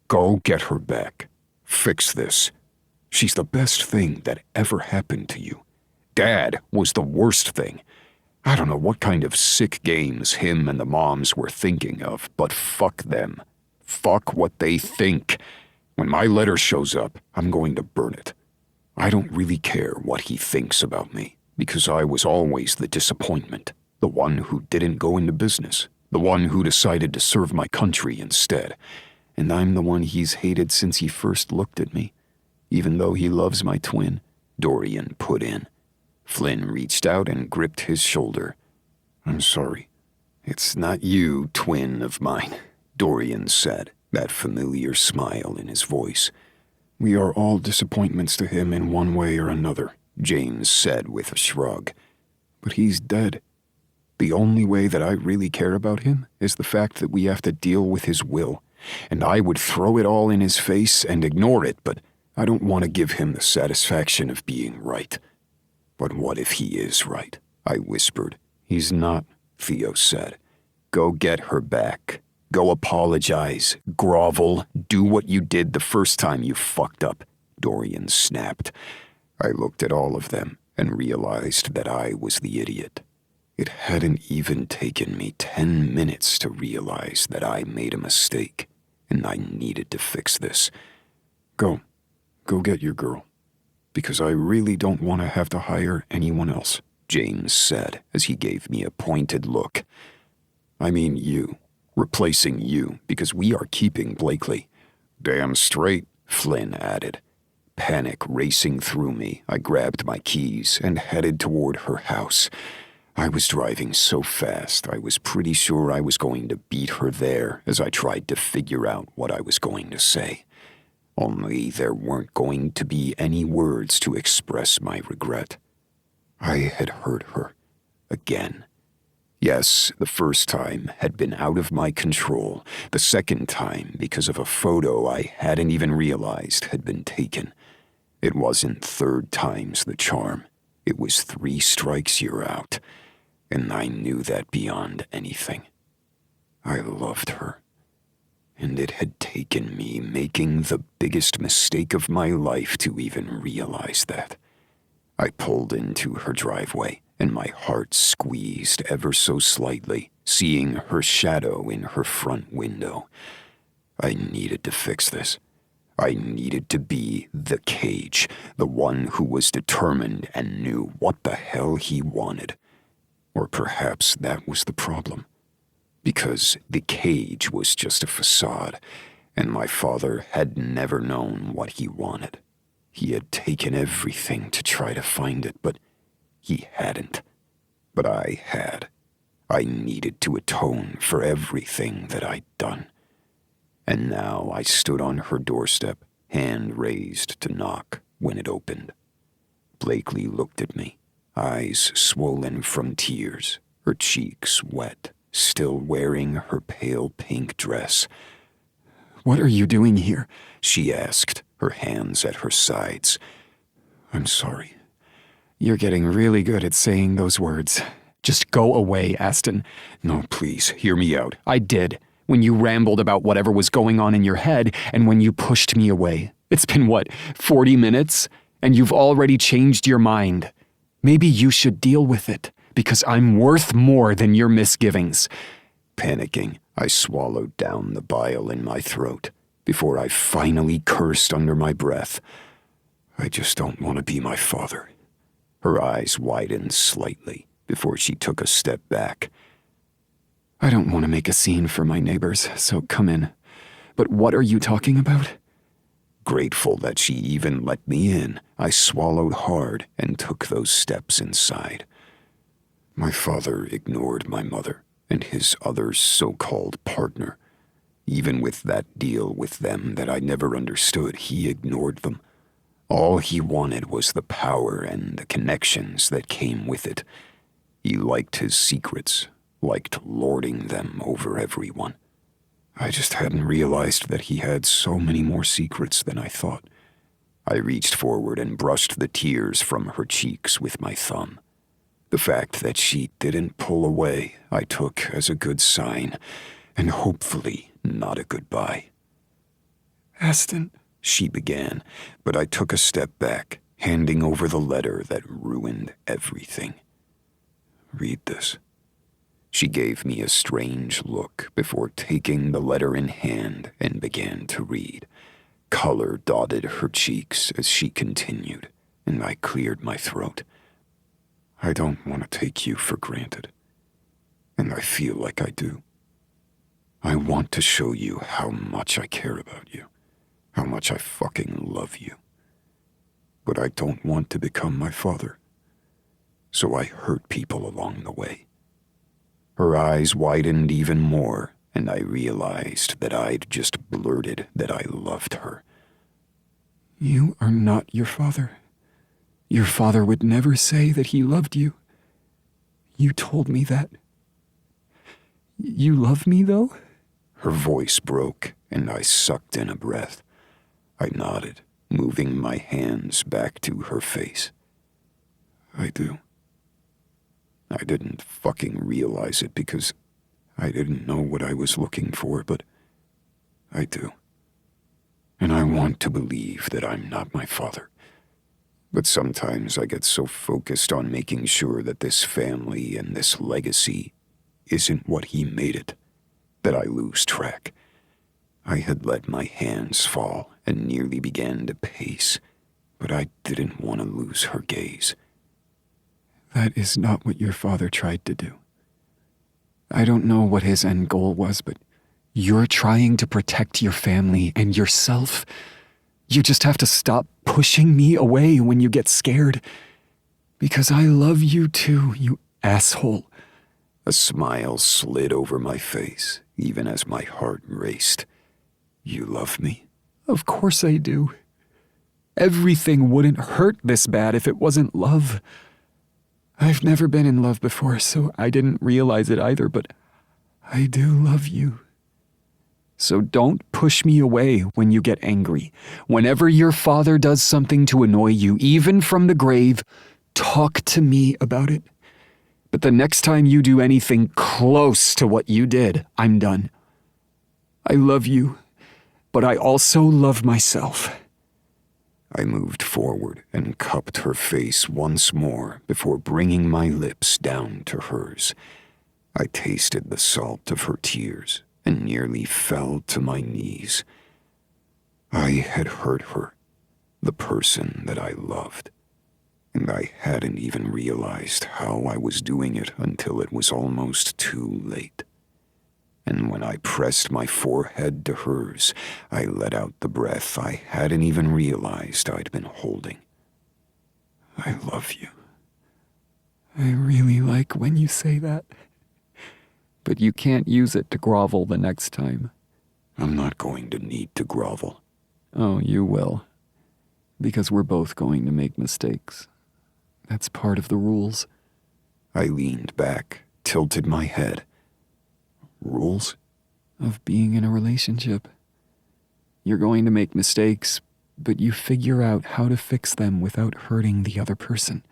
Go get her back. Fix this. She's the best thing that ever happened to you. Dad was the worst thing. I don't know what kind of sick games him and the moms were thinking of, but fuck them. Fuck what they think. When my letter shows up, I'm going to burn it. I don't really care what he thinks about me, because I was always the disappointment, the one who didn't go into business. The one who decided to serve my country instead. And I'm the one he's hated since he first looked at me. Even though he loves my twin, Dorian put in. Flynn reached out and gripped his shoulder. I'm sorry. It's not you, twin of mine, Dorian said, that familiar smile in his voice. We are all disappointments to him in one way or another, James said with a shrug. But he's dead. The only way that I really care about him is the fact that we have to deal with his will, and I would throw it all in his face and ignore it, but I don't want to give him the satisfaction of being right. But what if he is right? I whispered. He's not, Theo said. Go get her back. Go apologize, grovel, do what you did the first time you fucked up, Dorian snapped. I looked at all of them and realized that I was the idiot. It hadn't even taken me 10 minutes to realize that I made a mistake, and I needed to fix this. Go get your girl, because I really don't want to have to hire anyone else, James said as he gave me a pointed look. I mean you, replacing you, because we are keeping Blakely. Damn straight, Flynn added. Panic racing through me, I grabbed my keys and headed toward her house. I was driving so fast, I was pretty sure I was going to beat her there as I tried to figure out what I was going to say. Only there weren't going to be any words to express my regret. I had hurt her. Again. Yes, the first time had been out of my control. The second time because of a photo I hadn't even realized had been taken. It wasn't 3rd time's the charm. It was 3 strikes you're out. And I knew that beyond anything. I loved her. And it had taken me making the biggest mistake of my life to even realize that. I pulled into her driveway, and my heart squeezed ever so slightly, seeing her shadow in her front window. I needed to fix this. I needed to be the Cage, the one who was determined and knew what the hell he wanted. Or perhaps that was the problem. Because the Cage was just a facade, and my father had never known what he wanted. He had taken everything to try to find it, but he hadn't. But I had. I needed to atone for everything that I'd done. And now I stood on her doorstep, hand raised to knock, when it opened. Blakely looked at me, eyes swollen from tears, her cheeks wet, still wearing her pale pink dress. "What are you doing here?" She asked, her hands at her sides. "I'm sorry. You're getting really good at saying those words. Just go away, Aston." No, please, hear me out. "I did. When you rambled about whatever was going on in your head and when you pushed me away. It's been, 40 minutes? And you've already changed your mind. Maybe you should deal with it, because I'm worth more than your misgivings." Panicking, I swallowed down the bile in my throat before I finally cursed under my breath. "I just don't want to be my father." Her eyes widened slightly before she took a step back. "I don't want to make a scene for my neighbors, so come in. But what are you talking about?" Grateful that she even let me in, I swallowed hard and took those steps inside. My father ignored my mother and his other so-called partner. Even with that deal with them that I never understood, he ignored them. All he wanted was the power and the connections that came with it. He liked his secrets, liked lording them over everyone. I just hadn't realized that he had so many more secrets than I thought. I reached forward and brushed the tears from her cheeks with my thumb. The fact that she didn't pull away I took as a good sign, and hopefully not a goodbye. "Aston," she began, but I took a step back, handing over the letter that ruined everything. "Read this." She gave me a strange look before taking the letter in hand and began to read. Color dotted her cheeks as she continued, and I cleared my throat. "I don't want to take you for granted, and I feel like I do. I want to show you how much I care about you, how much I fucking love you. But I don't want to become my father, so I hurt people along the way." Her eyes widened even more, and I realized that I'd just blurted that I loved her. "You are not your father. Your father would never say that he loved you. You told me that. You love me, though?" Her voice broke, and I sucked in a breath. I nodded, moving my hands back to her face. "I do. I didn't fucking realize it because I didn't know what I was looking for, but I do. And I want to believe that I'm not my father. But sometimes I get so focused on making sure that this family and this legacy isn't what he made it, that I lose track. I had let my hands fall and nearly began to pace, but I didn't want to lose her gaze. "That is not what your father tried to do. I don't know what his end goal was, but you're trying to protect your family and yourself. You just have to stop pushing me away when you get scared. Because I love you too, you asshole." A smile slid over my face, even as my heart raced. "You love me?" "Of course I do. Everything wouldn't hurt this bad if it wasn't love. I've never been in love before, so I didn't realize it either, but I do love you. So don't push me away when you get angry. Whenever your father does something to annoy you, even from the grave, talk to me about it. But the next time you do anything close to what you did, I'm done. I love you, but I also love myself." I moved forward and cupped her face once more before bringing my lips down to hers. I tasted the salt of her tears and nearly fell to my knees. I had hurt her, the person that I loved, and I hadn't even realized how I was doing it until it was almost too late. And when I pressed my forehead to hers, I let out the breath I hadn't even realized I'd been holding. "I love you. I really like when you say that. But you can't use it to grovel the next time. I'm not going to need to grovel. Oh, you will. Because we're both going to make mistakes. That's part of the rules. I leaned back, tilted my head. Rules? Of being in a relationship. You're going to make mistakes, but you figure out how to fix them without hurting the other person.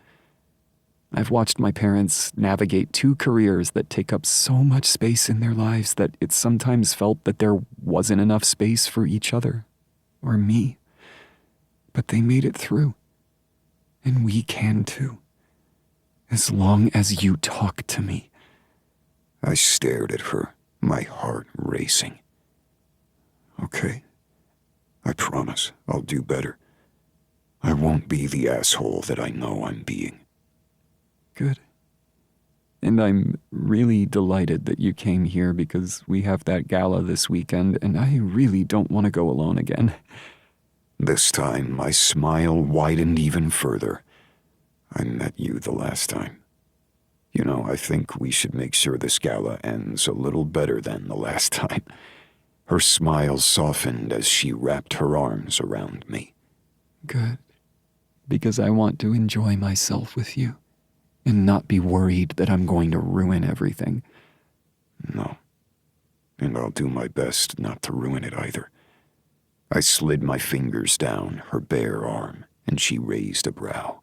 I've watched my parents navigate 2 careers that take up so much space in their lives that it sometimes felt that there wasn't enough space for each other, or me. But they made it through. And we can too. As long as you talk to me. I stared at her, my heart racing. Okay. I promise I'll do better. I won't be the asshole that I know I'm being. Good. And I'm really delighted that you came here because we have that gala this weekend and I really don't want to go alone again. This time, my smile widened even further. I met you the last time. You know, I think we should make sure this gala ends a little better than the last time. Her smile softened as she wrapped her arms around me. Good. Because I want to enjoy myself with you and not be worried that I'm going to ruin everything. No. And I'll do my best not to ruin it either. I slid my fingers down her bare arm, and she raised a brow.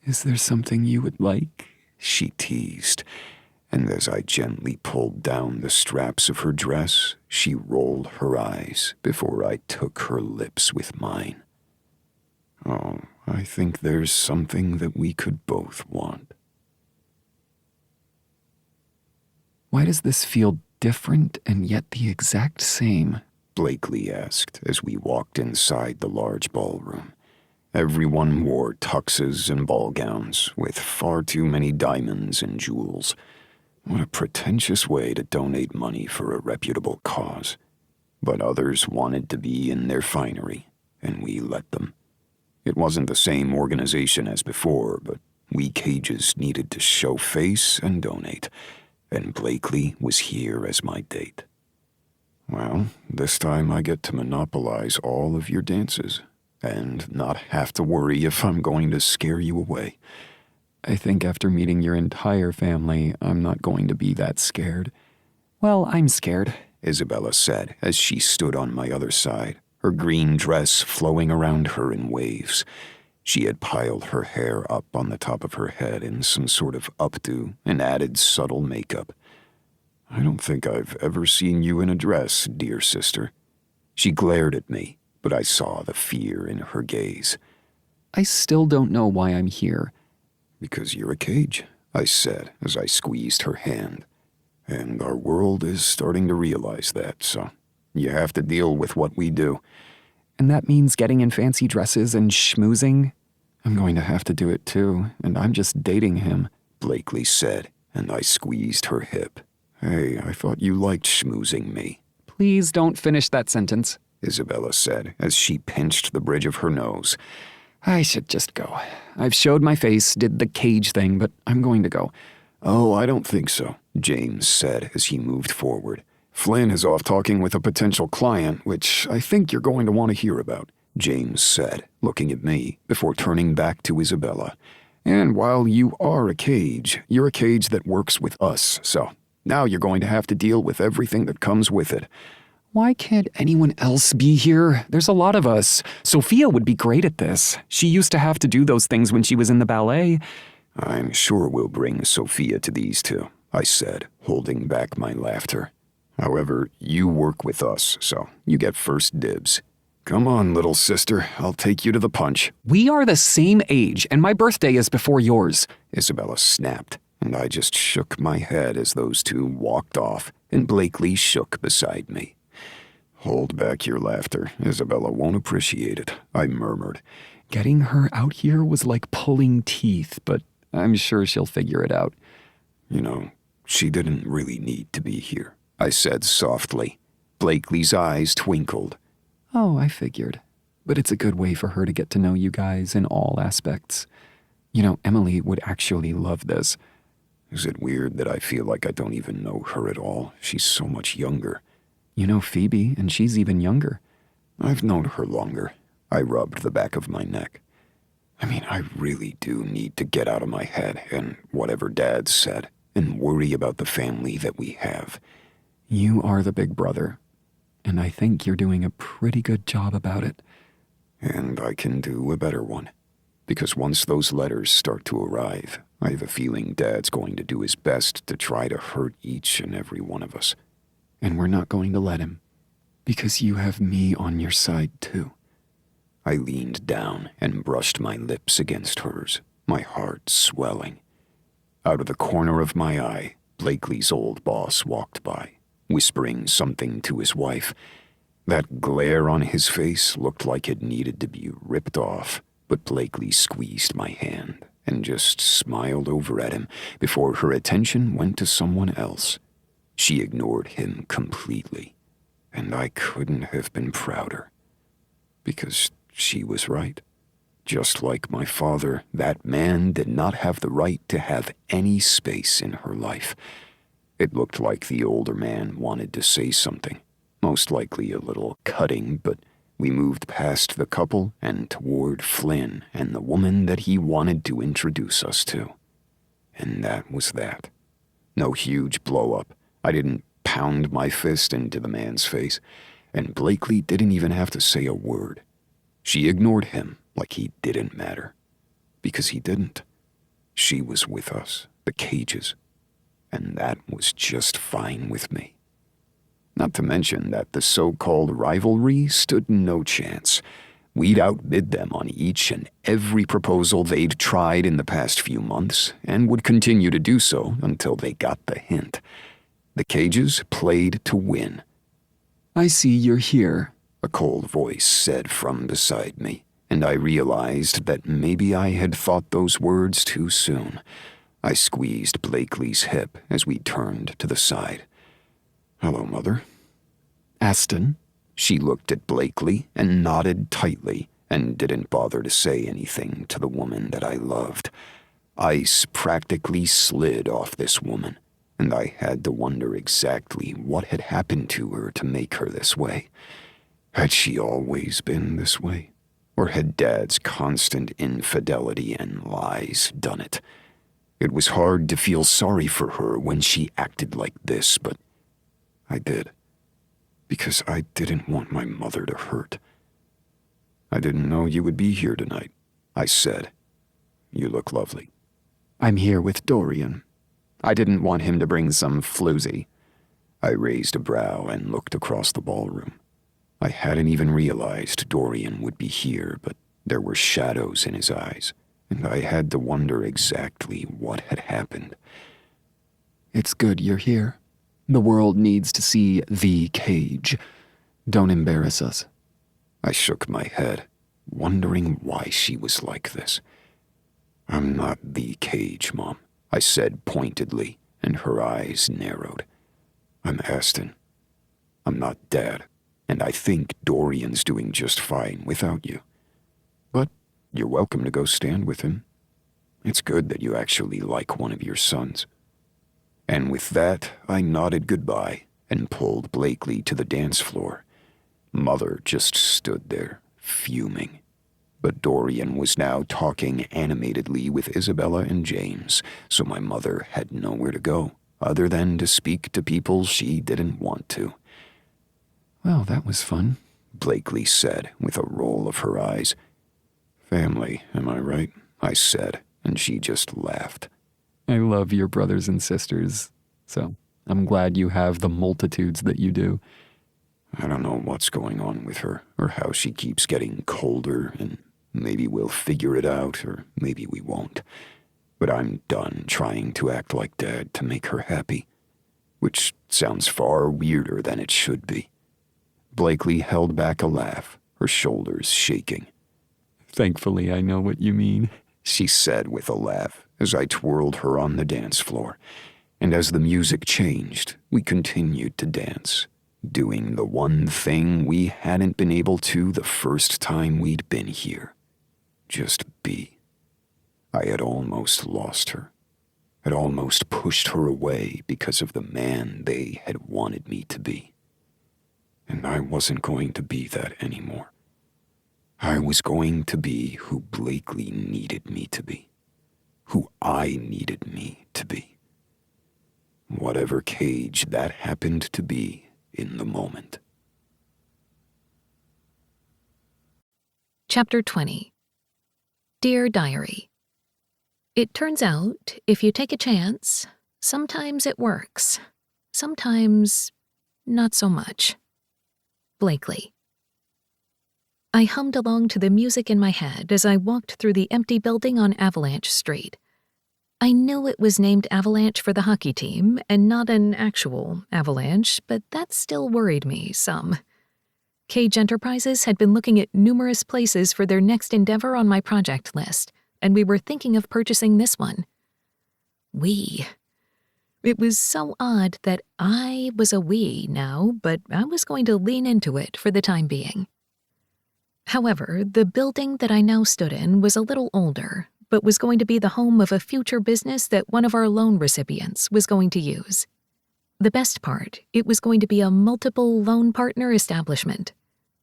Is there something you would like? She teased, and as I gently pulled down the straps of her dress, she rolled her eyes before I took her lips with mine. Oh, I think there's something that we could both want. Why does this feel different and yet the exact same? Blakely asked as we walked inside the large ballroom. Everyone wore tuxes and ball gowns with far too many diamonds and jewels. What a pretentious way to donate money for a reputable cause. But others wanted to be in their finery, and we let them. It wasn't the same organization as before, but we cages needed to show face and donate, and Blakely was here as my date. Well, this time I get to monopolize all of your dances, and not have to worry if I'm going to scare you away. I think after meeting your entire family, I'm not going to be that scared. Well, I'm scared, Isabella said as she stood on my other side, her green dress flowing around her in waves. She had piled her hair up on the top of her head in some sort of updo and added subtle makeup. I don't think I've ever seen you in a dress, dear sister. She glared at me, but I saw the fear in her gaze. I still don't know why I'm here. Because you're a cage, I said as I squeezed her hand. And our world is starting to realize that, so you have to deal with what we do. And that means getting in fancy dresses and schmoozing? I'm going to have to do it too, and I'm just dating him, Blakely said, and I squeezed her hip. Hey, I thought you liked schmoozing me. Please don't finish that sentence, Isabella said as she pinched the bridge of her nose. I should just go. I've showed my face, did the cage thing, but I'm going to go. Oh, I don't think so, James said as he moved forward. Flynn is off talking with a potential client, which I think you're going to want to hear about, James said, looking at me before turning back to Isabella. And while you are a cage, you're a cage that works with us, so now you're going to have to deal with everything that comes with it. Why can't anyone else be here? There's a lot of us. Sophia would be great at this. She used to have to do those things when she was in the ballet. I'm sure we'll bring Sophia to these two, I said, holding back my laughter. However, you work with us, so you get first dibs. Come on, little sister, I'll take you to the punch. We are the same age, and my birthday is before yours, Isabella snapped, and I just shook my head as those two walked off, and Blakely shook beside me. Hold back your laughter. Isabella won't appreciate it, I murmured. Getting her out here was like pulling teeth, but I'm sure she'll figure it out. You know, she didn't really need to be here, I said softly. Blakely's eyes twinkled. Oh, I figured. But it's a good way for her to get to know you guys in all aspects. Emily would actually love this. Is it weird that I feel like I don't even know her at all? She's so much younger. You know Phoebe, and she's even younger. I've known her longer. I rubbed the back of my neck. I mean, I really do need to get out of my head and whatever Dad said and worry about the family that we have. You are the big brother, and I think you're doing a pretty good job about it. And I can do a better one. Because once those letters start to arrive, I have a feeling Dad's going to do his best to try to hurt each and every one of us. And we're not going to let him, because you have me on your side too. I leaned down and brushed my lips against hers, my heart swelling. Out of the corner of my eye, Blakely's old boss walked by, whispering something to his wife. That glare on his face looked like it needed to be ripped off, but Blakely squeezed my hand and just smiled over at him before her attention went to someone else. She ignored him completely, and I couldn't have been prouder. Because she was right. Just like my father, that man did not have the right to have any space in her life. It looked like the older man wanted to say something, most likely a little cutting, but we moved past the couple and toward Flynn and the woman that he wanted to introduce us to. And that was that. No huge blow-up. I didn't pound my fist into the man's face, and Blakely didn't even have to say a word. She ignored him like he didn't matter. Because he didn't. She was with us, the Cages, and that was just fine with me. Not to mention that the so-called rivalry stood no chance. We'd outbid them on each and every proposal they'd tried in the past few months, and would continue to do so until they got the hint. The Cages played to win. I see you're here, a cold voice said from beside me, and I realized that maybe I had thought those words too soon. I squeezed Blakely's hip as we turned to the side. Hello, Mother. Aston. She looked at Blakely and nodded tightly and didn't bother to say anything to the woman that I loved. Ice practically slid off this woman, and I had to wonder exactly what had happened to her to make her this way. Had she always been this way? Or had Dad's constant infidelity and lies done it? It was hard to feel sorry for her when she acted like this, but I did. Because I didn't want my mother to hurt. I didn't know you would be here tonight, I said. You look lovely. I'm here with Dorian. I didn't want him to bring some floozy. I raised a brow and looked across the ballroom. I hadn't even realized Dorian would be here, but there were shadows in his eyes, and I had to wonder exactly what had happened. It's good you're here. The world needs to see the Cage. Don't embarrass us. I shook my head, wondering why she was like this. I'm not the Cage, Mom, I said pointedly, and her eyes narrowed. I'm Aston. I'm not Dad, and I think Dorian's doing just fine without you. But you're welcome to go stand with him. It's good that you actually like one of your sons. And with that, I nodded goodbye and pulled Blakely to the dance floor. Mother just stood there, fuming. But Dorian was now talking animatedly with Isabella and James, so my mother had nowhere to go other than to speak to people she didn't want to. Well, that was fun, Blakely said with a roll of her eyes. Family, am I right? I said, and she just laughed. I love your brothers and sisters, so I'm glad you have the multitudes that you do. I don't know what's going on with her, or how she keeps getting colder, and maybe we'll figure it out, or maybe we won't. But I'm done trying to act like Dad to make her happy, which sounds far weirder than it should be. Blakely held back a laugh, her shoulders shaking. Thankfully, I know what you mean, she said with a laugh as I twirled her on the dance floor. And as the music changed, we continued to dance, doing the one thing we hadn't been able to the first time we'd been here. Just be. I had almost lost her, had almost pushed her away because of the man they had wanted me to be. And I wasn't going to be that anymore. I was going to be who Blakely needed me to be, who I needed me to be. Whatever cage that happened to be in the moment. Chapter 20. Dear Diary. It turns out, if you take a chance, sometimes it works. Sometimes, not so much. Blakely. I hummed along to the music in my head as I walked through the empty building on Avalanche Street. I knew it was named Avalanche for the hockey team and not an actual avalanche, but that still worried me some. Cage Enterprises had been looking at numerous places for their next endeavor on my project list, and we were thinking of purchasing this one. We. It was so odd that I was a we now, but I was going to lean into it for the time being. However, the building that I now stood in was a little older, but was going to be the home of a future business that one of our loan recipients was going to use. The best part, it was going to be a multiple loan partner establishment.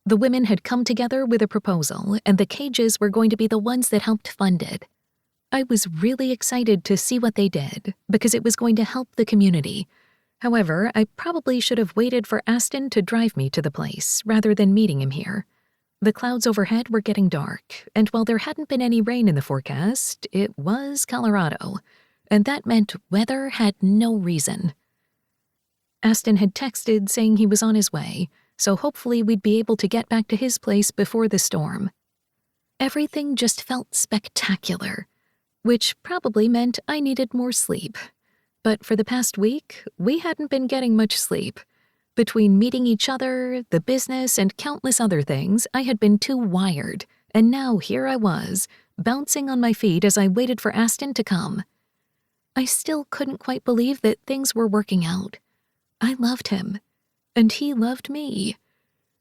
The women had come together with a proposal, and the Cages were going to be the ones that helped fund it. I was really excited to see what they did, because it was going to help the community. However, I probably should have waited for Aston to drive me to the place, rather than meeting him here. The clouds overhead were getting dark, and while there hadn't been any rain in the forecast, it was Colorado, and that meant weather had no reason. Aston had texted saying he was on his way, so hopefully we'd be able to get back to his place before the storm. Everything just felt spectacular, which probably meant I needed more sleep. But for the past week, we hadn't been getting much sleep. Between meeting each other, the business, and countless other things, I had been too wired, and now here I was, bouncing on my feet as I waited for Aston to come. I still couldn't quite believe that things were working out. I loved him, and he loved me.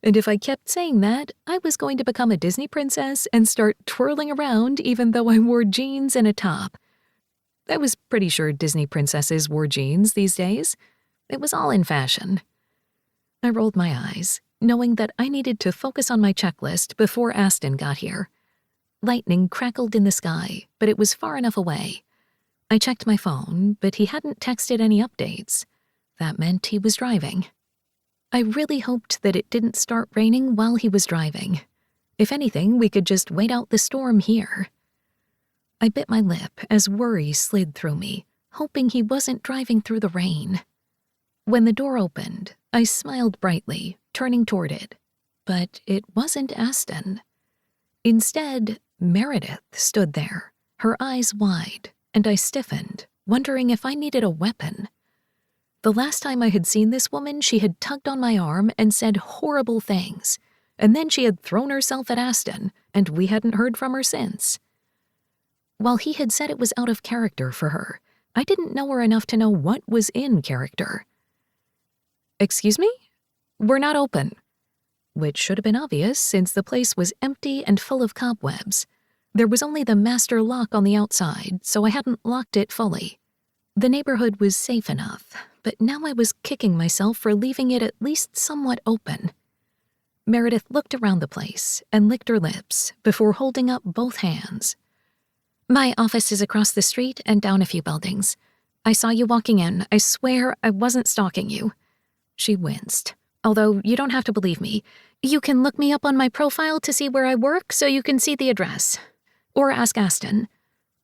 And if I kept saying that, I was going to become a Disney princess and start twirling around even though I wore jeans and a top. I was pretty sure Disney princesses wore jeans these days. It was all in fashion. I rolled my eyes, knowing that I needed to focus on my checklist before Aston got here. Lightning crackled in the sky, but it was far enough away. I checked my phone, but he hadn't texted any updates. That meant he was driving. I really hoped that it didn't start raining while he was driving. If anything, we could just wait out the storm here. I bit my lip as worry slid through me, hoping he wasn't driving through the rain. When the door opened, I smiled brightly, turning toward it. But it wasn't Aston. Instead, Meredith stood there, her eyes wide, and I stiffened, wondering if I needed a weapon. The last time I had seen this woman, she had tugged on my arm and said horrible things, and then she had thrown herself at Aston, and we hadn't heard from her since. While he had said it was out of character for her, I didn't know her enough to know what was in character. "Excuse me? We're not open." Which should have been obvious since the place was empty and full of cobwebs. There was only the master lock on the outside, so I hadn't locked it fully. The neighborhood was safe enough, but now I was kicking myself for leaving it at least somewhat open. Meredith looked around the place and licked her lips before holding up both hands. "My office is across the street and down a few buildings. I saw you walking in. I swear I wasn't stalking you." She winced. "Although you don't have to believe me. You can look me up on my profile to see where I work so you can see the address. Or ask Aston."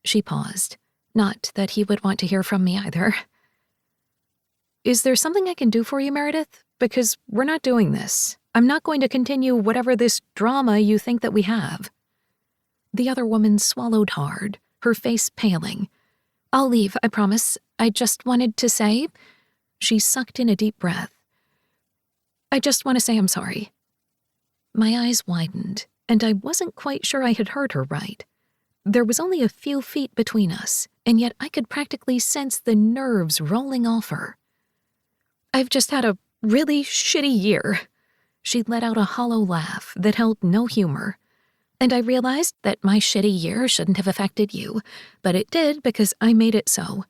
She paused. Not that he would want to hear from me either. "Is there something I can do for you, Meredith? Because we're not doing this. I'm not going to continue whatever this drama you think that we have." The other woman swallowed hard, her face paling. "I'll leave, I promise. I just wanted to say..." She sucked in a deep breath. "I just want to say I'm sorry." My eyes widened, and I wasn't quite sure I had heard her right. There was only a few feet between us, and yet I could practically sense the nerves rolling off her. "I've just had a really shitty year." She let out a hollow laugh that held no humor. And I realized that my shitty year shouldn't have affected you, but it did because I made it so.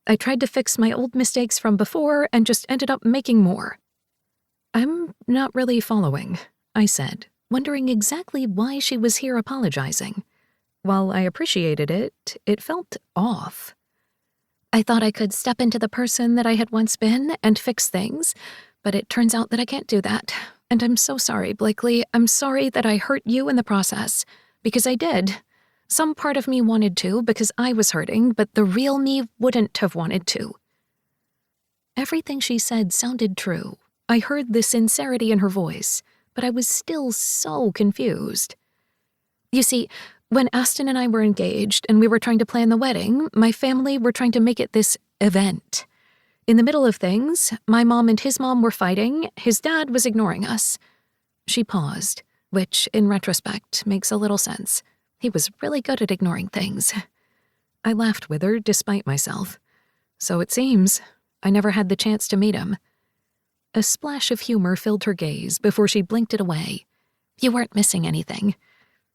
I tried to fix my old mistakes from before and just ended up making more. I'm not really following, I said, wondering exactly why she was here apologizing. While I appreciated it, it felt off. I thought I could step into the person that I had once been and fix things, but it turns out that I can't do that. And I'm so sorry, Blakely. I'm sorry that I hurt you in the process, because I did. Some part of me wanted to because I was hurting, but the real me wouldn't have wanted to. Everything she said sounded true. I heard the sincerity in her voice, but I was still so confused. You see, when Aston and I were engaged and we were trying to plan the wedding, my family were trying to make it this event. In the middle of things, my mom and his mom were fighting, his dad was ignoring us. She paused, which, in retrospect, makes a little sense. He was really good at ignoring things. I laughed with her, despite myself. So it seems. I never had the chance to meet him. A splash of humor filled her gaze before she blinked it away. You weren't missing anything.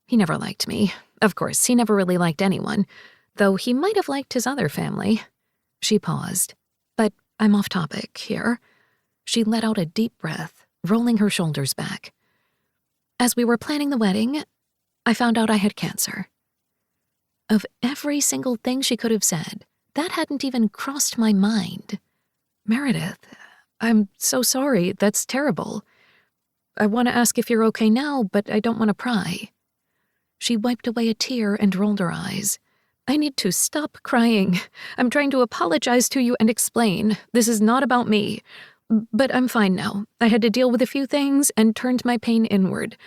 He never liked me. Of course, he never really liked anyone, though he might have liked his other family. She paused. But I'm off topic here. She let out a deep breath, rolling her shoulders back. As we were planning the wedding, I found out I had cancer. Of every single thing she could have said, that hadn't even crossed my mind. Meredith, I'm so sorry. That's terrible. I want to ask if you're okay now, but I don't want to pry. She wiped away a tear and rolled her eyes. I need to stop crying. I'm trying to apologize to you and explain. This is not about me. But I'm fine now. I had to deal with a few things and turned my pain inward.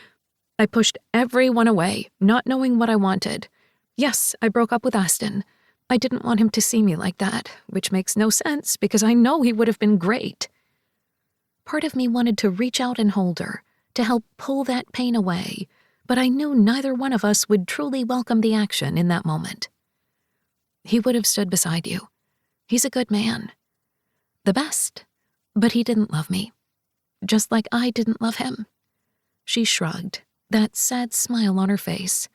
I pushed everyone away, not knowing what I wanted. Yes, I broke up with Aston. I didn't want him to see me like that, which makes no sense because I know he would have been great. Part of me wanted to reach out and hold her, to help pull that pain away, but I knew neither one of us would truly welcome the action in that moment. He would have stood beside you. He's a good man. The best. But he didn't love me. Just like I didn't love him. She shrugged, that sad smile on her face.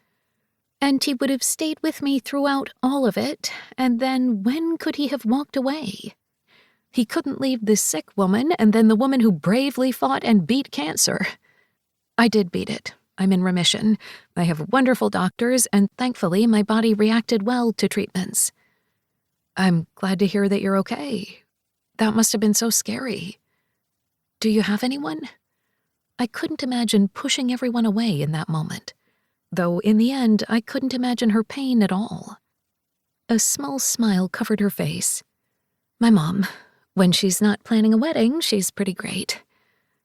And he would have stayed with me throughout all of it, and then when could he have walked away? He couldn't leave the sick woman and then the woman who bravely fought and beat cancer. I did beat it. I'm in remission. I have wonderful doctors, and thankfully my body reacted well to treatments. I'm glad to hear that you're okay. That must have been so scary. Do you have anyone? I couldn't imagine pushing everyone away in that moment, though in the end I couldn't imagine her pain at all. A small smile covered her face. My mom. When she's not planning a wedding, she's pretty great.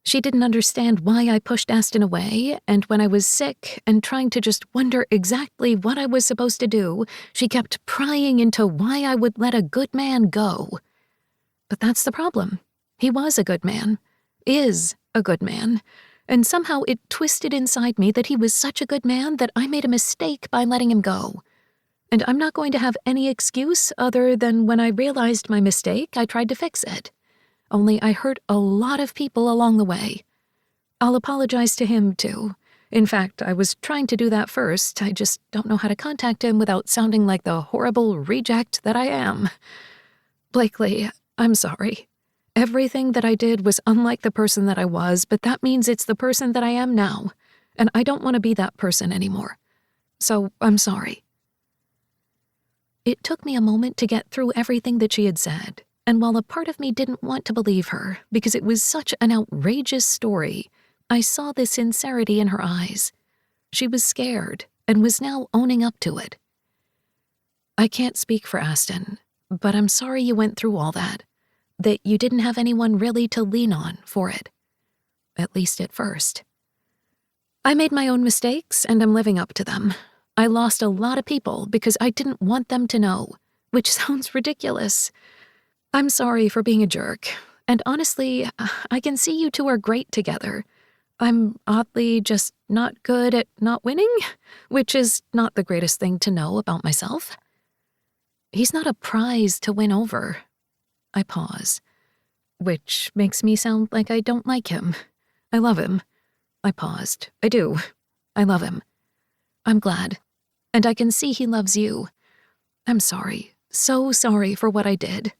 She didn't understand why I pushed Aston away, and when I was sick and trying to just wonder exactly what I was supposed to do, she kept prying into why I would let a good man go. But that's the problem. He was a good man. Is a good man. And somehow it twisted inside me that he was such a good man that I made a mistake by letting him go. And I'm not going to have any excuse other than when I realized my mistake, I tried to fix it. Only I hurt a lot of people along the way. I'll apologize to him, too. In fact, I was trying to do that first. I just don't know how to contact him without sounding like the horrible reject that I am. Blakely, I'm sorry. Everything that I did was unlike the person that I was, but that means it's the person that I am now, and I don't want to be that person anymore. So I'm sorry. It took me a moment to get through everything that she had said. And while a part of me didn't want to believe her, because it was such an outrageous story, I saw the sincerity in her eyes. She was scared, and was now owning up to it. I can't speak for Aston, but I'm sorry you went through all that you didn't have anyone really to lean on for it. At least at first. I made my own mistakes, and I'm living up to them. I lost a lot of people because I didn't want them to know, which sounds ridiculous. I'm sorry for being a jerk, and honestly, I can see you two are great together. I'm oddly just not good at not winning, which is not the greatest thing to know about myself. He's not a prize to win over. I pause, which makes me sound like I don't like him. I love him. I paused. I do. I love him. I'm glad. And I can see he loves you. I'm sorry, so sorry for what I did.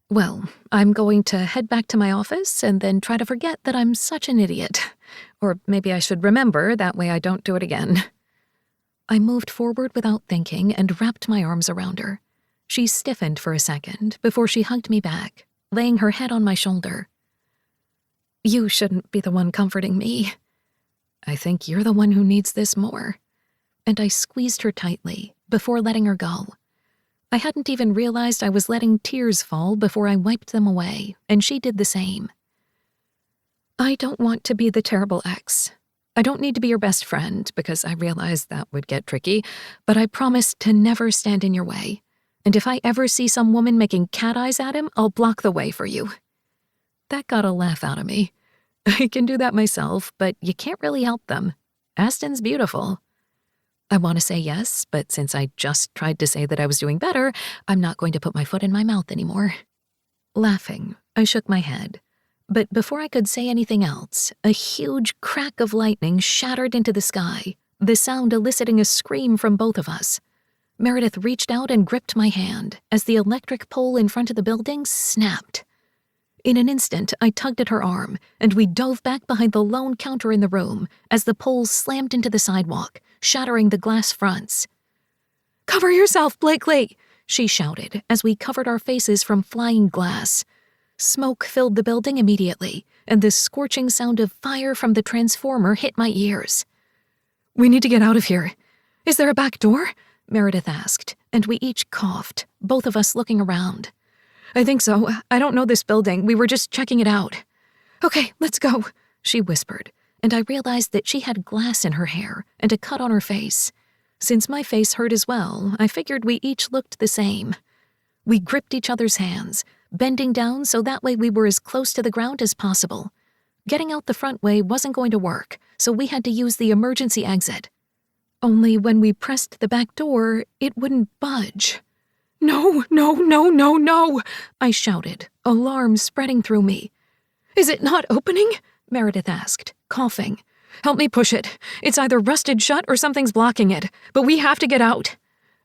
Well, I'm going to head back to my office and then try to forget that I'm such an idiot. Or maybe I should remember, that way I don't do it again. I moved forward without thinking and wrapped my arms around her. She stiffened for a second before she hugged me back, laying her head on my shoulder. You shouldn't be the one comforting me. I think you're the one who needs this more. And I squeezed her tightly before letting her go. I hadn't even realized I was letting tears fall before I wiped them away, and she did the same. I don't want to be the terrible ex. I don't need to be your best friend, because I realized that would get tricky, but I promise to never stand in your way. And if I ever see some woman making cat eyes at him, I'll block the way for you. That got a laugh out of me. I can do that myself, but you can't really help them. Aston's beautiful. I want to say yes, but since I just tried to say that I was doing better, I'm not going to put my foot in my mouth anymore. Laughing, I shook my head. But before I could say anything else, a huge crack of lightning shattered into the sky, the sound eliciting a scream from both of us. Meredith reached out and gripped my hand as the electric pole in front of the building snapped. In an instant, I tugged at her arm, and we dove back behind the lone counter in the room as the poles slammed into the sidewalk, shattering the glass fronts. "Cover yourself, Blakely!" she shouted as we covered our faces from flying glass. Smoke filled the building immediately, and the scorching sound of fire from the transformer hit my ears. "We need to get out of here. Is there a back door?" Meredith asked, and we each coughed, both of us looking around. "I think so. I don't know this building. We were just checking it out." "Okay, let's go," she whispered, and I realized that she had glass in her hair and a cut on her face. Since my face hurt as well, I figured we each looked the same. We gripped each other's hands, bending down so that way we were as close to the ground as possible. Getting out the front way wasn't going to work, so we had to use the emergency exit. Only when we pressed the back door, it wouldn't budge. "No, no, no, no, no!" I shouted, alarm spreading through me. "Is it not opening?" Meredith asked, coughing. "Help me push it. It's either rusted shut or something's blocking it, but we have to get out."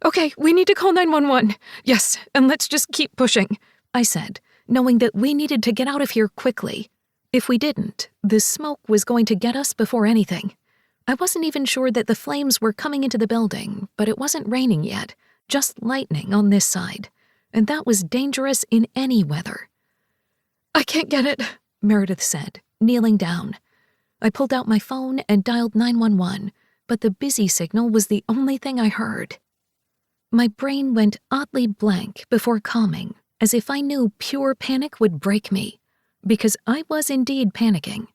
"Okay, we need to call 911. Yes, and let's just keep pushing," I said, knowing that we needed to get out of here quickly. If we didn't, the smoke was going to get us before anything. I wasn't even sure that the flames were coming into the building, but it wasn't raining yet, just lightning on this side, and that was dangerous in any weather. "I can't get it," Meredith said, kneeling down. I pulled out my phone and dialed 911, but the busy signal was the only thing I heard. My brain went oddly blank before calming, as if I knew pure panic would break me, because I was indeed panicking.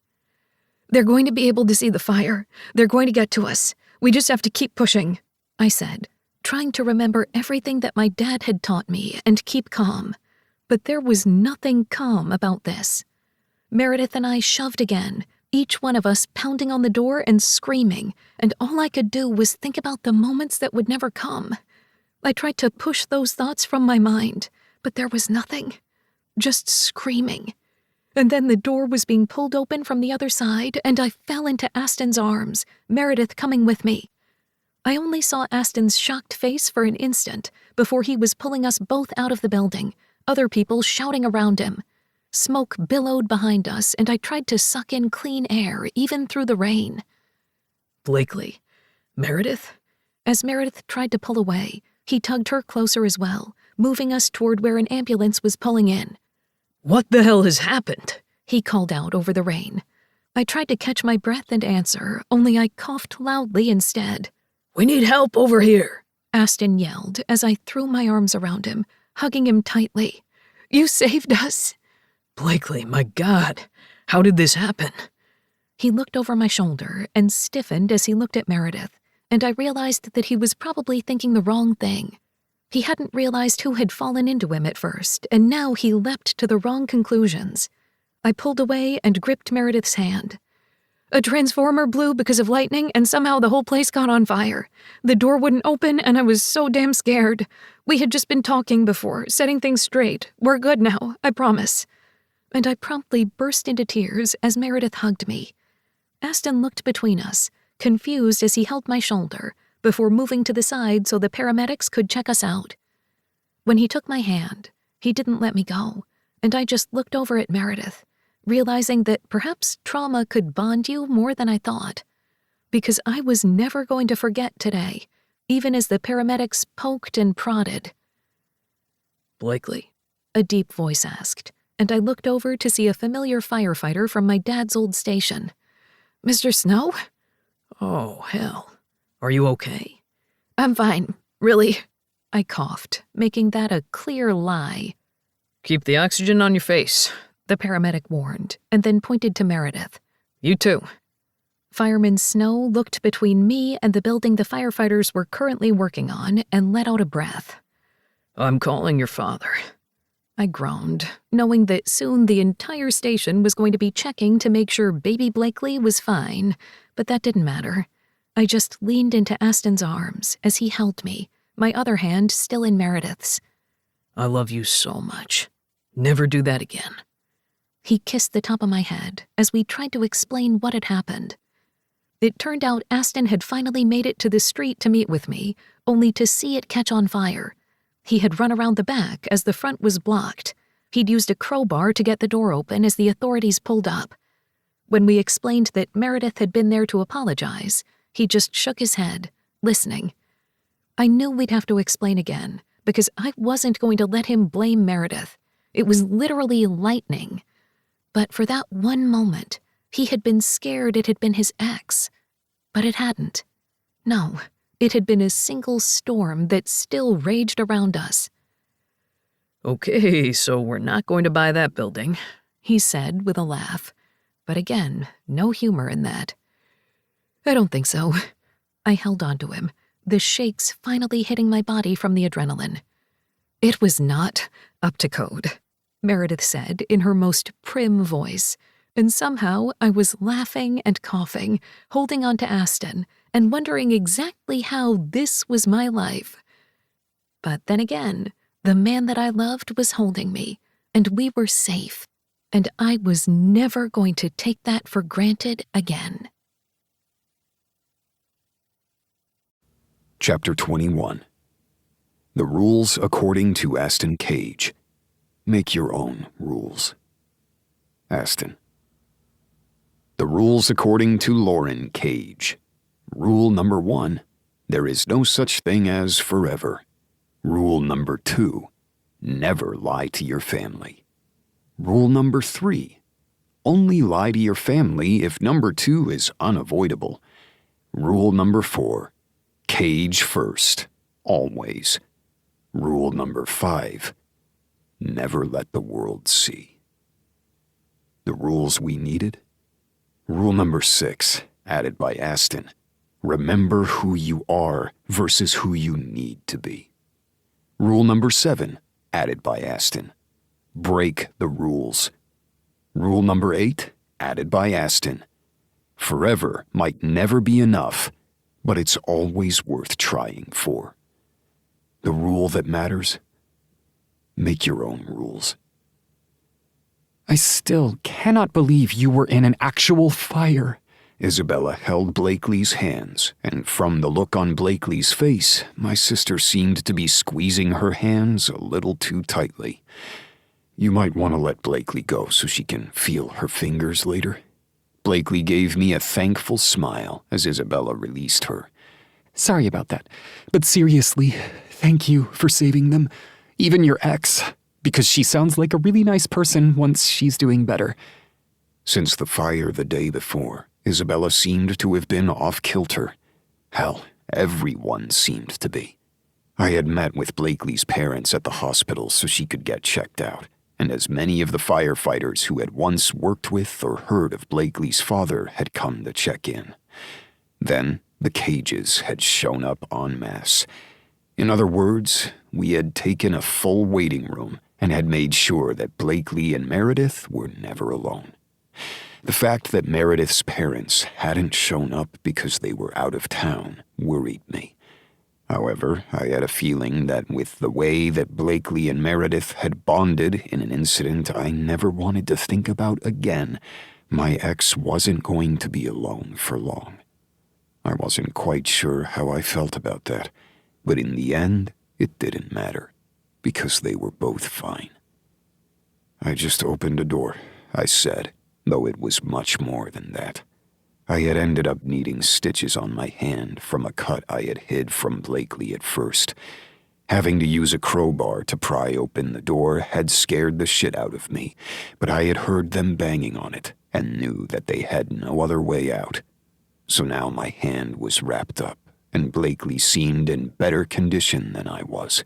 "They're going to be able to see the fire. They're going to get to us. We just have to keep pushing," I said, trying to remember everything that my dad had taught me and keep calm. But there was nothing calm about this. Meredith and I shoved again, each one of us pounding on the door and screaming, and all I could do was think about the moments that would never come. I tried to push those thoughts from my mind, but there was nothing. Just screaming. And then the door was being pulled open from the other side, and I fell into Aston's arms, Meredith coming with me. I only saw Aston's shocked face for an instant before he was pulling us both out of the building, other people shouting around him. Smoke billowed behind us, and I tried to suck in clean air, even through the rain. Blakely. Meredith? As Meredith tried to pull away, he tugged her closer as well, moving us toward where an ambulance was pulling in. "What the hell has happened?" he called out over the rain. I tried to catch my breath and answer, only I coughed loudly instead. "We need help over here," Aston yelled as I threw my arms around him, hugging him tightly. "You saved us." "Blakely, my God, how did this happen?" He looked over my shoulder and stiffened as he looked at Meredith, and I realized that he was probably thinking the wrong thing. He hadn't realized who had fallen into him at first, and now he leapt to the wrong conclusions. I pulled away and gripped Meredith's hand. "A transformer blew because of lightning, and somehow the whole place got on fire. The door wouldn't open, and I was so damn scared. We had just been talking before, setting things straight. We're good now, I promise." And I promptly burst into tears as Meredith hugged me. Aston looked between us, confused as he held my shoulder before moving to the side so the paramedics could check us out. When he took my hand, he didn't let me go, and I just looked over at Meredith, realizing that perhaps trauma could bond you more than I thought, because I was never going to forget today, even as the paramedics poked and prodded. Blakely, A deep voice asked, and I looked over to see a familiar firefighter from my dad's old station. Mr. Snow? oh, hell. Are you okay? I'm fine, really. I coughed, making that a clear lie. Keep the oxygen on your face. The paramedic warned, and then pointed to Meredith. You too. Fireman Snow looked between me and the building the firefighters were currently working on and let out a breath. I'm calling your father. I groaned, knowing that soon the entire station was going to be checking to make sure baby Blakely was fine, but that didn't matter. I just leaned into Aston's arms as he held me, my other hand still in Meredith's. I love you so much. Never do that again. He kissed the top of my head as we tried to explain what had happened. It turned out Aston had finally made it to the street to meet with me, only to see it catch on fire. He had run around the back as the front was blocked. He'd used a crowbar to get the door open as the authorities pulled up. When we explained that Meredith had been there to apologize, he just shook his head, listening. I knew we'd have to explain again, because I wasn't going to let him blame Meredith. It was literally lightning. But for that one moment, he had been scared it had been his ex. But it hadn't. No, it had been a single storm that still raged around us. Okay, so we're not going to buy that building, He said with a laugh. But again, no humor in that. I don't think so. I held on to him, the shakes finally hitting my body from the adrenaline. It was not up to code, Meredith said in her most prim voice, and somehow I was laughing and coughing, holding on to Aston, and wondering exactly how this was my life. But then again, the man that I loved was holding me, and we were safe, and I was never going to take that for granted again. Chapter 21. The Rules According to Aston Cage. Make your own rules. Aston. The rules according to Lauren Cage. Rule number 1. There is no such thing as forever. Rule number 2. Never lie to your family. Rule number 3. Only lie to your family if number 2 is unavoidable. Rule number 4. Cage first, always. Rule number 5. Never let the world see. The rules we needed? Rule number 6, added by Aston. Remember who you are versus who you need to be. Rule number 7, added by Aston. Break the rules. Rule number 8, added by Aston. Forever might never be enough, but it's always worth trying for. The rule that matters? Make your own rules. I still cannot believe you were in an actual fire. Isabella held Blakely's hands, and from the look on Blakely's face, my sister seemed to be squeezing her hands a little too tightly. You might want to let Blakely go so she can feel her fingers later. Blakely gave me a thankful smile as Isabella released her. Sorry about that, but seriously, thank you for saving them. Even your ex, because she sounds like a really nice person once she's doing better. Since the fire the day before, Isabella seemed to have been off-kilter. Hell, everyone seemed to be. I had met with Blakely's parents at the hospital so she could get checked out, and as many of the firefighters who had once worked with or heard of Blakely's father had come to check in. Then the Cages had shown up en masse. In other words, we had taken a full waiting room and had made sure that Blakely and Meredith were never alone. The fact that Meredith's parents hadn't shown up because they were out of town worried me. However, I had a feeling that with the way that Blakely and Meredith had bonded in an incident I never wanted to think about again, my ex wasn't going to be alone for long. I wasn't quite sure how I felt about that, but in the end, it didn't matter, because they were both fine. "I just opened a door," I said, though it was much more than that. I had ended up needing stitches on my hand from a cut I had hid from Blakely at first. Having to use a crowbar to pry open the door had scared the shit out of me, but I had heard them banging on it and knew that they had no other way out. So now my hand was wrapped up, and Blakely seemed in better condition than I was.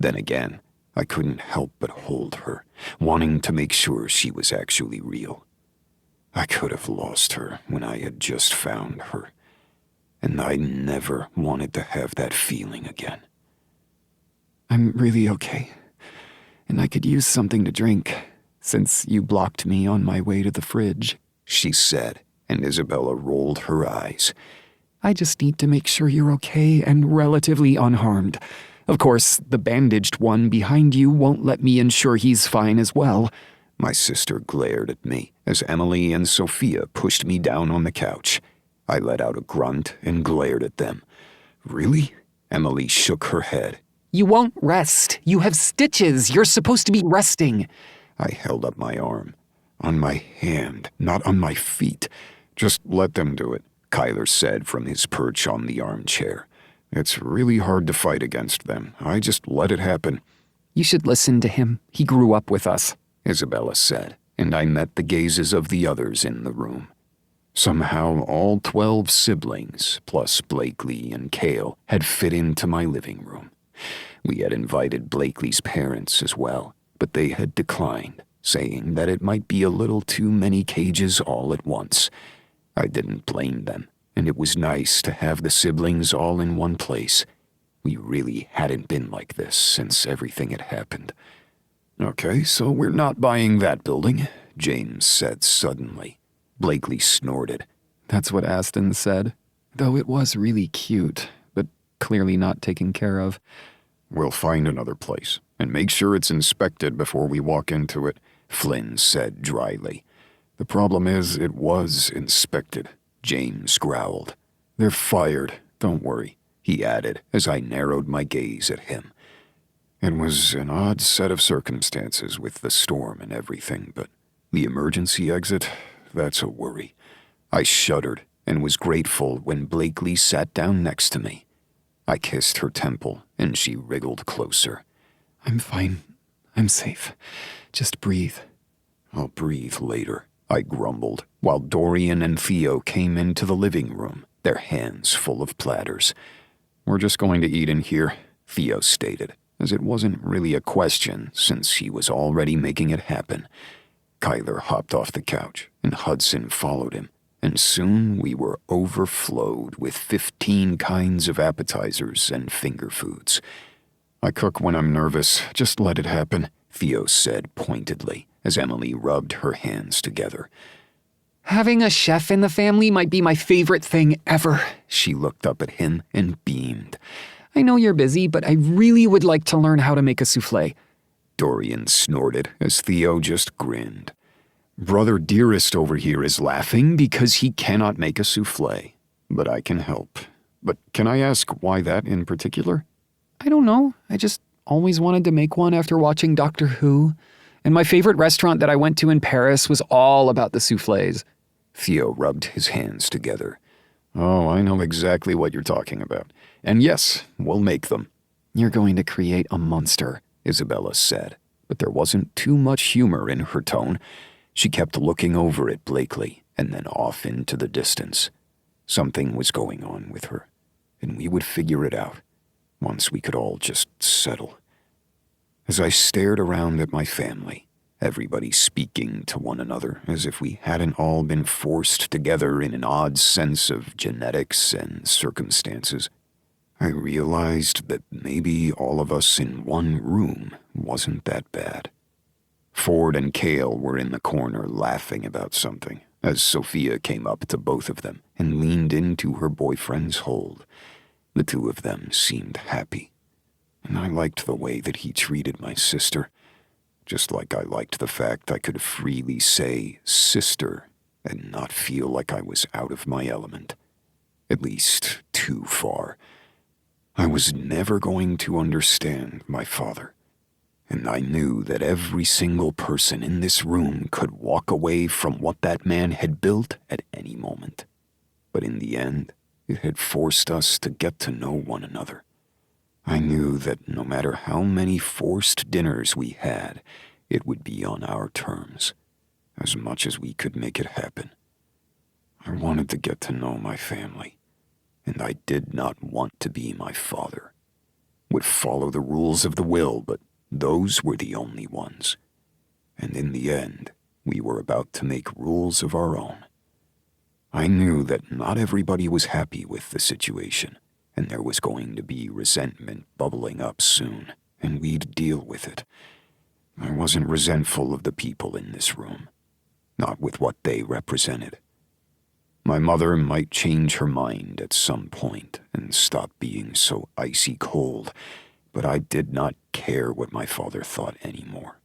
Then again, I couldn't help but hold her, wanting to make sure she was actually real. I could have lost her when I had just found her, and I never wanted to have that feeling again. "I'm really okay, and I could use something to drink, since you blocked me on my way to the fridge," she said, and Isabella rolled her eyes. "I just need to make sure you're okay and relatively unharmed. Of course, the bandaged one behind you won't let me ensure he's fine as well." My sister glared at me as Emily and Sophia pushed me down on the couch. I let out a grunt and glared at them. "Really?" Emily shook her head. "You won't rest. You have stitches. You're supposed to be resting." I held up my arm. "On my hand, not on my feet. Just let them do it," Kyler said from his perch on the armchair. "It's really hard to fight against them. I just let it happen." "You should listen to him. He grew up with us," Isabella said, and I met the gazes of the others in the room. Somehow all 12 siblings, plus Blakely and Cale, had fit into my living room. We had invited Blakely's parents as well, but they had declined, saying that it might be a little too many cages all at once. I didn't blame them, and it was nice to have the siblings all in one place. We really hadn't been like this since everything had happened. "Okay, so we're not buying that building," James said suddenly. Blakely snorted. "That's what Aston said, though it was really cute, but clearly not taken care of." "We'll find another place, and make sure it's inspected before we walk into it," Flynn said dryly. "The problem is it was inspected," James growled. "They're fired, don't worry," he added as I narrowed my gaze at him. It was an odd set of circumstances with the storm and everything, but the emergency exit, that's a worry. I shuddered and was grateful when Blakely sat down next to me. I kissed her temple, and she wriggled closer. "I'm fine. I'm safe. Just breathe." "I'll breathe later," I grumbled, while Dorian and Theo came into the living room, their hands full of platters. "We're just going to eat in here," Theo stated, as it wasn't really a question since he was already making it happen. Kyler hopped off the couch, and Hudson followed him, and soon we were overflowed with 15 kinds of appetizers and finger foods. "I cook when I'm nervous. Just let it happen," Theo said pointedly, as Emily rubbed her hands together. "Having a chef in the family might be my favorite thing ever." She looked up at him and beamed. "I know you're busy, but I really would like to learn how to make a souffle." Dorian snorted as Theo just grinned. "Brother Dearest over here is laughing because he cannot make a souffle, but I can help. But can I ask why that in particular?" "I don't know. I just always wanted to make one after watching Doctor Who. And my favorite restaurant that I went to in Paris was all about the souffles." Theo rubbed his hands together. "Oh, I know exactly what you're talking about. And yes, we'll make them." "You're going to create a monster," Isabella said, but there wasn't too much humor in her tone. She kept looking over at Blakely and then off into the distance. Something was going on with her, and we would figure it out once we could all just settle. As I stared around at my family, everybody speaking to one another as if we hadn't all been forced together in an odd sense of genetics and circumstances, I realized that maybe all of us in one room wasn't that bad. Ford and Cale were in the corner laughing about something as Sophia came up to both of them and leaned into her boyfriend's hold. The two of them seemed happy, and I liked the way that he treated my sister, just like I liked the fact I could freely say sister and not feel like I was out of my element. At least too far. I was never going to understand my father, and I knew that every single person in this room could walk away from what that man had built at any moment. But in the end, it had forced us to get to know one another. I knew that no matter how many forced dinners we had, it would be on our terms, as much as we could make it happen. I wanted to get to know my family, and I did not want to be my father. Would follow the rules of the will, but those were the only ones. And in the end, we were about to make rules of our own. I knew that not everybody was happy with the situation, and there was going to be resentment bubbling up soon, and we'd deal with it. I wasn't resentful of the people in this room, not with what they represented. My mother might change her mind at some point and stop being so icy cold, but I did not care what my father thought anymore.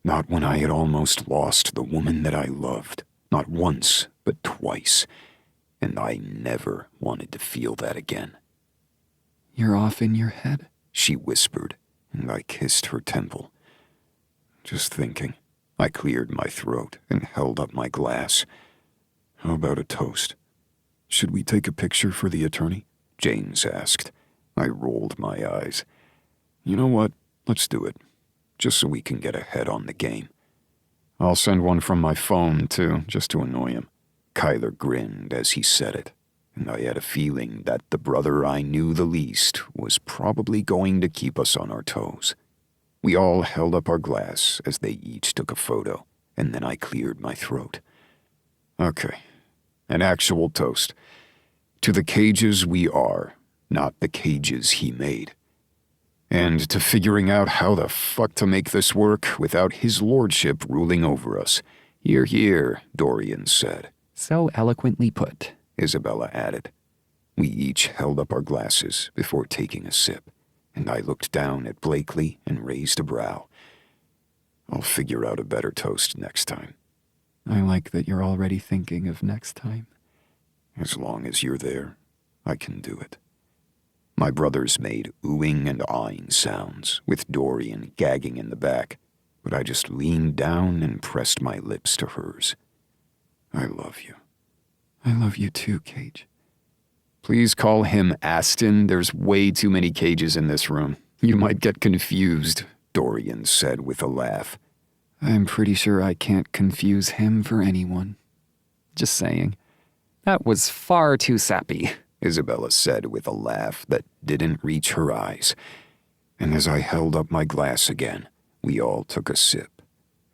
Not when I had almost lost the woman that I loved, not once, but twice, and I never wanted to feel that again. You're off in your head, she whispered, and I kissed her temple. Just thinking, I cleared my throat and held up my glass. How about a toast? Should we take a picture for the attorney? James asked. I rolled my eyes. You know what? Let's do it, just so we can get ahead on the game. I'll send one from my phone, too, just to annoy him. Kyler grinned as he said it, and I had a feeling that the brother I knew the least was probably going to keep us on our toes. We all held up our glass as they each took a photo, and then I cleared my throat. Okay, an actual toast. To the cages we are, not the cages he made. And to figuring out how the fuck to make this work without his lordship ruling over us. Hear, hear, Dorian said. So eloquently put, Isabella added. We each held up our glasses before taking a sip, and I looked down at Blakely and raised a brow. I'll figure out a better toast next time. I like that you're already thinking of next time. As long as you're there, I can do it. My brothers made oohing and ahhing sounds, with Dorian gagging in the back, but I just leaned down and pressed my lips to hers. I love you. I love you too, Cage. Please call him Aston. There's way too many cages in this room. You might get confused, Dorian said with a laugh. I'm pretty sure I can't confuse him for anyone. Just saying. That was far too sappy, Isabella said with a laugh that didn't reach her eyes. And as I held up my glass again, we all took a sip.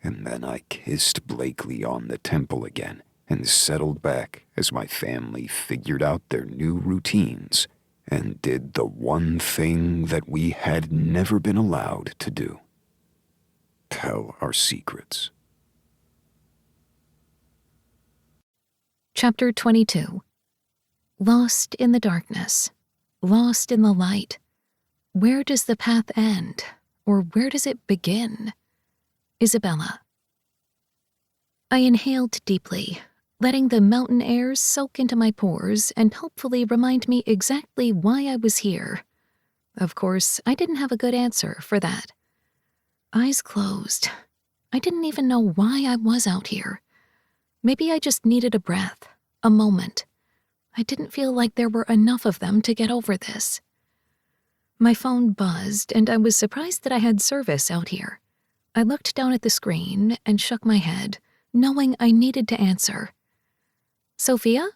And then I kissed Blakely on the temple again and settled back as my family figured out their new routines and did the one thing that we had never been allowed to do. Tell our secrets. Chapter 22. Lost in the darkness, lost in the light. Where does the path end, or where does it begin? Isabella. I inhaled deeply, letting the mountain air soak into my pores and hopefully remind me exactly why I was here. Of course, I didn't have a good answer for that. Eyes closed. I didn't even know why I was out here. Maybe I just needed a breath, a moment. I didn't feel like there were enough of them to get over this. My phone buzzed, and I was surprised that I had service out here. I looked down at the screen and shook my head, knowing I needed to answer. Sophia?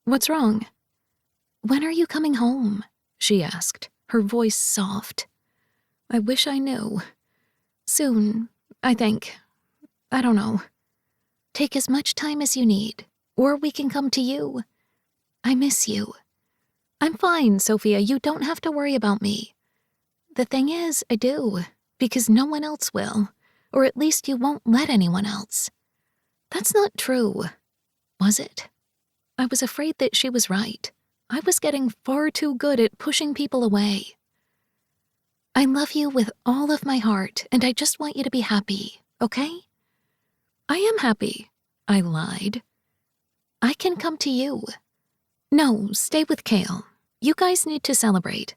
What's wrong? When are you coming home? She asked, her voice soft. I wish I knew. Soon, I think. I don't know. Take as much time as you need, or we can come to you. I miss you. I'm fine, Sophia. You don't have to worry about me. The thing is, I do, because no one else will, or at least you won't let anyone else. That's not true, was it? I was afraid that she was right. I was getting far too good at pushing people away. I love you with all of my heart, and I just want you to be happy, okay? I am happy, I lied. I can come to you. No, stay with Kale. You guys need to celebrate.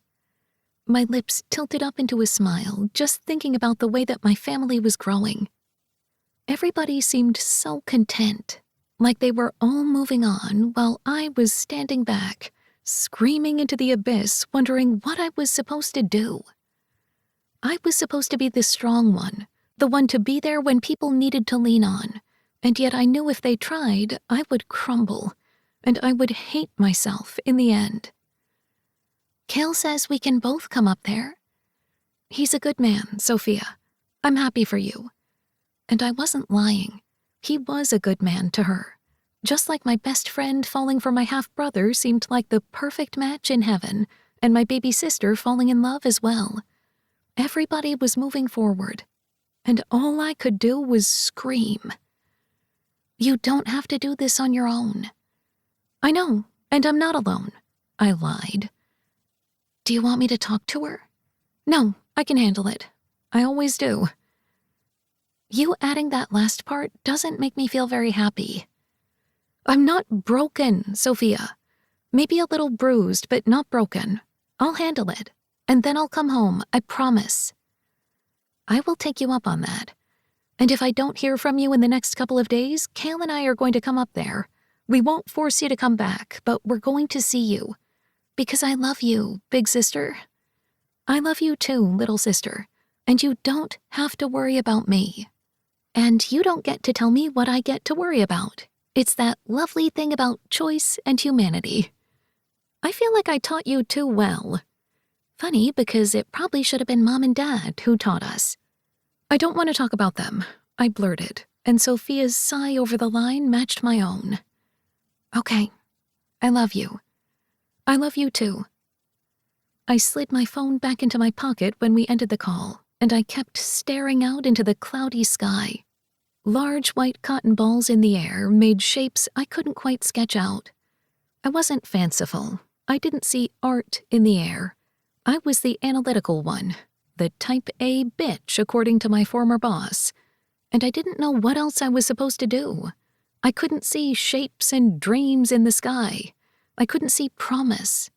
My lips tilted up into a smile, just thinking about the way that my family was growing. Everybody seemed so content, like they were all moving on while I was standing back, screaming into the abyss, wondering what I was supposed to do. I was supposed to be the strong one, the one to be there when people needed to lean on, and yet I knew if they tried, I would crumble, and I would hate myself in the end. Kale says we can both come up there. He's a good man, Sophia. I'm happy for you. And I wasn't lying. He was a good man to her. Just like my best friend falling for my half-brother seemed like the perfect match in heaven, and my baby sister falling in love as well. Everybody was moving forward, and all I could do was scream. You don't have to do this on your own. I know, and I'm not alone. I lied. Do you want me to talk to her? No, I can handle it. I always do. You adding that last part doesn't make me feel very happy. I'm not broken, Sophia. Maybe a little bruised, but not broken. I'll handle it, and then I'll come home, I promise. I will take you up on that. And if I don't hear from you in the next couple of days, Kale and I are going to come up there. We won't force you to come back, but we're going to see you. Because I love you, big sister. I love you too, little sister. And you don't have to worry about me. And you don't get to tell me what I get to worry about. It's that lovely thing about choice and humanity. I feel like I taught you too well. Funny, because it probably should have been Mom and Dad who taught us. I don't want to talk about them, I blurted, and Sophia's sigh over the line matched my own. Okay, I love you. I love you too. I slid my phone back into my pocket when we ended the call, and I kept staring out into the cloudy sky. Large white cotton balls in the air made shapes I couldn't quite sketch out. I wasn't fanciful. I didn't see art in the air. I was the analytical one, the type A bitch according to my former boss, and I didn't know what else I was supposed to do. I couldn't see shapes and dreams in the sky. I couldn't see promise.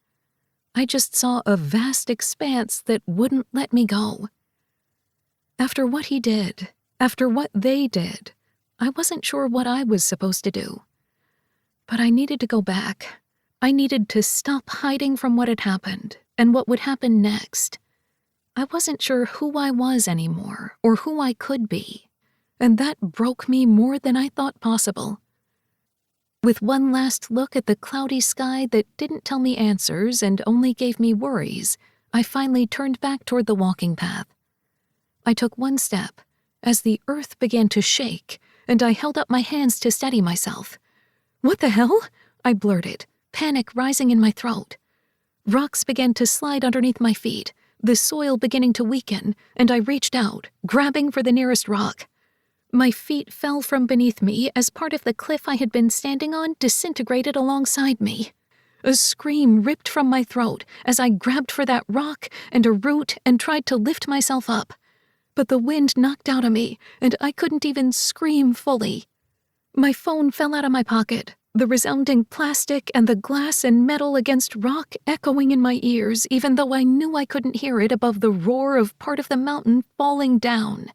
I just saw a vast expanse that wouldn't let me go. After what he did, after what they did, I wasn't sure what I was supposed to do. But I needed to go back. I needed to stop hiding from what had happened and what would happen next. I wasn't sure who I was anymore or who I could be, and that broke me more than I thought possible. With one last look at the cloudy sky that didn't tell me answers and only gave me worries, I finally turned back toward the walking path. I took one step as the earth began to shake, and I held up my hands to steady myself. What the hell? I blurted, panic rising in my throat. Rocks began to slide underneath my feet, the soil beginning to weaken, and I reached out, grabbing for the nearest rock. My feet fell from beneath me as part of the cliff I had been standing on disintegrated alongside me. A scream ripped from my throat as I grabbed for that rock and a root and tried to lift myself up. But the wind knocked out of me, and I couldn't even scream fully. My phone fell out of my pocket, the resounding plastic and the glass and metal against rock echoing in my ears, even though I knew I couldn't hear it above the roar of part of the mountain falling down.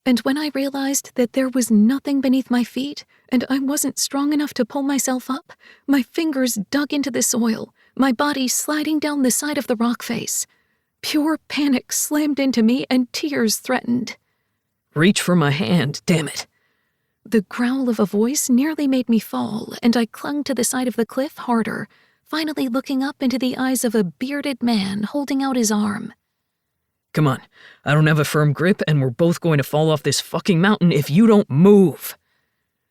And when I realized that there was nothing beneath my feet, and I wasn't strong enough to pull myself up, my fingers dug into the soil, my body sliding down the side of the rock face. Pure panic slammed into me and tears threatened. Reach for my hand, damn it. The growl of a voice nearly made me fall, and I clung to the side of the cliff harder, finally looking up into the eyes of a bearded man holding out his arm. Come on, I don't have a firm grip and we're both going to fall off this fucking mountain if you don't move.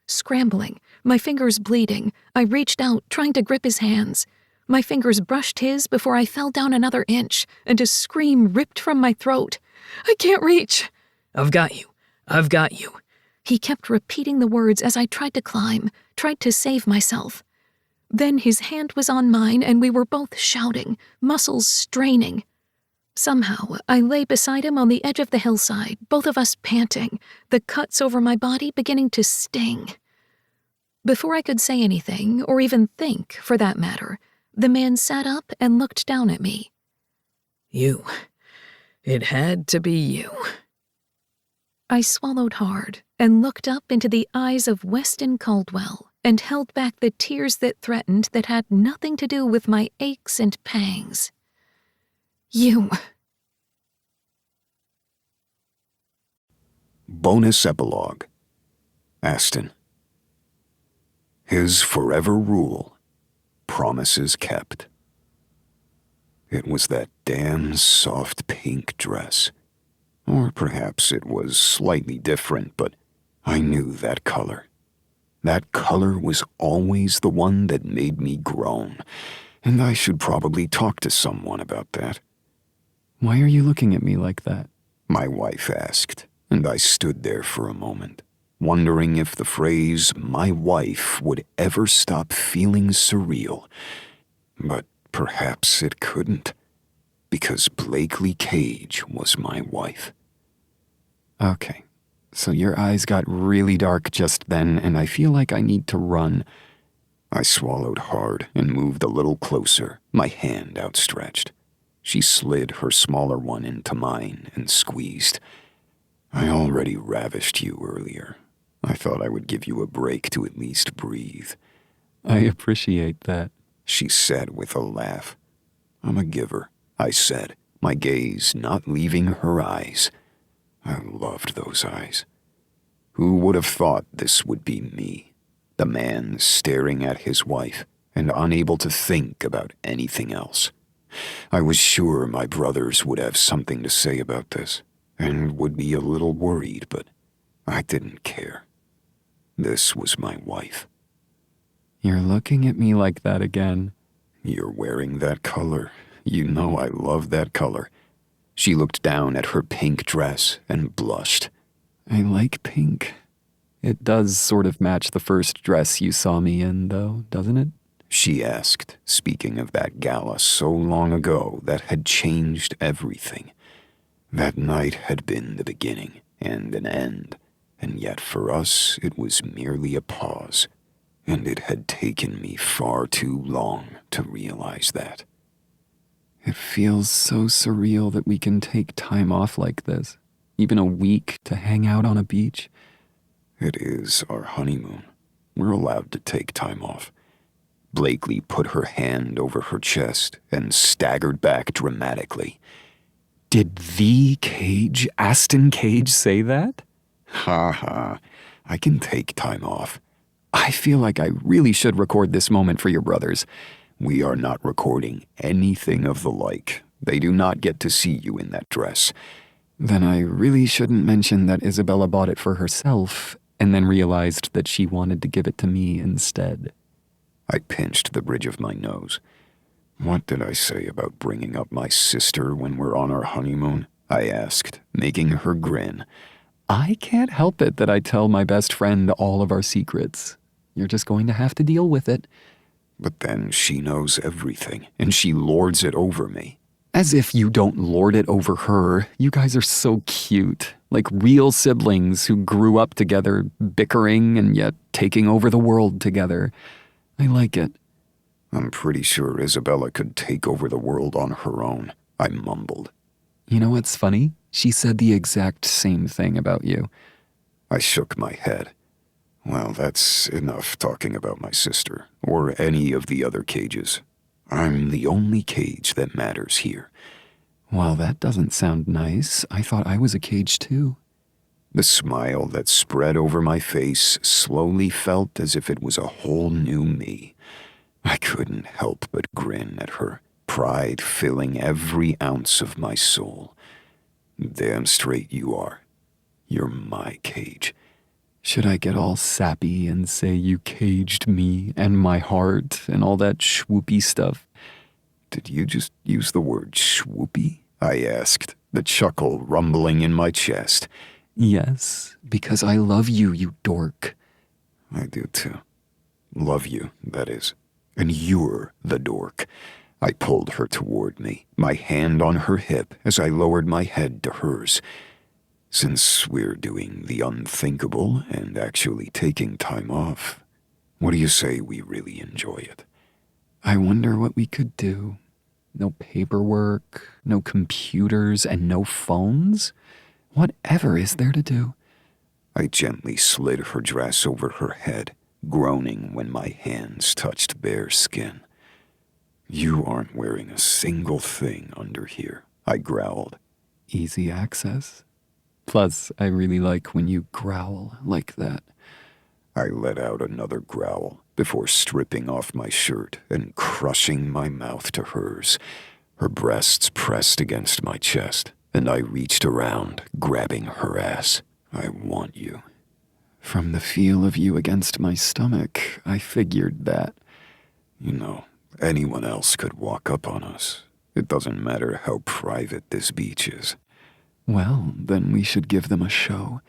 Scrambling, my fingers bleeding, I reached out, trying to grip his hands. My fingers brushed his before I fell down another inch, and a scream ripped from my throat. I can't reach. I've got you. I've got you. He kept repeating the words as I tried to climb, tried to save myself. Then his hand was on mine and we were both shouting, muscles straining. Somehow, I lay beside him on the edge of the hillside, both of us panting, the cuts over my body beginning to sting. Before I could say anything, or even think, for that matter, the man sat up and looked down at me. You. It had to be you. I swallowed hard and looked up into the eyes of Weston Caldwell and held back the tears that threatened that had nothing to do with my aches and pangs. You. Bonus epilogue. Aston. His forever rule. Promises kept. It was that damn soft pink dress. Or perhaps it was slightly different, but I knew that color. That color was always the one that made me groan, and I should probably talk to someone about that. Why are you looking at me like that? My wife asked, and I stood there for a moment, wondering if the phrase, my wife, would ever stop feeling surreal. But perhaps it couldn't, because Blakely Cage was my wife. Okay, so your eyes got really dark just then, and I feel like I need to run. I swallowed hard and moved a little closer, my hand outstretched. She slid her smaller one into mine and squeezed. I already ravished you earlier. I thought I would give you a break to at least breathe. I appreciate that, she said with a laugh. I'm a giver, I said, my gaze not leaving her eyes. I loved those eyes. Who would have thought this would be me, the man staring at his wife and unable to think about anything else? I was sure my brothers would have something to say about this, and would be a little worried, but I didn't care. This was my wife. You're looking at me like that again. You're wearing that color. You know I love that color. She looked down at her pink dress and blushed. I like pink. It does sort of match the first dress you saw me in, though, doesn't it? She asked, speaking of that gala so long ago that had changed everything. That night had been the beginning and an end, and yet for us it was merely a pause, and it had taken me far too long to realize that. It feels so surreal that we can take time off like this, even a week to hang out on a beach. It is our honeymoon. We're allowed to take time off. Blakely put her hand over her chest and staggered back dramatically. Did the Cage, Aston Cage, say that? Ha ha, I can take time off. I feel like I really should record this moment for your brothers. We are not recording anything of the like. They do not get to see you in that dress. Then I really shouldn't mention that Isabella bought it for herself and then realized that she wanted to give it to me instead. I pinched the bridge of my nose. What did I say about bringing up my sister when we're on our honeymoon? I asked, making her grin. I can't help it that I tell my best friend all of our secrets. You're just going to have to deal with it. But then she knows everything, and she lords it over me. As if you don't lord it over her. You guys are so cute. Like real siblings who grew up together, bickering and yet taking over the world together. I like it. I'm pretty sure Isabella could take over the world on her own, I mumbled. You know what's funny? She said the exact same thing about you. I shook my head. Well, that's enough talking about my sister, or any of the other cages. I'm the only cage that matters here. Well, that doesn't sound nice. I thought I was a cage too. The smile that spread over my face slowly felt as if it was a whole new me. I couldn't help but grin at her, pride filling every ounce of my soul. Damn straight you are. You're my cage. Should I get all sappy and say you caged me and my heart and all that swoopy stuff? Did you just use the word swoopy? I asked, the chuckle rumbling in my chest. Yes, because I love you, you dork. I do too. Love you, that is. And you're the dork. I pulled her toward me, my hand on her hip as I lowered my head to hers. Since we're doing the unthinkable and actually taking time off, What do you say we really enjoy it? I wonder what we could do. No paperwork, no computers, and no phones? Whatever is there to do? I gently slid her dress over her head, groaning when my hands touched bare skin. You aren't wearing a single thing under here, I growled. Easy access? Plus, I really like when you growl like that. I let out another growl before stripping off my shirt and crushing my mouth to hers. Her breasts pressed against my chest, and I reached around, grabbing her ass. I want you. From the feel of you against my stomach, I figured that. You know, anyone else could walk up on us. It doesn't matter how private this beach is. Well, then we should give them a show.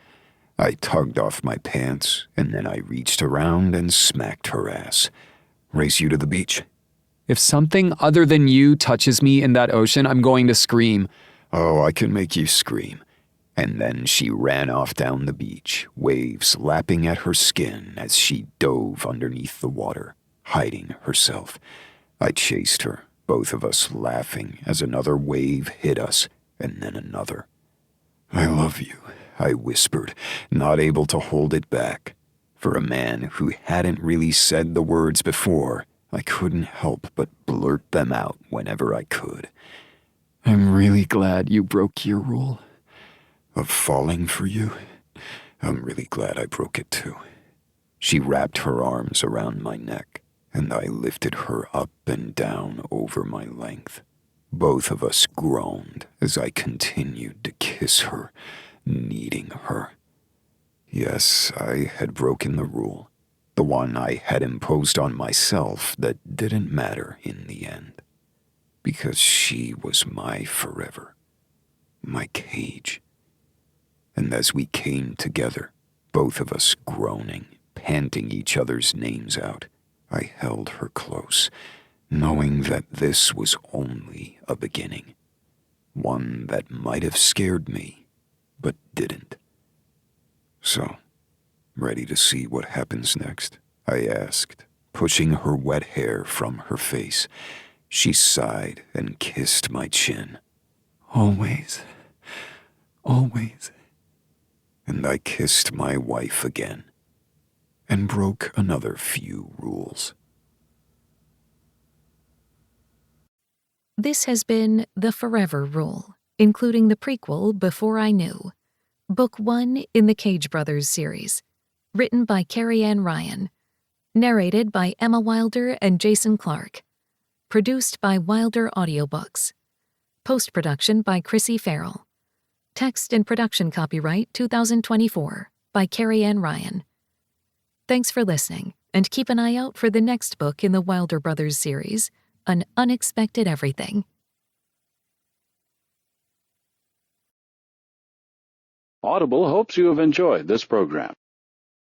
I tugged off my pants, and then I reached around and smacked her ass. Race you to the beach? If something other than you touches me in that ocean, I'm going to scream. Oh, I can make you scream. And then she ran off down the beach, waves lapping at her skin as she dove underneath the water, hiding herself. I chased her, both of us laughing as another wave hit us, and then another. I love you, I whispered, not able to hold it back. For a man who hadn't really said the words before, I couldn't help but blurt them out whenever I could. I'm really glad you broke your rule. Of falling for you? I'm really glad I broke it too. She wrapped her arms around my neck, and I lifted her up and down over my length. Both of us groaned as I continued to kiss her, needing her. Yes, I had broken the rule, the one I had imposed on myself that didn't matter in the end. Because she was my forever, my cage. And as we came together, both of us groaning, panting each other's names out, I held her close, knowing that this was only a beginning. One that might have scared me, but didn't. So, ready to see what happens next? I asked, pushing her wet hair from her face. She sighed and kissed my chin. Always. Always. And I kissed my wife again, and broke another few rules. This has been The Forever Rule, including the prequel Before I Knew, Book 1 in the Cage Brothers series, written by Carrie-Ann Ryan, narrated by Emma Wilder and Jason Clark, produced by Wilder Audiobooks, post-production by Chrissy Farrell, text and production copyright 2024 by Carrie-Ann Ryan. Thanks for listening, and keep an eye out for the next book in the Wilder Brothers series, An Unexpected Everything. Audible hopes you have enjoyed this program.